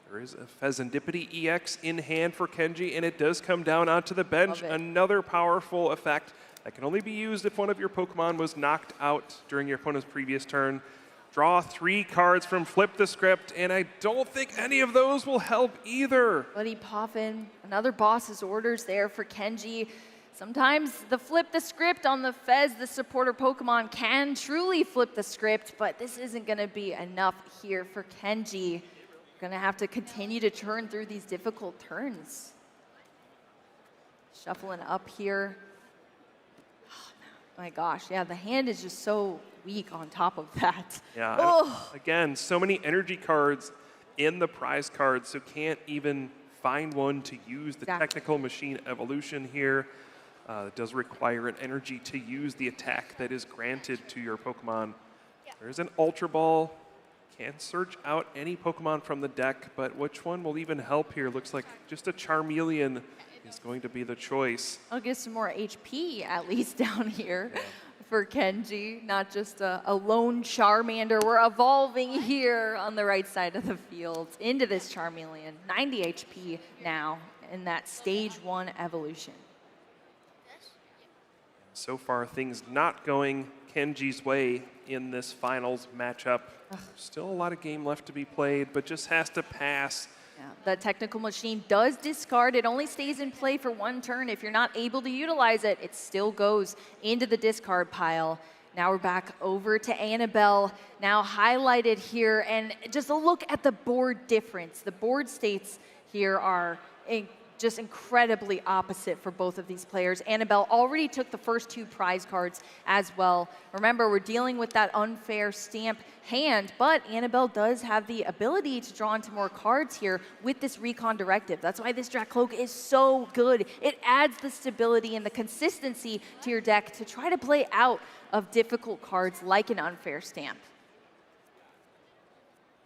There is a Pheasantipity EX in hand for Kenji, and it does come down onto the bench. Another powerful effect that can only be used if one of your Pokemon was knocked out during your opponent's previous turn. Draw 3 cards from Flip the Script, and I don't think any of those will help either. Buddy Poffin, another Boss's Orders there for Kenji. Sometimes the Flip the Script on the Fez, the supporter Pokemon, can truly flip the script, but this isn't going to be enough here for Kenji. Going to have to continue to churn through these difficult turns. Shuffling up here. Oh, my gosh, yeah, the hand is just so weak on top of that. Yeah, again, so many energy cards in the prize cards, so can't even find one to use the Technical Machine Evolution here. It does require an energy to use the attack that is granted to your Pokemon. There's an Ultra Ball. Can't search out any Pokemon from the deck, but which one will even help here? Looks like just a Charmeleon is going to be the choice. I'll get some more HP at least down here for Kenji, not just a lone Charmander. We're evolving here on the right side of the field into this Charmeleon. 90 HP now in that stage 1 evolution. So far, things not going Kenji's way in this finals matchup. Still a lot of game left to be played, but just has to pass The technical machine does discard. It only stays in play for 1 turn. If you're not able to utilize it, it still goes into the discard pile. Now we're back over to Annabelle, now highlighted here, and just a look at the board difference. The board states here are just incredibly opposite for both of these players. Annabelle already took the first 2 prize cards as well. Remember, we're dealing with that unfair stamp hand, but Annabelle does have the ability to draw into more cards here with this Recon Directive. That's why this Drac Cloak is so good. It adds the stability and the consistency to your deck to try to play out of difficult cards like an unfair stamp.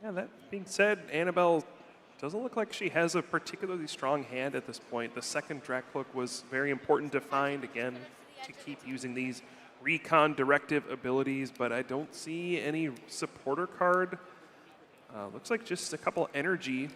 Yeah, that being said, Annabelle doesn't look like she has a particularly strong hand at this point. The second Drac Cloak was very important to find, again, to keep using these Recon Directive abilities, but I don't see any supporter card. Looks like just a couple energy.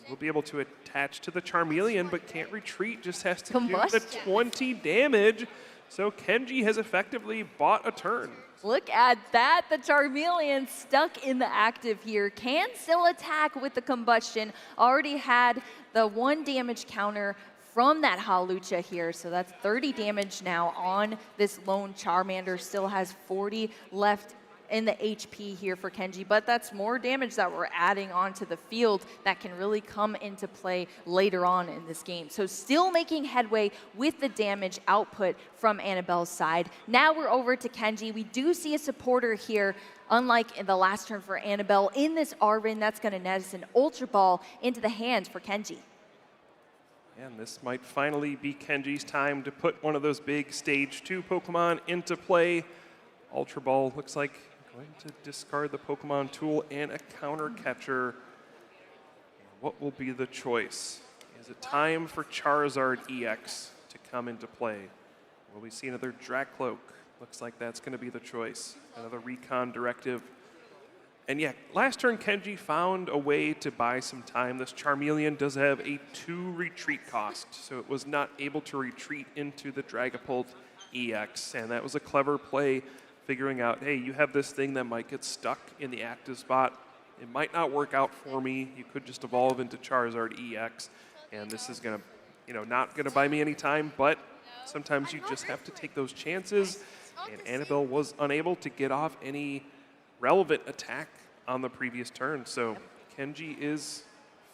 We'll be able to attach to the Charmeleon, but can't retreat, just has to do the 20 damage. So Kenji has effectively bought a turn. Look at that, the Charmeleon stuck in the active here, can still attack with the combustion, already had the 1 damage counter from that Hawlucha here, so that's 30 damage now on this lone Charmander, still has 40 left in the HP here for Kenji, but that's more damage that we're adding onto the field that can really come into play later on in this game. So still making headway with the damage output from Annabelle's side. Now we're over to Kenji. We do see a supporter here, unlike in the last turn for Annabelle. In this Arvin, that's going to net us an Ultra Ball into the hands for Kenji. And this might finally be Kenji's time to put one of those big Stage 2 Pokemon into play. Ultra Ball looks like going to discard the Pokemon tool and a counter catcher. What will be the choice? Is it time for Charizard EX to come into play? Will we see another Drac Cloak? Looks like that's going to be the choice. Another Recon Directive. And yeah, last turn Kenji found a way to buy some time. This Charmeleon does have a 2 retreat cost, so it was not able to retreat into the Dragapult EX, and that was a clever play, figuring out, hey, you have this thing that might get stuck in the active spot. It might not work out for me. You could just evolve into Charizard EX, and this is gonna, not gonna buy me any time, but sometimes you just have to take those chances, and Annabelle was unable to get off any relevant attack on the previous turn, so Kenji is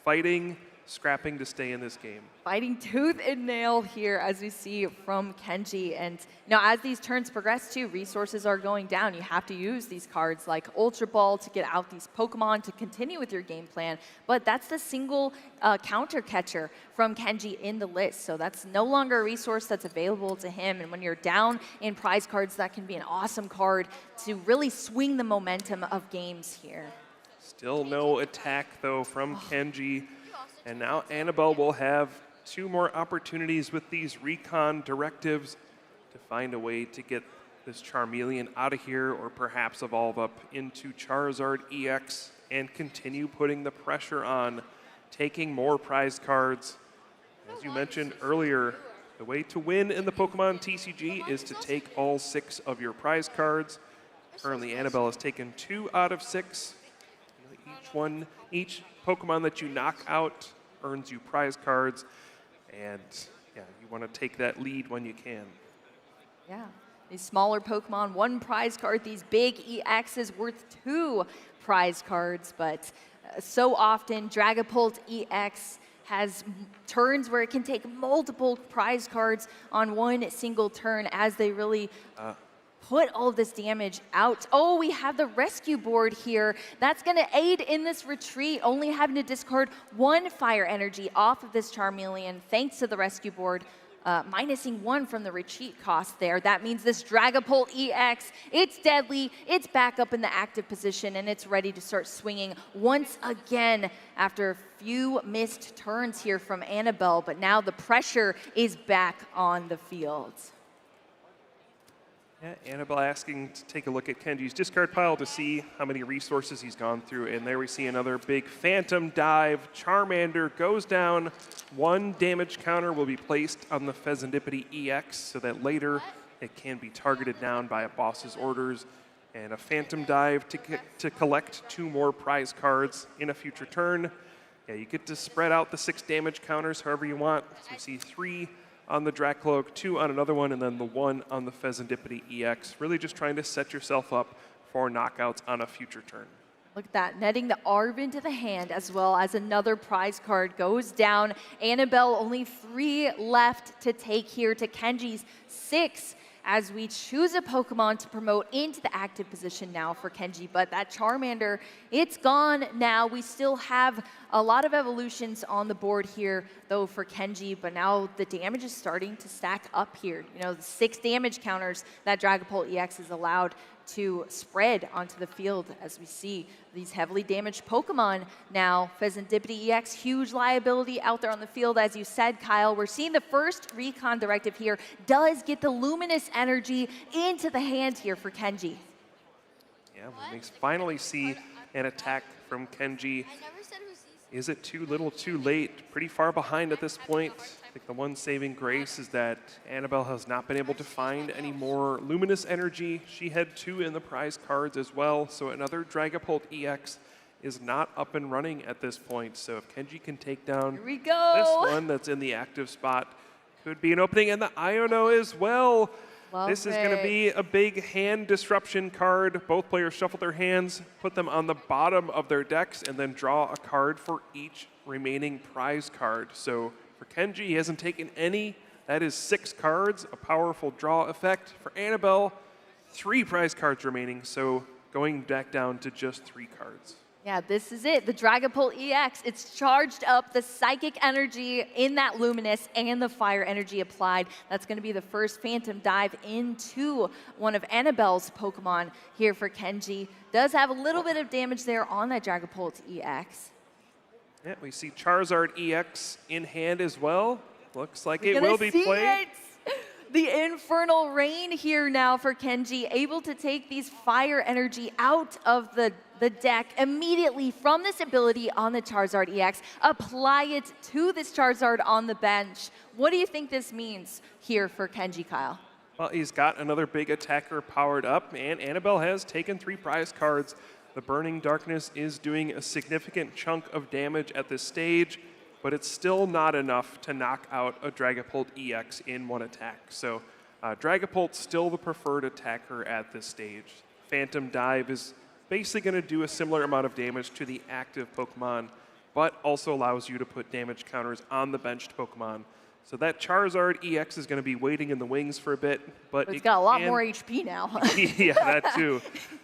fighting, scrapping to stay in this game. Fighting tooth and nail here, as we see from Kenji. And as these turns progress too, resources are going down. You have to use these cards like Ultra Ball to get out these Pokemon to continue with your game plan. But that's the single counter catcher from Kenji in the list. So that's no longer a resource that's available to him. And when you're down in prize cards, that can be an awesome card to really swing the momentum of games here. Still no attack though from Kenji. And now Annabelle will have 2 more opportunities with these Recon Directives to find a way to get this Charmeleon out of here, or perhaps evolve up into Charizard EX and continue putting the pressure on, taking more prize cards. As you mentioned earlier, the way to win in the Pokemon TCG is to take all 6 of your prize cards. Currently, Annabelle has taken 2 out of 6. Each Pokemon that you knock out earns you prize cards, and yeah, you want to take that lead when you can. Yeah, these smaller Pokemon, 1 prize card, these big EXs worth 2 prize cards, but so often Dragapult EX has turns where it can take multiple prize cards on 1 single turn as they really put all of this damage out. Oh, we have the rescue board here. That's going to aid in this retreat, only having to discard 1 fire energy off of this Charmeleon thanks to the rescue board, minusing 1 from the retreat cost there. That means this Dragapult EX, it's deadly, it's back up in the active position, and it's ready to start swinging once again after a few missed turns here from Annabelle, but now the pressure is back on the field. Yeah, Annabelle asking to take a look at Kenji's discard pile to see how many resources he's gone through. And there we see another big Phantom Dive. Charmander goes down. 1 damage counter will be placed on the Pheasantipity EX so that later it can be targeted down by a boss's orders. And a Phantom Dive to collect 2 more prize cards in a future turn. Yeah, you get to spread out the 6 damage counters however you want. So we see 3 on the Dracloak, 2 on another one, and then the 1 on the Pheasantipity EX. Really just trying to set yourself up for knockouts on a future turn. Look at that, netting the Arb into the hand as well as another prize card goes down. Annabelle, only 3 left to take here to Kenji's 6 as we choose a Pokemon to promote into the active position now for Kenji. But that Charmander, it's gone now. We still have a lot of evolutions on the board here, though, for Kenji, but now the damage is starting to stack up here. You know, the 6 damage counters that Dragapult EX is allowed to spread onto the field as we see these heavily damaged Pokemon now. Pheasantipity EX, huge liability out there on the field. As you said, Kyle, we're seeing the first Recon Directive here does get the Luminous Energy into the hand here for Kenji. Yeah, we finally see an attack from Kenji. Is it too little, too late? Pretty far behind at this point. I think the one saving grace is that Annabelle has not been able to find any more Luminous Energy. She had 2 in the prize cards as well, so another Dragapult EX is not up and running at this point. So if Kenji can take down Here we go. this one that's in the active spot, could be an opening, and the Iono as well. This is going to be a big hand disruption card. Both players shuffle their hands, put them on the bottom of their decks, and then draw a card for each remaining prize card. So for Kenji, he hasn't taken any. That is 6 cards, a powerful draw effect. For Annabelle, 3 prize cards remaining, so going back down to just 3 cards. Yeah, this is it. The Dragapult EX, it's charged up the Psychic Energy in that Luminous and the Fire Energy applied. That's going to be the first Phantom Dive into one of Annabelle's Pokemon here for Kenji. Does have a little bit of damage there on that Dragapult EX. Yeah, we see Charizard EX in hand as well. Looks like it will be played. The Infernal Rain here now for Kenji, able to take these Fire Energy out of the deck immediately from this ability on the Charizard EX, apply it to this Charizard on the bench. What do you think this means here for Kenji, Kyle? Well, he's got another big attacker powered up, and Annabelle has taken 3 prize cards. The Burning Darkness is doing a significant chunk of damage at this stage, but it's still not enough to knock out a Dragapult EX in one attack. So Dragapult's still the preferred attacker at this stage. Phantom Dive is basically going to do a similar amount of damage to the active Pokemon, but also allows you to put damage counters on the benched Pokemon. So that Charizard EX is going to be waiting in the wings for a bit, but it's got a lot more HP now. Yeah, that too.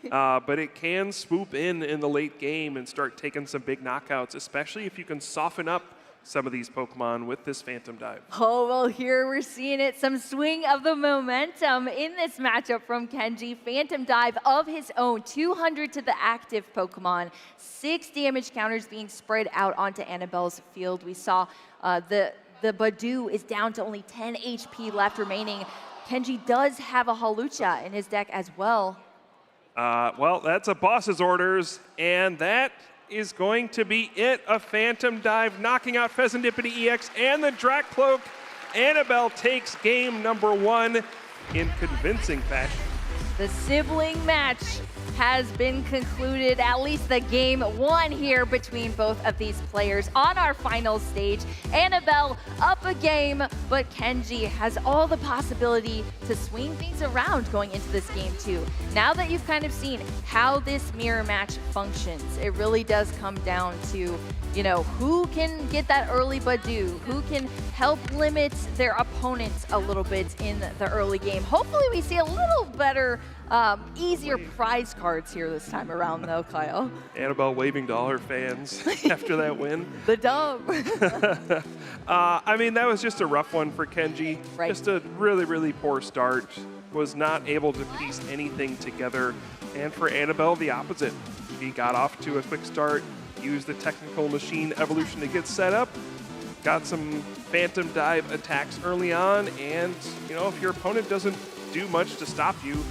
But it can swoop in the late game and start taking some big knockouts, especially if you can soften up some of these Pokemon with this Phantom Dive. Oh, well, here we're seeing it. Some swing of the momentum in this matchup from Kenji. Phantom Dive of his own, 200 to the active Pokemon. 6 damage counters being spread out onto Annabelle's field. We saw the Badoo is down to only 10 HP left remaining. Kenji does have a Hawlucha in his deck as well. Well, that's a boss's orders, and that is going to be it. A Phantom Dive knocking out Pheasantipity EX and the Dracloak. Annabelle takes game number 1 in convincing fashion. The sibling match has been concluded, at least the game 1 here between both of these players on our final stage. Annabelle up a game, but Kenji has all the possibility to swing things around going into this game 2. Now that you've kind of seen how this mirror match functions, it really does come down to, you know, who can get that early Badoo, who can help limit their opponents a little bit in the early game. Hopefully we see a little better, easier prize cards here this time around though, Kyle. Annabelle waving to all her fans after that win. The dub. I mean, that was just a rough one for Kenji. Right. Just a really, really poor start. Was not able to piece anything together. And for Annabelle, the opposite. She got off to a quick start, used the technical machine evolution to get set up, got some Phantom Dive attacks early on, and you know, if your opponent doesn't do much to stop you,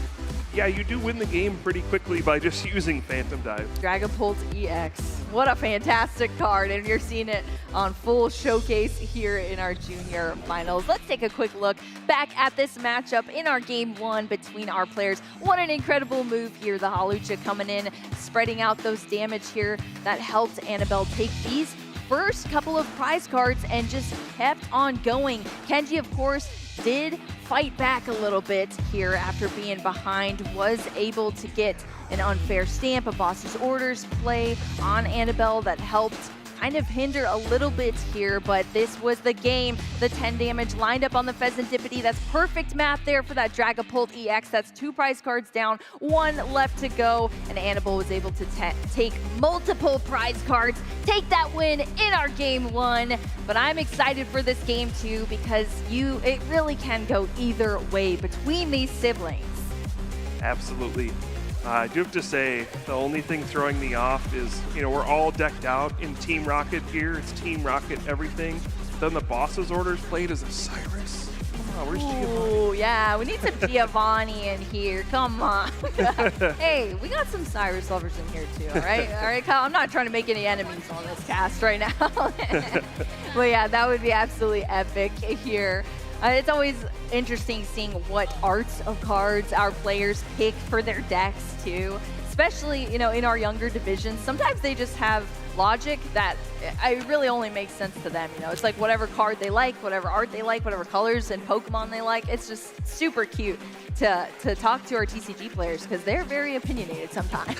yeah, you do win the game pretty quickly by just using Phantom Dive. Dragapult EX. What a fantastic card, and you're seeing it on full showcase here in our junior finals. Let's take a quick look back at this matchup in our game 1 between our players. What an incredible move here. The Hawlucha coming in, spreading out those damage here that helped Annabelle take these first couple of prize cards and just kept on going. Kenji, of course, did fight back a little bit here after being behind, was able to get an unfair stamp, a boss's orders play on Annabelle that helped kind of hinder a little bit here, but this was the game. The 10 damage lined up on the Pheasantipity. That's perfect math there for that Dragapult EX. That's 2 prize cards down, 1 left to go, and Annabelle was able to take multiple prize cards, take that win in our game 1. But I'm excited for this game 2 because it really can go either way between these siblings. Absolutely. I do have to say, the only thing throwing me off is, we're all decked out in Team Rocket gear. It's Team Rocket everything. Then the boss's orders played as a Cyrus. Come on, where's Giovanni? Oh, yeah, we need some Giovanni in here. Come on. Hey, we got some Cyrus lovers in here too, all right? All right, Kyle, I'm not trying to make any enemies on this cast right now. But yeah, that would be absolutely epic here. It's always interesting seeing what arts of cards our players pick for their decks too, especially in our younger divisions. Sometimes they just have logic that it really only makes sense to them. It's like whatever card they like, whatever art they like, whatever colors and Pokemon they like. It's just super cute to talk to our TCG players because they're very opinionated sometimes.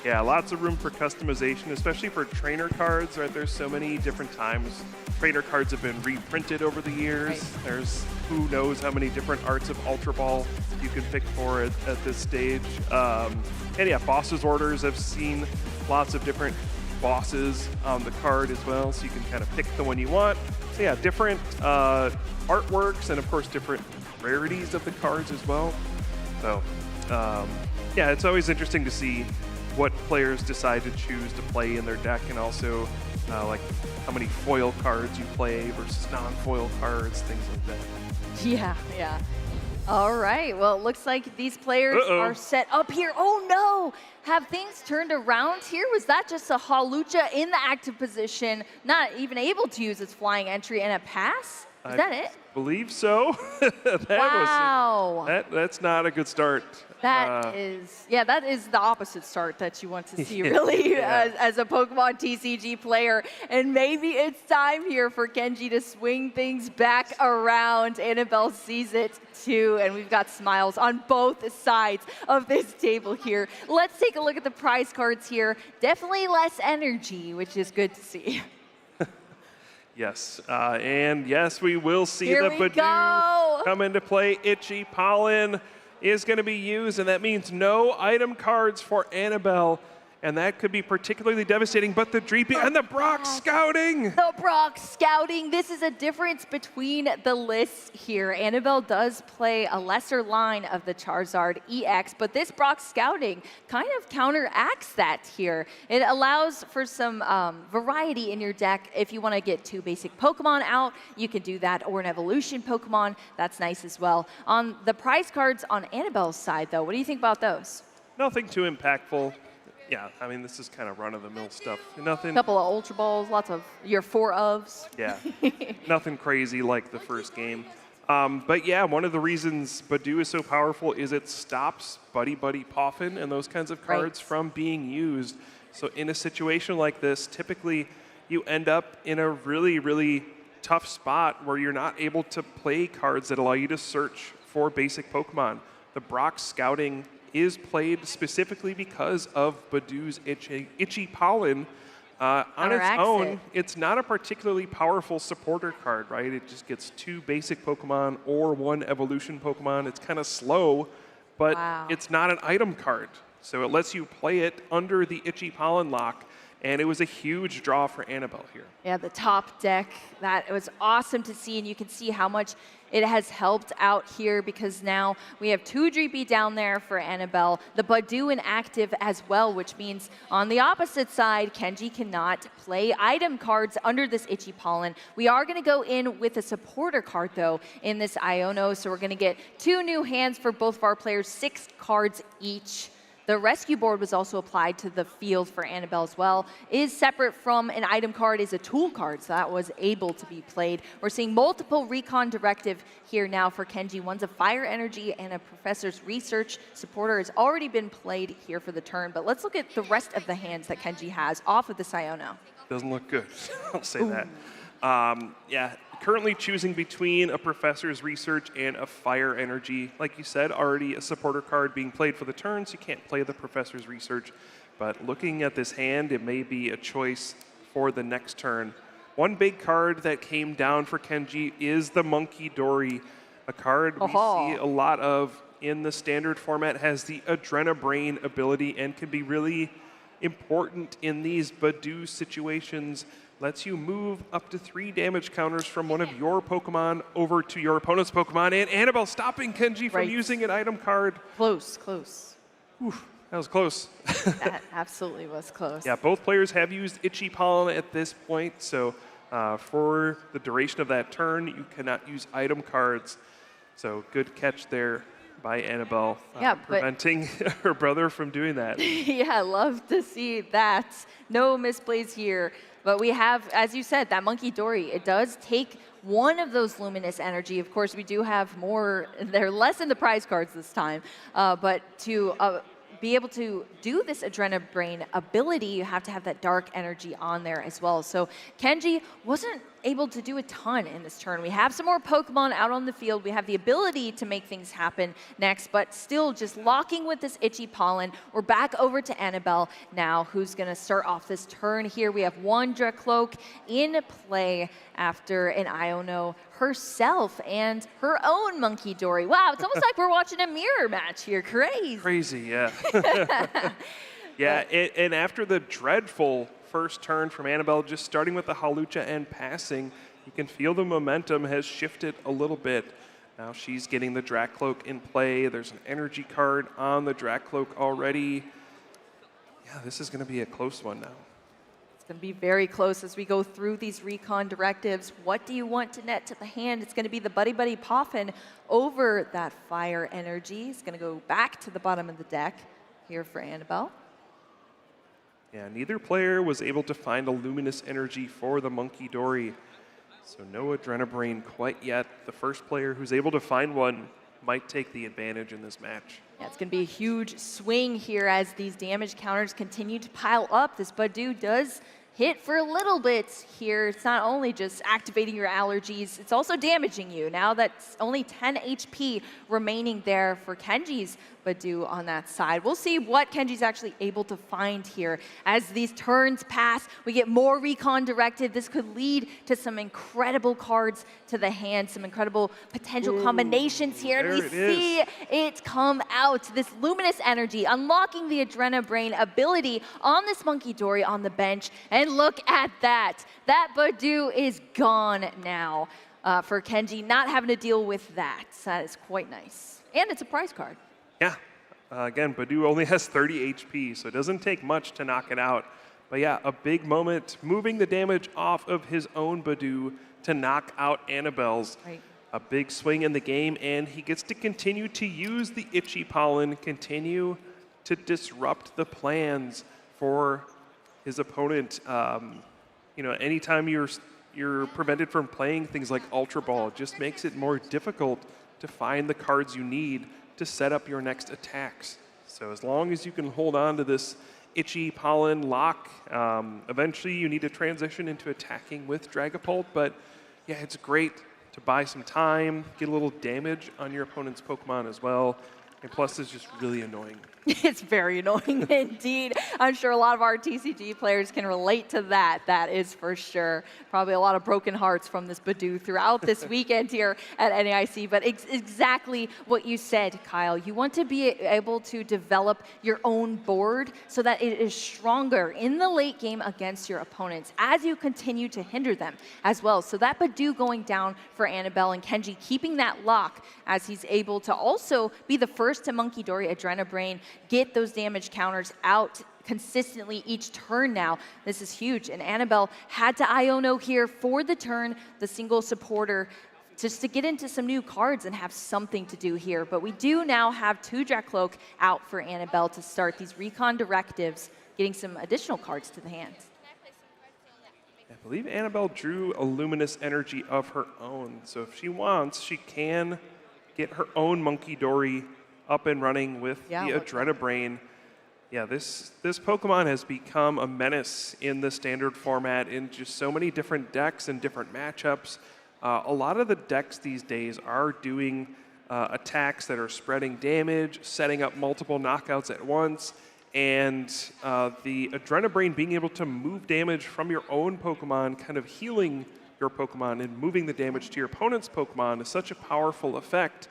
Yeah, lots of room for customization, especially for trainer cards, right? There's so many different times trainer cards have been reprinted over the years. Right. There's who knows how many different arts of Ultra Ball you can pick for at this stage. And yeah, boss's orders, I've seen lots of different bosses on the card as well, so you can kind of pick the one you want. So yeah, different artworks and of course different rarities of the cards as well. So yeah, it's always interesting to see what players decide to choose to play in their deck, and also like how many foil cards you play versus non-foil cards, things like that. Yeah. All right, well, it looks like these players are set up here. Oh no! Have things turned around here? Was that just a Hawlucha in the active position, not even able to use its flying entry and a pass? Is that it? Believe so. That's not a good start. That is the opposite start that you want to see, really, as a Pokemon TCG player. And maybe it's time here for Kenji to swing things back around. Annabelle sees it too, and we've got smiles on both sides of this table here. Let's take a look at the prize cards here. Definitely less energy, which is good to see. Yes, and yes, we will see the Badoo come into play. Itchy Pollen is going to be used, and that means no item cards for Annabelle, and that could be particularly devastating. But the Dreepy and the Brock Scouting! The Brock Scouting! This is a difference between the lists here. Annabelle does play a lesser line of the Charizard EX, but this Brock Scouting kind of counteracts that here. It allows for some variety in your deck. If you want to get 2 basic Pokemon out, you can do that, or an evolution Pokemon. That's nice as well. On the prize cards on Annabelle's side, though, what do you think about those? Nothing too impactful. Yeah, I mean, this is kind of run-of-the-mill stuff. Nothing. A couple of Ultra Balls, lots of your 4-ofs. Yeah, nothing crazy like the first game. But yeah, one of the reasons Badoo is so powerful is it stops Buddy Poffin and those kinds of cards from being used. So in a situation like this, typically you end up in a really, really tough spot where you're not able to play cards that allow you to search for basic Pokemon. The Brock Scouting is played specifically because of Badoo's Itchy Pollen. On its own, it's not a particularly powerful supporter card, right? It just gets 2 basic Pokemon or 1 evolution Pokemon. It's kind of slow, but it's not an item card. So it lets you play it under the Itchy Pollen lock, and it was a huge draw for Annabelle here. Yeah, the top deck, that was awesome to see, and you can see how much it has helped out here because now we have 2 Dreepy down there for Annabelle, the Badoo inactive as well, which means on the opposite side, Kenji cannot play item cards under this Itchy Pollen. We are going to go in with a supporter card, though, in this Iono, so we're going to get 2 new hands for both of our players, 6 cards each. The rescue board was also applied to the field for Annabelle as well. Is separate from an item card, is a tool card, so that was able to be played. We're seeing multiple recon directive here now for Kenji. One's a fire energy and a professor's research supporter has already been played here for the turn. But let's look at the rest of the hands that Kenji has off of the Iono. doesn't look good. I'll say that. Yeah, currently choosing between a Professor's Research and a Fire Energy. Like you said, already a supporter card being played for the turn, so you can't play the Professor's Research. But looking at this hand, it may be a choice for the next turn. One big card that came down for Kenji is the Monkey Dory, a card we see a lot of in the standard format, has the Adrenabrain ability and can be really important in these Badoo situations. Lets you move up to 3 damage counters from one of your Pokemon over to your opponent's Pokemon. And Annabelle stopping Kenji from using an item card. Close, close. Oof, that was close. That absolutely was close. Yeah, both players have used Itchy Pollen at this point, so for the duration of that turn, you cannot use item cards. So good catch there by Annabelle, preventing her brother from doing that. Yeah, love to see that. No misplays here. But we have, as you said, that Monkey Dory. It does take one of those Luminous Energy. Of course, we do have more. They're less in the prize cards this time. But to be able to do this Adrenabrain ability, you have to have that Dark Energy on there as well. So Kenji wasn't able to do a ton in this turn. We have some more Pokemon out on the field. We have the ability to make things happen next, but still just locking with this Itchy Pollen. We're back over to Annabelle now, who's going to start off this turn here. We have one Dracloak in play after an Iono herself and her own Monkey Dory. Wow, it's almost like we're watching a mirror match here. Crazy. Crazy, yeah. Yeah, and after the dreadful first turn from Annabelle, just starting with the Hawlucha and passing, you can feel the momentum has shifted a little bit. Now she's getting the Dracloak in play. There's an energy card on the Dracloak already. Yeah, this is going to be a close one now. It's going to be very close as we go through these recon directives. What do you want to net to the hand? It's going to be the Buddy Buddy Poffin over that Fire Energy. It's going to go back to the bottom of the deck here for Annabelle. Yeah, neither player was able to find a Luminous Energy for the Monkey Dory. So no Adrenabrain quite yet. The first player who's able to find one might take the advantage in this match. Yeah, it's going to be a huge swing here as these damage counters continue to pile up. This Badoo does hit for a little bit here. It's not only just activating your allergies, it's also damaging you. Now that's only 10 HP remaining there for Kenji's Badoo on that side. We'll see what Kenji's actually able to find here. As these turns pass, we get more recon directive. This could lead to some incredible cards to the hand, some incredible potential combinations here. And we see it come out. This Luminous Energy, unlocking the Adrenabrain ability on this Monkey Dory on the bench. And look at that. That Badoo is gone now for Kenji, not having to deal with that. That is quite nice. And it's a prize card. Yeah, again, Badoo only has 30 HP, so it doesn't take much to knock it out. But yeah, a big moment, moving the damage off of his own Badoo to knock out Annabelle's. Right. A big swing in the game, and he gets to continue to use the Itchy Pollen, continue to disrupt the plans for his opponent. You know, anytime you're prevented from playing things like Ultra Ball, it just makes it more difficult to find the cards you need to set up your next attacks. So as long as you can hold on to this Itchy Pollen lock, eventually you need to transition into attacking with Dragapult, but yeah, it's great to buy some time, get a little damage on your opponent's Pokemon as well, and plus it's just really annoying. It's very annoying indeed. I'm sure a lot of our TCG players can relate to that. That is for sure. Probably a lot of broken hearts from this Badoo throughout this weekend here at NAIC. But exactly what you said, Kyle. You want to be able to develop your own board so that it is stronger in the late game against your opponents as you continue to hinder them as well. So that Badoo going down for Annabelle and Kenji, keeping that lock as he's able to also be the first to Monkey Dory Adrenabrain, get those damage counters out consistently each turn now. This is huge. And Annabelle had to Iono here for the turn, the single supporter, just to get into some new cards and have something to do here. But we do now have 2 Dracloak out for Annabelle to start these recon directives, getting some additional cards to the hand. I believe Annabelle drew a Luminous Energy of her own. So if she wants, she can get her own Monkey Dory up and running with the Adrenabrain. Yeah, this Pokemon has become a menace in the standard format in just so many different decks and different matchups. A lot of the decks these days are doing attacks that are spreading damage, setting up multiple knockouts at once, and the Adrenabrain being able to move damage from your own Pokemon, kind of healing your Pokemon and moving the damage to your opponent's Pokemon is such a powerful effect.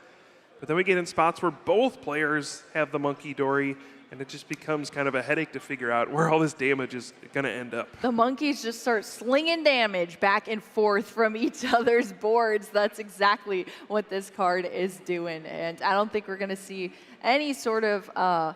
But then we get in spots where both players have the Monkey Dory, and it just becomes kind of a headache to figure out where all this damage is going to end up. The monkeys just start slinging damage back and forth from each other's boards. That's exactly what this card is doing. And I don't think we're going to see any sort of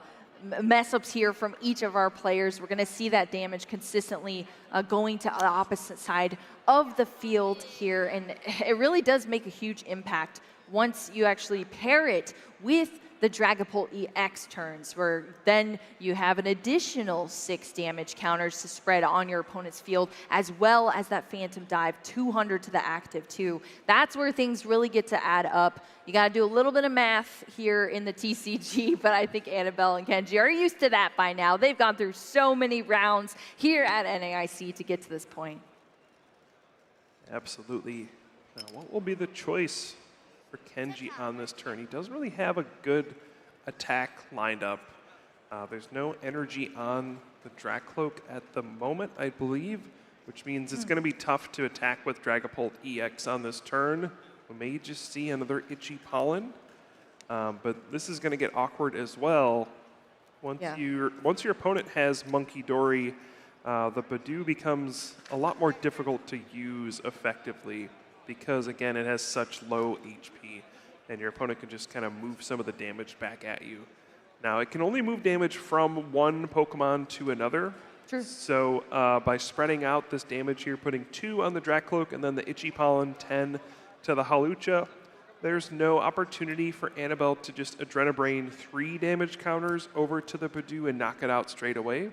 mess-ups here from each of our players. We're going to see that damage consistently going to the opposite side of the field here. And it really does make a huge impact once you actually pair it with the Dragapult EX turns, where then you have an additional 6 damage counters to spread on your opponent's field, as well as that Phantom Dive, 200 to the active too. That's where things really get to add up. You gotta do a little bit of math here in the TCG, but I think Annabelle and Kenji are used to that by now. They've gone through so many rounds here at NAIC to get to this point. Absolutely. Now, what will be the choice for Kenji on this turn? He doesn't really have a good attack lined up. There's no energy on the Dracloak at the moment, I believe, which means it's going to be tough to attack with Dragapult EX on this turn. We may just see another Itchy Pollen, but this is going to get awkward as well. Once your opponent has Monkey Dory, the Badoo becomes a lot more difficult to use effectively, because again, it has such low HP, and your opponent can just kind of move some of the damage back at you. Now, it can only move damage from one Pokemon to another. True. So by spreading out this damage here, putting 2 on the Dracloak and then the Itchy Pollen, 10 to the Hawlucha, there's no opportunity for Annabelle to just Adrenabrain 3 damage counters over to the Badoo and knock it out straight away.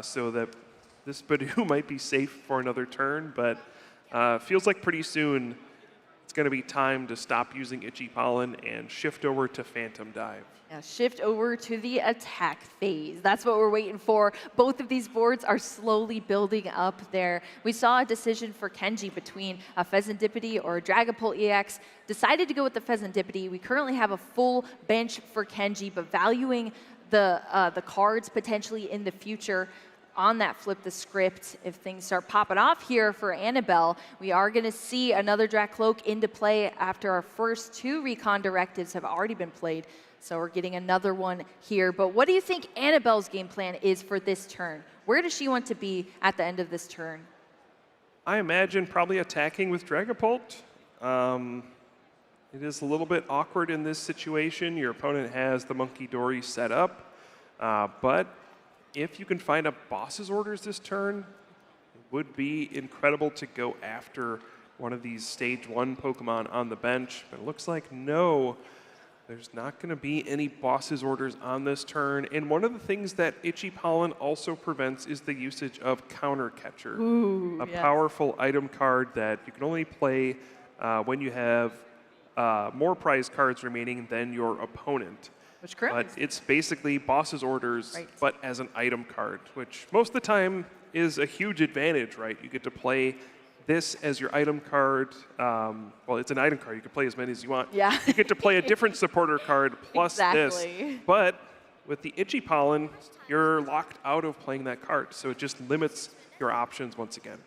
So that this Badoo might be safe for another turn, but feels like pretty soon it's going to be time to stop using Itchy Pollen and shift over to Phantom Dive. Yeah, shift over to the attack phase. That's what we're waiting for. Both of these boards are slowly building up there. We saw a decision for Kenji between a Pheasantipity or a Dragapult EX. Decided to go with the Pheasantipity. We currently have a full bench for Kenji, but valuing the cards potentially in the future. On that flip the script, if things start popping off here for Annabelle, we are going to see another Dracloak into play after our first 2 recon directives have already been played. So we're getting another one here. But what do you think Annabelle's game plan is for this turn? Where does she want to be at the end of this turn? I imagine probably attacking with Dragapult. It is a little bit awkward in this situation. Your opponent has the Monkey Dory set up, but if you can find a boss's orders this turn, it would be incredible to go after one of these stage 1 Pokemon on the bench. But it looks like no, there's not going to be any boss's orders on this turn. And one of the things that Itchy Pollen also prevents is the usage of Counter Catcher, a powerful item card that you can only play when you have more prize cards remaining than your opponent. But it's basically boss's orders, but as an item card, which most of the time is a huge advantage, right? You get to play this as your item card. Well, it's an item card. You can play as many as you want. Yeah. You get to play a different supporter card plus this. But with the Itchy Pollen, you're locked out of playing that card. So it just limits your options once again.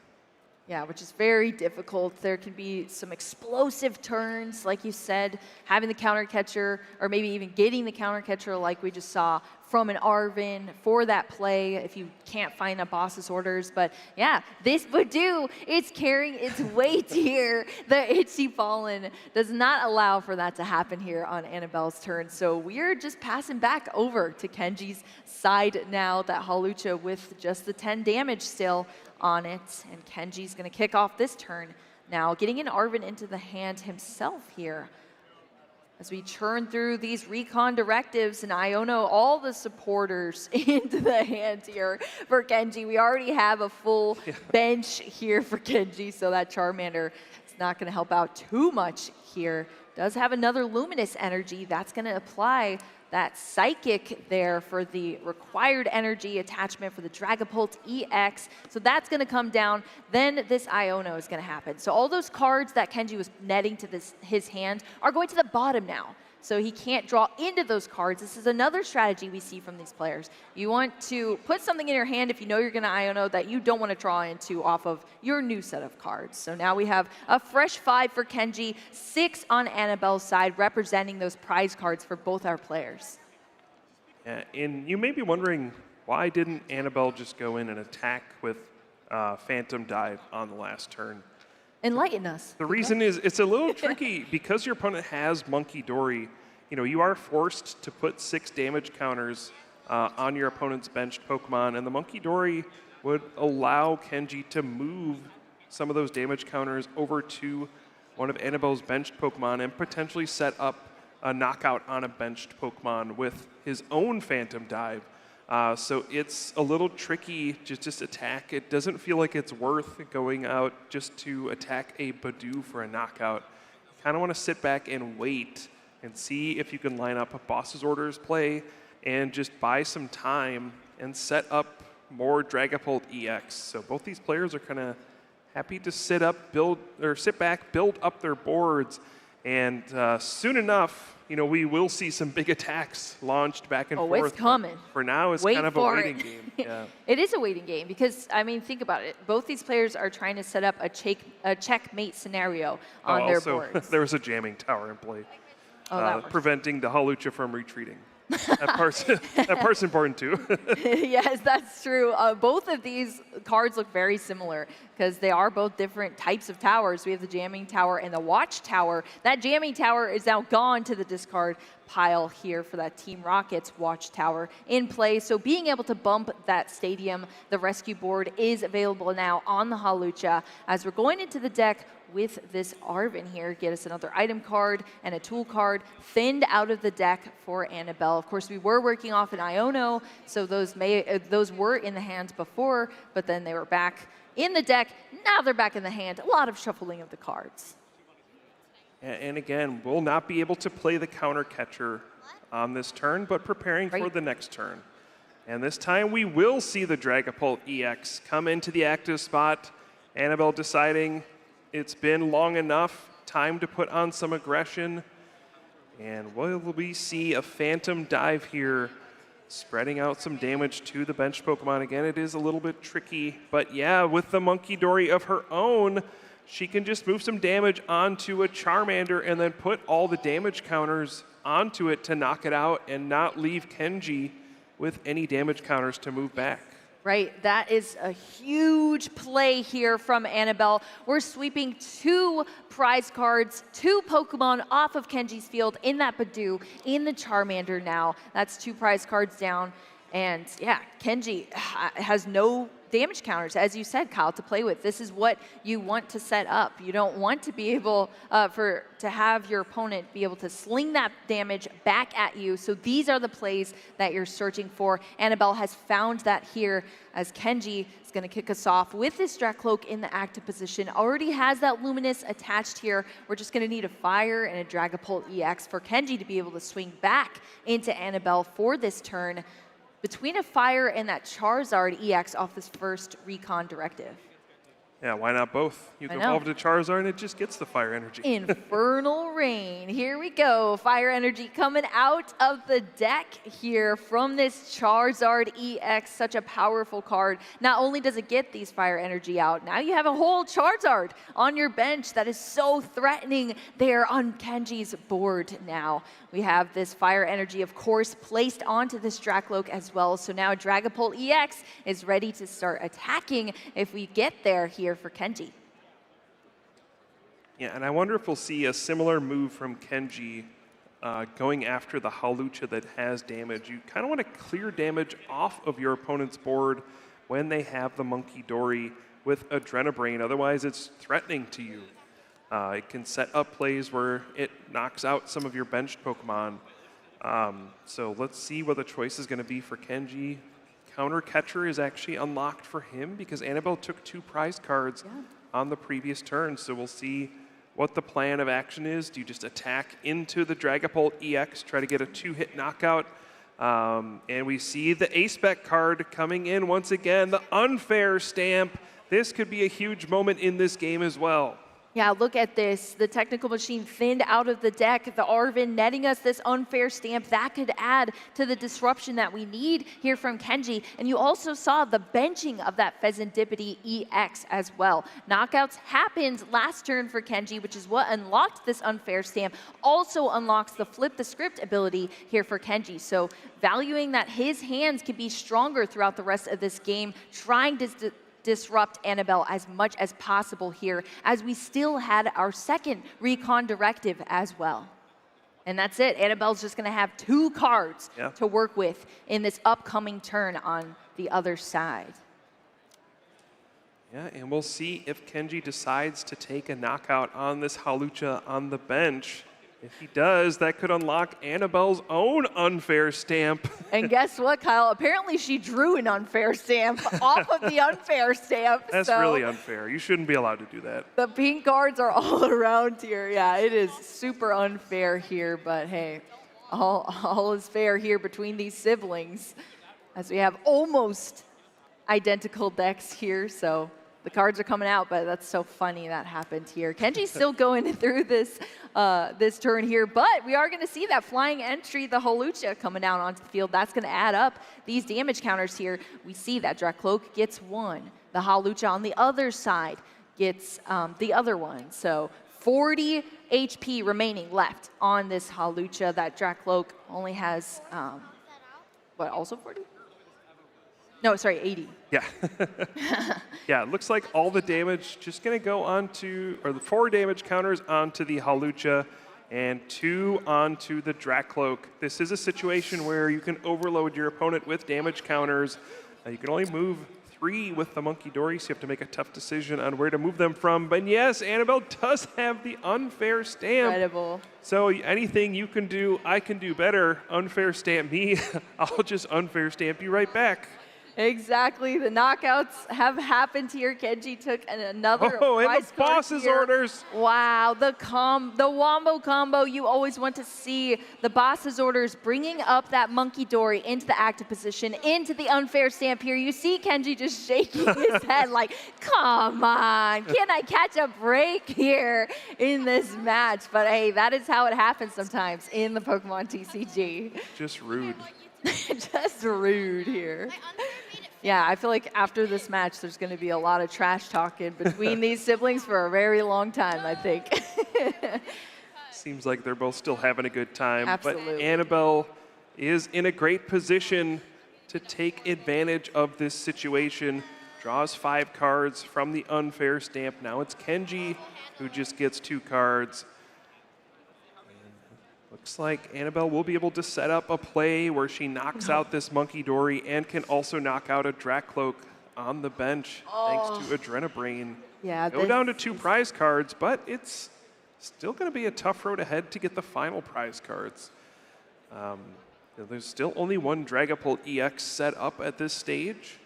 Yeah, which is very difficult. There can be some explosive turns, like you said, having the counter catcher, or maybe even getting the counter catcher like we just saw from an Arvin for that play if you can't find a boss's orders. But yeah, this Badoo, it's carrying its weight here. The Itchy Pollen does not allow for that to happen here on Annabelle's turn. So we're just passing back over to Kenji's side now, that Hawlucha with just the 10 damage still on it, and Kenji's going to kick off this turn now, getting an Arvin into the hand himself here. As we churn through these recon directives and Iono all the supporters into the hand here for Kenji. We already have a full bench here for Kenji, so that Charmander is not going to help out too much here. Does have another Luminous energy. That's going to apply that Psychic there for the required energy attachment for the Dragapult EX. So that's going to come down. Then this Iono is going to happen. So all those cards that Kenji was netting to his hand are going to the bottom now. So he can't draw into those cards. This is another strategy we see from these players. You want to put something in your hand if you know you're going to Iono that you don't want to draw into off of your new set of cards. So now we have a fresh 5 for Kenji, 6 on Annabelle's side, representing those prize cards for both our players. Yeah, and you may be wondering, why didn't Annabelle just go in and attack with Phantom Dive on the last turn? Enlighten us. The reason is it's a little tricky because your opponent has Monkey Dory. You know, you are forced to put 6 damage counters on your opponent's benched Pokemon, and the Monkey Dory would allow Kenji to move some of those damage counters over to one of Annabelle's benched Pokemon and potentially set up a knockout on a benched Pokemon with his own Phantom Dive. So it's a little tricky to just attack. It doesn't feel like it's worth going out just to attack a Badoo for a knockout. You kind of want to sit back and wait and see if you can line up a Boss's Orders play and just buy some time and set up more Dragapult EX. So both these players are kind of happy to sit back, build up their boards, and soon enough, you know, we will see some big attacks launched back and forth. Oh, it's coming. For now, it's kind of a waiting game. Yeah. It is a waiting game because, I mean, think about it. Both these players are trying to set up a checkmate scenario on their boards. There was a jamming tower in play, Oh, preventing the Hawlucha from retreating. That part's important too. Yes, that's true. Both of these cards look very similar because they are both different types of towers. We have the Jamming Tower and the Watch Tower. That Jamming Tower is now gone to the discard pile here for that Team Rocket's Watch Tower in play. So being able to bump that stadium, the rescue board is available now on the Hawlucha. As we're going into the deck with this Arven here, get us another item card and a tool card thinned out of the deck for Annabelle. Of course, we were working off an Iono, so those were in the hand before, but then they were back in the deck. Now they're back in the hand. A lot of shuffling of the cards. And again, we'll not be able to play the counter catcher on this turn, but preparing for the next turn. And this time we will see the Dragapult EX come into the active spot. Annabelle deciding it's been long enough, time to put on some aggression. And will we see a Phantom Dive here, spreading out some damage to the bench Pokemon? Again, it is a little bit tricky, but yeah, with the Monkey Dory of her own, she can just move some damage onto a Charmander and then put all the damage counters onto it to knock it out and not leave Kenji with any damage counters to move back. Right, that is a huge play here from Annabelle. We're sweeping 2 prize cards, 2 Pokemon off of Kenji's field in that Badoo, in the Charmander now. That's 2 prize cards down. And yeah, Kenji has no damage counters, as you said, Kyle, to play with. This is what you want to set up. You don't want to be able to have your opponent be able to sling that damage back at you. So these are the plays that you're searching for. Annabelle has found that here as Kenji is going to kick us off with this Dracloak in the active position. Already has that Luminous attached here. We're just going to need a Fire and a Dragapult EX for Kenji to be able to swing back into Annabelle for this turn. Between a Fire and that Charizard EX off this first Recon directive. Yeah, why not both? You can evolve to Charizard and it just gets the fire energy. Infernal Rain. Here we go. Fire energy coming out of the deck here from this Charizard EX. Such a powerful card. Not only does it get these fire energy out, now you have a whole Charizard on your bench that is so threatening there on Kenji's board now. We have this fire energy, of course, placed onto this Dracloak as well. So now Dragapult EX is ready to start attacking if we get there here for Kenji. Yeah, and I wonder if we'll see a similar move from Kenji going after the Hawlucha that has damage. You kind of want to clear damage off of your opponent's board when they have the Monkey Dory with Adrenabrain. Otherwise, it's threatening to you. It can set up plays where it knocks out some of your benched Pokemon. So let's see what the choice is going to be for Kenji. Counter Catcher is actually unlocked for him because Annabelle took 2 prize cards on the previous turn. So we'll see what the plan of action is. Do you just attack into the Dragapult EX, try to get a 2-hit knockout? And we see the A-Spec card coming in once again, the unfair stamp. This could be a huge moment in this game as well. Yeah, look at this. The technical machine thinned out of the deck. The Arven netting us this unfair stamp. That could add to the disruption that we need here from Kenji. And you also saw the benching of that Pheasantipity EX as well. Knockouts happened last turn for Kenji, which is what unlocked this unfair stamp. Also unlocks the flip the script ability here for Kenji. So valuing that his hands can be stronger throughout the rest of this game, trying to disrupt Annabelle as much as possible here, as we still had our second recon directive as well. And that's it. Annabelle's just going to have 2 cards to work with in this upcoming turn on the other side. Yeah, and we'll see if Kenji decides to take a knockout on this Hawlucha on the bench. If he does, that could unlock Annabelle's own unfair stamp. And guess what, Kyle? Apparently she drew an unfair stamp off of the unfair stamp. That's really unfair. You shouldn't be allowed to do that. The pink cards are all around here. Yeah, it is super unfair here, but hey, all is fair here between these siblings, as we have almost identical decks here, so the cards are coming out, but that's so funny that happened here. Kenji's still going through this this turn here, but we are going to see that flying entry, the Hawlucha, coming down onto the field. That's going to add up these damage counters here. We see that Dracloak gets 1. The Hawlucha on the other side gets the other one. So 40 HP remaining left on this Hawlucha. That Dracloak only has, what, also 40? No, sorry, 80. Yeah. Yeah, it looks like all the damage just going to go onto, or the 4 damage counters onto the Hawlucha and 2 onto the Dracloak. This is a situation where you can overload your opponent with damage counters. You can only move 3 with the Monkey Dory, so you have to make a tough decision on where to move them from. But yes, Annabelle does have the unfair stamp. Incredible. So anything you can do, I can do better. Unfair stamp me, I'll just unfair stamp you right back. Exactly. The knockouts have happened here. Kenji took another and prize the card boss's here. orders. Wow, the wombo combo you always want to see. The boss's orders bringing up that Monkey Dory into the active position, into the unfair stamp here. You see Kenji just shaking his head like, come on, can I catch a break here in this match? But hey, that is how it happens sometimes in the Pokemon TCG. Just rude. Just rude here. Yeah, I feel like after this match, there's going to be a lot of trash talking between these siblings for a very long time, I think. Seems like they're both still having a good time. Absolutely. But Annabelle is in a great position to take advantage of this situation. Draws 5 cards from the unfair stamp. Now it's Kenji who just gets 2 cards. Looks like Annabelle will be able to set up a play where she knocks out this Monkey Dory and can also knock out a Dracloak on the bench thanks to Adrenabrain. Yeah, go down to 2 prize cards, but it's still going to be a tough road ahead to get the final prize cards. There's still only 1 Dragapult EX set up at this stage.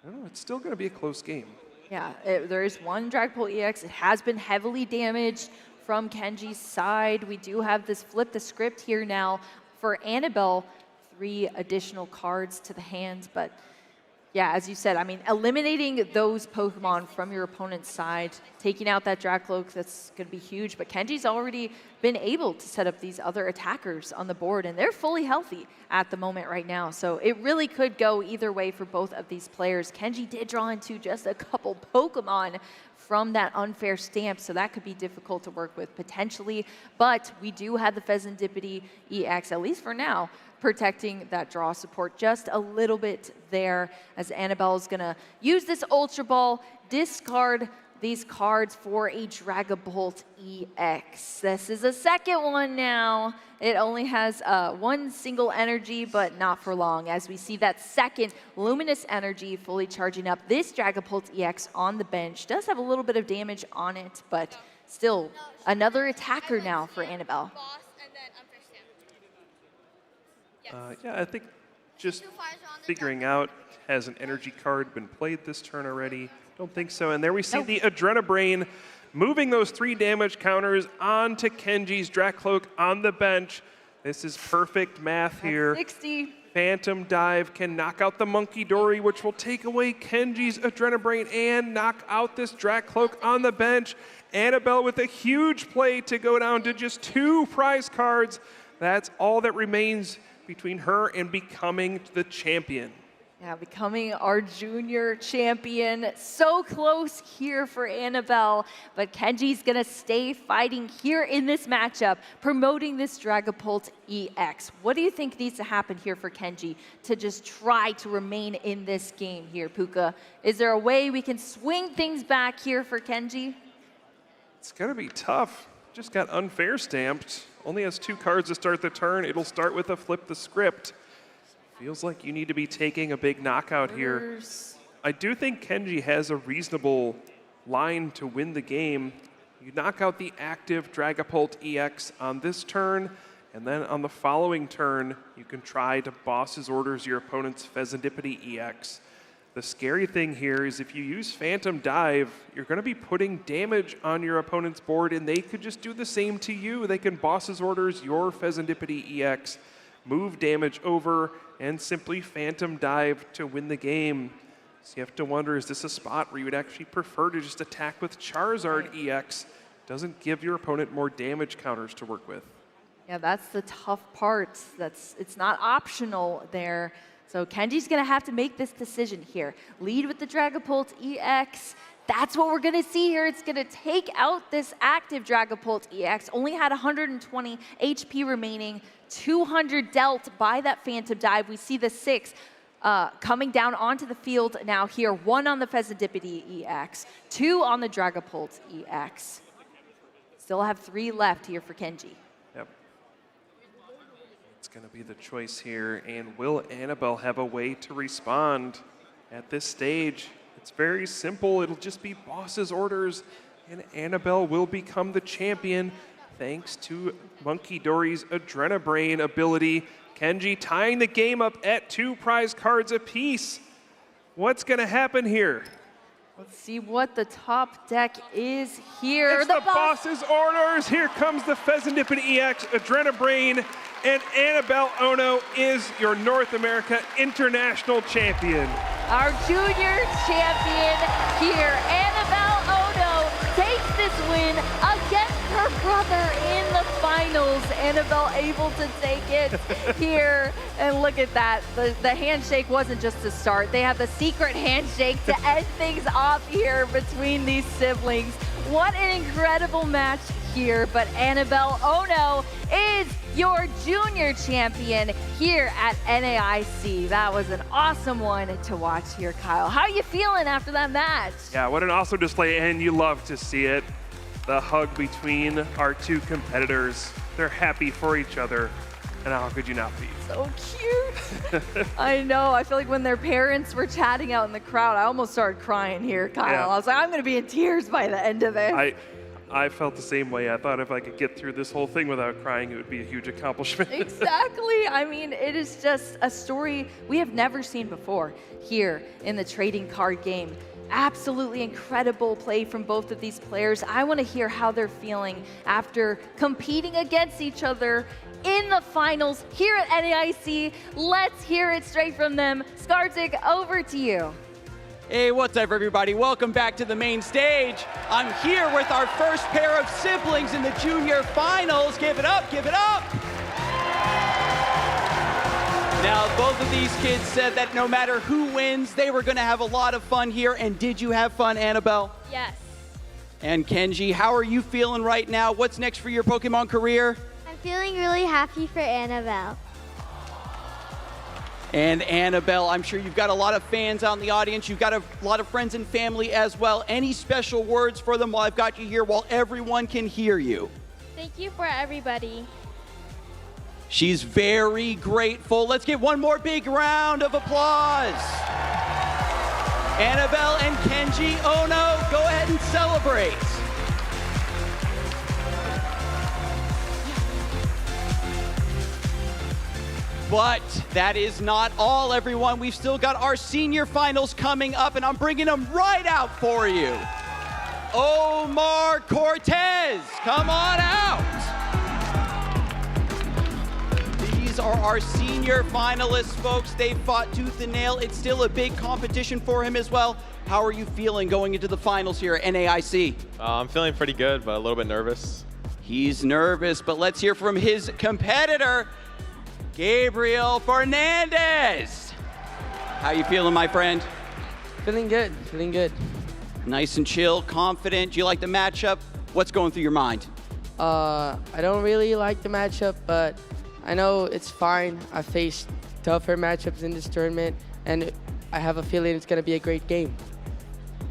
I don't know, it's still going to be a close game. Yeah, there is 1 Dragapult EX. It has been heavily damaged from Kenji's side. We do have this flip the script here now for Annabelle. 3 additional cards to the hands, but yeah, as you said, I mean, eliminating those Pokemon from your opponent's side, taking out that Dracloak, that's going to be huge, but Kenji's already been able to set up these other attackers on the board, and they're fully healthy at the moment right now, so it really could go either way for both of these players. Kenji did draw into just a couple Pokemon from that unfair stamp, so that could be difficult to work with potentially, but we do have the Pheasantipity EX, at least for now, protecting that draw support just a little bit there, as Annabelle is going to use this Ultra Ball, discard these cards for a Dragapult EX. This is a second one now. It only has 1 single energy, but not for long, as we see that second Luminous Energy fully charging up. This Dragapult EX on the bench does have a little bit of damage on it, but still another attacker now for Annabelle. Yeah, I think just figuring out, has an energy card been played this turn already? Don't think so. And there we see the Adrenabrain moving those 3 damage counters onto Kenji's Dracloak on the bench. This is perfect math here. 60. Phantom Dive can knock out the Monkey Dory, which will take away Kenji's Adrenabrain and knock out this Dracloak on the bench. Annabelle with a huge play to go down to just 2 prize cards. That's all that remains between her and becoming the champion. Yeah, becoming our junior champion. So close here for Annabelle, but Kenji's gonna stay fighting here in this matchup, promoting this Dragapult EX. What do you think needs to happen here for Kenji to just try to remain in this game here, Puka? Is there a way we can swing things back here for Kenji? It's gonna be tough. Just got unfair stamped. Only has 2 cards to start the turn. It'll start with a flip the script. Feels like you need to be taking a big knockout here. I do think Kenji has a reasonable line to win the game. You knock out the active Dragapult EX on this turn, and then on the following turn, you can try to boss's orders your opponent's Pheasantipity EX. The scary thing here is if you use Phantom Dive, you're going to be putting damage on your opponent's board, and they could just do the same to you. They can boss's orders your Pheasantipity EX, move damage over, and simply Phantom Dive to win the game. So you have to wonder, is this a spot where you would actually prefer to just attack with Charizard EX? Doesn't give your opponent more damage counters to work with. Yeah, that's the tough part. It's not optional there. So Kenji's gonna have to make this decision here. Lead with the Dragapult EX. That's what we're gonna see here. It's gonna take out this active Dragapult EX. Only had 120 HP remaining, 200 dealt by that Phantom Dive. We see the 6 coming down onto the field now here. 1 on the Pheasantipity EX, 2 on the Dragapult EX. Still have 3 left here for Kenji. Yep. It's gonna be the choice here, and will Annabelle have a way to respond at this stage? It's very simple. It'll just be boss's orders, and Annabelle will become the champion thanks to Monkey Dory's Adrenabrain ability. Kenji tying the game up at 2 prize cards apiece. What's going to happen here? Let's see what the top deck is here. It's the boss's orders. Here comes the Pheasantipity EX, Adrenabrain, and Annabelle Ono is your North America International Champion. Our junior champion here, Annabelle Ono, takes this win against her brother in the finals. Annabelle able to take it here. And look at that. The handshake wasn't just to start. They have the secret handshake to end things off here between these siblings. What an incredible match here. But Annabelle Ono is your junior champion here at NAIC. That was an awesome one to watch here, Kyle. How are you feeling after that match? Yeah, what an awesome display, and you love to see it. The hug between our 2 competitors. They're happy for each other, and how could you not be? So cute. I know. I feel like when their parents were chatting out in the crowd, I almost started crying here, Kyle. Yeah. I was like, I'm going to be in tears by the end of it. I felt the same way. I thought if I could get through this whole thing without crying, it would be a huge accomplishment. Exactly. I mean, it is just a story we have never seen before here in the trading card game. Absolutely incredible play from both of these players. I want to hear how they're feeling after competing against each other in the finals here at NAIC. Let's hear it straight from them. Skarzik, over to you. Hey, what's up, everybody? Welcome back to the main stage. I'm here with our first pair of siblings in the junior finals. Give it up, give it up. Now, both of these kids said that no matter who wins, they were going to have a lot of fun here. And did you have fun, Annabelle? Yes. And Kenji, how are you feeling right now? What's next for your Pokemon career? I'm feeling really happy for Annabelle. And Annabelle, I'm sure you've got a lot of fans out in the audience. You've got a lot of friends and family as well. Any special words for them while I've got you here, while everyone can hear you? Thank you for everybody. She's very grateful. Let's give one more big round of applause. Annabelle and Kenji Ono, go ahead and celebrate. But that is not all, everyone. We've still got our senior finals coming up, and I'm bringing them right out for you. Omar Cortez, come on out. These are our senior finalists, folks. They fought tooth and nail. It's still a big competition for him as well. How are you feeling going into the finals here at NAIC? I'm feeling pretty good, but a little bit nervous. He's nervous, but let's hear from his competitor, Gabriel Fernandez. How you feeling, my friend? Feeling good, feeling good. Nice and chill, confident. Do you like the matchup? What's going through your mind? I don't really like the matchup, but I know it's fine. I faced tougher matchups in this tournament, and I have a feeling it's going to be a great game.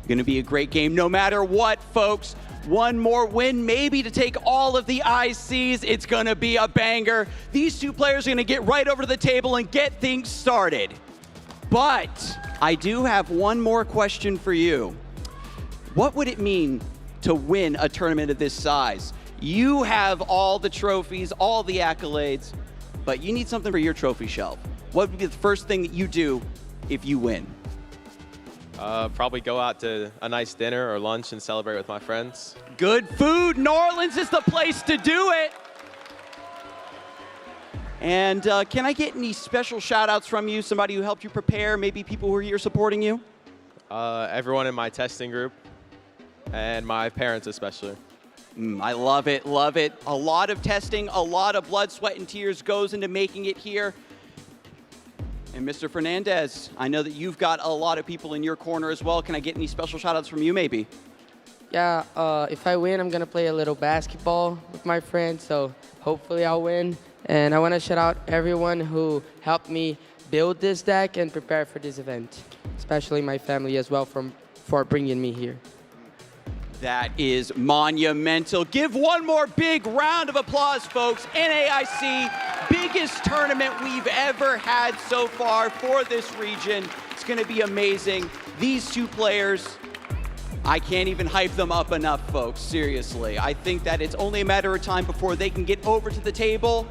Going to be a great game no matter what, folks. One more win, maybe to take all of the ICs. It's going to be a banger. These two players are going to get right over to the table and get things started. But I do have one more question for you. What would it mean to win a tournament of this size? You have all the trophies, all the accolades, but you need something for your trophy shelf. What would be the first thing that you do if you win? Probably go out to a nice dinner or lunch and celebrate with my friends. Good food. New Orleans is the place to do it. And can I get any special shout outs from you? Somebody who helped you prepare, maybe people who are here supporting you? Everyone in my testing group and my parents especially. I love it, love it. A lot of testing, a lot of blood, sweat, and tears goes into making it here. And Mr. Fernandez, I know that you've got a lot of people in your corner as well. Can I get any special shout outs from you maybe? Yeah, if I win, I'm going to play a little basketball with my friends, so hopefully I'll win. And I want to shout out everyone who helped me build this deck and prepare for this event, especially my family as well for bringing me here. That is monumental. Give one more big round of applause, folks. NAIC, biggest tournament we've ever had so far for this region. It's going to be amazing. These two players, I can't even hype them up enough, folks. Seriously. I think that it's only a matter of time before they can get over to the table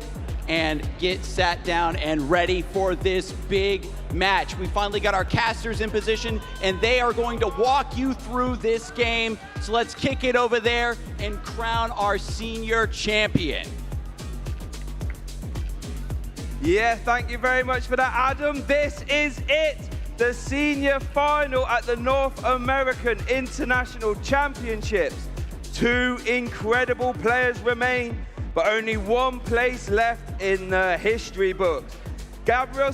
and get sat down and ready for this big match. We finally got our casters in position, and they are going to walk you through this game. So let's kick it over there and crown our senior champion. Yeah, thank you very much for that, Adam. This is it, the senior final at the North American International Championships. Two incredible players remain, but only one place left in the history books. Gabriel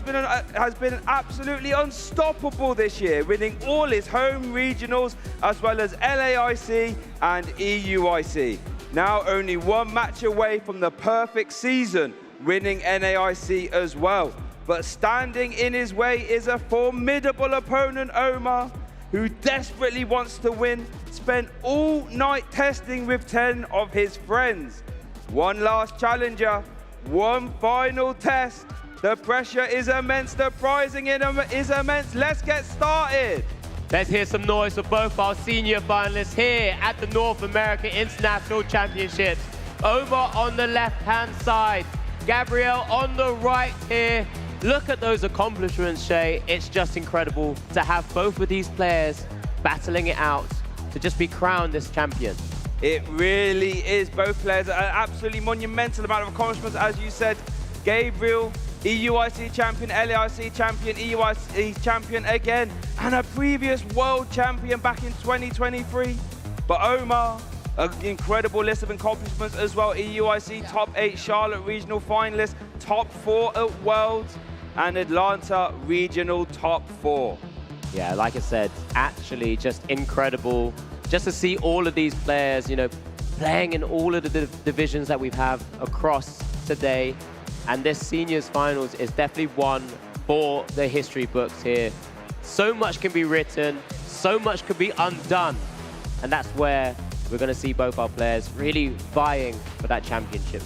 has been absolutely unstoppable this year, winning all his home regionals as well as LAIC and EUIC. Now only one match away from the perfect season, winning NAIC as well. But standing in his way is a formidable opponent, Omar, who desperately wants to win, spent all night testing with 10 of his friends. One last challenger, one final test. The pressure is immense, the prizing is immense. Let's get started. Let's hear some noise for both our senior finalists here at the North American International Championships. Omar on the left-hand side, Gabriel on the right here. Look at those accomplishments, Shay. It's just incredible to have both of these players battling it out to just be crowned this champion. It really is. Both players are an absolutely monumental amount of accomplishments, as you said. Gabriel, EUIC champion, LAIC champion, EUIC champion again, and a previous world champion back in 2023. But Omar, an incredible list of accomplishments as well. EUIC top 8 Charlotte regional finalist, top 4 at Worlds, and Atlanta regional top 4. Yeah, like I said, actually just incredible just to see all of these players, you know, playing in all of the divisions that we've had across today. And this seniors finals is definitely one for the history books here. So much can be written, so much could be undone. And that's where we're going to see both our players really vying for that championship.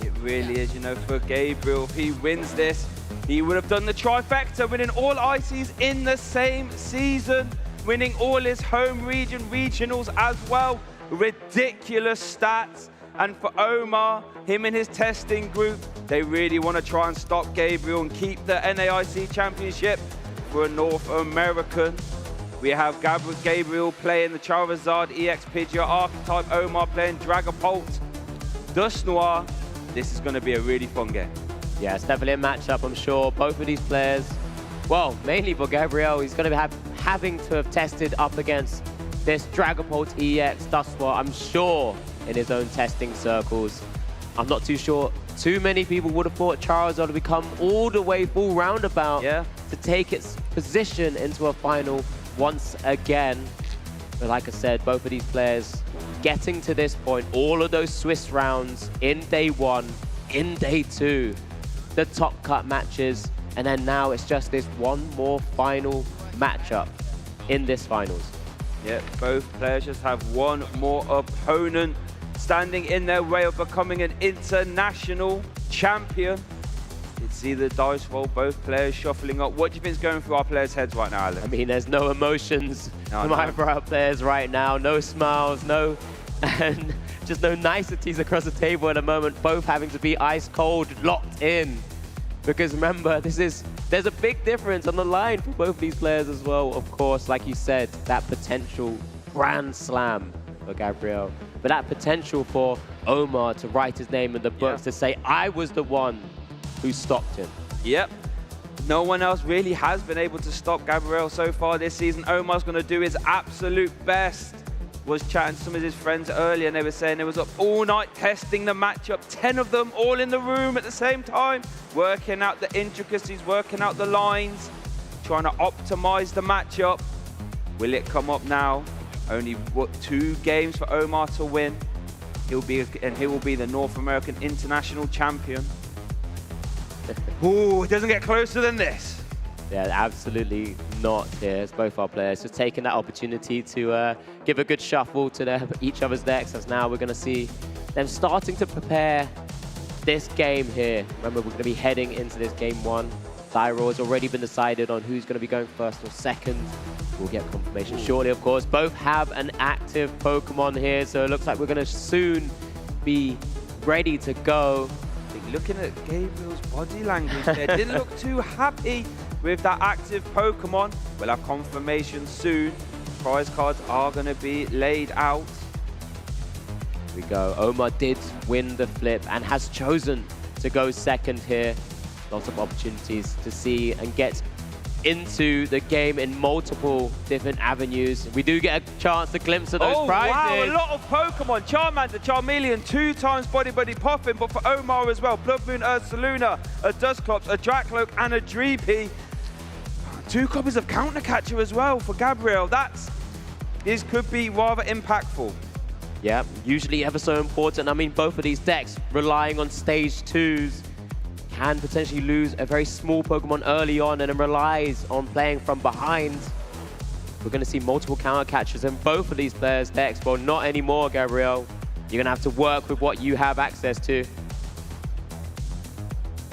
It really is, you know, for Gabriel, if he wins this, he would have done the trifecta, winning all ICs in the same season, winning all his home region regionals as well. Ridiculous stats. And for Omar, him and his testing group, they really want to try and stop Gabriel and keep the NAIC championship for a North American. We have Gabriel playing the Charizard EX Pidgeot archetype, Omar playing Dragapult, Dusknoir. This is going to be a really fun game. Yeah, it's definitely a matchup, I'm sure. Both of these players, well, mainly for Gabriel, he's going to be having to have tested up against this Dragapult EX Dusknoir, I'm sure, in his own testing circles. I'm not too sure too many people would have thought Charizard would become all the way full roundabout to take its position into a final once again. But like I said, both of these players getting to this point, all of those Swiss rounds in day 1, in day 2, the top cut matches, and then now it's just this one more final matchup in this finals. Yeah, both players just have one more opponent standing in their way of becoming an international champion. It's either dice roll, both players shuffling up. What do you think is going through our players' heads right now, Alan? I mean, there's no emotions from either of our players right now. No smiles, and just no niceties across the table at the moment. Both having to be ice cold, locked in. Because remember, there's a big difference on the line for both these players as well. Of course, like you said, that potential grand slam for Gabriel. But that potential for Omar to write his name in the books, to say, I was the one who stopped him. Yep. No one else really has been able to stop Gabriel so far this season. Omar's going to do his absolute best. Was chatting to some of his friends earlier, and they were saying they was up all night testing the matchup. 10 of them all in the room at the same time, working out the intricacies, working out the lines, trying to optimize the matchup. Will it come up now? Only 2 games for Omar to win. He will be the North American International Champion. Ooh, it doesn't get closer than this. Yeah, absolutely not here. It's both our players just taking that opportunity to give a good shuffle to each other's decks, as now we're going to see them starting to prepare this game here. Remember, we're going to be heading into this game 1. Die roll has already been decided on who's going to be going first or second. We'll get confirmation shortly, of course. Both have an active Pokemon here, so it looks like we're going to soon be ready to go. Looking at Gabriel's body language there, didn't look too happy with that active Pokemon. We'll have confirmation soon. Prize cards are going to be laid out. Here we go. Omar did win the flip and has chosen to go second here. Lots of opportunities to see and get into the game in multiple different avenues. We do get a chance to glimpse of those prizes. Wow, a lot of Pokemon. Charmander, Charmeleon, 2 times Body Puffin, but for Omar as well. Blood Moon, Ursaluna, a Dusclops, a Dracloak, and a Dreepy. 2 copies of Counter Catcher as well for Gabriel. This could be rather impactful. Yeah, usually ever so important. I mean, both of these decks relying on stage 2s can potentially lose a very small Pokemon early on and then relies on playing from behind. We're going to see multiple counter catchers in both of these players' decks. Well, not anymore, Gabriel. You're going to have to work with what you have access to.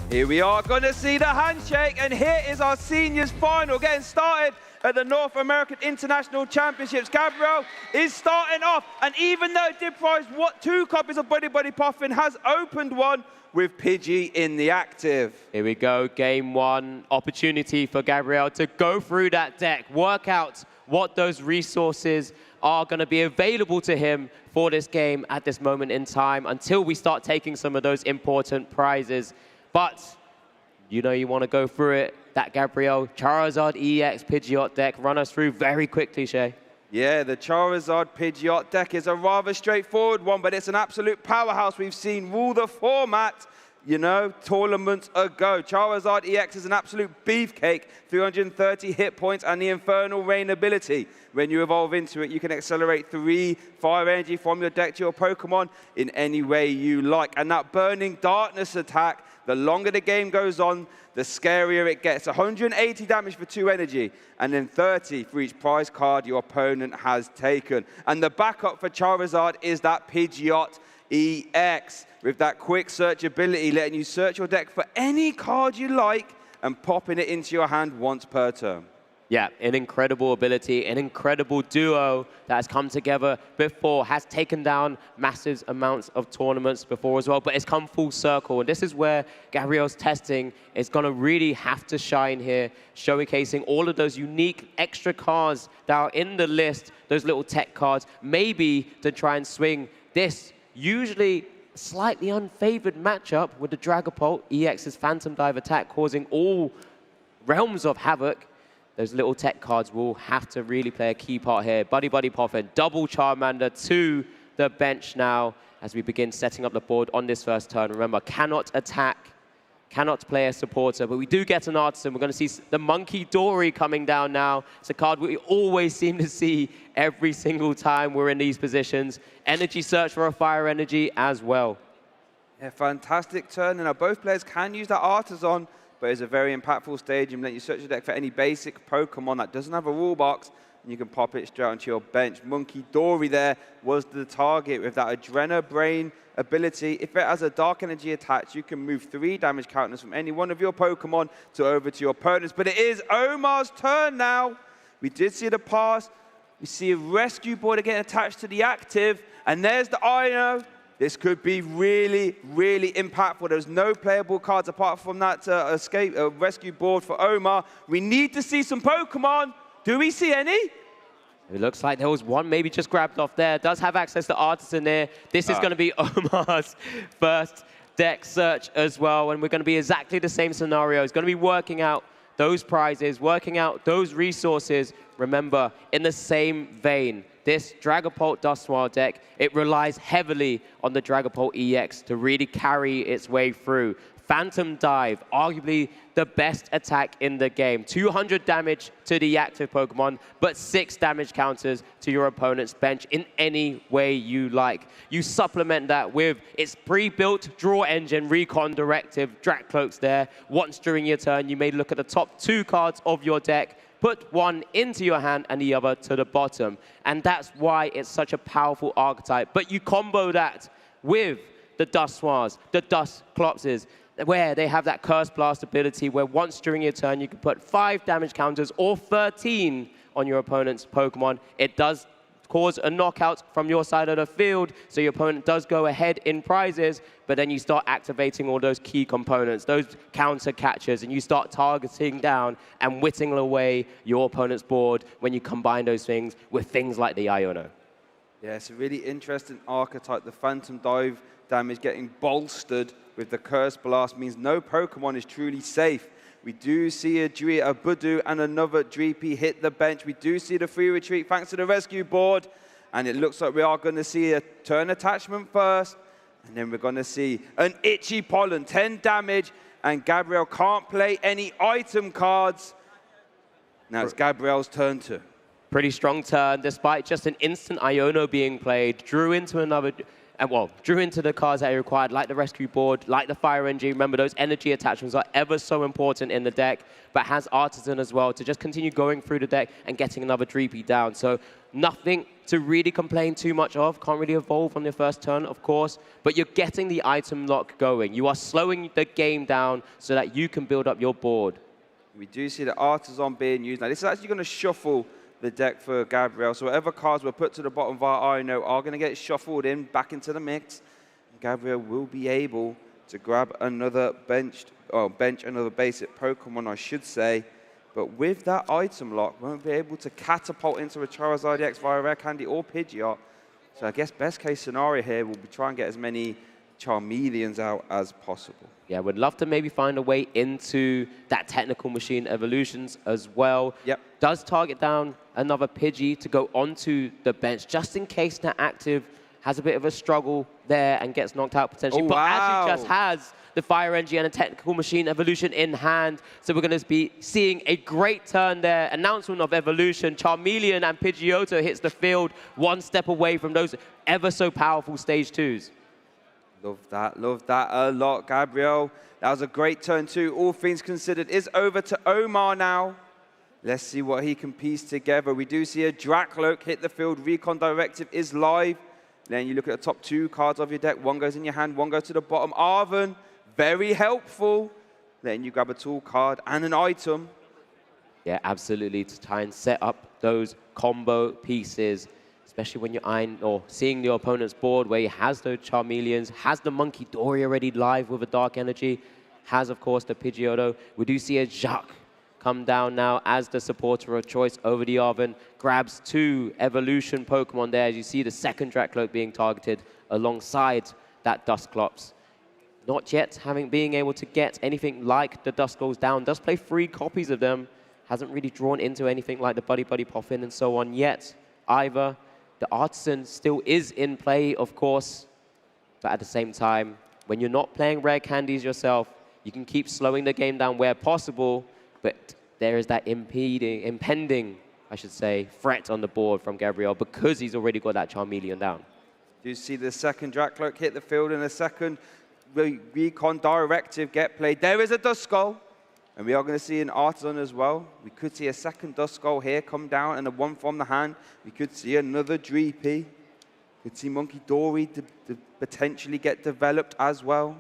Here we are going to see the handshake, and here is our seniors final getting started at the North American International Championships. Gabriel is starting off, and even though it did prize 2 copies of Body Puffin, has opened one with Pidgey in the active. Here we go, game 1. Opportunity for Gabriel to go through that deck, work out what those resources are going to be available to him for this game at this moment in time until we start taking some of those important prizes. But you know you want to go through it. That Gabriel Charizard EX Pidgeot deck, run us through very quickly, Shay. Yeah, the Charizard Pidgeot deck is a rather straightforward one, but it's an absolute powerhouse. We've seen rule the format, tournaments ago. Charizard EX is an absolute beefcake, 330 hit points and the Infernal Rain ability. When you evolve into it, you can accelerate 3 fire energy from your deck to your Pokemon in any way you like. And that Burning Darkness attack, the longer the game goes on, the scarier it gets. 180 damage for 2 energy, and then 30 for each prize card your opponent has taken. And the backup for Charizard is that Pidgeot EX, with that quick search ability, letting you search your deck for any card you like and popping it into your hand once per turn. Yeah, an incredible ability, an incredible duo that has come together before, has taken down massive amounts of tournaments before as well, but it's come full circle. And this is where Gabriel's testing is going to really have to shine here, showcasing all of those unique extra cards that are in the list, those little tech cards, maybe to try and swing this usually slightly unfavored matchup with the Dragapult EX's Phantom Dive attack causing all realms of havoc. Those little tech cards will have to really play a key part here. Buddy Buddy Poffin, double Charmander to the bench now as we begin setting up the board on this first turn. Remember, cannot attack, cannot play a supporter, but we do get an artisan. We're going to see the Monkey Dory coming down now. It's a card we always seem to see every single time we're in these positions. Energy search for a fire energy as well. Yeah, fantastic turn. And now both players can use that artisan, but it's a very impactful stage and let you search your deck for any basic Pokemon that doesn't have a rule box, and you can pop it straight onto your bench. Monkey Dory there was the target with that Adrena Brain ability. If it has a Dark Energy attached, you can move 3 damage counters from any one of your Pokemon over to your opponents. But it is Omar's turn now. We did see the pass. We see a rescue board again attached to the active, and there's the Ino. This could be really, really impactful. There's no playable cards apart from that rescue board for Omar. We need to see some Pokemon. Do we see any? It looks like there was one maybe just grabbed off there. Does have access to Artisan there. This is going to be Omar's first deck search as well. And we're going to be exactly the same scenario. It's going to be working out those prizes, working out those resources. Remember, in the same vein, this Dragapult Dusknoir deck, it relies heavily on the Dragapult EX to really carry its way through. Phantom Dive, arguably the best attack in the game. 200 damage to the active Pokemon, but 6 damage counters to your opponent's bench in any way you like. You supplement that with its pre-built draw engine, Recon Directive, Dracloaks there. Once during your turn, you may look at the top 2 cards of your deck, put one into your hand and the other to the bottom. And that's why it's such a powerful archetype. But you combo that with the Dusknoirs, the Dusclopses, where they have that Curse Blast ability where once during your turn you can put 5 damage counters or 13 on your opponent's Pokemon. It does cause a knockout from your side of the field, so your opponent does go ahead in prizes, but then you start activating all those key components, those counter catchers, and you start targeting down and whittling away your opponent's board when you combine those things with things like the Iono. Yeah, it's a really interesting archetype. The Phantom Dive damage getting bolstered with the Curse Blast means no Pokemon is truly safe. We do see a Budu and another Dreepy hit the bench. We do see the free retreat thanks to the rescue board. And it looks like we are going to see a turn attachment first. And then we're going to see an Itchy Pollen, 10 damage. And Gabriel can't play any item cards. Now it's Gabriel's turn too. Pretty strong turn, despite just an instant Iono being played. Drew into the cards that he required, like the rescue board, like the fire engine. Remember, those energy attachments are ever so important in the deck, but has Artisan as well to just continue going through the deck and getting another Dreepy down. So nothing to really complain too much of. Can't really evolve on your first turn, of course, but you're getting the item lock going. You are slowing the game down so that you can build up your board. We do see the Artisan being used. Now, this is actually going to shuffle the deck for Gabriel. So whatever cards were put to the bottom via Ino are going to get shuffled in back into the mix. Gabriel will be able to grab another bench another basic Pokemon, I should say. But with that item lock, won't be able to catapult into a Charizard EX via Rare Candy or Pidgeot. So I guess best case scenario here will be try and get as many Charmeleons out as possible. Yeah, would love to maybe find a way into that Technical Machine Evolutions as well. Yep. Does target down another Pidgey to go onto the bench, just in case that active has a bit of a struggle there and gets knocked out potentially. Oh, but wow. as he just has the Fire Energy and a Technical Machine Evolution in hand, so we're going to be seeing a great turn there. Announcement of evolution. Charmeleon and Pidgeotto hits the field one step away from those ever so powerful stage 2s. Love that a lot, Gabriel. That was a great turn too. All things considered, is over to Omar now. Let's see what he can piece together. We do see a Dracloak hit the field. Recon Directive is live. Then you look at the top 2 cards of your deck. One goes in your hand, one goes to the bottom. Arven, very helpful. Then you grab a tool card and an item. Yeah, absolutely, to try and set up those combo pieces, especially when you're eyeing or seeing your opponent's board where he has those Charmeleons, has the Monkey Dory already live with a Dark Energy, has, of course, the Pidgeotto. We do see a Jacques come down now as the supporter of choice over the Arven, grabs 2 evolution Pokemon there, as you see the second Dracloak being targeted alongside that Dusclops. Not yet being able to get anything like the Dusclopes down, does play 3 copies of them, hasn't really drawn into anything like the Buddy Buddy Poffin and so on yet either. The Artisan still is in play, of course, but at the same time, when you're not playing rare candies yourself, you can keep slowing the game down where possible, but there is that impending, I should say, threat on the board from Gabriel because he's already got that Charmeleon down. Do you see the second Dracloak hit the field and a second Recon Directive get played? There is a Duskull, and we are going to see an Artisan as well. We could see a second Duskull here come down and a one from the hand. We could see another Dreepy. Could see Monkey Dory to potentially get developed as well.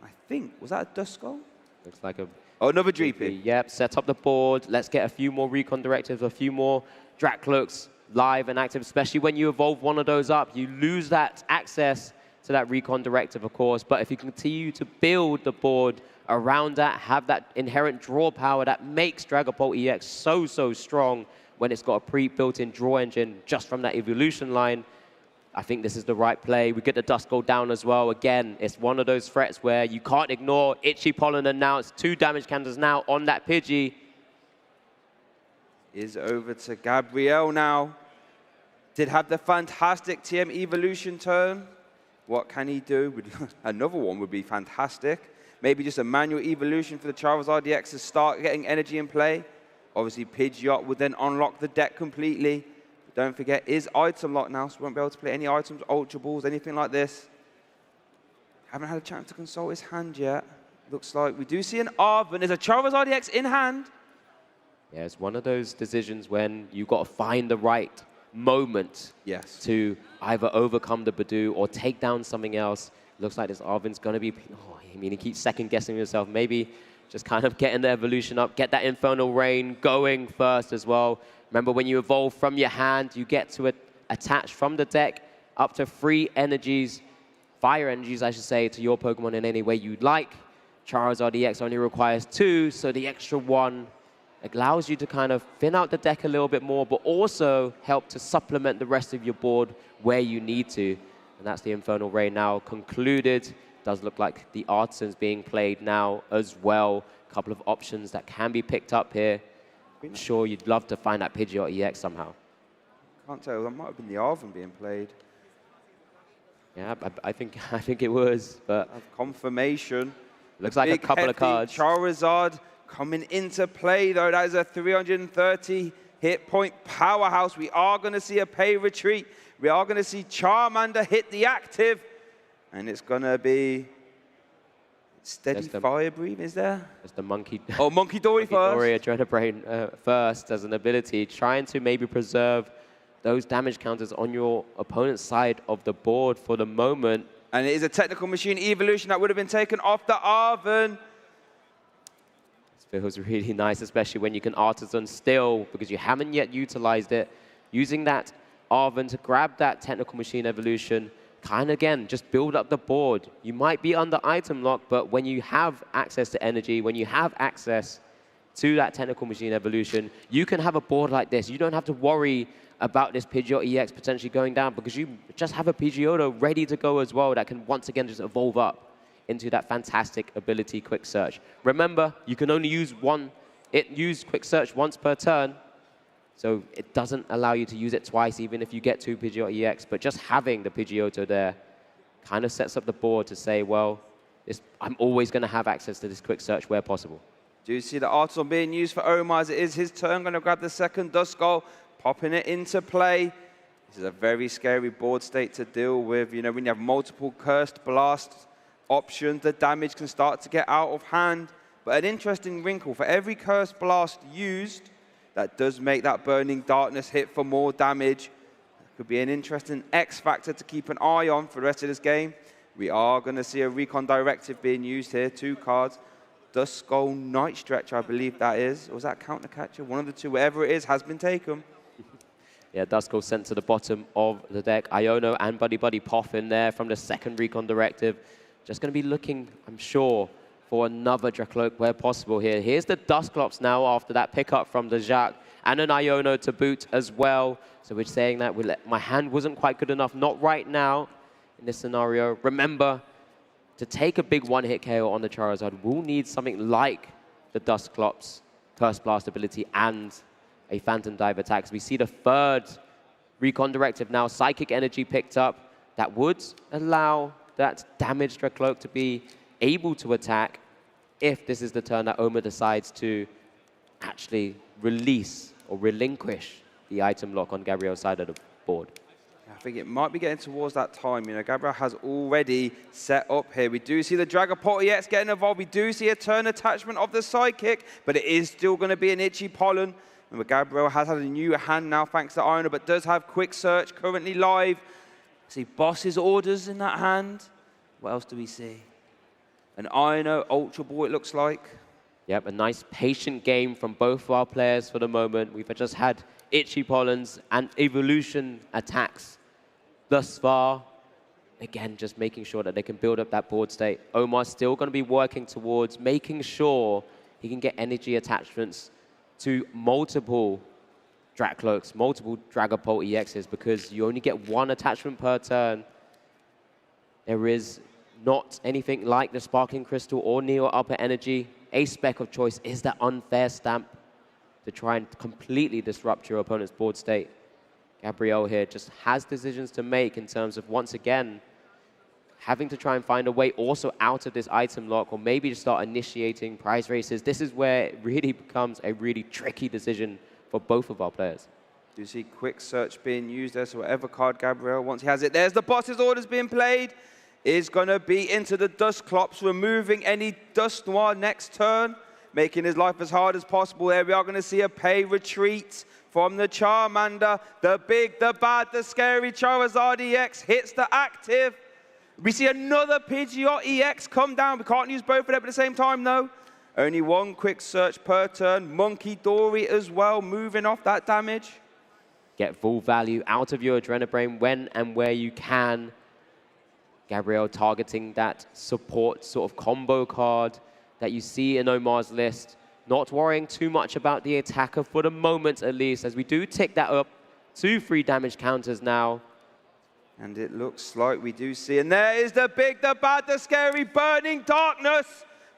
I think, was that a Duskull? Looks like a... Oh, another Dreepy. Yep, set up the board. Let's get a few more Recon Directives, a few more Dracloaks live and active, especially when you evolve one of those up. You lose that access to that Recon Directive, of course, but if you continue to build the board around that, have that inherent draw power that makes Dragapult EX so strong when it's got a pre-built-in draw engine just from that evolution line, I think this is the right play. We get the Duskull down as well. Again, it's one of those threats where you can't ignore. Itchy Pollen announced 2 damage counters now on that Pidgey. Is over to Gabriel now. Did have the fantastic TM evolution turn. What can he do? Another one would be fantastic. Maybe just a manual evolution for the Charizard EX to start getting energy in play. Obviously, Pidgeot would then unlock the deck completely. Don't forget, is item lock now, so we won't be able to play any items, Ultra Balls, anything like this. Haven't had a chance to consult his hand yet. Looks like we do see an Arven. There's a Charizard EX in hand. Yeah, it's one of those decisions when you've got to find the right moment to either overcome the Badoo or take down something else. Looks like this Arven's going to be... Oh, I mean, he keeps second-guessing himself. Maybe just kind of getting the evolution up, get that Infernal Rain going first as well. Remember, when you evolve from your hand, you get to attach from the deck up to 3 energies, fire energies, I should say, to your Pokemon in any way you'd like. Charizard EX only requires 2, so the extra 1 allows you to kind of thin out the deck a little bit more, but also help to supplement the rest of your board where you need to. And that's the Infernal Rain now concluded. Does look like the Artisan's being played now as well. A couple of options that can be picked up here. I'm sure you'd love to find that Pidgeot EX somehow. Can't tell. That might have been the Arven being played. Yeah, I think it was, but confirmation. Looks like a couple of cards. Charizard coming into play though. That is a 330 hit point powerhouse. We are going to see a pay retreat. We are going to see Charmander hit the active, and it's going to be steady fire breathe. Is there? It's the Monkey. Oh, Monkey Dory first. Dory, Adrenabrain first as an ability, trying to maybe preserve those damage counters on your opponent's side of the board for the moment. And it is a technical machine evolution that would have been taken off the Arven. This feels really nice, especially when you can Artisan still, because you haven't yet utilized it. Using that Arven to grab that technical machine evolution, kind of again, just build up the board. You might be under item lock, but when you have access to energy, when you have access to that technical machine evolution, you can have a board like this. You don't have to worry about this Pidgeot EX potentially going down because you just have a Pidgeotto ready to go as well that can once again just evolve up into that fantastic ability Quick Search. Remember, you can only use Quick Search once per turn, so it doesn't allow you to use it twice even if you get 2 Pidgeot EX, but just having the Pidgeotto there kind of sets up the board to say, well, I'm always going to have access to this Quick Search where possible. Do you see the Artisan being used for Omar as it is his turn? Going to grab the second Duskull, popping it into play. This is a very scary board state to deal with. You know, when you have multiple Cursed Blast options, the damage can start to get out of hand. But an interesting wrinkle, for every Cursed Blast used, that does make that Burning Darkness hit for more damage. Could be an interesting X factor to keep an eye on for the rest of this game. We are going to see a Recon Directive being used here, 2 cards. Dust Skull Night Stretcher, I believe that is. Or was that Counter Catcher? One of the two, whatever it is, has been taken. Yeah, Dust Skull sent to the bottom of the deck. Iono and Buddy Buddy Poff in there from the second Recon Directive. Just going to be looking, I'm sure, for another Dracloak where possible here. Here's the Dusclops now after that pickup from the Jacques, and an Iono to boot as well. So we're saying that my hand wasn't quite good enough. Not right now in this scenario. Remember, to take a big one-hit KO on the Charizard, we'll need something like the Dusclops Curse Blast ability and a Phantom Dive attack. So we see the third Recon Directive now. Psychic Energy picked up. That would allow that damaged Dracloak to be able to attack if this is the turn that Oma decides to actually release or relinquish the item lock on Gabriel's side of the board. I think it might be getting towards that time. You know, Gabriel has already set up here. We do see the Dragapult EX getting involved. We do see a turn attachment of the Psychic, but it is still going to be an Itchy Pollen. Remember, Gabriel has had a new hand now thanks to Iono, but does have Quick Search currently live. See Boss's Orders in that hand. What else do we see? An Iono Ultra Ball, it looks like. Yep, a nice patient game from both of our players for the moment. We've just had Itchy Pollens and Evolution attacks thus far. Again, just making sure that they can build up that board state. Omar's still going to be working towards making sure he can get energy attachments to multiple Dracloaks, multiple Dragapult EXs, because you only get one attachment per turn. There is not anything like the Sparkling Crystal or Neo Upper Energy. A spec of choice is that unfair stamp to try and completely disrupt your opponent's board state. Gabriel here just has decisions to make in terms of, once again, having to try and find a way also out of this item lock, or maybe to start initiating prize races. This is where it really becomes a really tricky decision for both of our players. Do you see Quick Search being used there? So whatever card Gabriel, once he has it, there's the Boss's Orders being played. Is going to be into the Dusclops, removing any Dust Noir next turn, making his life as hard as possible. There we are going to see a pay retreat from the Charmander. The big, the bad, the scary Charizard EX hits the active. We see another Pidgeot EX come down. We can't use both of them at the same time, though. Only one Quick Search per turn. Monkey Dory as well, moving off that damage. Get full value out of your Adrenabrain when and where you can. Gabriel targeting that support sort of combo card that you see in Omar's list. Not worrying too much about the attacker for the moment, at least, as we do tick that up to 3 damage counters now. And it looks like we do see, and there is the big, the bad, the scary Burning Darkness.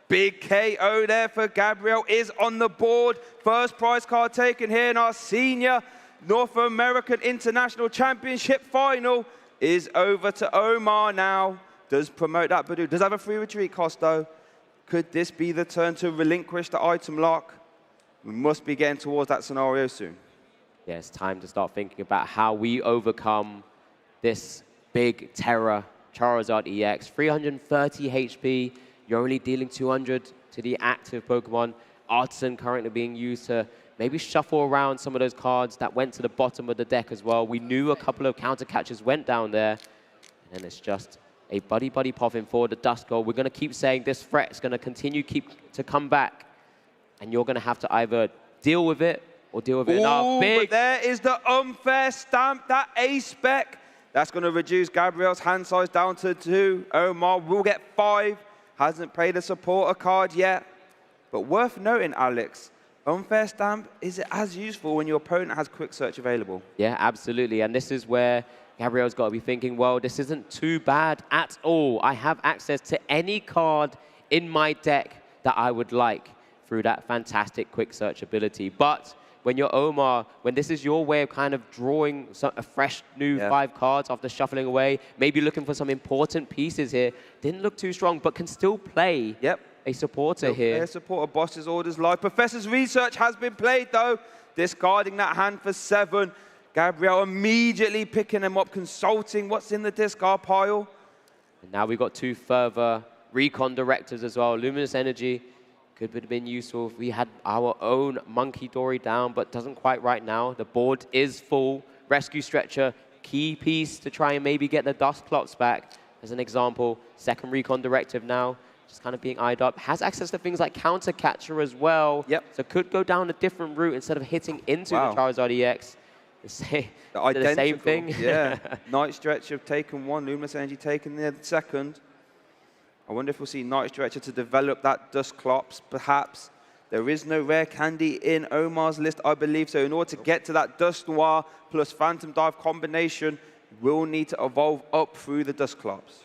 Big KO there for Gabriel is on the board. First prize card taken here in our senior North American International Championship final. Is over to Omar now. Does promote that Badoo. Does have a free retreat cost, though. Could this be the turn to relinquish the item lock? We must be getting towards that scenario soon. Yeah, it's time to start thinking about how we overcome this big terror Charizard EX. 330 HP. You're only dealing 200 to the active Pokemon. Artisan currently being used to maybe shuffle around some of those cards that went to the bottom of the deck as well. We knew a couple of counter catches went down there. And then it's just a Buddy Buddy popping forward the Duskull. We're going to keep saying this threat is going to continue to come back. And you're going to have to either deal with it or deal with it enough. But there is the unfair stamp, that A-spec. That's going to reduce Gabriel's hand size down to 2. Omar will get 5. Hasn't played a supporter card yet. But worth noting, Alex, unfair stamp, is it as useful when your opponent has Quick Search available? Yeah, absolutely. And this is where Gabriel's got to be thinking, well, this isn't too bad at all. I have access to any card in my deck that I would like through that fantastic Quick Search ability. But when you're Omar, when this is your way of kind of drawing a fresh new 5 cards after shuffling away, maybe looking for some important pieces here, didn't look too strong, but can still play a supporter here. Supporter Boss's Orders live. Professor's Research has been played, though. Discarding that hand for 7. Gabriel immediately picking them up, consulting what's in the discard pile. And now we've got 2 further Recon Directives as well. Luminous Energy could have been useful if we had our own Monkey Dory down, but doesn't quite right now. The board is full. Rescue Stretcher, key piece to try and maybe get the Dusclops back. As an example, second Recon Directive now. just kind of being eyed up. Has access to things like Counter Catcher as well. Yep. So could go down a different route instead of hitting into the Charizard EX. The same thing. Yeah. Night Stretcher have taken one, Luminous Energy taken the second. I wonder if we'll see Night Stretcher to develop that Dusclops, perhaps. There is no rare candy in Omar's list, I believe. So in order to get to that Dusknoir plus Phantom Dive combination, we'll need to evolve up through the Dusclops.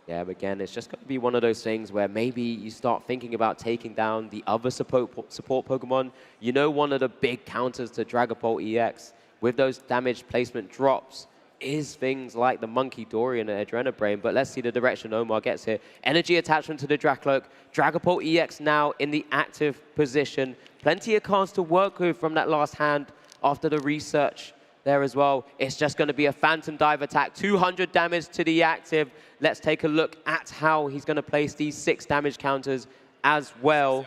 Yeah, but again, it's just going to be one of those things where maybe you start thinking about taking down the other support Pokemon. You know, one of the big counters to Dragapult EX with those damage placement drops is things like the Monkey Dory and Adrenabrain. But let's see the direction Omar gets here. Energy attachment to the Dracloak. Dragapult EX now in the active position. Plenty of cards to work with from that last hand after the research there as well. It's just going to be a Phantom Dive attack. 200 damage to the active. Let's take a look at how he's going to place these 6 damage counters as well.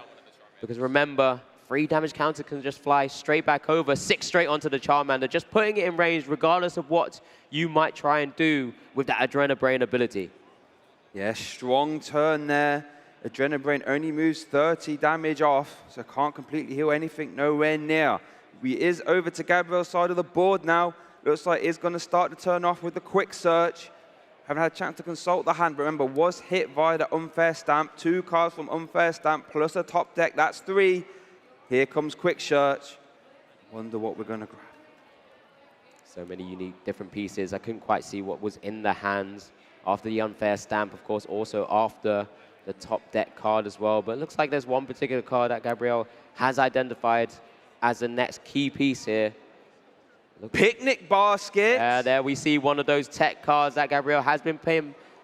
Because remember, 3 damage counter can just fly straight back over, 6 straight onto the Charmander, just putting it in range regardless of what you might try and do with that Adrenabrain ability. Yeah, strong turn there. Adrenabrain only moves 30 damage off, so can't completely heal anything, nowhere near. He is over to Gabriel's side of the board now. Looks like he's going to start to turn off with the quick search. Haven't had a chance to consult the hand, but remember, was hit via the Unfair Stamp. 2 cards from Unfair Stamp plus a top deck, that's 3. Here comes quick search. Wonder what we're going to grab. So many unique different pieces. I couldn't quite see what was in the hands after the Unfair Stamp, of course, also after the top deck card as well. But it looks like there's one particular card that Gabriel has identified as the next key piece here. Picnic Basket. There we see one of those tech cards that Gabriel has been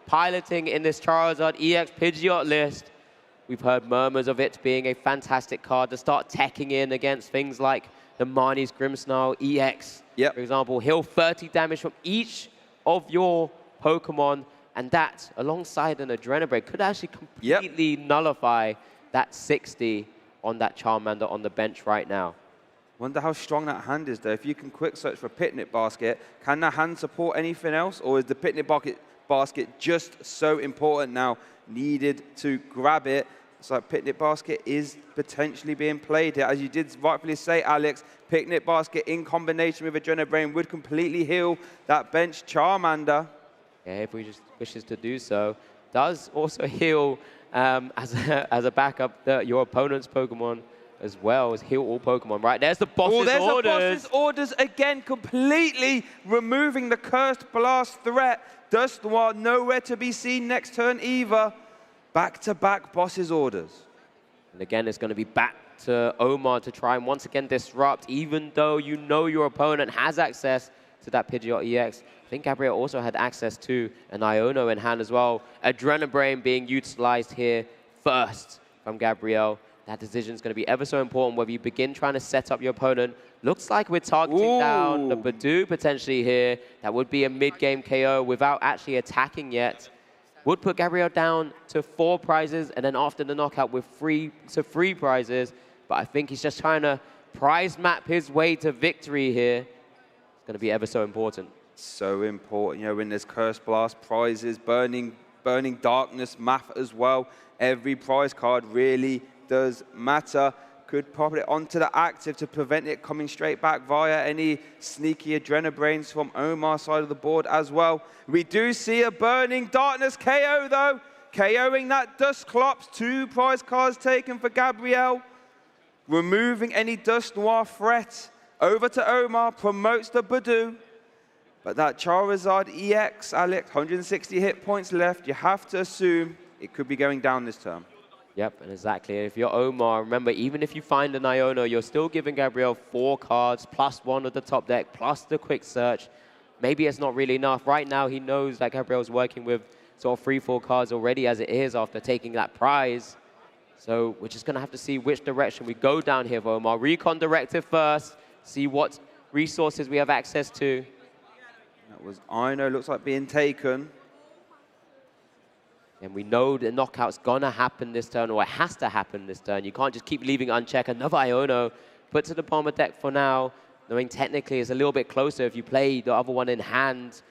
piloting in this Charizard EX Pidgeot list. We've heard murmurs of it being a fantastic card to start teching in against things like the Marnie's Grimmsnarl EX. Yep. For example, heal 30 damage from each of your Pokemon, and that, alongside an Adrenabrain, could actually completely nullify that 60 on that Charmander on the bench right now. Wonder how strong that hand is, though. If you can quick search for Picnic Basket, can the hand support anything else, or is the Picnic Basket just so important now? Needed to grab it. So Picnic Basket is potentially being played here. As you did rightfully say, Alex, Picnic Basket in combination with Adrenabrain would completely heal that bench Charmander. Yeah, if we just wishes to do so. Does also heal as a backup your opponent's Pokemon as well as heal all Pokemon. Right, there's the boss's there's orders. The boss's orders again, completely removing the Cursed Blast threat. Dusknoir nowhere to be seen next turn either. Back-to-back boss's orders. And again, it's going to be back to Omar to try and once again disrupt, even though you know your opponent has access to that Pidgeot EX. I think Gabriel also had access to an Iono in hand as well. Adrenabrain being utilized here first from Gabriel. That decision is going to be ever so important, whether you begin trying to set up your opponent. Looks like we're targeting down the Badoo potentially here. That would be a mid-game KO without actually attacking yet. Would put Gabriel down to 4 prizes, and then after the knockout with 3 prizes. But I think he's just trying to prize map his way to victory here. It's going to be ever so important. So important, you know, when there's Curse Blast, prizes, Burning Darkness, math as well. Every prize card really does matter. Could pop it onto the active to prevent it coming straight back via any sneaky Adrenabrains from Omar's side of the board as well. We do see a Burning Darkness KO though. KOing that Dusclops. 2 prize cards taken for Gabriel. Removing any Dusknoir threat. Over to Omar, promotes the Badoo. But that Charizard EX, Alex, 160 hit points left. You have to assume it could be going down this turn. Yep, and exactly. If you're Omar, remember, even if you find an Iono, you're still giving Gabriel 4 cards, plus 1 of the top deck, plus the quick search. Maybe it's not really enough. Right now, he knows that Gabriel's working with sort of 3-4 cards already as it is after taking that prize. So we're just going to have to see which direction we go down here for Omar. Recon Directive first, see what resources we have access to. That was Iono, looks like being taken. And we know the knockout's going to happen this turn, or it has to happen this turn. You can't just keep leaving unchecked. Another Iono put to the palm of deck for now, knowing technically it's a little bit closer if you play the other one in hand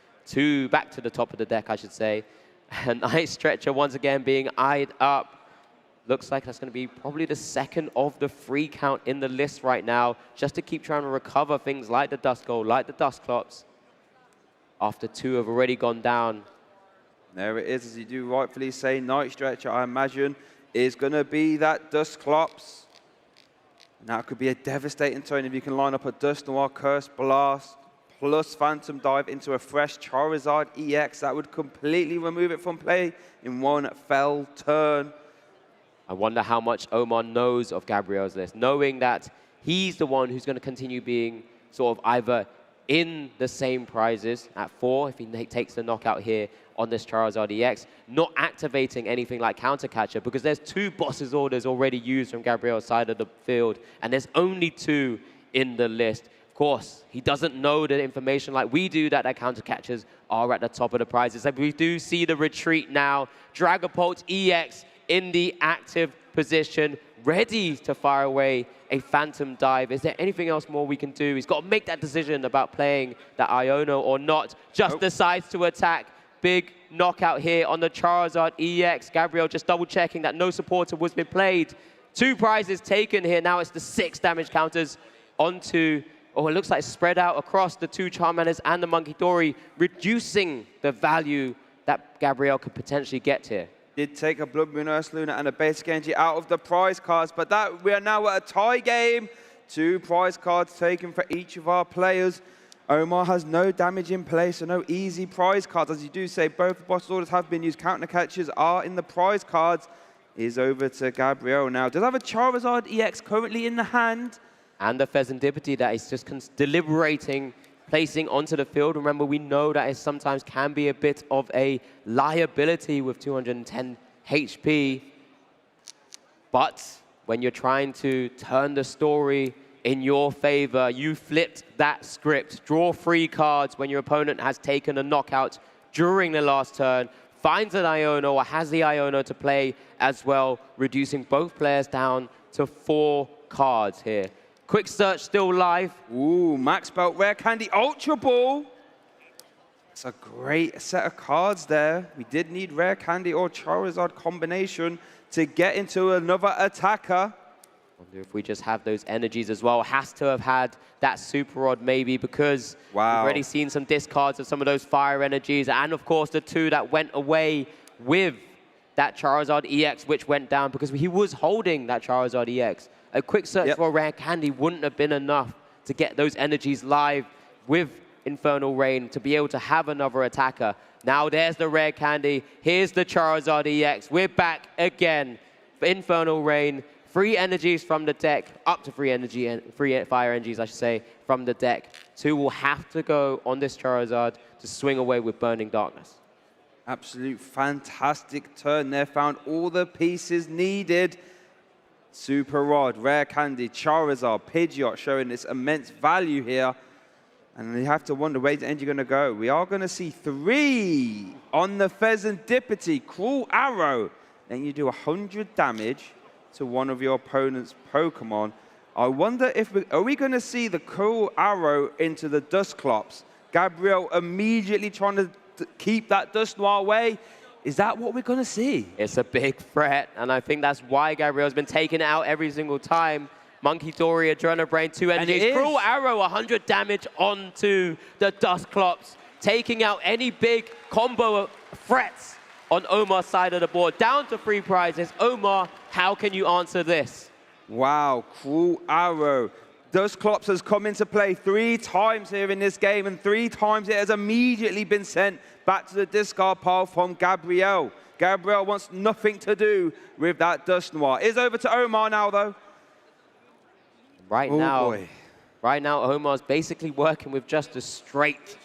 back to the top of the deck, I should say. And Night Stretcher once again being eyed up. Looks like that's going to be probably the second of the free count in the list right now, just to keep trying to recover things like the Dust Gold, like the Dusclops, after 2 have already gone down. There it is, as you do rightfully say. Night Stretcher, I imagine, is going to be that Dusclops. Now, it could be a devastating turn if you can line up a Dust Noir, Curse Blast, plus Phantom Dive into a fresh Charizard EX. That would completely remove it from play in one fell turn. I wonder how much Omar knows of Gabriel's list, knowing that he's the one who's going to continue being sort of either in the same prizes at 4, if he takes the knockout here on this Charizard EX, not activating anything like Counter Catcher, because there's 2 bosses orders already used from Gabriel's side of the field, and there's only 2 in the list. Of course, he doesn't know the information like we do that Counter Catchers are at the top of the prizes. And we do see the retreat now. Dragapult EX in the active position, ready to fire away a Phantom Dive. Is there anything else more we can do? He's got to make that decision about playing that Iono or not. Just decides to attack. Big knockout here on the Charizard EX. Gabriel just double checking that no supporter was been played. 2 prizes taken here. Now it's the 6 damage counters onto, oh, it looks like spread out across the 2 Charmanders and the Monkey Dory, reducing the value that Gabriel could potentially get here. Did take a Blood Moon Ursaluna and a Basic Energy out of the prize cards, but that we are now at a tie game. 2 prize cards taken for each of our players. Omar has no damage in play, so no easy prize cards. As you do say, both boss orders have been used. Counter Catchers are in the prize cards. Is over to Gabriel now. Does have a Charizard EX currently in the hand. And the Pheasantipity that is just deliberating, placing onto the field. Remember, we know that it sometimes can be a bit of a liability with 210 HP. But when you're trying to turn the story in your favor, you flipped that script. Draw 3 cards when your opponent has taken a knockout during the last turn, finds an Iono or has the Iono to play as well, reducing both players down to 4 cards here. Quick Search still live. Ooh, Max Belt, Rare Candy, Ultra Ball. It's a great set of cards there. We did need Rare Candy or Charizard combination to get into another attacker. Wonder if we just have those energies as well. Has to have had that Super Rod maybe, because we've already seen some discards of some of those fire energies. And of course, the 2 that went away with that Charizard EX, which went down because he was holding that Charizard EX. A quick search for a Rare Candy wouldn't have been enough to get those energies live with Infernal Rain to be able to have another attacker. Now there's the Rare Candy. Here's the Charizard EX. We're back again for Infernal Rain. 3 energies from the deck, up to 3 energy and 3 fire energies, I should say, from the deck. 2 will have to go on this Charizard to swing away with Burning Darkness. Absolute fantastic turn there. Found all the pieces needed. Super Rod, Rare Candy, Charizard, Pidgeot showing this immense value here. And you have to wonder, where's the energy going to go? We are going to see 3 on the Pheasantipity. Cruel Arrow. Then you do 100 damage to one of your opponent's Pokemon. I wonder if are we going to see the Cruel Arrow into the Dusclops? Gabriel immediately trying to keep that Dust Noir away. Is that what we're going to see? It's a big threat, and I think that's why Gabriel's been taking it out every single time. Monkey Dory, Adrenaline Brain, 2 energies. Cruel Arrow, 100 damage onto the Dusclops, taking out any big combo threats on Omar's side of the board. Down to 3 prizes. Omar, how can you answer this? Wow, Cruel Arrow. Dusclops has come into play 3 times here in this game, and 3 times it has immediately been sent back to the discard pile from Gabriel. Gabriel wants nothing to do with that Dust Noir. Is over to Omar now, though. Right now, Omar's basically working with just a straight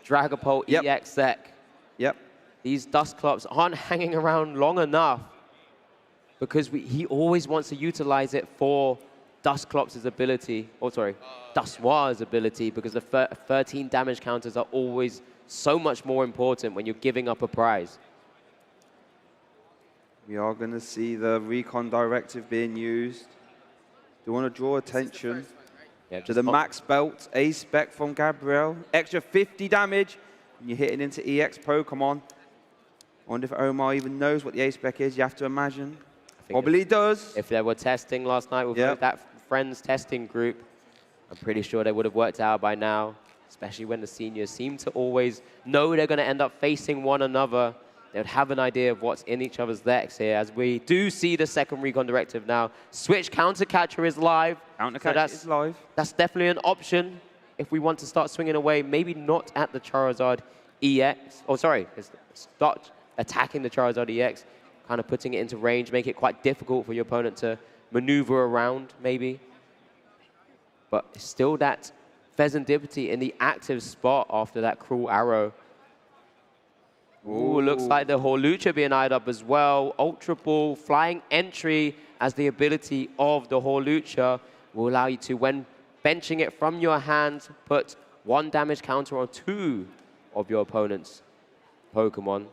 Dragapult EX deck. Yep. These Dusclops aren't hanging around long enough because he always wants to utilize it for Dusclops' ability, Dust Noir's ability, because the 13 damage counters are always so much more important when you're giving up a prize. We are going to see the Recon Directive being used. Do you want to draw attention to the Max Belt A-Spec from Gabriel? Extra 50 damage when you're hitting into EX Pokemon. I wonder if Omar even knows what the A-Spec is, you have to imagine. Probably does. If they were testing last night with that friends testing group, I'm pretty sure they would have worked out by now, especially when the seniors seem to always know they're going to end up facing one another. They would have an idea of what's in each other's decks here, as we do see the second recon directive now. Switch counter catcher is live. Counter catcher is live. That's definitely an option if we want to start swinging away. Maybe not at the Charizard EX. Oh, sorry. Start attacking the Charizard EX, kind of putting it into range, make it quite difficult for your opponent to maneuver around, maybe. But still that Pheasantipity in the active spot after that Cruel Arrow. Ooh, looks like the Hawlucha being eyed up as well. Ultra Ball, Flying Entry as the ability of the Hawlucha will allow you to, when benching it from your hand, put 1 damage counter on 2 of your opponent's Pokemon.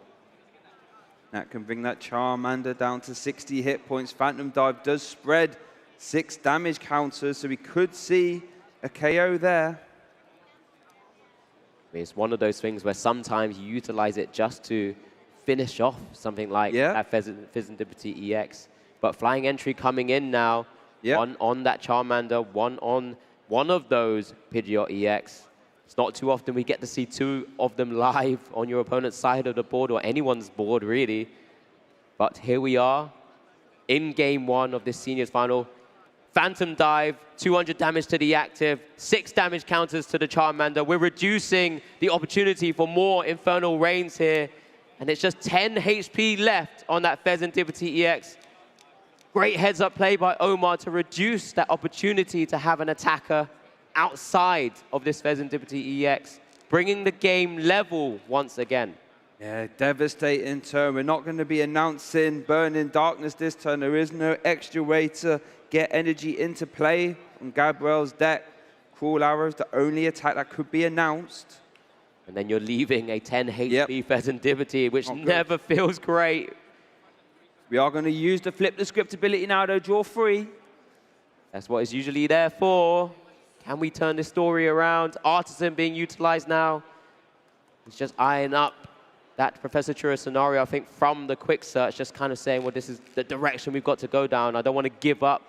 That can bring that Charmander down to 60 hit points. Phantom Dive does spread 6 damage counters, so we could see a KO there. It's one of those things where sometimes you utilize it just to finish off something like that Pheasantipity EX. But Flying Entry coming in now, one on that Charmander, one on one of those Pidgeot EX. It's not too often we get to see 2 of them live on your opponent's side of the board, or anyone's board, really. But here we are in game 1 of this seniors final. Phantom Dive, 200 damage to the active, 6 damage counters to the Charmander. We're reducing the opportunity for more Infernal Rains here. And it's just 10 HP left on that Pheasantipity EX. Great heads-up play by Omar to reduce that opportunity to have an attacker outside of this Pheasantipity EX, bringing the game level once again. Yeah, devastating turn. We're not going to be announcing Burning Darkness this turn. There is no extra way to get energy into play on Gabriel's deck. Cruel Arrows, the only attack that could be announced. And then you're leaving a 10 HP Pheasantipity, which never feels great. We are going to use the flip the script ability now, though. Draw 3. That's what it's usually there for. Can we turn this story around? Artisan being utilized now. It's just eyeing up that Professor Churro scenario, I think, from the quick search, just kind of saying, well, this is the direction we've got to go down. I don't want to give up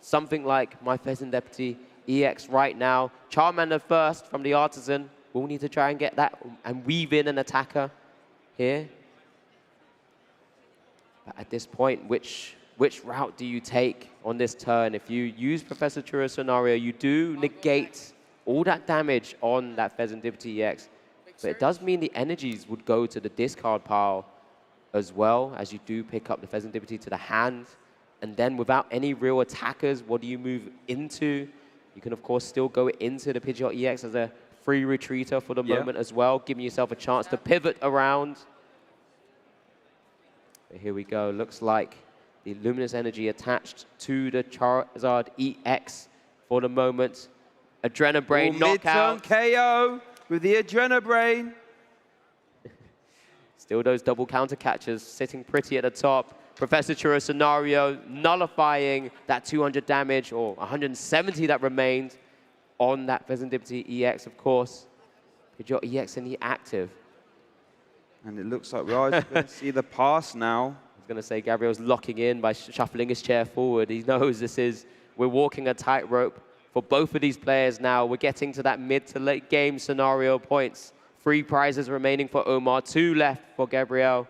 something like my Pheasantipity EX right now. Charmander first from the Artisan. We'll need to try and get that and weave in an attacker here. But at this point, which route do you take on this turn? If you use Professor Churro scenario, you do negate all that damage on that Pheasantipity EX. But it does mean the energies would go to the discard pile as well, as you do pick up the Pheasantipity to the hand. And then without any real attackers, what do you move into? You can, of course, still go into the Pidgeot EX as a free retreater for the moment as well, giving yourself a chance to pivot around. But here we go. Looks like the Luminous Energy attached to the Charizard EX for the moment. Adrenabrain knockout. Mid-turn KO with the Adrenabrain. Still those double counter catchers sitting pretty at the top. Professor Churro scenario nullifying that 200 damage or 170 that remained on that Pheasantipity EX, of course. Pidgeot EX in the active. And it looks like we are going to see the pass now. I was going to say Gabriel's locking in by shuffling his chair forward. He knows we're walking a tightrope for both of these players now. We're getting to that mid to late game scenario points. 3 prizes remaining for Omar, 2 left for Gabriel.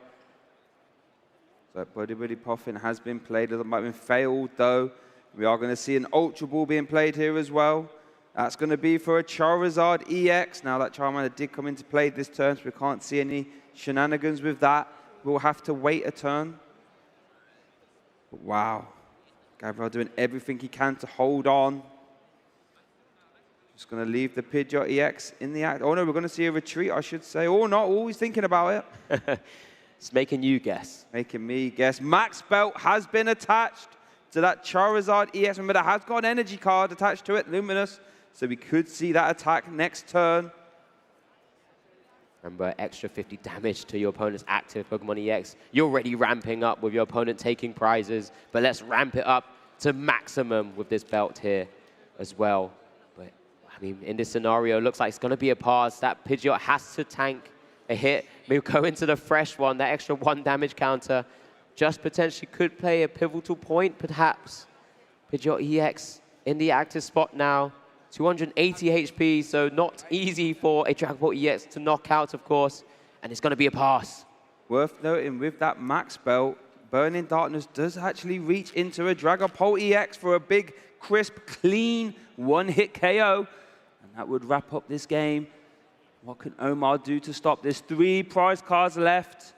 So Buddy Buddy Poffin has been played. It might have been failed, though. We are going to see an Ultra Ball being played here as well. That's going to be for a Charizard EX. Now, that Charmander did come into play this turn, so we can't see any shenanigans with that. We'll have to wait a turn. But wow. Gabriel doing everything he can to hold on. Just going to leave the Pidgeot EX in the act. Oh, no, we're going to see a retreat, I should say. Or not, always thinking about it. It's making you guess. Making me guess. Max Belt has been attached to that Charizard EX. Remember, that has got an energy card attached to it, Luminous. So we could see that attack next turn. Remember, extra 50 damage to your opponent's active Pokemon EX. You're already ramping up with your opponent taking prizes, but let's ramp it up to maximum with this belt here as well. But, I mean, in this scenario, it looks like it's going to be a pass. That Pidgeot has to tank a hit. We'll go into the fresh one, that extra 1 damage counter just potentially could play a pivotal point, perhaps. Pidgeot EX in the active spot now. 280 HP, so not easy for a Dragon Ball EX to knock out, of course. And it's going to be a pass. Worth noting, with that max belt, Burning Darkness does actually reach into a Dragon Ball EX for a big, crisp, clean one-hit KO. And that would wrap up this game. What can Omar do to stop this? 3 prize cards left.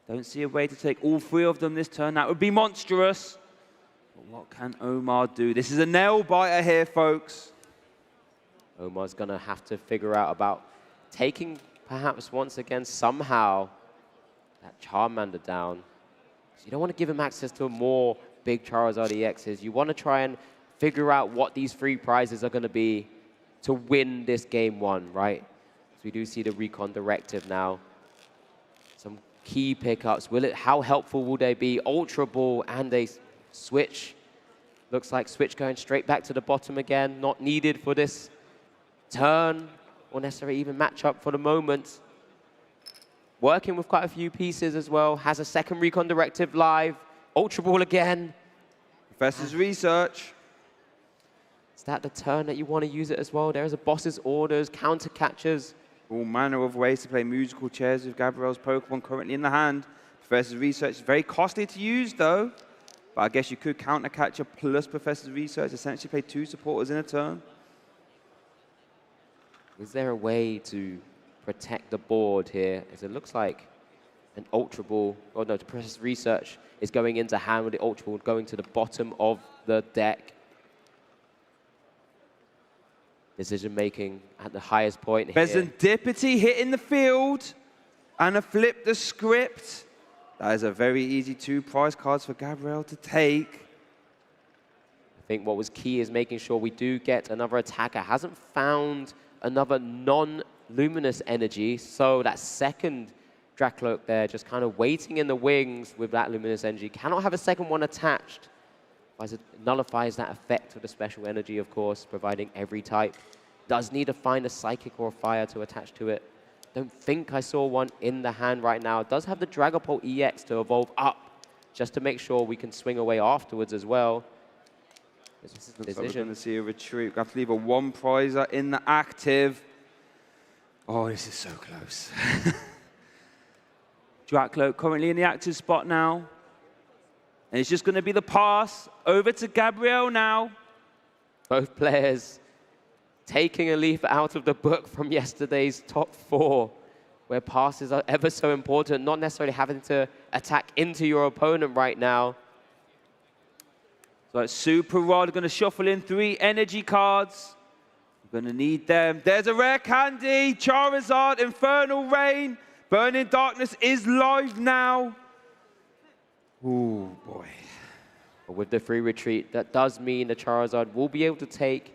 Don't see a way to take all 3 of them this turn. That would be monstrous. But what can Omar do? This is a nail-biter here, folks. Omar's going to have to figure out about taking, perhaps once again, somehow, that Charmander down. So you don't want to give him access to more big Charizard EXs. You want to try and figure out what these 3 prizes are going to be to win this game 1, right? So we do see the Recon Directive now. Some key pickups. How helpful will they be? Ultra Ball and a Switch. Looks like Switch going straight back to the bottom again. Not needed for this turn or necessarily even matchup for the moment. Working with quite a few pieces as well. Has a second Recon Directive live. Ultra Ball again. Professor's Research. Is that the turn that you want to use it as well? There's a Boss's Orders, Counter Catchers. All manner of ways to play musical chairs with Gabriel's Pokemon currently in the hand. Professor's Research is very costly to use, though. But I guess you could Counter Catcher plus Professor's Research, essentially play 2 supporters in a turn. Is there a way to protect the board here? As it looks like an Ultra Ball, oh no, the Professor's Research is going into hand with the Ultra Ball going to the bottom of the deck. Decision making at the highest point here. Serendipity hitting the field and a flip the script. That is a very easy 2 prize cards for Gabriel to take. I think what was key is making sure we do get another attacker. Hasn't found another non-luminous energy, so that second Dracloak there just kind of waiting in the wings with that luminous energy. Cannot have a second one attached. Otherwise it nullifies that effect of the special energy, of course, providing every type. Does need to find a Psychic or a Fire to attach to it. Don't think I saw one in the hand right now. It does have the Dragon Ball EX to evolve up, just to make sure we can swing away afterwards as well. This is the decision. So we're going to see a retreat. We have to leave a 1 prizer in the active. Oh, this is so close. Dracloak currently in the active spot now. And it's just going to be the pass over to Gabriel now. Both players taking a leaf out of the book from yesterday's top 4, where passes are ever so important, not necessarily having to attack into your opponent right now. So it's Super Rod going to shuffle in 3 energy cards. We're going to need them. There's a rare candy, Charizard, Infernal Rain. Burning Darkness is live now. Ooh, boy. But with the free retreat, that does mean the Charizard will be able to take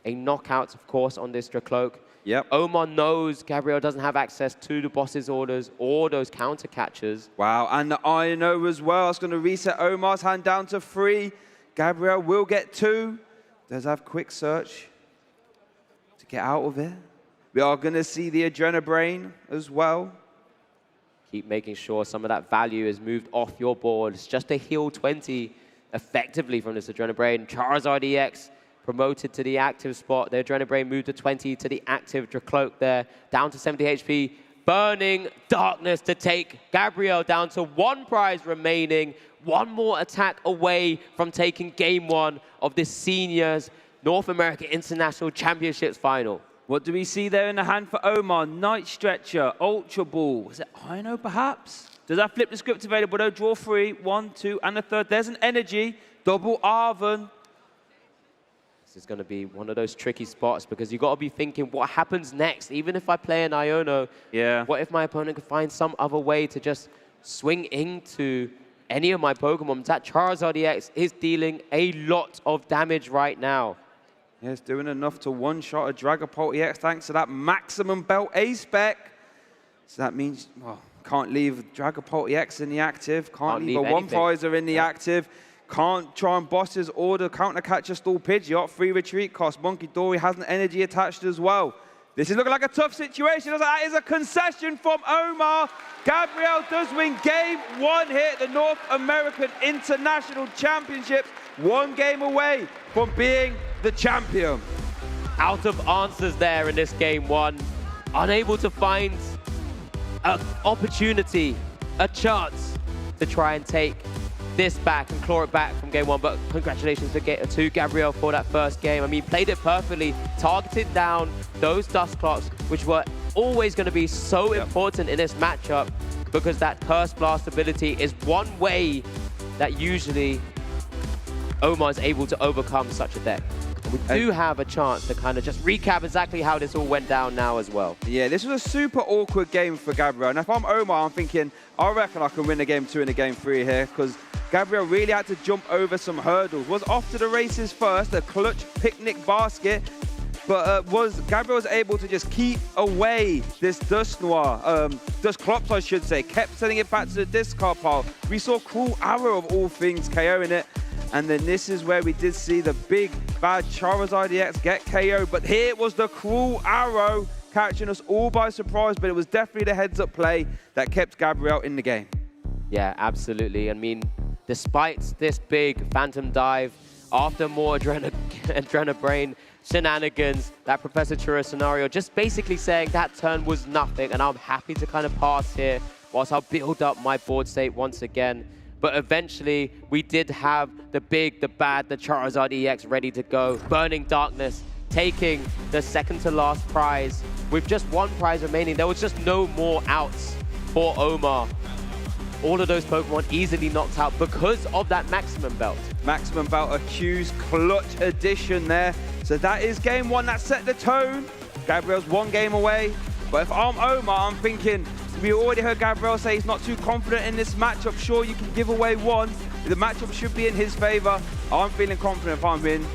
a knockout, of course, on this Dracloak. Yep. Omar knows Gabriel doesn't have access to the Boss's Orders or those Counter Catchers. Wow, and the INO as well. It's going to reset Omar's hand down to 3. Gabriel will get 2. Does have Quick Search to get out of it. We are going to see the Adrenabrain as well. Keep making sure some of that value is moved off your board. It's just a heal 20 effectively from this Adrenabrain. Charizard EX promoted to the active spot. The Adrenabrain moved to 20 to the active Dracloak there, down to 70 HP. Burning Darkness to take Gabriel down to 1 prize remaining. 1 more attack away from taking game 1 of this Seniors North America International Championships final. What do we see there in the hand for Omar? Night Stretcher, Ultra Ball. Is it INO perhaps? Does that flip the script available though? Draw 3, 1, 2, and a 3rd. There's an energy. Double Arven. This is going to be one of those tricky spots because you've got to be thinking, what happens next? Even if I play an Iono, what if my opponent could find some other way to just swing into any of my Pokemon? That Charizard EX is dealing a lot of damage right now. Yeah, it's doing enough to one-shot a Dragapult EX thanks to that maximum belt A-spec. So that means, well, can't leave Dragapult EX in the active, can't leave a one-prizer in the active, can't try and boss his order, counter catch a stall Pidgeot, free retreat cost. Monkey Dory has an energy attached as well. This is looking like a tough situation. That is a concession from Omar. Gabriel does win game 1 here at the North American International Championships. 1 game away from being the champion. Out of answers there in this game 1. Unable to find an opportunity, a chance to try and take this back and claw it back from game 1. But congratulations to Gabriel for that first game. I mean, played it perfectly, targeted down those dust clocks, which were always going to be so important in this matchup, because that Curse Blast ability is one way that usually Omar is able to overcome such a deck. We do have a chance to kind of just recap exactly how this all went down now as well. Yeah, this was a super awkward game for Gabriel. And if I'm Omar, I'm thinking, I reckon I can win a game 2 and a game 3 here, because Gabriel really had to jump over some hurdles. Was off to the races first, a clutch picnic basket, but Gabriel was able to just keep away this Dust Noir, Dust Clops I should say, kept sending it back to the discard pile. We saw Cruel Arrow of all things KOing it. And then this is where we did see the big bad Charizard EX get KO, but here was the Cruel Arrow catching us all by surprise, but it was definitely the heads-up play that kept Gabriel in the game. Yeah, absolutely. I mean, despite this big Phantom Dive, after more Adrenabrain shenanigans, that Professor Churro scenario, just basically saying that turn was nothing, and I'm happy to kind of pass here whilst I'll build up my board state once again. But eventually, we did have the big, the bad, the Charizard EX ready to go. Burning Darkness, taking the second to last prize. With just 1 prize remaining, there was just no more outs for Omar. All of those Pokemon easily knocked out because of that Maximum Belt. Maximum Belt, a Q's clutch edition there. So that is game 1, that set the tone. Gabriel's 1 game away. But if I'm Omar, I'm thinking, we already heard Gabriel say he's not too confident in this matchup. Sure, you can give away 1. The matchup should be in his favor. I'm feeling confident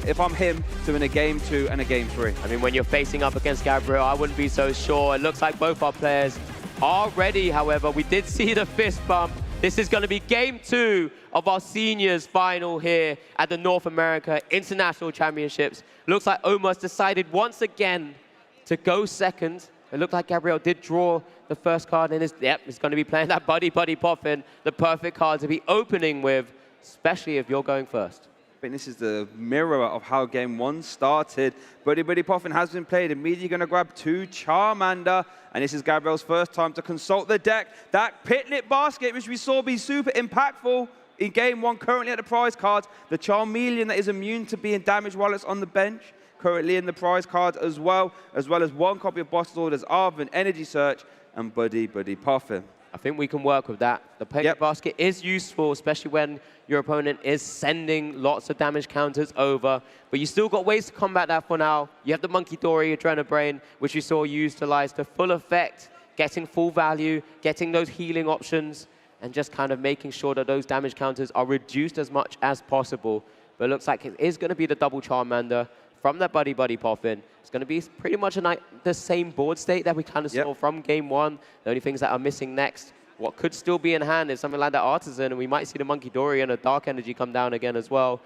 if I'm him to win a game 2 and a game 3. I mean, when you're facing up against Gabriel, I wouldn't be so sure. It looks like both our players are ready, however. We did see the fist bump. This is going to be game 2 of our seniors final here at the North America International Championships. Looks like Omar's decided once again to go second. It looked like Gabriel did draw the first card in his... Yep, he's going to be playing that Buddy Poffin, the perfect card to be opening with, especially if you're going first. I think this is the mirror of how game 1 started. Buddy Poffin has been played. Immediately going to grab 2 Charmander. And this is Gabriel's first time to consult the deck. That Picnic Basket, which we saw be super impactful in game 1, currently at the prize cards. The Charmeleon that is immune to being damaged while it's on the bench, currently in the prize cards as well as 1 copy of Boss Orders, Arven, Energy Search, and Buddy Poffin. I think we can work with that. The Picnic Basket is useful, especially when your opponent is sending lots of damage counters over, but you still got ways to combat that for now. You have the Monkey Dory, Adrenabrain, which you saw utilized to full effect, getting full value, getting those healing options, and just kind of making sure that those damage counters are reduced as much as possible. But it looks like it is going to be the double Charmander from that Buddy Poffin. It's going to be pretty much the same board state that we kind of saw from game 1. The only things that are missing next, what could still be in hand, is something like that Artisan, and we might see the Monkey Dory and a Dark Energy come down again as well.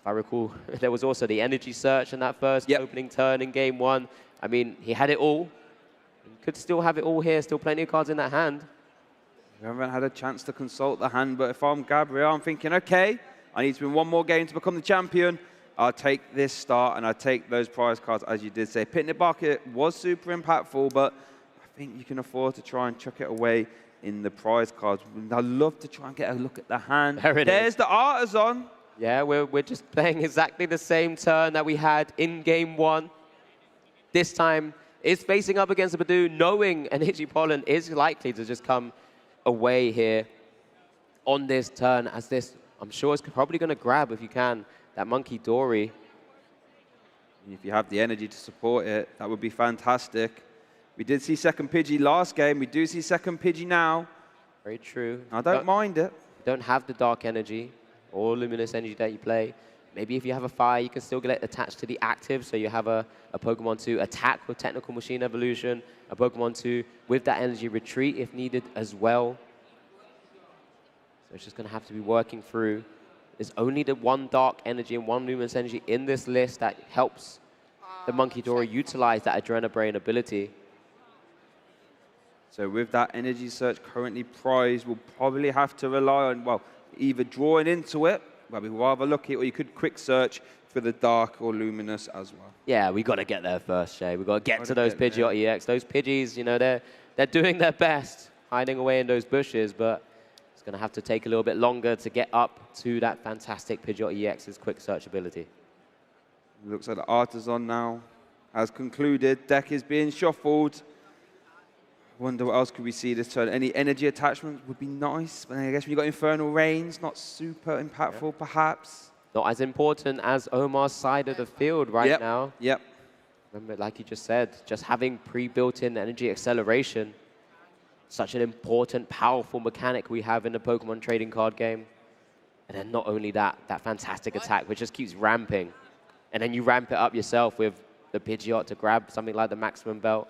If I recall, there was also the Energy Search in that first opening turn in game 1. I mean, he had it all. He could still have it all here, still plenty of cards in that hand. We haven't had a chance to consult the hand, but if I'm Gabriel, I'm thinking, okay, I need to win 1 more game to become the champion. I'll take this start and I'll take those prize cards, as you did say. Picnic Bucket was super impactful, but I think you can afford to try and chuck it away in the prize cards. I'd love to try and get a look at the hand. There's the Artisan. Yeah, we're just playing exactly the same turn that we had in game 1. This time, it's facing up against the Badoo, knowing an Itchy Pollen is likely to just come away here on this turn, as this, I'm sure, is probably going to grab, if you can, that Monkey Dory. If you have the energy to support it, that would be fantastic. We did see second Pidgey last game. We do see second Pidgey now. Very true. I don't mind it. You don't have the Dark Energy or Luminous Energy that you play. Maybe if you have a Fire, you can still get it attached to the active, so you have a Pokemon to attack with Technical Machine Evolution, a Pokemon to with that Energy Retreat if needed as well. So it's just going to have to be working through. There's only the 1 Dark Energy and 1 Luminous Energy in this list that helps the Monkey Dory utilize that Adrenabrain ability. So with that energy search currently prized, we'll probably have to rely on, well, either drawing into it, well, we'd rather look at it, or you could quick search for the dark or luminous as well. Yeah, we got to get there first, Shay. We got to get to those Pidgeot EX. Those Pidgeys, you know, they're doing their best, hiding away in those bushes, but it's going to have to take a little bit longer to get up to that fantastic Pidgeot EX's quick search ability. Looks like the Artisan now has concluded. Deck is being shuffled. Wonder what else could we see this turn. Any energy attachment would be nice, but I guess when you've got Infernal Rains, not super impactful, perhaps. Not as important as Omar's side of the field right now. Yep. Remember, like you just said, just having pre-built-in energy acceleration, such an important, powerful mechanic we have in the Pokemon trading card game. And then not only that, that fantastic attack, which just keeps ramping. And then you ramp it up yourself with the Pidgeot to grab something like the Maximum Belt.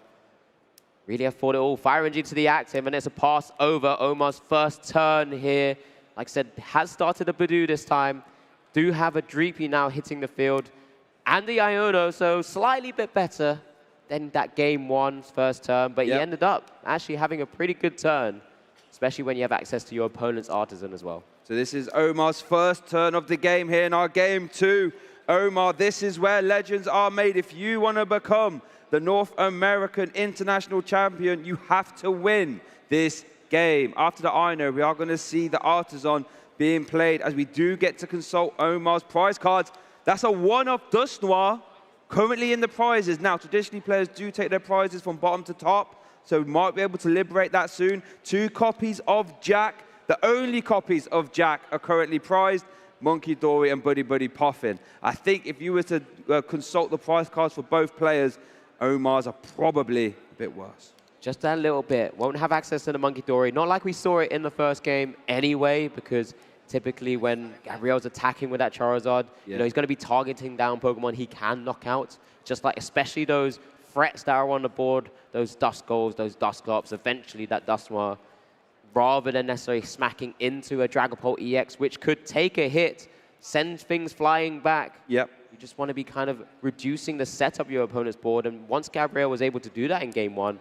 Really have thought it all. Fire Energy to the active, and it's a pass over Omar's first turn here. Like I said, has started a Badoo this time. Do have a Dreepy now hitting the field. And the Iono, so slightly bit better than that game one's first turn. But he ended up actually having a pretty good turn, especially when you have access to your opponent's Artisan as well. So this is Omar's first turn of the game here in our game two. Omar, this is where legends are made. If you want to become the North American International Champion, you have to win this game. After the Ino, we are going to see the Artisan being played as we do get to consult Omar's prize cards. That's a one-off Dusknoir currently in the prizes. Now, traditionally, players do take their prizes from bottom to top, so we might be able to liberate that soon. 2 copies of Jack. The only copies of Jack are currently prized. Monkey Dory and Buddy Buddy Puffin. I think if you were to consult the prize cards for both players, Omar's are probably a bit worse. Just a little bit. Won't have access to the Monkey Dory. Not like we saw it in the first game anyway, because typically when Gabriel's attacking with that Charizard, you know, he's going to be targeting down Pokemon he can knock out. Just like, especially those threats that are on the board, those Duskulls, those Dusclops, eventually that Dusknoir, rather than necessarily smacking into a Dragapult EX, which could take a hit, send things flying back. Yep. You just want to be kind of reducing the setup of your opponent's board. And once Gabriel was able to do that in game one,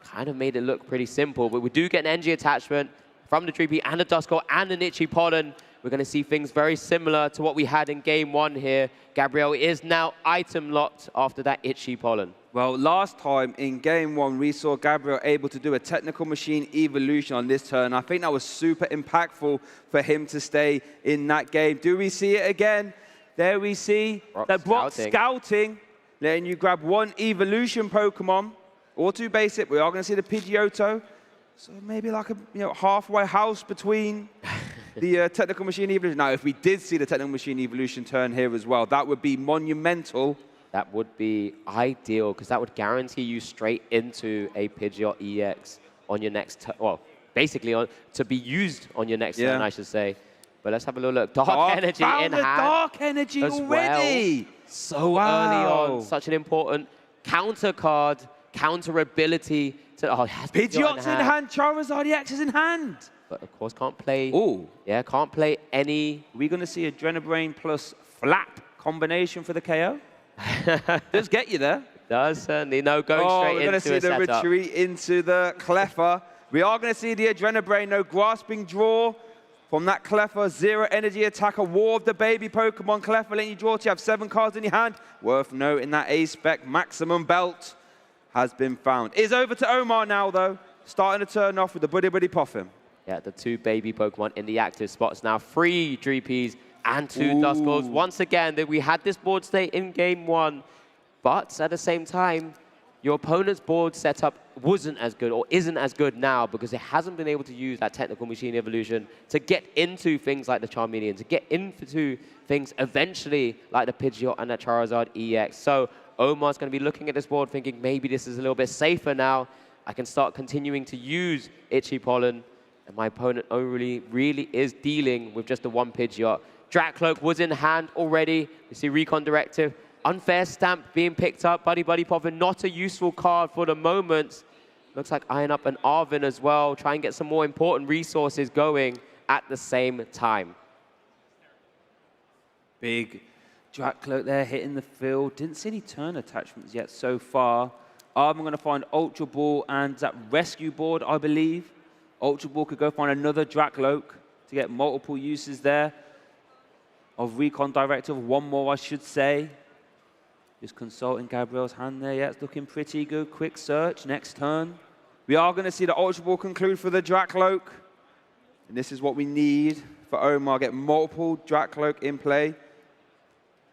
kind of made it look pretty simple. But we do get an energy attachment from the Dreepy and the Duskull and an Itchy Pollen. We're going to see things very similar to what we had in game one here. Gabriel is now item locked after that Itchy Pollen. Well, last time in game one, we saw Gabriel able to do a Technical Machine Evolution on this turn. I think that was super impactful for him to stay in that game. Do we see it again? There we see that Brock Scouting, letting you grab 1 Evolution Pokemon, or 2 basic. We are going to see the Pidgeotto. So maybe like a halfway house between the Technical Machine Evolution. Now, if we did see the Technical Machine Evolution turn here as well, that would be monumental. That would be ideal, because that would guarantee you straight into a Pidgeot EX on your next turn. Well, basically to be used on your next turn, I should say. But let's have a little look. Dark Energy in hand. Dark Energy already. Well. So early on. Such an important counter card, counter ability. Pidgeot's in hand. Charizard EX is in hand. But of course can't play. Oh. Yeah, can't play any. Are we going to see a Adrenabrain plus Flap combination for the KO? Does get you there. Does certainly. No, going straight into a setup. We're going to see the retreat into the Cleffa. We are going to see the Adrenabrain. No grasping draw from that Cleffa. 0 energy attacker. War of the baby Pokemon. Cleffa letting you draw to you have 7 cards in your hand. Worth noting that A-Spec Maximum Belt has been found. Is over to Omar now, though. Starting to turn off with the Buddy Buddy Puffin. Yeah, the 2 baby Pokemon in the active spots now. 3 Dreepies and 2 Duskulls. Once again, we had this board state in game one, but at the same time, your opponent's board setup wasn't as good or isn't as good now because it hasn't been able to use that Technical Machine Evolution to get into things like the Charmeleon, to get into things eventually like the Pidgeot and the Charizard EX. So Omar's going to be looking at this board thinking maybe this is a little bit safer now. I can start continuing to use Itchy Pollen, and my opponent only really is dealing with just the 1 Pidgeot. Dracloak was in hand already. We see Recon Directive. Unfair Stamp being picked up. Buddy Buddy Puffin, not a useful card for the moment. Looks like Iron Up and Arvin as well. Try and get some more important resources going at the same time. Big Dracloak there hitting the field. Didn't see any turn attachments yet so far. I'm going to find Ultra Ball and that rescue board, I believe. Ultra Ball could go find another Dracloak to get multiple uses there of Recon Directive. One more, I should say. Just consulting Gabriel's hand there. Yeah, it's looking pretty good. Quick search, next turn. We are going to see the Ultra Ball conclude for the Dracloak. And this is what we need for Omar. Get multiple Dracloak in play.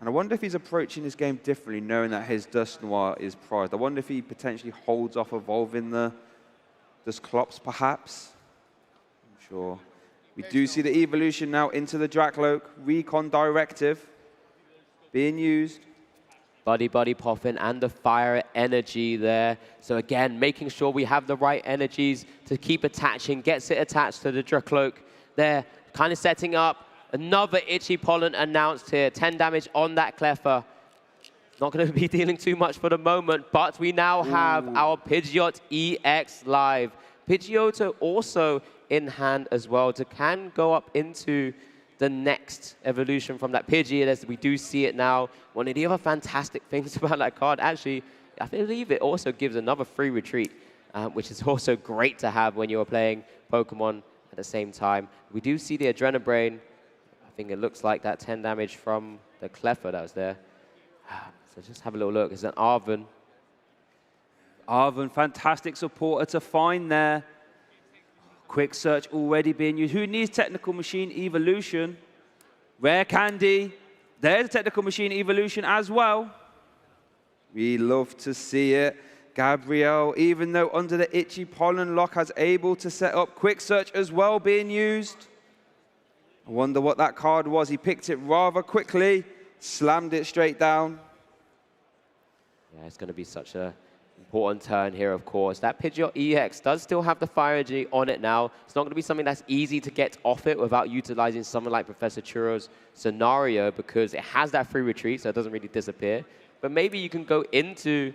And I wonder if he's approaching this game differently, knowing that his Dusknoir is prized. I wonder if he potentially holds off evolving the Dusclops, perhaps. I'm sure. We do see the evolution now into the Dracloak. Recon Directive being used. Buddy popping and the fire energy there. So again, making sure we have the right energies to keep attaching. Gets it attached to the Dracloak there. Kind of setting up. Another Itchy Pollen announced here. 10 damage on that Cleffa. Not going to be dealing too much for the moment, but we now have our Pidgeot EX live. Pidgeotto also in hand as well to can go up into the next evolution from that Pidgey, as we do see it now. One of the other fantastic things about that card, actually, I believe it also gives another free retreat, which is also great to have when you're playing Pokemon at the same time. We do see the Adrenabrain. I think it looks like that 10 damage from the Cleffa that was there. So just have a little look. It's an Arven. Arven, fantastic supporter to find there. Quick search already being used. Who needs Technical Machine Evolution? Rare Candy. There's a Technical Machine Evolution as well. We love to see it. Gabriel, even though under the Itchy Pollen lock, has able to set up Quick Search as well being used. I wonder what that card was. He picked it rather quickly, slammed it straight down. Yeah, it's going to be such an important turn here, of course. That Pidgeot EX does still have the fire energy on it now. It's not going to be something that's easy to get off it without utilizing something like Professor Churro's scenario, because it has that free retreat, so it doesn't really disappear. But maybe you can go into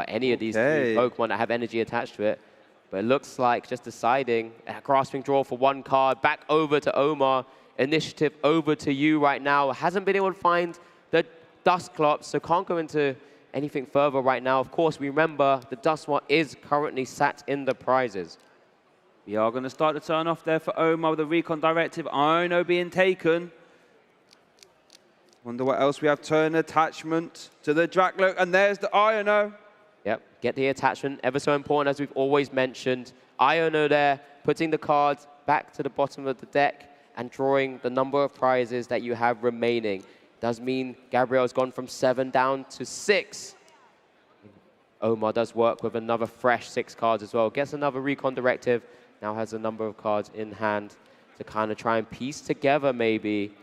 any of these three Pokemon that have energy attached to it. But it looks like just deciding, grasping draw for one card, back over to Omar. Initiative over to you right now. Hasn't been able to find the Dusclops, so can't go into anything further right now. Of course, we remember the Dusknoir is currently sat in the prizes. We are going to start the turn off there for Omar with the Recon Directive. Iono being taken. Wonder what else we have. Turn attachment to the Dracloak, and there's the Iono. Yep, get the attachment. Ever so important, as we've always mentioned. Iono there, putting the cards back to the bottom of the deck and drawing the number of prizes that you have remaining. Does mean Gabriel's gone from 7 down to 6. Omar does work with another fresh 6 cards as well. Gets another Recon Directive. Now has a number of cards in hand to kind of try and piece together maybe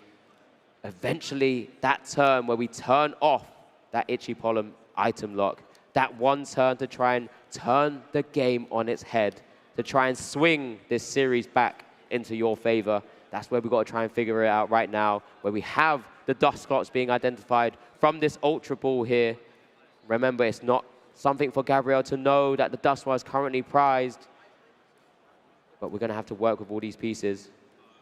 eventually that turn where we turn off that Itchy Pollen item lock. That one turn to try and turn the game on its head, to try and swing this series back into your favor. That's where we've got to try and figure it out right now, where we have the Dusclops being identified from this Ultra Ball here. Remember, it's not something for Gabriel to know that the Dusknoir is currently prized, but we're going to have to work with all these pieces.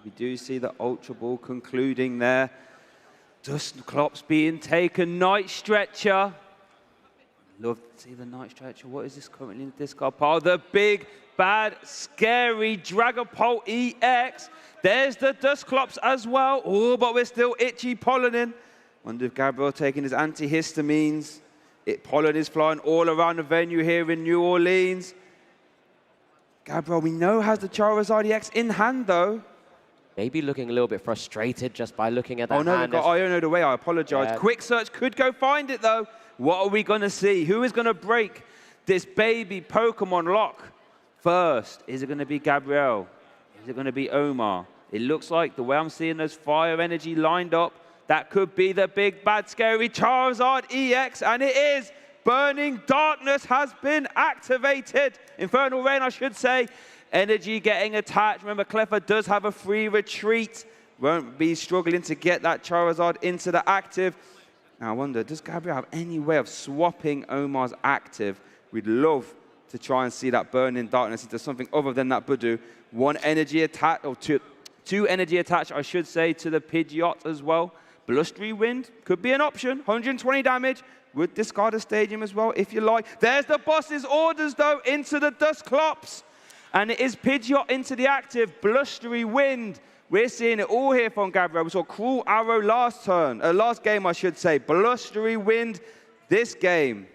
We do see the Ultra Ball concluding there. Dusclops being taken. Night Stretcher. Love to see the Night Stretcher. What is this currently in the discard pile? The big, bad, scary Dragapult EX. There's the Dusclops as well. Oh, but we're still Itchy Pollening. Wonder if Gabriel taking his antihistamines. Pollen is flying all around the venue here in New Orleans. Gabriel, we know, has the Charizard EX in hand, though. Maybe looking a little bit frustrated just by looking at that hand. Oh, no, we've got Iono away. I apologize. Yeah. Quick Search could go find it, though. What are we going to see? Who is going to break this baby Pokemon lock first? Is it going to be Gabriel? Is it going to be Omar? It looks like the way I'm seeing those fire energy lined up, that could be the big, bad, scary Charizard EX, and it is. Burning Darkness has been activated. Infernal Rain, I should say. Energy getting attached. Remember, Cleffa does have a free retreat. Won't be struggling to get that Charizard into the active. Now, I wonder, does Gabriel have any way of swapping Omar's active? We'd love to try and see that Burning Darkness into something other than that Budu. One energy attack, or two energy attach, I should say, to the Pidgeot as well. Blustery Wind could be an option. 120 damage. Would discard a stadium as well, if you like. There's the boss's orders, though, into the Dusclops. And it is Pidgeot into the active. Blustery Wind. We're seeing it all here from Gabriel. We saw Cruel Arrow last game, I should say. Blustery Wind this game.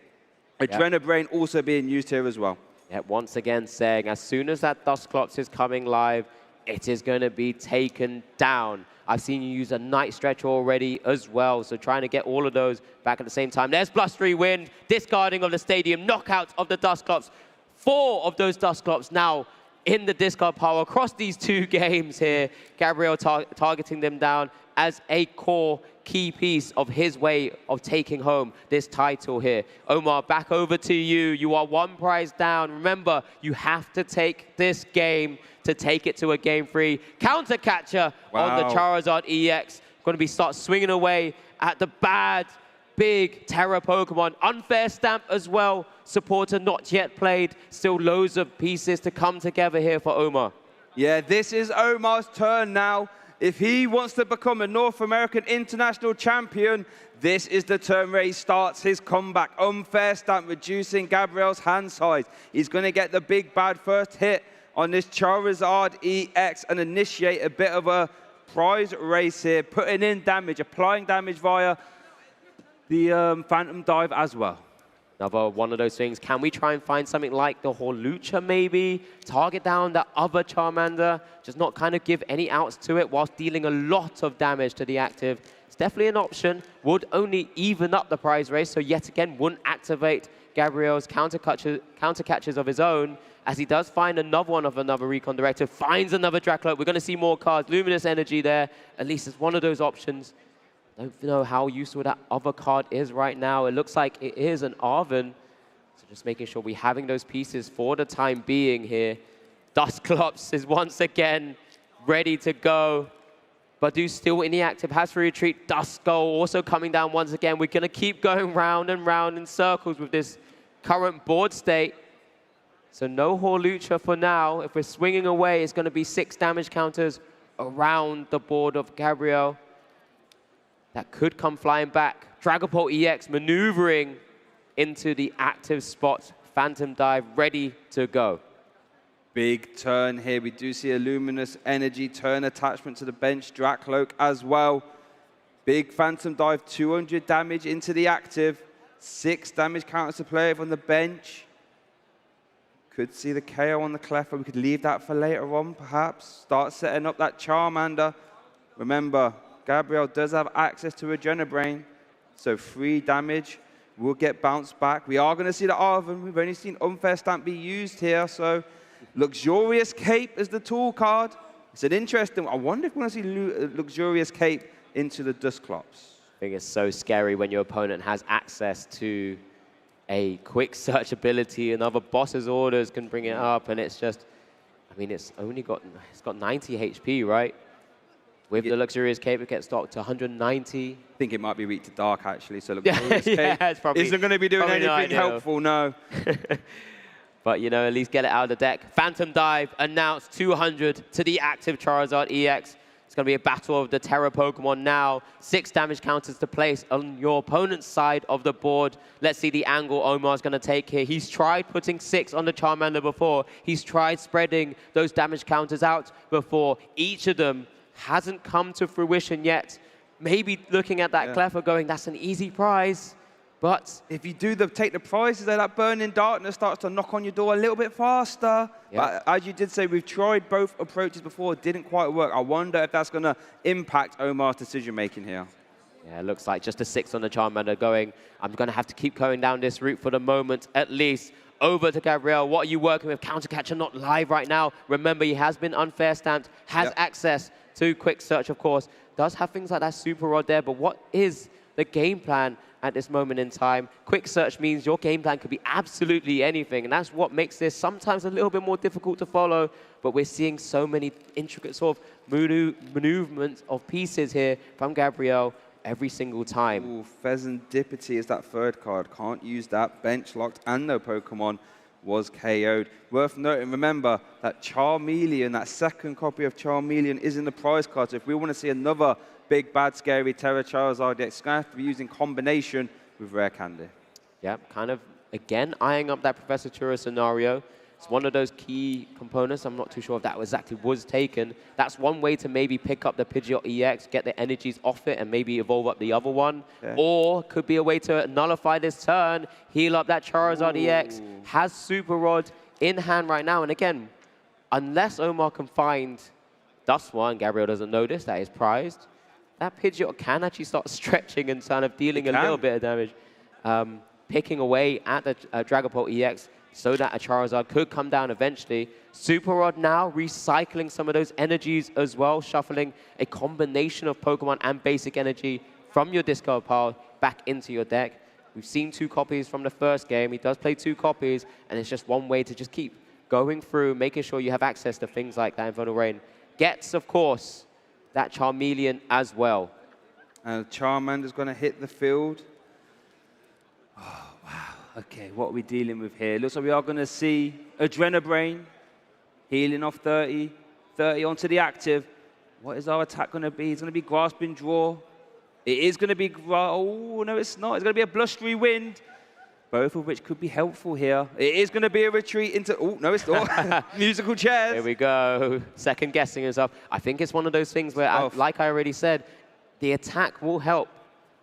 Adrenabrain also being used here as well. Yeah, once again saying, as soon as that Dusclops is coming live, it is going to be taken down. I've seen you use a Night Stretch already as well, so trying to get all of those back at the same time. There's Blustery Wind, discarding of the stadium, knockout of the Dusclops. 4 of those Dusclops now in the discard pile across these 2 games here. Gabriel targeting them down as a core key piece of his way of taking home this title here. Omar, back over to you. You are 1 prize down. Remember, you have to take this game to take it to a game 3. Counter catcher on the Charizard EX. Going to be start swinging away at the bad, big Terra Pokemon. Unfair Stamp as well. Supporter not yet played. Still loads of pieces to come together here for Omar. Yeah, this is Omar's turn now. If he wants to become a North American International Champion, this is the turn where he starts his comeback. Unfair Stamp, reducing Gabriel's hand size. He's going to get the big bad first hit on this Charizard EX and initiate a bit of a prize race here, putting in damage, applying damage via the Phantom Dive as well. Another one of those things. Can we try and find something like the Hawlucha maybe? Target down the other Charmander, just not kind of give any outs to it whilst dealing a lot of damage to the active. It's definitely an option. Would only even up the prize race, so yet again wouldn't activate Gabriel's counter catches of his own, as he does find another one of another Recon Directive, finds another Dracloak. We're going to see more cards. Luminous Energy there. At least it's one of those options. Don't know how useful that other card is right now. It looks like it is an Arven. So just making sure we're having those pieces for the time being here. Dusclops is once again ready to go. Badu still in the active, has to retreat. Duskull also coming down once again. We're going to keep going round and round in circles with this current board state. So no Hawlucha for now. If we're swinging away, it's going to be 6 damage counters around the board of Gabriel. That could come flying back. Dragapult EX maneuvering into the active spot. Phantom Dive ready to go. Big turn here. We do see a Luminous Energy turn attachment to the bench. Dracloak as well. Big Phantom Dive, 200 damage into the active. 6 damage counters to play from the bench. Could see the KO on the Cleffa. We could leave that for later on, perhaps. Start setting up that Charmander. Remember, Gabriel does have access to Adrenabrain, so 3 damage will get bounced back. We are going to see the Arven. We've only seen Unfair Stamp be used here, so Luxurious Cape is the tool card. It's an interesting one. I wonder if we're going to see Luxurious Cape into the Dusclops. I think it's so scary when your opponent has access to a quick search ability and other boss's orders can bring it up, and it's just, I mean, it's got 90 HP, right? With the Luxurious Cape, it gets stocked to 190. I think it might be weak to dark, actually, so Luxurious Cape isn't going to be doing anything helpful, no. But, you know, at least get it out of the deck. Phantom Dive announced 200 to the active Charizard EX. It's going to be a battle of the Terra Pokemon now. 6 damage counters to place on your opponent's side of the board. Let's see the angle Omar's going to take here. He's tried putting 6 on the Charmander before. He's tried spreading those damage counters out before. Each of them hasn't come to fruition yet. Maybe looking at that Cleffa going, that's an easy prize. But if you do take the prizes, that Burning Darkness starts to knock on your door a little bit faster. But as you did say, we've tried both approaches before. It didn't quite work. I wonder if that's going to impact Omar's decision-making here. Yeah, it looks like just a 6 on the Charmander going, I'm going to have to keep going down this route for the moment, at least. Over to Gabriel. What are you working with? Counter Catcher not live right now. Remember, he has been Unfair Stamped, has access to Quick Search, of course. Does have things like that Super Rod there, but what is the game plan at this moment in time? Quick Search means your game plan could be absolutely anything, and that's what makes this sometimes a little bit more difficult to follow, but we're seeing so many intricate sort of maneuvers of pieces here from Gabriel every single time. Ooh, Pheasantipity is that 3rd card. Can't use that. Bench locked and no Pokemon. was KO'd. Worth noting, remember, that Charmeleon, that second copy of Charmeleon is in the prize card. So if we want to see another big, bad, scary Terra Charizard, it's going to have to be used in combination with Rare Candy. Yeah, kind of, again, eyeing up that Professor Churro scenario. It's one of those key components. I'm not too sure if that exactly was taken. That's one way to maybe pick up the Pidgeot EX, get the energies off it, and maybe evolve up the other one. Okay. Or could be a way to nullify this turn, heal up that Charizard EX, has Super Rod in hand right now. And again, unless Omar can find Dusknoir, and Gabriel doesn't notice that is prized, that Pidgeot can actually start stretching and kind of dealing a little bit of damage. Picking away at the Dragapult EX, so that a Charizard could come down eventually. Super Rod now recycling some of those energies as well, shuffling a combination of Pokemon and basic energy from your discard pile back into your deck. We've seen 2 copies from the first game. He does play 2 copies, and it's just one way to just keep going through, making sure you have access to things like that Infernal Rain. Gets, of course, that Charmeleon as well. And Charmander's going to hit the field. Oh, wow. Okay, what are we dealing with here? Looks like we are going to see Adrenabrain healing off 30 onto the active. What is our attack going to be? It's going to be Grasping Draw. It is going to be, oh, no, it's not. It's going to be a Blustery Wind, both of which could be helpful here. It is going to be a retreat into, oh, no, it's not. Musical chairs. Here we go. Second guessing and stuff. I think it's one of those things where, like I already said, the attack will help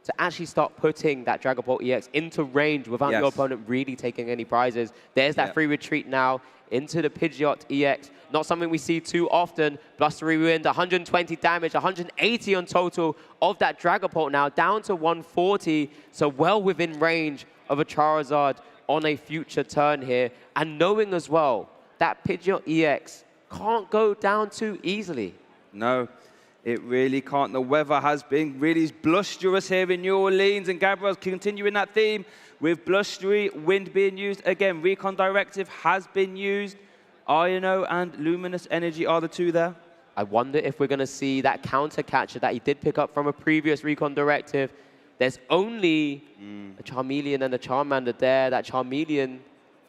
to actually start putting that Dragapult EX into range without your opponent really taking any prizes. There's that free retreat now into the Pidgeot EX. Not something we see too often. Blustery Wind, 120 damage, 180 on total of that Dragapult now, down to 140. So well within range of a Charizard on a future turn here. And knowing as well that Pidgeot EX can't go down too easily. No. It really can't. The weather has been really blusterous here in New Orleans, and Gabriel's continuing that theme with Blustery Wind being used. Again, Recon Directive has been used. Iono and Luminous Energy are the 2 there. I wonder if we're going to see that counter catcher that he did pick up from a previous Recon Directive. There's only a Charmeleon and a Charmander there. That Charmeleon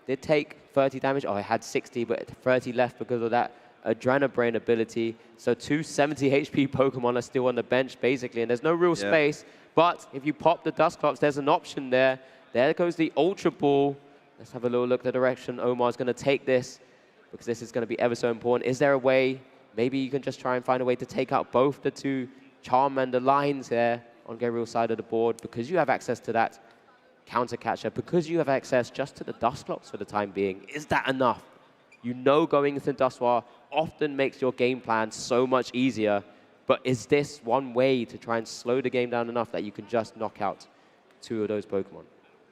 did take 30 damage. Oh, it had 60, but 30 left because of that Adrenabrain ability. So 2 70 HP Pokemon are still on the bench, basically, and there's no real space. But if you pop the Dusclops, there's an option there. There goes the Ultra Ball. Let's have a little look at the direction Omar's going to take this, because this is going to be ever so important. Is there a way? Maybe you can just try and find a way to take out both the 2 Charmander lines there on Gabriel's side of the board, because you have access to that counter catcher, because you have access just to the Dusclops for the time being. Is that enough? You know going into Dusknoir often makes your game plan so much easier, but is this one way to try and slow the game down enough that you can just knock out 2 of those Pokemon?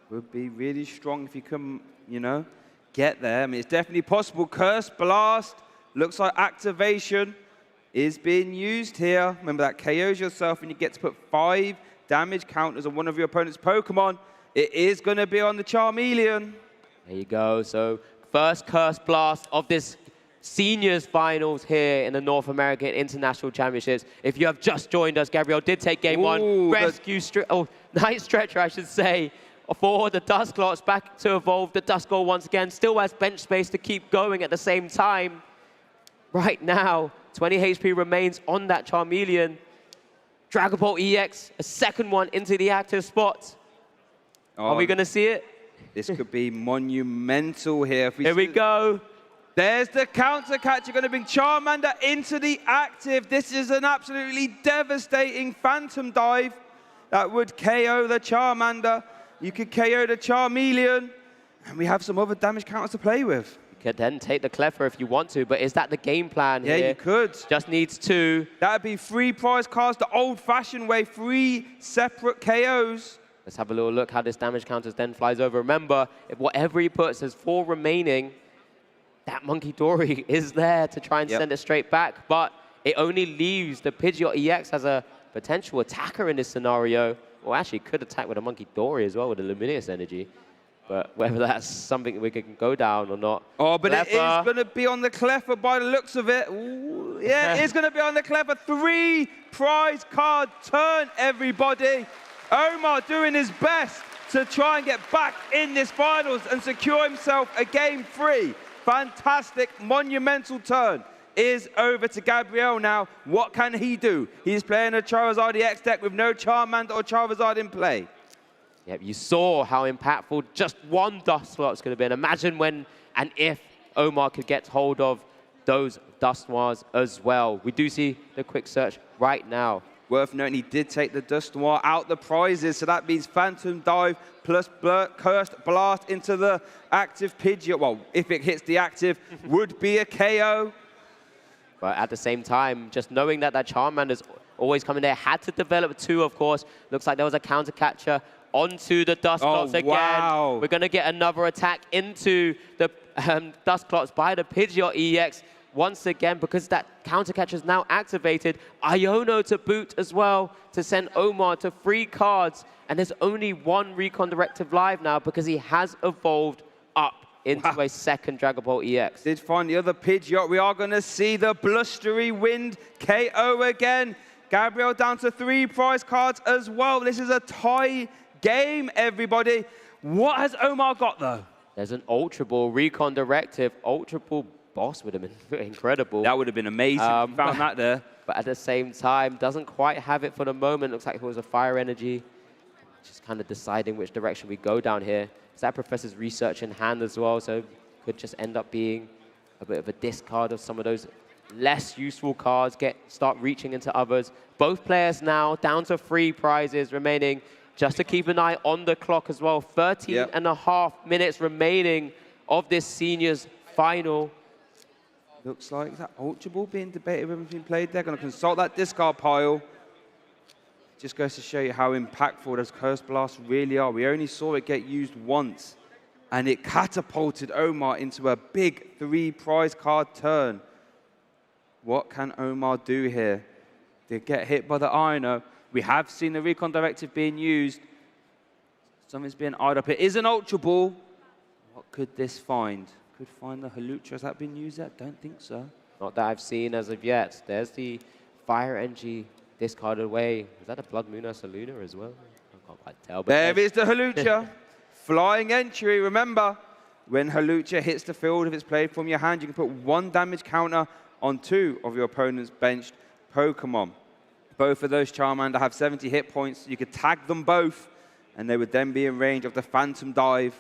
Would be really strong if you can, you know, get there. I mean, it's definitely possible. Curse Blast. Looks like activation is being used here. Remember that KOs yourself and you get to put 5 damage counters on one of your opponent's Pokemon. It is going to be on the Charmeleon. There you go. So first Curse Blast of this Seniors Finals here in the North American International Championships. If you have just joined us, Gabriel did take game 1. Rescue, nice stretcher, I should say, for the Dusclops back to evolve. The Duskull once again still has bench space to keep going at the same time. Right now, 20 HP remains on that Charmeleon. Dragapult EX, a second one into the active spot. Are we going to see it? This could be monumental here. Here we go. There's the counter catch. You're going to bring Charmander into the active. This is an absolutely devastating Phantom Dive that would KO the Charmander. You could KO the Charmeleon. And we have some other damage counters to play with. You could then take the Clefairy if you want to, but is that the game plan here? Yeah, you could. Just needs 2. That would be 3 prize cards the old-fashioned way, 3 separate KOs. Let's have a little look how this damage counter then flies over. Remember, if whatever he puts, there's 4 remaining. That Monkey Dory is there to try and send it straight back, but it only leaves the Pidgeot EX as a potential attacker in this scenario. Well, actually, could attack with a Monkey Dory as well with the Luminous Energy. But whether that's something we can go down or not. Oh, but it is going to be on the Clefairy by the looks of it. Ooh, yeah, it is going to be on the Clefairy. 3 prize card turn, everybody. Omar doing his best to try and get back in this finals and secure himself a game 3. Fantastic, monumental turn is over to Gabriel now. What can he do? He's playing a Charizard EX deck with no Charmander or Charizard in play. Yep, you saw how impactful just one Dusclops could have been. Imagine when and if Omar could get hold of those Dusknoirs as well. We do see the quick search right now. Worth noting, he did take the Dusknoir out the prizes, so that means Phantom Dive plus Cursed Blast into the active Pidgeot. Well, if it hits the active, would be a KO. But at the same time, just knowing that that Charmander's always coming there, had to develop 2, of course. Looks like there was a counter catcher onto the Dusclops again. Wow. We're going to get another attack into the Dusclops by the Pidgeot EX. Once again, because that counter catcher is now activated, Iono to boot as well to send Omar to 3 cards. And there's only 1 Recon Directive live now because he has evolved up into a second Dragon Ball EX. Did find the other Pidgeot. We are going to see the Blustery Wind KO again. Gabriel down to 3 prize cards as well. This is a tie game, everybody. What has Omar got, though? There's an Ultra Ball Recon Directive. Ultra Ball Boss would have been incredible. That would have been amazing if you found that there. But at the same time, doesn't quite have it for the moment. Looks like it was a Fire Energy. Just kind of deciding which direction we go down here. Is that Professor's research in hand as well, so could just end up being a bit of a discard of some of those less useful cards, start reaching into others. Both players now down to 3 prizes remaining, just to keep an eye on the clock as well. 13.5 minutes remaining of this seniors final. Looks like that Ultra Ball being debated when being played there. Going to consult that discard pile. Just goes to show you how impactful those Curse Blasts really are. We only saw it get used once, and it catapulted Omar into a big 3 prize card turn. What can Omar do here? They get hit by the Iono. We have seen the Recon Directive being used. Something's being eyed up. It is an Ultra Ball. What could this find? Could find the Halucha. Has that been used yet? Don't think so. Not that I've seen as of yet. There's the Fire Energy discarded away. Is that a Blood Moon or Saluna as well? I can't quite tell. But there is the Halucha. Flying entry. Remember, when Halucha hits the field, if it's played from your hand, you can put 1 damage counter on 2 of your opponent's benched Pokemon. Both of those Charmander have 70 hit points. You could tag them both, and they would then be in range of the Phantom Dive.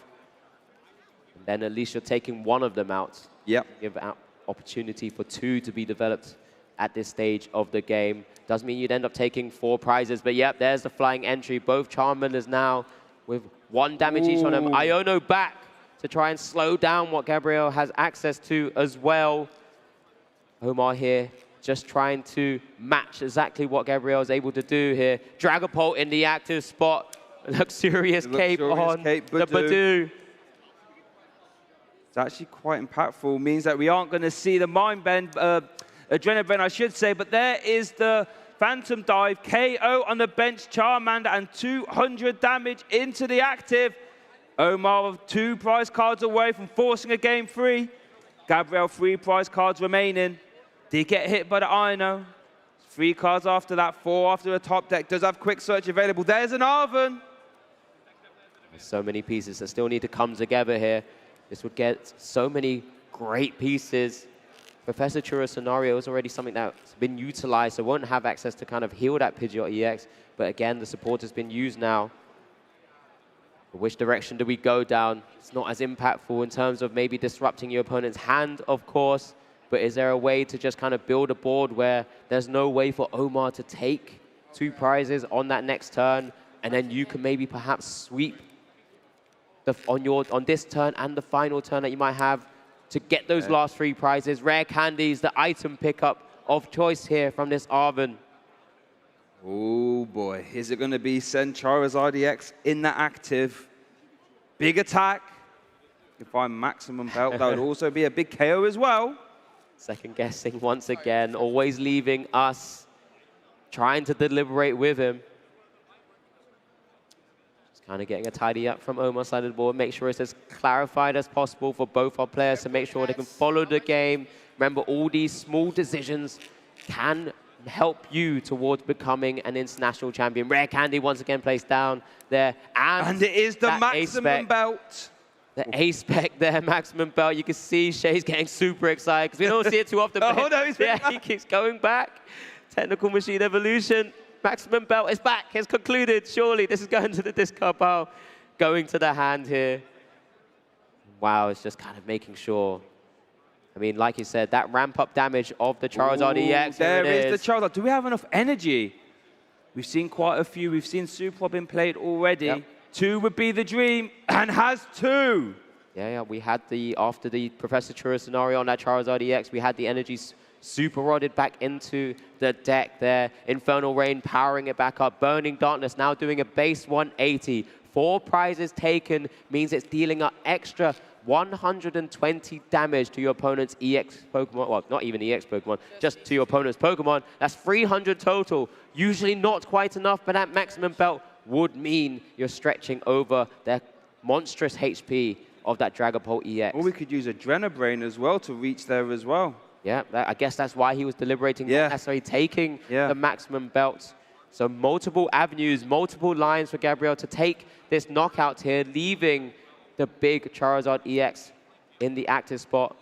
And then at least you're taking 1 of them out. Yep. Give out opportunity for 2 to be developed at this stage of the game. Does mean you'd end up taking 4 prizes, but yep, there's the flying entry. Both Charmanders now with 1 damage each on them. Iono back to try and slow down what Gabriel has access to as well. Omar here just trying to match exactly what Gabriel is able to do here. Dragapult in the active spot. Luxurious Cape on the Badoo. It's actually quite impactful. Means that we aren't going to see the Mind Bend, Adrenaline, I should say, but there is the Phantom Dive, KO on the bench Charmander, and 200 damage into the active. Omar with 2 prize cards away from forcing a game 3. Gabriel 3 prize cards remaining. Did get hit by the Iono. 3 cards after that, 4 after the top deck. Does have quick search available. There's an Arven. There's so many pieces that still need to come together here. This would get so many great pieces. Professor Churro scenario is already something that's been utilized, so won't have access to kind of heal that Pidgeot EX. But again, the support has been used now. But which direction do we go down? It's not as impactful in terms of maybe disrupting your opponent's hand, of course. But is there a way to just kind of build a board where there's no way for Omar to take 2 prizes on that next turn, and then you can maybe perhaps sweep on this turn and the final turn that you might have to get those last 3 prizes? Rare candies, the item pickup of choice here from this Arven. Oh boy, is it going to be send Charizard EX in the active? Big attack. If I'm maximum belt, that would also be a big KO as well. Second guessing once again, always leaving us trying to deliberate with him. Just kind of getting a tidy up from Omar's side of the board. Make sure it's as clarified as possible for both our players to make sure they can follow the game. Remember, all these small decisions can help you towards becoming an international champion. Rare Candy once again placed down there. And it is the maximum belt. The A-Spec there, maximum belt. You can see Shay's getting super excited because we don't see it too often. Oh, no, he keeps going back. Technical Machine Evolution. Maximum belt is back. It's concluded. Surely this is going to the discard pile. Going to the hand here. Wow, it's just kind of making sure. I mean, like you said, that ramp-up damage of the Charizard EX. There is the Charizard. Do we have enough energy? We've seen quite a few. We've seen Super being played already. Yep. 2 would be the dream, and has 2. Yeah, we had after the Professor Churro scenario on that Charizard EX, we had the energy super rodded back into the deck there. Infernal Rain powering it back up. Burning Darkness now doing a base 180. 4 prizes taken means it's dealing an extra 120 damage to your opponent's EX Pokemon. Well, not even EX Pokemon, just to your opponent's Pokemon. That's 300 total. Usually not quite enough, but that maximum belt would mean you're stretching over the monstrous HP of that Dragapult EX. Or we could use Adrenabrain as well to reach there as well. Yeah, I guess that's why he was deliberating, not necessarily taking the maximum belt. So multiple avenues, multiple lines for Gabriel to take this knockout here, leaving the big Charizard EX in the active spot.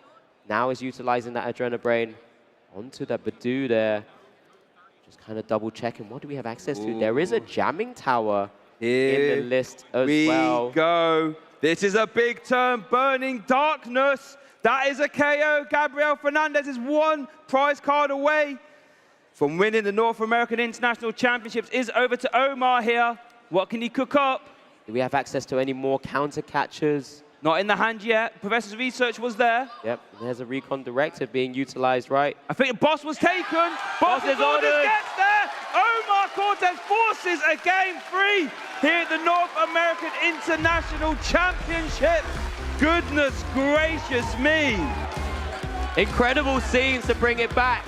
Now is utilizing that Adrenabrain onto the Badoo there. Just kind of double checking, what do we have access to? There is a jamming tower in the list as well. Here we go. This is a big turn. Burning Darkness. That is a KO. Gabriel Fernandez is 1 prize card away from winning the North American International Championships. Is over to Omar here. What can he cook up? Do we have access to any more counter catchers? Not in the hand yet. Professor's research was there. Yep, there's a Recon Directive being utilized, right? I think the boss was taken. Boss's orders gets there. Omar Cortez forces a game 3 here at the North American International Championship. Goodness gracious me. Incredible scenes to bring it back.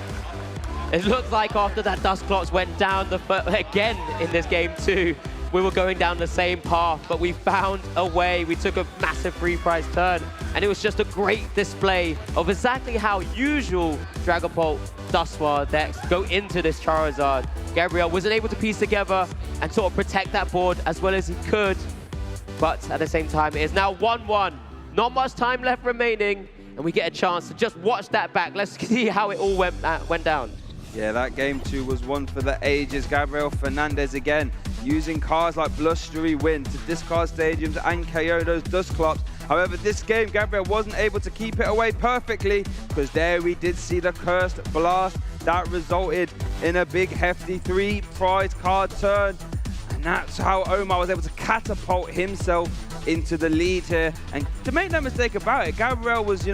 It looks like after that Dusclops went down again in this game 2, we were going down the same path, but we found a way. We took a massive free prize turn, and it was just a great display of exactly how usual Dragapult Dusknoir decks go into this Charizard. Gabriel wasn't able to piece together and sort of protect that board as well as he could, but at the same time, it is now 1-1. Not much time left remaining, and we get a chance to just watch that back. Let's see how it all went down. Yeah, that game 2 was one for the ages. Gabriel Fernandez again, using cards like Blustery Wind to discard stadiums and KO those Dusclops. However, this game, Gabriel wasn't able to keep it away perfectly, because there we did see the Cursed Blast. That resulted in a big hefty 3 prize card turn. And that's how Omar was able to catapult himself into the lead here. And to make no mistake about it, Gabriel was,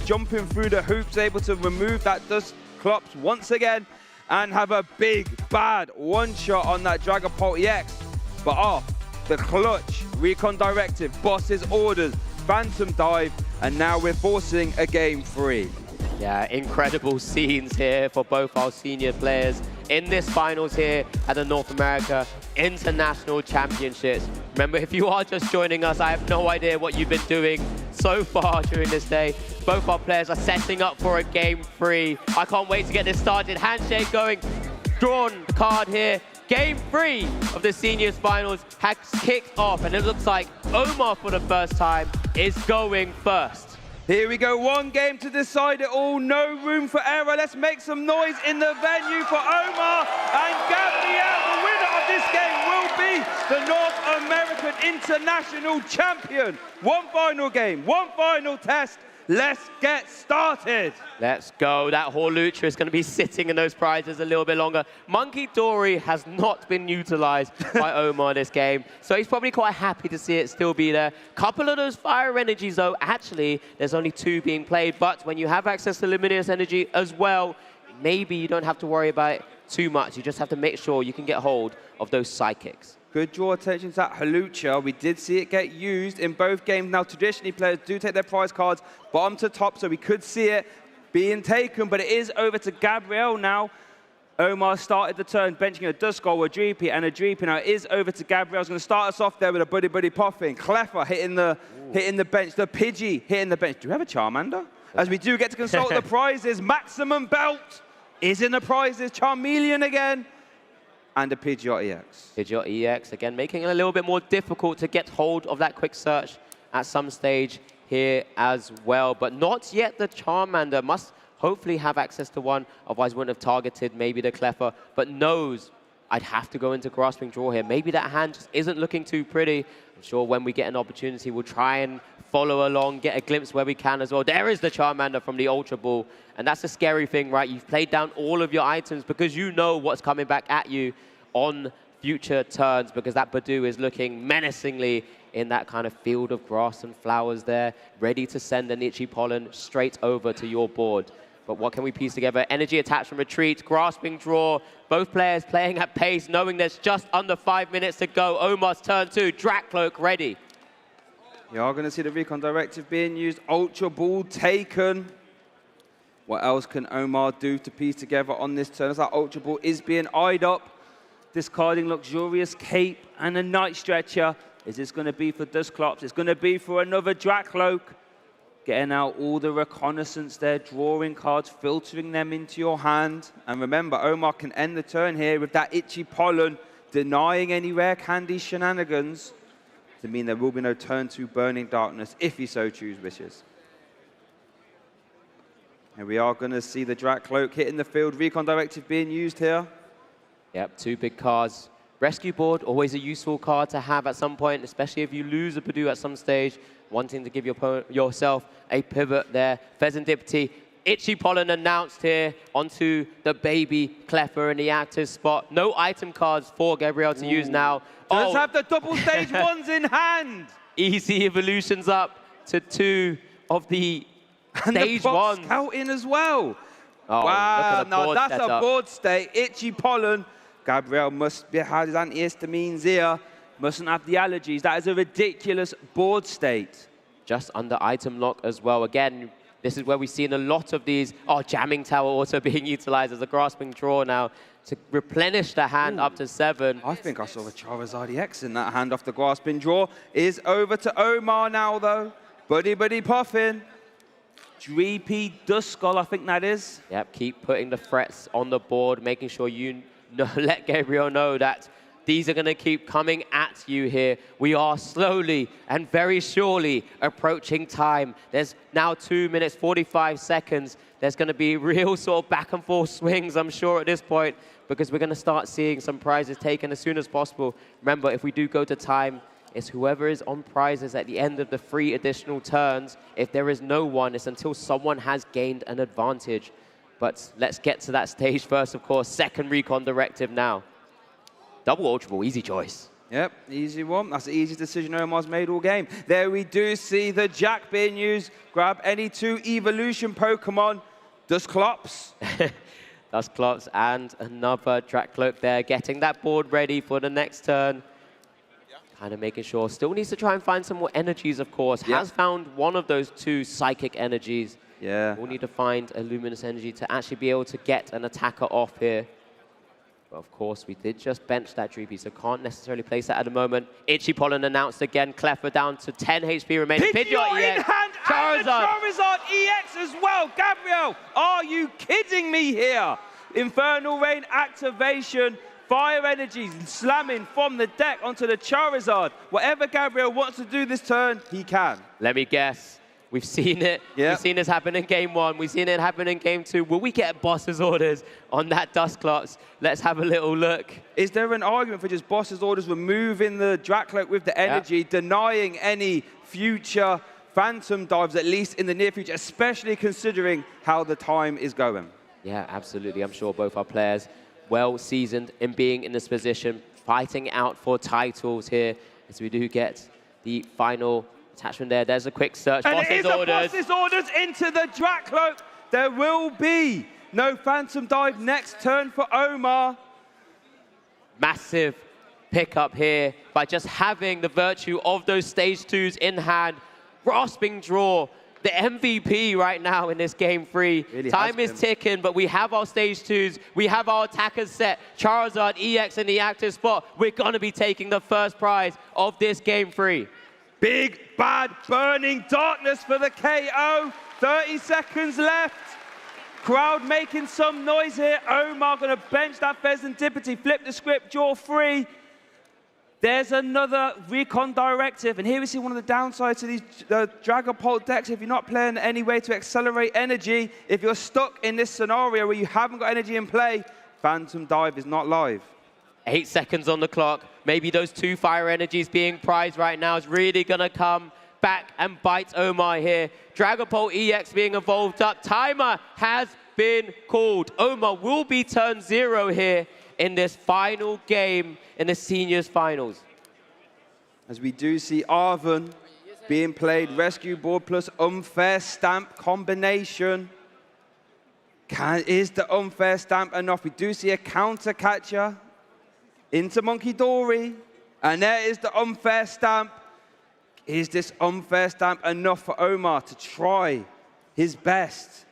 jumping through the hoops, able to remove that Dusclops once again and have a big, bad one-shot on that Dragapult EX. But off the clutch, Recon Directive, Boss's orders, Phantom Dive, and now we're forcing a game 3. Yeah, incredible scenes here for both our senior players in this finals here at the North America International Championships. Remember, if you are just joining us, I have no idea what you've been doing so far during this day. Both our players are setting up for a game 3. I can't wait to get this started. Handshake going, drawn card here. Game 3 of the seniors finals has kicked off, and it looks like Omar for the first time is going first. Here we go, 1 game to decide it all, no room for error. Let's make some noise in the venue for Omar and Gabriel. The winner of this game will be the North American International Champion. 1 final game, 1 final test. Let's get started. Let's go. That Horlucha is going to be sitting in those prizes a little bit longer. Monkey Dory has not been utilized by Omar this game, so he's probably quite happy to see it still be there. Couple of those fire energies, though, actually, there's only 2 being played, but when you have access to Luminous Energy as well, maybe you don't have to worry about it too much. You just have to make sure you can get hold of those Psychics. Good draw attention to that Hawlucha. We did see it get used in both games. Now, traditionally, players do take their prize cards bottom to top, so we could see it being taken, but it is over to Gabriel now. Omar started the turn benching a Duskull, a Dreepy, and a Dreepy. Now, it is over to Gabriel. He's going to start us off there with a Buddy Buddy Poffin. Cleffa hitting the bench. The Pidgey hitting the bench. Do we have a Charmander? As we do get to consult the prizes, maximum belt is in the prizes. Charmeleon again. And a Pidgeot EX. Pidgeot EX, again, making it a little bit more difficult to get hold of that quick search at some stage here as well. But not yet the Charmander. Must hopefully have access to one, otherwise wouldn't have targeted maybe the Cleffa, but knows I'd have to go into Grasping Draw here. Maybe that hand just isn't looking too pretty. I'm sure when we get an opportunity, we'll try and follow along, get a glimpse where we can as well. There is the Charmander from the Ultra Ball. And that's the scary thing, right? You've played down all of your items because you know what's coming back at you on future turns, because that Badoo is looking menacingly in that kind of field of grass and flowers there, ready to send an Itchy Pollen straight over to your board. But what can we piece together? Energy Attachment Retreat, Grasping Draw, both players playing at pace, knowing there's just under 5 minutes to go. Omar's turn 2, Dracloak ready. You are going to see the Recon Directive being used, Ultra Ball taken. What else can Omar do to piece together on this turn? As that Ultra Ball is being eyed up, discarding Luxurious Cape and a Night Stretcher. Is this going to be for Dusclops? It's going to be for another Dracloak. Getting out all the reconnaissance there, drawing cards, filtering them into your hand. And remember, Omar can end the turn here with that Itchy Pollen, denying any rare candy shenanigans to mean there will be no turn 2 Burning Darkness if he so wishes. And we are going to see the Dracloak hitting the field, Recon Directive being used here. Yep, 2 big cards. Rescue Board, always a useful card to have at some point, especially if you lose a Badoo at some stage, wanting to give yourself a pivot there. Pheasantipity, Itchy Pollen announced here onto the baby Cleffa in the active spot. No item cards for Gabriel to use now. Does have the double stage ones in hand. Easy evolutions up to 2 of the and stage the box ones. Scout in as well. Oh, wow, look at the now board that's setup. a board state. Itchy Pollen. Gabriel must have his antihistamines here. Mustn't have the allergies. That is a ridiculous board state. Just under item lock as well. Again, this is where we've seen a lot of these. Oh, Jamming Tower also being utilized as a Grasping Draw now to replenish the hand up to 7. I think I saw a Charizard EX in that hand off the Grasping Draw. Is over to Omar now, though. Buddy Puffin. Dreepy Duskull, I think that is. Yep, keep putting the threats on the board, making sure you let Gabriel know that these are going to keep coming at you here. We are slowly and very surely approaching time. There's now 2 minutes, 45 seconds. There's going to be real sort of back and forth swings, I'm sure, at this point, because we're going to start seeing some prizes taken as soon as possible. Remember, if we do go to time, it's whoever is on prizes at the end of the 3 additional turns. If there is no one, it's until someone has gained an advantage. But let's get to that stage first, of course. Second Recon Directive now. Double Ultra Ball, easy choice. Yep, easy one. That's the easiest decision Omar's made all game. There we do see the Jack being used. Grab any 2 evolution Pokemon. Dusclops. Dusclops and another Dracloak there, getting that board ready for the next turn. Kind of making sure. Still needs to try and find some more energies, of course. Yep. Has found one of those 2 psychic energies. Yeah. We'll need to find a luminous energy to actually be able to get an attacker off here. But of course, we did just bench that Dreepy, so can't necessarily place that at the moment. Itchy Pollen announced again. Cleffa down to 10 HP remaining. Pidgeot in hand and the Charizard EX as well. Gabriel, are you kidding me here? Infernal Rain activation. Fire energies slamming from the deck onto the Charizard. Whatever Gabriel wants to do this turn, he can. Let me guess. We've seen it. Yep. We've seen this happen in Game 1. We've seen it happen in Game 2. Will we get boss's orders on that Dusclops? Let's have a little look. Is there an argument for just boss's orders removing the Dracloak with the energy, denying any future Phantom dives, at least in the near future, especially considering how the time is going? Yeah, absolutely. I'm sure both our players well seasoned in being in this position, fighting out for titles here as we do get the final attachment there. There's a quick search. And boss's it is orders. a boss's orders into the Dracloak. There will be no Phantom dive next turn for Omar. Massive pickup here by just having the virtue of those stage 2s in hand. Grasping Draw, the MVP right now in this Game 3. Really Time is ticking, but we have our stage 2s. We have our attackers set. Charizard EX in the active spot. We're going to be taking the first prize of this Game 3. Big, bad, burning darkness for the KO. 30 seconds left. Crowd making some noise here. Omar going to bench that Pheasantipity, flip the script, draw 3. There's another recon directive, and here we see one of the downsides to these Dragapult decks. If you're not playing any way to accelerate energy, if you're stuck in this scenario where you haven't got energy in play, Phantom Dive is not live. 8 seconds on the clock. Maybe those 2 fire energies being prized right now is really going to come back and bite Omar here. Dragapult EX being evolved up. Timer has been called. Omar will be turn 0 here in this final game in the seniors finals. As we do see Arvin being played, rescue board plus unfair stamp combination. Is the unfair stamp enough? We do see a counter catcher into Monkey Dory, and there is the unfair stamp. Is this unfair stamp enough for Omar to try his best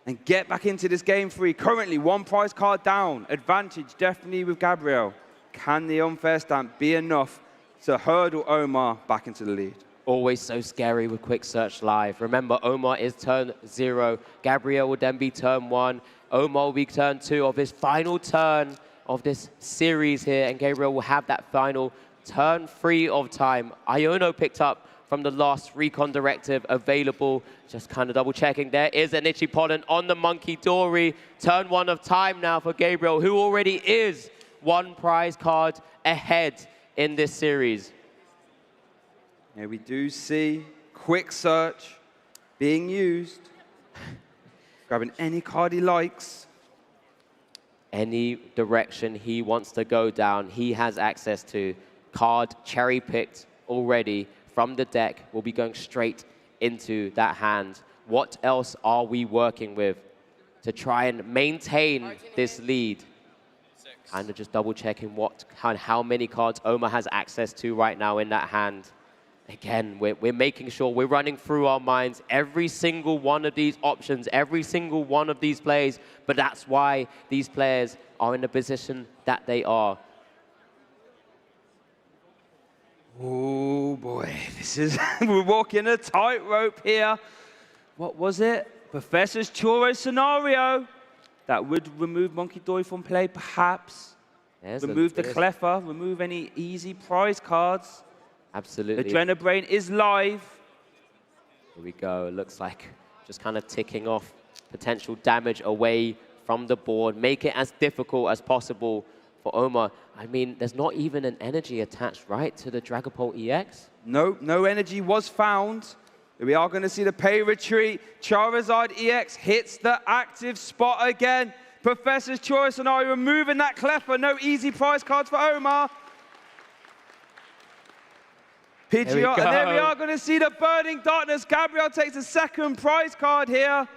and get back into this game 3? Currently, 1 prize card down. Advantage definitely with Gabriel. Can the unfair stamp be enough to hurdle Omar back into the lead? Always so scary with Quick Search Live. Remember, Omar is turn 0. Gabriel will then be turn 1. Omar will be turn 2 of his final turn of this series here, and Gabriel will have that final turn 3 of time. Iono picked up from the last recon directive available. Just kind of double checking. There is an Itchy Pollen on the Monkey Dory. Turn 1 of time now for Gabriel, who already is 1 prize card ahead in this series. Here we do see Quick Search being used. Grabbing any card he likes. Any direction he wants to go down, he has access to. Card cherry-picked already from the deck will be going straight into that hand. What else are we working with to try and maintain this lead? Kind of just double-checking how many cards Omar has access to right now in that hand. Again, we're making sure we're running through our minds every single one of these options, every single one of these plays, but that's why these players are in the position that they are. Oh boy, this is, we're walking a tightrope here. What was it? Professor's Churro scenario. That would remove Monkey Dory from play, perhaps. Remove the Cleffer, remove any easy prize cards. Absolutely. Adrenabrain is live. Here we go. Looks like just kind of ticking off potential damage away from the board. Make it as difficult as possible for Omar. I mean, there's not even an energy attached, right, to the Dragapult EX? No, no energy was found. We are going to see the pay retreat. Charizard EX hits the active spot again. Professor's Choice scenario, removing that Cleffer. No easy prize cards for Omar. Pidgeot, and then we are going to see the Burning Darkness. Gabriel takes the 2nd prize card here.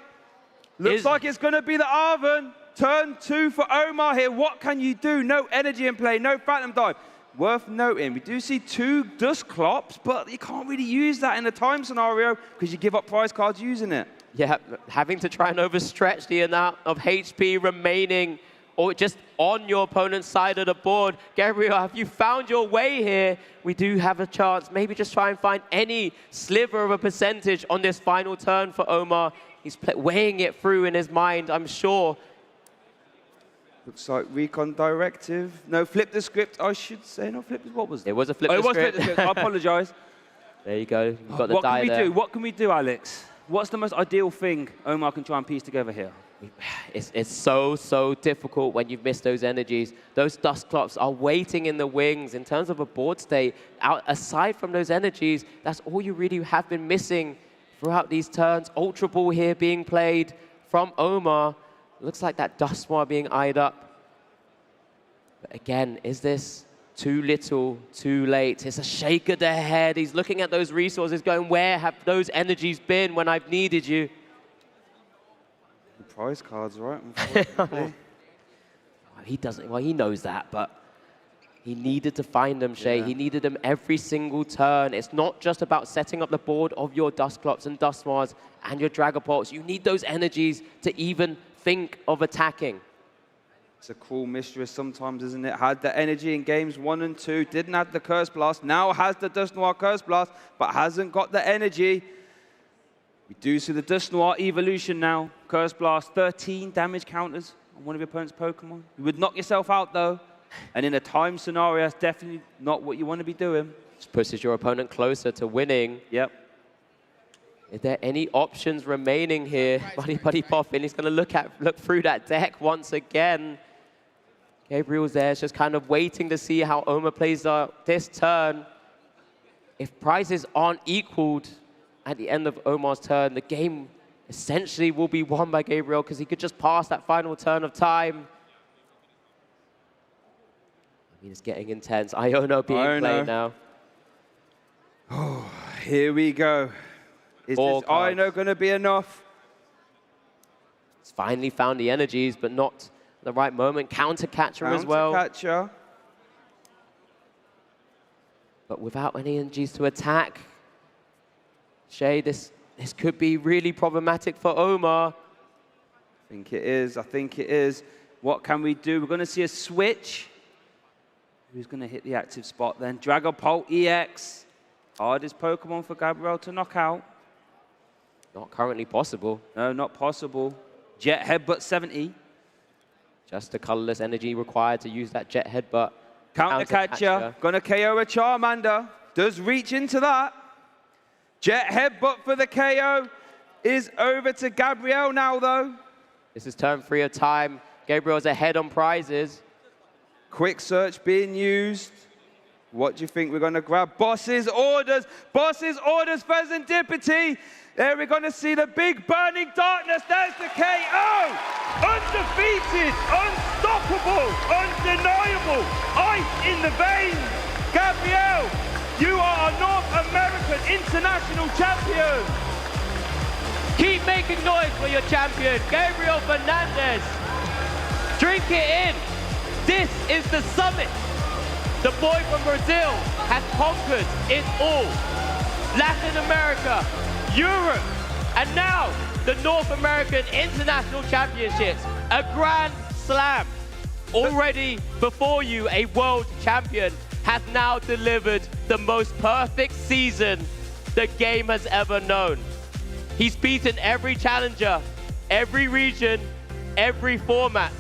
Looks like it's going to be the Arvin. Turn 2 for Omar here. What can you do? No energy in play, no Phantom Dive. Worth noting, we do see 2 Dusclops, but you can't really use that in a time scenario because you give up prize cards using it. Yeah, having to try and overstretch the amount of HP remaining or just on your opponent's side of the board. Gabriel, have you found your way here? We do have a chance. Maybe just try and find any sliver of a percentage on this final turn for Omar. He's weighing it through in his mind, I'm sure. Looks like recon directive. No, flip the script, I should say. No, flip. What was it? It was a flip the script. It was flip the script. I apologize. There you go. You've got the die there. What can we do, Alex? What's the most ideal thing Omar can try and piece together here? It's so difficult when you've missed those energies. Those Dusclops are waiting in the wings. In terms of a board state, aside from those energies, that's all you really have been missing throughout these turns. Ultra Ball here being played from Omar. Looks like that Dusknoir being eyed up. But again, is this too little, too late? It's a shake of the head. He's looking at those resources going, where have those energies been when I've needed you? The prize cards, right? Unfortunately. He doesn't, well, he knows that, but he needed to find them, Shay. Yeah. He needed them every single turn. It's not just about setting up the board of your Dusclops and Dusknoirs and your Dragapults. You need those energies to even think of attacking. It's a cruel mistress sometimes, isn't it? Had the energy in games 1 and 2, didn't have the Curse Blast, now has the Dusknoir Curse Blast, but hasn't got the energy. We do see the Dust Noir evolution now. Curse Blast, 13 damage counters on one of your opponent's Pokemon. You would knock yourself out, though. And in a time scenario, that's definitely not what you want to be doing. Just pushes your opponent closer to winning. Yep. Is there any options remaining here? Buddy Poffin, he's going to look through that deck once again. Gabriel's there, just kind of waiting to see how Oma plays this turn. If prizes aren't equaled at the end of Omar's turn, the game essentially will be won by Gabriel because he could just pass that final turn of time. I mean, it's getting intense. Iono being played now. Oh, here we go. Is this Iono going to be enough? He's finally found the energies, but not the right moment. Counter catcher as well. Counter-catcher. But without any energies to attack. Shay, this could be really problematic for Omar. I think it is. I think it is. What can we do? We're going to see a switch. Who's going to hit the active spot then? Dragapult EX. Hardest Pokemon for Gabriel to knock out. Not currently possible. No, not possible. Jet Headbutt 70. Just the colorless energy required to use that Jet Headbutt. Counter catcher. Gonna KO a Charmander. Does reach into that. Jet Headbutt for the KO. Is over to Gabriel now, though. This is turn 3 of time. Gabriel's ahead on prizes. Quick search being used. What do you think we're going to grab? Boss's orders. Boss's orders for Serendipity. There we're going to see the big burning darkness. There's the KO. Undefeated, unstoppable, undeniable. Ice in the veins. Gabriel, you are a North American international champion. Keep making noise for your champion, Gabriel Fernandez. Drink it in. This is the summit. The boy from Brazil has conquered it all. Latin America, Europe, and now the North American International Championships, a Grand Slam. Already before you, a world champion has now delivered the most perfect season the game has ever known. He's beaten every challenger, every region, every format.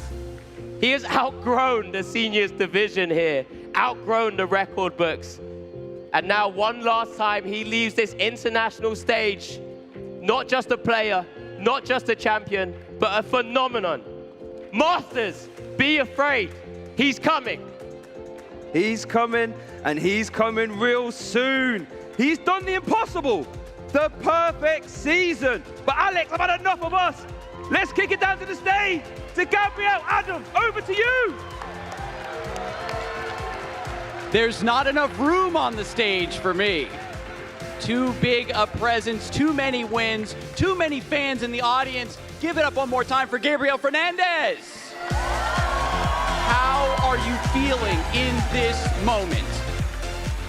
He has outgrown the seniors division here, outgrown the record books. And now one last time, he leaves this international stage, not just a player, not just a champion, but a phenomenon. Masters, be afraid. He's coming. He's coming, and he's coming real soon. He's done the impossible, the perfect season. But Alex, I've had enough of us. Let's kick it down to the stage. To Gabriel, Adam, over to you. There's not enough room on the stage for me. Too big a presence, too many wins, too many fans in the audience. Give it up one more time for Gabriel Fernandez. How are you feeling in this moment?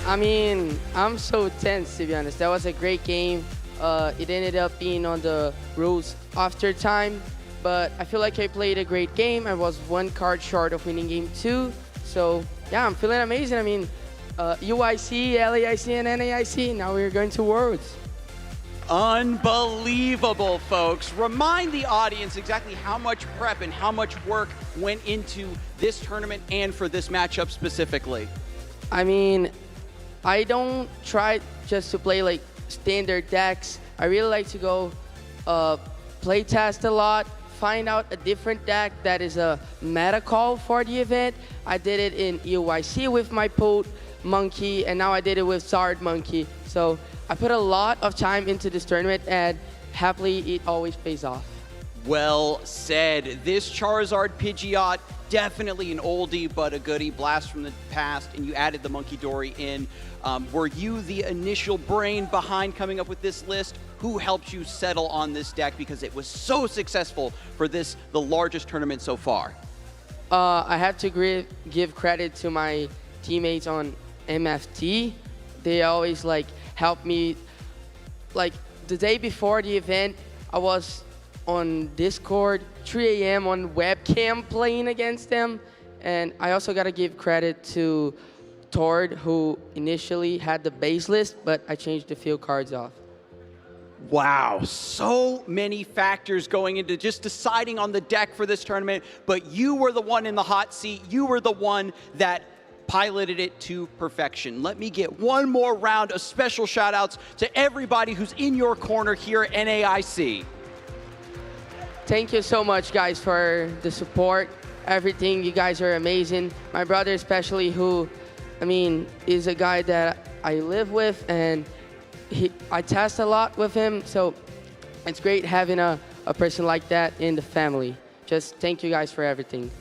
I mean, I'm so tense, to be honest. That was a great game. It ended up being on the rules after time, but I feel like I played a great game. I was 1 card short of winning game 2. So yeah, I'm feeling amazing. I mean, UIC, LAIC, and NAIC, now we're going to Worlds. Unbelievable, folks. Remind the audience exactly how much prep and how much work went into this tournament and for this matchup specifically. I mean, I don't try just to play like standard decks. I really like to go play test a lot, find out a different deck that is a meta call for the event. I did it in UIC with my Poot Monkey, and now I did it with Zard Monkey. So I put a lot of time into this tournament, and happily it always pays off. Well said. This Charizard Pidgeot, definitely an oldie but a goodie, blast from the past, and you added the Monkey Dory in. Were you the initial brain behind coming up with this list? Who helped you settle on this deck because it was so successful for the largest tournament so far? I have to give credit to my teammates on MFT. They always help me. Like the day before the event, I was on Discord, 3 a.m. on webcam playing against them. And I also got to give credit to Tord, who initially had the base list, but I changed the field cards off. Wow, so many factors going into just deciding on the deck for this tournament, but you were the one in the hot seat. You were the one that piloted it to perfection. Let me get one more round of special shout outs to everybody who's in your corner here at NAIC. Thank you so much, guys, for the support, everything. You guys are amazing. My brother especially, who, I mean, is a guy that I live with, and I test a lot with him, so it's great having a person like that in the family. Just thank you guys for everything.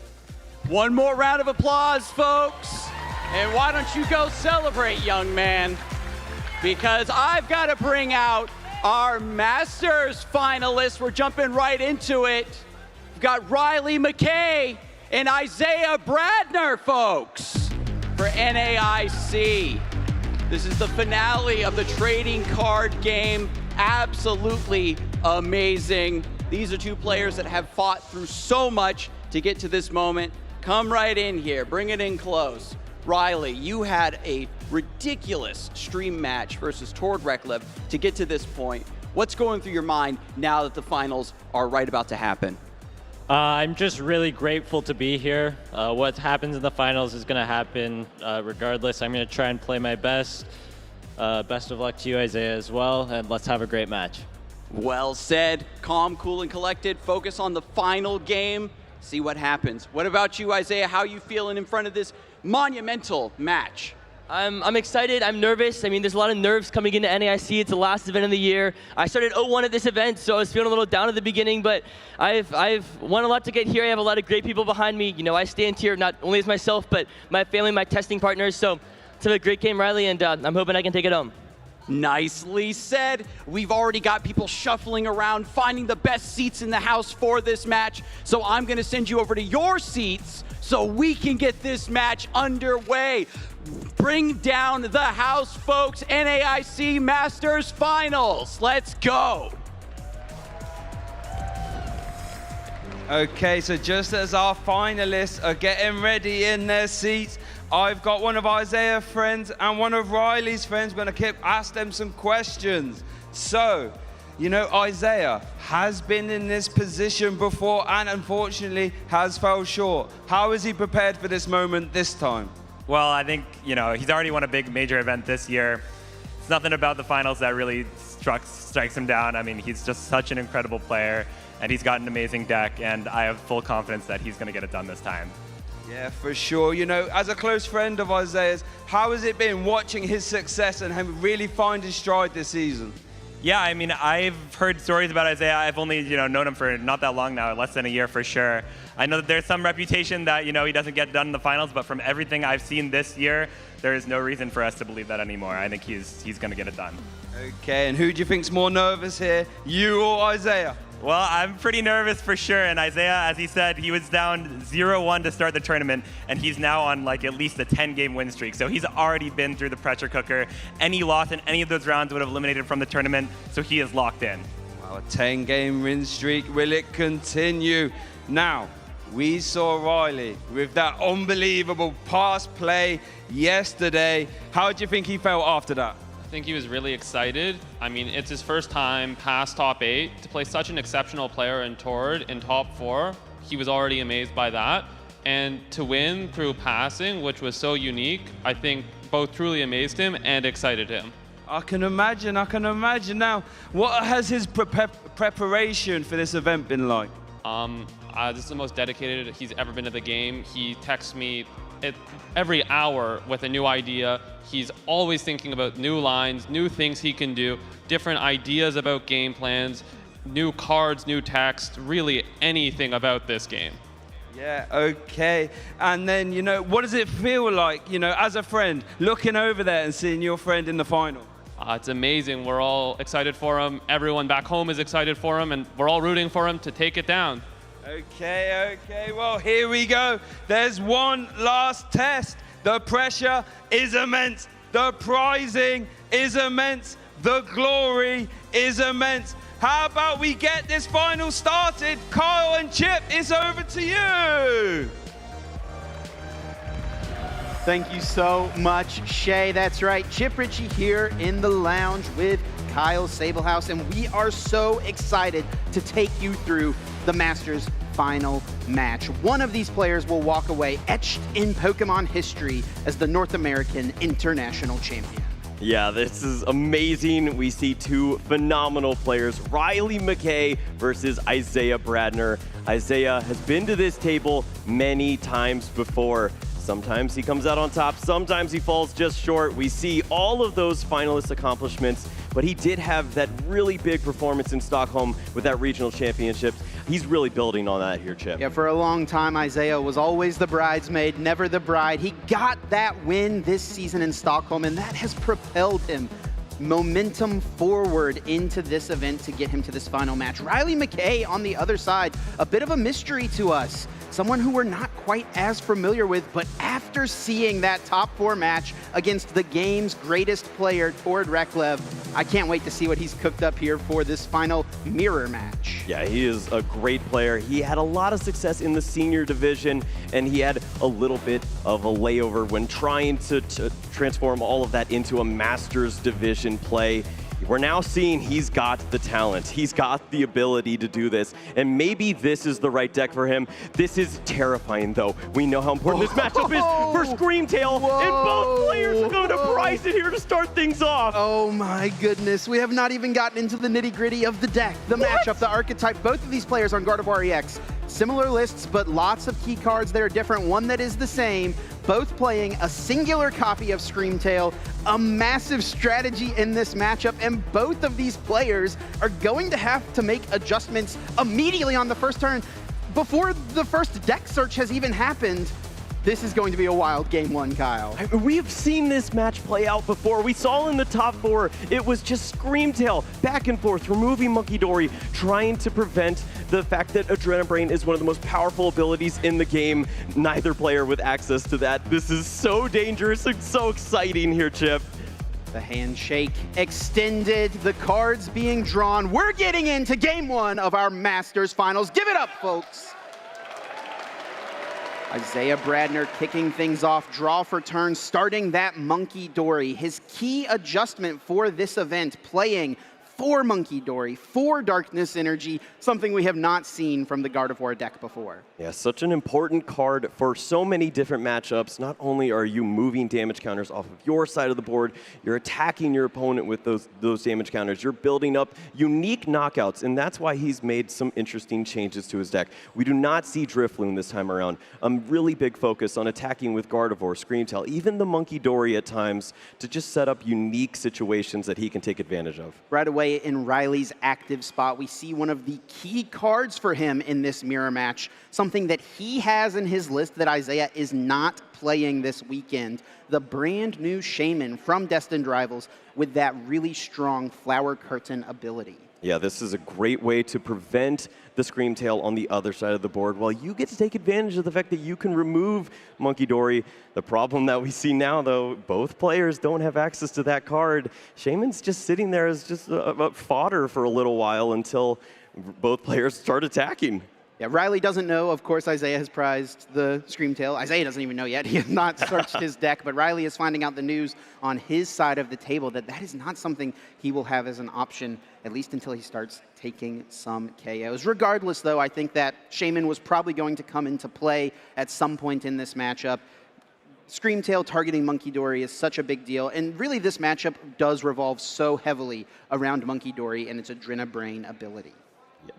One more round of applause, folks. And why don't you go celebrate, young man? Because I've got to bring out our Masters finalists. We're jumping right into it. We've got Riley McKay and Isaiah Bradner, folks, for NAIC. This is the finale of the trading card game. Absolutely amazing. These are two players that have fought through so much to get to this moment. Come right in here, bring it in close. Riley, you had a ridiculous stream match versus Tord Reklev to get to this point. What's going through your mind now that the finals are right about to happen? I'm just really grateful to be here. What happens in the finals is going to happen regardless. I'm going to try and play my best. Best of luck to you, Isaiah, as well, and let's have a great match. Well said. Calm, cool, and collected. Focus on the final game. See what happens. What about you, Isaiah? How are you feeling in front of this monumental match? I'm excited. I'm nervous. I mean, there's a lot of nerves coming into NAIC. It's the last event of the year. I started 0-1 at this event, so I was feeling a little down at the beginning, but I've won a lot to get here. I have a lot of great people behind me. You know, I stand here not only as myself, but my family, my testing partners. So it's a great game, Riley, and I'm hoping I can take it home. Nicely said. We've already got people shuffling around, finding the best seats in the house for this match. So I'm going to send you over to your seats so we can get this match underway. Bring down the house, folks. NAIC Masters Finals. Let's go. Okay, so just as our finalists are getting ready in their seats, I've got one of Isaiah's friends and one of Riley's friends. We're going to ask them some questions. So, you know, Isaiah has been in this position before and unfortunately has fell short. How is he prepared for this moment this time? Well, I think, you know, he's already won a big major event this year. It's nothing about the finals that really strikes him down. I mean, he's just such an incredible player, and he's got an amazing deck, and I have full confidence that he's going to get it done this time. Yeah, for sure. You know, as a close friend of Isaiah's, how has it been watching his success and him really find his stride this season? Yeah, I mean, I've heard stories about Isaiah. I've only, you know, known him for not that long now, less than a year for sure. I know that there's some reputation that, you know, he doesn't get done in the finals, but from everything I've seen this year, there is no reason for us to believe that anymore. I think he's going to get it done. Okay, and who do you think's more nervous here, you or Isaiah? Well, I'm pretty nervous for sure, and Isaiah, as he said, he was down 0-1 to start the tournament, and he's now on like at least a 10-game win streak, so he's already been through the pressure cooker. Any loss in any of those rounds would have eliminated from the tournament, so he is locked in. Wow, a 10-game win streak, will it continue? Now, we saw Riley with that unbelievable pass play yesterday. How do you think he felt after that? I think he was really excited. I mean, it's his first time past top 8. To play such an exceptional player in Tord in top 4, he was already amazed by that. And to win through passing, which was so unique, I think both truly amazed him and excited him. I can imagine. Now, what has his preparation for this event been like? This is the most dedicated he's ever been to the game. He texts me every hour with a new idea. He's always thinking about new lines, new things he can do, different ideas about game plans, new cards, new text, really anything about this game. Yeah, okay. And then, you know, what does it feel like, you know, as a friend, looking over there and seeing your friend in the final? It's amazing. We're all excited for him. Everyone back home is excited for him, and we're all rooting for him to take it down. Okay, well, here we go. There's one last test. The pressure is immense. The prizing is immense. The glory is immense. How about we get this final started? Kyle and Chip, it's over to you. Thank you so much, Shay. That's right, Chip Ritchie here in the lounge with Kyle Sablehouse, and we are so excited to take you through the Masters final match. One of these players will walk away etched in Pokemon history as the North American International Champion. Yeah, this is amazing. We see two phenomenal players, Riley McKay versus Isaiah Bradner. Isaiah has been to this table many times before. Sometimes he comes out on top, sometimes he falls just short. We see all of those finalist accomplishments, but he did have that really big performance in Stockholm with that regional championship. He's really building on that here, Chip. Yeah, for a long time, Isaiah was always the bridesmaid, never the bride. He got that win this season in Stockholm, and that has propelled him momentum forward into this event to get him to this final match. Riley McKay on the other side, a bit of a mystery to us. Someone who we're not quite as familiar with, but after seeing that top 4 match against the game's greatest player, Tord Reklev, I can't wait to see what he's cooked up here for this final mirror match. Yeah, he is a great player. He had a lot of success in the senior division, and he had a little bit of a layover when trying to transform all of that into a Masters division play. We're now seeing he's got the talent. He's got the ability to do this. And maybe this is the right deck for him. This is terrifying, though. We know how important this matchup is for Screamtail. And both players are going to prize it here to start things off. Oh, my goodness. We have not even gotten into the nitty-gritty of the deck, the matchup, the archetype. Both of these players on Gardevoir EX. Similar lists, but lots of key cards that are different. One that is the same. Both playing a singular copy of Screamtail, a massive strategy in this matchup, and both of these players are going to have to make adjustments immediately on the first turn before the first deck search has even happened. This is going to be a wild game 1, Kyle. We've seen this match play out before. We saw in the top 4, it was just Screamtail back and forth, removing Munkidori, trying to prevent the fact that Adrenabrain is one of the most powerful abilities in the game. Neither player with access to that. This is so dangerous and so exciting here, Chip. The handshake extended, the cards being drawn. We're getting into game 1 of our Masters Finals. Give it up, folks. Isaiah Bradner kicking things off, draw for turn, starting that Munkidori. His key adjustment for this event, playing 4 Munkidori, 4 Darkness Energy, something we have not seen from the Gardevoir deck before. Yeah, such an important card for so many different matchups. Not only are you moving damage counters off of your side of the board, you're attacking your opponent with those damage counters. You're building up unique knockouts, and that's why he's made some interesting changes to his deck. We do not see Drifloon this time around. A really big focus on attacking with Gardevoir, Screamtail, even the Munkidori at times, to just set up unique situations that he can take advantage of. Right away in Riley's active spot, we see one of the key cards for him in this mirror match, something that he has in his list that Isaiah is not playing this weekend, the brand new Shaman from Destined Rivals with that really strong Flower Curtain ability. Yeah, this is a great way to prevent the Screamtail on the other side of the board while you get to take advantage of the fact that you can remove Munkidori. The problem that we see now, though, both players don't have access to that card. Shaman's just sitting there as just a fodder for a little while until both players start attacking. Yeah, Riley doesn't know, of course, Isaiah has prized the Screamtail. Isaiah doesn't even know yet. He has not searched his deck, but Riley is finding out the news on his side of the table that that is not something he will have as an option, at least until he starts taking some KOs. Regardless, though, I think that Shaman was probably going to come into play at some point in this matchup. Screamtail targeting Munkidori is such a big deal, and really this matchup does revolve so heavily around Munkidori and its Adrenabrain ability.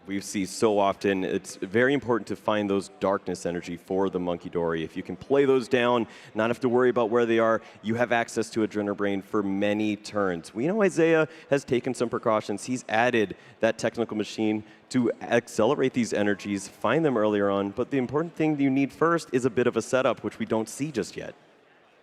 We see so often, it's very important to find those darkness energy for the Munkidori. If you can play those down, not have to worry about where they are, you have access to Adrenabrain for many turns. We know Isaiah has taken some precautions. He's added that technical machine to accelerate these energies, find them earlier on, but the important thing you need first is a bit of a setup, which we don't see just yet.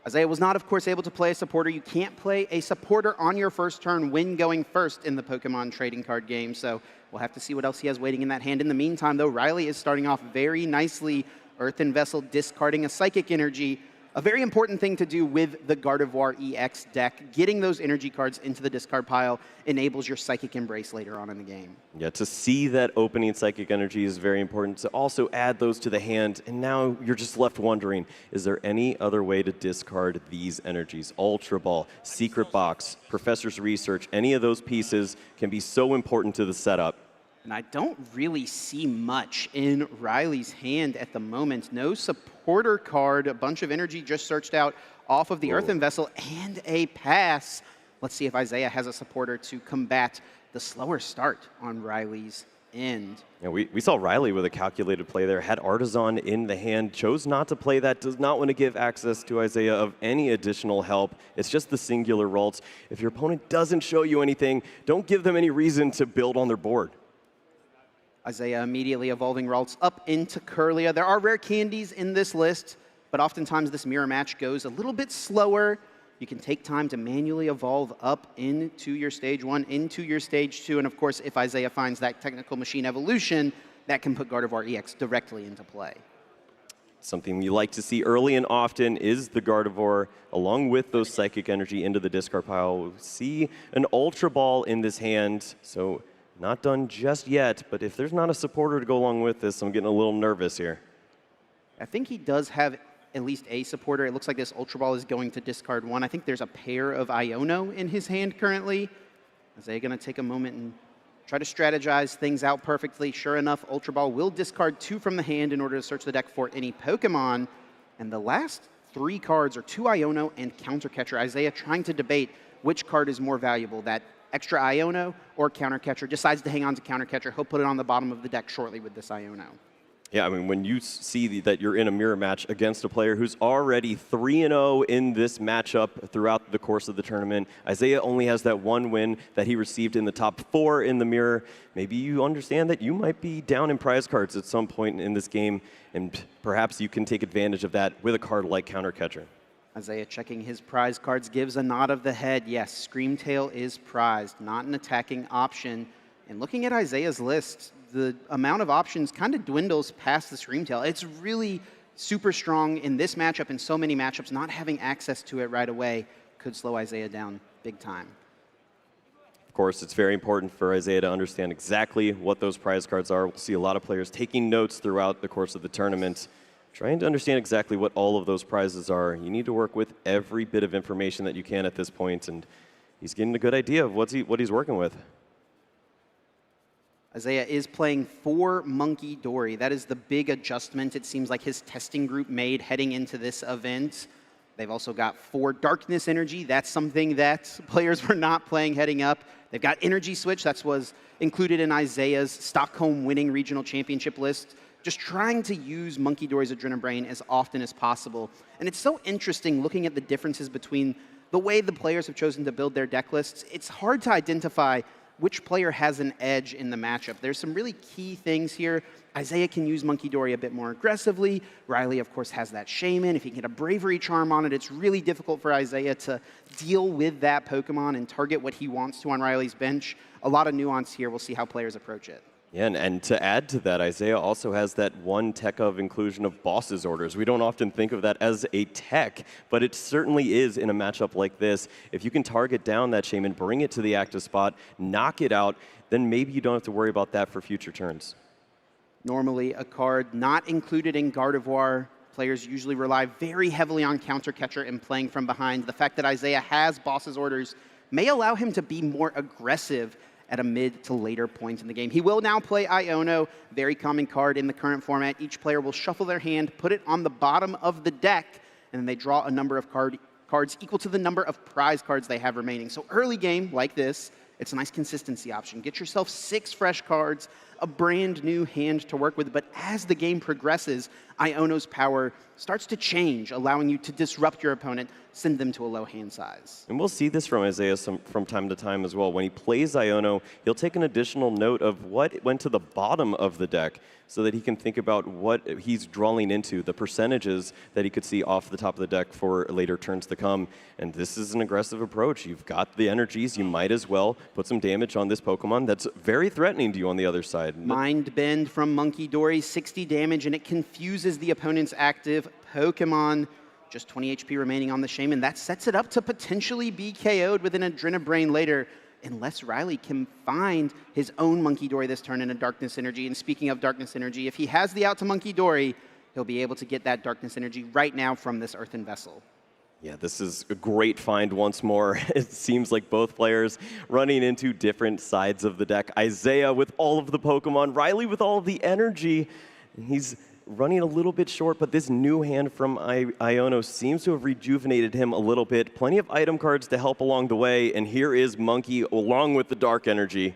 Isaiah was not, of course, able to play a supporter. You can't play a supporter on your first turn when going first in the Pokemon trading card game, so we'll have to see what else he has waiting in that hand. In the meantime, though, Riley is starting off very nicely. Earthen Vessel discarding a Psychic Energy. a very important thing to do with the Gardevoir EX deck. Getting those energy cards into the discard pile enables your Psychic Embrace later on in the game. Yeah, to see that opening Psychic Energy is very important. To also add those to the hand, and now you're just left wondering, is there any other way to discard these energies? Ultra Ball, Secret Box, Professor's Research, any of those pieces can be so important to the setup. And I don't really see much in Riley's hand at the moment. No supporter card, a bunch of energy just searched out off of the Earthen Vessel, and a pass. Let's see if Isaiah has a supporter to combat the slower start on Riley's end. Yeah, we saw Riley with a calculated play there, had Artisan in the hand, chose not to play that, does not want to give access to Isaiah of any additional help. It's just the singular Ralts. If your opponent doesn't show you anything, don't give them any reason to build on their board. Isaiah immediately evolving Ralts up into Kirlia. There are rare candies in this list, but oftentimes this mirror match goes a little bit slower. You can take time to manually evolve up into your stage 1, into your stage 2, and of course, if Isaiah finds that technical machine evolution, that can put Gardevoir EX directly into play. Something you like to see early and often is the Gardevoir, along with those Psychic Energy into the discard pile. We'll see an Ultra Ball in this hand, so not done just yet, but if there's not a supporter to go along with this, I'm getting a little nervous here. I think he does have at least a supporter. It looks like this Ultra Ball is going to discard 1. I think there's a pair of Iono in his hand currently. Isaiah going to take a moment and try to strategize things out perfectly. Sure enough, Ultra Ball will discard 2 from the hand in order to search the deck for any Pokemon. And the last 3 cards are 2 Iono and Counter Catcher. Isaiah trying to debate which card is more valuable, that extra Iono or Counter Catcher. Decides to hang on to Counter Catcher. He'll put it on the bottom of the deck shortly with this Iono. Yeah, I mean, when you see that you're in a mirror match against a player who's already 3-0 in this matchup throughout the course of the tournament, Isaiah only has that 1 win that he received in the top 4 in the mirror. Maybe you understand that you might be down in prize cards at some point in this game, and perhaps you can take advantage of that with a card like Counter Catcher. Isaiah checking his prize cards, gives a nod of the head. Yes, Screamtail is prized, not an attacking option. And looking at Isaiah's list, the amount of options kind of dwindles past the Screamtail. It's really super strong in this matchup and so many matchups. Not having access to it right away could slow Isaiah down big time. Of course, it's very important for Isaiah to understand exactly what those prize cards are. We'll see a lot of players taking notes throughout the course of the tournament, trying to understand exactly what all of those prizes are. You need to work with every bit of information that you can at this point, and he's getting a good idea of what he's working with. Isaiah is playing 4 Monkey Dory. That is the big adjustment it seems like his testing group made heading into this event. They've also got 4 Darkness Energy. That's something that players were not playing heading up. They've got Energy Switch. That was included in Isaiah's Stockholm winning regional championship list. Just trying to use Monkey Dory's Adrenabrain as often as possible. And it's so interesting looking at the differences between the way the players have chosen to build their deck lists. It's hard to identify which player has an edge in the matchup. There's some really key things here. Isaiah can use Monkey Dory a bit more aggressively. Riley, of course, has that Shaman. If he can get a Bravery Charm on it, it's really difficult for Isaiah to deal with that Pokemon and target what he wants to on Riley's bench. A lot of nuance here. We'll see how players approach it. Yeah, and to add to that, Isaiah also has that 1 tech of inclusion of Boss's Orders. We don't often think of that as a tech, but it certainly is in a matchup like this. If you can target down that Shaman, bring it to the active spot, knock it out, then maybe you don't have to worry about that for future turns. Normally a card not included in Gardevoir. Players usually rely very heavily on Counter Catcher and playing from behind. The fact that Isaiah has Boss's Orders may allow him to be more aggressive at a mid to later point in the game. He will now play Iono, very common card in the current format. Each player will shuffle their hand, put it on the bottom of the deck, and then they draw a number of cards equal to the number of prize cards they have remaining. So early game, like this, it's a nice consistency option. Get yourself 6 fresh cards, a brand new hand to work with, but as the game progresses, Iono's power starts to change, allowing you to disrupt your opponent, send them to a low hand size. And we'll see this from Isaiah from time to time as well. When he plays Iono, he'll take an additional note of what went to the bottom of the deck so that he can think about what he's drawing into, the percentages that he could see off the top of the deck for later turns to come. And this is an aggressive approach. You've got the energies. You might as well put some damage on this Pokemon that's very threatening to you on the other side. Mind Bend from Monkey Dory, 60 damage, and it confuses the opponent's active Pokemon. Just 20 HP remaining on the Shaman. That sets it up to potentially be KO'd with an Adrenabrain later, unless Riley can find his own Monkey Dory this turn in a Darkness Energy. And speaking of Darkness Energy, if he has the out to Monkey Dory, he'll be able to get that Darkness Energy right now from this Earthen Vessel. Yeah, this is a great find once more. It seems like both players running into different sides of the deck. Isaiah with all of the Pokemon, Riley with all of the energy. He's running a little bit short, but this new hand from Iono seems to have rejuvenated him a little bit. Plenty of item cards to help along the way, and here is Monkey along with the Dark Energy.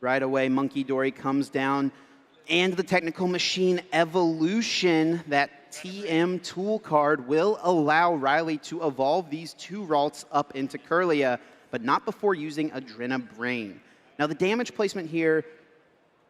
Right away, Monkey Dory comes down, and the Technical Machine Evolution, that TM tool card, will allow Riley to evolve these 2 Ralts up into Kirlia, but not before using Adrenabrain. Now, the damage placement here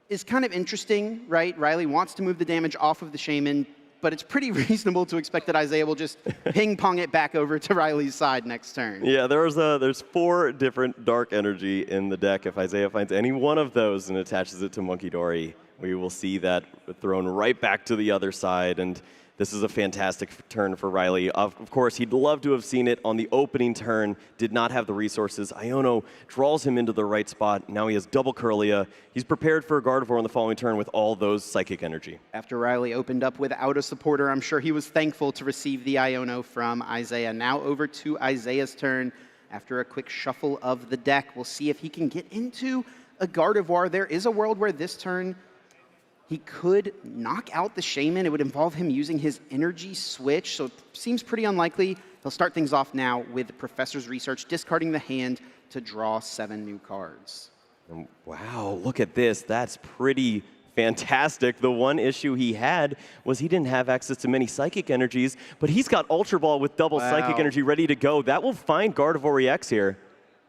is kind of interesting, right? Riley wants to move the damage off of the Shaman, but it's pretty reasonable to expect that Isaiah will just ping-pong it back over to Riley's side next turn. Yeah, there's 4 different Dark Energy in the deck. If Isaiah finds any one of those and attaches it to Monkey Dory, we will see that thrown right back to the other side, and this is a fantastic turn for Riley. Of course, he'd love to have seen it on the opening turn, did not have the resources. Iono draws him into the right spot. Now he has double Kirlia. He's prepared for a Gardevoir on the following turn with all those Psychic Energy. After Riley opened up without a supporter, I'm sure he was thankful to receive the Iono from Isaiah. Now over to Isaiah's turn. After a quick shuffle of the deck, we'll see if he can get into a Gardevoir. There is a world where this turn he could knock out the Shaman. It would involve him using his energy switch, so it seems pretty unlikely. He'll start things off now with Professor's Research, discarding the hand to draw 7 new cards. Wow, look at this. That's pretty fantastic. The one issue he had was he didn't have access to many Psychic Energies, but he's got Ultra Ball with double Psychic Energy ready to go. That will find Gardevoir EX here.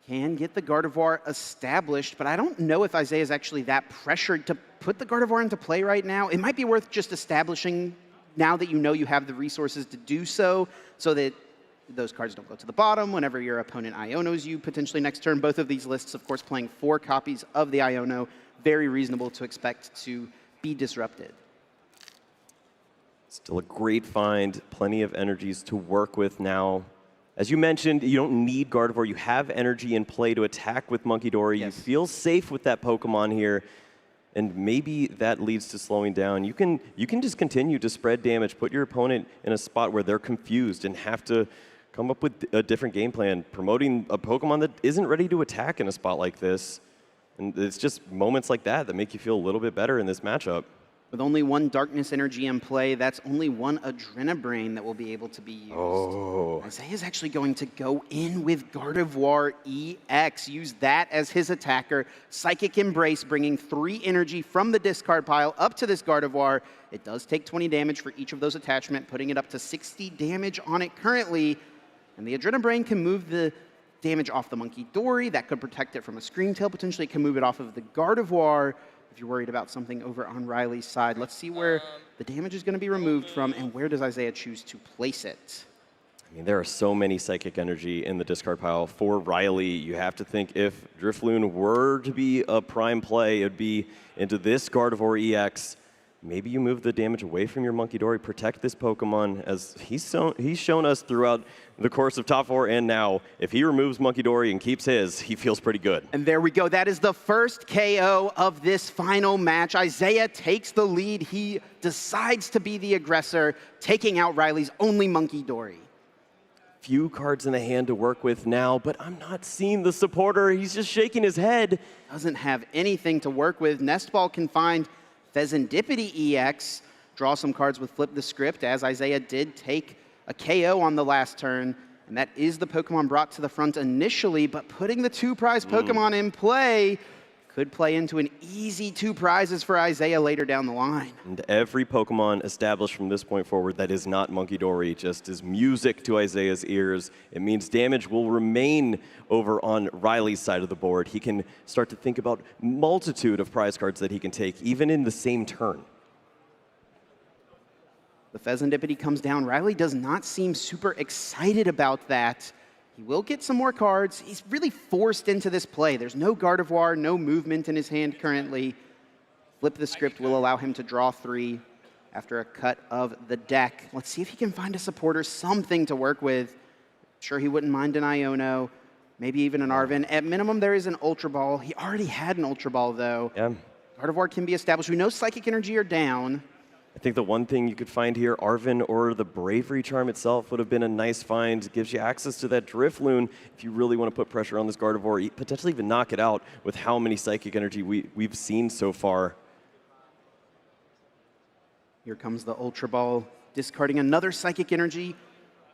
Can get the Gardevoir established, but I don't know if Isaiah is actually that pressured to put the Gardevoir into play right now. It might be worth just establishing now that you know you have the resources to do so, so that those cards don't go to the bottom whenever your opponent Ionos you potentially next turn. Both of these lists, of course, playing 4 copies of the Iono. Very reasonable to expect to be disrupted. Still a great find. Plenty of energies to work with now. As you mentioned, you don't need Gardevoir. You have energy in play to attack with Monkey Dory. Yes. You feel safe with that Pokemon here, and maybe that leads to slowing down. You can just continue to spread damage, put your opponent in a spot where they're confused and have to come up with a different game plan, promoting a Pokemon that isn't ready to attack in a spot like this. And it's just moments like that that make you feel a little bit better in this matchup. With only 1 Darkness Energy in play, that's only 1 Adrenabrain that will be able to be used. Oh. Isaiah's actually going to go in with Gardevoir EX, use that as his attacker. Psychic Embrace, bringing 3 energy from the discard pile up to this Gardevoir. It does take 20 damage for each of those attachments, putting it up to 60 damage on it currently. And the Adrenabrain can move the damage off the Monkey Dory. That could protect it from a Scream Tail. Potentially it can move it off of the Gardevoir. If you're worried about something over on Riley's side, let's see where the damage is going to be removed from and where does Isaiah choose to place it. I mean, there are so many Psychic Energy in the discard pile for Riley. You have to think if Drifloon were to be a prime play, it would be into this Gardevoir EX. Maybe you move the damage away from your Monkey Dory, protect this Pokemon, as he's shown us throughout the course of Top 4 and now. If he removes Monkey Dory and keeps his, he feels pretty good. And there we go. That is the first KO of this final match. Isaiah takes the lead. He decides to be the aggressor, taking out Riley's only Monkey Dory. Few cards in the hand to work with now, but I'm not seeing the supporter. He's just shaking his head. Doesn't have anything to work with. Nestball can find Pheasantipity EX, draw some cards with Flip the Script, as Isaiah did take a KO on the last turn, and that is the Pokemon brought to the front initially, but putting the 2 prize Pokemon in play could play into an easy 2 prizes for Isaiah later down the line. And every Pokemon established from this point forward that is not Monkey Dory just is music to Isaiah's ears. It means damage will remain over on Riley's side of the board. He can start to think about multitude of prize cards that he can take, even in the same turn. The Pheasantipity comes down. Riley does not seem super excited about that. He will get some more cards. He's really forced into this play. There's no Gardevoir, no movement in his hand currently. Flip the Script will allow him to draw 3. after a cut of the deck. Let's see if he can find a supporter, something to work with. Sure, he wouldn't mind an Iono, maybe even an Arven. At minimum, there is an Ultra Ball. He already had an Ultra Ball, though. Yeah. Gardevoir can be established. We know Psychic Energy are down. I think the one thing you could find here, Arven or the Bravery Charm itself would have been a nice find. It gives you access to that Drift Loon if you really want to put pressure on this Gardevoir, potentially even knock it out with how many Psychic Energy we've seen so far. Here comes the Ultra Ball, discarding another Psychic Energy.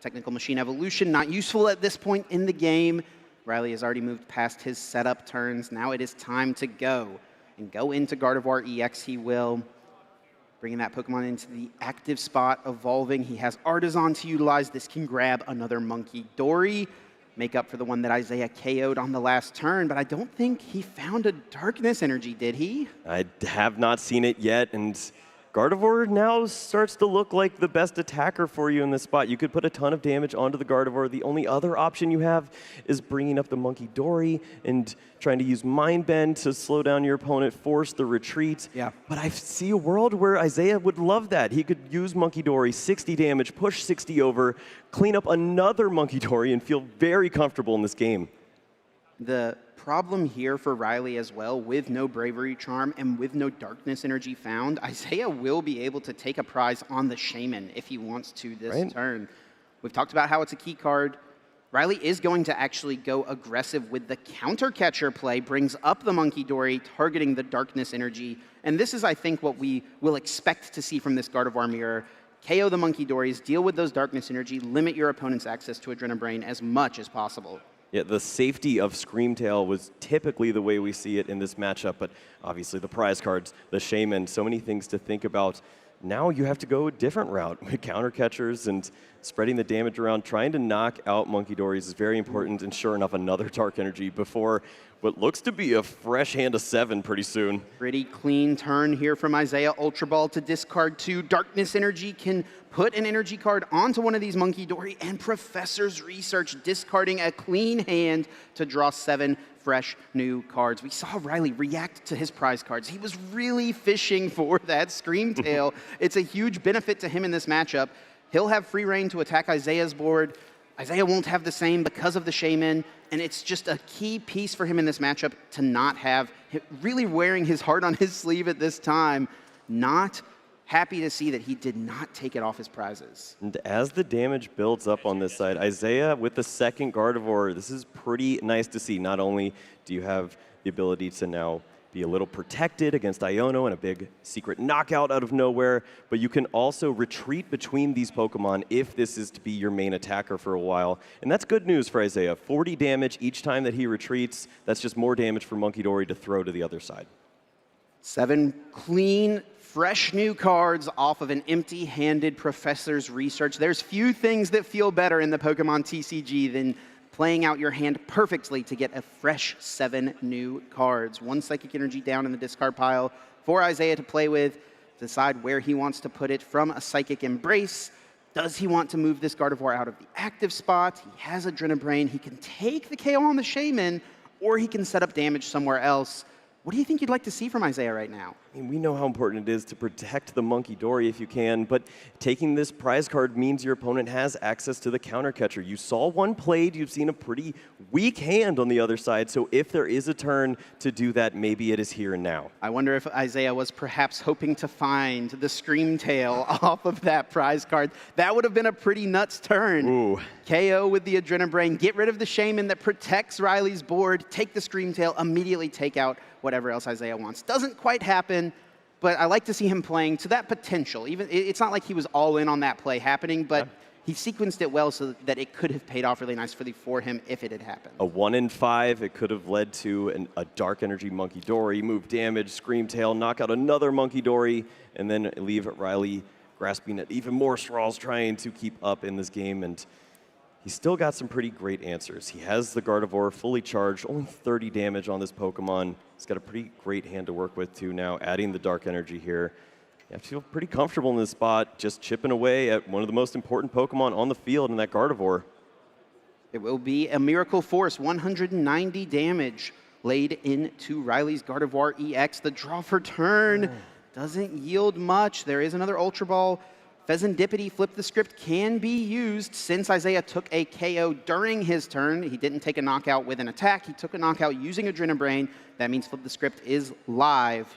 Technical Machine Evolution, not useful at this point in the game. Riley has already moved past his setup turns. Now it is time to go. And go into Gardevoir EX he will. Bringing that Pokemon into the active spot, evolving. He has Artisan to utilize. This can grab another Monkey Dory. Make up for the one that Isaiah KO'd on the last turn, but I don't think he found a Darkness Energy, did he? I have not seen it yet, and Gardevoir now starts to look like the best attacker for you in this spot. You could put a ton of damage onto the Gardevoir. The only other option you have is bringing up the Monkey Dory and trying to use Mind Bend to slow down your opponent, force the retreat. Yeah. But I see a world where Isaiah would love that. He could use Monkey Dory, 60 damage, push 60 over, clean up another Monkey Dory, and feel very comfortable in this game. The problem here for Riley as well, with no Bravery Charm and with no Darkness Energy found, Isaiah will be able to take a prize on the Shaman if he wants to this turn. We've talked about how it's a key card. Riley is going to actually go aggressive with the Counter Catcher play, brings up the Monkey Dory, targeting the Darkness Energy. And this is, I think, what we will expect to see from this Gardevoir mirror. KO the Monkey Dories, deal with those Darkness Energy, limit your opponent's access to Adrenabrain as much as possible. Yeah, the safety of Screamtail was typically the way we see it in this matchup, but obviously the prize cards, the Shaman, so many things to think about. Now you have to go a different route with counter catchers and spreading the damage around. Trying to knock out Monkey Dories is very important, and sure enough, another Dark Energy before what looks to be a fresh hand of 7 pretty soon. Pretty clean turn here from Isaiah. Ultra Ball to discard 2. Darkness Energy can put an energy card onto one of these Monkey Dory, and Professor's Research discarding a clean hand to draw 7 fresh new cards. We saw Riley react to his prize cards. He was really fishing for that Screamtail. It's a huge benefit to him in this matchup. He'll have free reign to attack Isaiah's board. Isaiah won't have the same because of the Shaman, and it's just a key piece for him in this matchup to not have, really wearing his heart on his sleeve at this time. Not happy to see that he did not take it off his prizes. And as the damage builds up on this side, Isaiah with the second Gardevoir, this is pretty nice to see. Not only do you have the ability to now be a little protected against Iono and a big secret knockout out of nowhere, but you can also retreat between these Pokemon if this is to be your main attacker for a while. And that's good news for Isaiah. 40 damage each time that he retreats. That's just more damage for Monkey Dory to throw to the other side. 7 clean, fresh new cards off of an empty-handed Professor's Research. There's few things that feel better in the Pokemon TCG than playing out your hand perfectly to get a fresh 7 new cards. 1 Psychic Energy down in the discard pile for Isaiah to play with, decide where he wants to put it from a Psychic Embrace. Does he want to move this Gardevoir out of the active spot? He has Adrenabrain. He can take the KO on the Shaman, or he can set up damage somewhere else. What do you think you'd like to see from Isaiah right now? I mean, we know how important it is to protect the Monkey Dory if you can, but taking this prize card means your opponent has access to the counter catcher. You saw one played, you've seen a pretty weak hand on the other side, so if there is a turn to do that, maybe it is here and now. I wonder if Isaiah was perhaps hoping to find the Screamtail off of that prize card. That would have been a pretty nuts turn. Ooh. KO with the Adrenabrain, get rid of the Shaman that protects Riley's board, take the Screamtail, immediately take out whatever else Isaiah wants. Doesn't quite happen, but I like to see him playing to that potential. Even it's not like he was all in on that play happening, but he sequenced it well so that it could have paid off really nicely for him if it had happened. A 1 in 5, it could have led to a Dark Energy Monkey Dory, move damage, Screamtail, knock out another Monkey Dory, and then leave Riley grasping at even more straws, trying to keep up in this game. And he's still got some pretty great answers. He has the Gardevoir fully charged, only 30 damage on this Pokemon. He's got a pretty great hand to work with too now, adding the Dark Energy here. You have to feel pretty comfortable in this spot, just chipping away at one of the most important Pokemon on the field in that Gardevoir. It will be a Miracle Force, 190 damage laid into Riley's Gardevoir EX. The draw for turn. doesn't yield much. There is another Ultra Ball. Pheasantipity, Flip the Script can be used since Isaiah took a KO during his turn. He didn't take a knockout with an attack. He took a knockout using Adrenabrain. That means Flip the Script is live,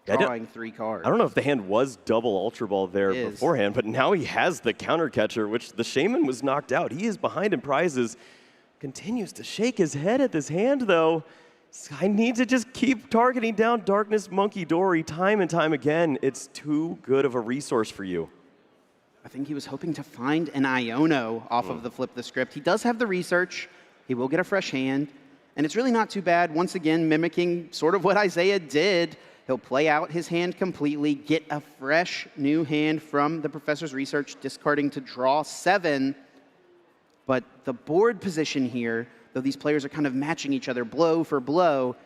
drawing 3 cards. I don't know if the hand was double Ultra Ball there beforehand, but now he has the counter catcher, which the Shaman was knocked out. He is behind in prizes. Continues to shake his head at this hand, though. I need to just keep targeting down Darkness Monkey Dory time and time again. It's too good of a resource for you. I think he was hoping to find an Iono off of the Flip the Script. He does have the research. He will get a fresh hand. And it's really not too bad. Once again, mimicking sort of what Isaiah did. He'll play out his hand completely, get a fresh new hand from the Professor's research, discarding to draw 7. But the board position here, though these players are kind of matching each other blow for blow,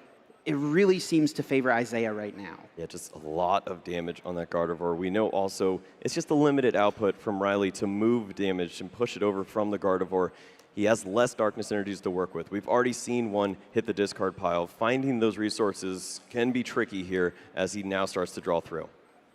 it really seems to favor Isaiah right now. Yeah, just a lot of damage on that Gardevoir. We know also it's just a limited output from Riley to move damage and push it over from the Gardevoir. He has less darkness energies to work with. We've already seen one hit the discard pile. Finding those resources can be tricky here as he now starts to draw through.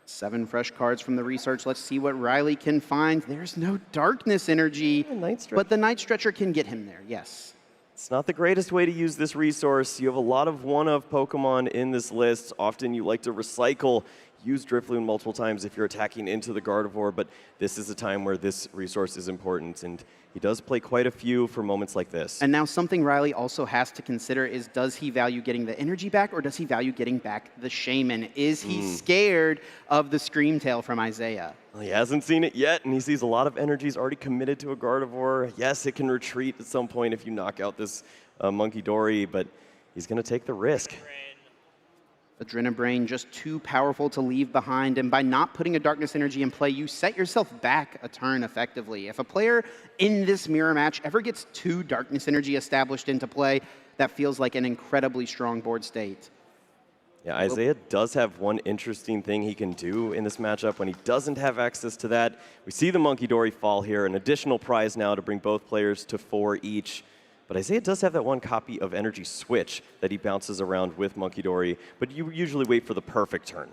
7 fresh cards from the research. Let's see what Riley can find. There's no darkness energy, but the Night Stretcher can get him there, yes. It's not the greatest way to use this resource. You have a lot of one-of Pokemon in this list. Often you like to recycle, use Drifloon multiple times if you're attacking into the Gardevoir, but this is a time where this resource is important, and he does play quite a few for moments like this. And now something Riley also has to consider is, does he value getting the energy back, or does he value getting back the Shaman? Is he scared of the Screamtail from Isaiah? Well, he hasn't seen it yet, and he sees a lot of energies already committed to a Gardevoir. Yes, it can retreat at some point if you knock out this Monkey Dory, but he's going to take the risk. Adrenabrain just too powerful to leave behind, and by not putting a Darkness Energy in play, you set yourself back a turn effectively. If a player in this mirror match ever gets 2 Darkness Energy established into play, that feels like an incredibly strong board state. Yeah, Isaiah does have one interesting thing he can do in this matchup when he doesn't have access to that. We see the Monkey Dory fall here, an additional prize now to bring both players to 4 each. But Isaiah does have that one copy of Energy Switch that he bounces around with Monkey Dory, but you usually wait for the perfect turn.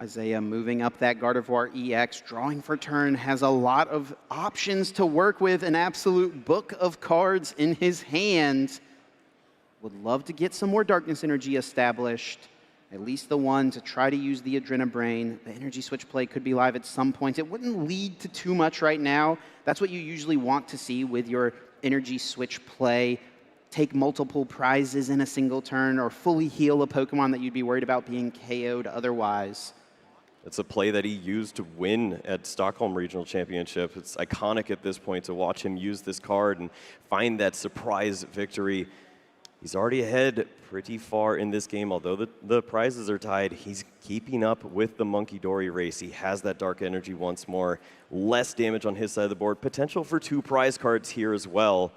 Isaiah moving up that Gardevoir EX, drawing for turn, has a lot of options to work with, an absolute book of cards in his hand. Would love to get some more Darkness Energy established, at least the one to try to use the Adrenabrain. The Energy Switch play could be live at some point. It wouldn't lead to too much right now. That's what you usually want to see with your Energy Switch play. Take multiple prizes in a single turn, or fully heal a Pokemon that you'd be worried about being KO'd otherwise. It's a play that he used to win at Stockholm Regional Championship. It's iconic at this point to watch him use this card and find that surprise victory. He's already ahead pretty far in this game. Although the prizes are tied, he's keeping up with the Monkey Dory race. He has that Dark Energy once more. Less damage on his side of the board. Potential for 2 prize cards here as well.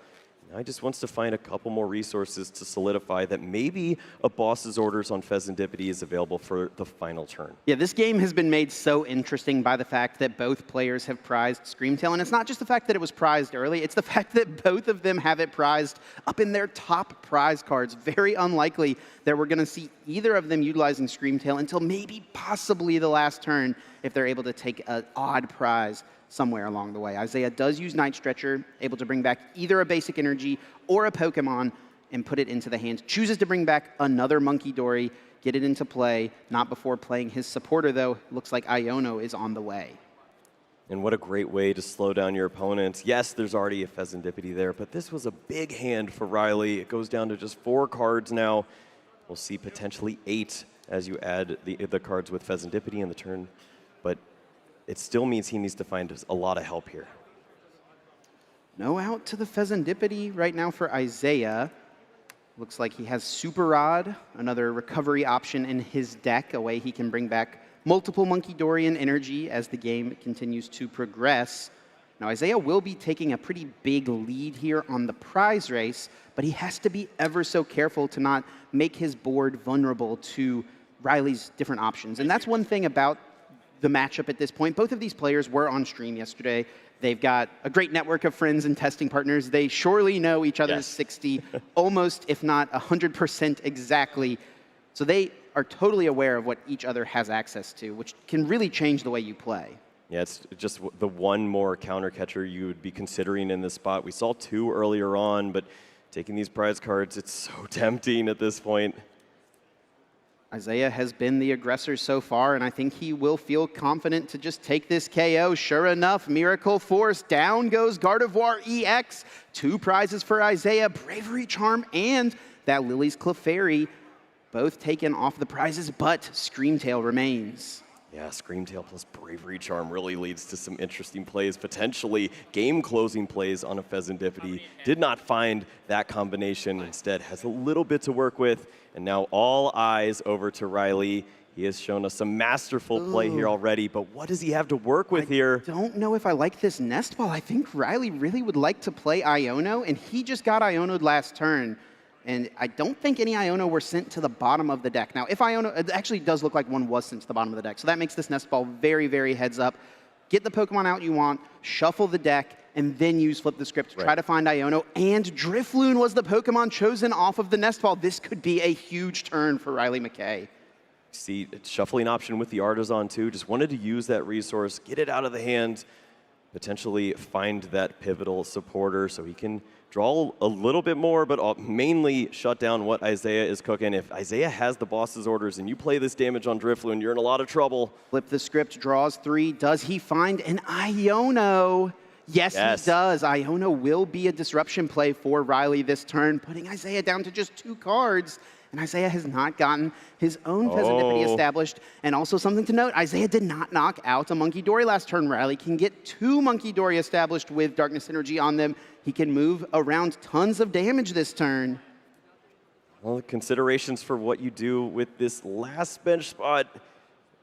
Now he just wants to find a couple more resources to solidify that maybe a boss's orders on Pheasantipity is available for the final turn. Yeah, this game has been made so interesting by the fact that both players have prized Screamtail. And it's not just the fact that it was prized early, it's the fact that both of them have it prized up in their top prize cards. Very unlikely that we're going to see either of them utilizing Screamtail until maybe possibly the last turn if they're able to take an odd prize somewhere along the way. Isaiah does use Night Stretcher, able to bring back either a basic energy or a Pokemon and put it into the hand. Chooses to bring back another Monkey Dory, get it into play, not before playing his supporter though. Looks like Iono is on the way. And what a great way to slow down your opponent. Yes, there's already a Pheasantipity there, but this was a big hand for Riley. It goes down to just 4 cards now. We'll see potentially 8 as you add the cards with Pheasantipity in the turn, but it still means he needs to find a lot of help here. No out to the Pheasantipity right now for Isaiah. Looks like he has Super Rod, another recovery option in his deck, a way he can bring back multiple Monkey Dorian energy as the game continues to progress. Now Isaiah will be taking a pretty big lead here on the prize race, but he has to be ever so careful to not make his board vulnerable to Riley's different options. And that's one thing about the matchup at this point. Both of these players were on stream yesterday. They've got a great network of friends and testing partners. They surely know each other's 60, almost, if not 100% exactly. So they are totally aware of what each other has access to, which can really change the way you play. Yeah, it's just the one more counter catcher you would be considering in this spot. We saw 2 earlier on, but taking these prize cards, it's so tempting at this point. Isaiah has been the aggressor so far, and I think he will feel confident to just take this KO. Sure enough, Miracle Force, down goes Gardevoir EX. 2 prizes for Isaiah, Bravery Charm and that Lily's Clefairy, both taken off the prizes, but Screamtail remains. Yeah, Screamtail plus Bravery Charm really leads to some interesting plays, potentially game-closing plays on a Pheasantipity. Did not find that combination, instead has a little bit to work with, and now all eyes over to Riley. He has shown us some masterful play here already, but what does he have to work with here? I don't know if I like this Nest Ball. I think Riley really would like to play Iono, and he just got Iono'd last turn. And I don't think any Iono were sent to the bottom of the deck. Now, if Iono, it actually does look like one was sent to the bottom of the deck. So that makes this Nest Ball very, very heads up. Get the Pokemon out you want, shuffle the deck, and then use Flip the Script to try to find Iono. And Drifloon was the Pokemon chosen off of the Nest Ball. This could be a huge turn for Riley McKay. See, shuffling option with the Artisan too. Just wanted to use that resource, get it out of the hand, potentially find that pivotal supporter so he can draw a little bit more, but mainly shut down what Isaiah is cooking. If Isaiah has the boss's orders and you play this damage on Drifloon, you're in a lot of trouble. Flip the Script, draws 3. Does he find an Iono? Yes, he does. Iono will be a disruption play for Riley this turn, putting Isaiah down to just 2 cards. And Isaiah has not gotten his own Pheasantipity established. And also something to note, Isaiah did not knock out a Monkey Dory last turn. Riley can get 2 Monkey Dory established with Darkness Energy on them. He can move around tons of damage this turn. Well, the considerations for what you do with this last bench spot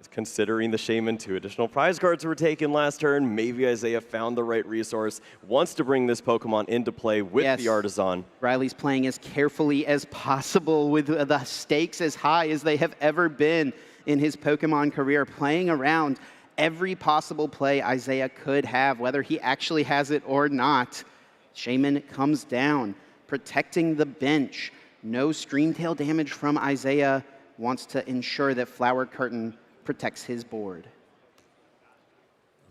is considering the Shaman. 2 additional prize cards were taken last turn. Maybe Isaiah found the right resource, wants to bring this Pokemon into play with the Artisan. Riley's playing as carefully as possible with the stakes as high as they have ever been in his Pokemon career, playing around every possible play Isaiah could have, whether he actually has it or not. Shaman comes down, protecting the bench. No Screamtail damage from Isaiah. Wants to ensure that Flower Curtain protects his board.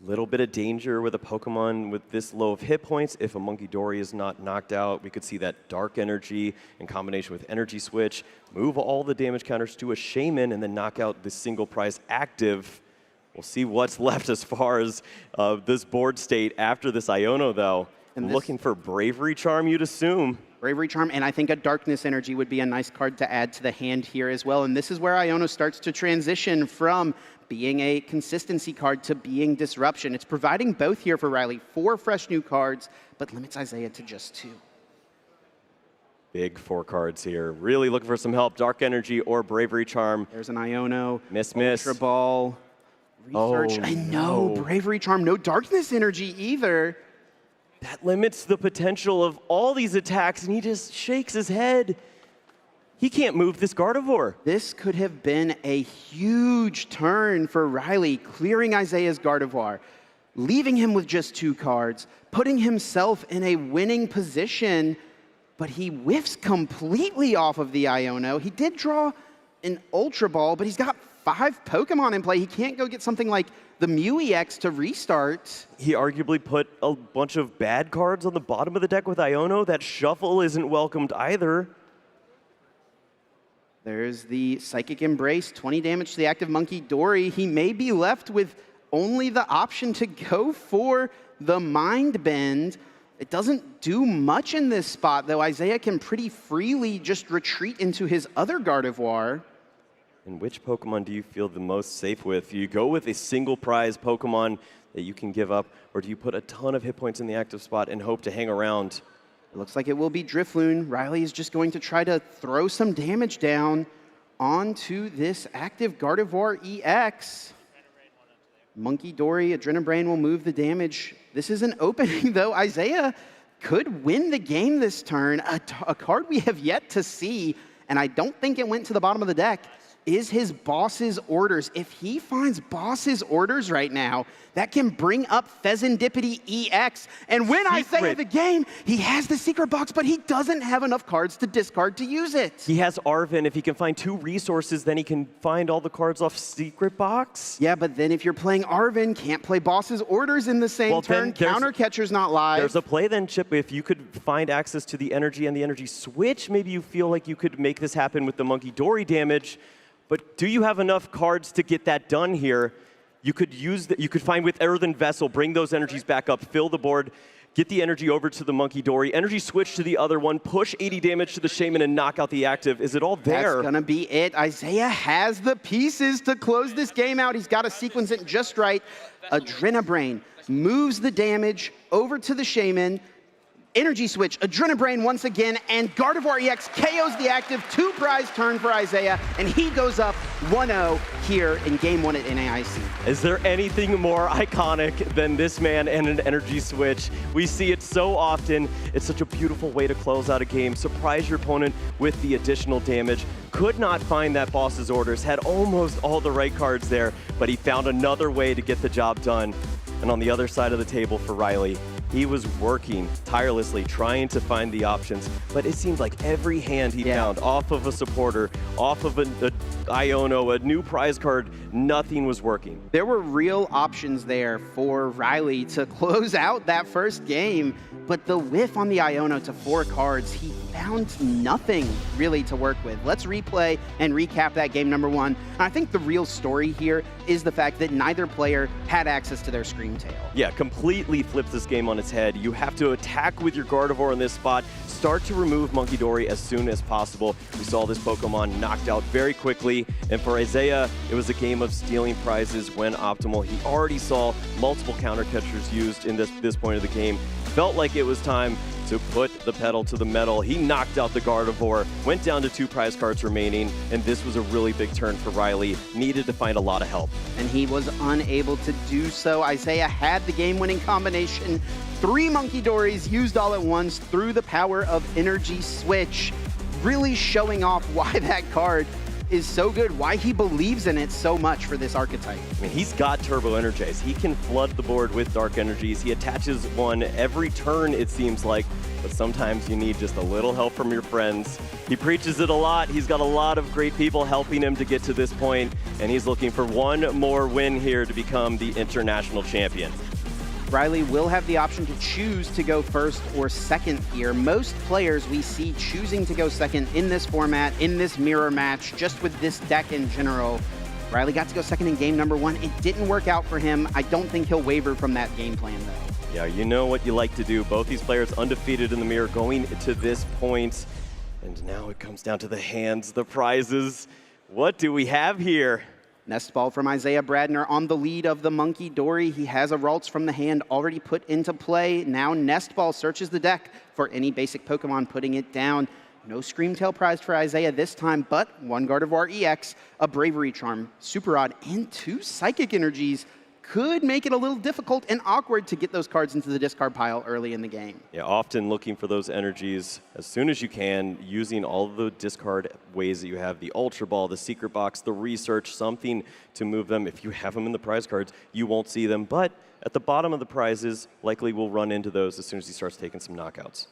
A little bit of danger with a Pokemon with this low of hit points. If a Monkey Dory is not knocked out, we could see that Dark Energy in combination with Energy Switch, move all the damage counters to a Shaman, and then knock out the single prize active. We'll see what's left as far as this board state after this Iono, though. And looking for Bravery Charm, you'd assume. Bravery Charm, and I think a Darkness Energy would be a nice card to add to the hand here as well. And this is where Iono starts to transition from being a consistency card to being disruption. It's providing both here for Riley. 4 fresh new cards, but limits Isaiah to just 2. Big 4 cards here. Really looking for some help. Dark Energy or Bravery Charm. There's an Iono. Miss. Ultra Ball. Research. I know. Bravery Charm. No Darkness Energy either. That limits the potential of all these attacks, and he just shakes his head. He can't move this Gardevoir. This could have been a huge turn for Riley, clearing Isaiah's Gardevoir, leaving him with just 2 cards, putting himself in a winning position, but he whiffs completely off of the Iono. He did draw an Ultra Ball, but he's got 5 Pokemon in play. He can't go get something like the Mew EX to restart. He arguably put a bunch of bad cards on the bottom of the deck with Iono. That shuffle isn't welcomed either. There's the Psychic Embrace, 20 damage to the active Monkey Dory. He may be left with only the option to go for the Mind Bend. It doesn't do much in this spot, though. Isaiah can pretty freely just retreat into his other Gardevoir. And which Pokemon do you feel the most safe with? Do you go with a single prize Pokemon that you can give up, or do you put a ton of hit points in the active spot and hope to hang around? It looks like it will be Drifloon. Riley is just going to try to throw some damage down onto this active Gardevoir EX. Monkey Dory, Adrenabrain will move the damage. This is an opening, though. Isaiah could win the game this turn. A card we have yet to see, and I don't think it went to the bottom of the deck, is his boss's orders. If he finds boss's orders right now, that can bring up Pheasantipity EX. And when I say the game, he has the secret box, but he doesn't have enough cards to discard to use it. He has Arven. If he can find 2 resources, then he can find all the cards off secret box. Yeah, but then if you're playing Arven, can't play boss's orders in the same turn. Counter catcher's not live. There's a play then, Chip. If you could find access to the energy and the energy switch, maybe you feel like you could make this happen with the Monkey Dory damage. But do you have enough cards to get that done here? You could you could find with Earthen Vessel, bring those energies back up, fill the board, get the energy over to the Monkey Dory, energy switch to the other one, push 80 damage to the Shaman and knock out the active. Is it all there? That's gonna be it. Isaiah has the pieces to close this game out. He's got to sequence it just right. Adrenabrain moves the damage over to the Shaman. Energy switch, Adrenabrain once again, and Gardevoir EX KOs the active. 2 prize turn for Isaiah, and he goes up 1-0 here in game 1 at NAIC. Is there anything more iconic than this man and an energy switch? We see it so often. It's such a beautiful way to close out a game. Surprise your opponent with the additional damage. Could not find that boss's orders, had almost all the right cards there, but he found another way to get the job done. And on the other side of the table for Riley, he was working tirelessly, trying to find the options, but it seemed like every hand he found, off of a supporter, off of an Iono, a new prize card, nothing was working. There were real options there for Riley to close out that first game, but the whiff on the Iono to 4 cards, he found nothing really to work with. Let's replay and recap that game number 1. I think the real story here is the fact that neither player had access to their Screamtail. Yeah, completely flips this game on its head. You have to attack with your Gardevoir in this spot, start to remove Monkey Dory as soon as possible. We saw this Pokemon knocked out very quickly, and for Isaiah, it was a game of stealing prizes when optimal. He already saw multiple counter catchers used in this point of the game. Felt like it was time to put the pedal to the metal. He knocked out the Gardevoir, went down to 2 prize cards remaining, and this was a really big turn for Riley. Needed to find a lot of help. And he was unable to do so. Isaiah had the game-winning combination. 3 Monkey Dories used all at once through the power of Energy Switch, really showing off why that card is so good, why he believes in it so much for this archetype. I mean, he's got Turbo Energize. He can flood the board with Dark Energies. He attaches one every turn, it seems like, but sometimes you need just a little help from your friends. He preaches it a lot. He's got a lot of great people helping him to get to this point, and he's looking for one more win here to become the international champion. Riley will have the option to choose to go first or second here. Most players we see choosing to go second in this format, in this mirror match, just with this deck in general. Riley got to go second in game number 1. It didn't work out for him. I don't think he'll waver from that game plan, though. Yeah, you know what you like to do. Both these players undefeated in the mirror going to this point. And now it comes down to the hands, the prizes. What do we have here? Nest Ball from Isaiah Bradner on the lead of the Monkey Dory. He has a Ralts from the hand already put into play. Now Nest Ball searches the deck for any basic Pokemon, putting it down. No Screamtail prize for Isaiah this time, but 1 Gardevoir EX, a Bravery Charm, Super Rod, and 2 Psychic Energies could make it a little difficult and awkward to get those cards into the discard pile early in the game. Yeah, often looking for those energies as soon as you can, using all of the discard ways that you have, the Ultra Ball, the Secret Box, the Research, something to move them. If you have them in the prize cards, you won't see them, but at the bottom of the prizes, likely we'll run into those as soon as he starts taking some knockouts.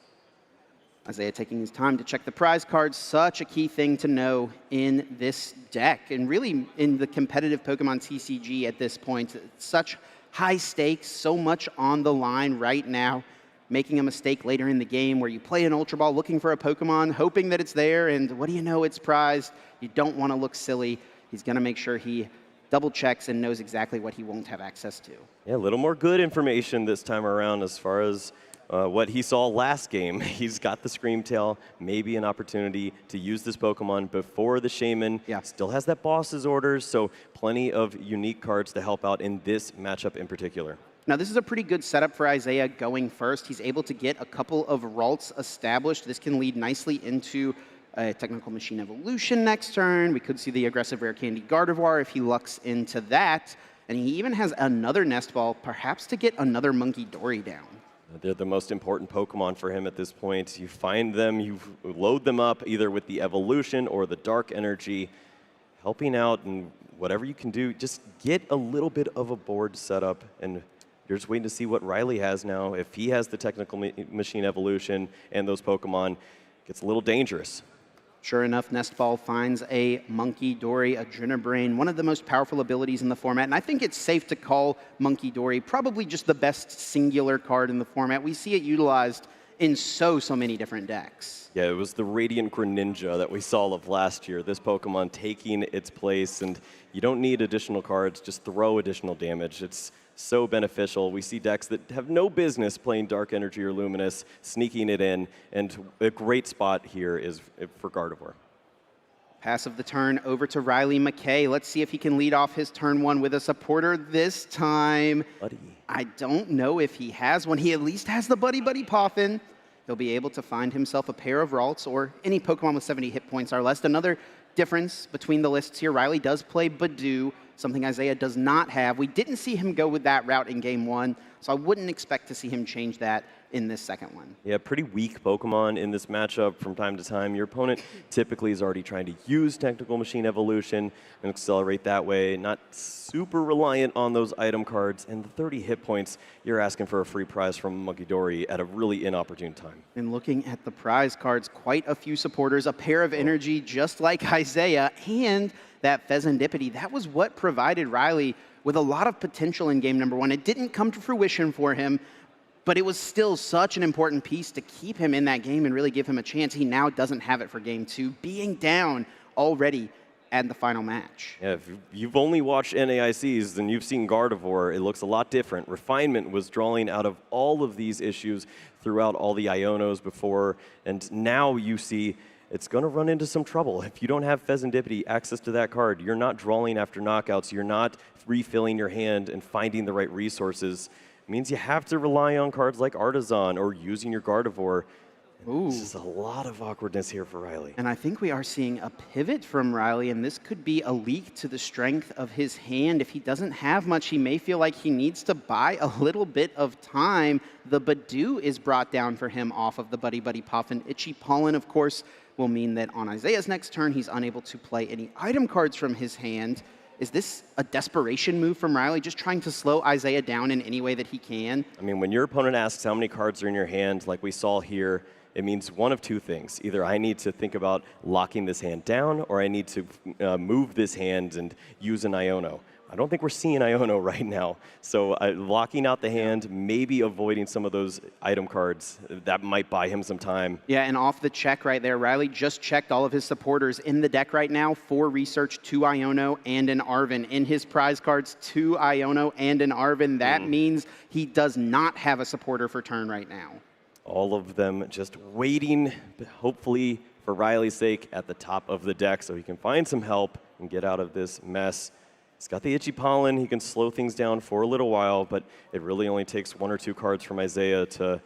Isaiah taking his time to check the prize cards, such a key thing to know in this deck, and really in the competitive Pokemon TCG at this point. Such high stakes, so much on the line right now. Making a mistake later in the game where you play an Ultra Ball looking for a Pokemon, hoping that it's there, and what do you know, it's prized. You don't want to look silly. He's going to make sure he double checks and knows exactly what he won't have access to. Yeah, a little more good information this time around as far as what he saw last game. He's got the Screamtail, maybe an opportunity to use this Pokemon before the Shaman. Yeah. Still has that boss's orders, so plenty of unique cards to help out in this matchup in particular. Now, this is a pretty good setup for Isaiah going first. He's able to get a couple of Ralts established. This can lead nicely into a Technical Machine Evolution next turn. We could see the aggressive Rare Candy Gardevoir if he lucks into that. And he even has another Nest Ball, perhaps to get another Monkey Dory down. They're the most important Pokemon for him at this point. You find them, you load them up either with the Evolution or the Dark Energy. helping out and whatever you can do, just get a little bit of a board set up, and you're just waiting to see what Riley has now. If he has the technical machine evolution and those Pokemon, it gets a little dangerous. Sure enough, Nestball finds a Monkey Dory Adrenabrain, one of the most powerful abilities in the format. And I think it's safe to call Monkey Dory probably just the best singular card in the format. We see it utilized in so many different decks. Yeah, it was the Radiant Greninja that we saw of last year. This Pokemon taking its place, and you don't need additional cards, just throw additional damage. It's so beneficial. We see decks that have no business playing Dark Energy or Luminous, sneaking it in, and a great spot here is for Gardevoir. Pass of the turn over to Riley McKay. Let's see if he can lead off his turn one with a supporter this time. Buddy. I don't know if he has one. He at least has the Buddy Buddy Poffin. He'll be able to find himself a pair of Ralts or any Pokemon with 70 hit points or less. Another difference between the lists here, Riley does play Badoo, something Isaiah does not have. We didn't see him go with that route in game one, so I wouldn't expect to see him change that in this second one. Yeah, pretty weak Pokemon in this matchup from time to time. Your opponent typically is already trying to use Technical Machine Evolution and accelerate that way, not super reliant on those item cards. And the 30 hit points, you're asking for a free prize from Monkey Dory at a really inopportune time. And looking at the prize cards, quite a few supporters, a pair of energy just like Isaiah, and that Pheasantipity. That was what provided Riley with a lot of potential in game number one. It didn't come to fruition for him, but it was still such an important piece to keep him in that game and really give him a chance. He now doesn't have it for game two, being down already at the final match. Yeah, if you've only watched NAICs, then you've seen Gardevoir. It looks a lot different. Refinement was drawing out of all of these issues throughout all the Ionos before, and now you see it's going to run into some trouble. If you don't have Pheasantipity access to that card, you're not drawing after knockouts, you're not refilling your hand and finding the right resources. It means you have to rely on cards like Artisan or using your Gardevoir. This is a lot of awkwardness here for Riley. And I think we are seeing a pivot from Riley, and this could be a leak to the strength of his hand. If he doesn't have much, he may feel like he needs to buy a little bit of time. The Badoo is brought down for him off of the Buddy Buddy Poffin. Itchy Pollen, of course, will mean that on Isaiah's next turn, he's unable to play any item cards from his hand. Is this a desperation move from Riley, just trying to slow Isaiah down in any way that he can? I mean, when your opponent asks how many cards are in your hand, like we saw here, it means one of two things. Either I need to think about locking this hand down, or I need to move this hand and use an Iono. I don't think we're seeing Iono right now. So locking out the hand, maybe avoiding some of those item cards, that might buy him some time. Yeah, and off the check right there, Riley just checked all of his supporters in the deck right now. 4 Research, 2 Iono, and an Arven. In his prize cards, 2 Iono and an Arven. That means he does not have a supporter for turn right now. All of them just waiting, hopefully for Riley's sake, at the top of the deck so he can find some help and get out of this mess. He's got the Itchy Pollen. He can slow things down for a little while, but it really only takes 1 or 2 cards from Isaiah to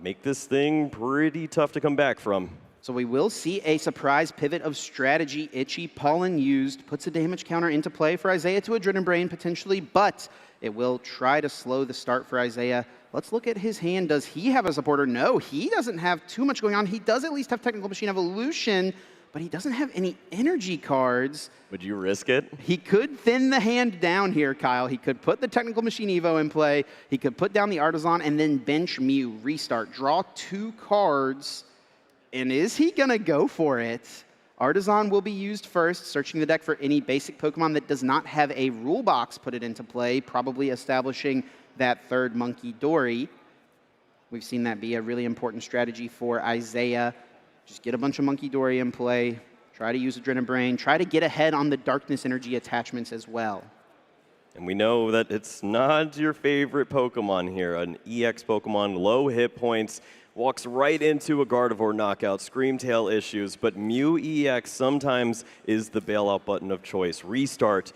make this thing pretty tough to come back from. So we will see a surprise pivot of strategy. Itchy Pollen used, puts a damage counter into play for Isaiah to Adrenabrain potentially, but it will try to slow the start for Isaiah. Let's look at his hand. Does he have a supporter? No, he doesn't have too much going on. He does at least have Technical Machine Evolution, but he doesn't have any energy cards. Would you risk it? He could thin the hand down here, Kyle. He could put the Technical Machine Evo in play. He could put down the Artisan and then bench Mew, restart, draw 2 cards. And is he going to go for it? Artisan will be used first, searching the deck for any basic Pokemon that does not have a rule box, put it into play, probably establishing that third Monkey Dory. We've seen that be a really important strategy for Isaiah. Just get a bunch of Monkey Dory in play, try to use Adrenabrain, try to get ahead on the Darkness Energy attachments as well. And we know that it's not your favorite Pokemon here. An EX Pokemon, low hit points, walks right into a Gardevoir knockout, Screamtail issues, but Mew EX sometimes is the bailout button of choice. Restart,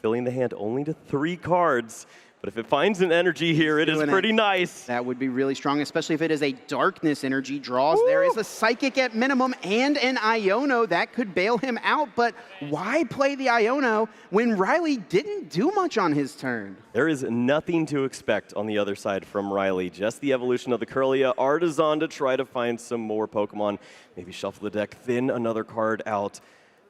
filling the hand only to 3 cards. But if it finds an energy here, it is pretty nice. That would be really strong, especially if it is a Darkness Energy draws. There is a Psychic at minimum and an Iono. That could bail him out, but why play the Iono when Riley didn't do much on his turn? There is nothing to expect on the other side from Riley. Just the evolution of the Curlia, Artisan to try to find some more Pokemon. Maybe shuffle the deck, thin another card out.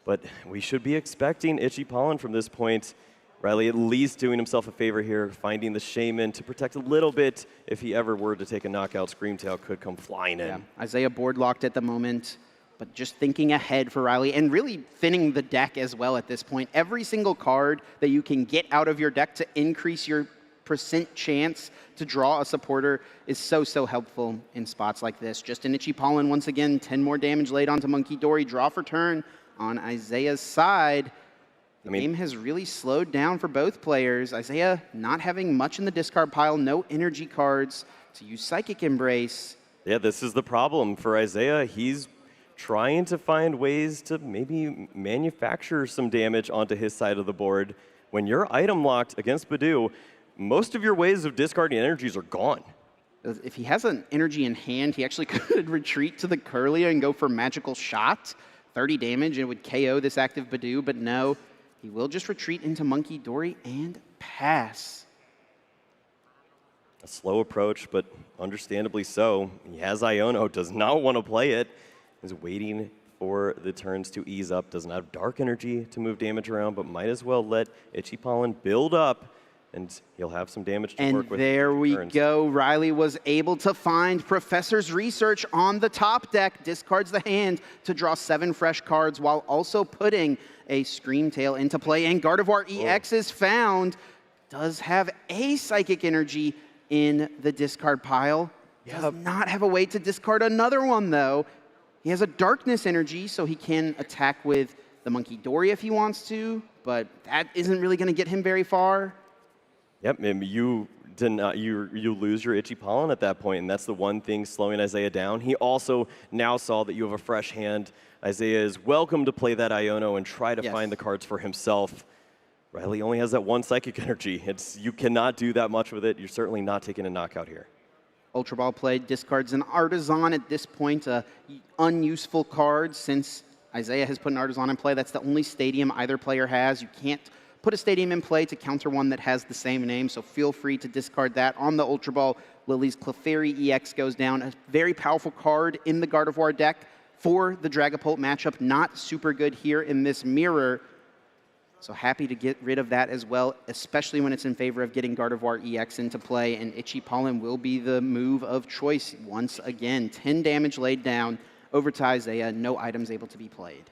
But we should be expecting Itchy Pollen from this point. Riley at least doing himself a favor here, finding the Shaman to protect a little bit. If he ever were to take a knockout, Screamtail could come flying in. Yeah. Isaiah board locked at the moment, but just thinking ahead for Riley and really thinning the deck as well at this point. Every single card that you can get out of your deck to increase your % chance to draw a supporter is so helpful in spots like this. Just an Itchy Pollen once again, 10 more damage laid onto Monkey Dory. Draw for turn on Isaiah's side. The game has really slowed down for both players. Isaiah not having much in the discard pile, no energy cards to use Psychic Embrace. Yeah, this is the problem for Isaiah. He's trying to find ways to maybe manufacture some damage onto his side of the board. When you're item locked against Badoo, most of your ways of discarding energies are gone. If he has an energy in hand, he actually could retreat to the Kirlia and go for Magical Shot. 30 damage, and it would KO this active Badoo, but no. He will just retreat into Monkey Dory and pass. A slow approach, but understandably so. He has Iono, does not want to play it. He's waiting for the turns to ease up. Doesn't have Dark Energy to move damage around, but might as well let Itchy Pollen build up, and he'll have some damage to work with. And there we go. Riley was able to find Professor's Research on the top deck. Discards the hand to draw 7 fresh cards while also putting a Screamtail into play. And Gardevoir EX is found. Does have a Psychic Energy in the discard pile. Does not have a way to discard another one, though. He has a Darkness Energy, so he can attack with the Monkey Dory if he wants to, but that isn't really going to get him very far. Yep, you lose your Itchy Pollen at that point, and that's the one thing slowing Isaiah down. He also now saw that you have a fresh hand. Isaiah is welcome to play that Iono and try to find the cards for himself. Riley only has that one Psychic Energy. You cannot do that much with it. You're certainly not taking a knockout here. Ultra Ball played, discards an Artisan at this point, a unuseful card since Isaiah has put an Artisan in play. That's the only stadium either player has. You can't put a stadium in play to counter one that has the same name, so feel free to discard that. On the Ultra Ball, Lily's Clefairy EX goes down. A very powerful card in the Gardevoir deck for the Dragapult matchup. Not super good here in this mirror. So happy to get rid of that as well, especially when it's in favor of getting Gardevoir EX into play, and Itchy Pollen will be the move of choice once again. 10 damage laid down over to Isaiah, no items able to be played.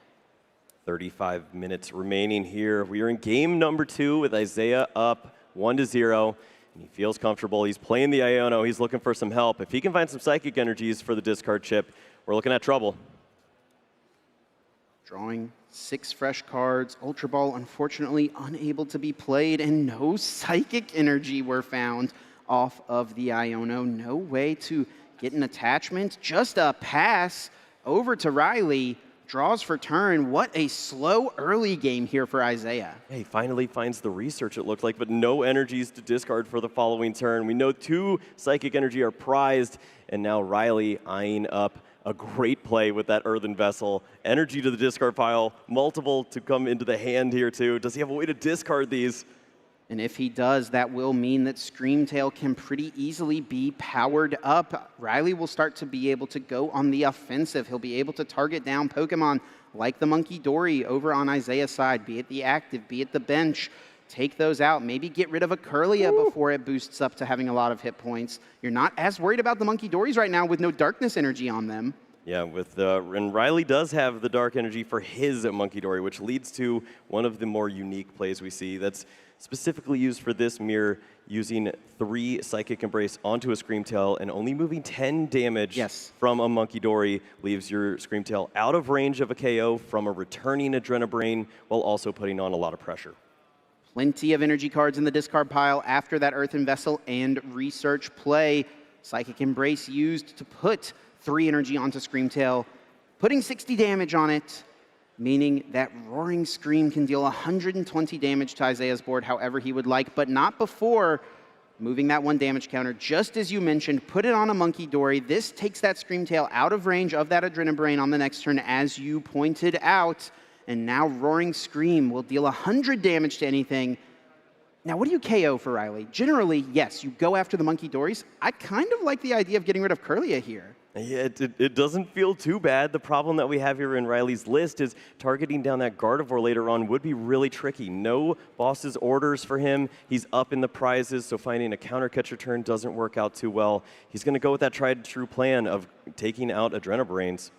35 minutes remaining here. We are in game number 2 with Isaiah up 1-0. And he feels comfortable. He's playing the Iono. He's looking for some help. If he can find some Psychic Energies for the discard chip, we're looking at trouble. Drawing 6 fresh cards. Ultra Ball, unfortunately, unable to be played, and no Psychic Energy were found off of the Iono. No way to get an attachment. Just a pass over to Riley. Draws for turn. What a slow early game here for Isaiah. Yeah, he finally finds the research, it looked like, but no energies to discard for the following turn. We know 2 Psychic Energy are prized, and now Riley eyeing up a great play with that Earthen Vessel. Energy to the discard pile, multiple to come into the hand here too. Does he have a way to discard these? And if he does, that will mean that Screamtail can pretty easily be powered up. Riley will start to be able to go on the offensive. He'll be able to target down Pokemon like the Monkey Dory over on Isaiah's side, be it the active, be it the bench. Take those out. Maybe get rid of a Kirlia before it boosts up to having a lot of hit points. You're not as worried about the Monkey Dories right now with no Darkness Energy on them. Yeah, and Riley does have the Dark Energy for his Monkey Dory, which leads to one of the more unique plays we see that's specifically used for this mirror, using 3 Psychic Embrace onto a Screamtail and only moving 10 damage from a Monkey Dory leaves your Screamtail out of range of a KO from a returning Adrenabrain while also putting on a lot of pressure. Plenty of energy cards in the discard pile after that Earthen Vessel and Research play. Psychic Embrace used to put 3 energy onto Screamtail, putting 60 damage on it, meaning that Roaring Scream can deal 120 damage to Isaiah's board however he would like, but not before moving that 1 damage counter. Just as you mentioned, put it on a Monkey Dory. This takes that Screamtail out of range of that Adrenabrain on the next turn, as you pointed out. And now Roaring Scream will deal 100 damage to anything. Now, what do you KO for Riley? Generally, yes, you go after the Monkey Dories. I kind of like the idea of getting rid of Kirlia here. Yeah, it doesn't feel too bad. The problem that we have here in Riley's list is targeting down that Gardevoir later on would be really tricky. No boss's orders for him. He's up in the prizes, so finding a counter catcher turn doesn't work out too well. He's going to go with that tried and true plan of taking out Adrenabrains.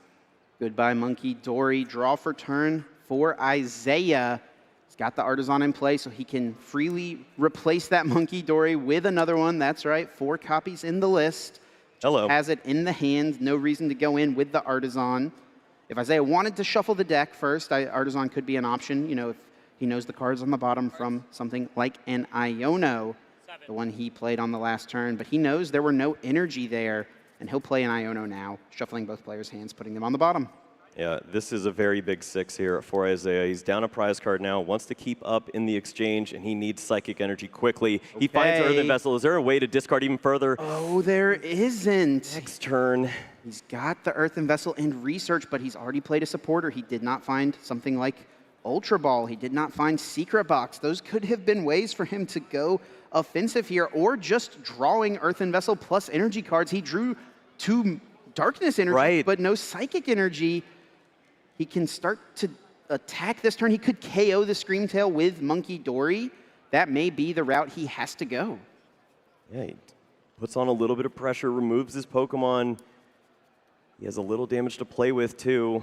Goodbye, Monkey Dory. Draw for turn for Isaiah. He's got the Artisan in play, so he can freely replace that Monkey Dory with another one. That's right, 4 copies in the list. Hello. Has it in the hand, no reason to go in with the Artisan. If Isaiah wanted to shuffle the deck first, Artisan could be an option, you know, if he knows the cards on the bottom from something like an Iono, the one he played on the last turn, but he knows there were no energy there, and he'll play an Iono now, shuffling both players' hands, putting them on the bottom. Yeah, this is a very big 6 here for Isaiah. He's down a prize card now, wants to keep up in the exchange, and he needs Psychic Energy quickly. Okay. He finds Earthen Vessel. Is there a way to discard even further? Oh, there isn't. Next turn. He's got the Earthen Vessel and Research, but he's already played a supporter. He did not find something like Ultra Ball. He did not find Secret Box. Those could have been ways for him to go offensive here, or just drawing Earthen Vessel plus energy cards. He drew 2 Darkness Energy, but no Psychic Energy. He can start to attack this turn. He could KO the Screamtail with Monkey Dory. That may be the route he has to go. Yeah, he puts on a little bit of pressure, removes his Pokemon. He has a little damage to play with, too.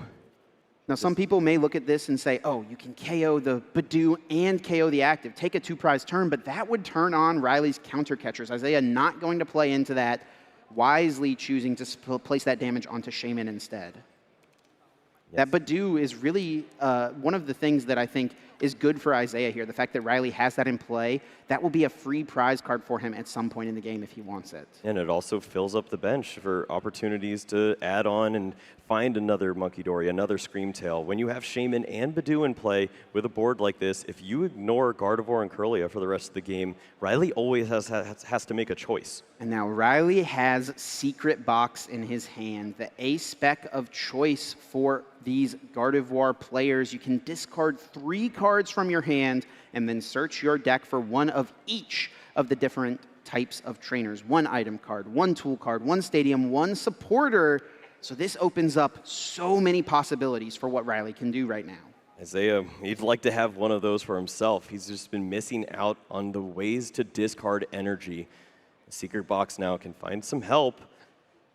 Now, some people may look at this and say, oh, you can KO the Badoo and KO the active. Take a 2-prize turn, but that would turn on Riley's counter catchers. Isaiah not going to play into that, wisely choosing to place that damage onto Shaman instead. Yes. That Badoo is really one of the things that I think is good for Isaiah here. The fact that Riley has that in play, that will be a free prize card for him at some point in the game if he wants it. And it also fills up the bench for opportunities to add on and find another Monkey Dory, another Screamtail. When you have Shaman and Badoo in play with a board like this, if you ignore Gardevoir and Kirlia for the rest of the game, Riley always has to make a choice. And now Riley has Secret Box in his hand, the A-spec of choice for these Gardevoir players. You can discard 3 cards from your hand and then search your deck for one of each of the different types of trainers. 1 item card, 1 tool card, 1 stadium, 1 supporter. So this opens up so many possibilities for what Riley can do right now. Isaiah, he'd like to have one of those for himself. He's just been missing out on the ways to discard energy. The Secret Box now can find some help.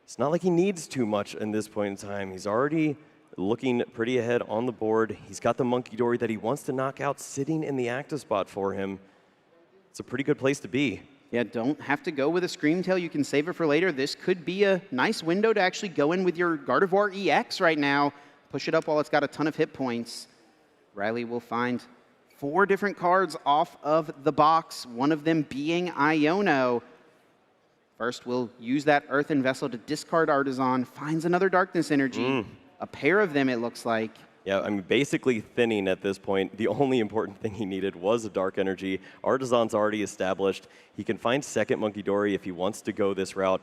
It's not like he needs too much in this point in time. He's already looking pretty ahead on the board. He's got the Monkey Dory that he wants to knock out sitting in the active spot for him. It's a pretty good place to be. Yeah, don't have to go with a Screamtail. You can save it for later. This could be a nice window to actually go in with your Gardevoir EX right now. Push it up while it's got a ton of hit points. Riley will find 4 different cards off of the box, one of them being Iono. First, we'll use that Earthen Vessel to discard Artisan, finds another Darkness Energy. A pair of them, it looks like. Yeah, I mean, basically thinning at this point. The only important thing he needed was a Dark Energy. Artisan's already established. He can find second Monkey Dory if he wants to go this route,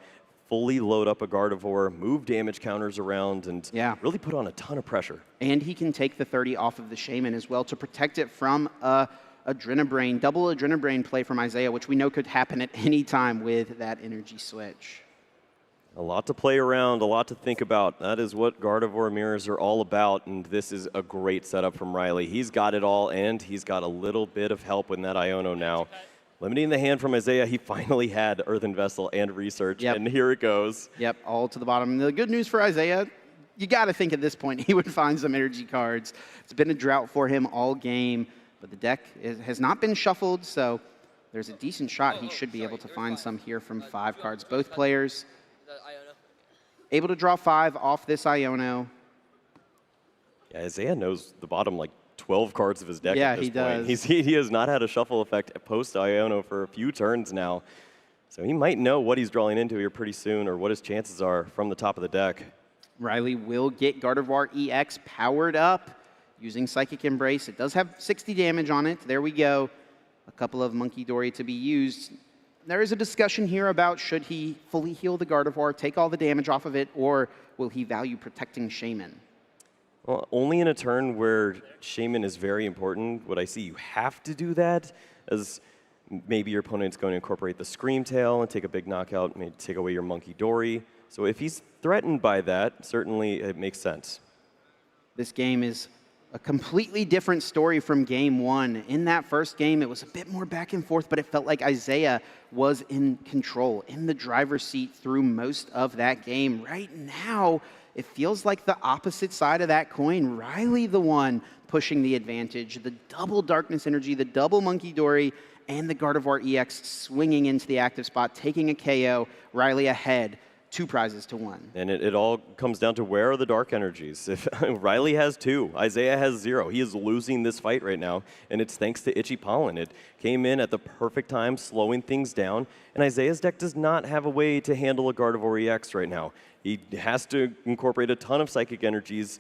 fully load up a Gardevoir, move damage counters around, and really put on a ton of pressure. And he can take the 30 off of the Shaman as well to protect it from Adrenabrain, double Adrenabrain play from Isaiah, which we know could happen at any time with that energy switch. A lot to play around, a lot to think about. That is what Gardevoir mirrors are all about, and this is a great setup from Riley. He's got it all, and he's got a little bit of help in that Iono now. Limiting the hand from Isaiah, he finally had Earthen Vessel and Research, and here it goes. Yep, all to the bottom. The good news for Isaiah, you got to think at this point he would find some energy cards. It's been a drought for him all game, but the deck has not been shuffled, so there's a decent shot he should be able to find some here from 5 cards. Both players able to draw 5 off this Iono. Yeah, Isaiah knows the bottom like 12 cards of his deck at this point. Does. He has not had a shuffle effect post Iono for a few turns now. So he might know what he's drawing into here pretty soon, or what his chances are from the top of the deck. Riley will get Gardevoir EX powered up using Psychic Embrace. It does have 60 damage on it. There we go. A couple of Monkey Dory to be used. There is a discussion here about should he fully heal the Gardevoir, take all the damage off of it, or will he value protecting Shaman? Well, only in a turn where Shaman is very important would I see you have to do that, as maybe your opponent's going to incorporate the Screamtail and take a big knockout, maybe take away your Monkey Dory. So if he's threatened by that, certainly it makes sense. This game is a completely different story from game one. In that first game, it was a bit more back and forth, but it felt like Isaiah was in control, in the driver's seat through most of that game. Right now, it feels like the opposite side of that coin. Riley the one pushing the advantage. The double Darkness Energy, the double Monkey Dory, and the Gardevoir EX swinging into the active spot, taking a KO. Riley ahead. 2 prizes to 1. And it all comes down to where are the Dark Energies. If Riley has 2, Isaiah has 0. He is losing this fight right now, and it's thanks to Itchy Pollen. It came in at the perfect time, slowing things down, and Isaiah's deck does not have a way to handle a Gardevoir EX right now. He has to incorporate a ton of Psychic Energies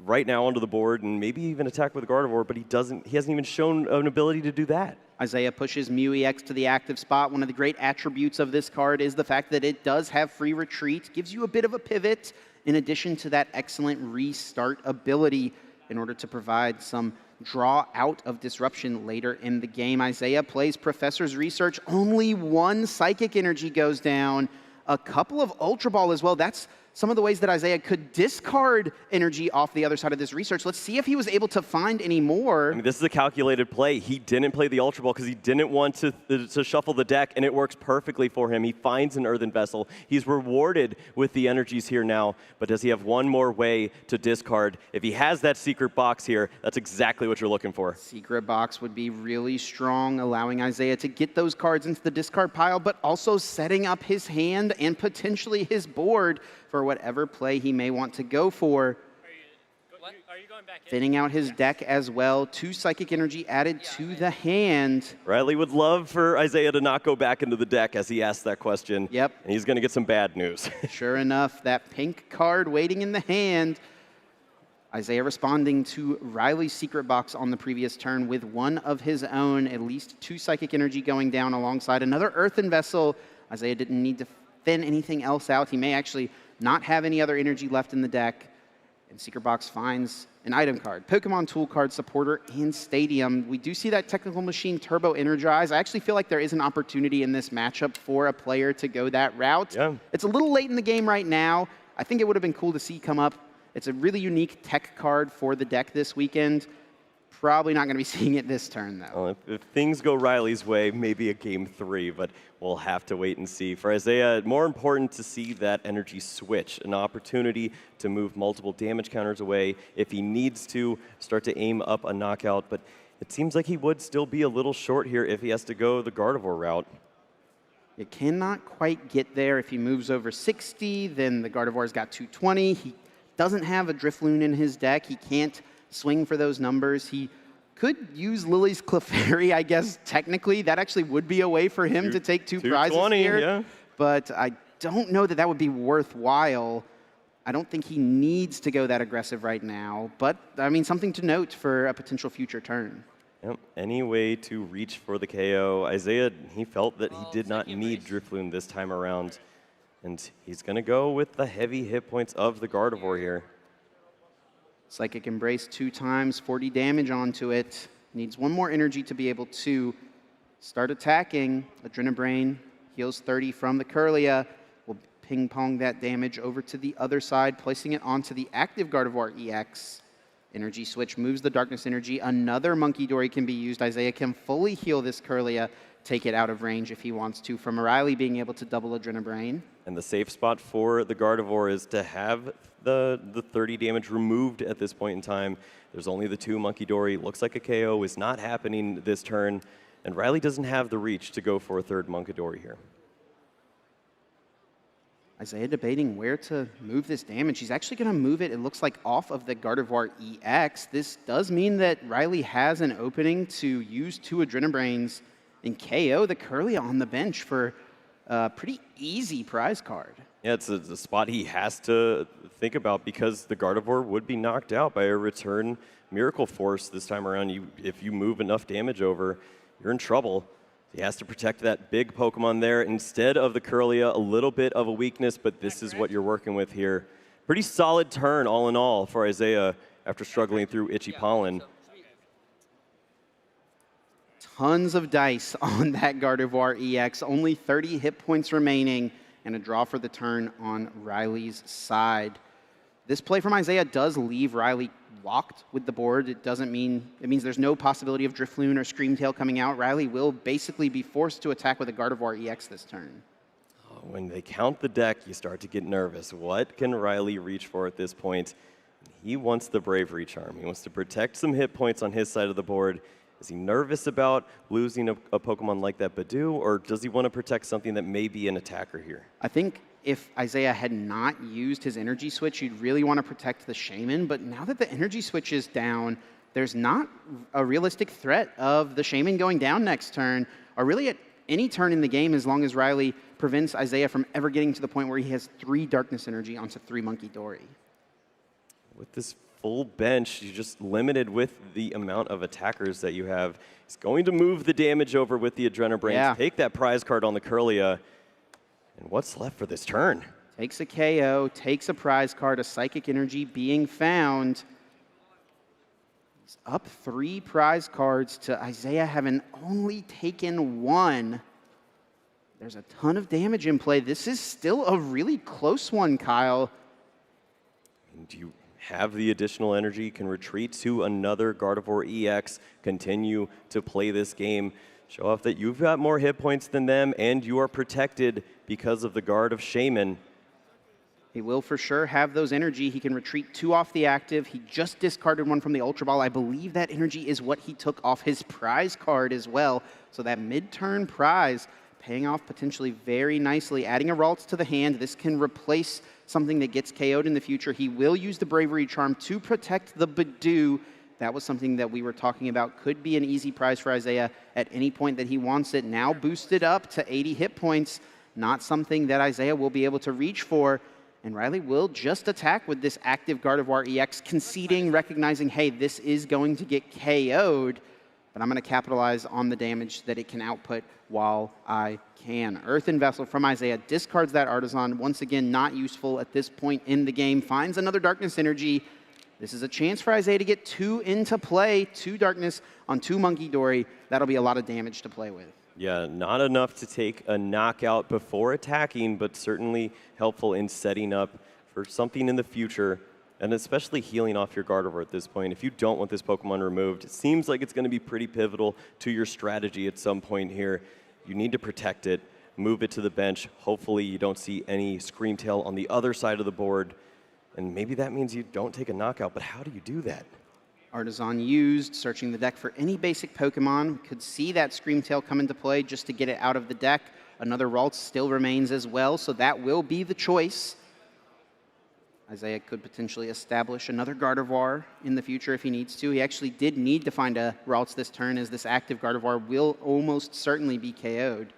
right now onto the board and maybe even attack with Gardevoir, but he hasn't even shown an ability to do that. Isaiah pushes Mew EX to the active spot. One of the great attributes of this card is the fact that it does have free retreat, gives you a bit of a pivot, in addition to that excellent restart ability in order to provide some draw out of disruption later in the game. Isaiah plays Professor's Research. Only 1 Psychic Energy goes down. A couple of Ultra Ball as well. That's some of the ways that Isaiah could discard energy off the other side of this research. Let's see if he was able to find any more. I mean, this is a calculated play. He didn't play the Ultra Ball because he didn't want to shuffle the deck, and it works perfectly for him. He finds an Earthen Vessel. He's rewarded with the energies here now, but does he have one more way to discard? If he has that Secret Box here, that's exactly what you're looking for. Secret Box would be really strong, allowing Isaiah to get those cards into the discard pile, but also setting up his hand and potentially his board for whatever play he may want to go for. Thinning out his deck as well. 2 Psychic Energy added to the hand. Riley would love for Isaiah to not go back into the deck as he asked that question. Yep. And he's going to get some bad news. Sure enough, that pink card waiting in the hand. Isaiah responding to Riley's Secret Box on the previous turn with one of his own. At least 2 Psychic Energy going down alongside another Earthen Vessel. Isaiah didn't need to thin anything else out. He may actually not have any other energy left in the deck. And Secret Box finds an item card, Pokemon Tool Card, Supporter, and Stadium. We do see that Technical Machine Turbo Energize. I actually feel like there is an opportunity in this matchup for a player to go that route. Yeah. It's a little late in the game right now. I think it would have been cool to see come up. It's a really unique tech card for the deck this weekend. Probably not going to be seeing it this turn, though. Well, if things go Riley's way, maybe a game 3, but we'll have to wait and see. For Isaiah, more important to see that energy switch, an opportunity to move multiple damage counters away if he needs to start to aim up a knockout, but it seems like he would still be a little short here if he has to go the Gardevoir route. You cannot quite get there. If he moves over 60, then the Gardevoir's got 220. He doesn't have a Drifloon in his deck. He can't swing for those numbers. He could use Lily's Clefairy, I guess, technically. That actually would be a way for him to take 2 prizes here. Yeah. But I don't know that that would be worthwhile. I don't think he needs to go that aggressive right now. But, I mean, something to note for a potential future turn. Yep. Any way to reach for the KO. Isaiah, he felt that he did not need Drifloon this time around. And he's going to go with the heavy hit points of the Gardevoir here. Psychic Embrace 2 times, 40 damage onto it. Needs 1 more energy to be able to start attacking. Adrenabrain heals 30 from the Kirlia. Will ping pong that damage over to the other side, placing it onto the active Gardevoir EX. Energy switch moves the Darkness Energy. Another Monkey Dory can be used. Isaiah can fully heal this Kirlia, take it out of range if he wants to, from Riley being able to double Adrenabrain. And the safe spot for the Gardevoir is to have the 30 damage removed at this point in time. There's only the 2 Monkey Dory. Looks like a KO is not happening this turn. And Riley doesn't have the reach to go for a 3rd Monkey Dory here. Isaiah debating where to move this damage. He's actually going to move it, it looks like, off of the Gardevoir EX. This does mean that Riley has an opening to use 2 Adrenabrains and KO the Kirlia on the bench for a pretty easy prize card. Yeah, it's a spot he has to think about because the Gardevoir would be knocked out by a return Miracle Force this time around. If you move enough damage over, you're in trouble. He has to protect that big Pokemon there instead of the Kirlia. A little bit of a weakness, but this is what you're working with here. Pretty solid turn all in all for Isaiah after struggling through Itchy Pollen. Tons of dice on that Gardevoir EX. Only 30 hit points remaining. and a draw for the turn on Riley's side. This play from Isaiah does leave Riley locked with the board. It means there's no possibility of Drifloon or Screamtail coming out. Riley will basically be forced to attack with a Gardevoir EX this turn. When they count the deck, you start to get nervous. What can Riley reach for at this point? He wants the Bravery Charm. He wants to protect some hit points on his side of the board. Is he nervous about losing a Pokemon like that Badoo, or does he want to protect something that may be an attacker here? I think if Isaiah had not used his energy switch, you'd really want to protect the Shaman, but now that the energy switch is down, there's not a realistic threat of the Shaman going down next turn, or really at any turn in the game, as long as Riley prevents Isaiah from ever getting to the point where he has 3 Darkness Energy onto 3 Monkey Dory. With this full bench, you're just limited with the amount of attackers that you have. He's going to move the damage over with the Adrenabrains, take that prize card on the Curlia. And what's left for this turn? Takes a KO, takes a prize card, a Psychic Energy being found. He's up 3 prize cards to Isaiah having only taken 1. There's a ton of damage in play. This is still a really close one, Kyle. And you have the additional energy, can retreat to another Gardevoir EX, continue to play this game, show off that you've got more hit points than them, and you are protected because of the Guard of Shaman. He will for sure have those energy. He can retreat 2 off the active. He just discarded 1 from the Ultra Ball. I believe that energy is what he took off his prize card as well. So that mid-turn prize paying off potentially very nicely. Adding a Ralts to the hand, this can replace something that gets KO'd in the future. He will use the Bravery Charm to protect the Badoo. That was something that we were talking about. Could be an easy prize for Isaiah at any point that he wants it. Now boosted up to 80 hit points. Not something that Isaiah will be able to reach for. And Riley will just attack with this active Gardevoir EX, conceding, recognizing, hey, this is going to get KO'd, but I'm going to capitalize on the damage that it can output while I can. Earthen Vessel from Isaiah discards that Artisan. Once again, not useful at this point in the game. Finds another Darkness Energy. This is a chance for Isaiah to get 2 into play. 2 Darkness on 2 Monkey Dory. That'll be a lot of damage to play with. Yeah, not enough to take a knockout before attacking, but certainly helpful in setting up for something in the future, and especially healing off your Gardevoir at this point. If you don't want this Pokemon removed, it seems like it's going to be pretty pivotal to your strategy at some point here. You need to protect it, move it to the bench. Hopefully you don't see any Screamtail on the other side of the board, and maybe that means you don't take a knockout, but how do you do that? Artisan used, searching the deck for any basic Pokemon. Could see that Screamtail come into play just to get it out of the deck. Another Ralts still remains as well, so that will be the choice. Isaiah could potentially establish another Gardevoir in the future if he needs to. He actually did need to find a Ralts this turn, as this active Gardevoir will almost certainly be KO'd.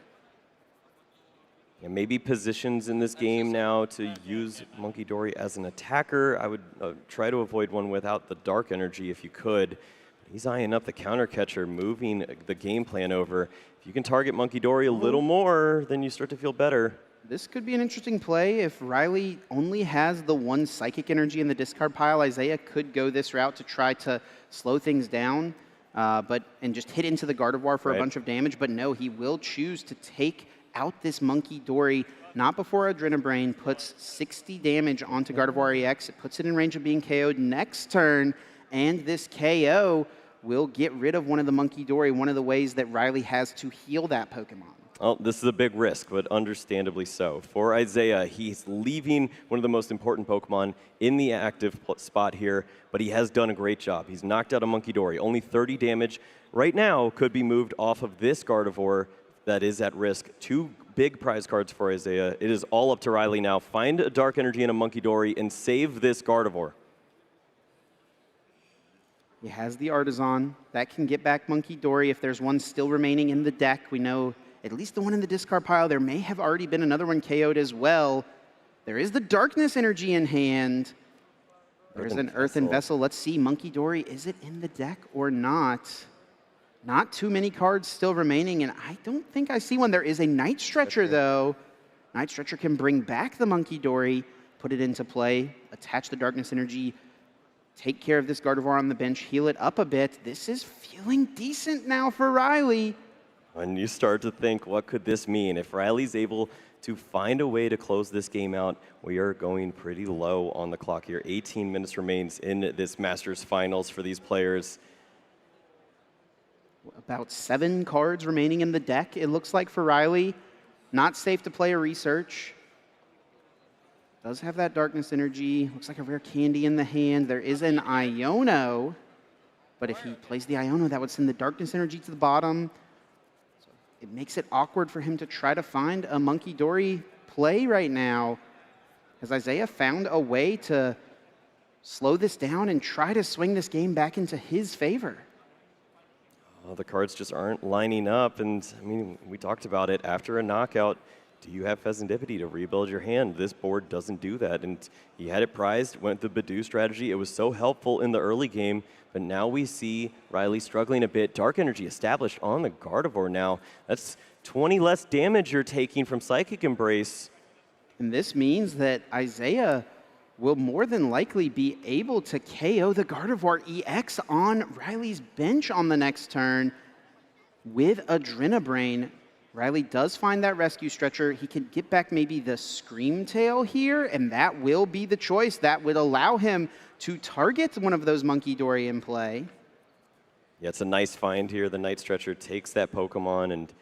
Yeah, maybe positions in this game now to use Monkey Dory as an attacker. I would try to avoid one without the Dark Energy if you could. He's eyeing up the counter catcher, moving the game plan over. If you can target Monkey Dory a little more, then you start to feel better. This could be an interesting play. If Riley only has the 1 Psychic Energy in the discard pile, Isaiah could go this route to try to slow things down and just hit into the Gardevoir for a bunch of damage. But no, he will choose to take out this Monkey Dory, not before Adrenabrain puts 60 damage onto Gardevoir EX. It puts it in range of being KO'd next turn, and this KO will get rid of one of the Monkey Dory, one of the ways that Riley has to heal that Pokemon. Well, this is a big risk, but understandably so. For Isaiah, he's leaving one of the most important Pokemon in the active spot here, but he has done a great job. He's knocked out a Monkey Dory. Only 30 damage right now could be moved off of this Gardevoir that is at risk. 2 big prize cards for Isaiah. It is all up to Riley now. Find a Dark Energy and a Monkey Dory and save this Gardevoir. He has the Artisan. That can get back Monkey Dory if there's one still remaining in the deck. We know at least the one in the discard pile. There may have already been another one KO'd as well. There is the Darkness Energy in hand. There's an Earthen Vessel. Let's see, Monkey Dory, is it in the deck or not? Not too many cards still remaining, and I don't think I see one. There is a Night Stretcher, though. Night Stretcher can bring back the Monkey Dory, put it into play, attach the Darkness Energy, take care of this Gardevoir on the bench, heal it up a bit. This is feeling decent now for Riley. When you start to think, what could this mean? If Riley's able to find a way to close this game out. We are going pretty low on the clock here. 18 minutes remains in this Masters Finals for these players. About 7 cards remaining in the deck, it looks like, for Riley. Not safe to play a research. Does have that Darkness Energy. Looks like a rare candy in the hand. There is an Iono, but if he plays the Iono, that would send the Darkness Energy to the bottom. So it makes it awkward for him to try to find a Monkey Dory play right now, as Isaiah found a way to slow this down and try to swing this game back into his favor. Oh, the cards just aren't lining up, and I mean, we talked about it. After a knockout, do you have Pheasantipity to rebuild your hand? This board doesn't do that, and he had it prized, went the Badoo strategy. It was so helpful in the early game, but now we see Riley struggling a bit. Dark Energy established on the Gardevoir now. That's 20 less damage you're taking from Psychic Embrace. And this means that Isaiah will more than likely be able to KO the Gardevoir EX on Riley's bench on the next turn with Adrenabrain. Riley does find that Rescue Stretcher. He can get back maybe the Scream Tail here, and that will be the choice that would allow him to target one of those Monkey Dory in play. Yeah, it's a nice find here. The Night Stretcher takes that Pokemon and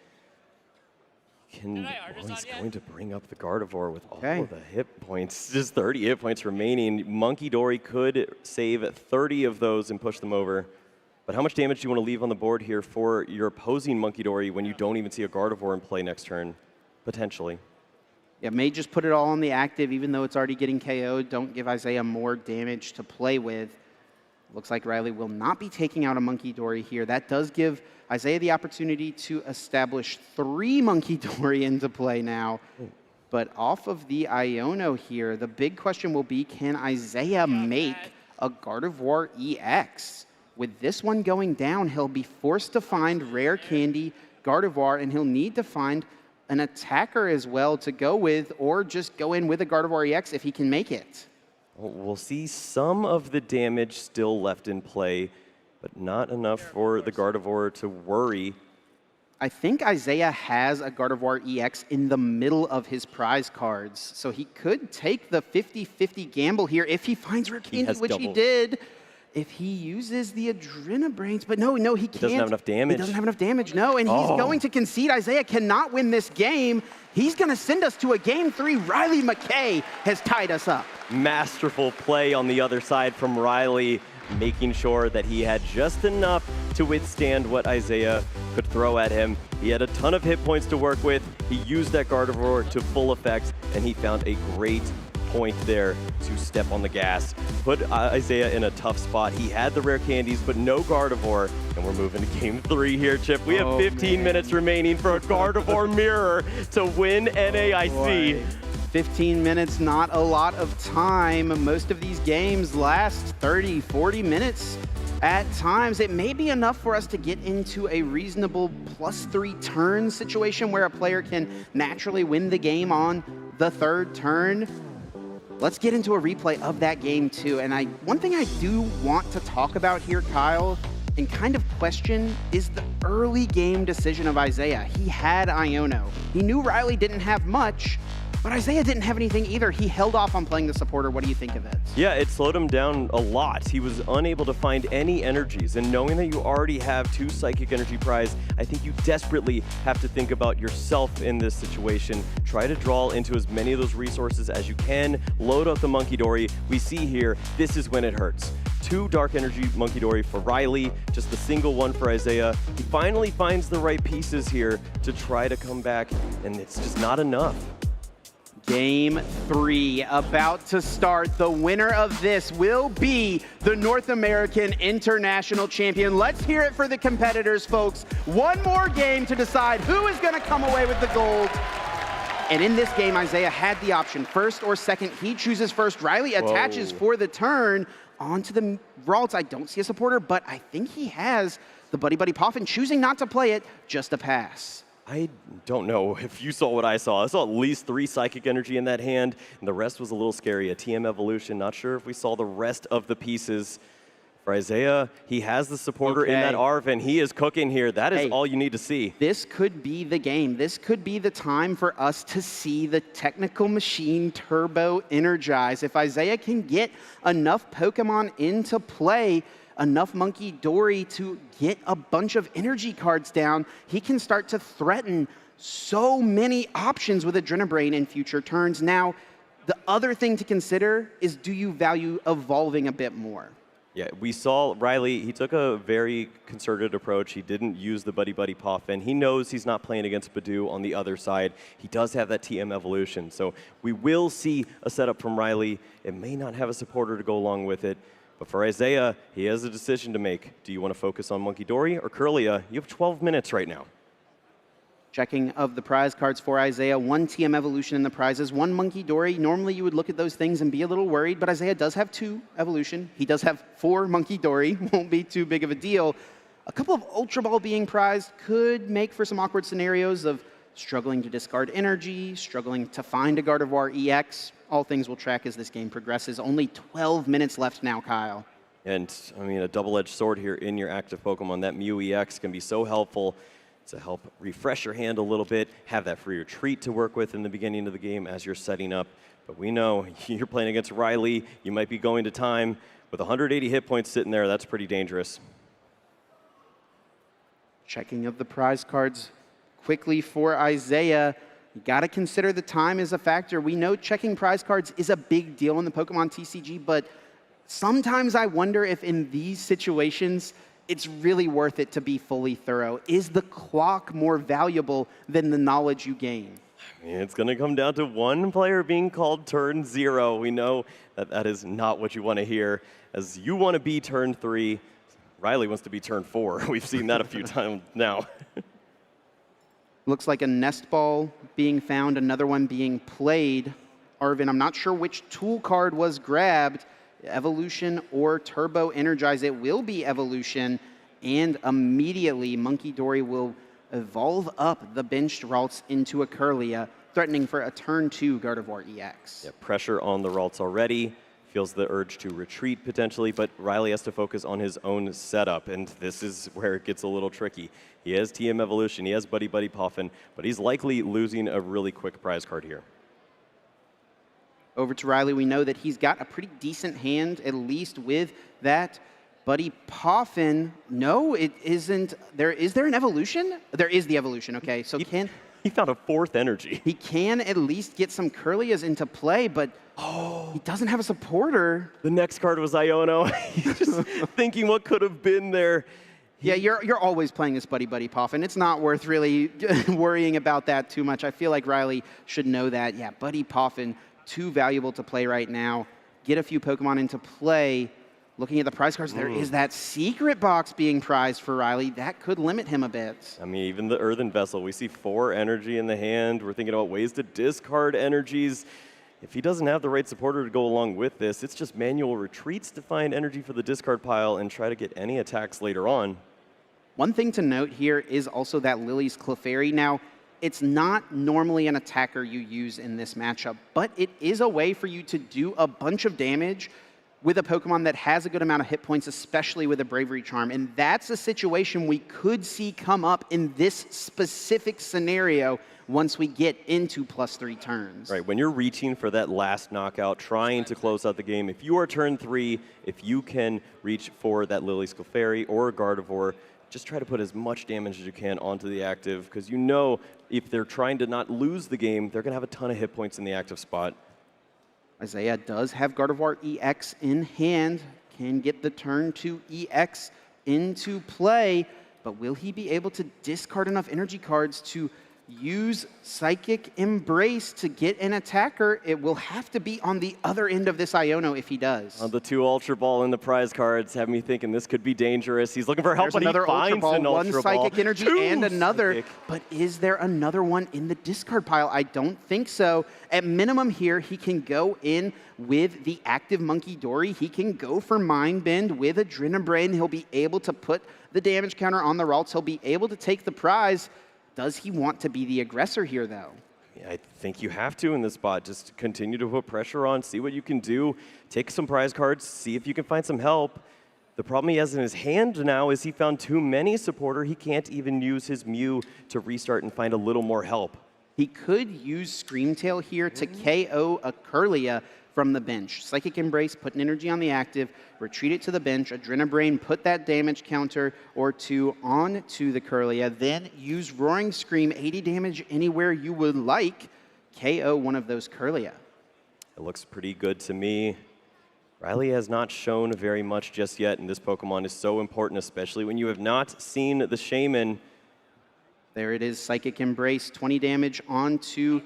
he's going to bring up the Gardevoir with all of the hit points. Just 30 hit points remaining. Monkey Dory could save 30 of those and push them over. But how much damage do you want to leave on the board here for your opposing Monkey Dory when you don't even see a Gardevoir in play next turn, potentially? Yeah, may just put it all on the active, even though it's already getting KO'd. Don't give Isaiah more damage to play with. Looks like Riley will not be taking out a Monkey Dory here. That does give Isaiah the opportunity to establish 3 Monkey Dory into play now. But off of the Iono here, the big question will be, can Isaiah make a Gardevoir EX? With this one going down, he'll be forced to find Rare Candy Gardevoir, and he'll need to find an attacker as well to go with, or just go in with a Gardevoir EX if he can make it. We'll see some of the damage still left in play, but not enough for the Gardevoir to worry. I think Isaiah has a Gardevoir EX in the middle of his prize cards, so he could take the 50-50 gamble here if he finds Rare Candy, which he did. If he uses the Adrenabrains, but no, he can't. He doesn't have enough damage. He doesn't have enough damage, no, and he's going to concede. Isaiah cannot win this game. He's going to send us to a Game 3. Riley McKay has tied us up. Masterful play on the other side from Riley, making sure that he had just enough to withstand what Isaiah could throw at him. He had a ton of hit points to work with. He used that Gardevoir to full effect, and he found a great point there to step on the gas. Put Isaiah in a tough spot. He had the rare candies, but no Gardevoir. And we're moving to Game 3 here, Chip. We have 15 minutes remaining for a Gardevoir mirror to win NAIC. 15 minutes, not a lot of time. Most of these games last 30, 40 minutes at times. It may be enough for us to get into a reasonable +3 turn situation where a player can naturally win the game on the 3rd turn. Let's get into a replay of that game too. And one thing I do want to talk about here, Kyle, and kind of question, is the early game decision of Isaiah. He had Iono. He knew Riley didn't have much, but Isaiah didn't have anything either. He held off on playing the supporter. What do you think of it? Yeah, it slowed him down a lot. He was unable to find any energies, and knowing that you already have 2 Psychic Energy prize, I think you desperately have to think about yourself in this situation. Try to draw into as many of those resources as you can. Load up the Monkey Dory. We see here, this is when it hurts. 2 Dark Energy Monkey Dory for Riley, just the single one for Isaiah. He finally finds the right pieces here to try to come back, and it's just not enough. Game 3 about to start. The winner of this will be the North American International Champion. Let's hear it for the competitors, folks. One more game to decide who is going to come away with the gold. And in this game, Isaiah had the option, 1st or 2nd. He chooses 1st. Riley attaches for the turn onto the Ralts. I don't see a supporter, but I think he has the Buddy Buddy Poffin, choosing not to play it, just a pass. I don't know if you saw what I saw. I saw at least 3 Psychic Energy in that hand, and the rest was a little scary. A TM Evolution, not sure if we saw the rest of the pieces. For Isaiah, he has the supporter in that ARV, and he is cooking here. That is all you need to see. This could be the game. This could be the time for us to see the technical machine turbo energize. If Isaiah can get enough Pokemon into play, enough Monkey Dory to get a bunch of energy cards down, he can start to threaten so many options with Adrenabrain in future turns. Now, the other thing to consider is, do you value evolving a bit more? Yeah, we saw Riley, he took a very concerted approach. He didn't use the Buddy Buddy Poffin. He knows he's not playing against Badoo on the other side. He does have that TM evolution. So we will see a setup from Riley. It may not have a supporter to go along with it. But for Isaiah, he has a decision to make. Do you want to focus on Monkey Dory or Curlia? You have 12 minutes right now. Checking of the prize cards for Isaiah, 1 TM evolution in the prizes, 1 Monkey Dory. Normally you would look at those things and be a little worried, but Isaiah does have 2 evolution. He does have 4 Monkey Dory, won't be too big of a deal. A couple of Ultra Ball being prized could make for some awkward scenarios of struggling to discard energy, struggling to find a Gardevoir EX. All things will track as this game progresses. Only 12 minutes left now, Kyle. And, I mean, a double-edged sword here in your active Pokemon. That Mew EX can be so helpful to help refresh your hand a little bit, have that free retreat to work with in the beginning of the game as you're setting up. But we know you're playing against Riley. You might be going to time. With 180 hit points sitting there, that's pretty dangerous. Checking of the prize cards quickly for Isaiah. You got to consider the time is a factor. We know checking prize cards is a big deal in the Pokemon TCG, but sometimes I wonder if in these situations, it's really worth it to be fully thorough. Is the clock more valuable than the knowledge you gain? I mean, it's going to come down to one player being called turn 0. We know that that is not what you want to hear, as you want to be turn 3. Riley wants to be turn 4. We've seen that a few times now. Looks like a nest ball being found, another one being played. Arvin, I'm not sure which tool card was grabbed. Evolution or Turbo Energize. It will be Evolution, and immediately Monkey Dory will evolve up the benched Ralts into a Curlia, threatening for a turn 2 Gardevoir EX. Yeah, pressure on the Ralts already. Feels the urge to retreat potentially, but Riley has to focus on his own setup, and this is where it gets a little tricky. He has TM Evolution, he has Buddy Buddy Poffin, but he's likely losing a really quick prize card here. Over to Riley, we know that he's got a pretty decent hand, at least with that Buddy Poffin. No, it isn't. Is there an evolution? There is the evolution, okay. So he found a 4th energy. He can at least get some Curlias into play, but he doesn't have a supporter. The next card was Iono. He's just thinking what could have been there. Yeah, you're always playing this Buddy Buddy Poffin. It's not worth really worrying about that too much. I feel like Riley should know that. Yeah, Buddy Poffin, too valuable to play right now. Get a few Pokemon into play. Looking at the prize cards, there is that secret box being prized for Riley. That could limit him a bit. I mean, even the Earthen Vessel, we see 4 energy in the hand. We're thinking about ways to discard energies. If he doesn't have the right supporter to go along with this, it's just manual retreats to find energy for the discard pile and try to get any attacks later on. One thing to note here is also that Lily's Clefairy. Now, it's not normally an attacker you use in this matchup, but it is a way for you to do a bunch of damage with a Pokemon that has a good amount of hit points, especially with a Bravery Charm. And that's a situation we could see come up in this specific scenario once we get into +3 turns. Right, when you're reaching for that last knockout, trying to close out the game, if you are turn 3, if you can reach for that Lily's Clefairy or a Gardevoir, just try to put as much damage as you can onto the active, because you know if they're trying to not lose the game, they're going to have a ton of hit points in the active spot. Isaiah does have Gardevoir EX in hand, can get the turn 2 EX into play, but will he be able to discard enough energy cards to use Psychic Embrace to get an attacker? It will have to be on the other end of this Iono if he does. The 2 Ultra Ball in the prize cards have me thinking this could be dangerous. He's looking for help, but another he finds Ultra Ball, an Ultra one Psychic Ball. Energy 2 and another. Psychic. But is there another one in the discard pile? I don't think so. At minimum here, he can go in with the active Monkey Dory. He can go for Mind Bend with Adrenabrain. He'll be able to put the damage counter on the Ralts. He'll be able to take the prize. Does he want to be the aggressor here, though? Yeah, I think you have to in this spot. Just continue to put pressure on, see what you can do. Take some prize cards, see if you can find some help. The problem he has in his hand now is he found too many supporter. He can't even use his Mew to restart and find a little more help. He could use Screamtail here to KO a Kirlia from the bench. Psychic Embrace, put an energy on the active, retreat it to the bench, Adrenabrain, put that damage counter or two onto the Kirlia, then use Roaring Scream, 80 damage anywhere you would like, KO one of those Kirlia. It looks pretty good to me. Riley has not shown very much just yet, and this Pokemon is so important, especially when you have not seen the Shaman. There it is, Psychic Embrace, 20 damage onto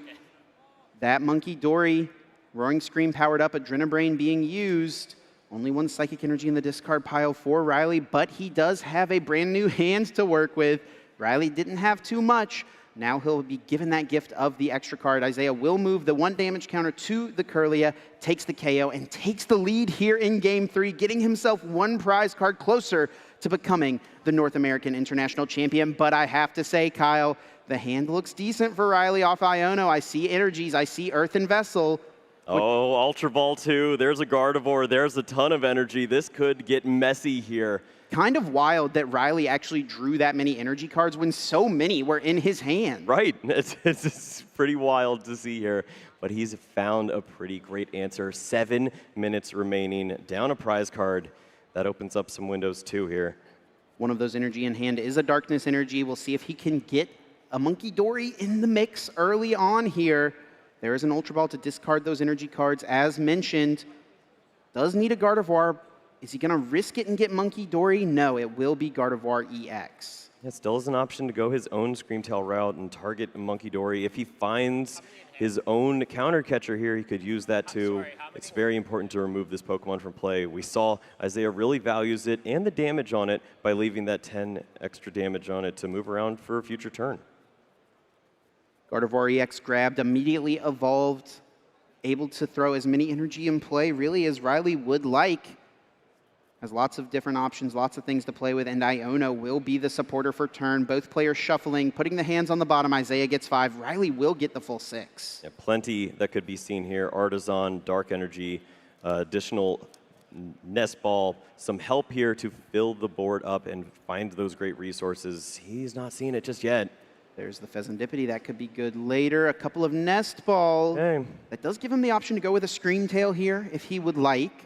that Monkey Dory. Roaring Scream powered up, Adrenabrain being used. Only one Psychic Energy in the discard pile for Riley, but he does have a brand new hand to work with. Riley didn't have too much. Now he'll be given that gift of the extra card. Isaiah will move the 1 damage counter to the Kirlia, takes the KO, and takes the lead here in Game 3, getting himself 1 prize card closer to becoming the North American International Champion. But I have to say, Kyle, the hand looks decent for Riley off Iono. I see energies, I see Earthen Vessel. Oh, Ultra Ball 2, there's a Gardevoir, there's a ton of energy. This could get messy here. Kind of wild that Riley actually drew that many energy cards when so many were in his hand. Right, it's pretty wild to see here, but he's found a pretty great answer. 7 minutes remaining, down a prize card. That opens up some windows too here. One of those energy in hand is a Darkness Energy. We'll see if he can get a Monkey Dory in the mix early on here. There is an Ultra Ball to discard those energy cards, as mentioned. Does need a Gardevoir. Is he going to risk it and get Monkey Dory? No, it will be Gardevoir EX. It still is an option to go his own Screamtail route and target Monkey Dory. If he finds his own counter catcher here, he could use that too. It's very important to remove this Pokemon from play. We saw Isaiah really values it and the damage on it by leaving that 10 extra damage on it to move around for a future turn. Gardevoir EX grabbed, immediately evolved, able to throw as many energy in play really as Riley would like. Has lots of different options, lots of things to play with, and Iono will be the supporter for turn. Both players shuffling, putting the hands on the bottom. Isaiah gets 5. Riley will get the full 6. Yeah, plenty that could be seen here. Artisan, Dark Energy, additional Nest Ball, some help here to fill the board up and find those great resources. He's not seeing it just yet. There's the Pheasantipity. That could be good later. A couple of Nest Ball. Okay. That does give him the option to go with a Screamtail here if he would like.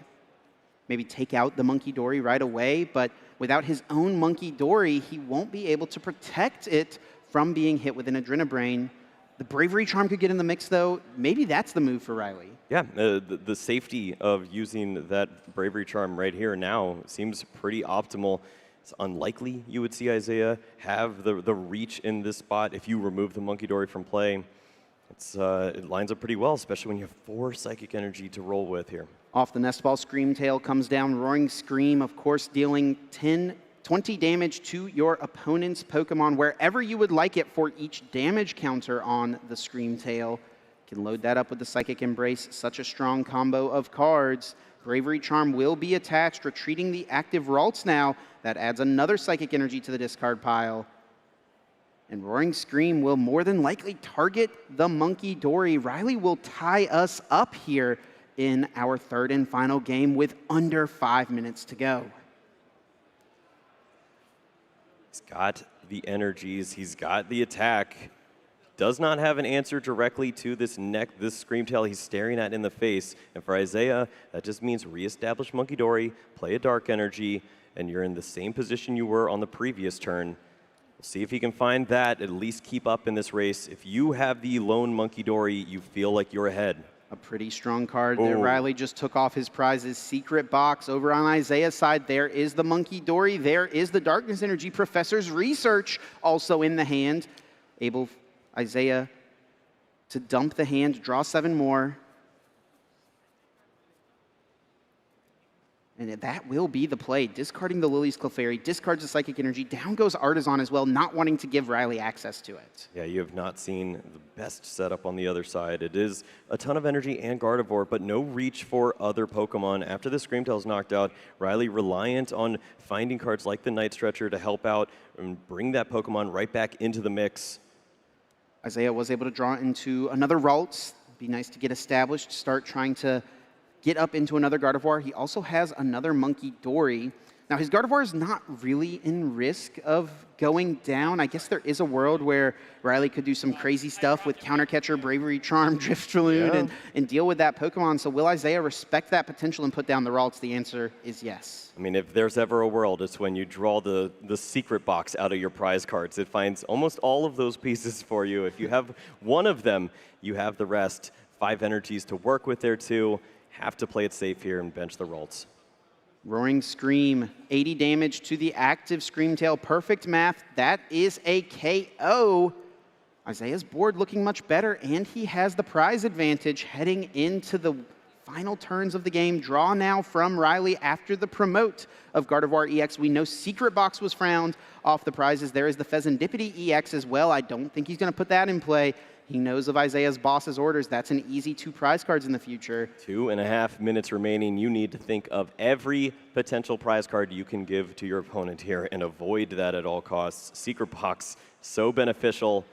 Maybe take out the Monkey Dory right away, but without his own Monkey Dory, he won't be able to protect it from being hit with an Adrenabrain. The Bravery Charm could get in the mix, though. Maybe that's the move for Riley. Yeah, the safety of using that Bravery Charm right here now seems pretty optimal. It's unlikely you would see Isaiah have the reach in this spot if you remove the Monkey Dory from play. It lines up pretty well, especially when you have 4 Psychic Energy to roll with here. Off the Nest Ball, Screamtail comes down. Roaring Scream, of course, dealing 20 damage to your opponent's Pokemon wherever you would like it for each damage counter on the Screamtail. Can load that up with the Psychic Embrace. Such a strong combo of cards. Bravery Charm will be attached, retreating the active Ralts now. That adds another Psychic Energy to the discard pile. And Roaring Scream will more than likely target the Monkey Dory. Riley will tie us up here in our 3rd and final game with under 5 minutes to go. He's got the energies, he's got the attack. Does not have an answer directly to this Screamtail he's staring at in the face. And for Isaiah, that just means reestablish Monkey Dory, play a Dark Energy, and you're in the same position you were on the previous turn. We'll see if he can find that, at least keep up in this race. If you have the lone Monkey Dory, you feel like you're ahead. A pretty strong card there. Riley just took off his prizes. Secret Box over on Isaiah's side. There is the Monkey Dory. There is the Darkness Energy. Professor's Research also in the hand. Able Isaiah to dump the hand, draw 7 more. And that will be the play. Discarding the Lily's Clefairy, discards the Psychic Energy. Down goes Artisan as well, not wanting to give Riley access to it. Yeah, you have not seen the best setup on the other side. It is a ton of energy and Gardevoir, but no reach for other Pokemon. After the Screamtail is knocked out, Riley reliant on finding cards like the Night Stretcher to help out and bring that Pokemon right back into the mix. Isaiah was able to draw into another Ralts. Be nice to get established, start trying to get up into another Gardevoir. He also has another Monkey Dory. Now, his Gardevoir is not really in risk of going down. I guess there is a world where Riley could do some crazy stuff with Counter Catcher, Bravery Charm, Driftsaloon, and deal with that Pokemon. So will Isaiah respect that potential and put down the Ralts? The answer is yes. I mean, if there's ever a world, it's when you draw the secret box out of your prize cards. It finds almost all of those pieces for you. If you have one of them, you have the rest. 5 energies to work with there, too. Have to play it safe here and bench the Ralts. Roaring Scream, 80 damage to the active Screamtail. Perfect math. That is a KO. Isaiah's board looking much better, and he has the prize advantage heading into the final turns of the game. Draw now from Riley after the promote of Gardevoir EX. We know Secret Box was frowned off the prizes. There is the Pheasantipity EX as well. I don't think he's going to put that in play. He knows of Isaiah's boss's orders. That's an easy 2 prize cards in the future. 2.5 minutes remaining. You need to think of every potential prize card you can give to your opponent here and avoid that at all costs. Secret Box, so beneficial.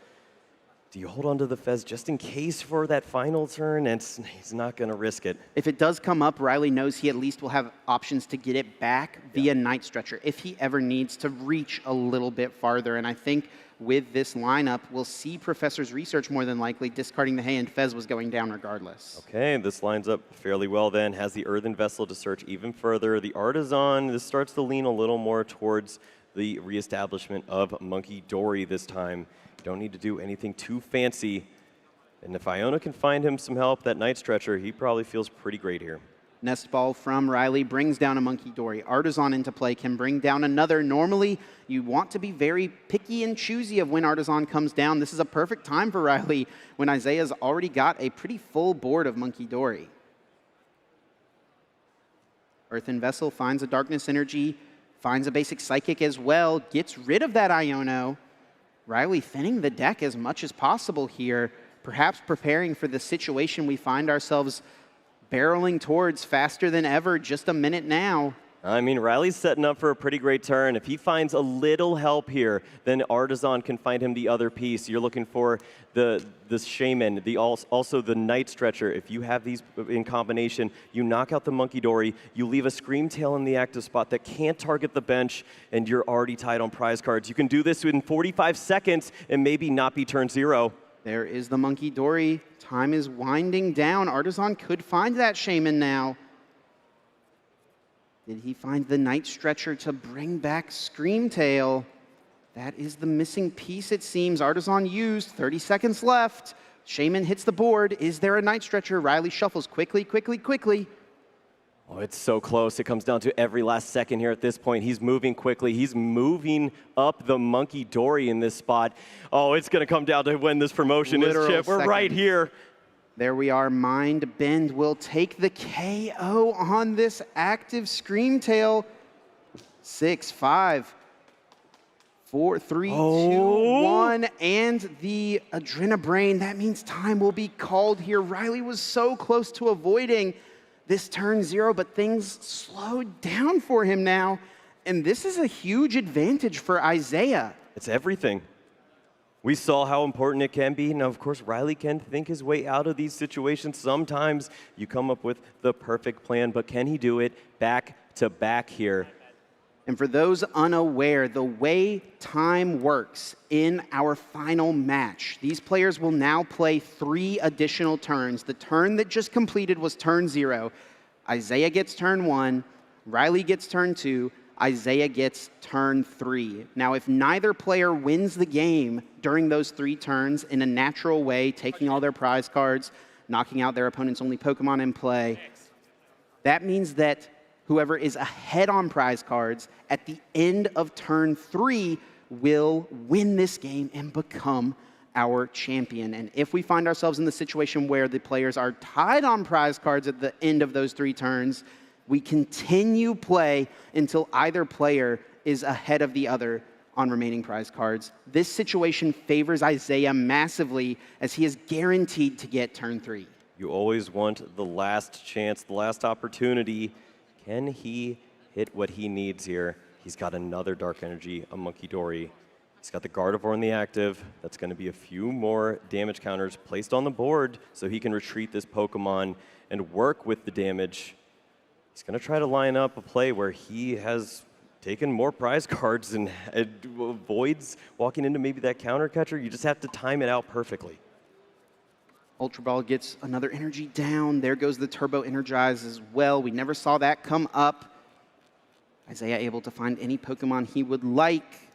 Do you hold on to the Fez just in case for that final turn? He's not going to risk it. If it does come up, Riley knows he at least will have options to get it back via Night Stretcher if he ever needs to reach a little bit farther. And I think with this lineup, we'll see Professor's Research more than likely discarding the Hay, and Fez was going down regardless. Okay, this lines up fairly well then. Has the Earthen Vessel to search even further. The Artisan, this starts to lean a little more towards the reestablishment of Monkey Dory this time. Don't need to do anything too fancy. And if Iona can find him some help, that Night Stretcher, he probably feels pretty great here. Nest Ball from Riley brings down a Monkey Dory. Artisan into play can bring down another. Normally, you want to be very picky and choosy of when Artisan comes down. This is a perfect time for Riley when Isaiah's already got a pretty full board of Monkey Dory. Earthen Vessel finds a Darkness Energy, finds a basic Psychic as well, gets rid of that Iono. Riley thinning the deck as much as possible here, perhaps preparing for the situation we find ourselves barreling towards faster than ever, just a minute now. I mean, Riley's setting up for a pretty great turn. If he finds a little help here, then Artisan can find him the other piece. You're looking for the Shaman, also the Night Stretcher. If you have these in combination, you knock out the Monkey Dory, you leave a Screamtail in the active spot that can't target the bench, and you're already tied on prize cards. You can do this in 45 seconds and maybe not be turn 0. There is the Monkey Dory. Time is winding down. Artisan could find that Shaman now. Did he find the Night Stretcher to bring back Screamtail? That is the missing piece, it seems. Artisan used, 30 seconds left. Shaman hits the board. Is there a Night Stretcher? Riley shuffles quickly, quickly, quickly. Oh, it's so close. It comes down to every last second here at this point. He's moving quickly. He's moving up the Monkey Dory in this spot. Oh, it's going to come down to when this promotion is, Chip. We're right here. There we are. Mind Bend will take the KO on this active Screamtail. 6, 5, 4, 3, 2, 1, and the Adrenabrain. That means time will be called here. Riley was so close to avoiding this turn 0, but things slowed down for him now. And this is a huge advantage for Isaiah. It's everything. We saw how important it can be. Now, of course, Riley can think his way out of these situations. Sometimes you come up with the perfect plan, but can he do it back to back here? And for those unaware, the way time works in our final match, these players will now play 3 additional turns. The turn that just completed was turn 0. Isaiah gets turn 1, Riley gets turn 2, Isaiah gets turn 3. Now, if neither player wins the game during those 3 turns in a natural way, taking all their prize cards, knocking out their opponent's only Pokemon in play, that means that whoever is ahead on prize cards at the end of turn 3 will win this game and become our champion. And if we find ourselves in the situation where the players are tied on prize cards at the end of those 3 turns, we continue play until either player is ahead of the other on remaining prize cards. This situation favors Isaiah massively as he is guaranteed to get turn 3. You always want the last chance, the last opportunity. Can he hit what he needs here? He's got another Dark Energy, a Monkey Dory. He's got the Gardevoir in the active. That's going to be a few more damage counters placed on the board so he can retreat this Pokemon and work with the damage. He's going to try to line up a play where he has taken more prize cards and avoids walking into maybe that counter catcher. You just have to time it out perfectly. Ultra Ball gets another energy down. There goes the Turbo Energize as well. We never saw that come up. Isaiah able to find any Pokemon he would like.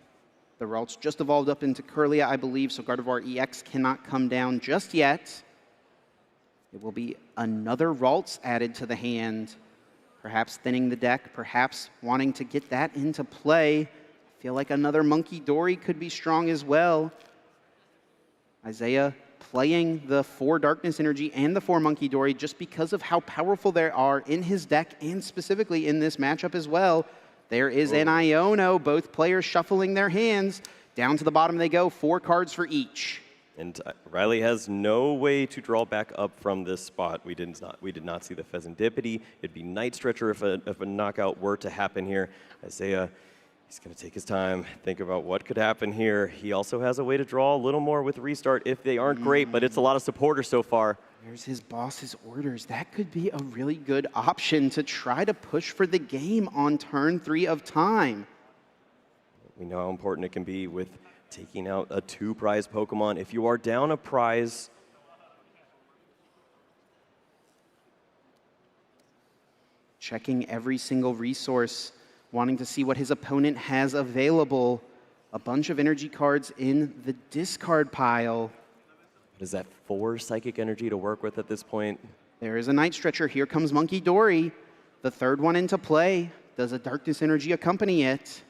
The Ralts just evolved up into Kirlia, I believe, so Gardevoir EX cannot come down just yet. It will be another Ralts added to the hand, perhaps thinning the deck, perhaps wanting to get that into play. I feel like another Monkey Dory could be strong as well. Isaiah playing the 4 Darkness Energy and the 4 Monkey Dory just because of how powerful they are in his deck and specifically in this matchup as well. There is an Iono, both players shuffling their hands. Down to the bottom they go, 4 cards for each. And Riley has no way to draw back up from this spot. We did not see the Pheasantipity. It'd be Night Stretcher if a knockout were to happen here. Isaiah, he's going to take his time, think about what could happen here. He also has a way to draw a little more with Restart if they aren't great, but it's a lot of supporters so far. There's his boss's orders. That could be a really good option to try to push for the game on turn 3 of time. We know how important it can be with taking out a 2-prize Pokemon. If you are down a prize, checking every single resource, wanting to see what his opponent has available. A bunch of energy cards in the discard pile. What is that, 4 Psychic Energy to work with at this point? There is a Night Stretcher. Here comes Monkey Dory. The 3rd one into play. Does a Darkness Energy accompany it?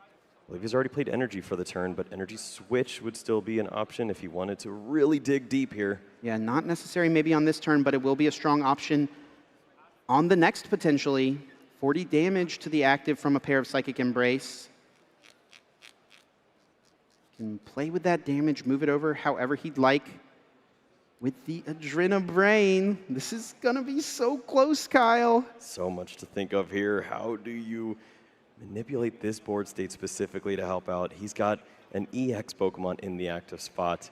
I believe he's already played Energy for the turn, but Energy Switch would still be an option if he wanted to really dig deep here. Yeah, not necessary maybe on this turn, but it will be a strong option on the next potentially. 40 damage to the active from a pair of Psychic Embrace. Can play with that damage, move it over however he'd like. With the Adrenabrain, this is gonna be so close, Kyle. So much to think of here. How do you manipulate this board state specifically to help out? He's got an EX Pokemon in the active spot.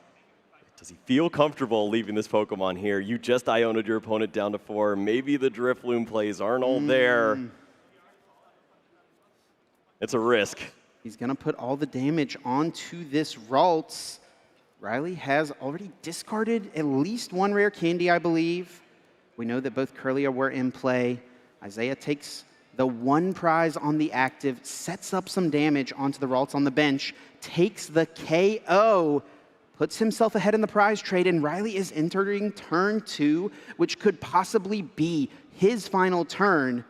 Does he feel comfortable leaving this Pokemon here? You just Iono'd your opponent down to 4. Maybe the Drifloon plays aren't all there. It's a risk. He's going to put all the damage onto this Ralts. Riley has already discarded at least 1 rare candy, I believe. We know that both Kirlia were in play. Isaiah takes the 1 prize on the active, sets up some damage onto the Ralts on the bench, takes the KO, puts himself ahead in the prize trade, and Riley is entering turn 2, which could possibly be his final turn.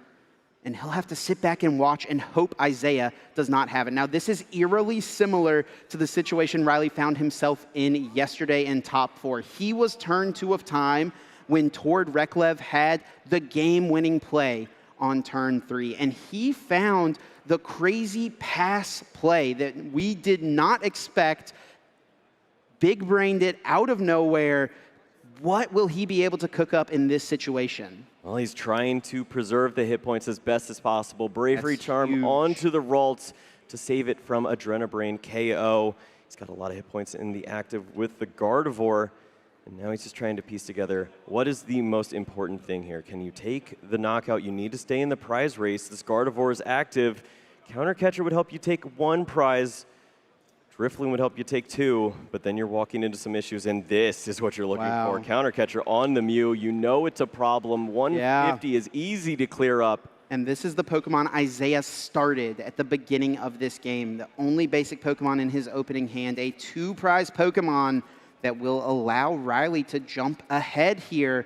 And he'll have to sit back and watch and hope Isaiah does not have it. Now, this is eerily similar to the situation Riley found himself in yesterday in top 4. He was turn 2 of time when Tord Reklev had the game-winning play on turn 3. And he found the crazy pass play that we did not expect, big-brained it out of nowhere. What will he be able to cook up in this situation? Well, he's trying to preserve the hit points as best as possible. Bravery Charm onto the Ralts to save it from Adrenabrain KO. He's got a lot of hit points in the active with the Gardevoir. And now he's just trying to piece together what is the most important thing here. Can you take the knockout? You need to stay in the prize race. This Gardevoir is active. Counter Catcher would help you take 1 prize. Drifloon would help you take 2, but then you're walking into some issues, and this is what you're looking for. Counter Catcher on the Mew. You know it's a problem. 150 is easy to clear up. And this is the Pokemon Isaiah started at the beginning of this game. The only basic Pokemon in his opening hand, a 2-prize Pokemon that will allow Riley to jump ahead here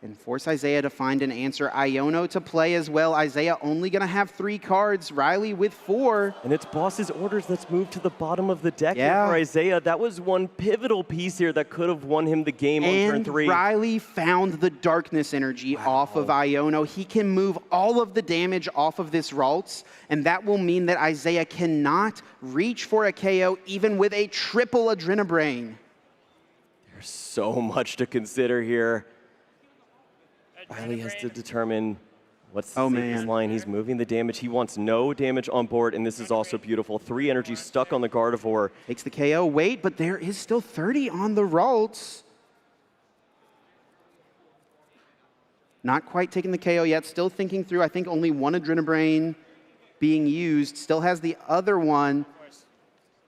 and force Isaiah to find an answer. Iono to play as well. Isaiah only going to have 3 cards. Riley with 4. And it's Boss's Orders that's moved to the bottom of the deck here for Isaiah. That was one pivotal piece here that could have won him the game on turn 3. Riley found the Darkness Energy off of Iono. He can move all of the damage off of this Ralts, and that will mean that Isaiah cannot reach for a KO even with a triple Adrenabrain. There's so much to consider here. Riley has to determine What's the safest line? He's moving the damage. He wants no damage on board, and this is also beautiful. 3 energy stuck on the Gardevoir. Takes the KO. Wait, but there is still 30 on the Ralts. Not quite taking the KO yet. Still thinking through. I think only one Adrenabrain being used. Still has the other one.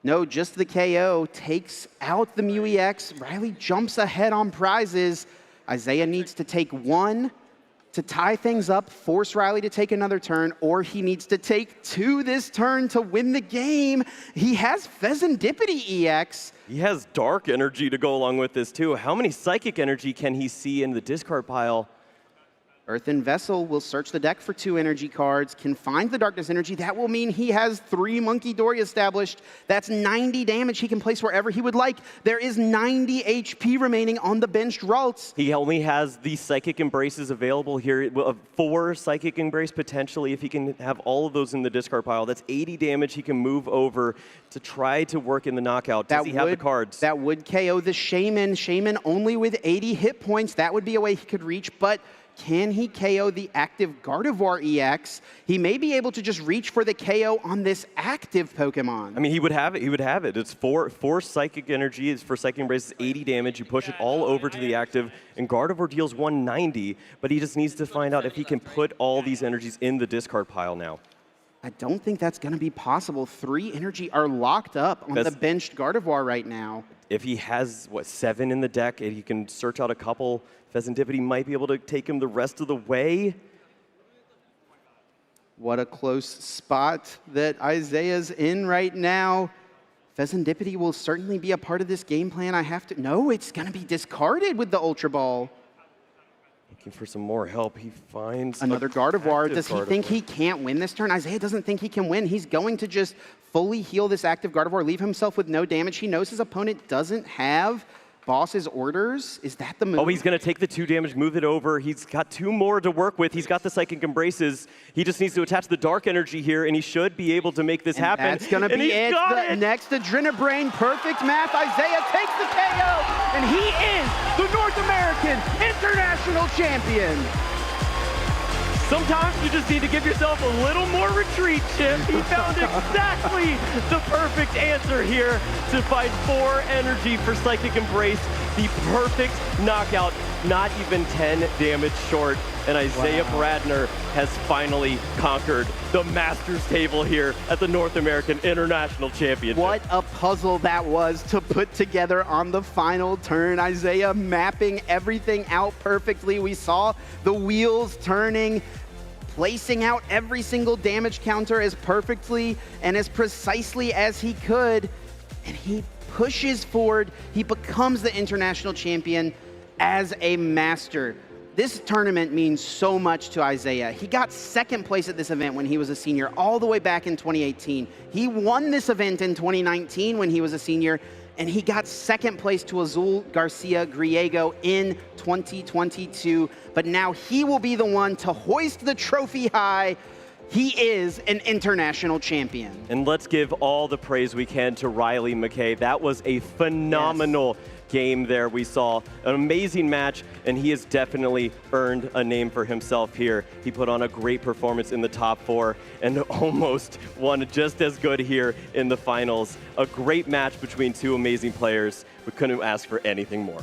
No, just the KO. Takes out the Mew EX. Riley jumps ahead on prizes. Isaiah needs to take one to tie things up, force Riley to take another turn, or he needs to take 2 this turn to win the game. He has Pheasantipity EX. He has Dark Energy to go along with this, too. How many Psychic Energy can he see in the discard pile? Earthen Vessel will search the deck for 2 energy cards, can find the Darkness Energy. That will mean he has 3 Monkey Dory established. That's 90 damage he can place wherever he would like. There is 90 HP remaining on the benched Ralts. He only has the Psychic Embraces available here. 4 Psychic Embrace potentially if he can have all of those in the discard pile. That's 80 damage he can move over to try to work in the knockout. Does he have the cards? That would KO the Shaman. Shaman only with 80 hit points. That would be a way he could reach, but can he KO the active Gardevoir EX? He may be able to just reach for the KO on this active Pokemon. I mean, he would have it. He would have it. It's 4 Psychic Energy. It's for Psychic Embrace, 80 damage. You push it all over to the active, and Gardevoir deals 190, but he just needs to find out if he can put all these energies in the discard pile now. I don't think that's going to be possible. 3 energy are locked up on the benched Gardevoir right now. If he has, 7 in the deck, and he can search out a couple, Pheasantipity might be able to take him the rest of the way. What a close spot that Isaiah's in right now. Pheasantipity will certainly be a part of this game plan. No, it's going to be discarded with the Ultra Ball. Looking for some more help. He finds another Gardevoir. Does he think he can't win this turn? Isaiah doesn't think he can win. He's going to just fully heal this active Gardevoir, leave himself with no damage. He knows his opponent doesn't have Boss's orders. Is that the move? Oh, he's going to take the 2 damage, move it over. He's got 2 more to work with. He's got the Psychic Embraces. He just needs to attach the Dark Energy here, and he should be able to make this happen. That's going to be it. The next Adrenabrain. Perfect math. Isaiah takes the KO, and he is the North American International Champion. Sometimes you just need to give yourself a little more retreat, Chip. He found exactly the perfect answer here to find 4 energy for Psychic Embrace. The perfect knockout, not even 10 damage short. And Isaiah Bradner has finally conquered the Masters table here at the North American International Championship. What a puzzle that was to put together on the final turn. Isaiah mapping everything out perfectly. We saw the wheels turning, placing out every single damage counter as perfectly and as precisely as he could. And he pushes forward. He becomes the international champion as a master. This tournament means so much to Isaiah. He got 2nd place at this event when he was a senior all the way back in 2018. He won this event in 2019 when he was a senior, and he got 2nd place to Azul Garcia Griego in 2022. But now he will be the one to hoist the trophy high. He is an international champion. And let's give all the praise we can to Riley McKay. That was a phenomenal game there. We saw an amazing match, and he has definitely earned a name for himself here. He put on a great performance in the top 4 and almost won just as good here in the finals. A great match between 2 amazing players. We couldn't ask for anything more.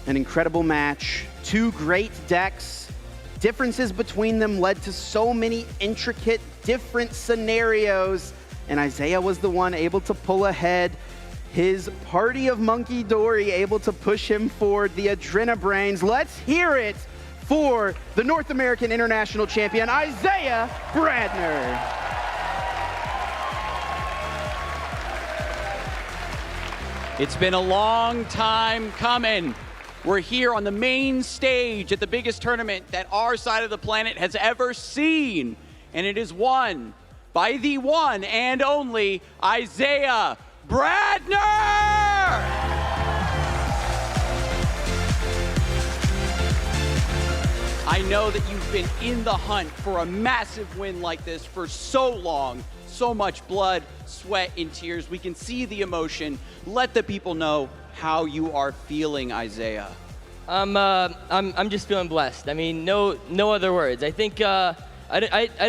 An incredible match, 2 great decks. Differences between them led to so many intricate, different scenarios, and Isaiah was the one able to pull ahead. His party of Monkey Dory able to push him forward, the Adrenabrains. Let's hear it for the North American International Champion, Isaiah Bradner. It's been a long time coming. We're here on the main stage at the biggest tournament that our side of the planet has ever seen. And it is won by the one and only Isaiah Bradner! I know that you've been in the hunt for a massive win like this for so long. So much blood, sweat, and tears. We can see the emotion. Let the people know how you are feeling, Isaiah. I'm just feeling blessed. I mean, no other words. I think I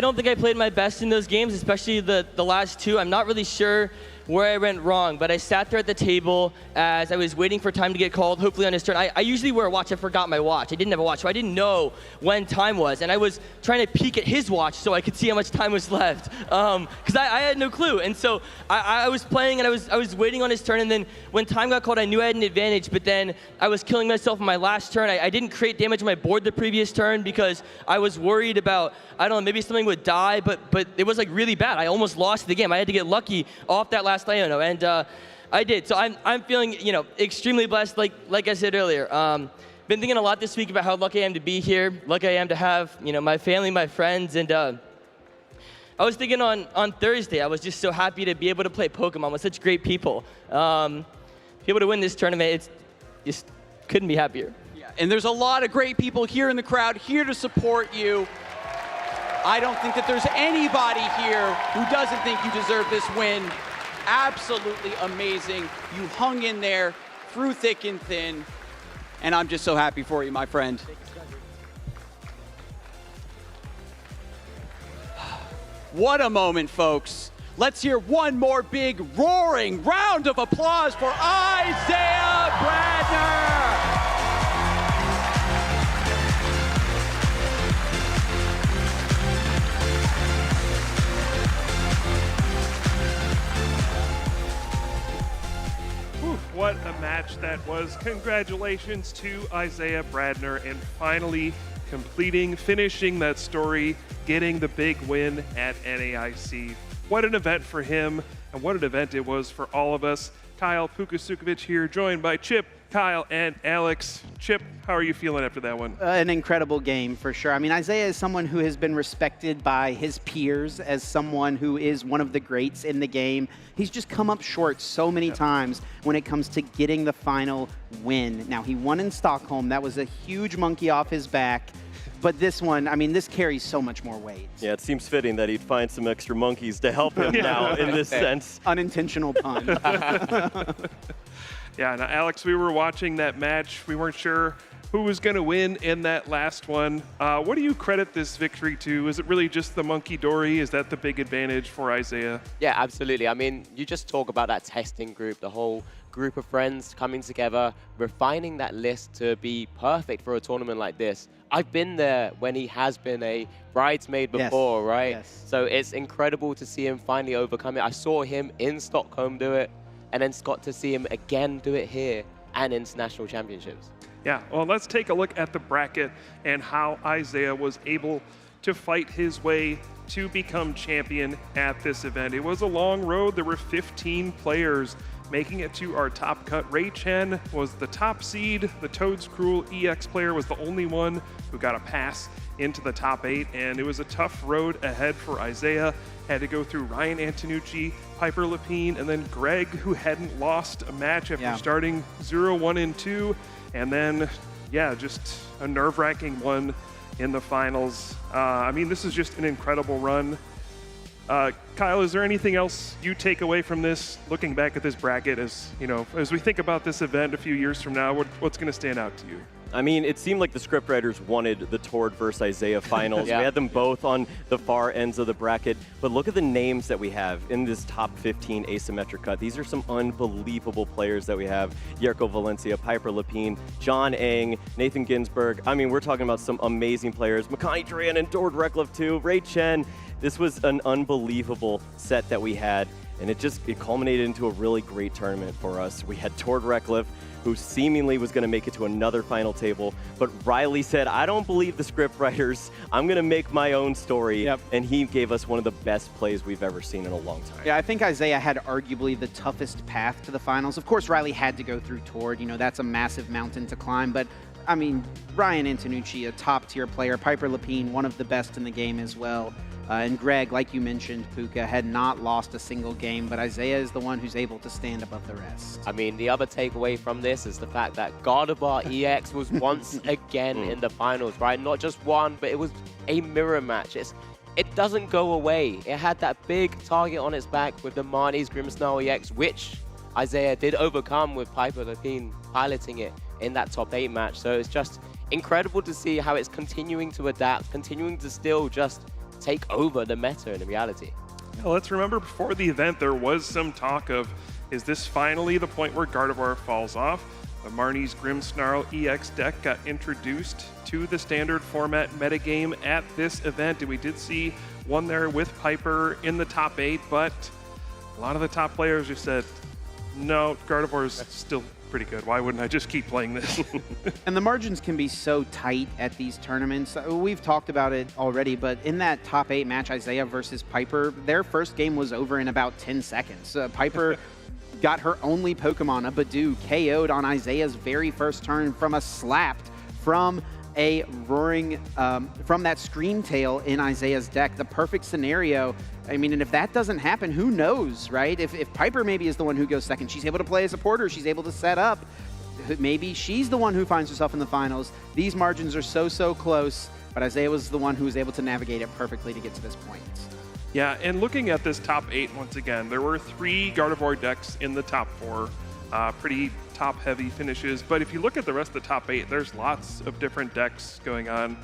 don't think I played my best in those games, especially the last two. I'm not really sure where I went wrong, but I sat there at the table as I was waiting for time to get called, hopefully on his turn. I usually wear a watch. I forgot my watch. I didn't have a watch, so I didn't know when time was. And I was trying to peek at his watch so I could see how much time was left, because I had no clue. And so I was playing, and I was waiting on his turn, and then when time got called, I knew I had an advantage, but then I was killing myself on my last turn. I didn't create damage on my board the previous turn because I was worried about, I don't know, maybe something would die, but it was like really bad. I almost lost the game. I had to get lucky off that last Iono, and I did. So I'm feeling, extremely blessed, like I said earlier. Been thinking a lot this week about how lucky I am to be here, lucky I am to have, my family, my friends, and I was thinking on Thursday, I was just so happy to be able to play Pokemon with such great people. Be able to win this tournament, it's just couldn't be happier. Yeah, and there's a lot of great people here in the crowd, here to support you. I don't think that there's anybody here who doesn't think you deserve this win. Absolutely amazing. You hung in there through thick and thin, and I'm just so happy for you, my friend. What a moment, folks. Let's hear one more big roaring round of applause for Isaiah Bradner. What a match that was. Congratulations to Isaiah Bradner and finally finishing that story, getting the big win at NAIC. What an event for him, and what an event it was for all of us. Kyle Pukasukovic here, joined by Chip, Kyle, and Alex. Chip, how are you feeling after that one? An incredible game, for sure. I mean, Isaiah is someone who has been respected by his peers as someone who is one of the greats in the game. He's just come up short so many times when it comes to getting the final win. Now, he won in Stockholm. That was a huge monkey off his back. But this one, I mean, this carries so much more weight. Yeah, it seems fitting that he'd find some extra monkeys to help him now in this sense. Unintentional pun. Yeah, now, Alex, we were watching that match. We weren't sure who was going to win in that last one. What do you credit this victory to? Is it really just the monkey Dory? Is that the big advantage for Isaiah? Yeah, absolutely. I mean, you just talk about that testing group, the whole group of friends coming together, refining that list to be perfect for a tournament like this. I've been there when he has been a bridesmaid before, right? Yes. So it's incredible to see him finally overcome it. I saw him in Stockholm do it, and then got to see him again do it here and international championships. Yeah, well, let's take a look at the bracket and how Isaiah was able to fight his way to become champion at this event. It was a long road. There were 15 players making it to our top cut. Ray Chen was the top seed. The Toad's Cruel EX player was the only one who got a pass into the top 8, and it was a tough road ahead for Isaiah. Had to go through Ryan Antonucci, Piper Lapine, and then Greg, who hadn't lost a match after starting 0-1 and 2. And then, yeah, just a nerve-wracking one in the finals. I mean, this is just an incredible run. Kyle, is there anything else you take away from this, looking back at this bracket, as as we think about this event a few years from now? What's going to stand out to you? I mean, it seemed like the scriptwriters wanted the Tord versus Isaiah finals. Yeah. We had them both on the far ends of the bracket, but look at the names that we have in this top 15 asymmetric cut. These are some unbelievable players that we have. Yerko Valencia, Piper Lapine, John Eng, Nathan Ginsburg. I mean, we're talking about some amazing players. Makani Duran and Tord Reklev too, Ray Chen. This was an unbelievable set that we had, and it culminated into a really great tournament for us. We had Tord Reklev, who seemingly was going to make it to another final table, but Riley said, I don't believe the script writers. I'm going to make my own story, and he gave us one of the best plays we've ever seen in a long time. Yeah, I think Isaiah had arguably the toughest path to the finals. Of course, Riley had to go through Tord. That's a massive mountain to climb, but I mean, Ryan Antonucci, a top-tier player, Piper Lapine, one of the best in the game as well. And Greg, like you mentioned, Puka, had not lost a single game, but Isaiah is the one who's able to stand above the rest. I mean, the other takeaway from this is the fact that Gardevoir EX was once again in the finals, right? Not just one, but it was a mirror match. It doesn't go away. It had that big target on its back with the Marnie's Grimmsnarl EX, which Isaiah did overcome with Piper Lapine piloting it in that top 8 match. So it's just incredible to see how it's continuing to adapt, continuing to still just take over the meta in reality. Yeah, let's remember before the event, there was some talk of, is this finally the point where Gardevoir falls off? The Marnie's Grimmsnarl EX deck got introduced to the standard format metagame at this event, and we did see one there with Piper in the top 8, but a lot of the top players just said, no, Gardevoir is still pretty good. Why wouldn't I just keep playing this? And the margins can be so tight at these tournaments. We've talked about it already, but in that top 8 match, Isaiah versus Piper, their first game was over in about 10 seconds. Piper got her only Pokemon, a Badoo, KO'd on Isaiah's very first turn from a slapped from a roaring, from that Scream Tail in Isaiah's deck. The perfect scenario. I mean, and if that doesn't happen, who knows, right? If Piper maybe is the one who goes second, she's able to play a supporter, she's able to set up. Maybe she's the one who finds herself in the finals. These margins are so close, but Isaiah was the one who was able to navigate it perfectly to get to this point. Yeah, and looking at this top 8 once again, there were 3 Gardevoir decks in the top 4. Pretty top-heavy finishes, but if you look at the rest of the top 8, there's lots of different decks going on.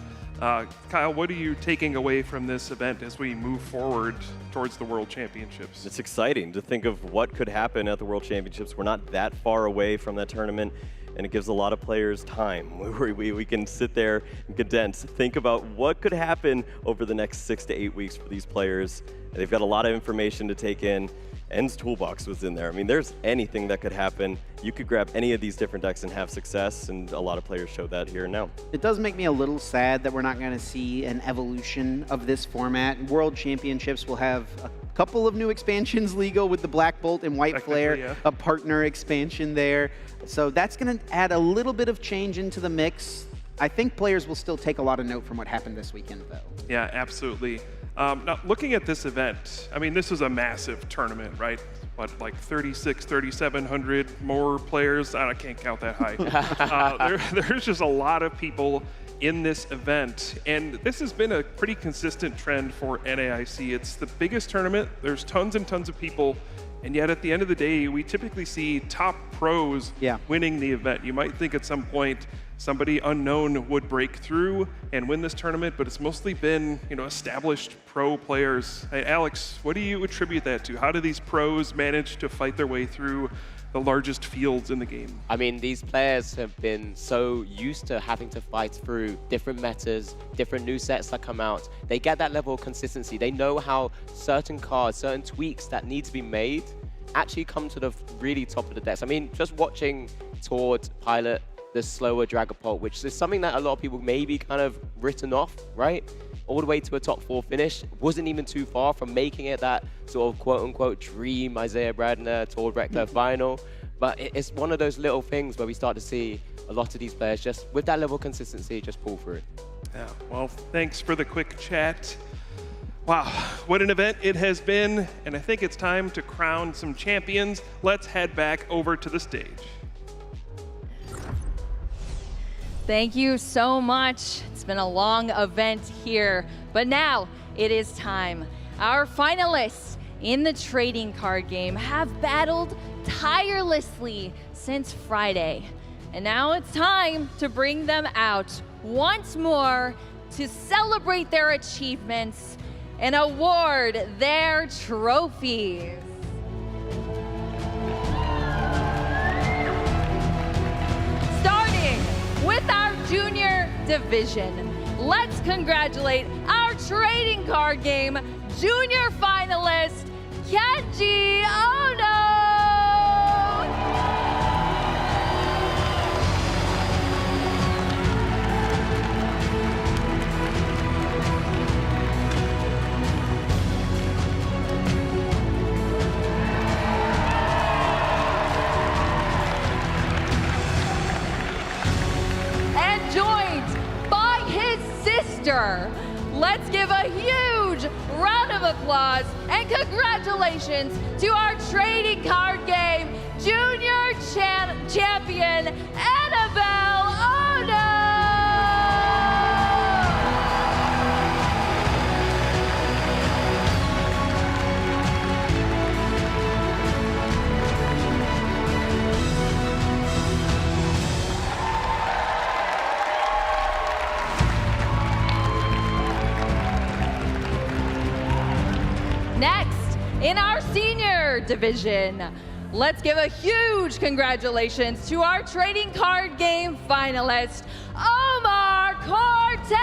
Kyle, what are you taking away from this event as we move forward towards the World Championships? It's exciting to think of what could happen at the World Championships. We're not that far away from that tournament, and it gives a lot of players time. We can sit there and condense, think about what could happen over the next 6 to 8 weeks for these players. And they've got a lot of information to take in. En's Toolbox was in there. I mean, there's anything that could happen. You could grab any of these different decks and have success, and a lot of players showed that here and now. It does make me a little sad that we're not going to see an evolution of this format. World Championships will have a couple of new expansions legal with the Black Bolt and White Flare, yeah. a partner expansion there. So that's going to add a little bit of change into the mix. I think players will still take a lot of note from what happened this weekend, though. Yeah, absolutely. Now, looking at this event, I mean, this is a massive tournament, right? What, like 3,700 more players? I can't count that high. There's just a lot of people in this event, and this has been a pretty consistent trend for NAIC. It's the biggest tournament. There's tons and tons of people, and yet at the end of the day, we typically see top pros winning the event. You might think at some point somebody unknown would break through and win this tournament, but it's mostly been, established pro players. Hey, Alex, what do you attribute that to? How do these pros manage to fight their way through the largest fields in the game? I mean, these players have been so used to having to fight through different metas, different new sets that come out. They get that level of consistency. They know how certain cards, certain tweaks that need to be made actually come to the really top of the decks. I mean, just watching Tord pilot the slower Dragapult, which is something that a lot of people maybe kind of written off, right? All the way to a top 4 finish. Wasn't even too far from making it that sort of quote-unquote dream Isaiah Bradner, Tord Rector final. But it's one of those little things where we start to see a lot of these players just, with that level of consistency, just pull through. Yeah, well, thanks for the quick chat. Wow, what an event it has been, and I think it's time to crown some champions. Let's head back over to the stage. Thank you so much. It's been a long event here, but now it is time. Our finalists in the trading card game have battled tirelessly since Friday, and now it's time to bring them out once more to celebrate their achievements and award their trophies. With our junior division, let's congratulate our trading card game junior finalist, Kenji Ono! Let's give a huge round of applause and congratulations to our trading card game junior champion, Annabelle Ono! Next, in our senior division, let's give a huge congratulations to our trading card game finalist, Omar Cortez!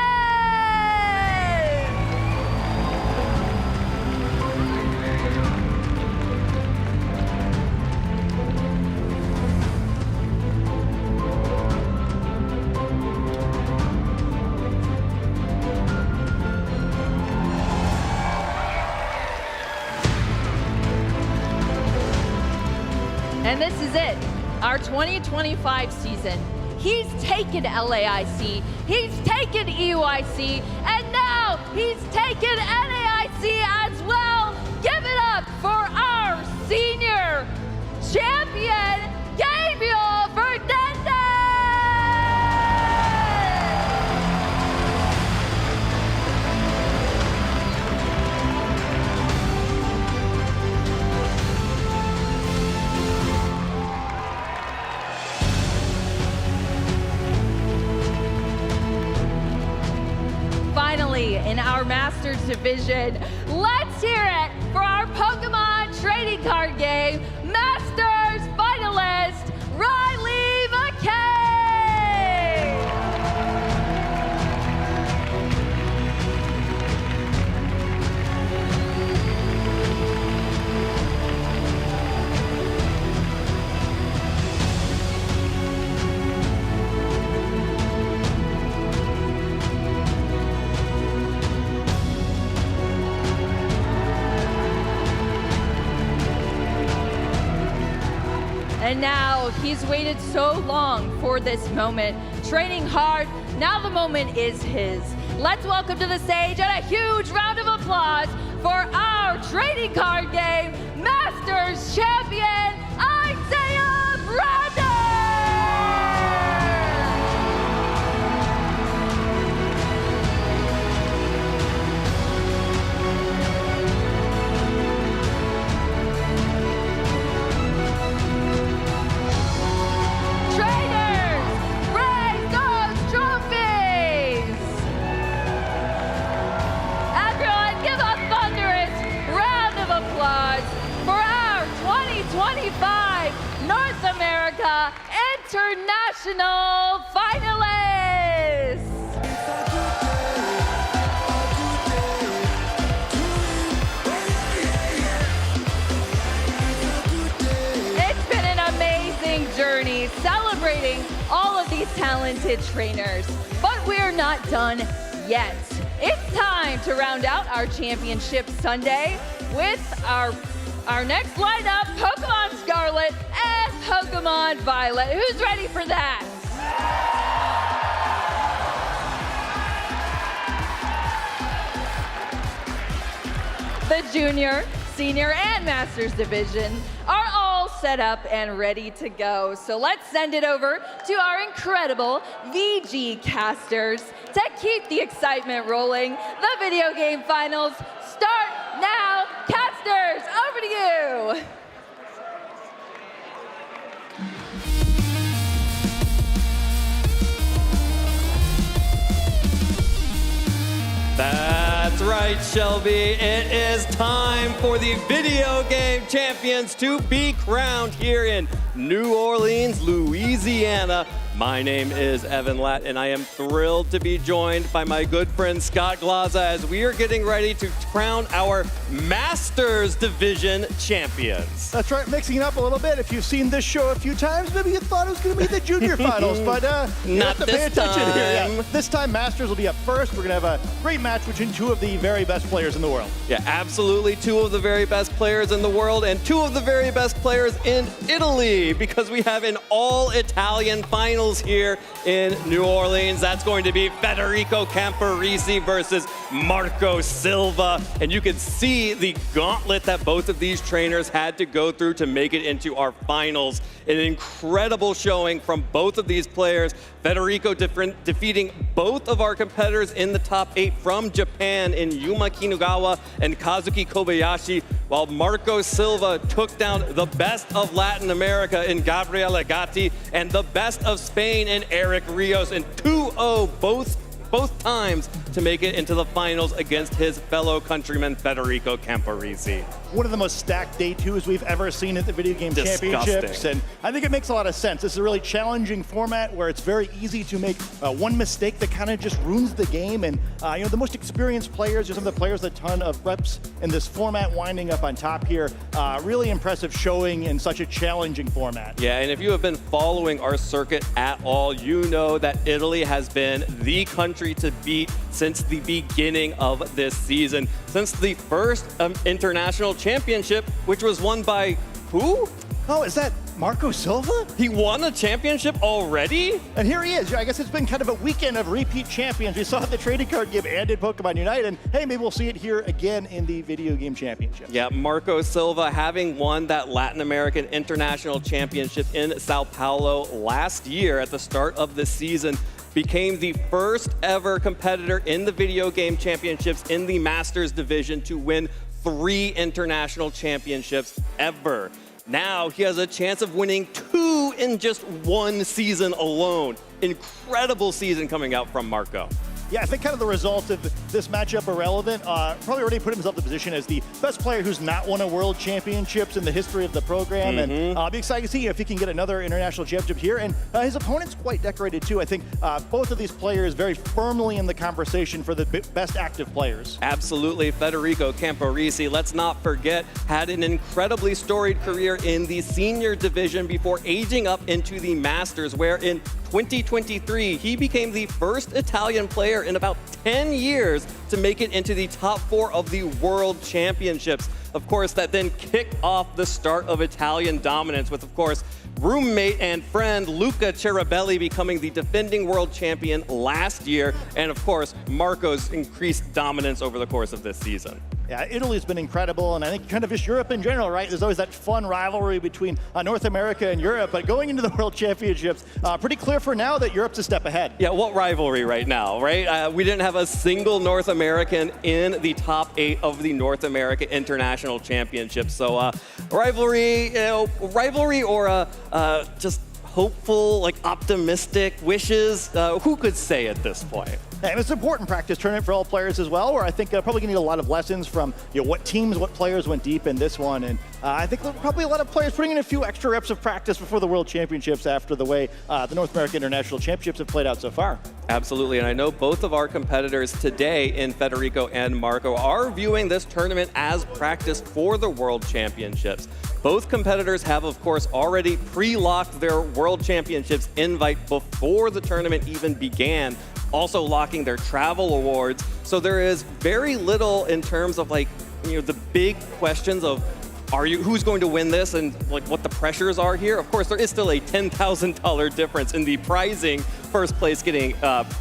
And this is it, our 2025 season. He's taken LAIC, he's taken EUIC, and now he's taken NAIC as well. Give it up for our senior champion, Gabriel Fernandez! Finally, in our Masters division, let's hear it for our Pokemon trading card game Masters finalist, Riley McKay! And now he's waited so long for this moment, training hard. Now the moment is his. Let's welcome to the stage and a huge round of applause for our trading card game Masters champion, Isaiah Brandon! North America International finalists! It's been an amazing journey celebrating all of these talented trainers, but we're not done yet. It's time to round out our championship Sunday with our next lineup, Pokemon Scarlet and Pokemon Violet. Who's ready for that? The Junior, Senior, and Masters division are all set up and ready to go. So let's send it over to our incredible VG casters to keep the excitement rolling. The video game finals start now. Casters, over to you. That's right, Shelby. It is time for the video game champions to be crowned here in New Orleans, Louisiana. My name is Evan Latt, and I am thrilled to be joined by my good friend Scott Glaza as we are getting ready to crown our Masters Division champions. That's right, mixing it up a little bit. If you've seen this show a few times, maybe you thought it was going to be the junior finals, but you not have to pay this attention time. here. Yeah, this time, Masters will be up first. We're going to have a great match between two of the very best players in the world. Yeah, absolutely. Two of the very best players in the world and two of the very best players in Italy, because we have an all-Italian finals here in New Orleans. That's going to be Federico Camporisi versus Marco Silva. And you can see the gauntlet that both of these trainers had to go through to make it into our finals. An incredible showing from both of these players. Federico defeating both of our competitors in the top 8 from Japan in Yuma Kinugawa and Kazuki Kobayashi, while Marco Silva took down the best of Latin America in Gabriele Gatti and the best of Spain in Eric Rios, and 2-0 both times to make it into the finals against his fellow countryman Federico Camporisi. One of the most stacked day twos we've ever seen at the Video Game Championships, and I think it makes a lot of sense. This is a really challenging format where it's very easy to make one mistake that kind of just ruins the game, and you know, the most experienced players, some of the players with a ton of reps in this format winding up on top here. Really impressive showing in such a challenging format. Yeah, and if you have been following our circuit at all, you know that Italy has been the country to beat since the beginning of this season, since the first international championship, which was won by who? Oh, is that Marco Silva? He won a championship already? And here he is. I guess it's been kind of a weekend of repeat champions. We saw the trading card game and in Pokemon UNITE, and hey, maybe we'll see it here again in the Video Game Championship. Yeah, Marco Silva, having won that Latin American International Championship in Sao Paulo last year at the start of the season, became the first ever competitor in the Video Game Championships in the Masters division to win 3 international championships ever. Now he has a chance of winning 2 in just 1 season alone. Incredible season coming out from Marco. Yeah, I think kind of the result of this matchup irrelevant. Probably already put himself in the position as the best player who's not won a world championships in the history of the program. And I'll be excited to see if he can get another international championship here. And his opponent's quite decorated too. I think both of these players very firmly in the conversation for the best active players. Absolutely. Federico Camporisi, let's not forget, had an incredibly storied career in the senior division before aging up into the Masters, where in 2023, he became the first Italian player in about 10 years to make it into the top 4 of the World Championships. Of course, that then kicked off the start of Italian dominance with, of course, roommate and friend Luca Cerabelli becoming the defending world champion last year, and of course, Marco's increased dominance over the course of this season. Yeah, Italy's been incredible, and I think kind of just Europe in general, right? There's always that fun rivalry between North America and Europe, but going into the World Championships, pretty clear for now that Europe's a step ahead. Yeah, what rivalry right now, right? We didn't have a single North American in the top 8 of the North America International Championships. So rivalry or just hopeful, like optimistic wishes, who could say at this point? And it's an important practice tournament for all players as well, where I think probably going to need a lot of lessons from what teams, what players went deep in this one. And I think probably a lot of players putting in a few extra reps of practice before the World Championships after the way the North American International Championships have played out so far. Absolutely, and I know both of our competitors today in Federico and Marco are viewing this tournament as practice for the World Championships. Both competitors have, of course, already pre-locked their World Championships invite before the tournament even began, also locking their travel awards. So there is very little in terms of the big questions of who's going to win this and what the pressures are here. Of course, there is still a $10,000 difference in the prizing. First place getting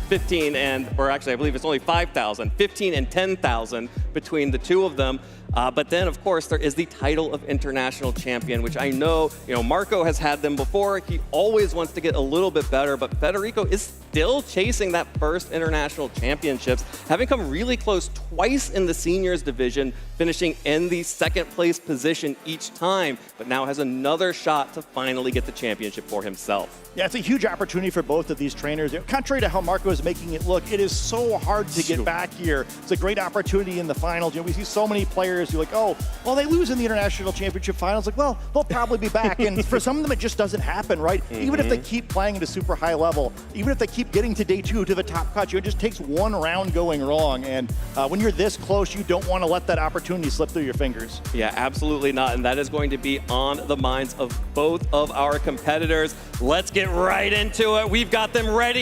15 or actually I believe it's only 5,000, 15 and 10,000 between the two of them. But then, of course, there is the title of international champion, which I know, Marco has had them before. He always wants to get a little bit better, but Federico is still chasing that first international championships, having come really close twice in the seniors division, finishing in the second place position each time, but now has another shot to finally get the championship for himself. Yeah, it's a huge opportunity for both of these trainers. Contrary to how Marco is making it look, it is so hard to get back here. It's a great opportunity in the finals. We see so many players who are like, oh, well, they lose in the international championship finals. Like, well, they'll probably be back. And for some of them, it just doesn't happen, right? Even if they keep playing at a super high level, even if they keep getting to day 2 to the top cut, it just takes one round going wrong. And when you're this close, you don't want to let that opportunity slip through your fingers. Yeah, absolutely not. And that is going to be on the minds of both of our competitors. Let's get right into it. We've got them ready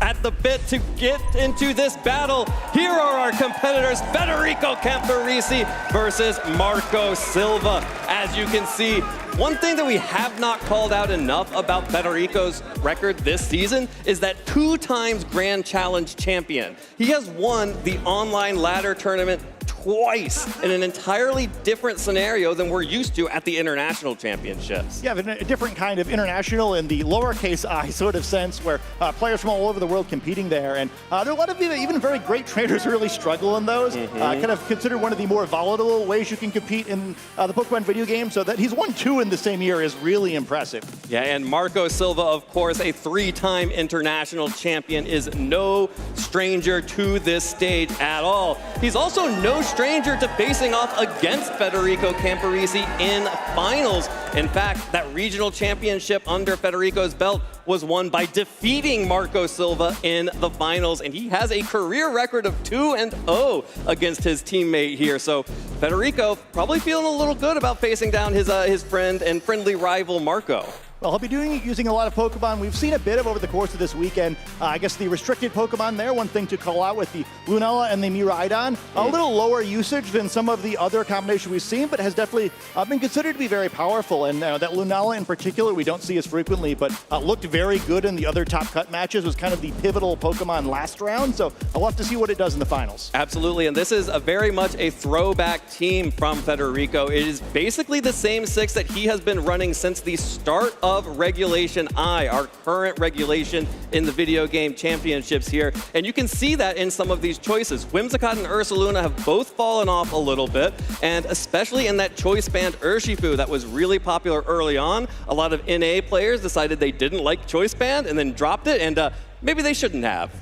at the bit to get into this battle. Here are our competitors, Federico Camporisi versus Marco Silva. As you can see, one thing that we have not called out enough about Federico's record this season is that 2 times Grand Challenge champion. He has won the online ladder tournament twice in an entirely different scenario than we're used to at the international championships. Yeah, a different kind of international in the lowercase I sort of sense, where players from all over the world competing there. And there are a lot of even very great trainers who really struggle in those. Kind of considered one of the more volatile ways you can compete in the Pokemon video game. So that he's won 2 in the same year is really impressive. Yeah, and Marco Silva, of course, a 3-time international champion, is no stranger to this stage at all. He's also no stranger to facing off against Federico Camporisi in finals. In fact, that regional championship under Federico's belt was won by defeating Marco Silva in the finals, and he has a career record of 2-0 against his teammate here. So Federico probably feeling a little good about facing down his friend and friendly rival Marco. Well, he'll be doing it using a lot of Pokemon. We've seen a bit of over the course of this weekend. I guess the restricted Pokemon there, one thing to call out with the Lunala and the Miraidon, a little lower usage than some of the other combinations we've seen, but has definitely been considered to be very powerful. And that Lunala in particular, we don't see as frequently, but looked very good in the other top cut matches, was kind of the pivotal Pokemon last round. So I'll have to see what it does in the finals. Absolutely, and this is a very much a throwback team from Federico. It is basically the same 6 that he has been running since the start of Regulation I, our current regulation in the video game championships here. And you can see that in some of these choices. Whimsicott and Ursaluna have both fallen off a little bit, and especially in that choice band Urshifu that was really popular early on. A lot of NA players decided they didn't like choice band and then dropped it, and maybe they shouldn't have.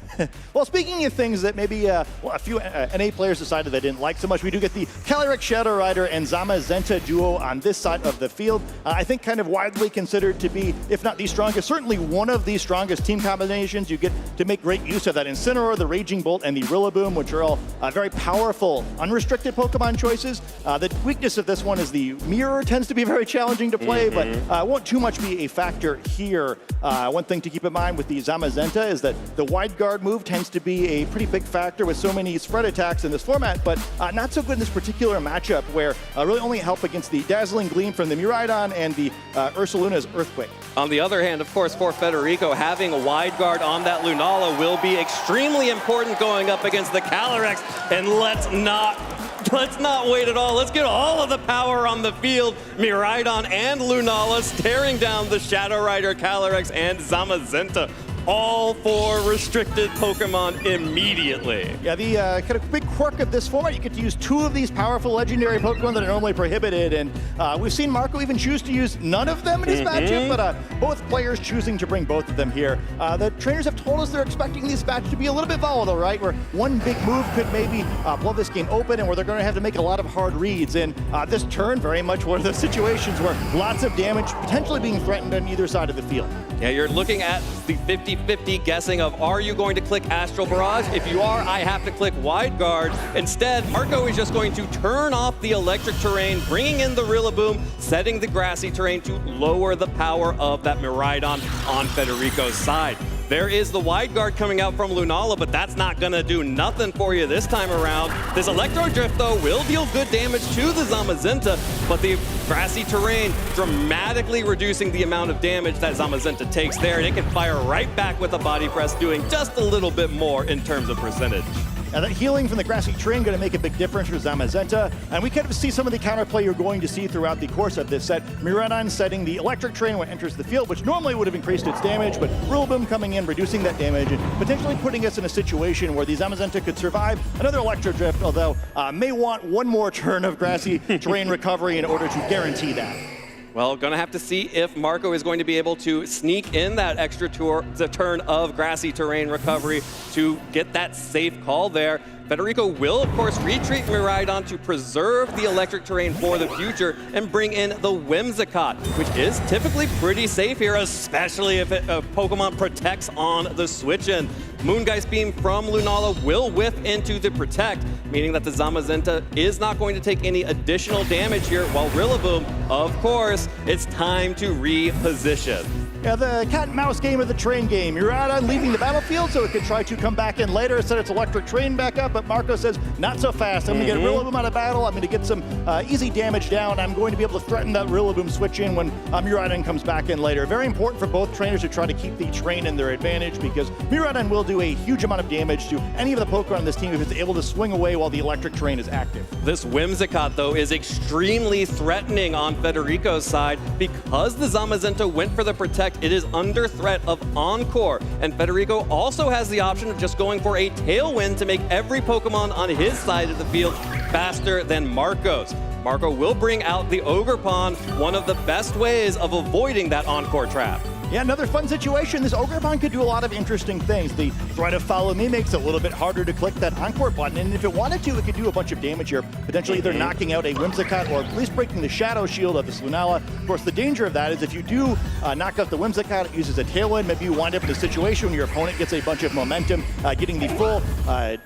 Well, speaking of things that maybe a few NA players decided they didn't like so much, we do get the Calyrex Shadow Rider and Zamazenta duo on this side of the field. I think kind of widely considered to be, if not the strongest, certainly one of the strongest team combinations. You get to make great use of that Incineroar, the Raging Bolt, and the Rillaboom, which are all very powerful, unrestricted Pokemon choices. The weakness of this one is the Mirror tends to be very challenging to play, but won't too much be a factor here. One thing to keep in mind with the Zamazenta is that the Wide Guard move tends to be a pretty big factor with so many spread attacks in this format, but not so good in this particular matchup where really only help against the Dazzling Gleam from the Miraidon and the Ursaluna's Earthquake. On the other hand, of course, for Federico, having a Wide Guard on that Lunala will be extremely important going up against the Calyrex, and let's not wait at all. Let's get all of the power on the field. Miraidon and Lunala staring down the Shadow Rider, Calyrex, and Zamazenta. All 4 restricted Pokemon immediately. Yeah, the kind of big quirk of this format, you get to use 2 of these powerful legendary Pokemon that are normally prohibited, and we've seen Marco even choose to use none of them in his matchup, but both players choosing to bring both of them here. The trainers have told us they're expecting these matches to be a little bit volatile, right? Where one big move could maybe blow this game open, and where they're going to have to make a lot of hard reads. And this turn, very much one of those situations where lots of damage potentially being threatened on either side of the field. Yeah, you're looking at the 50-50 guessing of, are you going to click Astral Barrage? If you are, I have to click Wide Guard. Instead, Marco is just going to turn off the electric terrain, bringing in the Rillaboom, setting the grassy terrain to lower the power of that Miraidon on Federico's side. There is the Wide Guard coming out from Lunala, but that's not going to do nothing for you this time around. This Electro Drift, though, will deal good damage to the Zamazenta, but the grassy terrain dramatically reducing the amount of damage that Zamazenta takes there, and it can fire right back with a Body Press, doing just a little bit more in terms of percentage. Now that healing from the grassy terrain going to make a big difference for Zamazenta, and we kind of see some of the counterplay you're going to see throughout the course of this set. Miraidon setting the electric terrain when it enters the field, which normally would have increased its damage, but Rillaboom coming in, reducing that damage, and potentially putting us in a situation where the Zamazenta could survive another Electro Drift, although may want one more turn of grassy terrain recovery in order to guarantee that. Well, gonna have to see if Marco is going to be able to sneak in that extra turn of grassy terrain recovery to get that safe call there. Federico will, of course, retreat Miraidon to preserve the electric terrain for the future and bring in the Whimsicott, which is typically pretty safe here, especially if Pokemon protects on the switch-in. Moongeist Beam from Lunala will whiff into the Protect, meaning that the Zamazenta is not going to take any additional damage here, while Rillaboom, of course, it's time to reposition. Yeah, the cat and mouse game of the train game. Murata leaving the battlefield so it could try to come back in later, set its electric train back up, but Marco says, not so fast. I'm going to get Rillaboom out of battle. I'm going to get some easy damage down. I'm going to be able to threaten that Rillaboom switch in when Murata comes back in later. Very important for both trainers to try to keep the train in their advantage because Murata will do a huge amount of damage to any of the Pokemon on this team if it's able to swing away while the electric train is active. This Whimsicott, though, is extremely threatening on Federico's side because the Zamazenta went for the Protect. It is under threat of Encore, and Federico also has the option of just going for a Tailwind to make every Pokemon on his side of the field faster than Marco's. Marco will bring out the Ogerpon, one of the best ways of avoiding that Encore trap. Yeah, another fun situation. This Ogerpon could do a lot of interesting things. The threat of Follow Me makes it a little bit harder to click that Encore button, and if it wanted to, it could do a bunch of damage here, potentially either knocking out a Whimsicott or at least breaking the Shadow Shield of this Lunala. Of course, the danger of that is if you do knock out the Whimsicott, it uses a Tailwind, maybe you wind up in a situation where your opponent gets a bunch of momentum, getting the full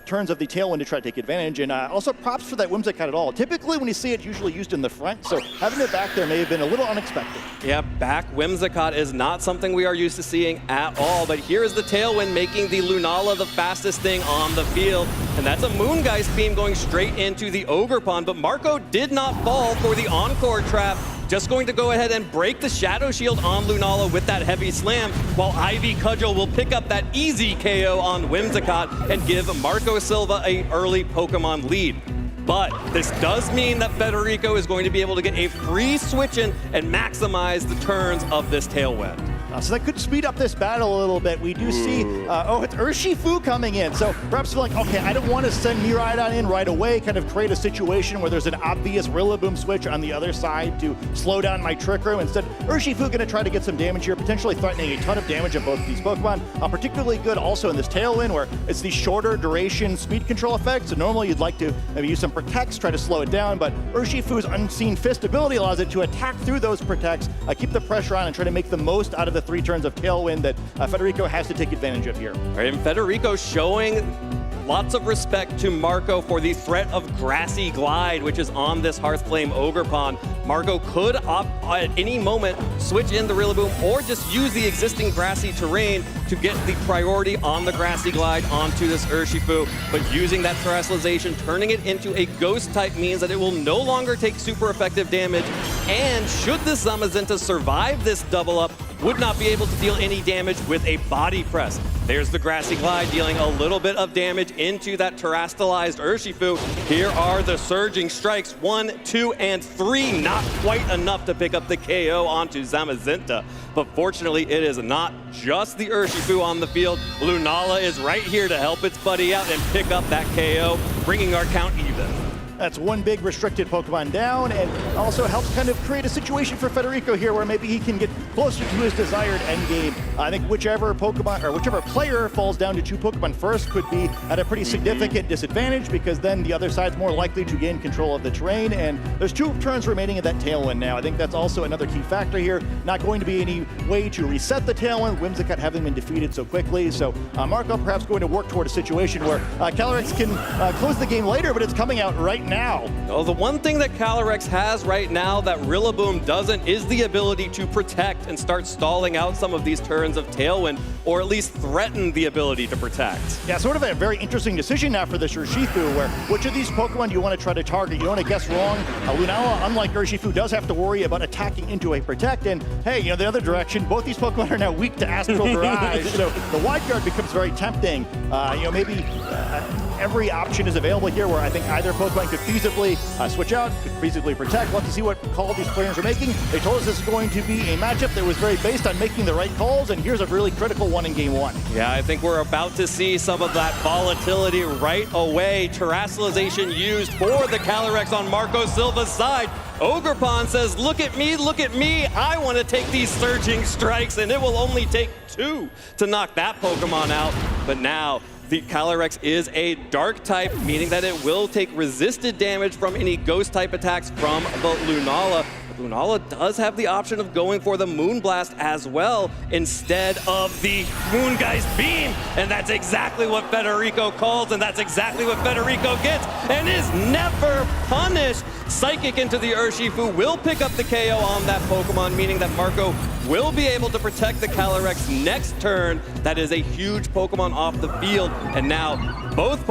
turns of the Tailwind to try to take advantage, and also props for that Whimsicott at all. Typically, when you see it, usually used in the front, so having it back there may have been a little unexpected. Yeah, back Whimsicott is not something we are used to seeing at all, but here is the Tailwind making the Lunala the fastest thing on the field, and that's a Moongeist beam going straight into the Ogerpon, but Marco did not fall for the Encore trap. Just going to go ahead and break the Shadow Shield on Lunala with that heavy slam, while Ivy Cudgel will pick up that easy KO on Whimsicott and give Marco Silva an early Pokemon lead. But this does mean that Federico is going to be able to get a free switch in and maximize the turns of this Tailwind. So that could speed up this battle a little bit. We do see, it's Urshifu coming in. So perhaps feel like, okay, I don't want to send Miraidon in right away, kind of create a situation where there's an obvious Rillaboom switch on the other side to slow down my Trick Room. Instead, Urshifu going to try to get some damage here, potentially threatening a ton of damage of both of these Pokemon. Particularly good also in this Tailwind where it's the shorter duration speed control effect. So normally you'd like to maybe use some Protects, try to slow it down, but Urshifu's Unseen Fist ability allows it to attack through those Protects, keep the pressure on, and try to make the most out of the 3 turns of Tailwind that Federico has to take advantage of here. All right, and Federico showing lots of respect to Marco for the threat of Grassy Glide, which is on this Hearthflame Ogerpon. Marco could opt at any moment switch in the Rillaboom or just use the existing grassy terrain to get the priority on the Grassy Glide onto this Urshifu, but using that Terrestrialization, turning it into a Ghost type means that it will no longer take super effective damage, and should this Zamazenta survive this double up, would not be able to deal any damage with a Body Press. There's the Grassy Glide dealing a little bit of damage into that terrestrialized Urshifu. Here are the Surging Strikes, 1, 2, and 3. Not quite enough to pick up the KO onto Zamazenta. But fortunately, it is not just the Urshifu on the field. Lunala is right here to help its buddy out and pick up that KO, bringing our count even. That's one big restricted Pokemon down, and also helps kind of create a situation for Federico here where maybe he can get closer to his desired endgame. I think whichever Pokemon, or whichever player falls down to 2 Pokemon first could be at a pretty significant disadvantage, because then the other side's more likely to gain control of the terrain, and there's 2 turns remaining in that Tailwind now. I think that's also another key factor here. Not going to be any way to reset the Tailwind, Whimsicott having been defeated so quickly, so Marco perhaps going to work toward a situation where Calyrex can close the game later, but it's coming out right now. Well, the one thing that Calyrex has right now that Rillaboom doesn't is the ability to protect and start stalling out some of these turns of Tailwind, or at least threaten the ability to protect. Yeah, sort of a very interesting decision now for this Urshifu, where which of these Pokemon do you want to try to target? You don't want to guess wrong. Lunala, unlike Urshifu, does have to worry about attacking into a Protect, and hey, you know, the other direction, both these Pokemon are now weak to Astral Barrage, so the Wide Guard becomes very tempting. You know, maybe every option is available here where I think either Pokemon could feasibly switch out, could feasibly Protect. We'll have to see what call these players are making. They told us this is going to be a matchup that was very based on making the right calls, and here's a really critical one in Game 1. Yeah, I think we're about to see some of that volatility right away. Terrestrialization used for the Calyrex on Marco Silva's side. Ogerpon says, look at me, I want to take these Surging Strikes, and it will only take 2 to knock that Pokemon out. But now, the Calyrex is a Dark type, meaning that it will take resisted damage from any Ghost type attacks from the Lunala. Lunala does have the option of going for the Moonblast as well instead of the Moongeist Beam, and that's exactly what Federico calls, and that's exactly what Federico gets, and is never punished. Psychic into the Urshifu will pick up the KO on that Pokemon, meaning that Marco will be able to protect the Calyrex next turn. That is a huge Pokemon off the field, and now both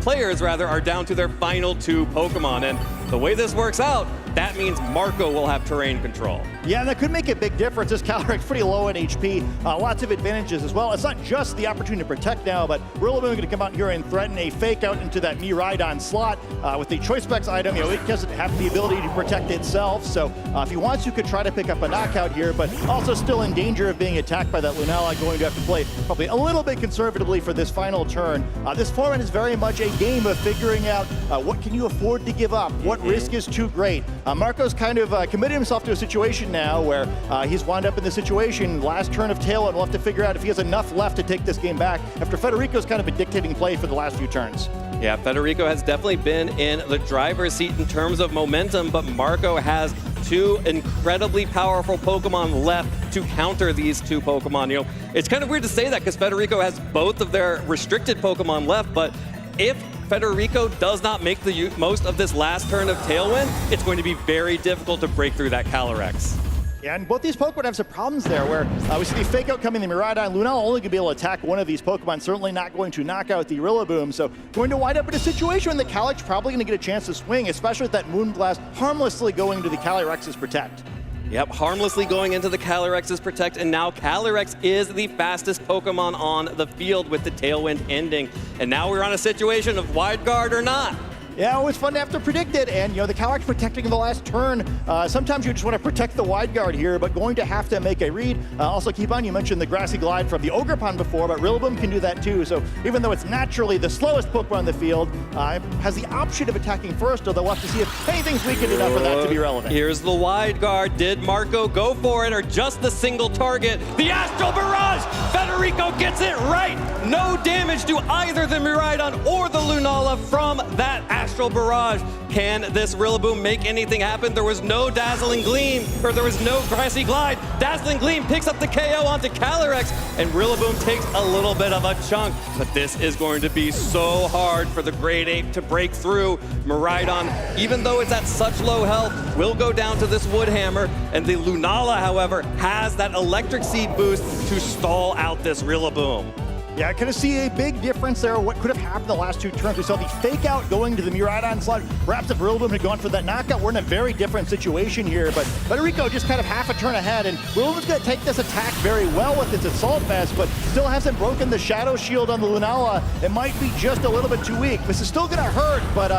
players are down to their final 2 Pokemon, and the way this works out, that means Marco will have terrain control. Yeah, and that could make a big difference. This Calyrex pretty low in HP. Lots of advantages as well. It's not just the opportunity to protect now, but Rillaboom going to come out here and threaten a fake out into that Miraidon slot. With the Choice Specs item, it doesn't have the ability to protect itself. So if he wants to, could try to pick up a knockout here, but also still in danger of being attacked by that Lunala. Going to have to play probably a little bit conservatively for this final turn. This format is very much a game of figuring out what can you afford to give up, what risk is too great. Marco's kind of committed himself to a situation now where he's wound up in the situation. Last turn of Tailwind, we'll have to figure out if he has enough left to take this game back after Federico's kind of been dictating play for the last few turns. Yeah, Federico has definitely been in the driver's seat in terms of momentum, but Marco has 2 incredibly powerful Pokemon left to counter these 2 Pokemon. It's kind of weird to say that because Federico has both of their restricted Pokemon left, but if Federico does not make the most of this last turn of Tailwind, it's going to be very difficult to break through that Calyrex. Yeah, and both these Pokemon have some problems there where we see the Fake Out coming, the Miraidon. Lunala only going to be able to attack one of these Pokemon, certainly not going to knock out the Rillaboom. So going to wind up in a situation when the Calyrex probably going to get a chance to swing, especially with that Moonblast harmlessly going to the Calyrex's Protect. Yep, harmlessly going into the Calyrex's Protect, and now Calyrex is the fastest Pokemon on the field with the Tailwind ending. And now we're on a situation of Wide Guard or not. Yeah, always fun to have to predict it, and the Calyrex protecting in the last turn. Sometimes you just want to protect the Wide Guard here, but going to have to make a read. Also keep on, you mentioned the Grassy Glide from the Ogerpon before, but Rillaboom can do that too. So even though it's naturally the slowest Pokemon on the field, has the option of attacking first, although we'll have to see if anything's weakened enough for that to be relevant. Here's the Wide Guard. Did Marco go for it or just the single target? The Astral Barrage! Federico gets it right! No damage to either the Miraidon or the Lunala from that Astral Barrage. Can this Rillaboom make anything happen? There was no Dazzling Gleam, or there was no Grassy Glide. Dazzling Gleam picks up the KO onto Calyrex, and Rillaboom takes a little bit of a chunk. But this is going to be so hard for the Great Ape to break through. Miraidon, even though it's at such low health, will go down to this Wood Hammer, and the Lunala, however, has that Electric Seed boost to stall out this Rillaboom. Yeah, I kind of see a big difference there. What could have happened the last 2 turns? We saw the Fake Out going to the Miraidon slot. Perhaps if Rillaboom had gone for that knockout, we're in a very different situation here. But Federico just kind of half a turn ahead, and Rillaboom's going to take this attack very well with its Assault Vest, but still hasn't broken the Shadow Shield on the Lunala. It might be just a little bit too weak. This is still going to hurt, but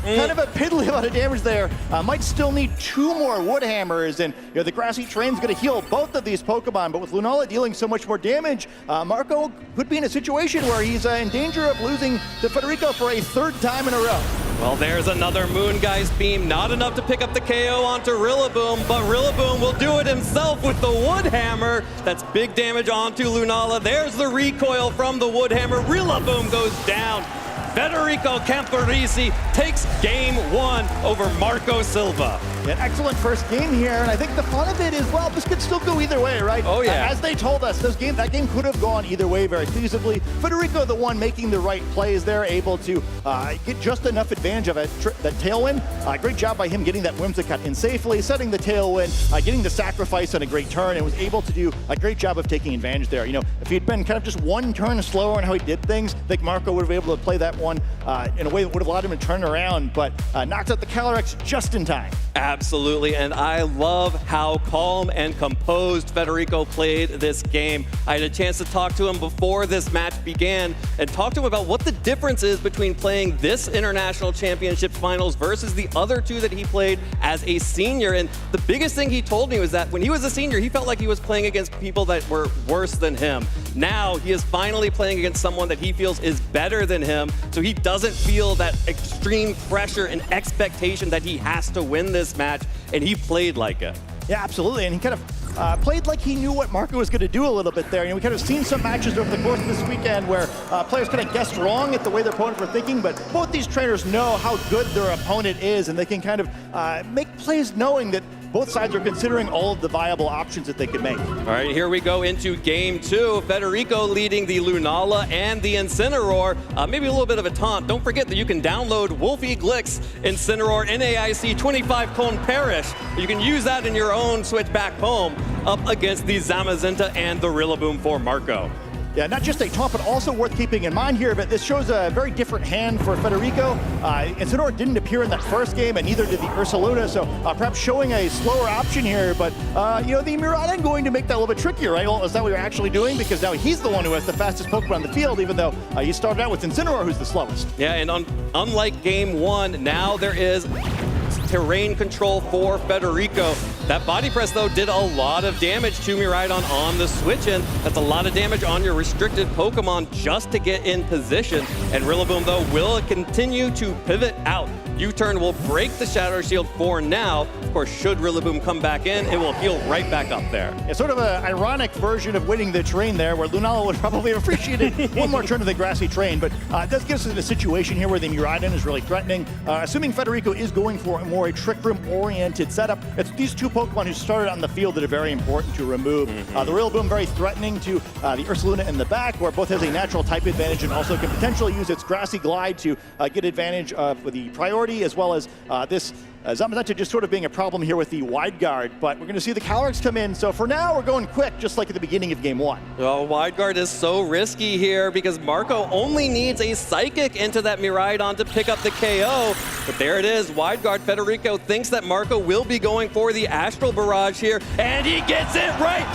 kind of a piddly amount of damage there. Might still need 2 more Wood Hammers, and the Grassy Terrain's going to heal both of these Pokemon. But with Lunala dealing so much more damage, Marco could be in a situation where he's in danger of losing to Federico for a 3rd time in a row. Well, there's another Moongeist Beam. Not enough to pick up the KO onto Rillaboom, but Rillaboom will do it himself with the Wood Hammer. That's big damage onto Lunala. There's the recoil from the Wood Hammer. Rillaboom goes down. Federico Camporisi takes game 1 over Marco Silva. An excellent first game here, and I think the fun of it is, well, this could still go either way, right? Oh, yeah. As they told us, that game could have gone either way very feasibly. Federico, the one making the right plays there, able to get just enough advantage of that Tailwind. Great job by him getting that Whimsicott in safely, setting the Tailwind, getting the Sacrifice on a great turn, and was able to do a great job of taking advantage there. If he'd been kind of just 1 turn slower on how he did things, I think Marco would have been able to play that one in a way that would have allowed him to turn around, but knocked out the Calyrex just in time. Absolutely, and I love how calm and composed Federico played this game. I had a chance to talk to him before this match began and talk to him about what the difference is between playing this International Championship Finals versus the other 2 that he played as a senior. And the biggest thing he told me was that when he was a senior, he felt like he was playing against people that were worse than him. Now he is finally playing against someone that he feels is better than him, so he doesn't feel that extreme pressure and expectation that he has to win this match, and he played like it. Yeah, absolutely, and he kind of played like he knew what Marco was going to do a little bit there. You know, we kind of seen some matches over the course of this weekend where players kind of guessed wrong at the way their opponents were thinking, but both these trainers know how good their opponent is, and they can kind of make plays knowing that both sides are considering all of the viable options that they could make. All right, here we go into game 2. Federico leading the Lunala and the Incineroar. Maybe a little bit of a taunt. Don't forget that you can download Wolfie Glick's Incineroar NAIC 25 Cone Parish. You can use that in your own switch back home up against the Zamazenta and the Rillaboom for Marco. Yeah, not just a taunt, but also worth keeping in mind here, but this shows a very different hand for Federico. Incineroar didn't appear in that first game, and neither did the Ursaluna, so perhaps showing a slower option here, but you know, the Miraidon going to make that a little bit trickier, right? Well, is that what you're actually doing? Because now he's the one who has the fastest Pokemon on the field, even though he started out with Incineroar, who's the slowest. Yeah, and unlike game 1, now there is terrain control for Federico. That body press, though, did a lot of damage to Miraidon on the switch in. That's a lot of damage on your restricted Pokemon just to get in position. And Rillaboom, though, will continue to pivot out. U-turn will break the Shadow Shield for now. Of course, should Rillaboom come back in, it will heal right back up there. It's sort of an ironic version of winning the terrain there, where Lunala would probably have appreciated one more turn of the grassy terrain, but it does give us a situation here where the Miraidon is really threatening. Assuming Federico is going for more a Trick Room-oriented setup, it's these two Pokemon who started on the field that are very important to remove. The Rillaboom very threatening to the Ursaluna in the back, where both has a natural type advantage and also can potentially use its Grassy Glide to get advantage of the priority, as well as this Zamazenta just sort of being a problem here with the Wide Guard, but we're going to see the Calyrex come in, so for now we're going quick, just like at the beginning of game 1. Well, Wide Guard is so risky here because Marco only needs a Psychic into that Miraidon to pick up the KO, but there it is, Wide Guard. Federico thinks that Marco will be going for the Astral Barrage here, and he gets it right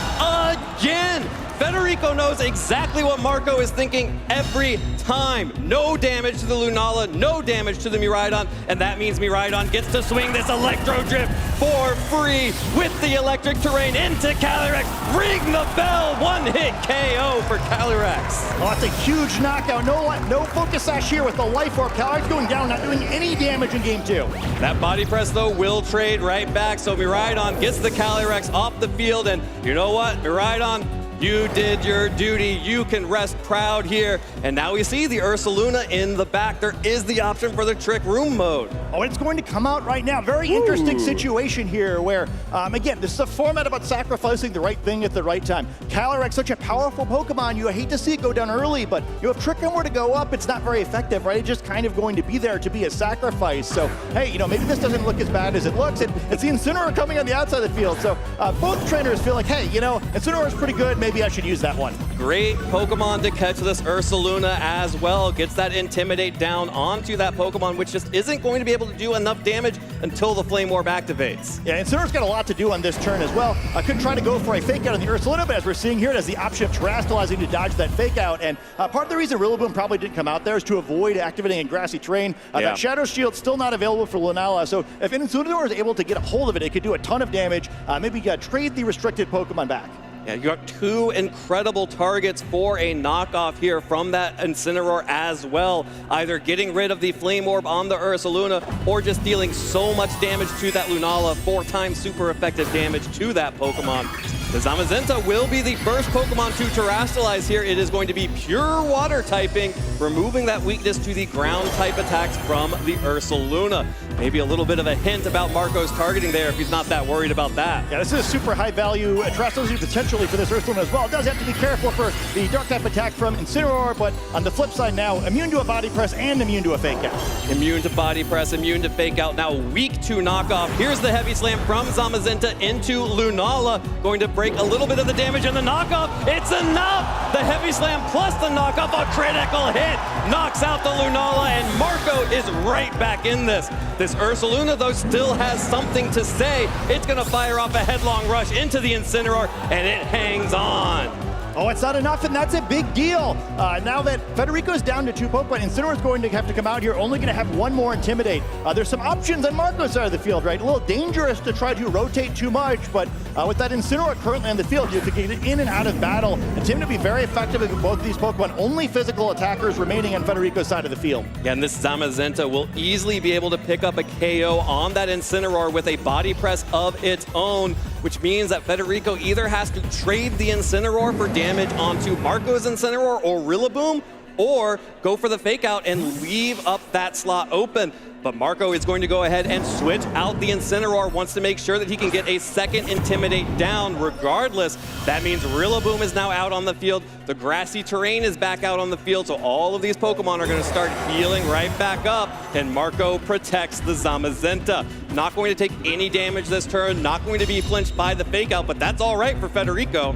again! Federico knows exactly what Marco is thinking every time. No damage to the Lunala, no damage to the Miraidon, and that means Miraidon gets to swing this Electro Drift for free with the electric terrain into Calyrex. Ring the bell, one-hit KO for Calyrex. Oh, that's a huge knockout. No Focus Sash here with the Life Orb. Calyrex going down, not doing any damage in game 2. That body press, though, will trade right back, so Miraidon gets the Calyrex off the field, and you know what, Miraidon, you did your duty. You can rest proud here. And now we see the Ursaluna in the back. There is the option for the Trick Room mode. Oh, it's going to come out right now. Very interesting situation here where, again, this is a format about sacrificing the right thing at the right time. Calyrex, such a powerful Pokemon, you hate to see it go down early, but you have Trick Room were to go up, it's not very effective, right? It's just kind of going to be there to be a sacrifice. So, hey, you know, maybe this doesn't look as bad as it looks. It's the Incineroar coming on the outside of the field. So both trainers feel like, hey, you know, Incineroar is pretty good. Maybe I should use that one. Great Pokemon to catch this Ursaluna as well. Gets that Intimidate down onto that Pokemon, which just isn't going to be able to do enough damage until the Flame Orb activates. Yeah, Incineroar's got a lot to do on this turn as well. I could try to go for a Fake Out on the Ursaluna, but as we're seeing here, it has the option of Terastallizing to dodge that Fake Out. And part of the reason Rillaboom probably didn't come out there is to avoid activating a grassy terrain. That Shadow Shield's still not available for Lunala, so if Incineroar is able to get a hold of it, it could do a ton of damage. Maybe trade the restricted Pokemon back. Yeah, you got two incredible targets for a knockoff here from that Incineroar as well. Either getting rid of the Flame Orb on the Ursaluna or just dealing so much damage to that Lunala, 4 times super effective damage to that Pokemon. The Zamazenta will be the first Pokemon to Terastallize here. It is going to be pure water typing, removing that weakness to the ground type attacks from the Ursaluna. Maybe a little bit of a hint about Marco's targeting there if he's not that worried about that. Yeah, this is a super high value Terastallizing potentially for this Ursaluna as well. It does have to be careful for the dark type attack from Incineroar, but on the flip side now, immune to a body press and immune to a fake out. Immune to body press, immune to fake out, now weak to knockoff. Here's the heavy slam from Zamazenta into Lunala, going to break a little bit of the damage in the knockoff. It's enough! The heavy slam plus the knockoff, a critical hit, knocks out the Lunala, and Marco is right back in this. This Ursaluna, though, still has something to say. It's gonna fire off a headlong rush into the Incineroar, and it hangs on. Oh, it's not enough, and that's a big deal. Now that Federico's down to 2 Pokemon, Incineroar's going to have to come out here, only going to have 1 more Intimidate. There's some options on Marco's side of the field, right? A little dangerous to try to rotate too much, but with that Incineroar currently on the field, you can get in and out of battle. It seemed to be very effective against both of these Pokemon. Only physical attackers remaining on Federico's side of the field. Yeah, and this Zamazenta will easily be able to pick up a KO on that Incineroar with a body press of its own, which means that Federico either has to trade the Incineroar for damage onto Marco's Incineroar or Rillaboom, or go for the fake out and leave up that slot open. But Marco is going to go ahead and switch out the Incineroar, wants to make sure that he can get a second Intimidate down. Regardless, that means Rillaboom is now out on the field. The grassy terrain is back out on the field, so all of these Pokemon are going to start healing right back up, and Marco protects the Zamazenta. Not going to take any damage this turn, not going to be flinched by the fake out, but that's all right for Federico.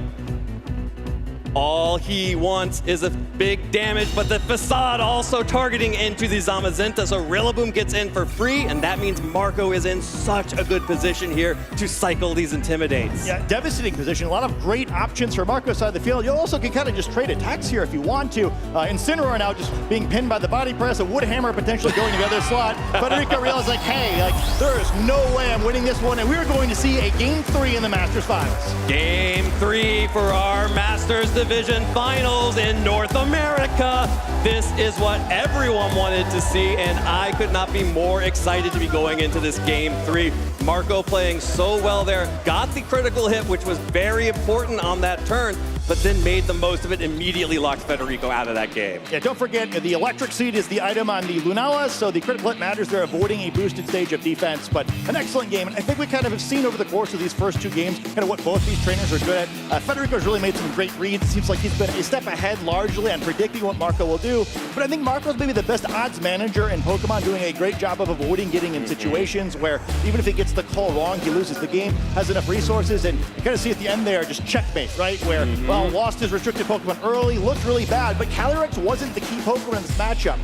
All he wants is a big damage, but the Facade also targeting into the Zamazenta, so Rillaboom gets in for free, and that means Marco is in such a good position here to cycle these Intimidates. Yeah, devastating position. A lot of great options for Marco's side of the field. You also can kind of just trade attacks here if you want to. Incineroar now just being pinned by the body press, a Wood Hammer potentially going to the other slot. Federico realized, like, hey, like, there is no way I'm winning this one, and we're going to see a Game 3 in the Masters Finals. Game 3 for our Masters Division Finals in North America. This is what everyone wanted to see, and I could not be more excited to be going into this Game 3. Marco playing so well there, got the critical hit, which was very important on that turn, but then made the most of it, immediately locked Federico out of that game. Yeah, don't forget, the Electric Seed is the item on the Lunala, so the critical hit matters. They're avoiding a boosted stage of defense, but an excellent game. And I think we kind of have seen over the course of these first 2 games kind of what both these trainers are good at. Federico's really made some great reads. It seems like he's been a step ahead largely on predicting what Marco will do, but I think Marco's maybe the best odds manager in Pokemon, doing a great job of avoiding getting in situations where even if he gets the call wrong, he loses the game, has enough resources, and you kind of see at the end there just checkmate, right? Where, well, lost his restricted Pokemon early, looked really bad, but Calyrex wasn't the key Pokemon in this matchup.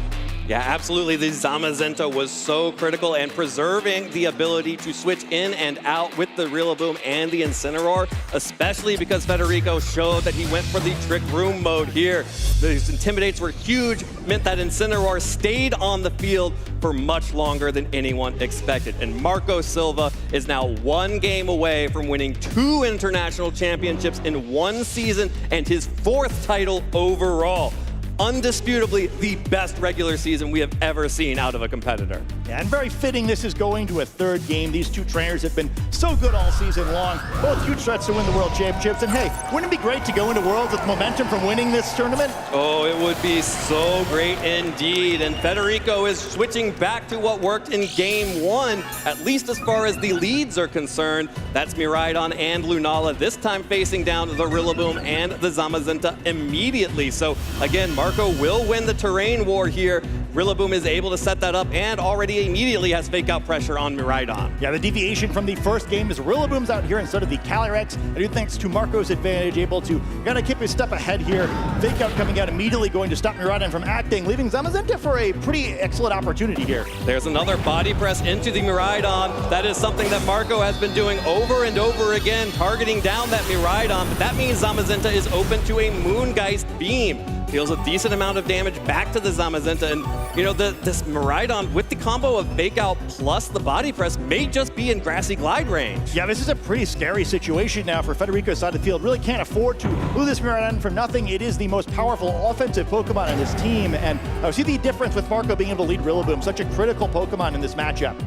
Yeah, absolutely. The Zamazenta was so critical, and preserving the ability to switch in and out with the Rillaboom and the Incineroar, especially because Federico showed that he went for the Trick Room mode here. These Intimidates were huge, meant that Incineroar stayed on the field for much longer than anyone expected. And Marco Silva is now 1 game away from winning 2 international championships in 1 season and his 4th title overall. Undisputably the best regular season we have ever seen out of a competitor. Yeah, and very fitting this is going to a 3rd game. These 2 trainers have been so good all season long, both huge threats to win the World Championships. And hey, wouldn't it be great to go into Worlds with momentum from winning this tournament? Oh, it would be so great indeed. And Federico is switching back to what worked in Game 1, at least as far as the leads are concerned. That's Miraidon and Lunala, this time facing down the Rillaboom and the Zamazenta immediately. So again, Marco will win the terrain war here. Rillaboom is able to set that up and already immediately has fake out pressure on Miraidon. Yeah, the deviation from the first game is Rillaboom's out here instead of the Calyrex. I do thanks to Marco's advantage, able to kind of keep a step ahead here. Fake out coming out immediately, going to stop Miraidon from acting, leaving Zamazenta for a pretty excellent opportunity here. There's another body press into the Miraidon. That is something that Marco has been doing over and over again, targeting down that Miraidon, but that means Zamazenta is open to a Moongeist Beam. Deals a decent amount of damage back to the Zamazenta, and you know, this Miraidon with the combo of Fake Out plus the body press may just be in Grassy Glide range. Yeah, this is a pretty scary situation now for Federico's side of the field. Really can't afford to lose this Miraidon for nothing. It is the most powerful offensive Pokemon on his team, and see the difference with Marco being able to lead Rillaboom, such a critical Pokemon in this matchup.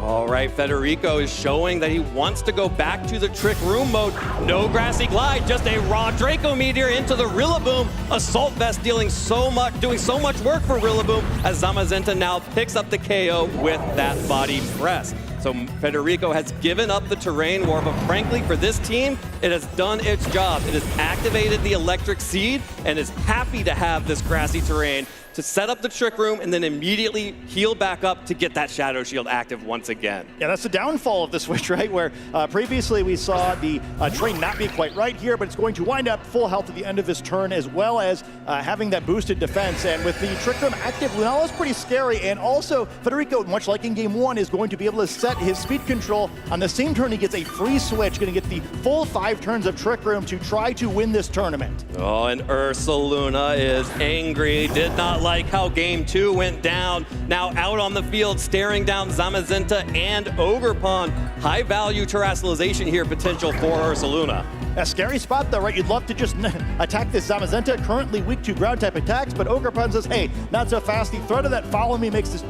All right, Federico is showing that he wants to go back to the Trick Room mode. No Grassy Glide, just a raw Draco Meteor into the Rillaboom. Assault Vest doing so much work for Rillaboom as Zamazenta now picks up the KO with that body press. So Federico has given up the terrain war, but frankly, for this team, it has done its job. It has activated the Electric Seed and is happy to have this grassy terrain to set up the Trick Room and then immediately heal back up to get that Shadow Shield active once again. Yeah, that's the downfall of the switch, right? Where previously we saw the terrain not be quite right here, but it's going to wind up full health at the end of this turn, as well as having that boosted defense. And with the Trick Room active, Lunala is pretty scary. And also, Federico, much like in Game 1, is going to be able to set reset his speed control. On the same turn, he gets a free switch, going to get the full 5 turns of Trick Room to try to win this tournament. Oh, and Ursaluna is angry, did not like how game 2 went down. Now out on the field, staring down Zamazenta and Ogerpon. High value terrestrialization here, potential for Ursaluna. A scary spot though, right? You'd love to just attack this Zamazenta, currently weak to ground type attacks, but Ogerpon says, hey, not so fast. The threat of that follow me makes this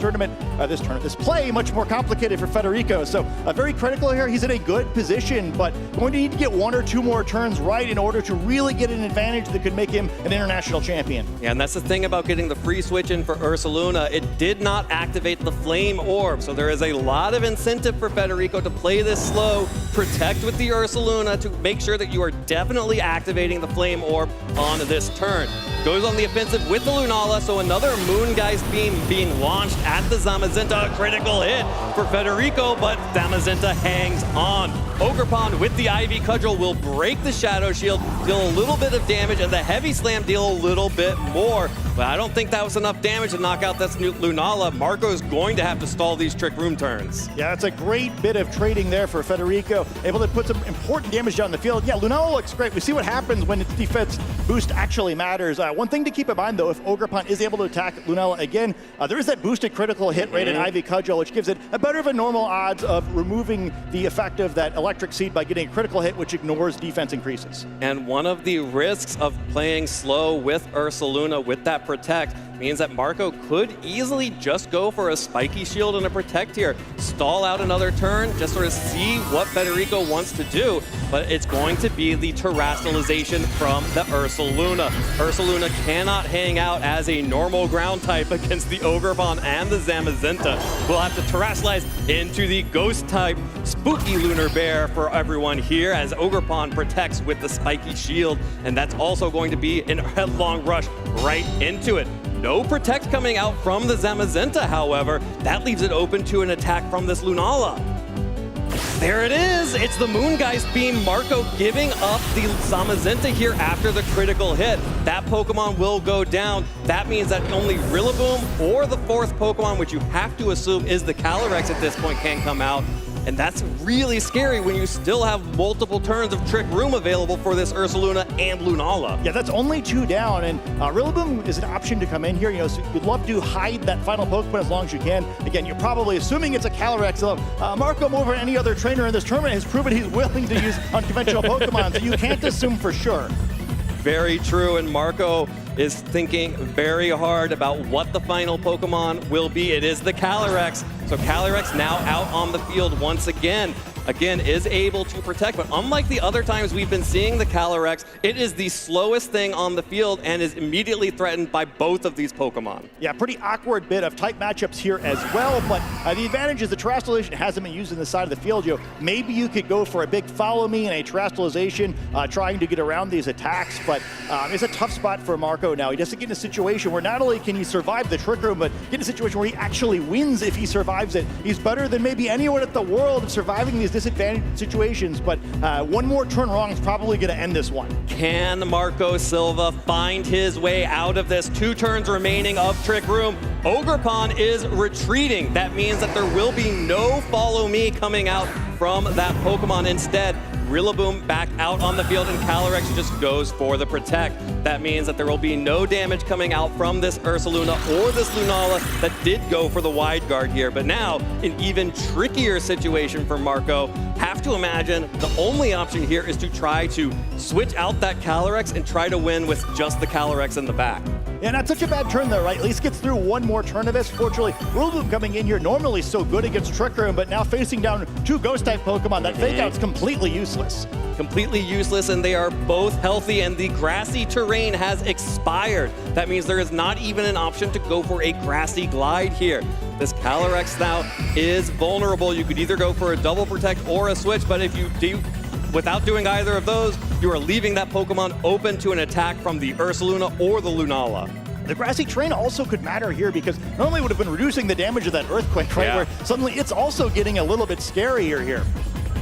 play much more complicated for Federico. So very critical here. He's in a good position, but going to need to get 1 or 2 more turns right in order to really get an advantage that could make him an international champion. Yeah, and that's the thing about getting the free switch in for Ursaluna. It did not activate the Flame Orb, so there is a lot of incentive for Federico to play this slow, protect with the Ursaluna to make sure that you are definitely activating the Flame Orb on this turn. Goes on the offensive with the Lunala, so another Moongeist Beam being launched at the Zamazenta. Critical hit for Federico, but Zamazenta hangs on. Ogerpon with the Ivy Cudgel will break the Shadow Shield, deal a little bit of damage, and the Heavy Slam deal a little bit more. But I don't think that was enough damage to knock out this Lunala. Marco's going to have to stall these Trick Room turns. Yeah, that's a great bit of trading there for Federico. Able to put some important damage down the field. Yeah, Lunala looks great. We see what happens when its defense boost actually matters. One thing to keep in mind, though, if Ogerpon is able to attack Lunala again, there is that boosted critical hit rate in Ivy Cudgel, which gives it a better of a normal odds of removing the effect of that Electric Seed by getting a critical hit, which ignores defense increases. And one of the risks of playing slow with Ursaluna with that protect means that Marco could easily just go for a spiky shield and a protect here, stall out another turn, just sort of see what Federico wants to do, but it's going to be the terrestrialization from the Ursaluna. Ursaluna cannot hang out as a normal ground type against the Ogerpon and the Zamazenta. We'll have to terrestrialize into the ghost type spooky Lunar Bear for everyone here as Ogerpon protects with the spiky shield, and that's also going to be an headlong rush right into it. No protect coming out from the Zamazenta, however. That leaves it open to an attack from this Lunala. There it is! It's the Moongeist Beam. Marco giving up the Zamazenta here after the critical hit. That Pokemon will go down. That means that only Rillaboom or the 4th Pokemon, which you have to assume is the Calyrex at this point, can come out. And that's really scary when you still have multiple turns of Trick Room available for this Ursaluna and Lunala. Yeah, that's only 2 down, and Rillaboom is an option to come in here. You know, so you'd love to hide that final Pokemon as long as you can. Again, you're probably assuming it's a Calyrex. So, Marco, more than any other trainer in this tournament, has proven he's willing to use unconventional Pokemon, so you can't assume for sure. Very true, and Marco is thinking very hard about what the final Pokemon will be. It is the Calyrex. So Calyrex now out on the field once again. Again, is able to protect, but unlike the other times we've been seeing the Calyrex, it is the slowest thing on the field and is immediately threatened by both of these Pokemon. Yeah, pretty awkward bit of type matchups here as well, but the advantage is the Terrestrialization hasn't been used in the side of the field. You know, maybe you could go for a big follow me and a Terrestrialization trying to get around these attacks, but it's a tough spot for Marco now. He doesn't get in a situation where not only can he survive the Trick Room, but get in a situation where he actually wins if he survives it. He's better than maybe anyone at the world at surviving these disadvantaged situations, but one more turn wrong is probably going to end this one. Can Marco Silva find his way out of this? 2 turns remaining of Trick Room. Ogerpon is retreating. That means that there will be no follow me coming out from that Pokemon. Instead, Rillaboom back out on the field, and Calyrex just goes for the protect. That means that there will be no damage coming out from this Ursaluna or this Lunala that did go for the wide guard here. But now, an even trickier situation for Marco. Have to imagine the only option here is to try to switch out that Calyrex and try to win with just the Calyrex in the back. Yeah, not such a bad turn though, right? At least gets through one more turn of this. Fortunately, Rillaboom coming in here normally so good against Trick Room, but now facing down 2 Ghost-type Pokemon. That Fake Out's completely useless. Completely useless, and they are both healthy, and the grassy terrain has expired. That means there is not even an option to go for a grassy glide here. This Calyrex now is vulnerable. You could either go for a double protect or a switch, but if you do, without doing either of those, you are leaving that Pokemon open to an attack from the Ursaluna or the Lunala. The grassy terrain also could matter here because normally would have been reducing the damage of that Earthquake, right? Yeah. Where suddenly it's also getting a little bit scarier here.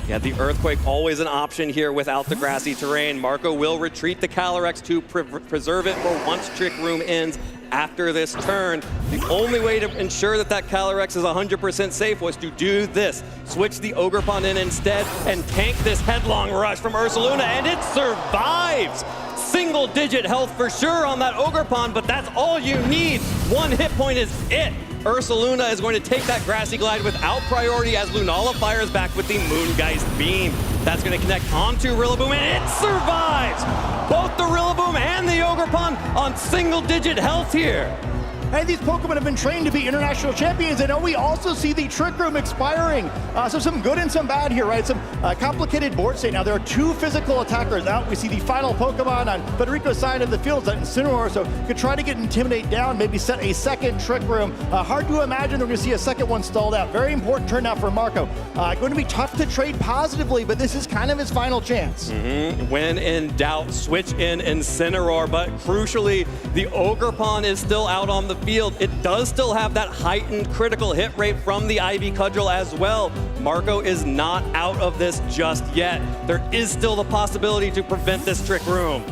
Yeah, the Earthquake always an option here without the grassy terrain. Marco will retreat the Calyrex to preserve it for once Trick Room ends after this turn. The only way to ensure that that Calyrex is 100% safe was to do this. Switch the Ogerpon in instead and tank this headlong rush from Ursaluna, and it survives! Single-digit health for sure on that Ogerpon, but that's all you need. 1 hit point is it. Ursaluna is going to take that Grassy Glide without priority as Lunala fires back with the Moongeist Beam. That's going to connect onto Rillaboom, and it survives! Both the Rillaboom and the Ogerpon on single-digit health here. Hey, these Pokemon have been trained to be international champions, and we also see the Trick Room expiring. So some good and some bad here, right? Some complicated board state. Now, there are 2 physical attackers out. We see the final Pokemon on Federico's side of the field, Incineroar, so could try to get Intimidate down, maybe set a second Trick Room. Hard to imagine we're going to see a second one stalled out. Very important turn now for Marco. Going to be tough to trade positively, but this is kind of his final chance. When in doubt, switch in Incineroar, but crucially, the Ogerpon is still out on the field. It does still have that heightened critical hit rate from the Ivy Cudgel as well. Marco is not out of this just yet. There is still the possibility to prevent this Trick Room.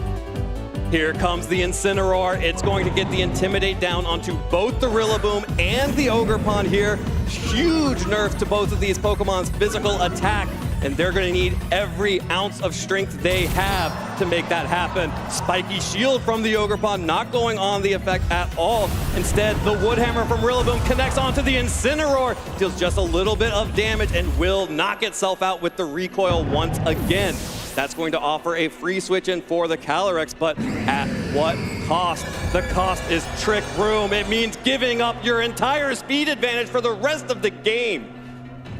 Here comes the Incineroar. It's going to get the Intimidate down onto both the Rillaboom and the Ogerpon here. Huge nerf to both of these Pokemon's physical attack, and they're going to need every ounce of strength they have to make that happen. Spiky Shield from the Ogerpon not going on the effect at all. Instead, the Woodhammer from Rillaboom connects onto the Incineroar, deals just a little bit of damage, and will knock itself out with the recoil once again. That's going to offer a free switch in for the Calyrex, but at what cost? The cost is Trick Room. It means giving up your entire speed advantage for the rest of the game.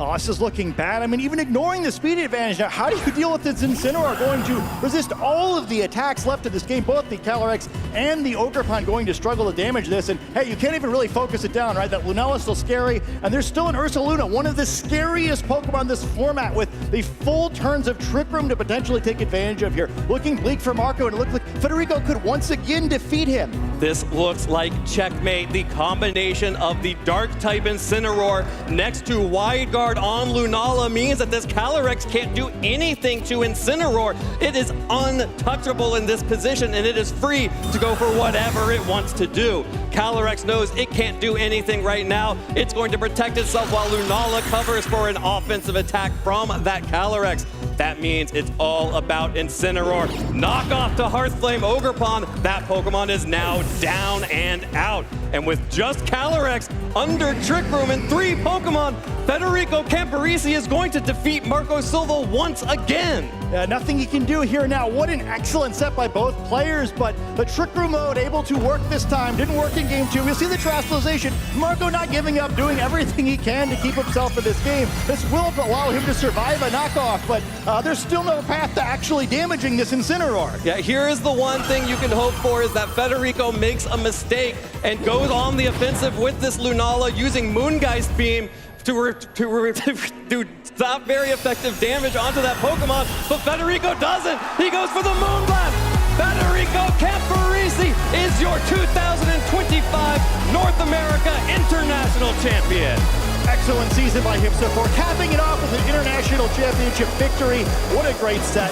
Oh, this is looking bad. I mean, even ignoring the speed advantage now, how do you deal with this Incineroar going to resist all of the attacks left in this game? Both the Calyrex and the Ogerpon going to struggle to damage this. And hey, you can't even really focus it down, right? That Lunala is still scary, and there's still an Ursaluna, one of the scariest Pokemon in this format, with the full turns of Trick Room to potentially take advantage of here. Looking bleak for Marco, and it looks like Federico could once again defeat him. This looks like checkmate. The combination of the Dark-type Incineroar next to Wide Guard on Lunala means that this Calyrex can't do anything to Incineroar. It is untouchable in this position, and it is free to go for whatever it wants to do. Calyrex knows it can't do anything right now. It's going to protect itself while Lunala covers for an offensive attack from that Calyrex. That means it's all about Incineroar. Knock off to Hearthflame Ogerpon. That Pokemon is now down and out. And with just Calyrex under Trick Room and 3 Pokemon, Federico Camparisi is going to defeat Marco Silva once again. Nothing he can do here now. What an excellent set by both players, but the Trick Room mode able to work this time. Didn't work in game 2. We'll see the Terastallization. Marco not giving up, doing everything he can to keep himself in this game. This will allow him to survive a knockoff, but there's still no path to actually damaging this Incineroar. Yeah, here is the one thing you can hope for, is that Federico makes a mistake and goes on the offensive with this Lunala using Moongeist Beam to stop very effective damage onto that Pokemon, but Federico doesn't. He goes for the Moonblast. Federico Camparisi is your 2025 North America International Champion. Excellent season by him so far, capping it off with an international championship victory. What a great set.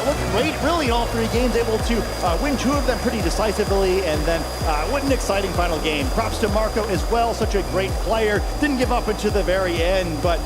Looked great, really, in all 3 games, able to win 2 of them pretty decisively, and then what an exciting final game. Props to Marco as well, such a great player. Didn't give up until the very end, but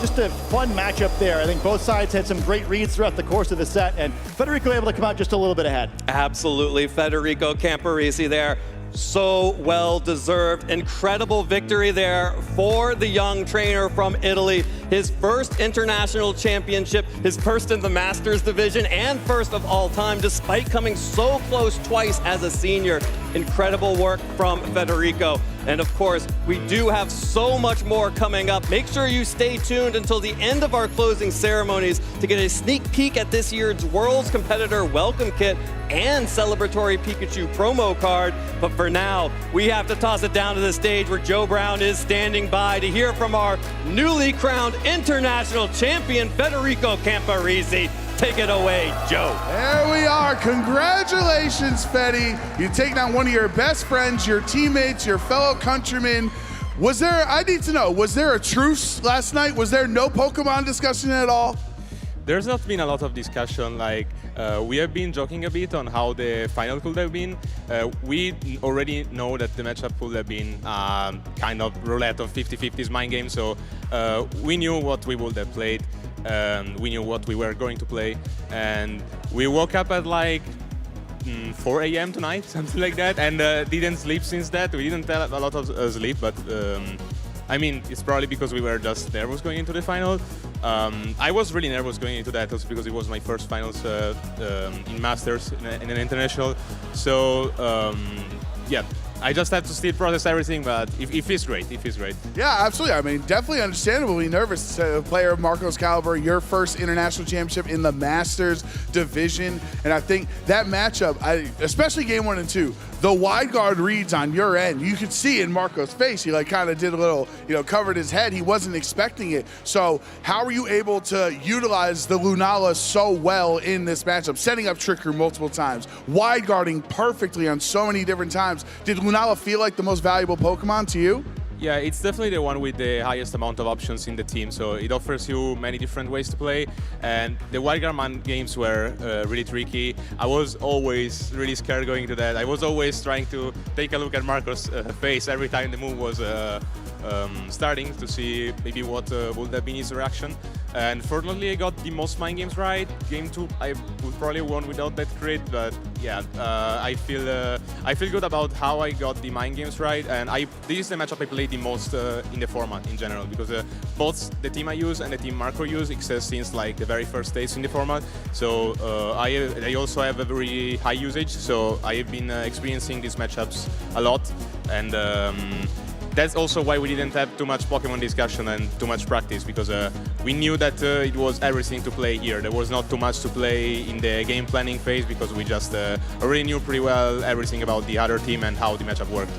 just a fun matchup there. I think both sides had some great reads throughout the course of the set, and Federico able to come out just a little bit ahead. Absolutely, Federico Camparisi there. So well deserved. Incredible victory there for the young trainer from Italy. His first international championship, his first in the Masters division, and first of all time, despite coming so close twice as a senior. Incredible work from Federico. And of course, we do have so much more coming up. Make sure you stay tuned until the end of our closing ceremonies to get a sneak peek at this year's World's Competitor Welcome Kit and Celebratory Pikachu promo card. But for now, we have to toss it down to the stage where Joe Brown is standing by to hear from our newly crowned international champion, Federico Camparisi. Take it away, Joe. There we are. Congratulations, Fetty. You've taken on one of your best friends, your teammates, your fellow countrymen. I need to know, was there a truce last night? Was there no Pokemon discussion at all? there's not been a lot of discussion. Like we have been joking a bit on how the final could have been. We already know that the matchup could have been kind of roulette of 50-50s mind game. So we knew what we would have played. We knew what we were going to play, and we woke up at like 4 a.m. tonight, something like that, and didn't sleep since that. We didn't have a lot of sleep, but I mean, it's probably because we were just nervous going into the final. I was really nervous going into that also because it was my first finals in Masters in an international. So yeah, I just had to still process everything, but it feels great. It feels great. Yeah, absolutely. I mean, definitely understandably nervous. A player of Marco's caliber, your first international championship in the Masters division, and I think that matchup, especially game 1 and 2, the wide guard reads on your end. You could see in Marco's face, he like kind of did a little, covered his head. He wasn't expecting it. So how are you able to utilize the Lunala so well in this matchup, setting up Trick Room multiple times, wide guarding perfectly on so many different times? Did Lunala feel like the most valuable Pokemon to you? Yeah, it's definitely the one with the highest amount of options in the team, so it offers you many different ways to play, and the Wildcard games were really tricky. I was always really scared going to that. I was always trying to take a look at Marco's face every time the move was starting to see maybe what would have been his reaction. And fortunately, I got the most mind games right. Game 2, I would probably won without that crit, but yeah, I feel good about how I got the mind games right, and this is the matchup I played the most in the format in general, because both the team I use and the team Marco use exist since like the very first days in the format. So I also have a very high usage, so I have been experiencing these matchups a lot, and that's also why we didn't have too much Pokemon discussion and too much practice, because we knew that it was everything to play here. There was not too much to play in the game planning phase, because we just already knew pretty well everything about the other team and how the matchup worked.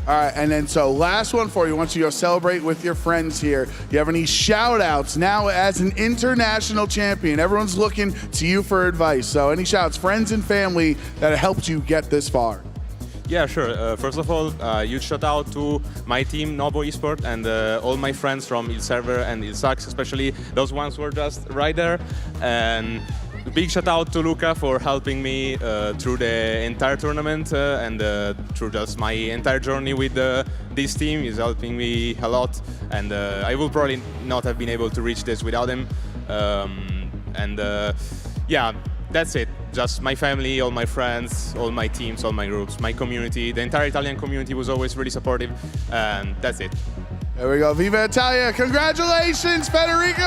All right, and then so last one for you. Once you go celebrate with your friends here, you have any shout outs now as an international champion? Everyone's looking to you for advice. So any shout outs, friends and family that helped you get this far? Yeah, sure. First of all, huge shout out to my team, Novo Esport, and all my friends from Il Server and Il Sax, especially those ones who were just right there. And big shout out to Luca for helping me through the entire tournament and through just my entire journey with this team. He's helping me a lot, and I will probably not have been able to reach this without him. Yeah, that's it. Just my family, all my friends, all my teams, all my groups, my community. The entire Italian community was always really supportive, and that's it. There we go. Viva Italia. Congratulations, Federico!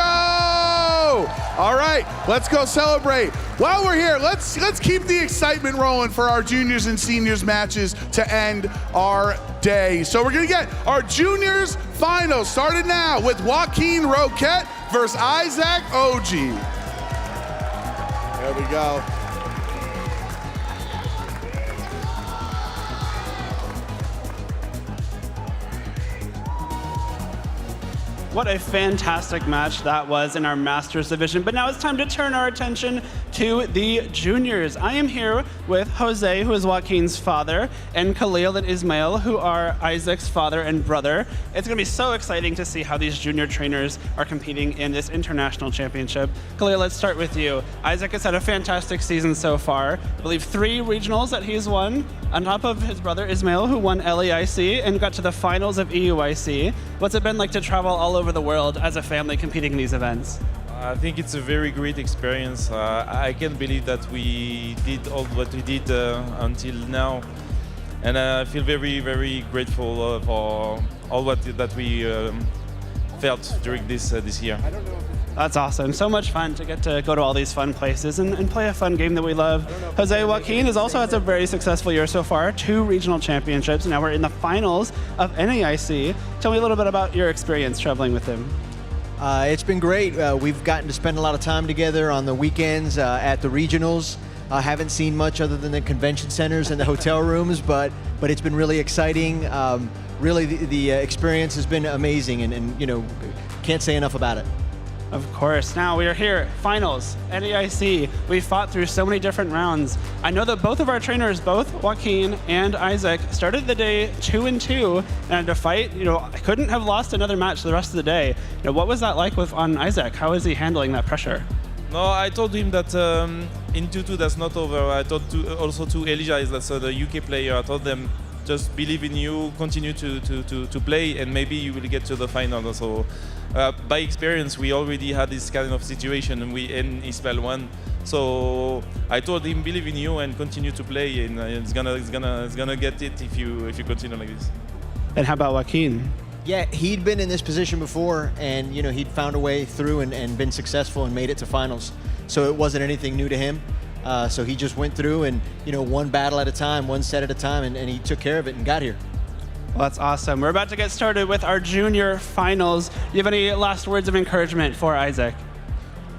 All right, let's go celebrate. While we're here, let's keep the excitement rolling for our juniors and seniors matches to end our day. So we're going to get our juniors finals started now with Joaquin Roquette versus Isaac Oji. There we go. What a fantastic match that was in our Masters division. But now it's time to turn our attention to the juniors. I am here with Jose, who is Joaquin's father, and Khalil and Ismail, who are Isaac's father and brother. It's going to be so exciting to see how these junior trainers are competing in this international championship. Khalil, let's start with you. Isaac has had a fantastic season so far. I believe 3 regionals that he's won, on top of his brother Ismail, who won LEIC and got to the finals of EUIC. What's it been like to travel all over the world as a family competing in these events? I think it's a very great experience. I can't believe that we did all what we did until now, and I feel very, very grateful for all that we felt during this year. That's awesome. So much fun to get to go to all these fun places and play a fun game that we love. Jose Joaquin has also had a very successful year so far, 2 regional championships. Now we're in the finals of NAIC. Tell me a little bit about your experience traveling with him. It's been great. We've gotten to spend a lot of time together on the weekends at the regionals. Haven't seen much other than the convention centers and the hotel rooms, but it's been really exciting. Really, the experience has been amazing, and can't say enough about it. Of course. Now we are here, finals, NAIC. We fought through so many different rounds. I know that both of our trainers, both Joaquin and Isaac, started the day 2-2 and to fight. I couldn't have lost another match the rest of the day. What was that like on Isaac? How is he handling that pressure? No, I told him that in 2-2 that's not over. I told also to Elijah, that's the UK player, I told them just believe in you, continue to play, and maybe you will get to the final. So by experience, we already had this kind of situation, and we in Ismael won. So I told him believe in you and continue to play, and it's gonna get it if you continue like this. And how about Joaquin? Yeah, he'd been in this position before, and he'd found a way through and been successful and made it to finals. So it wasn't anything new to him. So he just went through and one battle at a time, one set at a time, and he took care of it and got here. Well, that's awesome. We're about to get started with our junior finals. Do you have any last words of encouragement for Isaac?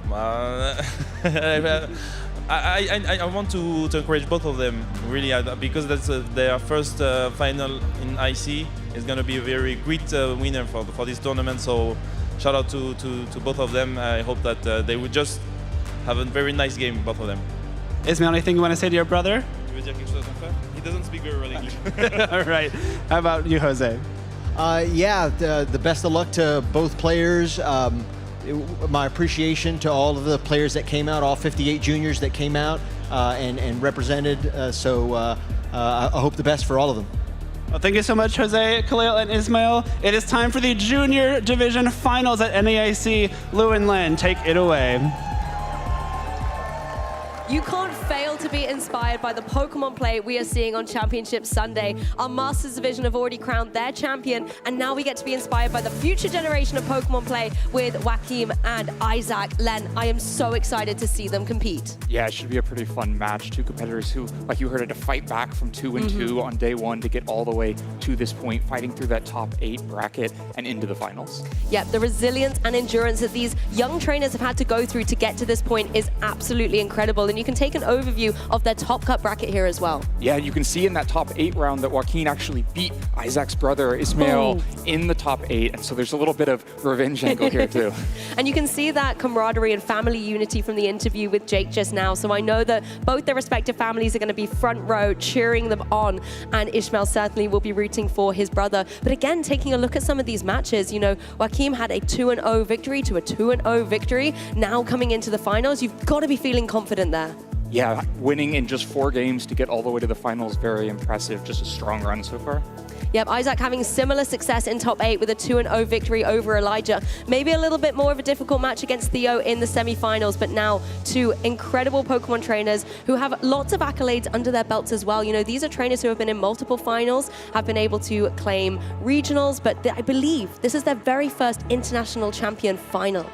I want to encourage both of them, really, because that's their first final in IC. It's going to be a very great winner for this tournament. So shout out to both of them. I hope that they would just have a very nice game, both of them. Ismael, anything you want to say to your brother? He doesn't speak very well English. All right. How about you, Jose? Yeah, the best of luck to both players. My appreciation to all of the players that came out, all 58 juniors that came out and represented. I hope the best for all of them. Well, thank you so much, Jose, Khalil, and Ismael. It is time for the Junior Division Finals at NAIC. Lou and Len, take it away. You can't fail to be inspired by the Pokemon play we are seeing on Championship Sunday. Our Masters Division have already crowned their champion, and now we get to be inspired by the future generation of Pokemon play with Joaquin and Isaac. Len, I am so excited to see them compete. Yeah, it should be a pretty fun match. Two competitors who, like you heard, had to fight back from 2-2 on day one to get all the way to this point, fighting through that top 8 bracket and into the finals. Yep, the resilience and endurance that these young trainers have had to go through to get to this point is absolutely incredible. And you can take an overview of their top cut bracket here as well. Yeah, you can see in that top 8 round that Joaquin actually beat Isaac's brother Ismael in the top 8, and so there's a little bit of revenge angle here too. And you can see that camaraderie and family unity from the interview with Jake just now. So I know that both their respective families are going to be front row cheering them on, and Ishmael certainly will be rooting for his brother. But again, taking a look at some of these matches, Joaquin had a 2-0 victory to a 2-0 victory. Now coming into the finals, you've got to be feeling confident there. Yeah, winning in just 4 games to get all the way to the finals, very impressive. Just a strong run so far. Yep, Isaac having similar success in top 8 with a 2-0 victory over Elijah. Maybe a little bit more of a difficult match against Theo in the semifinals, but now 2 incredible Pokemon trainers who have lots of accolades under their belts as well. These are trainers who have been in multiple finals, have been able to claim regionals, but I believe this is their very first international champion final.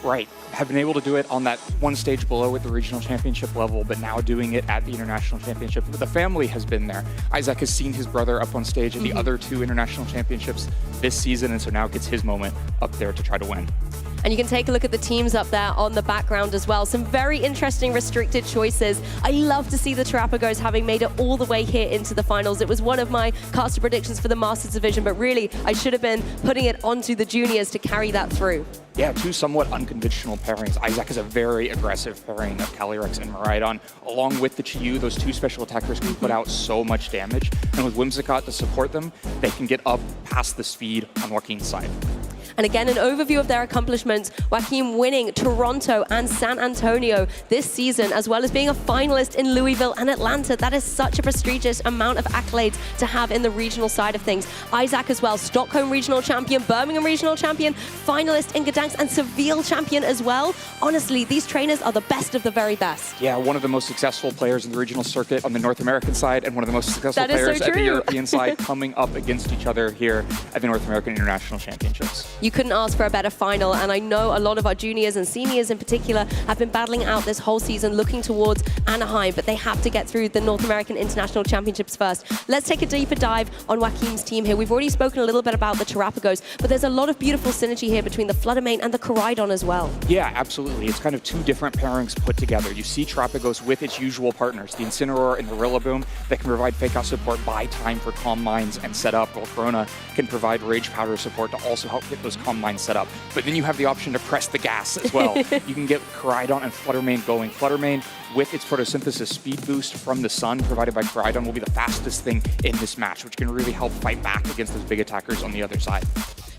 Right, have been able to do it on that one stage below at the regional championship level, but now doing it at the international championship. But the family has been there. Isaac has seen his brother up on stage at the other 2 international championships this season, and so now gets his moment up there to try to win. And you can take a look at the teams up there on the background as well. Some very interesting restricted choices. I love to see the Terrapagos having made it all the way here into the finals. It was one of my caster predictions for the Masters Division, but really I should have been putting it onto the juniors to carry that through. Yeah, 2 somewhat unconventional pairings. Isaac is a very aggressive pairing of Calyrex and Miraidon. Along with the Chi-Yu, those 2 special attackers can put out so much damage. And with Whimsicott to support them, they can get up past the speed on Joaquin's side. And again, an overview of their accomplishments. Joaquin winning Toronto and San Antonio this season, as well as being a finalist in Louisville and Atlanta. That is such a prestigious amount of accolades to have in the regional side of things. Isaac as well, Stockholm regional champion, Birmingham regional champion, finalist in Gdansk, and Seville champion as well. Honestly, these trainers are the best of the very best. Yeah, one of the most successful players in the regional circuit on the North American side, and one of the most successful players at the European side, coming up against each other here at the North American International Championships. You couldn't ask for a better final, and I know a lot of our juniors and seniors in particular have been battling out this whole season looking towards Anaheim, but they have to get through the North American International Championships first. Let's take a deeper dive on Joaquin's team here. We've already spoken a little bit about the Terrapagos, but there's a lot of beautiful synergy here between the Fluttermane and the Koraidon as well. Yeah, absolutely. It's kind of 2 different pairings put together. You see Terrapagos with its usual partners, the Incineroar and the Rillaboom, that can provide fake out support, buy time for Calm Minds and set up, while Corona can provide Rage Powder support to also help get those Calm Minds set up. But then you have the option to press the gas as well. You can get Koraidon and Fluttermane going. Fluttermane, with its photosynthesis speed boost from the sun provided by Koraidon, will be the fastest thing in this match, which can really help fight back against those big attackers on the other side.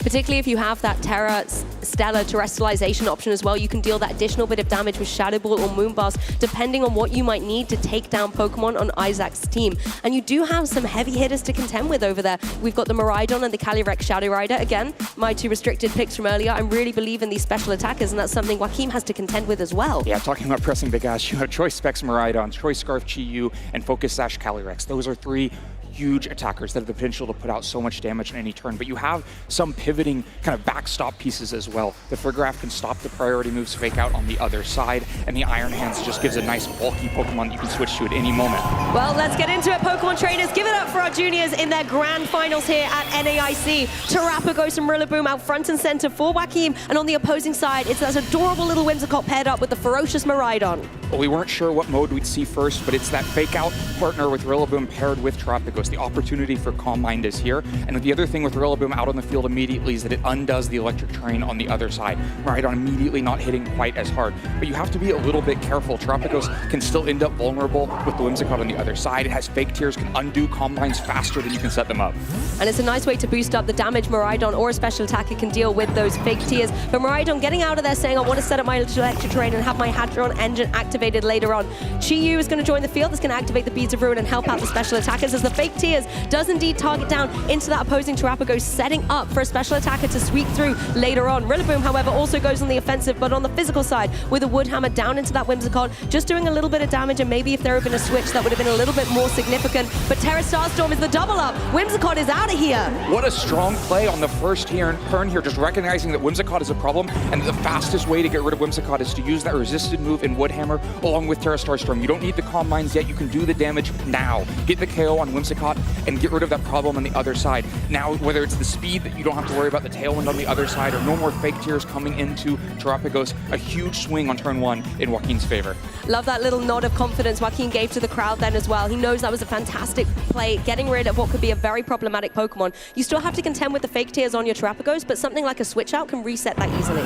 particularly if you have that Terra Stellar terrestrialization option as well. You can deal that additional bit of damage with Shadow Ball or Moonblast, depending on what you might need to take down Pokemon on Isaac's team. And you do have some heavy hitters to contend with over there. We've got the Miraidon and the Calyrex Shadow Rider. Again, my 2 restricted picks from earlier. I really believe in these special attackers, and that's something Joaquim has to contend with as well. Yeah, talking about pressing big ass, you have Choice Specs Miraidon, Choice Scarf Chi-Yu, and Focus Sash Calyrex. Those are 3 huge attackers that have the potential to put out so much damage in any turn, but you have some pivoting kind of backstop pieces as well. The Frigoraph can stop the priority moves Fake Out on the other side, and the Iron Hands just gives a nice bulky Pokemon that you can switch to at any moment. Well, let's get into it, Pokemon trainers. Give it up for our juniors in their grand finals here at NAIC. Terrapagos and Rillaboom out front and center for Joaquim, and on the opposing side, it's that adorable little Whimsicott paired up with the ferocious Miraidon. Well, we weren't sure what mode we'd see first, but it's that Fake Out partner with Rillaboom paired with Terrapagos. The opportunity for Calm Mind is here, and the other thing with Rillaboom out on the field immediately is that it undoes the Electric Terrain on the other side. Miraidon immediately not hitting quite as hard, but you have to be a little bit careful. Terrapagos can still end up vulnerable with the Whimsicott on the other side. It has Fake Tears, can undo Calm Minds faster than you can set them up. And it's a nice way to boost up the damage Miraidon or a special attacker can deal with those Fake Tears. But Miraidon getting out of there saying, I want to set up my Electric Terrain and have my Hadron engine activated later on. Chi-Yu is going to join the field. That's going to activate the Beads of Ruin and help out the special attackers as the Fake Tears does indeed target down into that opposing Terrapagos, setting up for a special attacker to sweep through later on. Rillaboom, however, also goes on the offensive, but on the physical side with a Wood Hammer down into that Whimsicott, just doing a little bit of damage, and maybe if there had been a switch, that would have been a little bit more significant. But Terra Starstorm is the double up. Whimsicott is out of here. What a strong play on the first turn here, just recognizing that Whimsicott is a problem, and the fastest way to get rid of Whimsicott is to use that resisted move in Wood Hammer along with Terra Starstorm. You don't need the Calm Minds yet, you can do the damage now. Get the KO on Whimsicott and get rid of that problem on the other side. Now, whether it's the speed that you don't have to worry about the Tailwind on the other side, or no more Fake Tears coming into Terrapagos, a huge swing on turn 1 in Joaquin's favor. Love that little nod of confidence Joaquin gave to the crowd then as well. He knows that was a fantastic play, getting rid of what could be a very problematic Pokemon. You still have to contend with the Fake Tears on your Terrapagos, but something like a switch out can reset that easily.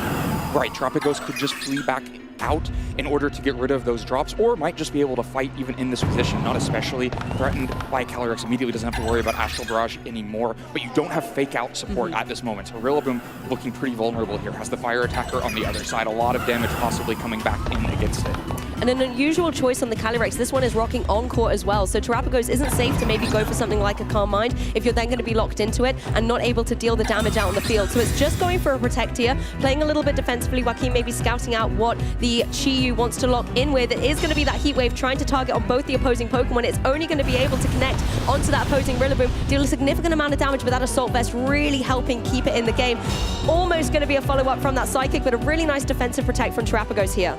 Right, Terrapagos could just flee back out in order to get rid of those drops, or might just be able to fight even in this position, not especially threatened by Calyrex. Immediately doesn't have to worry about Astral Barrage anymore, but you don't have Fake Out support at this moment. So Rillaboom looking pretty vulnerable here, has the Fire Attacker on the other side, a lot of damage possibly coming back in against it. And an unusual choice on the Calyrex. This one is rocking Encore as well. So Terrapagos isn't safe to maybe go for something like a Calm Mind if you're then going to be locked into it and not able to deal the damage out on the field. So it's just going for a Protect here, playing a little bit defensively. Joaquin maybe scouting out what the Chi-Yu wants to lock in with. It is going to be that Heat Wave trying to target on both the opposing Pokemon. It's only going to be able to connect onto that opposing Rillaboom, deal a significant amount of damage, but that Assault Vest really helping keep it in the game. Almost going to be a follow-up from that Psychic, but a really nice defensive Protect from Terrapagos here.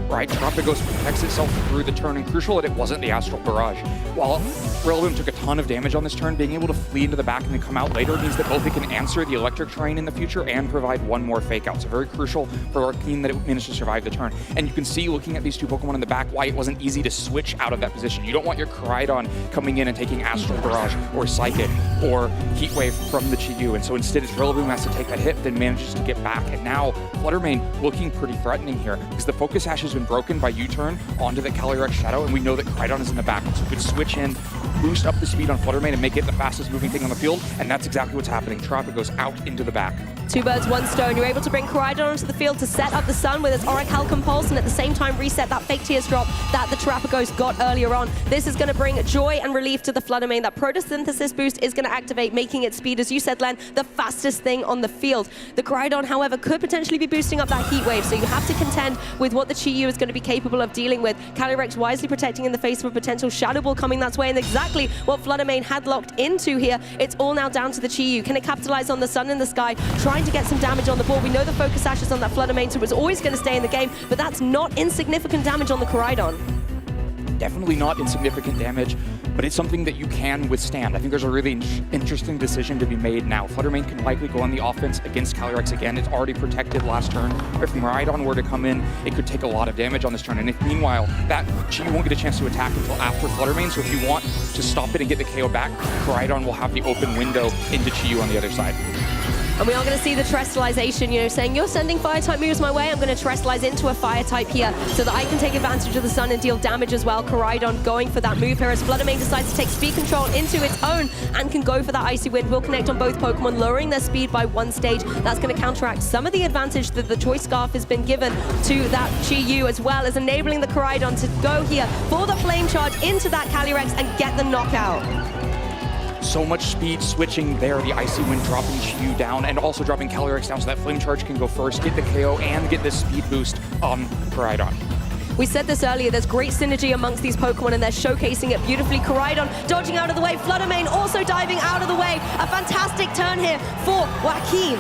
Right, Terrapagos protects itself through the turn, and crucial that it wasn't the Astral Barrage. While Rillaboom took a ton of damage on this turn, being able to flee into the back and then come out later means that both it can answer the Electric Terrain in the future and provide one more Fake Out. So very crucial for Arcane that it managed to survive the turn. And you can see, looking at these two Pokemon in the back, why it wasn't easy to switch out of that position. You don't want your Koraidon coming in and taking Astral Barrage or Psychic or Heat Wave from the Chi-Yu, and so instead it's Rillaboom has to take that hit, then manages to get back. And now Fluttermane looking pretty threatening here, because the Focus Sash has been broken by U-turn onto the Calyrex Shadow, and we know that Koraidon is in the back, so we could switch in, boost up the speed on Fluttermane and make it the fastest moving thing on the field, and that's exactly what's happening. Terrapagos out into the back. Two birds, one stone. You're able to bring Koraidon onto the field to set up the Sun with its Aurichalcum Pulse, and at the same time reset that Fake Tears drop that the Terrapagos got earlier on. This is going to bring joy and relief to the Fluttermane. That Photosynthesis boost is going to activate, making its speed, as you said, Len, the fastest thing on the field. The Koraidon, however, could potentially be boosting up that Heat Wave, so you have to contend with what the Chi-Yu is going to be capable of dealing with. Calyrex wisely protecting in the face of a potential Shadow Ball coming that way, and exactly what Fluttermane had locked into here. It's all now down to the Chi-Yu. Can it capitalize on the Sun in the sky, trying to get some damage on the board? We know the Focus Sash is on that Fluttermane, so it's always going to stay in the game, but that's not insignificant damage on the Koraidon. Definitely not insignificant damage, but it's something that you can withstand. I think there's a really interesting decision to be made now. Fluttermane can likely go on the offense against Calyrex again. It's already protected last turn. If Miraidon were to come in, it could take a lot of damage on this turn. And if meanwhile, that Chi won't get a chance to attack until after Fluttermane, so if you want to stop it and get the KO back, Koraidon will have the open window into Chi on the other side. And we are going to see the terrestrialization, you know, saying you're sending fire-type moves my way, I'm going to terrestrialize into a fire-type here so that I can take advantage of the sun and deal damage as well. Koraidon going for that move here as Fluttermane decides to take speed control into its own and can go for that Icy Wind. Will connect on both Pokemon, lowering their speed by 1 stage. That's going to counteract some of the advantage that the Choice Scarf has been given to that Chi-Yu, as well as enabling the Koraidon to go here for the Flame Charge into that Calyrex and get the knockout. So much speed switching there. The Icy Wind dropping Chi-Yu down and also dropping Calyrex down so that Flame Charge can go first, get the KO, and get this speed boost on Koraidon. We said this earlier, there's great synergy amongst these Pokemon and they're showcasing it beautifully. Koraidon dodging out of the way, Fluttermane also diving out of the way. A fantastic turn here for Joaquin.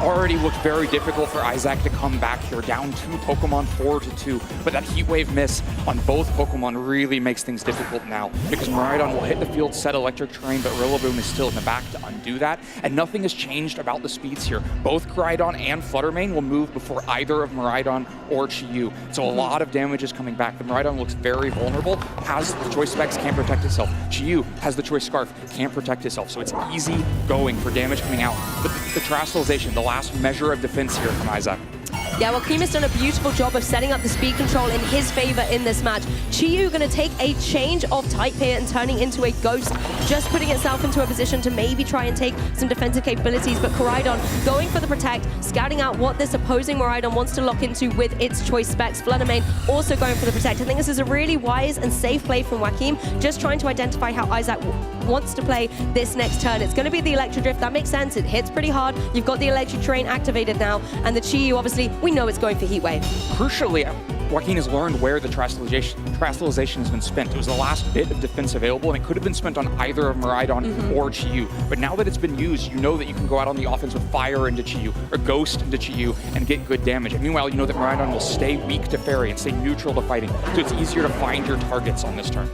Already looked very difficult for Isaac to come back here, down 2 Pokemon, 4-2. But that Heat Wave miss on both Pokemon really makes things difficult now, because Miraidon will hit the field, set Electric Terrain, but Rillaboom is still in the back to undo that. And nothing has changed about the speeds here. Both Koraidon and Fluttermane will move before either of Miraidon or Chi-Yu. So a lot of damage is coming back. The Miraidon looks very vulnerable, has the Choice Specs, can't protect itself. Chi-Yu has the Choice Scarf, can't protect itself. So it's easy going for damage coming out. But the Terrestrialization, the last measure of defense here from Isaac. Yeah, well, Kim has done a beautiful job of setting up the speed control in his favor in this match. Chi-Yu going to take a change of type here and turning into a Ghost, just putting itself into a position to maybe try and take some defensive capabilities. But Koraidon going for the Protect, scouting out what this opposing Miraidon wants to lock into with its Choice Specs. Fluttermane also going for the Protect. I think this is a really wise and safe play from Joaquin, just trying to identify how Isaac wants to play this next turn. It's going to be the Electro Drift. That makes sense. It hits pretty hard. You've got the Electric Terrain activated now, and the Chi-Yu, obviously, we know it's going for Heat Wave. Crucially, Joaquin has learned where the Terrestrialization has been spent. It was the last bit of defense available, and it could have been spent on either of Miraidon or Chi-Yu. But now that it's been used, you know that you can go out on the offense with Fire into Chi-Yu, or Ghost into Chi-Yu, and get good damage. And meanwhile, you know that Miraidon will stay weak to Fairy and stay neutral to fighting, so it's easier to find your targets on this turn.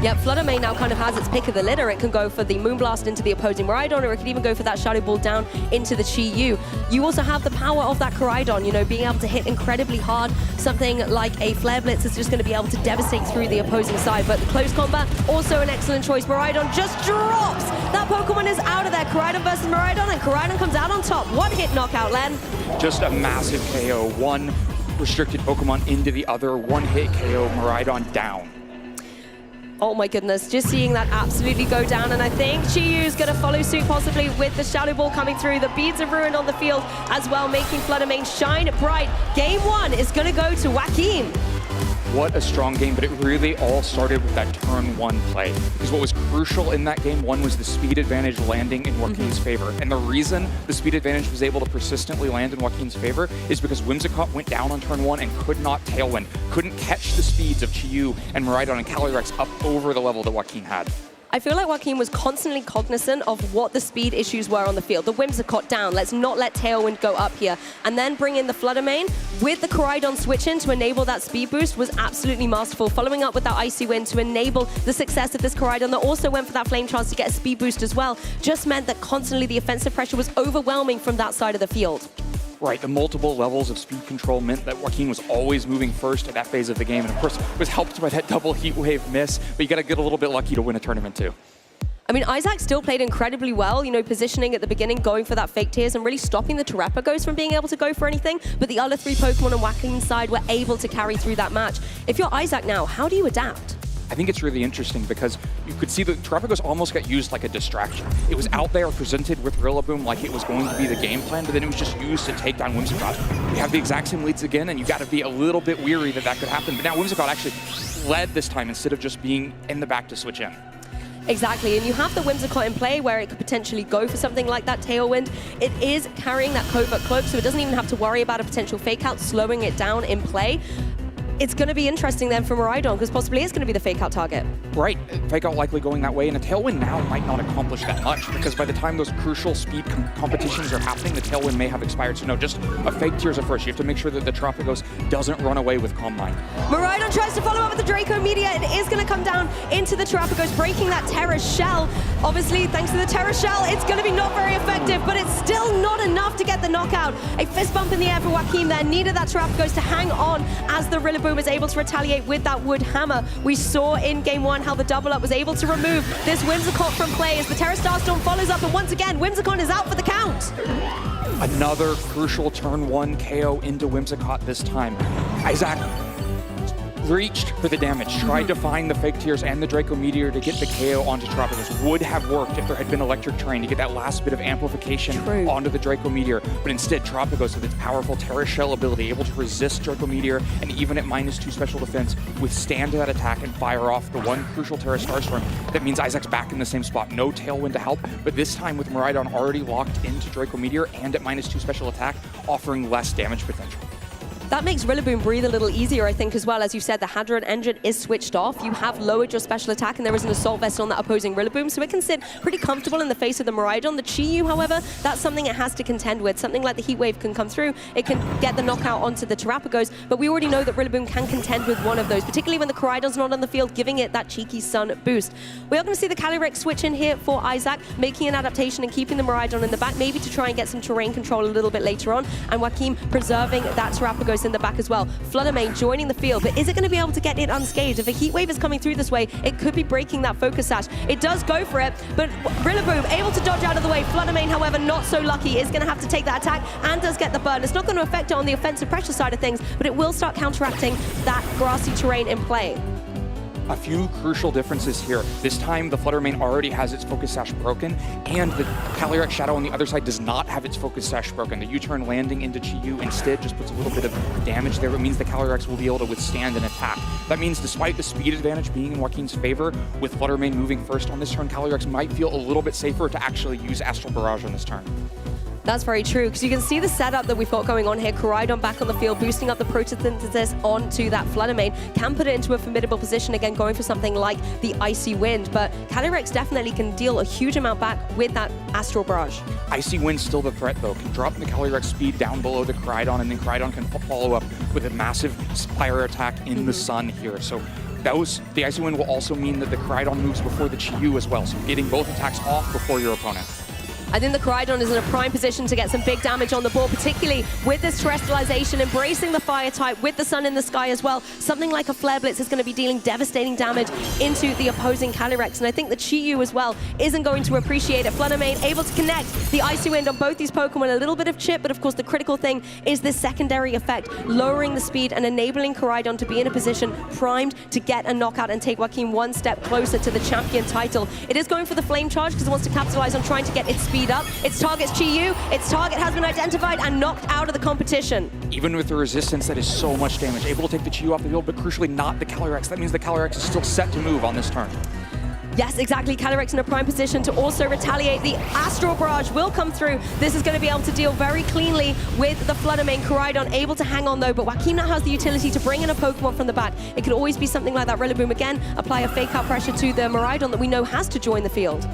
Yep, Fluttermane now kind of has its pick of the litter. It can go for the Moonblast into the opposing Miraidon, or it can even go for that Shadow Ball down into the Chi-Yu. You also have the power of that Koraidon, you know, being able to hit incredibly hard. Something like a Flare Blitz is just going to be able to devastate through the opposing side. But the close combat, also an excellent choice. Miraidon just drops. That Pokemon is out of there. Koraidon versus Miraidon, and Koraidon comes out on top. One hit knockout, Len. Just a massive KO. One restricted Pokemon into the other. One hit KO, Miraidon down. Oh my goodness, just seeing that absolutely go down, and I think Chi-Yu's going to follow suit possibly with the Shadow Ball coming through. The Beads of Ruin on the field as well, making Fluttermane shine bright. Game 1 is going to go to Joaquin. What a strong game, but it really all started with that turn 1 play. Because what was crucial in that game 1 was the speed advantage landing in Joaquin's favor. And the reason the speed advantage was able to persistently land in Joaquin's favor is because Whimsicott went down on turn 1 and could not Tailwind, couldn't catch the speeds of Chi-Yu and Miraidon and Calyrex up over the level that Joaquin had. I feel like Joaquin was constantly cognizant of what the speed issues were on the field. The Whimsicott down, let's not let Tailwind go up here. And then bring in the Fluttermane with the Koraidon switch in to enable that speed boost was absolutely masterful. Following up with that Icy Wind to enable the success of this Koraidon that also went for that Flame Charge to get a speed boost as well, just meant that constantly the offensive pressure was overwhelming from that side of the field. Right, the multiple levels of speed control meant that Joaquin was always moving first at that phase of the game, and of course was helped by that double Heat Wave miss, but you gotta get a little bit lucky to win a tournament too. I mean, Isaac still played incredibly well, you know, positioning at the beginning, going for that fake tears and really stopping the Terrapagos from being able to go for anything, but the other 3 Pokemon on Joaquin's side were able to carry through that match. If you're Isaac now, how do you adapt? I think it's really interesting because you could see that Terrapagos almost got used like a distraction. It was out there presented with Rillaboom like it was going to be the game plan, but then it was just used to take down Whimsicott. You have the exact same leads again, and you got to be a little bit weary that that could happen, but now Whimsicott actually led this time instead of just being in the back to switch in. Exactly, and you have the Whimsicott in play where it could potentially go for something like that Tailwind. It is carrying that Covert Cloak, so it doesn't even have to worry about a potential fake out, slowing it down in play. It's going to be interesting then for Miraidon, because possibly it's going to be the fake out target. Right, fake out likely going that way, and a Tailwind now might not accomplish that much, because by the time those crucial speed competitions are happening, the Tailwind may have expired. So no, just a fake tears at first. You have to make sure that the Terrapagos doesn't run away with Calm Mind. Miraidon tries to follow up with the Draco Meteor. It is going to come down into the Terrapagos, breaking that Terra Shell. Obviously, thanks to the Terra Shell, it's going to be not very effective, but it's still not enough to get the knockout. A fist bump in the air for Joaquin there. Needed that Terrapagos to hang on as the Rillaboom Rillaboom is able to retaliate with that Wood Hammer. We saw in game 1 how the double up was able to remove this Whimsicott from play as the Terra Starstorm follows up, and once again, Whimsicott is out for the count. Another crucial turn 1 KO into Whimsicott this time. Isaac reached for the damage, tried to find the Fake Tears and the Draco Meteor to get the KO onto Tropicus. Would have worked if there had been Electric Terrain to get that last bit of amplification onto the Draco Meteor, but instead Tropicus with its powerful Terra Shell ability, able to resist Draco Meteor and even at -2 special defense, withstand that attack and fire off the one crucial Terra Starstorm. That means Isaac's back in the same spot. No Tailwind to help, but this time with Miraidon already locked into Draco Meteor and at -2 special attack, offering less damage potential. That makes Rillaboom breathe a little easier, I think, as well. As you said, the Hadron Engine is switched off. You have lowered your special attack, and there is an Assault Vest on that opposing Rillaboom, so it can sit pretty comfortable in the face of the Miraidon. The Chi-Yu, however, that's something it has to contend with. Something like the Heat Wave can come through. It can get the knockout onto the Terrapagos, but we already know that Rillaboom can contend with one of those, particularly when the Koraidon's not on the field, giving it that cheeky Sun boost. We are going to see the Calyrex switch in here for Isaac, making an adaptation and keeping the Miraidon in the back, maybe to try and get some terrain control a little bit later on, and Joaquin preserving that Terrapagos in the back as well. Fluttermane joining the field, but is it going to be able to get it unscathed? If a Heat Wave is coming through this way, it could be breaking that Focus Sash. It does go for it, but Rillaboom able to dodge out of the way. Fluttermane, however, not so lucky, is going to have to take that attack and does get the burn. It's not going to affect it on the offensive pressure side of things, but it will start counteracting that grassy terrain in play. A few crucial differences here. This time, the Fluttermane already has its Focus Sash broken, and the Calyrex Shadow on the other side does not have its Focus Sash broken. The U-turn landing into Chi-Yu instead just puts a little bit of damage there. It means the Calyrex will be able to withstand an attack. That means despite the speed advantage being in Joaquin's favor, with Fluttermane moving first on this turn, Calyrex might feel a little bit safer to actually use Astral Barrage on this turn. That's very true, because you can see the setup that we've got going on here. Koraidon back on the field, boosting up the Photosynthesis onto that Fluttermane. Can put it into a formidable position, again, going for something like the Icy Wind. But Calyrex definitely can deal a huge amount back with that Astral Barrage. Icy Wind's still the threat, though. Can drop the Calyrex speed down below the Koraidon, and then Koraidon can follow up with a massive fire attack in the sun here. So the Icy Wind will also mean that the Koraidon moves before the Chi-Yu as well, so getting both attacks off before your opponent. I think the Koraidon is in a prime position to get some big damage on the board, particularly with this terrestrialization, embracing the fire type with the sun in the sky as well. Something like a Flare Blitz is going to be dealing devastating damage into the opposing Calyrex, and I think the Chi-Yu as well isn't going to appreciate it. Fluttermane able to connect the Icy Wind on both these Pokemon, a little bit of chip, but of course the critical thing is this secondary effect, lowering the speed and enabling Koraidon to be in a position primed to get a knockout and take Joaquin one step closer to the champion title. It is going for the Flame Charge because it wants to capitalize on trying to get its speed up. Its target's Chi-Yu. Its target has been identified and knocked out of the competition. Even with the resistance, that is so much damage. Able to take the Chi-Yu off the field, but crucially not the Calyrex. That means the Calyrex is still set to move on this turn. Yes, exactly. Calyrex in a prime position to also retaliate. The Astral Barrage will come through. This is going to be able to deal very cleanly with the Fluttermane. Koraidon able to hang on though, but Joaquin now has the utility to bring in a Pokemon from the back. It could always be something like that Rillaboom again, apply a fake out pressure to the Miraidon that we know has to join the field.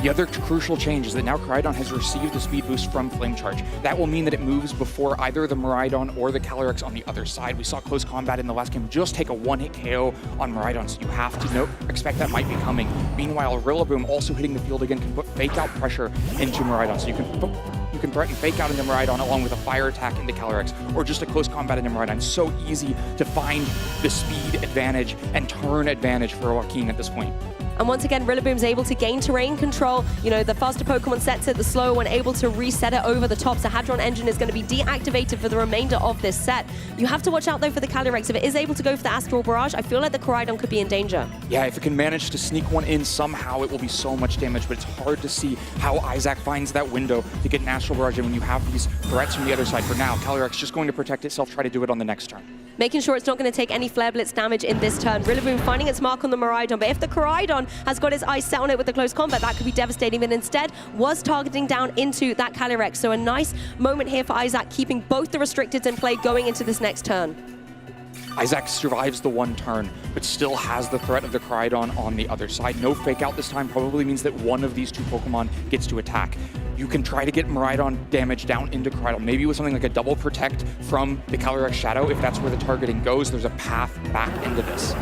The other crucial change is that now Koraidon has received the speed boost from Flame Charge. That will mean that it moves before either the Miraidon or the Calyrex on the other side. We saw close combat in the last game just take a one-hit KO on Miraidon, so you have to expect that might be coming. Meanwhile, Rillaboom also hitting the field again can put fake out pressure into Miraidon, so you can threaten fake out into Miraidon along with a fire attack into Calyrex, or just a close combat into Miraidon. So easy to find the speed advantage and turn advantage for Joaquin at this point. And once again, Rillaboom's able to gain terrain control. You know, the faster Pokemon sets it, the slower one able to reset it over the top. So Hadron Engine is going to be deactivated for the remainder of this set. You have to watch out, though, for the Calyrex. If it is able to go for the Astral Barrage, I feel like the Koraidon could be in danger. Yeah, if it can manage to sneak one in somehow, it will be so much damage, but it's hard to see how Isaac finds that window to get an Astral Barrage in when you have these threats from the other side. For now, Calyrex just going to protect itself, try to do it on the next turn. Making sure it's not going to take any Flare Blitz damage in this turn. Rillaboom finding its mark on the Miraidon, but if the Koraidon has got his eyes set on it with the close combat, that could be devastating, but instead was targeting down into that Calyrex. So a nice moment here for Isaac, keeping both the restricteds in play going into this next turn. Isaac survives the one turn, but still has the threat of the Koraidon on the other side. No fake out this time probably means that one of these two Pokemon gets to attack. You can try to get Miraidon damage down into Koraidon, maybe with something like a double protect from the Calyrex Shadow. If that's where the targeting goes, there's a path back into this.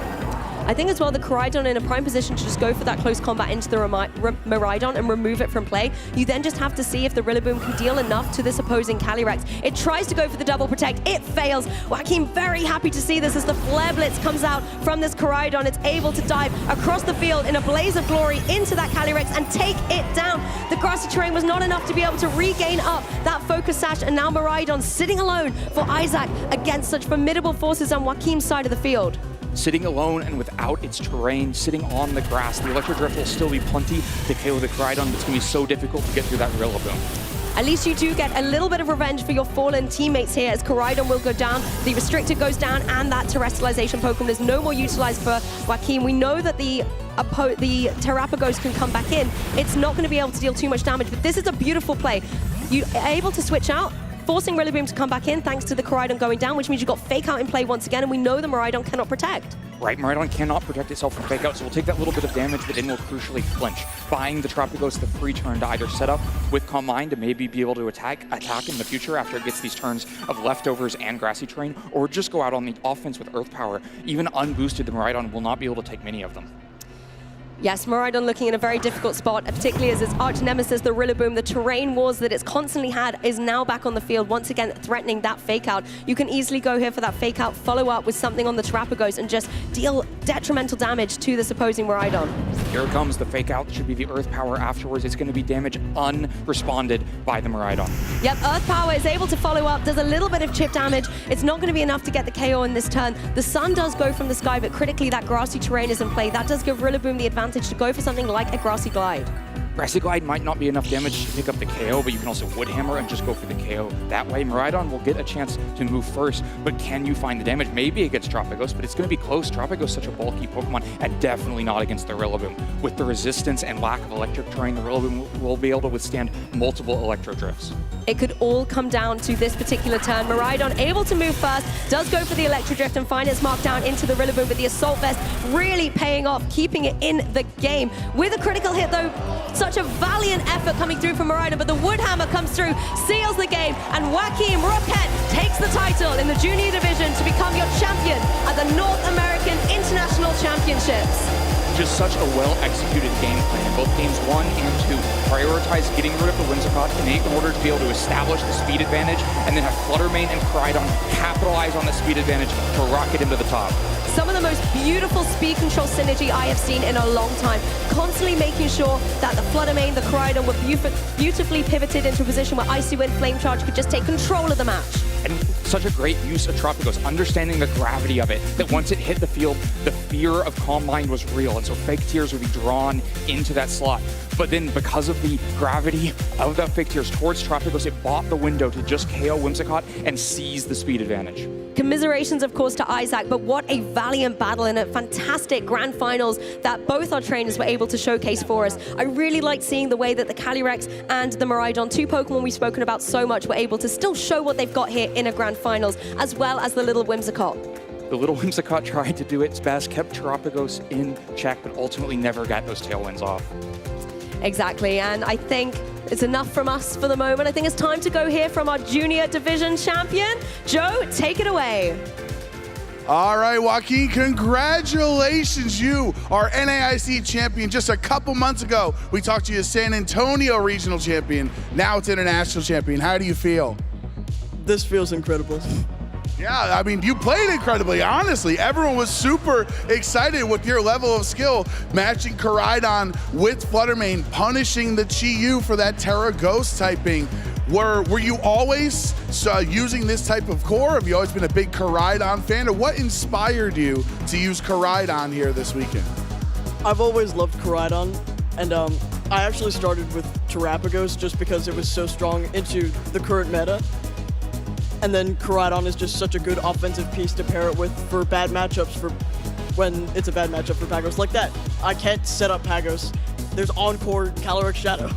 I think as well the Koraidon in a prime position to just go for that close combat into the Miraidon and remove it from play. You then just have to see if the Rillaboom can deal enough to this opposing Calyrex. It tries to go for the double protect. It fails. Joaquin very happy to see this as the Flare Blitz comes out from this Koraidon. It's able to dive across the field in a blaze of glory into that Calyrex and take it down. The grassy terrain was not enough to be able to regain up that focus sash, and now Miraidon sitting alone for Isaac against such formidable forces on Joaquin's side of the field. Sitting alone and without its terrain, sitting on the grass, the Electro Drift will still be plenty to KO the Koraidon, but it's going to be so difficult to get through that Rillaboom. At least you do get a little bit of revenge for your fallen teammates here, as Koraidon will go down, the Restrictor goes down, and that Terrestrialization Pokemon is no more utilized for Joaquin. We know that the Terrapagos can come back in. It's not going to be able to deal too much damage, but this is a beautiful play. You are able to switch out, forcing Rillaboom to come back in thanks to the Koraidon going down, which means you've got Fake Out in play once again, and we know the Miraidon cannot protect. Right, Miraidon cannot protect itself from Fake Out, so we'll take that little bit of damage, but then we'll crucially flinch, buying the Terrapagos the free turn to either set up with Calm Mind to maybe be able to attack in the future after it gets these turns of leftovers and grassy terrain, or just go out on the offense with Earth Power. Even unboosted, the Miraidon will not be able to take many of them. Yes, Miraidon looking in a very difficult spot, particularly as its arch nemesis, the Rillaboom. The terrain wars that it's constantly had is now back on the field, once again threatening that Fake Out. You can easily go here for that Fake Out, follow up with something on the Terrapagos, and just deal detrimental damage to this opposing Miraidon. Here it comes, the Fake Out should be the Earth Power afterwards. It's going to be damage unresponded by the Miraidon. Yep, Earth Power is able to follow up, does a little bit of chip damage. It's not going to be enough to get the KO in this turn. The Sun does go from the sky, but critically that grassy terrain is in play. That does give Rillaboom the advantage to go for something like a Grassy Glide. Grassy Glide might not be enough damage to pick up the KO, but you can also Wood Hammer and just go for the KO. That way, Miraidon will get a chance to move first, but can you find the damage? Maybe against Terrapagos, but it's going to be close. Terrapagos is such a bulky Pokemon, and definitely not against the Rillaboom. With the resistance and lack of electric terrain, the Rillaboom will be able to withstand multiple Electro Drifts. It could all come down to this particular turn. Miraidon able to move first, does go for the Electro Drift and find its mark down into the Rillaboom, but the Assault Vest really paying off, keeping it in the game. With a critical hit though, such a valiant effort coming through from Miraidon, but the Wood Hammer comes through, seals the game, and Joaquin Roquette takes the title in the junior division to become your champion at the North American International Championships. Just such a well-executed game plan in both games 1 and 2. Prioritize getting rid of the Whimsicott in order to be able to establish the speed advantage, and then have Fluttermane and Koraidon capitalize on the speed advantage to rocket into the top. Some of the most beautiful speed control synergy I have seen in a long time. Constantly making sure that the Fluttermane, the Koraidon were beautifully pivoted into a position where Icy Wind Flame Charge could just take control of the match. And such a great use of Terrapagos, understanding the gravity of it, that once it hit the field, the fear of Calm Mind was real, and so Fake Tears would be drawn into that slot. But then, because of the gravity of the Fake Tears towards Terrapagos, it bought the window to just KO Whimsicott and seize the speed advantage. Commiserations, of course, to Isaac, but what a valiant battle and a fantastic grand finals that both our trainers were able to showcase for us. I really liked seeing the way that the Calyrex and the Miraidon, two Pokemon we've spoken about so much, were able to still show what they've got here in a grand finals, as well as the little Whimsicott. The little Whimsicott tried to do its best, kept Terrapagos in check, but ultimately never got those tailwinds off. Exactly, and I think it's enough from us for the moment. I think it's time to go hear from our junior division champion. Joe, take it away. All right, Joaquin, congratulations. You are NAIC champion. Just a couple months ago, we talked to you as San Antonio regional champion. Now it's international champion. How do you feel? This feels incredible. Yeah, I mean, you played incredibly, honestly. Everyone was super excited with your level of skill, matching Koraidon with Fluttermane, punishing the Chi-Yu for that Terra Ghost typing. Were you always using this type of core? Have you always been a big Koraidon fan? Or what inspired you to use Koraidon here this weekend? I've always loved Koraidon, and I actually started with Terrapagos just because it was so strong into the current meta. And then Koraidon is just such a good offensive piece to pair it with for bad matchups, for when it's a bad matchup for Pagos. Like that, I can't set up Pagos. There's Encore, Calyrex Shadow.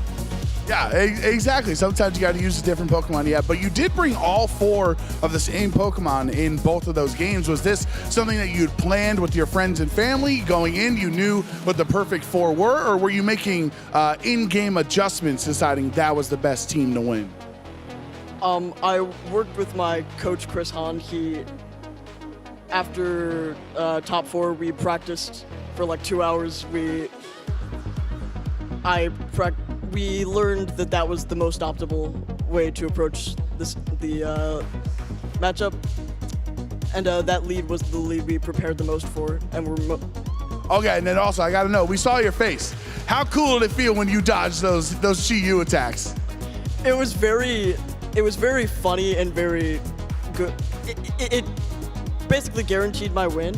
Yeah, exactly. Sometimes you got to use a different Pokemon, yeah. But you did bring all 4 of the same Pokemon in both of those games. Was this something that you'd planned with your friends and family going in? You knew what the perfect 4 were? Or were you making in-game adjustments deciding that was the best team to win? I worked with my coach, Chris Hahn. after top 4, we practiced for like 2 hours. We learned that was the most optimal way to approach the matchup, and that lead was the lead we prepared the most for, and we're. Okay, and then also I gotta know, we saw your face. How cool did it feel when you dodged those GU attacks? It was very funny and very good. It basically guaranteed my win.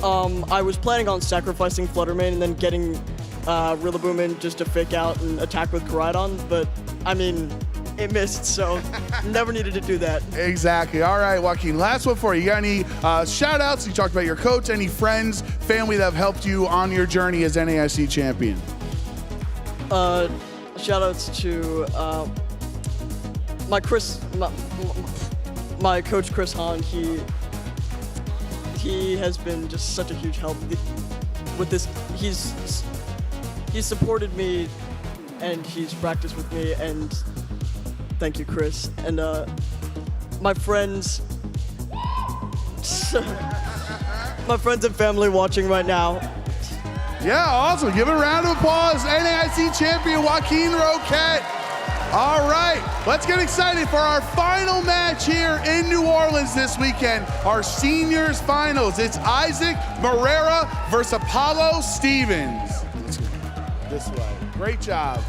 I was planning on sacrificing Fluttermane and then getting Rillaboom in just to fake out and attack with Koraidon, but I mean, it missed, so never needed to do that. Exactly. All right, Joaquin, last one for you. You got any shout outs? You talked about your coach, any friends, family that have helped you on your journey as NAIC champion? Shout outs to my coach Chris Hahn. He has been just such a huge help with this. He's supported me and he's practiced with me, and thank you, Chris. And my friends and family watching right now. Yeah, awesome. Give a round of applause. NAIC champion Joaquin Roquette. All right, let's get excited for our final match here in New Orleans this weekend, our seniors finals. It's Isaac Barrera versus Apollo Stevens. Let's go this way. Great job.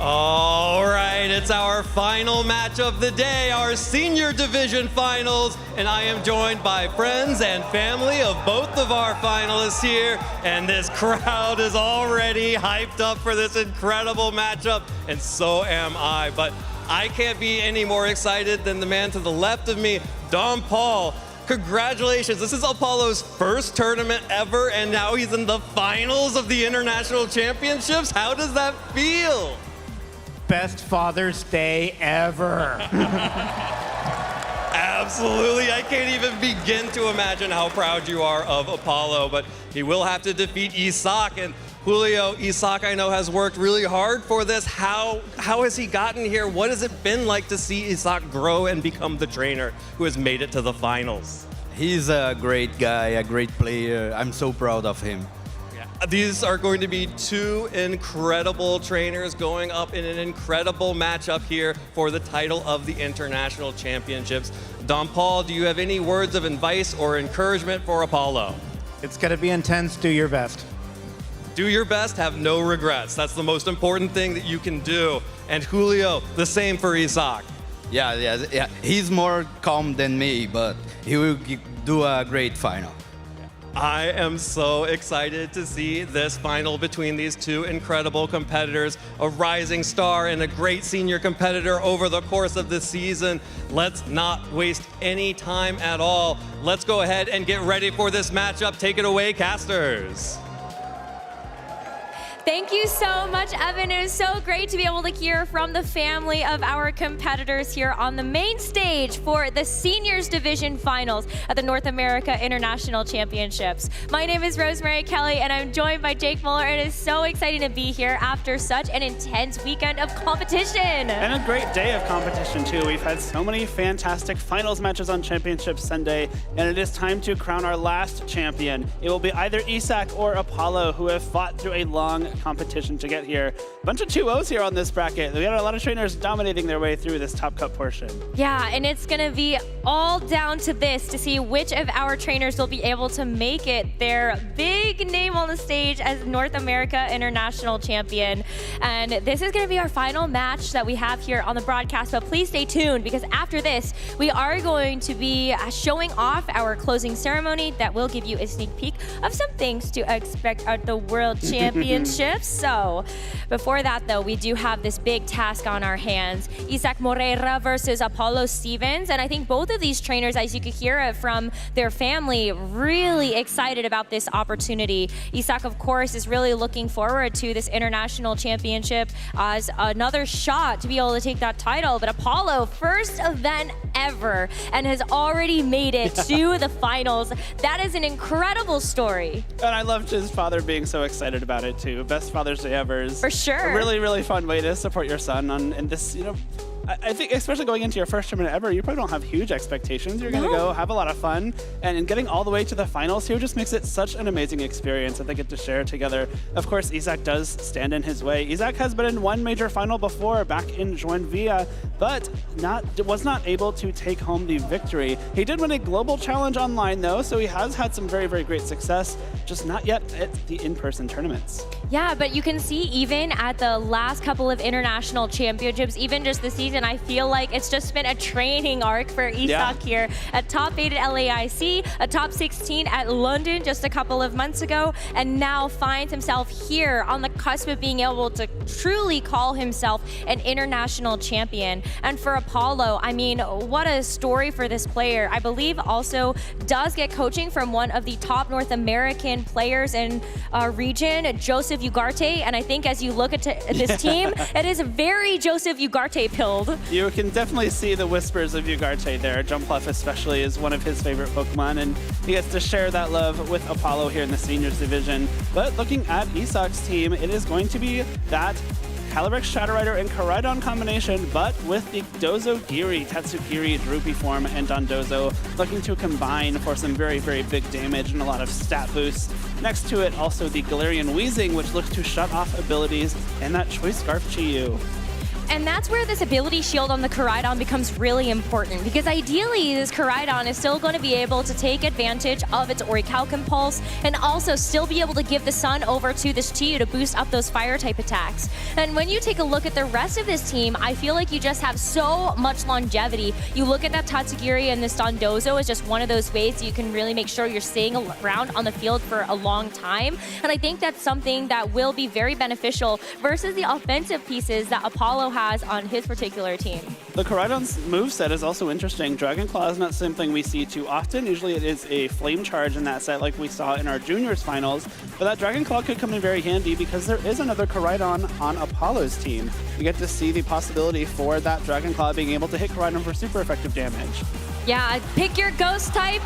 All right, it's our final match of the day, our senior division finals, and I am joined by friends and family of both of our finalists here, and this crowd is already hyped up for this incredible matchup, and so am I. But I can't be any more excited than the man to the left of me, Don Paul. Congratulations, this is Apollo's first tournament ever, and now he's in the finals of the International Championships. How does that feel? Best Father's Day ever. Absolutely, I can't even begin to imagine how proud you are of Apollo, but he will have to defeat Isaac. And Julio, Isaac I know has worked really hard for this. How has he gotten here? What has it been like to see Isaac grow and become the trainer who has made it to the finals? He's a great guy, a great player. I'm so proud of him. These are going to be two incredible trainers going up in an incredible matchup here for the title of the International Championships. Don Paul, do you have any words of advice or encouragement for Apollo? It's going to be intense. Do your best. Do your best, have no regrets. That's the most important thing that you can do. And Julio, the same for Isaac. Yeah. He's more calm than me, but he will do a great final. I am so excited to see this final between these two incredible competitors, a rising star and a great senior competitor over the course of the season. Let's not waste any time at all. Let's go ahead and get ready for this matchup. Take it away, casters. Thank you so much, Evan. It was so great to be able to hear from the family of our competitors here on the main stage for the Seniors Division Finals at the North America International Championships. My name is Rosemary Kelly, and I'm joined by Jake Muller. It is so exciting to be here after such an intense weekend of competition. And a great day of competition, too. We've had so many fantastic finals matches on Championship Sunday, and it is time to crown our last champion. It will be either Isaac or Apollo, who have fought through a long competition to get here. A bunch of 2-0s here on this bracket. We had a lot of trainers dominating their way through this top cut portion. Yeah, and it's gonna be all down to this to see which of our trainers will be able to make it their big name on the stage as North America International Champion. And this is gonna be our final match that we have here on the broadcast, but please stay tuned because after this, we are going to be showing off our closing ceremony that will give you a sneak peek of some things to expect at the World Championship. So before that, though, we do have this big task on our hands. Isaac Moreira versus Apollo Stevens. And I think both of these trainers, as you could hear it from their family, really excited about this opportunity. Isaac, of course, is really looking forward to this international championship as another shot to be able to take that title. But Apollo, first event ever, and has already made it to the finals. That is an incredible story. And I loved his father being so excited about it, too. Best Father's Day ever. For sure. A really, really fun way to support your son in this, I think, especially going into your first tournament ever, you probably don't have huge expectations. You're going to go have a lot of fun, and getting all the way to the finals here just makes it such an amazing experience that they get to share together. Of course, Isaac does stand in his way. Isaac has been in one major final before, back in Joinville, but was not able to take home the victory. He did win a global challenge online, though, so he has had some very, very great success, just not yet at the in-person tournaments. Yeah, but you can see even at the last couple of international championships, even just this season, I feel like it's just been a training arc for Isak here. A top 8 at LAIC, a top 16 at London just a couple of months ago, and now finds himself here on the cusp of being able to truly call himself an international champion. And for Apollo, I mean, what a story for this player. I believe also does get coaching from one of the top North American players in our region, Joseph Ugarte, and I think as you look at this team, it is very Joseph Ugarte-pilled. You can definitely see the whispers of Ugarte there. Jumpluff especially is one of his favorite Pokemon, and he gets to share that love with Apollo here in the seniors division. But looking at Isak's team, it is going to be that Calyrex, Shadow Rider, and Koraidon combination, but with the Dozo-Giri, Tatsugiri, Droopy form, and Dondozo looking to combine for some very, very big damage and a lot of stat boosts. Next to it, also the Galarian Weezing, which looks to shut off abilities, and that Choice Scarf Chi-Yu. And that's where this ability shield on the Koraidon becomes really important, because ideally this Koraidon is still going to be able to take advantage of its Orichalcum Pulse and also still be able to give the Sun over to this Chi-Yu to boost up those fire type attacks. And when you take a look at the rest of this team, I feel like you just have so much longevity. You look at that Tatsugiri and this Dondozo is just one of those ways you can really make sure you're staying around on the field for a long time. And I think that's something that will be very beneficial versus the offensive pieces that Apollo has on his particular team. The Koraidon's moveset is also interesting. Dragon Claw is not something we see too often. Usually it is a Flame Charge in that set like we saw in our juniors finals, but that Dragon Claw could come in very handy because there is another Koraidon on Apollo's team. You get to see the possibility for that Dragon Claw being able to hit Koraidon for super effective damage. Yeah, pick your ghost type.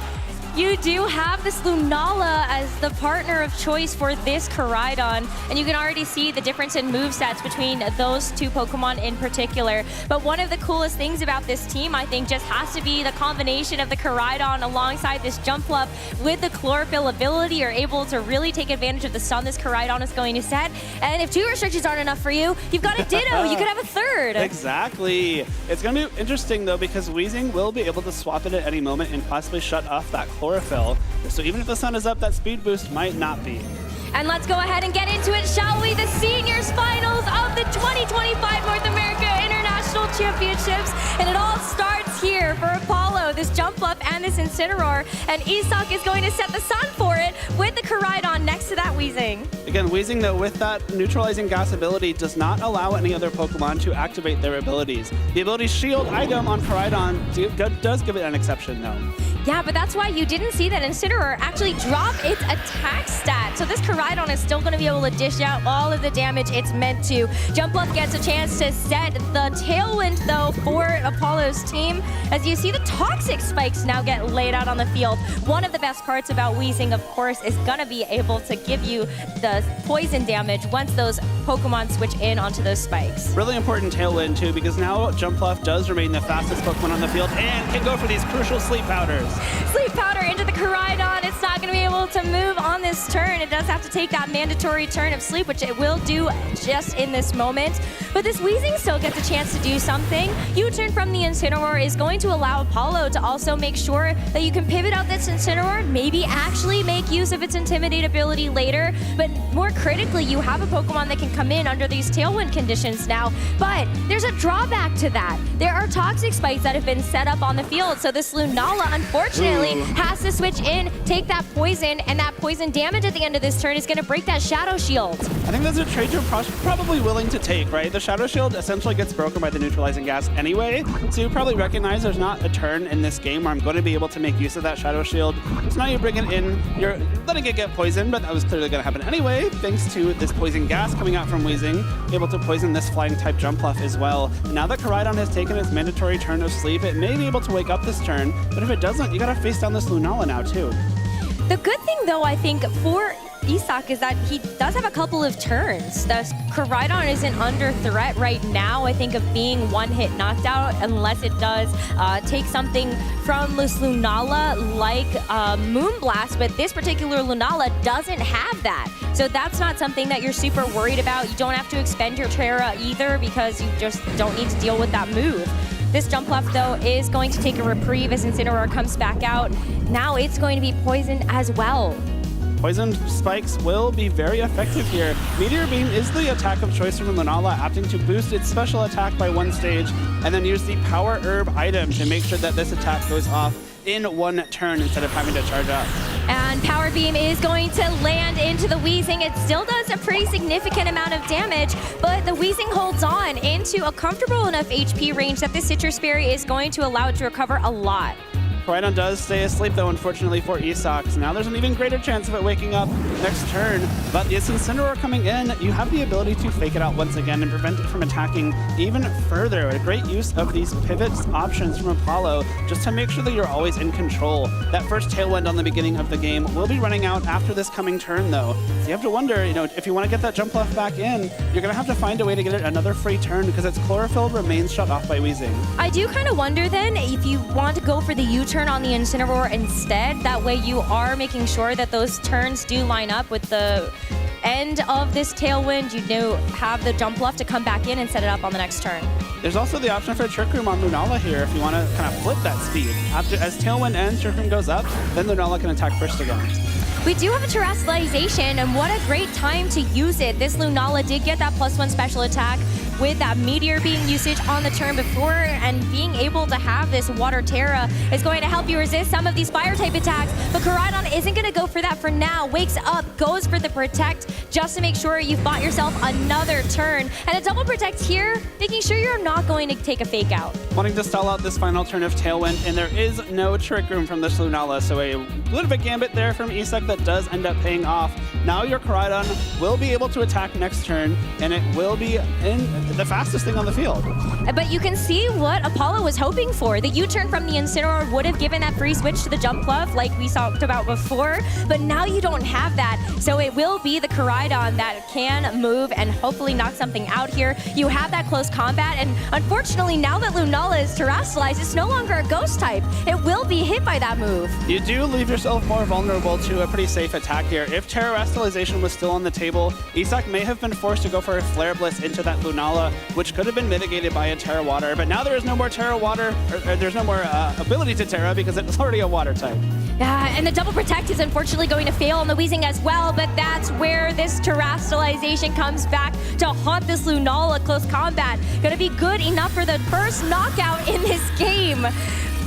You do have this Lunala as the partner of choice for this Koraidon, and you can already see the difference in movesets between those two Pokemon in particular. But one of the coolest things about this team, I think, just has to be the combination of the Koraidon alongside this Jumpluff with the Chlorophyll ability. You're able to really take advantage of the Sun this Koraidon is going to set. And if 2 restrictions aren't enough for you, you've got a Ditto. You could have a third. Exactly. It's going to be interesting, though, because Weezing will be able to swap it at any moment and possibly shut off that Chlorophyll. So even if the Sun is up, that speed boost might not be. And let's go ahead and get into it, shall we? The seniors finals of the 2025 North America International Championships. And it all starts here for Apollo, this Jumpluff and this Incineroar. And Isak is going to set the Sun for it with the Koraidon next to that Weezing. Again, Weezing, though, with that neutralizing gas ability, does not allow any other Pokemon to activate their abilities. The ability Shield item on Koraidon does give it an exception, though. Yeah, but that's why you didn't see that Incineroar actually drop its attack stat. So this Koraidon is still going to be able to dish out all of the damage it's meant to. Jumpluff gets a chance to set the Tailwind, though, for Apollo's team. As you see, the Toxic Spikes now get laid out on the field. One of the best parts about Weezing, of course, is going to be able to give you the poison damage once those Pokemon switch in onto those spikes. Really important Tailwind, too, because now Jumpluff does remain the fastest Pokemon on the field and can go for these crucial Sleep Powders. Sleep Powder into the Koraidon. It's not going to be able to move on this turn. It does have to take that mandatory turn of sleep, which it will do just in this moment. But this Weezing still gets a chance to do something. U-turn from the Incineroar is going to allow Apollo to also make sure that you can pivot out this Incineroar, maybe actually make use of its Intimidate ability later. But more critically, you have a Pokemon that can come in under these Tailwind conditions now. But there's a drawback to that. There are Toxic Spikes that have been set up on the field. So this Lunala, unfortunately, has to switch in, take that poison, and that poison damage at the end of this turn is going to break that Shadow Shield. I think that's a trade you're probably willing to take, right? The Shadow Shield essentially gets broken by the neutralizing gas anyway, so you probably recognize there's not a turn in this game where I'm going to be able to make use of that Shadow Shield. So now you bring it in, you're letting it get poisoned, but that was clearly going to happen anyway, thanks to this poison gas coming out from Weezing, able to poison this flying type Jumpluff as well. And now that Koraidon has taken its mandatory turn of sleep, it may be able to wake up this turn, but if it doesn't, you got to face down this Lunala now too. The good thing, though, I think, for Isak is that he does have a couple of turns. The Koraidon isn't under threat right now, I think, of being one-hit knocked out, unless it does take something from this Lunala like Moonblast, but this particular Lunala doesn't have that. So that's not something that you're super worried about. You don't have to expend your Terra either because you just don't need to deal with that move. This jump left, though, is going to take a reprieve as Incineroar comes back out. Now it's going to be poisoned as well. Poison spikes will be very effective here. Meteor Beam is the attack of choice from Lunala, opting to boost its special attack by 1 stage, and then use the Power Herb item to make sure that this attack goes off in 1 turn instead of having to charge up. And Power Beam is going to land into the Weezing. It still does a pretty significant amount of damage, but the Weezing holds on into a comfortable enough HP range that this Citrus Berry is going to allow it to recover a lot. Koraidon does stay asleep, though, unfortunately for Isak. So now there's an even greater chance of it waking up next turn. But it's Incineroar coming in. You have the ability to fake it out once again and prevent it from attacking even further. A great use of these pivot options from Apollo just to make sure that you're always in control. That first Tailwind on the beginning of the game will be running out after this coming turn, though. So you have to wonder, if you want to get that jump left back in, you're going to have to find a way to get it another free turn because its Chlorophyll remains shut off by Weezing. I do kind of wonder then if you want to go for the U-turn on the Incineroar instead. That way you are making sure that those turns do line up with the end of this Tailwind. You have the jump left to come back in and set it up on the next turn. There's also the option for a Trick Room on Lunala here if you want to kind of flip that speed. As Tailwind ends, Trick Room goes up, then Lunala can attack first again. We do have a Terrestrialization, and what a great time to use it. This Lunala did get that +1 special attack with that Meteor Beam usage on the turn before, and being able to have this Water Terra is going to help you resist some of these Fire-type attacks, but Koraidon isn't going to go for that for now. Wakes up, goes for the Protect, just to make sure you've bought yourself another turn. And a double Protect here, making sure you're not going to take a Fake Out. Wanting to stall out this final turn of Tailwind, and there is no Trick Room from this Lunala, so a little bit Gambit there from Isak that does end up paying off. Now your Koraidon will be able to attack next turn, and it will be in the fastest thing on the field. But you can see what Apollo was hoping for. The U-turn from the Incineroar would have given that free switch to the jump glove like we talked about before, but now you don't have that. So it will be the Koraidon that can move and hopefully knock something out here. You have that close combat, and unfortunately now that Lunala is terrestrialized, it's no longer a ghost type. It will be hit by that move. You do leave yourself more vulnerable to a pretty safe attack here. If Terrestrialization was still on the table, Isak may have been forced to go for a Flare Blitz into that Lunala, which could have been mitigated by a Terra Water, but now there is no more Terra Water, or there's no more ability to Terra because it's already a Water type. Yeah, and the double Protect is unfortunately going to fail on the Weezing as well, but that's where this Terrestrialization comes back to haunt this Lunala close combat. Gonna be good enough for the first knockout in this game.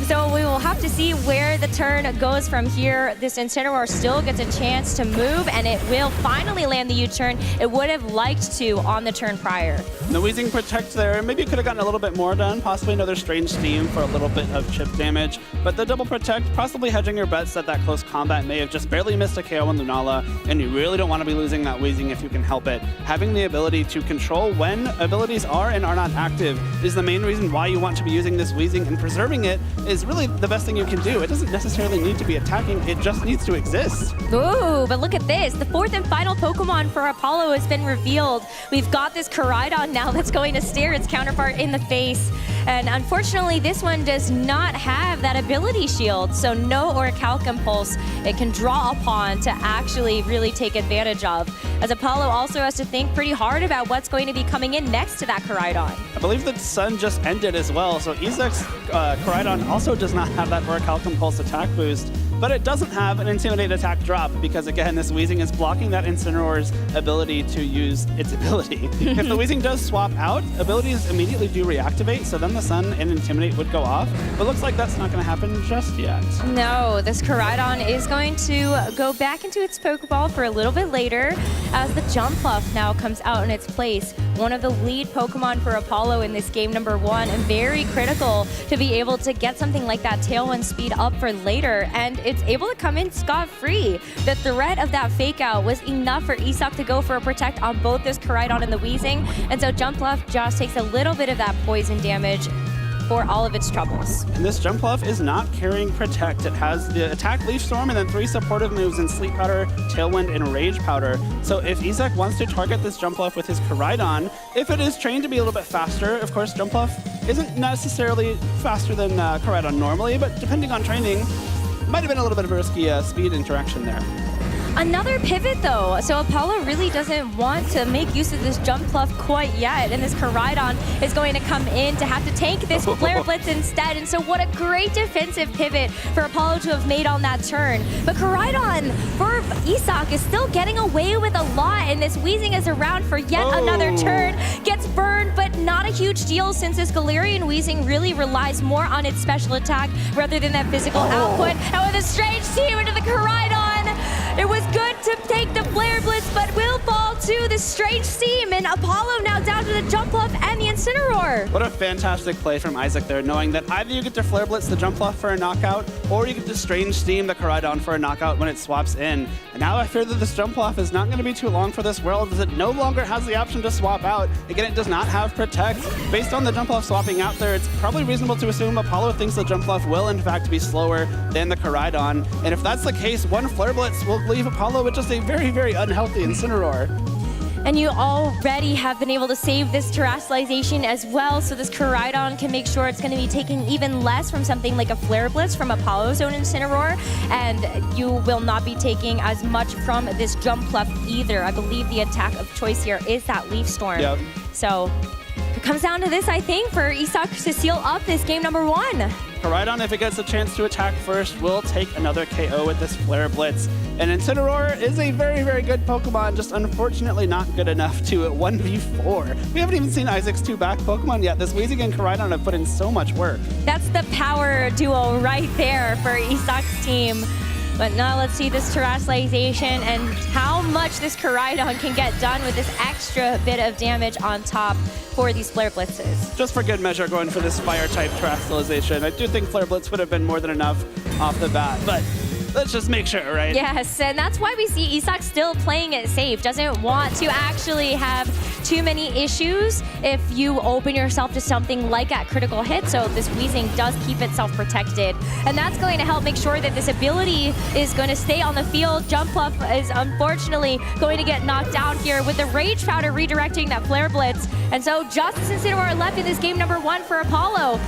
So we will have to see where the turn goes from here. This Incineroar still gets a chance to move, and it will finally land the U-turn. It would have liked to on the turn prior. The Weezing Protect there, maybe it could have gotten a little bit more done, possibly another Strange Steam for a little bit of chip damage, but the double Protect, possibly hedging your bets that that close combat may have just barely missed a KO on Lunala, and you really don't want to be losing that Weezing if you can help it. Having the ability to control when abilities are and are not active is the main reason why you want to be using this Weezing, and preserving it is really the best thing you can do. It doesn't necessarily need to be attacking, it just needs to exist. Ooh, but look at this. The fourth and final Pokemon for Apollo has been revealed. We've got this Koraidon now that's going to stare its counterpart in the face. And unfortunately, this one does not have that ability shield, so no Orichalcum Pulse it can draw upon to actually really take advantage of. As Apollo also has to think pretty hard about what's going to be coming in next to that Koraidon. I believe the sun just ended as well, so Isak's Koraidon also does not have that Orichalcum Pulse attack boost, but it doesn't have an Intimidate attack drop because, again, this Weezing is blocking that Incineroar's ability to use its ability. If the Weezing does swap out, abilities immediately do reactivate, so then the Sun and Intimidate would go off, but looks like that's not going to happen just yet. No, this Koraidon is going to go back into its Pokeball for a little bit later as the Jumpluff now comes out in its place. One of the lead Pokemon for Apollo in this game number 1, and very critical to be able to get something like that Tailwind speed up for later, and it's able to come in scot-free. The threat of that Fake Out was enough for Isak to go for a Protect on both this Koraidon and the Weezing, and so Jumpluff just takes a little bit of that poison damage. for all of its troubles. And this Jumpluff is not carrying Protect. It has the Attack, Leaf Storm, and then 3 supportive moves in Sleep Powder, Tailwind, and Rage Powder. So if Isak wants to target this Jumpluff with his Koraidon, if it is trained to be a little bit faster, of course Jumpluff isn't necessarily faster than Koraidon normally, but depending on training, might have been a little bit of a risky speed interaction there. Another pivot though, so Apollo really doesn't want to make use of this Jumpluff quite yet, and this Koraidon is going to come in to have to tank this Flare Blitz instead, and so what a great defensive pivot for Apollo to have made on that turn. But Koraidon for Isak is still getting away with a lot, and this Weezing is around for yet another turn, gets burned, but not a huge deal since this Galarian Weezing really relies more on its special attack rather than that physical output. And with a strange team into the Koraidon, it was good to take the Flare Blitz, but will fall to the Strange Steam, and Apollo now down to the Jumpluff and the Incineroar. What a fantastic play from Isak there, knowing that either you get to Flare Blitz the Jumpluff for a knockout, or you get to Strange Steam the Koraidon for a knockout when it swaps in. And now I fear that this Jumpluff is not going to be too long for this world, as it no longer has the option to swap out. Again, it does not have Protect. Based on the Jumpluff swapping out there, it's probably reasonable to assume Apollo thinks the Jumpluff will in fact be slower than the Koraidon. And if that's the case, one Flare Blitz will leave Apollo with just a very, very unhealthy Incineroar. And you already have been able to save this terrestrialization as well, so this Koraidon can make sure it's going to be taking even less from something like a Flare Blitz from Apollo's own Incineroar, and you will not be taking as much from this Jumpluff either. I believe the attack of choice here is that Leaf Storm. Yep. So it comes down to this, I think, for Isak to seal up this game number 1. Koraidon, if it gets a chance to attack first, will take another KO with this Flare Blitz. And Incineroar is a very, very good Pokemon, just unfortunately not good enough to 1v4. We haven't even seen Isak's 2 back Pokemon yet. This Weezing and Koraidon have put in so much work. That's the power duo right there for Isak's team. But now let's see this terrestrialization and how much this Koraidon can get done with this extra bit of damage on top for these Flare Blitzes. Just for good measure, going for this Fire-type terrestrialization. I do think Flare Blitz would have been more than enough off the bat, but let's just make sure, right? Yes, and that's why we see Isak still playing it safe. Doesn't want to actually have too many issues if you open yourself to something like a critical hit, so this Weezing does keep itself protected. And that's going to help make sure that this ability is going to stay on the field. Jumpluff is unfortunately going to get knocked down here with the Rage Powder redirecting that Flare Blitz. And so Justice and Incineroar left in this game number 1 for Apollo.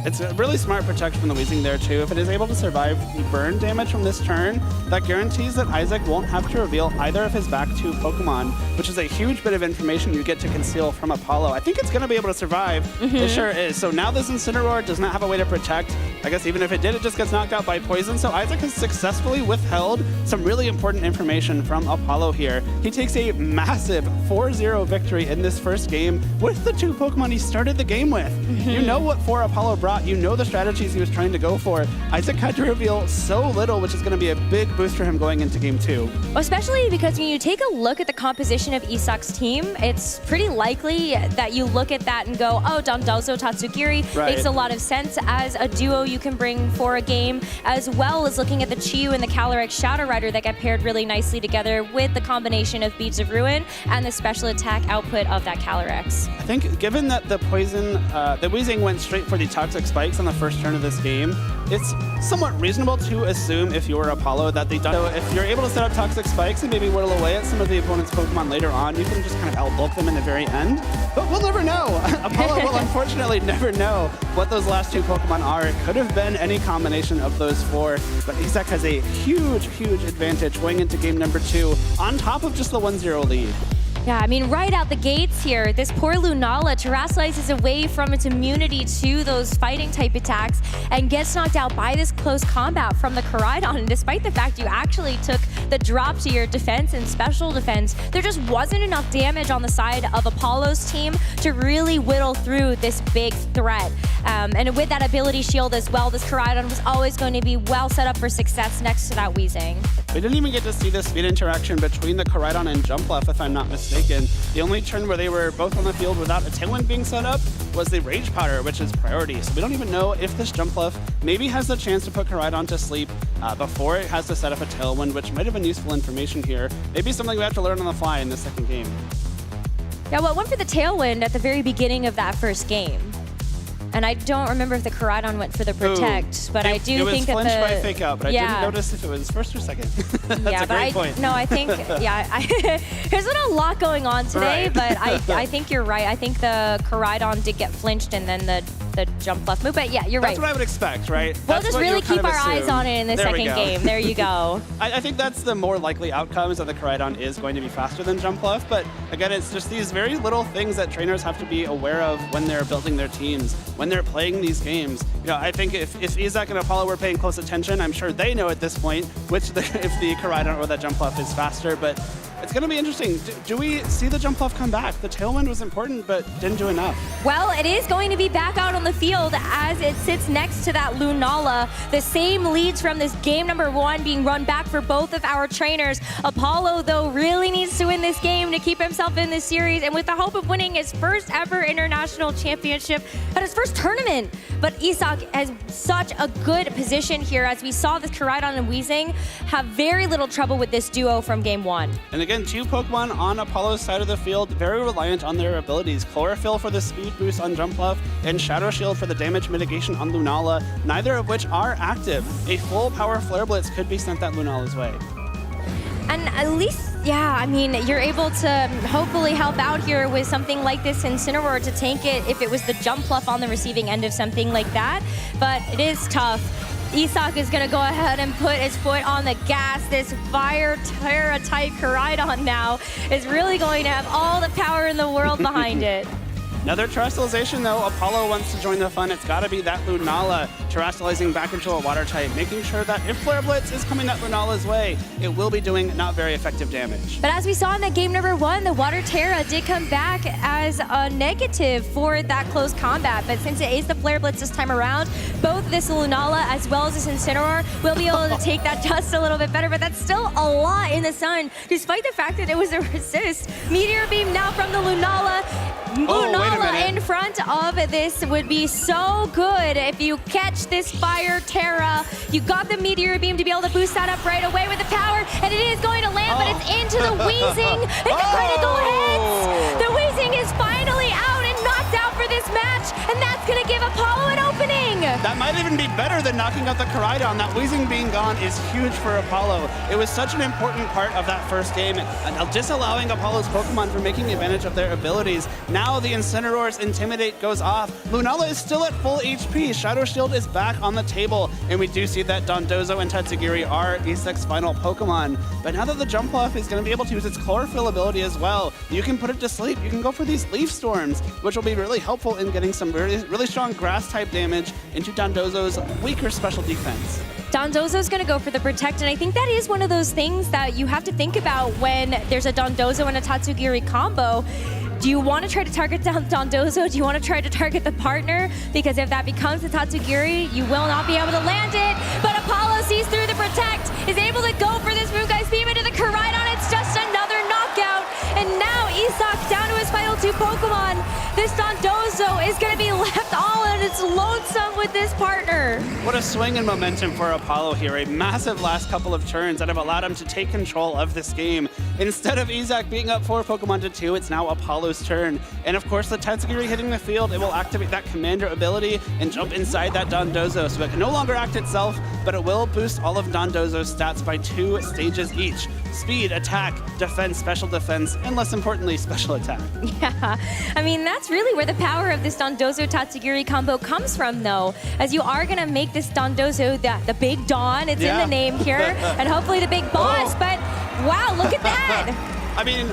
It's a really smart protection from the Weezing there too. If it is able to survive the burn damage from this turn, that guarantees that Isak won't have to reveal either of his back 2 Pokemon, which is a huge bit of information you get to conceal from Apollo. I think it's going to be able to survive. It sure is. So now this Incineroar does not have a way to protect. I guess even if it did, it just gets knocked out by poison. So Isak has successfully withheld some really important information from Apollo here. He takes a massive 4-0 victory in this first game with the 2 Pokemon he started the game with. You know what for Apollo brought. You know the strategies he was trying to go for. Isak had to reveal so little, which is going to be a big boost for him going into game 2. Especially because when you take a look at the composition of Isak's team, it's pretty likely that you look at that and go, oh, Dondozo Tatsugiri makes a lot of sense as a duo you can bring for a game, as well as looking at the Chiyu and the Calyrex Shadow Rider that get paired really nicely together with the combination of Beads of Ruin and the special attack output of that Calyrex. I think given that the poison, the Weezing went straight for the Toxic Spikes on the first turn of this game, it's somewhat reasonable to assume if you're Apollo that they don't. So if you're able to set up Toxic Spikes and maybe whittle away at some of the opponent's Pokemon later on, you can just kind of outbulk them in the very end. But we'll never know. Apollo will unfortunately never know what those last 2 Pokemon are. It could have been any combination of those 4, but Isak has a huge, huge advantage going into game number 2 on top of just the 1-0 lead. Yeah, I mean, right out the gates here, this poor Lunala terrestrializes away from its immunity to those fighting type attacks and gets knocked out by this close combat from the Koraidon. And despite the fact you actually took the drop to your defense and special defense, there just wasn't enough damage on the side of Apollo's team to really whittle through this big threat. And with that ability shield as well, this Koraidon was always going to be well set up for success next to that Weezing. We didn't even get to see the speed interaction between the Koraidon and Jumpluff, if I'm not mistaken. The only turn where they were both on the field without a Tailwind being set up was the Rage Powder, which is priority. So we don't even know if this Jumpluff maybe has the chance to put Koraidon to sleep before it has to set up a Tailwind, which might have been useful information here. Maybe something we have to learn on the fly in the second game. Yeah, well, it went for the Tailwind at the very beginning of that first game. And I don't remember if the Koraidon went for the protect, but I do think that it was flinched by fake out, but I didn't notice if it was first or second. That's yeah, a great point. No, I think, there's been a lot going on today, Right. but I think you're right. I think the Koraidon did get flinched and then the jump left move, but yeah, you're right. That's what I would expect, right? We'll That's just what really you'll kind keep of our eyes assume. on it in the There we second go. game. There you go. I think that's the more likely outcome, is that the Koraidon is going to be faster than jump left, but again, it's just these very little things that trainers have to be aware of when they're building their teams, when they're playing these games. You know, I think if Isaac and Apollo were paying close attention, I'm sure they know at this point if the Koraidon or that jump left is faster, but it's going to be interesting. Do we see the jump left come back? The tailwind was important, but didn't do enough. Well, it is going to be back out on the field as it sits next to that Lunala. The same leads from this game number 1 being run back for both of our trainers. Apollo, though, really needs to win this game to keep himself in this series, and with the hope of winning his first ever international championship at his first tournament. But Isaac has such a good position here, as we saw this Koraidon and Weezing have very little trouble with this duo from game 1. And again, 2 Pokemon on Apollo's side of the field, very reliant on their abilities. Chlorophyll for the speed boost on Jump Left, and Shadow Shield for the damage mitigation on Lunala, neither of which are active. A full power Flare Blitz could be sent that Lunala's way. And at least, yeah, I mean, you're able to hopefully help out here with something like this Incineroar to tank it if it was the jump fluff on the receiving end of something like that. But it is tough. Isaac is going to go ahead and put his foot on the gas. This Fire Terra type Koraidon now is really going to have all the power in the world behind it. Another terrestrialization, though. Apollo wants to join the fun. It's got to be that Lunala terrestrializing back into a water type, making sure that if Flare Blitz is coming that Lunala's way, it will be doing not very effective damage. But as we saw in that game number 1, the Water Terra did come back as a negative for that close combat. But since it is the Flare Blitz this time around, both this Lunala as well as this Incineroar will be able to take that dust a little bit better. But that's still a lot in the sun, despite the fact that it was a resist. Meteor Beam now from the Lunala. Lunala in front of this would be so good if you catch this Fire Terra. You got the Meteor Beam to be able to boost that up right away with the power, and it is going to land, but it's into the Weezing, and the critical hits! The Weezing is finally out and knocked out for this match, and that's going to give Apollo an opening! That might even be better than knocking out the Koraidon. That Weezing being gone is huge for Apollo. It was such an important part of that first game, and disallowing Apollo's Pokemon from making advantage of their abilities. Now the Incineroar's Intimidate goes off. Lunala is still at full HP. Shadow Shield is back on the table, and we do see that Dondozo and Tatsugiri are Isaac's final Pokemon. But now that the Jump Off is going to be able to use its Chlorophyll ability as well, you can put it to sleep. You can go for these Leaf Storms, which will be really helpful in getting some really strong Grass-type damage into Dondozo's weaker special defense. Dondozo's going to go for the Protect, and I think that is one of those things that you have to think about when there's a Dondozo and a Tatsugiri combo. Do you want to try to target Dondozo? Do you want to try to target the partner? Because if that becomes the Tatsugiri, you will not be able to land it. But Apollo sees through the Protect, is able to go for this Moongeist Beam into the Koraidon. It's just another knockout. And now Isaac down to his final 2 Pokemon. This Dondozo is going to be left all on its lonesome with this partner. What a swing in momentum for Apollo here. A massive last couple of turns that have allowed him to take control of this game. Instead of Isaac being up 4 Pokemon to 2, it's now Apollo's turn. And of course, the Tatsugiri hitting the field, it will activate that Commander ability and jump inside that Dondozo. So it can no longer act itself, but it will boost all of Dondozo's stats by 2 stages each. Speed, attack, defense, special defense, and less importantly, special attack. Yeah, I mean, that's really where the power of this Dondozo-Tatsugiri combo comes from, though, as you are going to make this Dondozo the Big Don. It's in the name here, and hopefully the Big Boss, but wow, look at that! I mean,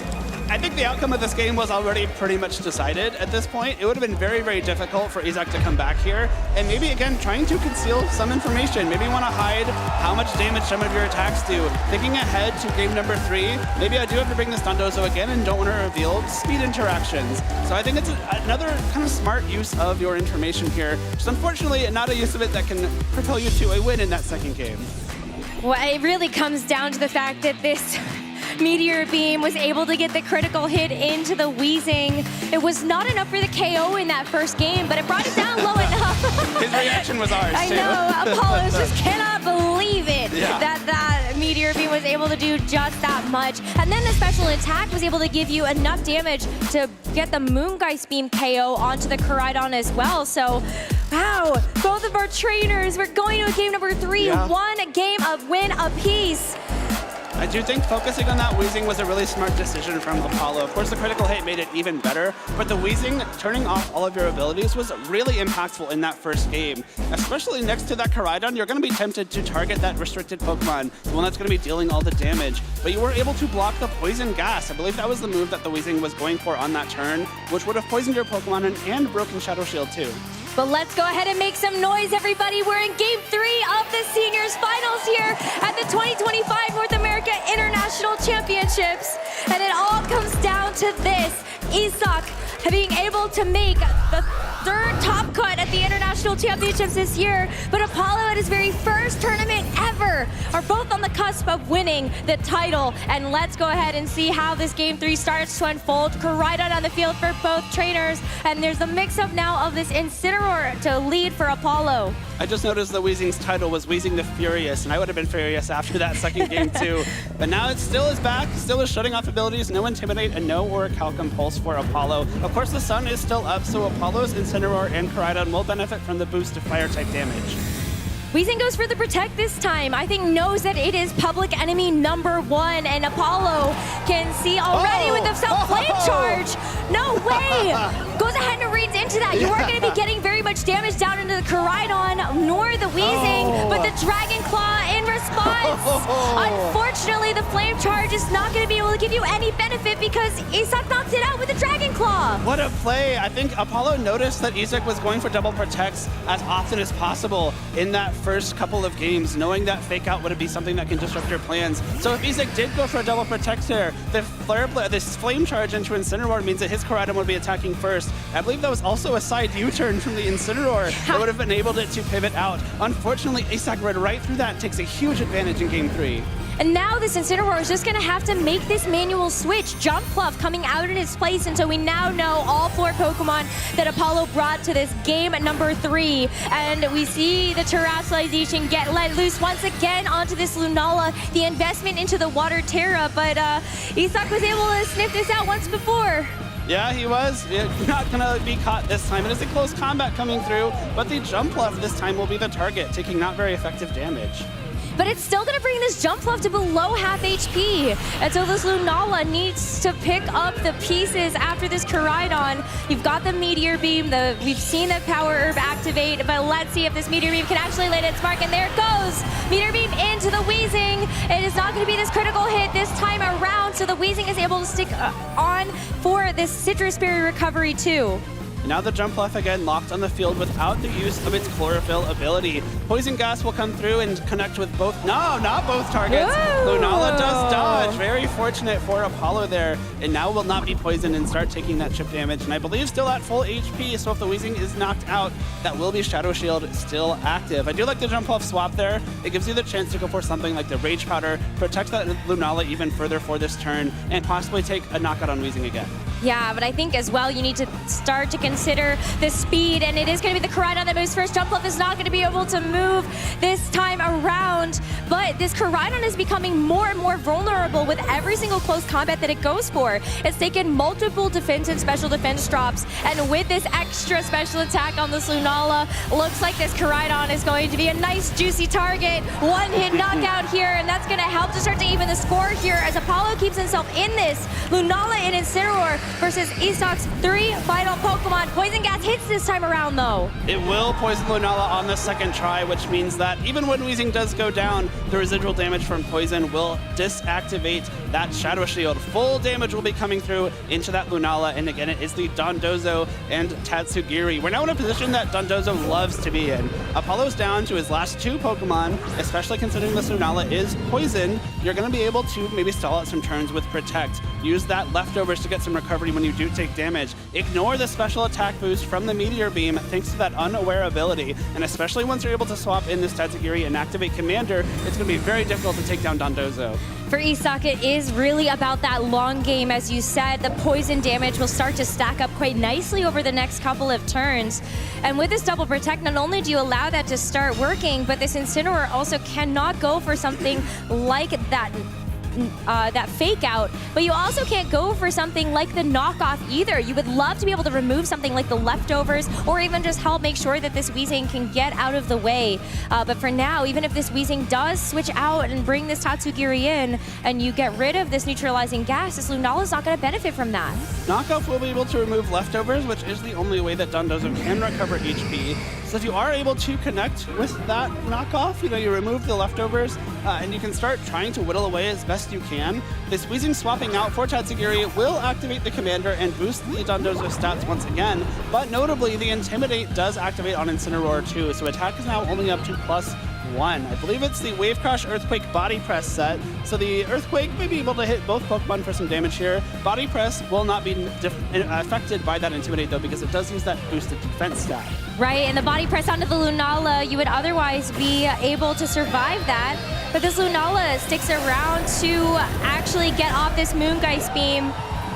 I think the outcome of this game was already pretty much decided at this point. It would have been very, very difficult for Isaac to come back here, and maybe, again, trying to conceal some information. Maybe you want to hide how much damage some of your attacks do. Thinking ahead to game number 3, maybe I do have to bring this Dondozo again and don't want to reveal speed interactions. So I think it's another kind of smart use of your information here. Just unfortunately, not a use of it that can propel you to a win in that second game. Well, it really comes down to the fact that this Meteor Beam was able to get the critical hit into the Weezing. It was not enough for the KO in that first game, but it brought it down low enough. His reaction was ours, I know, Apollo just cannot believe it, that Meteor Meteor Beam was able to do just that much. And then the special attack was able to give you enough damage to get the Moongeist Beam KO onto the Koraidon as well. So, wow, both of our trainers, we're going to a game number 3, one game of win apiece. I do think focusing on that Weezing was a really smart decision from Apollo. Of course, the critical hit made it even better, but the Weezing turning off all of your abilities was really impactful in that first game. Especially next to that Koraidon, you're going to be tempted to target that restricted Pokemon, the one that's going to be dealing all the damage. But you were able to block the Poison Gas. I believe that was the move that the Weezing was going for on that turn, which would have poisoned your Pokemon and broken Shadow Shield too. But let's go ahead and make some noise, everybody. We're in Game 3 of the Seniors Finals here at the 2025 North America International Championships. And it all comes down to this. Isak being able to make the third top cut at the International Championships this year, but Apollo at his very first tournament ever are both on the cusp of winning the title. And let's go ahead and see how this Game 3 starts to unfold. Koraidon on the field for both trainers, and there's a mix-up now of this Incineroar to lead for Apollo. I just noticed the Weezing's title was Weezing the Furious, and I would have been furious after that second game too. But now it still is back, still is shutting off abilities, no Intimidate and no Orichalcum Pulse for Apollo. Of course, the sun is still up, so Apollo's Incineroar and Koraidon will benefit from the boost of Fire-type damage. Weezing goes for the Protect this time. I think knows that it is public enemy #1, and Apollo can see already with the self-flame charge. No way! Goes ahead and reads into that. You aren't going to be getting very much damage down into the Koraidon, nor the Weezing, but the Dragon Claw in response. Unfortunately, the flame charge is not going to be able to give you any benefit because Isak knocks it out with the Dragon Claw. What a play. I think Apollo noticed that Isak was going for double protects as often as possible in that first couple of games, knowing that fake out would be something that can disrupt your plans. So if Isak did go for a double protect there, this flame charge into Incineroar means that his Koraidon would be attacking first. I believe that was also a side U-turn from the Incineroar that would have enabled it to pivot out. Unfortunately, Isak read right through that and takes a huge advantage in Game 3. And now this Incineroar is just going to have to make this manual switch. Jump Fluff coming out in its place, and so we now know all 4 Pokemon that Apollo brought to this game number 3. And we see the Terrestrialization get let loose once again onto this Lunala, the investment into the Water Terra, but Isak was able to sniff this out once before. Yeah, he was. Not going to be caught this time. It is a close combat coming through, but the Jump Fluff this time will be the target, taking not very effective damage. But it's still going to bring this Jump Fluff to below half HP. And so this Lunala needs to pick up the pieces after this Koraidon. You've got the Meteor Beam. We've seen the Power Herb activate, but let's see if this Meteor Beam can actually land its mark. And there it goes. Meteor Beam into the Weezing. It is not going to be this critical hit this time around, so the Weezing is able to stick on for this Citrus Berry recovery too. Now the Jump Fluff again locked on the field without the use of its Chlorophyll ability. Poison Gas will come through and connect with both, no, not both targets. Whoa. Lunala does dodge. Very fortunate for Apollo there. And now will not be poisoned and start taking that chip damage. And I believe still at full HP, so if the Weezing is knocked out, that will be Shadow Shield still active. I do like the Jump Fluff swap there. It gives you the chance to go for something like the Rage Powder, protect that Lunala even further for this turn, and possibly take a knockout on Weezing again. Yeah, but I think as well you need to start to consider the speed, and it is going to be the Koraidon that moves first. Jump Fluff is not going to be able to move this time around, but this Koraidon is becoming more and more vulnerable with every single close combat that it goes for. It's taken multiple defense and special defense drops, and with this extra special attack on this Lunala, looks like this Koraidon is going to be a nice juicy target. One-hit knockout here, and that's going to help to start to even the score here as Apollo keeps himself in this. Lunala and Incineroar versus Isak's 3 final Pokemon. Poison Gas hits this time around, though. It will poison Lunala on the second try, which means that even when Weezing does go down, the residual damage from Poison will disactivate that Shadow Shield. Full damage will be coming through into that Lunala, and again, it is the Dondozo and Tatsugiri. We're now in a position that Dondozo loves to be in. Apollo's down to his last 2 Pokemon, especially considering this Lunala is poison. You're going to be able to maybe stall out some turns with Protect. Use that leftovers to get some recovery recovery when you do take damage. Ignore the special attack boost from the Meteor Beam thanks to that unaware ability, and especially once you're able to swap in this Tatsugiri and activate Commander, it's going to be very difficult to take down Dondozo. For Isak, it is really about that long game. As you said, the poison damage will start to stack up quite nicely over the next couple of turns. And with this double protect, not only do you allow that to start working, but this Incineroar also cannot go for something like that fake out, but you also can't go for something like the knockoff either. You would love to be able to remove something like the leftovers, or even just help make sure that this Weezing can get out of the way. But for now, even if this Weezing does switch out and bring this Tatsugiri in, and you get rid of this neutralizing gas, this Lunala's not going to benefit from that. Knockoff will be able to remove leftovers, which is the only way that Dondozo can recover HP. So if you are able to connect with that knockoff, you remove the leftovers, and you can start trying to whittle away as best you can. This Weezing swapping out for Tatsugiri will activate the Commander and boost the Dondozo stats once again, but notably the Intimidate does activate on Incineroar too, so attack is now only up to +1. I believe it's the Wave Crash Earthquake Body Press set, so the Earthquake may be able to hit both Pokemon for some damage here. Body Press will not be affected by that Intimidate though, because it does use that boosted defense stat. Right, and the body press onto the Lunala, you would otherwise be able to survive that, but this Lunala sticks around to actually get off this Moongeist Beam,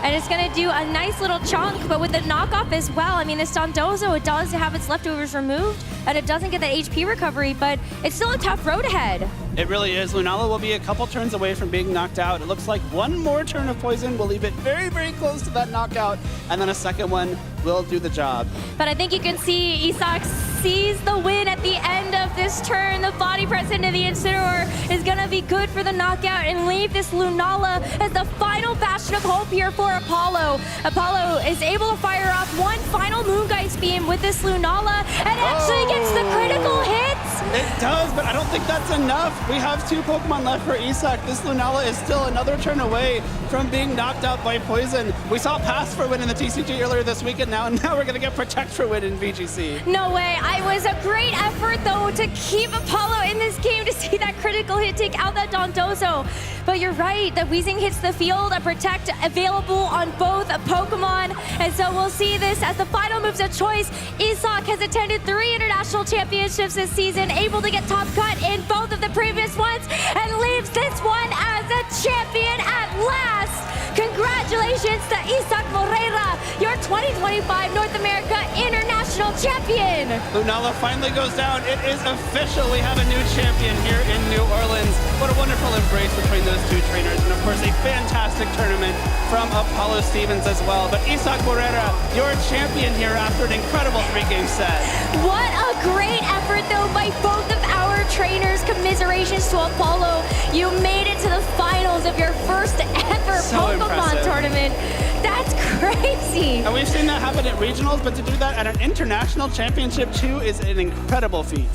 and it's going to do a nice little chunk, but with the knockoff as well. I mean, this Dondozo, it does have its leftovers removed, and it doesn't get the HP recovery, but it's still a tough road ahead. It really is. Lunala will be a couple turns away from being knocked out. It looks like one more turn of poison will leave it very, very close to that knockout, and then a second one will do the job. But I think you can see Isak sees the win at the end of this turn. The body press into the Incineroar is going to be good for the knockout and leave this Lunala as the final bastion of hope here for Apollo. Apollo is able to fire off one final Moongeist Beam with this Lunala and actually gets the critical hits. It does, but I don't think that's enough. We have 2 Pokemon left for Isak. This Lunala is still another turn away from being knocked out by poison. We saw Pass for win in the TCG earlier this week, and now we're going to get Protect for win in VGC. No way. It was a great effort, though, to keep Apollo in this game, to see that critical hit take out that Dondozo. But you're right, the Weezing hits the field, a Protect available on both Pokemon, and so we'll see this as the final moves of choice. Isak has attended 3 international championships this season, able to get top cut in both of the previous ones, and leaves this one as a champion at last. Congratulations to Isak Moreira, your 2025 North America International Champion. Lunala finally goes down. It is official. We have a new champion here in New Orleans. What a wonderful embrace between those 2 trainers. And of course, a fantastic tournament from Apollo Stevens as well. But Isak Moreira, your champion here after an incredible 3-game set. What a great effort, though, by both of our trainers. Commiserations to Apollo. You made it to the finals of your first ever Pokemon tournament. That's crazy. And we've seen that happen at regionals, but to do that at an international championship too is an incredible feat.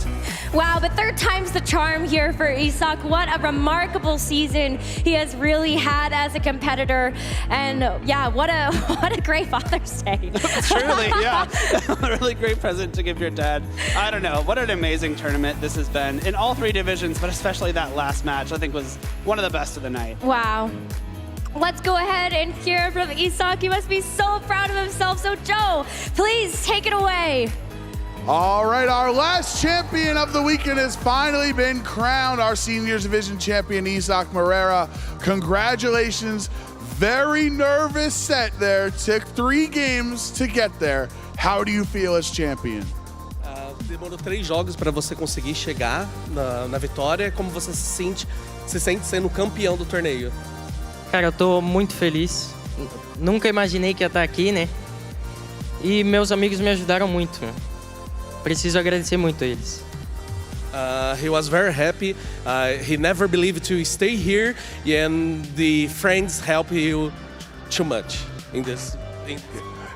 Wow, but 3rd time's the charm here for Isak. What a remarkable season he has really had as a competitor. And yeah, what a great Father's Day. Truly, yeah. A really great present to give your dad. I don't know, what an amazing tournament this has been in all 3 divisions, but especially that last match I think was one of the best of the night. Wow. Let's go ahead and hear from Isak. He must be so proud of himself. So Joe, please take it away. All right, our last champion of the weekend has finally been crowned, our seniors division champion, Isak Moreira. Congratulations. Very nervous set there. Took 3 games to get there. How do you feel as champion? Demorou 3 jogos para você conseguir chegar na vitória. Como você se sente sendo campeão do torneio? Cara, eu tô muito feliz. Nunca imaginei que ia estar aqui, né? E meus amigos me ajudaram muito. Preciso agradecer muito a eles. He was very happy. He never believed to stay here, and the friends help you too much in this.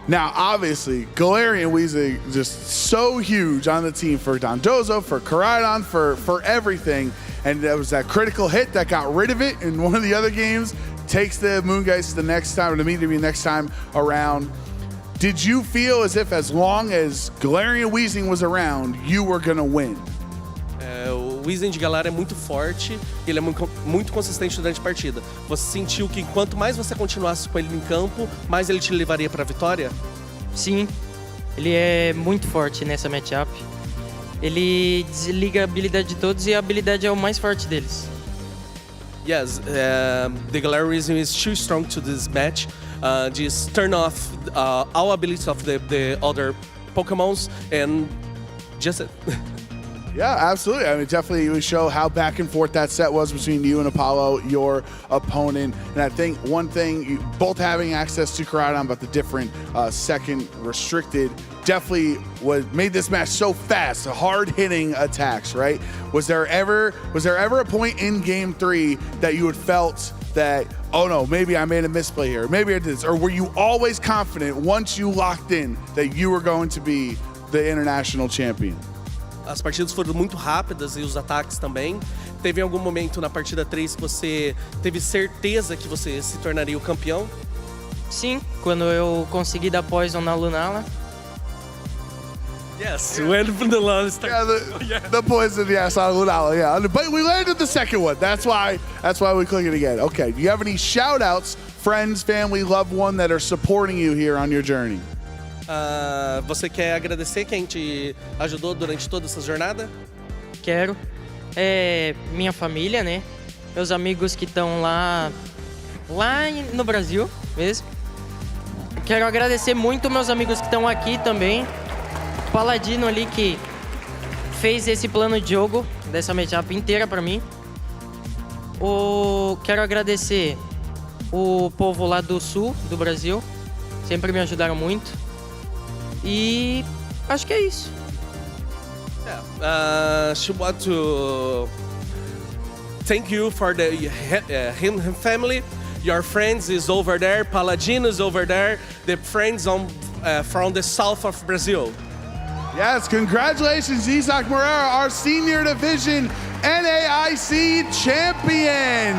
Now, obviously, Galarian Weezing just so huge on the team for Dondozo, for Koraidon, for everything. And there was that critical hit that got rid of it in one of the other games. Takes the Moongeist the next time, or the Meteor Beam next time around. Did you feel as if as long as Galarian Weezing was around, you were going to win? o Wizen de Galar é muito forte, ele é muito consistente durante a partida. Você sentiu que quanto mais você continuasse com ele em campo, mais ele te levaria para a vitória? Sim, ele é muito forte nessa matchup. Ele desliga a habilidade de todos e a habilidade é o mais forte deles. Yes, the Galarian is too strong to this match. Just turn off all abilities of the other Pokemons and just it. Yeah, absolutely. I mean, definitely it would show how back and forth that set was between you and Apollo, your opponent. And I think one thing, both having access to Koraidon, but the different second restricted, definitely made this match so fast, hard-hitting attacks, right? Was there ever a point in Game 3 that you had felt that, oh no, maybe I made a misplay here, maybe I did this, or were you always confident once you locked in that you were going to be the international champion? As partidas foram muito rápidas e os ataques também. Teve algum momento na partida 3 que você teve certeza que você se tornaria o campeão? Sim, quando eu consegui dar poison na Lunala. Yes, when the last started. Yeah, the poison, yes, on Lunala, yeah. But we landed the second one. That's why we click it again. Okay, do you have any shout-outs, friends, family, loved one that are supporting you here on your journey? Você quer agradecer quem te ajudou durante toda essa jornada? Quero. Minha família, né? Meus amigos que estão lá no Brasil mesmo. Quero agradecer muito meus amigos que estão aqui também. O Paladino ali que fez esse plano de jogo dessa matchup inteira pra mim. Quero agradecer o povo lá do sul do Brasil. Sempre me ajudaram muito. E acho que é isso. She want to thank you for the him family. Your friends is over there. Paladino is over there. The friends from the south of Brazil. Yes, congratulations, Isaac Moreira, our senior division NAIC champion.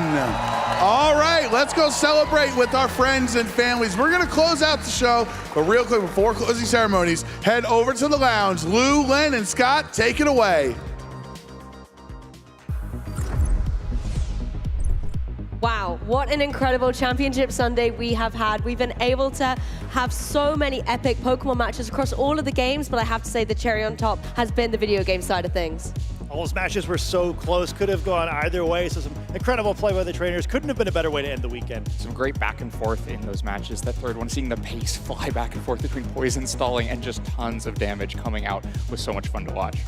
All right, let's go celebrate with our friends and families. We're gonna close out the show, but real quick, before closing ceremonies, head over to the lounge. Lou, Len, and Scott, take it away. Wow, what an incredible championship Sunday we have had. We've been able to have so many epic Pokemon matches across all of the games, but I have to say the cherry on top has been the video game side of things. All those matches were so close, could have gone either way, so some incredible play by the trainers. Couldn't have been a better way to end the weekend. Some great back and forth in those matches. That third one, seeing the pace fly back and forth between poison stalling and just tons of damage coming out was so much fun to watch.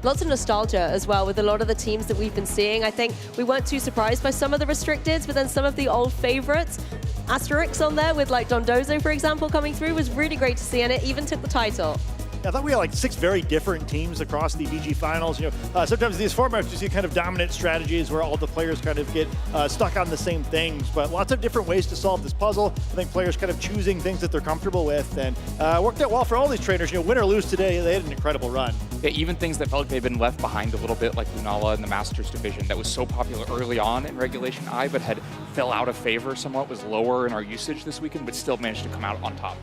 Lots of nostalgia as well with a lot of the teams that we've been seeing. I think we weren't too surprised by some of the restricteds, but then some of the old favorites, asterisks on there with like Dondozo, for example, coming through was really great to see, and it even took the title. I thought we had like 6 very different teams across the VG finals. You know, sometimes these formats you see kind of dominant strategies where all the players kind of get stuck on the same things, but lots of different ways to solve this puzzle. I think players kind of choosing things that they're comfortable with, and worked out well for all these trainers. You know, win or lose today, they had an incredible run. Yeah, even things that felt like they'd been left behind a little bit, like Lunala in the Masters division, that was so popular early on in Regulation I, but had fell out of favor somewhat, was lower in our usage this weekend, but still managed to come out on top.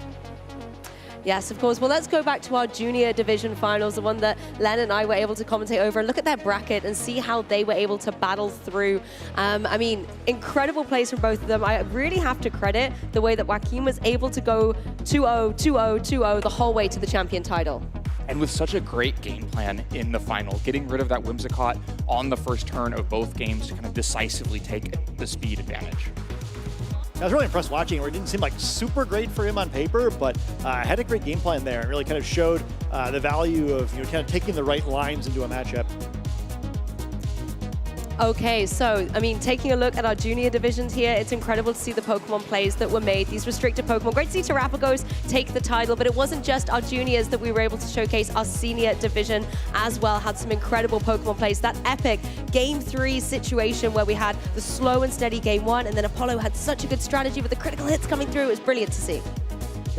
Yes, of course. Well, let's go back to our junior division finals, the one that Len and I were able to commentate over, and look at their bracket and see how they were able to battle through. I mean, incredible plays from both of them. I really have to credit the way that Joaquin was able to go 2-0, 2-0, 2-0 the whole way to the champion title. And with such a great game plan in the final, getting rid of that Whimsicott on the first turn of both games to kind of decisively take the speed advantage. I was really impressed watching it, where it didn't seem like super great for him on paper, but had a great game plan there and really kind of showed the value of kind of taking the right lines into a matchup. Okay, so, I mean, taking a look at our junior divisions here, it's incredible to see the Pokemon plays that were made, these restricted Pokemon. Great to see Terrapagos take the title, but it wasn't just our juniors that we were able to showcase. Our senior division as well had some incredible Pokemon plays. That epic Game 3 situation where we had the slow and steady Game 1, and then Apollo had such a good strategy with the critical hits coming through. It was brilliant to see.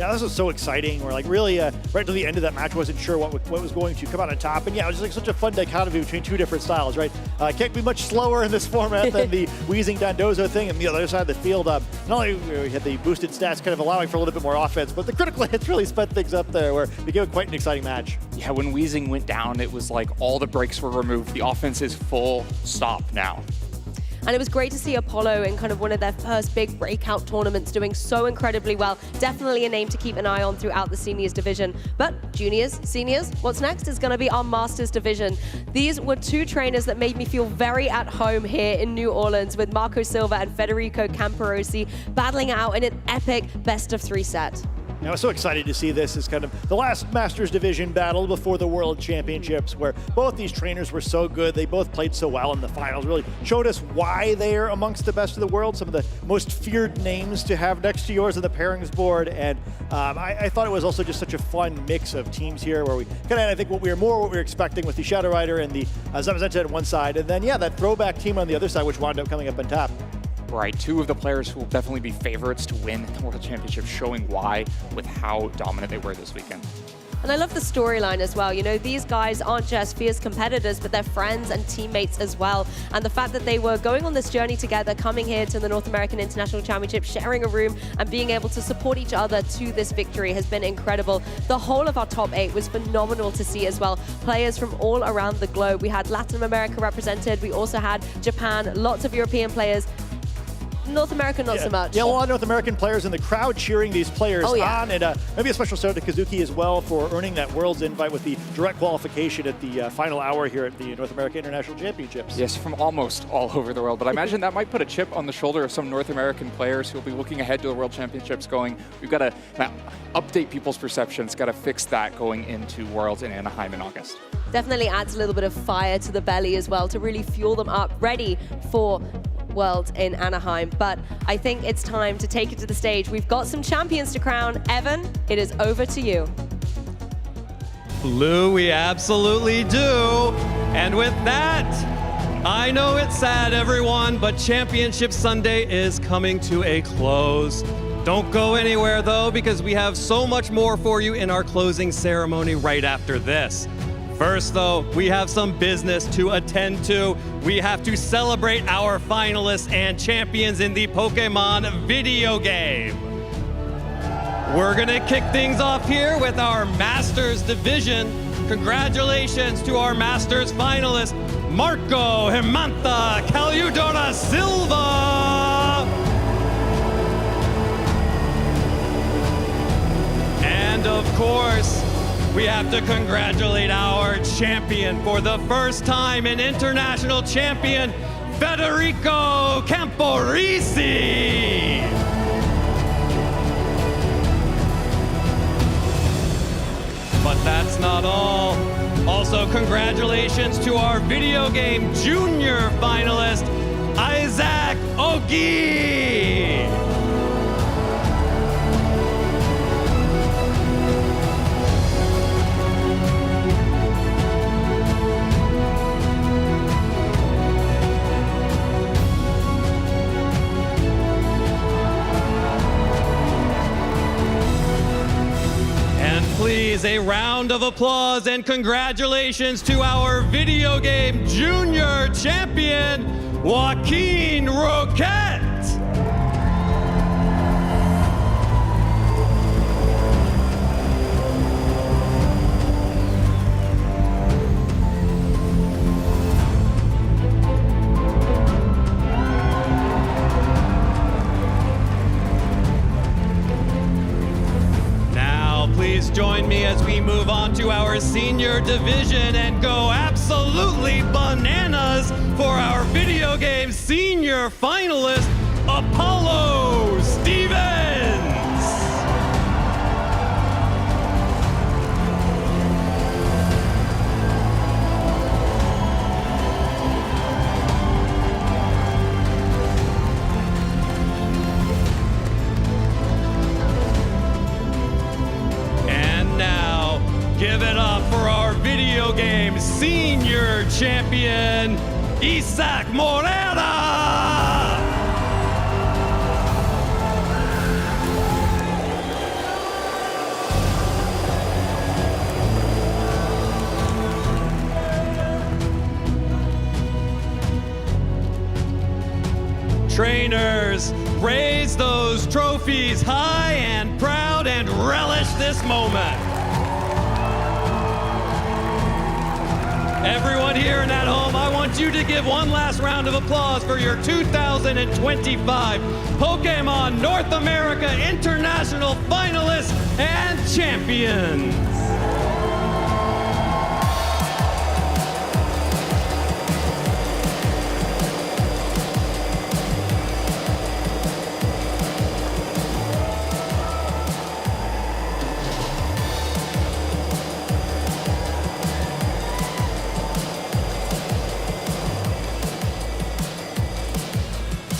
Yeah, this was so exciting. We're like really right to the end of that match, wasn't sure what was going to come out on top. And yeah, it was just like such a fun dichotomy between two different styles, right? Can't be much slower in this format than the Weezing Dondozo thing, and the other side of the field. Not only we had the boosted stats kind of allowing for a little bit more offense, but the critical hits really sped things up there, where it became quite an exciting match. Yeah, when Weezing went down, it was like all the brakes were removed. The offense is full stop now. And it was great to see Apollo in kind of one of their first big breakout tournaments doing so incredibly well. Definitely a name to keep an eye on throughout the seniors division. But juniors, seniors, what's next is going to be our masters division. These were two trainers that made me feel very at home here in New Orleans, with Marco Silva and Federico Camparosi battling out in an epic best-of-3 set. I was so excited to see this as kind of the last Masters Division battle before the World Championships, where both these trainers were so good. They both played so well in the finals, really showed us why they're amongst the best of the world, some of the most feared names to have next to yours on the pairings board. And I thought it was also just such a fun mix of teams here, where we kind of had, I think, what we were expecting with the Shadow Rider and the Zamazenta at one side, and then, yeah, that throwback team on the other side, which wound up coming up on top. Right, two of the players who will definitely be favorites to win the World Championship, showing why with how dominant they were this weekend. And I love the storyline as well. You know, these guys aren't just fierce competitors, but they're friends and teammates as well. And the fact that they were going on this journey together, coming here to the North American International Championship, sharing a room and being able to support each other to this victory has been incredible. The whole of our top 8 was phenomenal to see as well. Players from all around the globe. We had Latin America represented. We also had Japan, lots of European players. North America, not so much. Yeah, a lot of North American players in the crowd cheering these players on, and maybe a special shout out to Kazuki as well for earning that Worlds invite with the direct qualification at the final hour here at the North American International Championships. Yes, from almost all over the world, but I imagine that might put a chip on the shoulder of some North American players who will be looking ahead to the World Championships going, we've got to update people's perceptions, got to fix that going into Worlds in Anaheim in August. Definitely adds a little bit of fire to the belly as well to really fuel them up, ready for Worlds in Anaheim. But I think it's time to take it to the stage. We've got some champions to crown. Evan, it is over to you. Blue, we absolutely do. And with that, I know it's sad, everyone, but Championship Sunday is coming to a close. Don't go anywhere, though, because we have so much more for you in our closing ceremony right after this. First, though, we have some business to attend to. We have to celebrate our finalists and champions in the Pokémon video game. We're gonna kick things off here with our Masters division. Congratulations to our Masters finalists, Marco Hermanta Caludora Silva. And of course, we have to congratulate our champion for the first time, an international champion, Federico Camporisi. But that's not all. Also, congratulations to our video game junior finalist, Isaac Ogi. Please, a round of applause and congratulations to our video game junior champion, Joaquin Roquette. Please join me as we move on to our senior division and go absolutely bananas for our video game senior finalist, Apollo Stevens. Give it up for our video game senior champion, Isaac Morera! Trainers, raise those trophies high and proud and relish this moment. Everyone here and at home, I want you to give one last round of applause for your 2025 Pokémon North America International finalists and champions.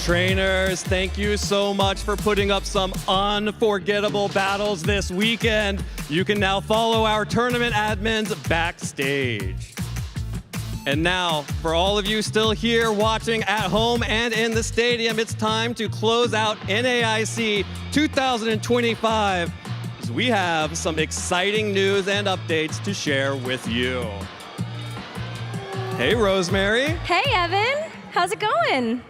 Trainers, thank you so much for putting up some unforgettable battles this weekend. You can now follow our tournament admins backstage. And now, for all of you still here watching at home and in the stadium, it's time to close out NAIC 2025, as we have some exciting news and updates to share with you. Hey, Rosemary. Hey, Evan. How's it going?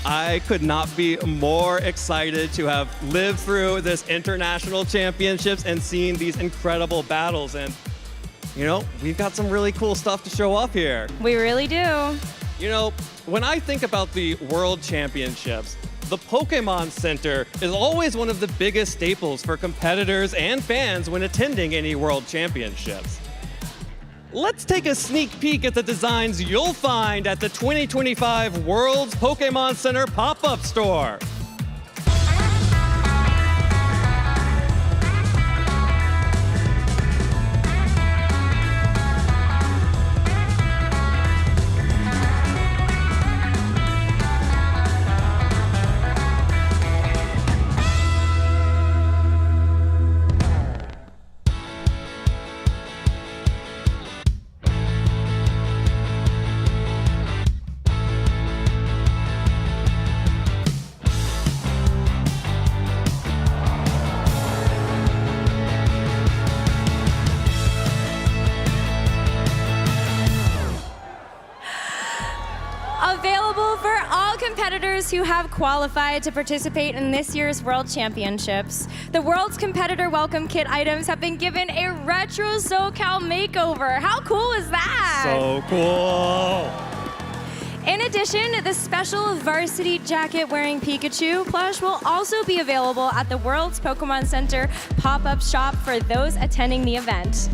I could not be more excited to have lived through this international championships and seen these incredible battles. And, you know, we've got some really cool stuff to show off here. We really do. You know, when I think about the World Championships, the Pokémon Center is always one of the biggest staples for competitors and fans when attending any World Championships. Let's take a sneak peek at the designs you'll find at the 2025 World's Pokémon Center pop-up store. Available for all competitors who have qualified to participate in this year's World Championships. The World's Competitor Welcome Kit items have been given a retro SoCal makeover. How cool is that? So cool. In addition, the special varsity jacket wearing Pikachu plush will also be available at the World's Pokémon Center pop-up shop for those attending the event.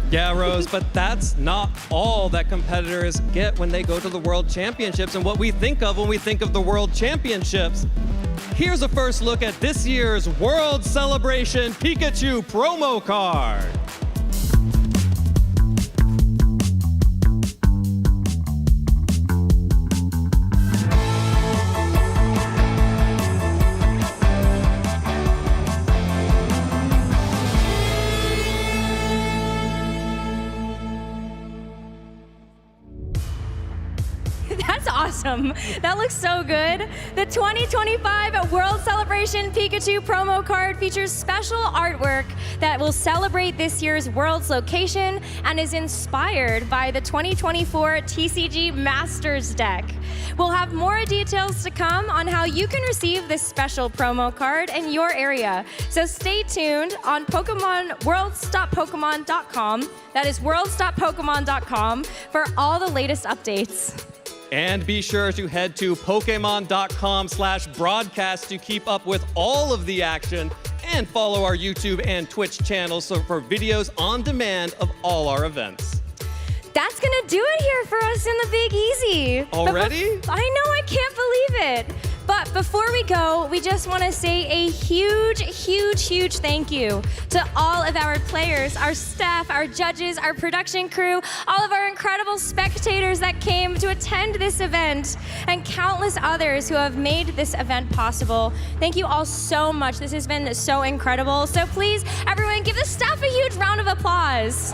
Yeah, Rose, but that's not all that competitors get when they go to the World Championships and what we think of when we think of the World Championships. Here's a first look at this year's World Celebration Pikachu promo card. That's awesome. That looks so good. The 2025 World Celebration Pikachu promo card features special artwork that will celebrate this year's World's location and is inspired by the 2024 TCG Masters deck. We'll have more details to come on how you can receive this special promo card in your area. So stay tuned on worlds.pokemon.com. That is worlds.pokemon.com for all the latest updates. And be sure to head to Pokemon.com/broadcast to keep up with all of the action and follow our YouTube and Twitch channels for videos on demand of all our events. That's gonna do it here for us in the Big Easy. Already? I know, I can't believe it. But before we go, we just want to say a huge, huge, huge thank you to all of our players, our staff, our judges, our production crew, all of our incredible spectators that came to attend this event, and countless others who have made this event possible. Thank you all so much. This has been so incredible. So please, everyone, give the staff a huge round of applause.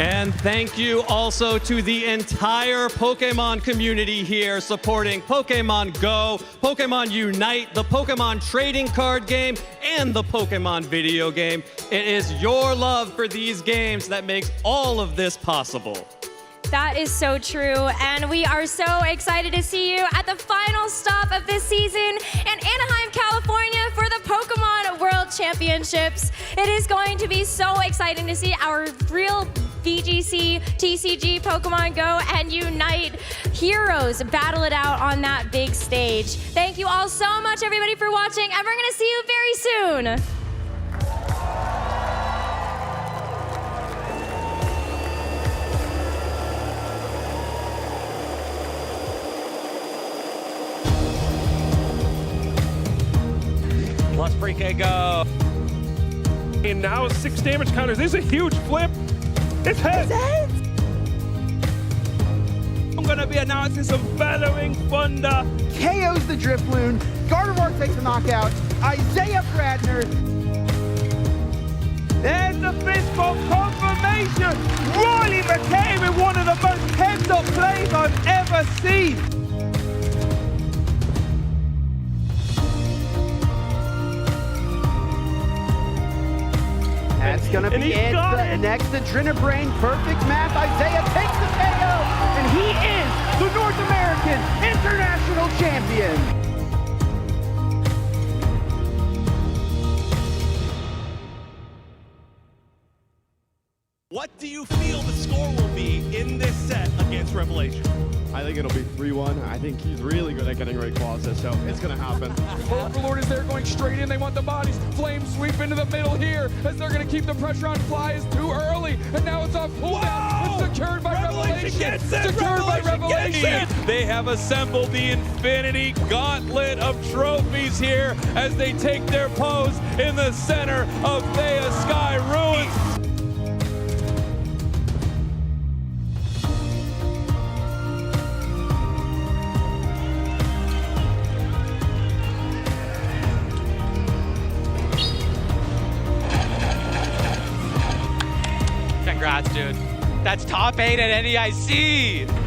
And thank you also to the entire Pokemon community here supporting Pokemon GO, Pokemon UNITE, the Pokemon trading card game, and the Pokemon video game. It is your love for these games that makes all of this possible. That is so true, and we are so excited to see you at the final stop of this season in Anaheim, California for the Pokemon World Championships. It is going to be so exciting to see our real VGC, TCG, Pokemon GO, and UNITE heroes battle it out on that big stage. Thank you all so much, everybody, for watching, and we're gonna see you very soon. Let's freaking go. And now 6 damage counters. This is a huge flip. It's heads. I'm going to be announcing some bellowing thunder. KO's the Drifloon. Gardevoir takes the knockout. Isaiah Bradner. There's the fist bump confirmation. Riley McKay with one of the most heads-up plays I've ever seen. That's going to be it. Next, the Adrenabrain perfect math. Isaiah takes the KO, and he is the North American International Champion. What do you feel the score will be in this set against Revelation? I think it'll be 3-1. I think he's really good at getting Rayquaza, so it's going to happen. Overlord is there going straight in. They want the bodies. Flame sweep into the middle here as they're going to keep the pressure on Fly. Is too early, and now it's on cooldown. It's secured by Revelation. Secured by Revelation. They have assembled the Infinity Gauntlet of trophies here as they take their pose in the center of Thea Sky Ruins. Congrats, dude. That's top 8 at NEIC.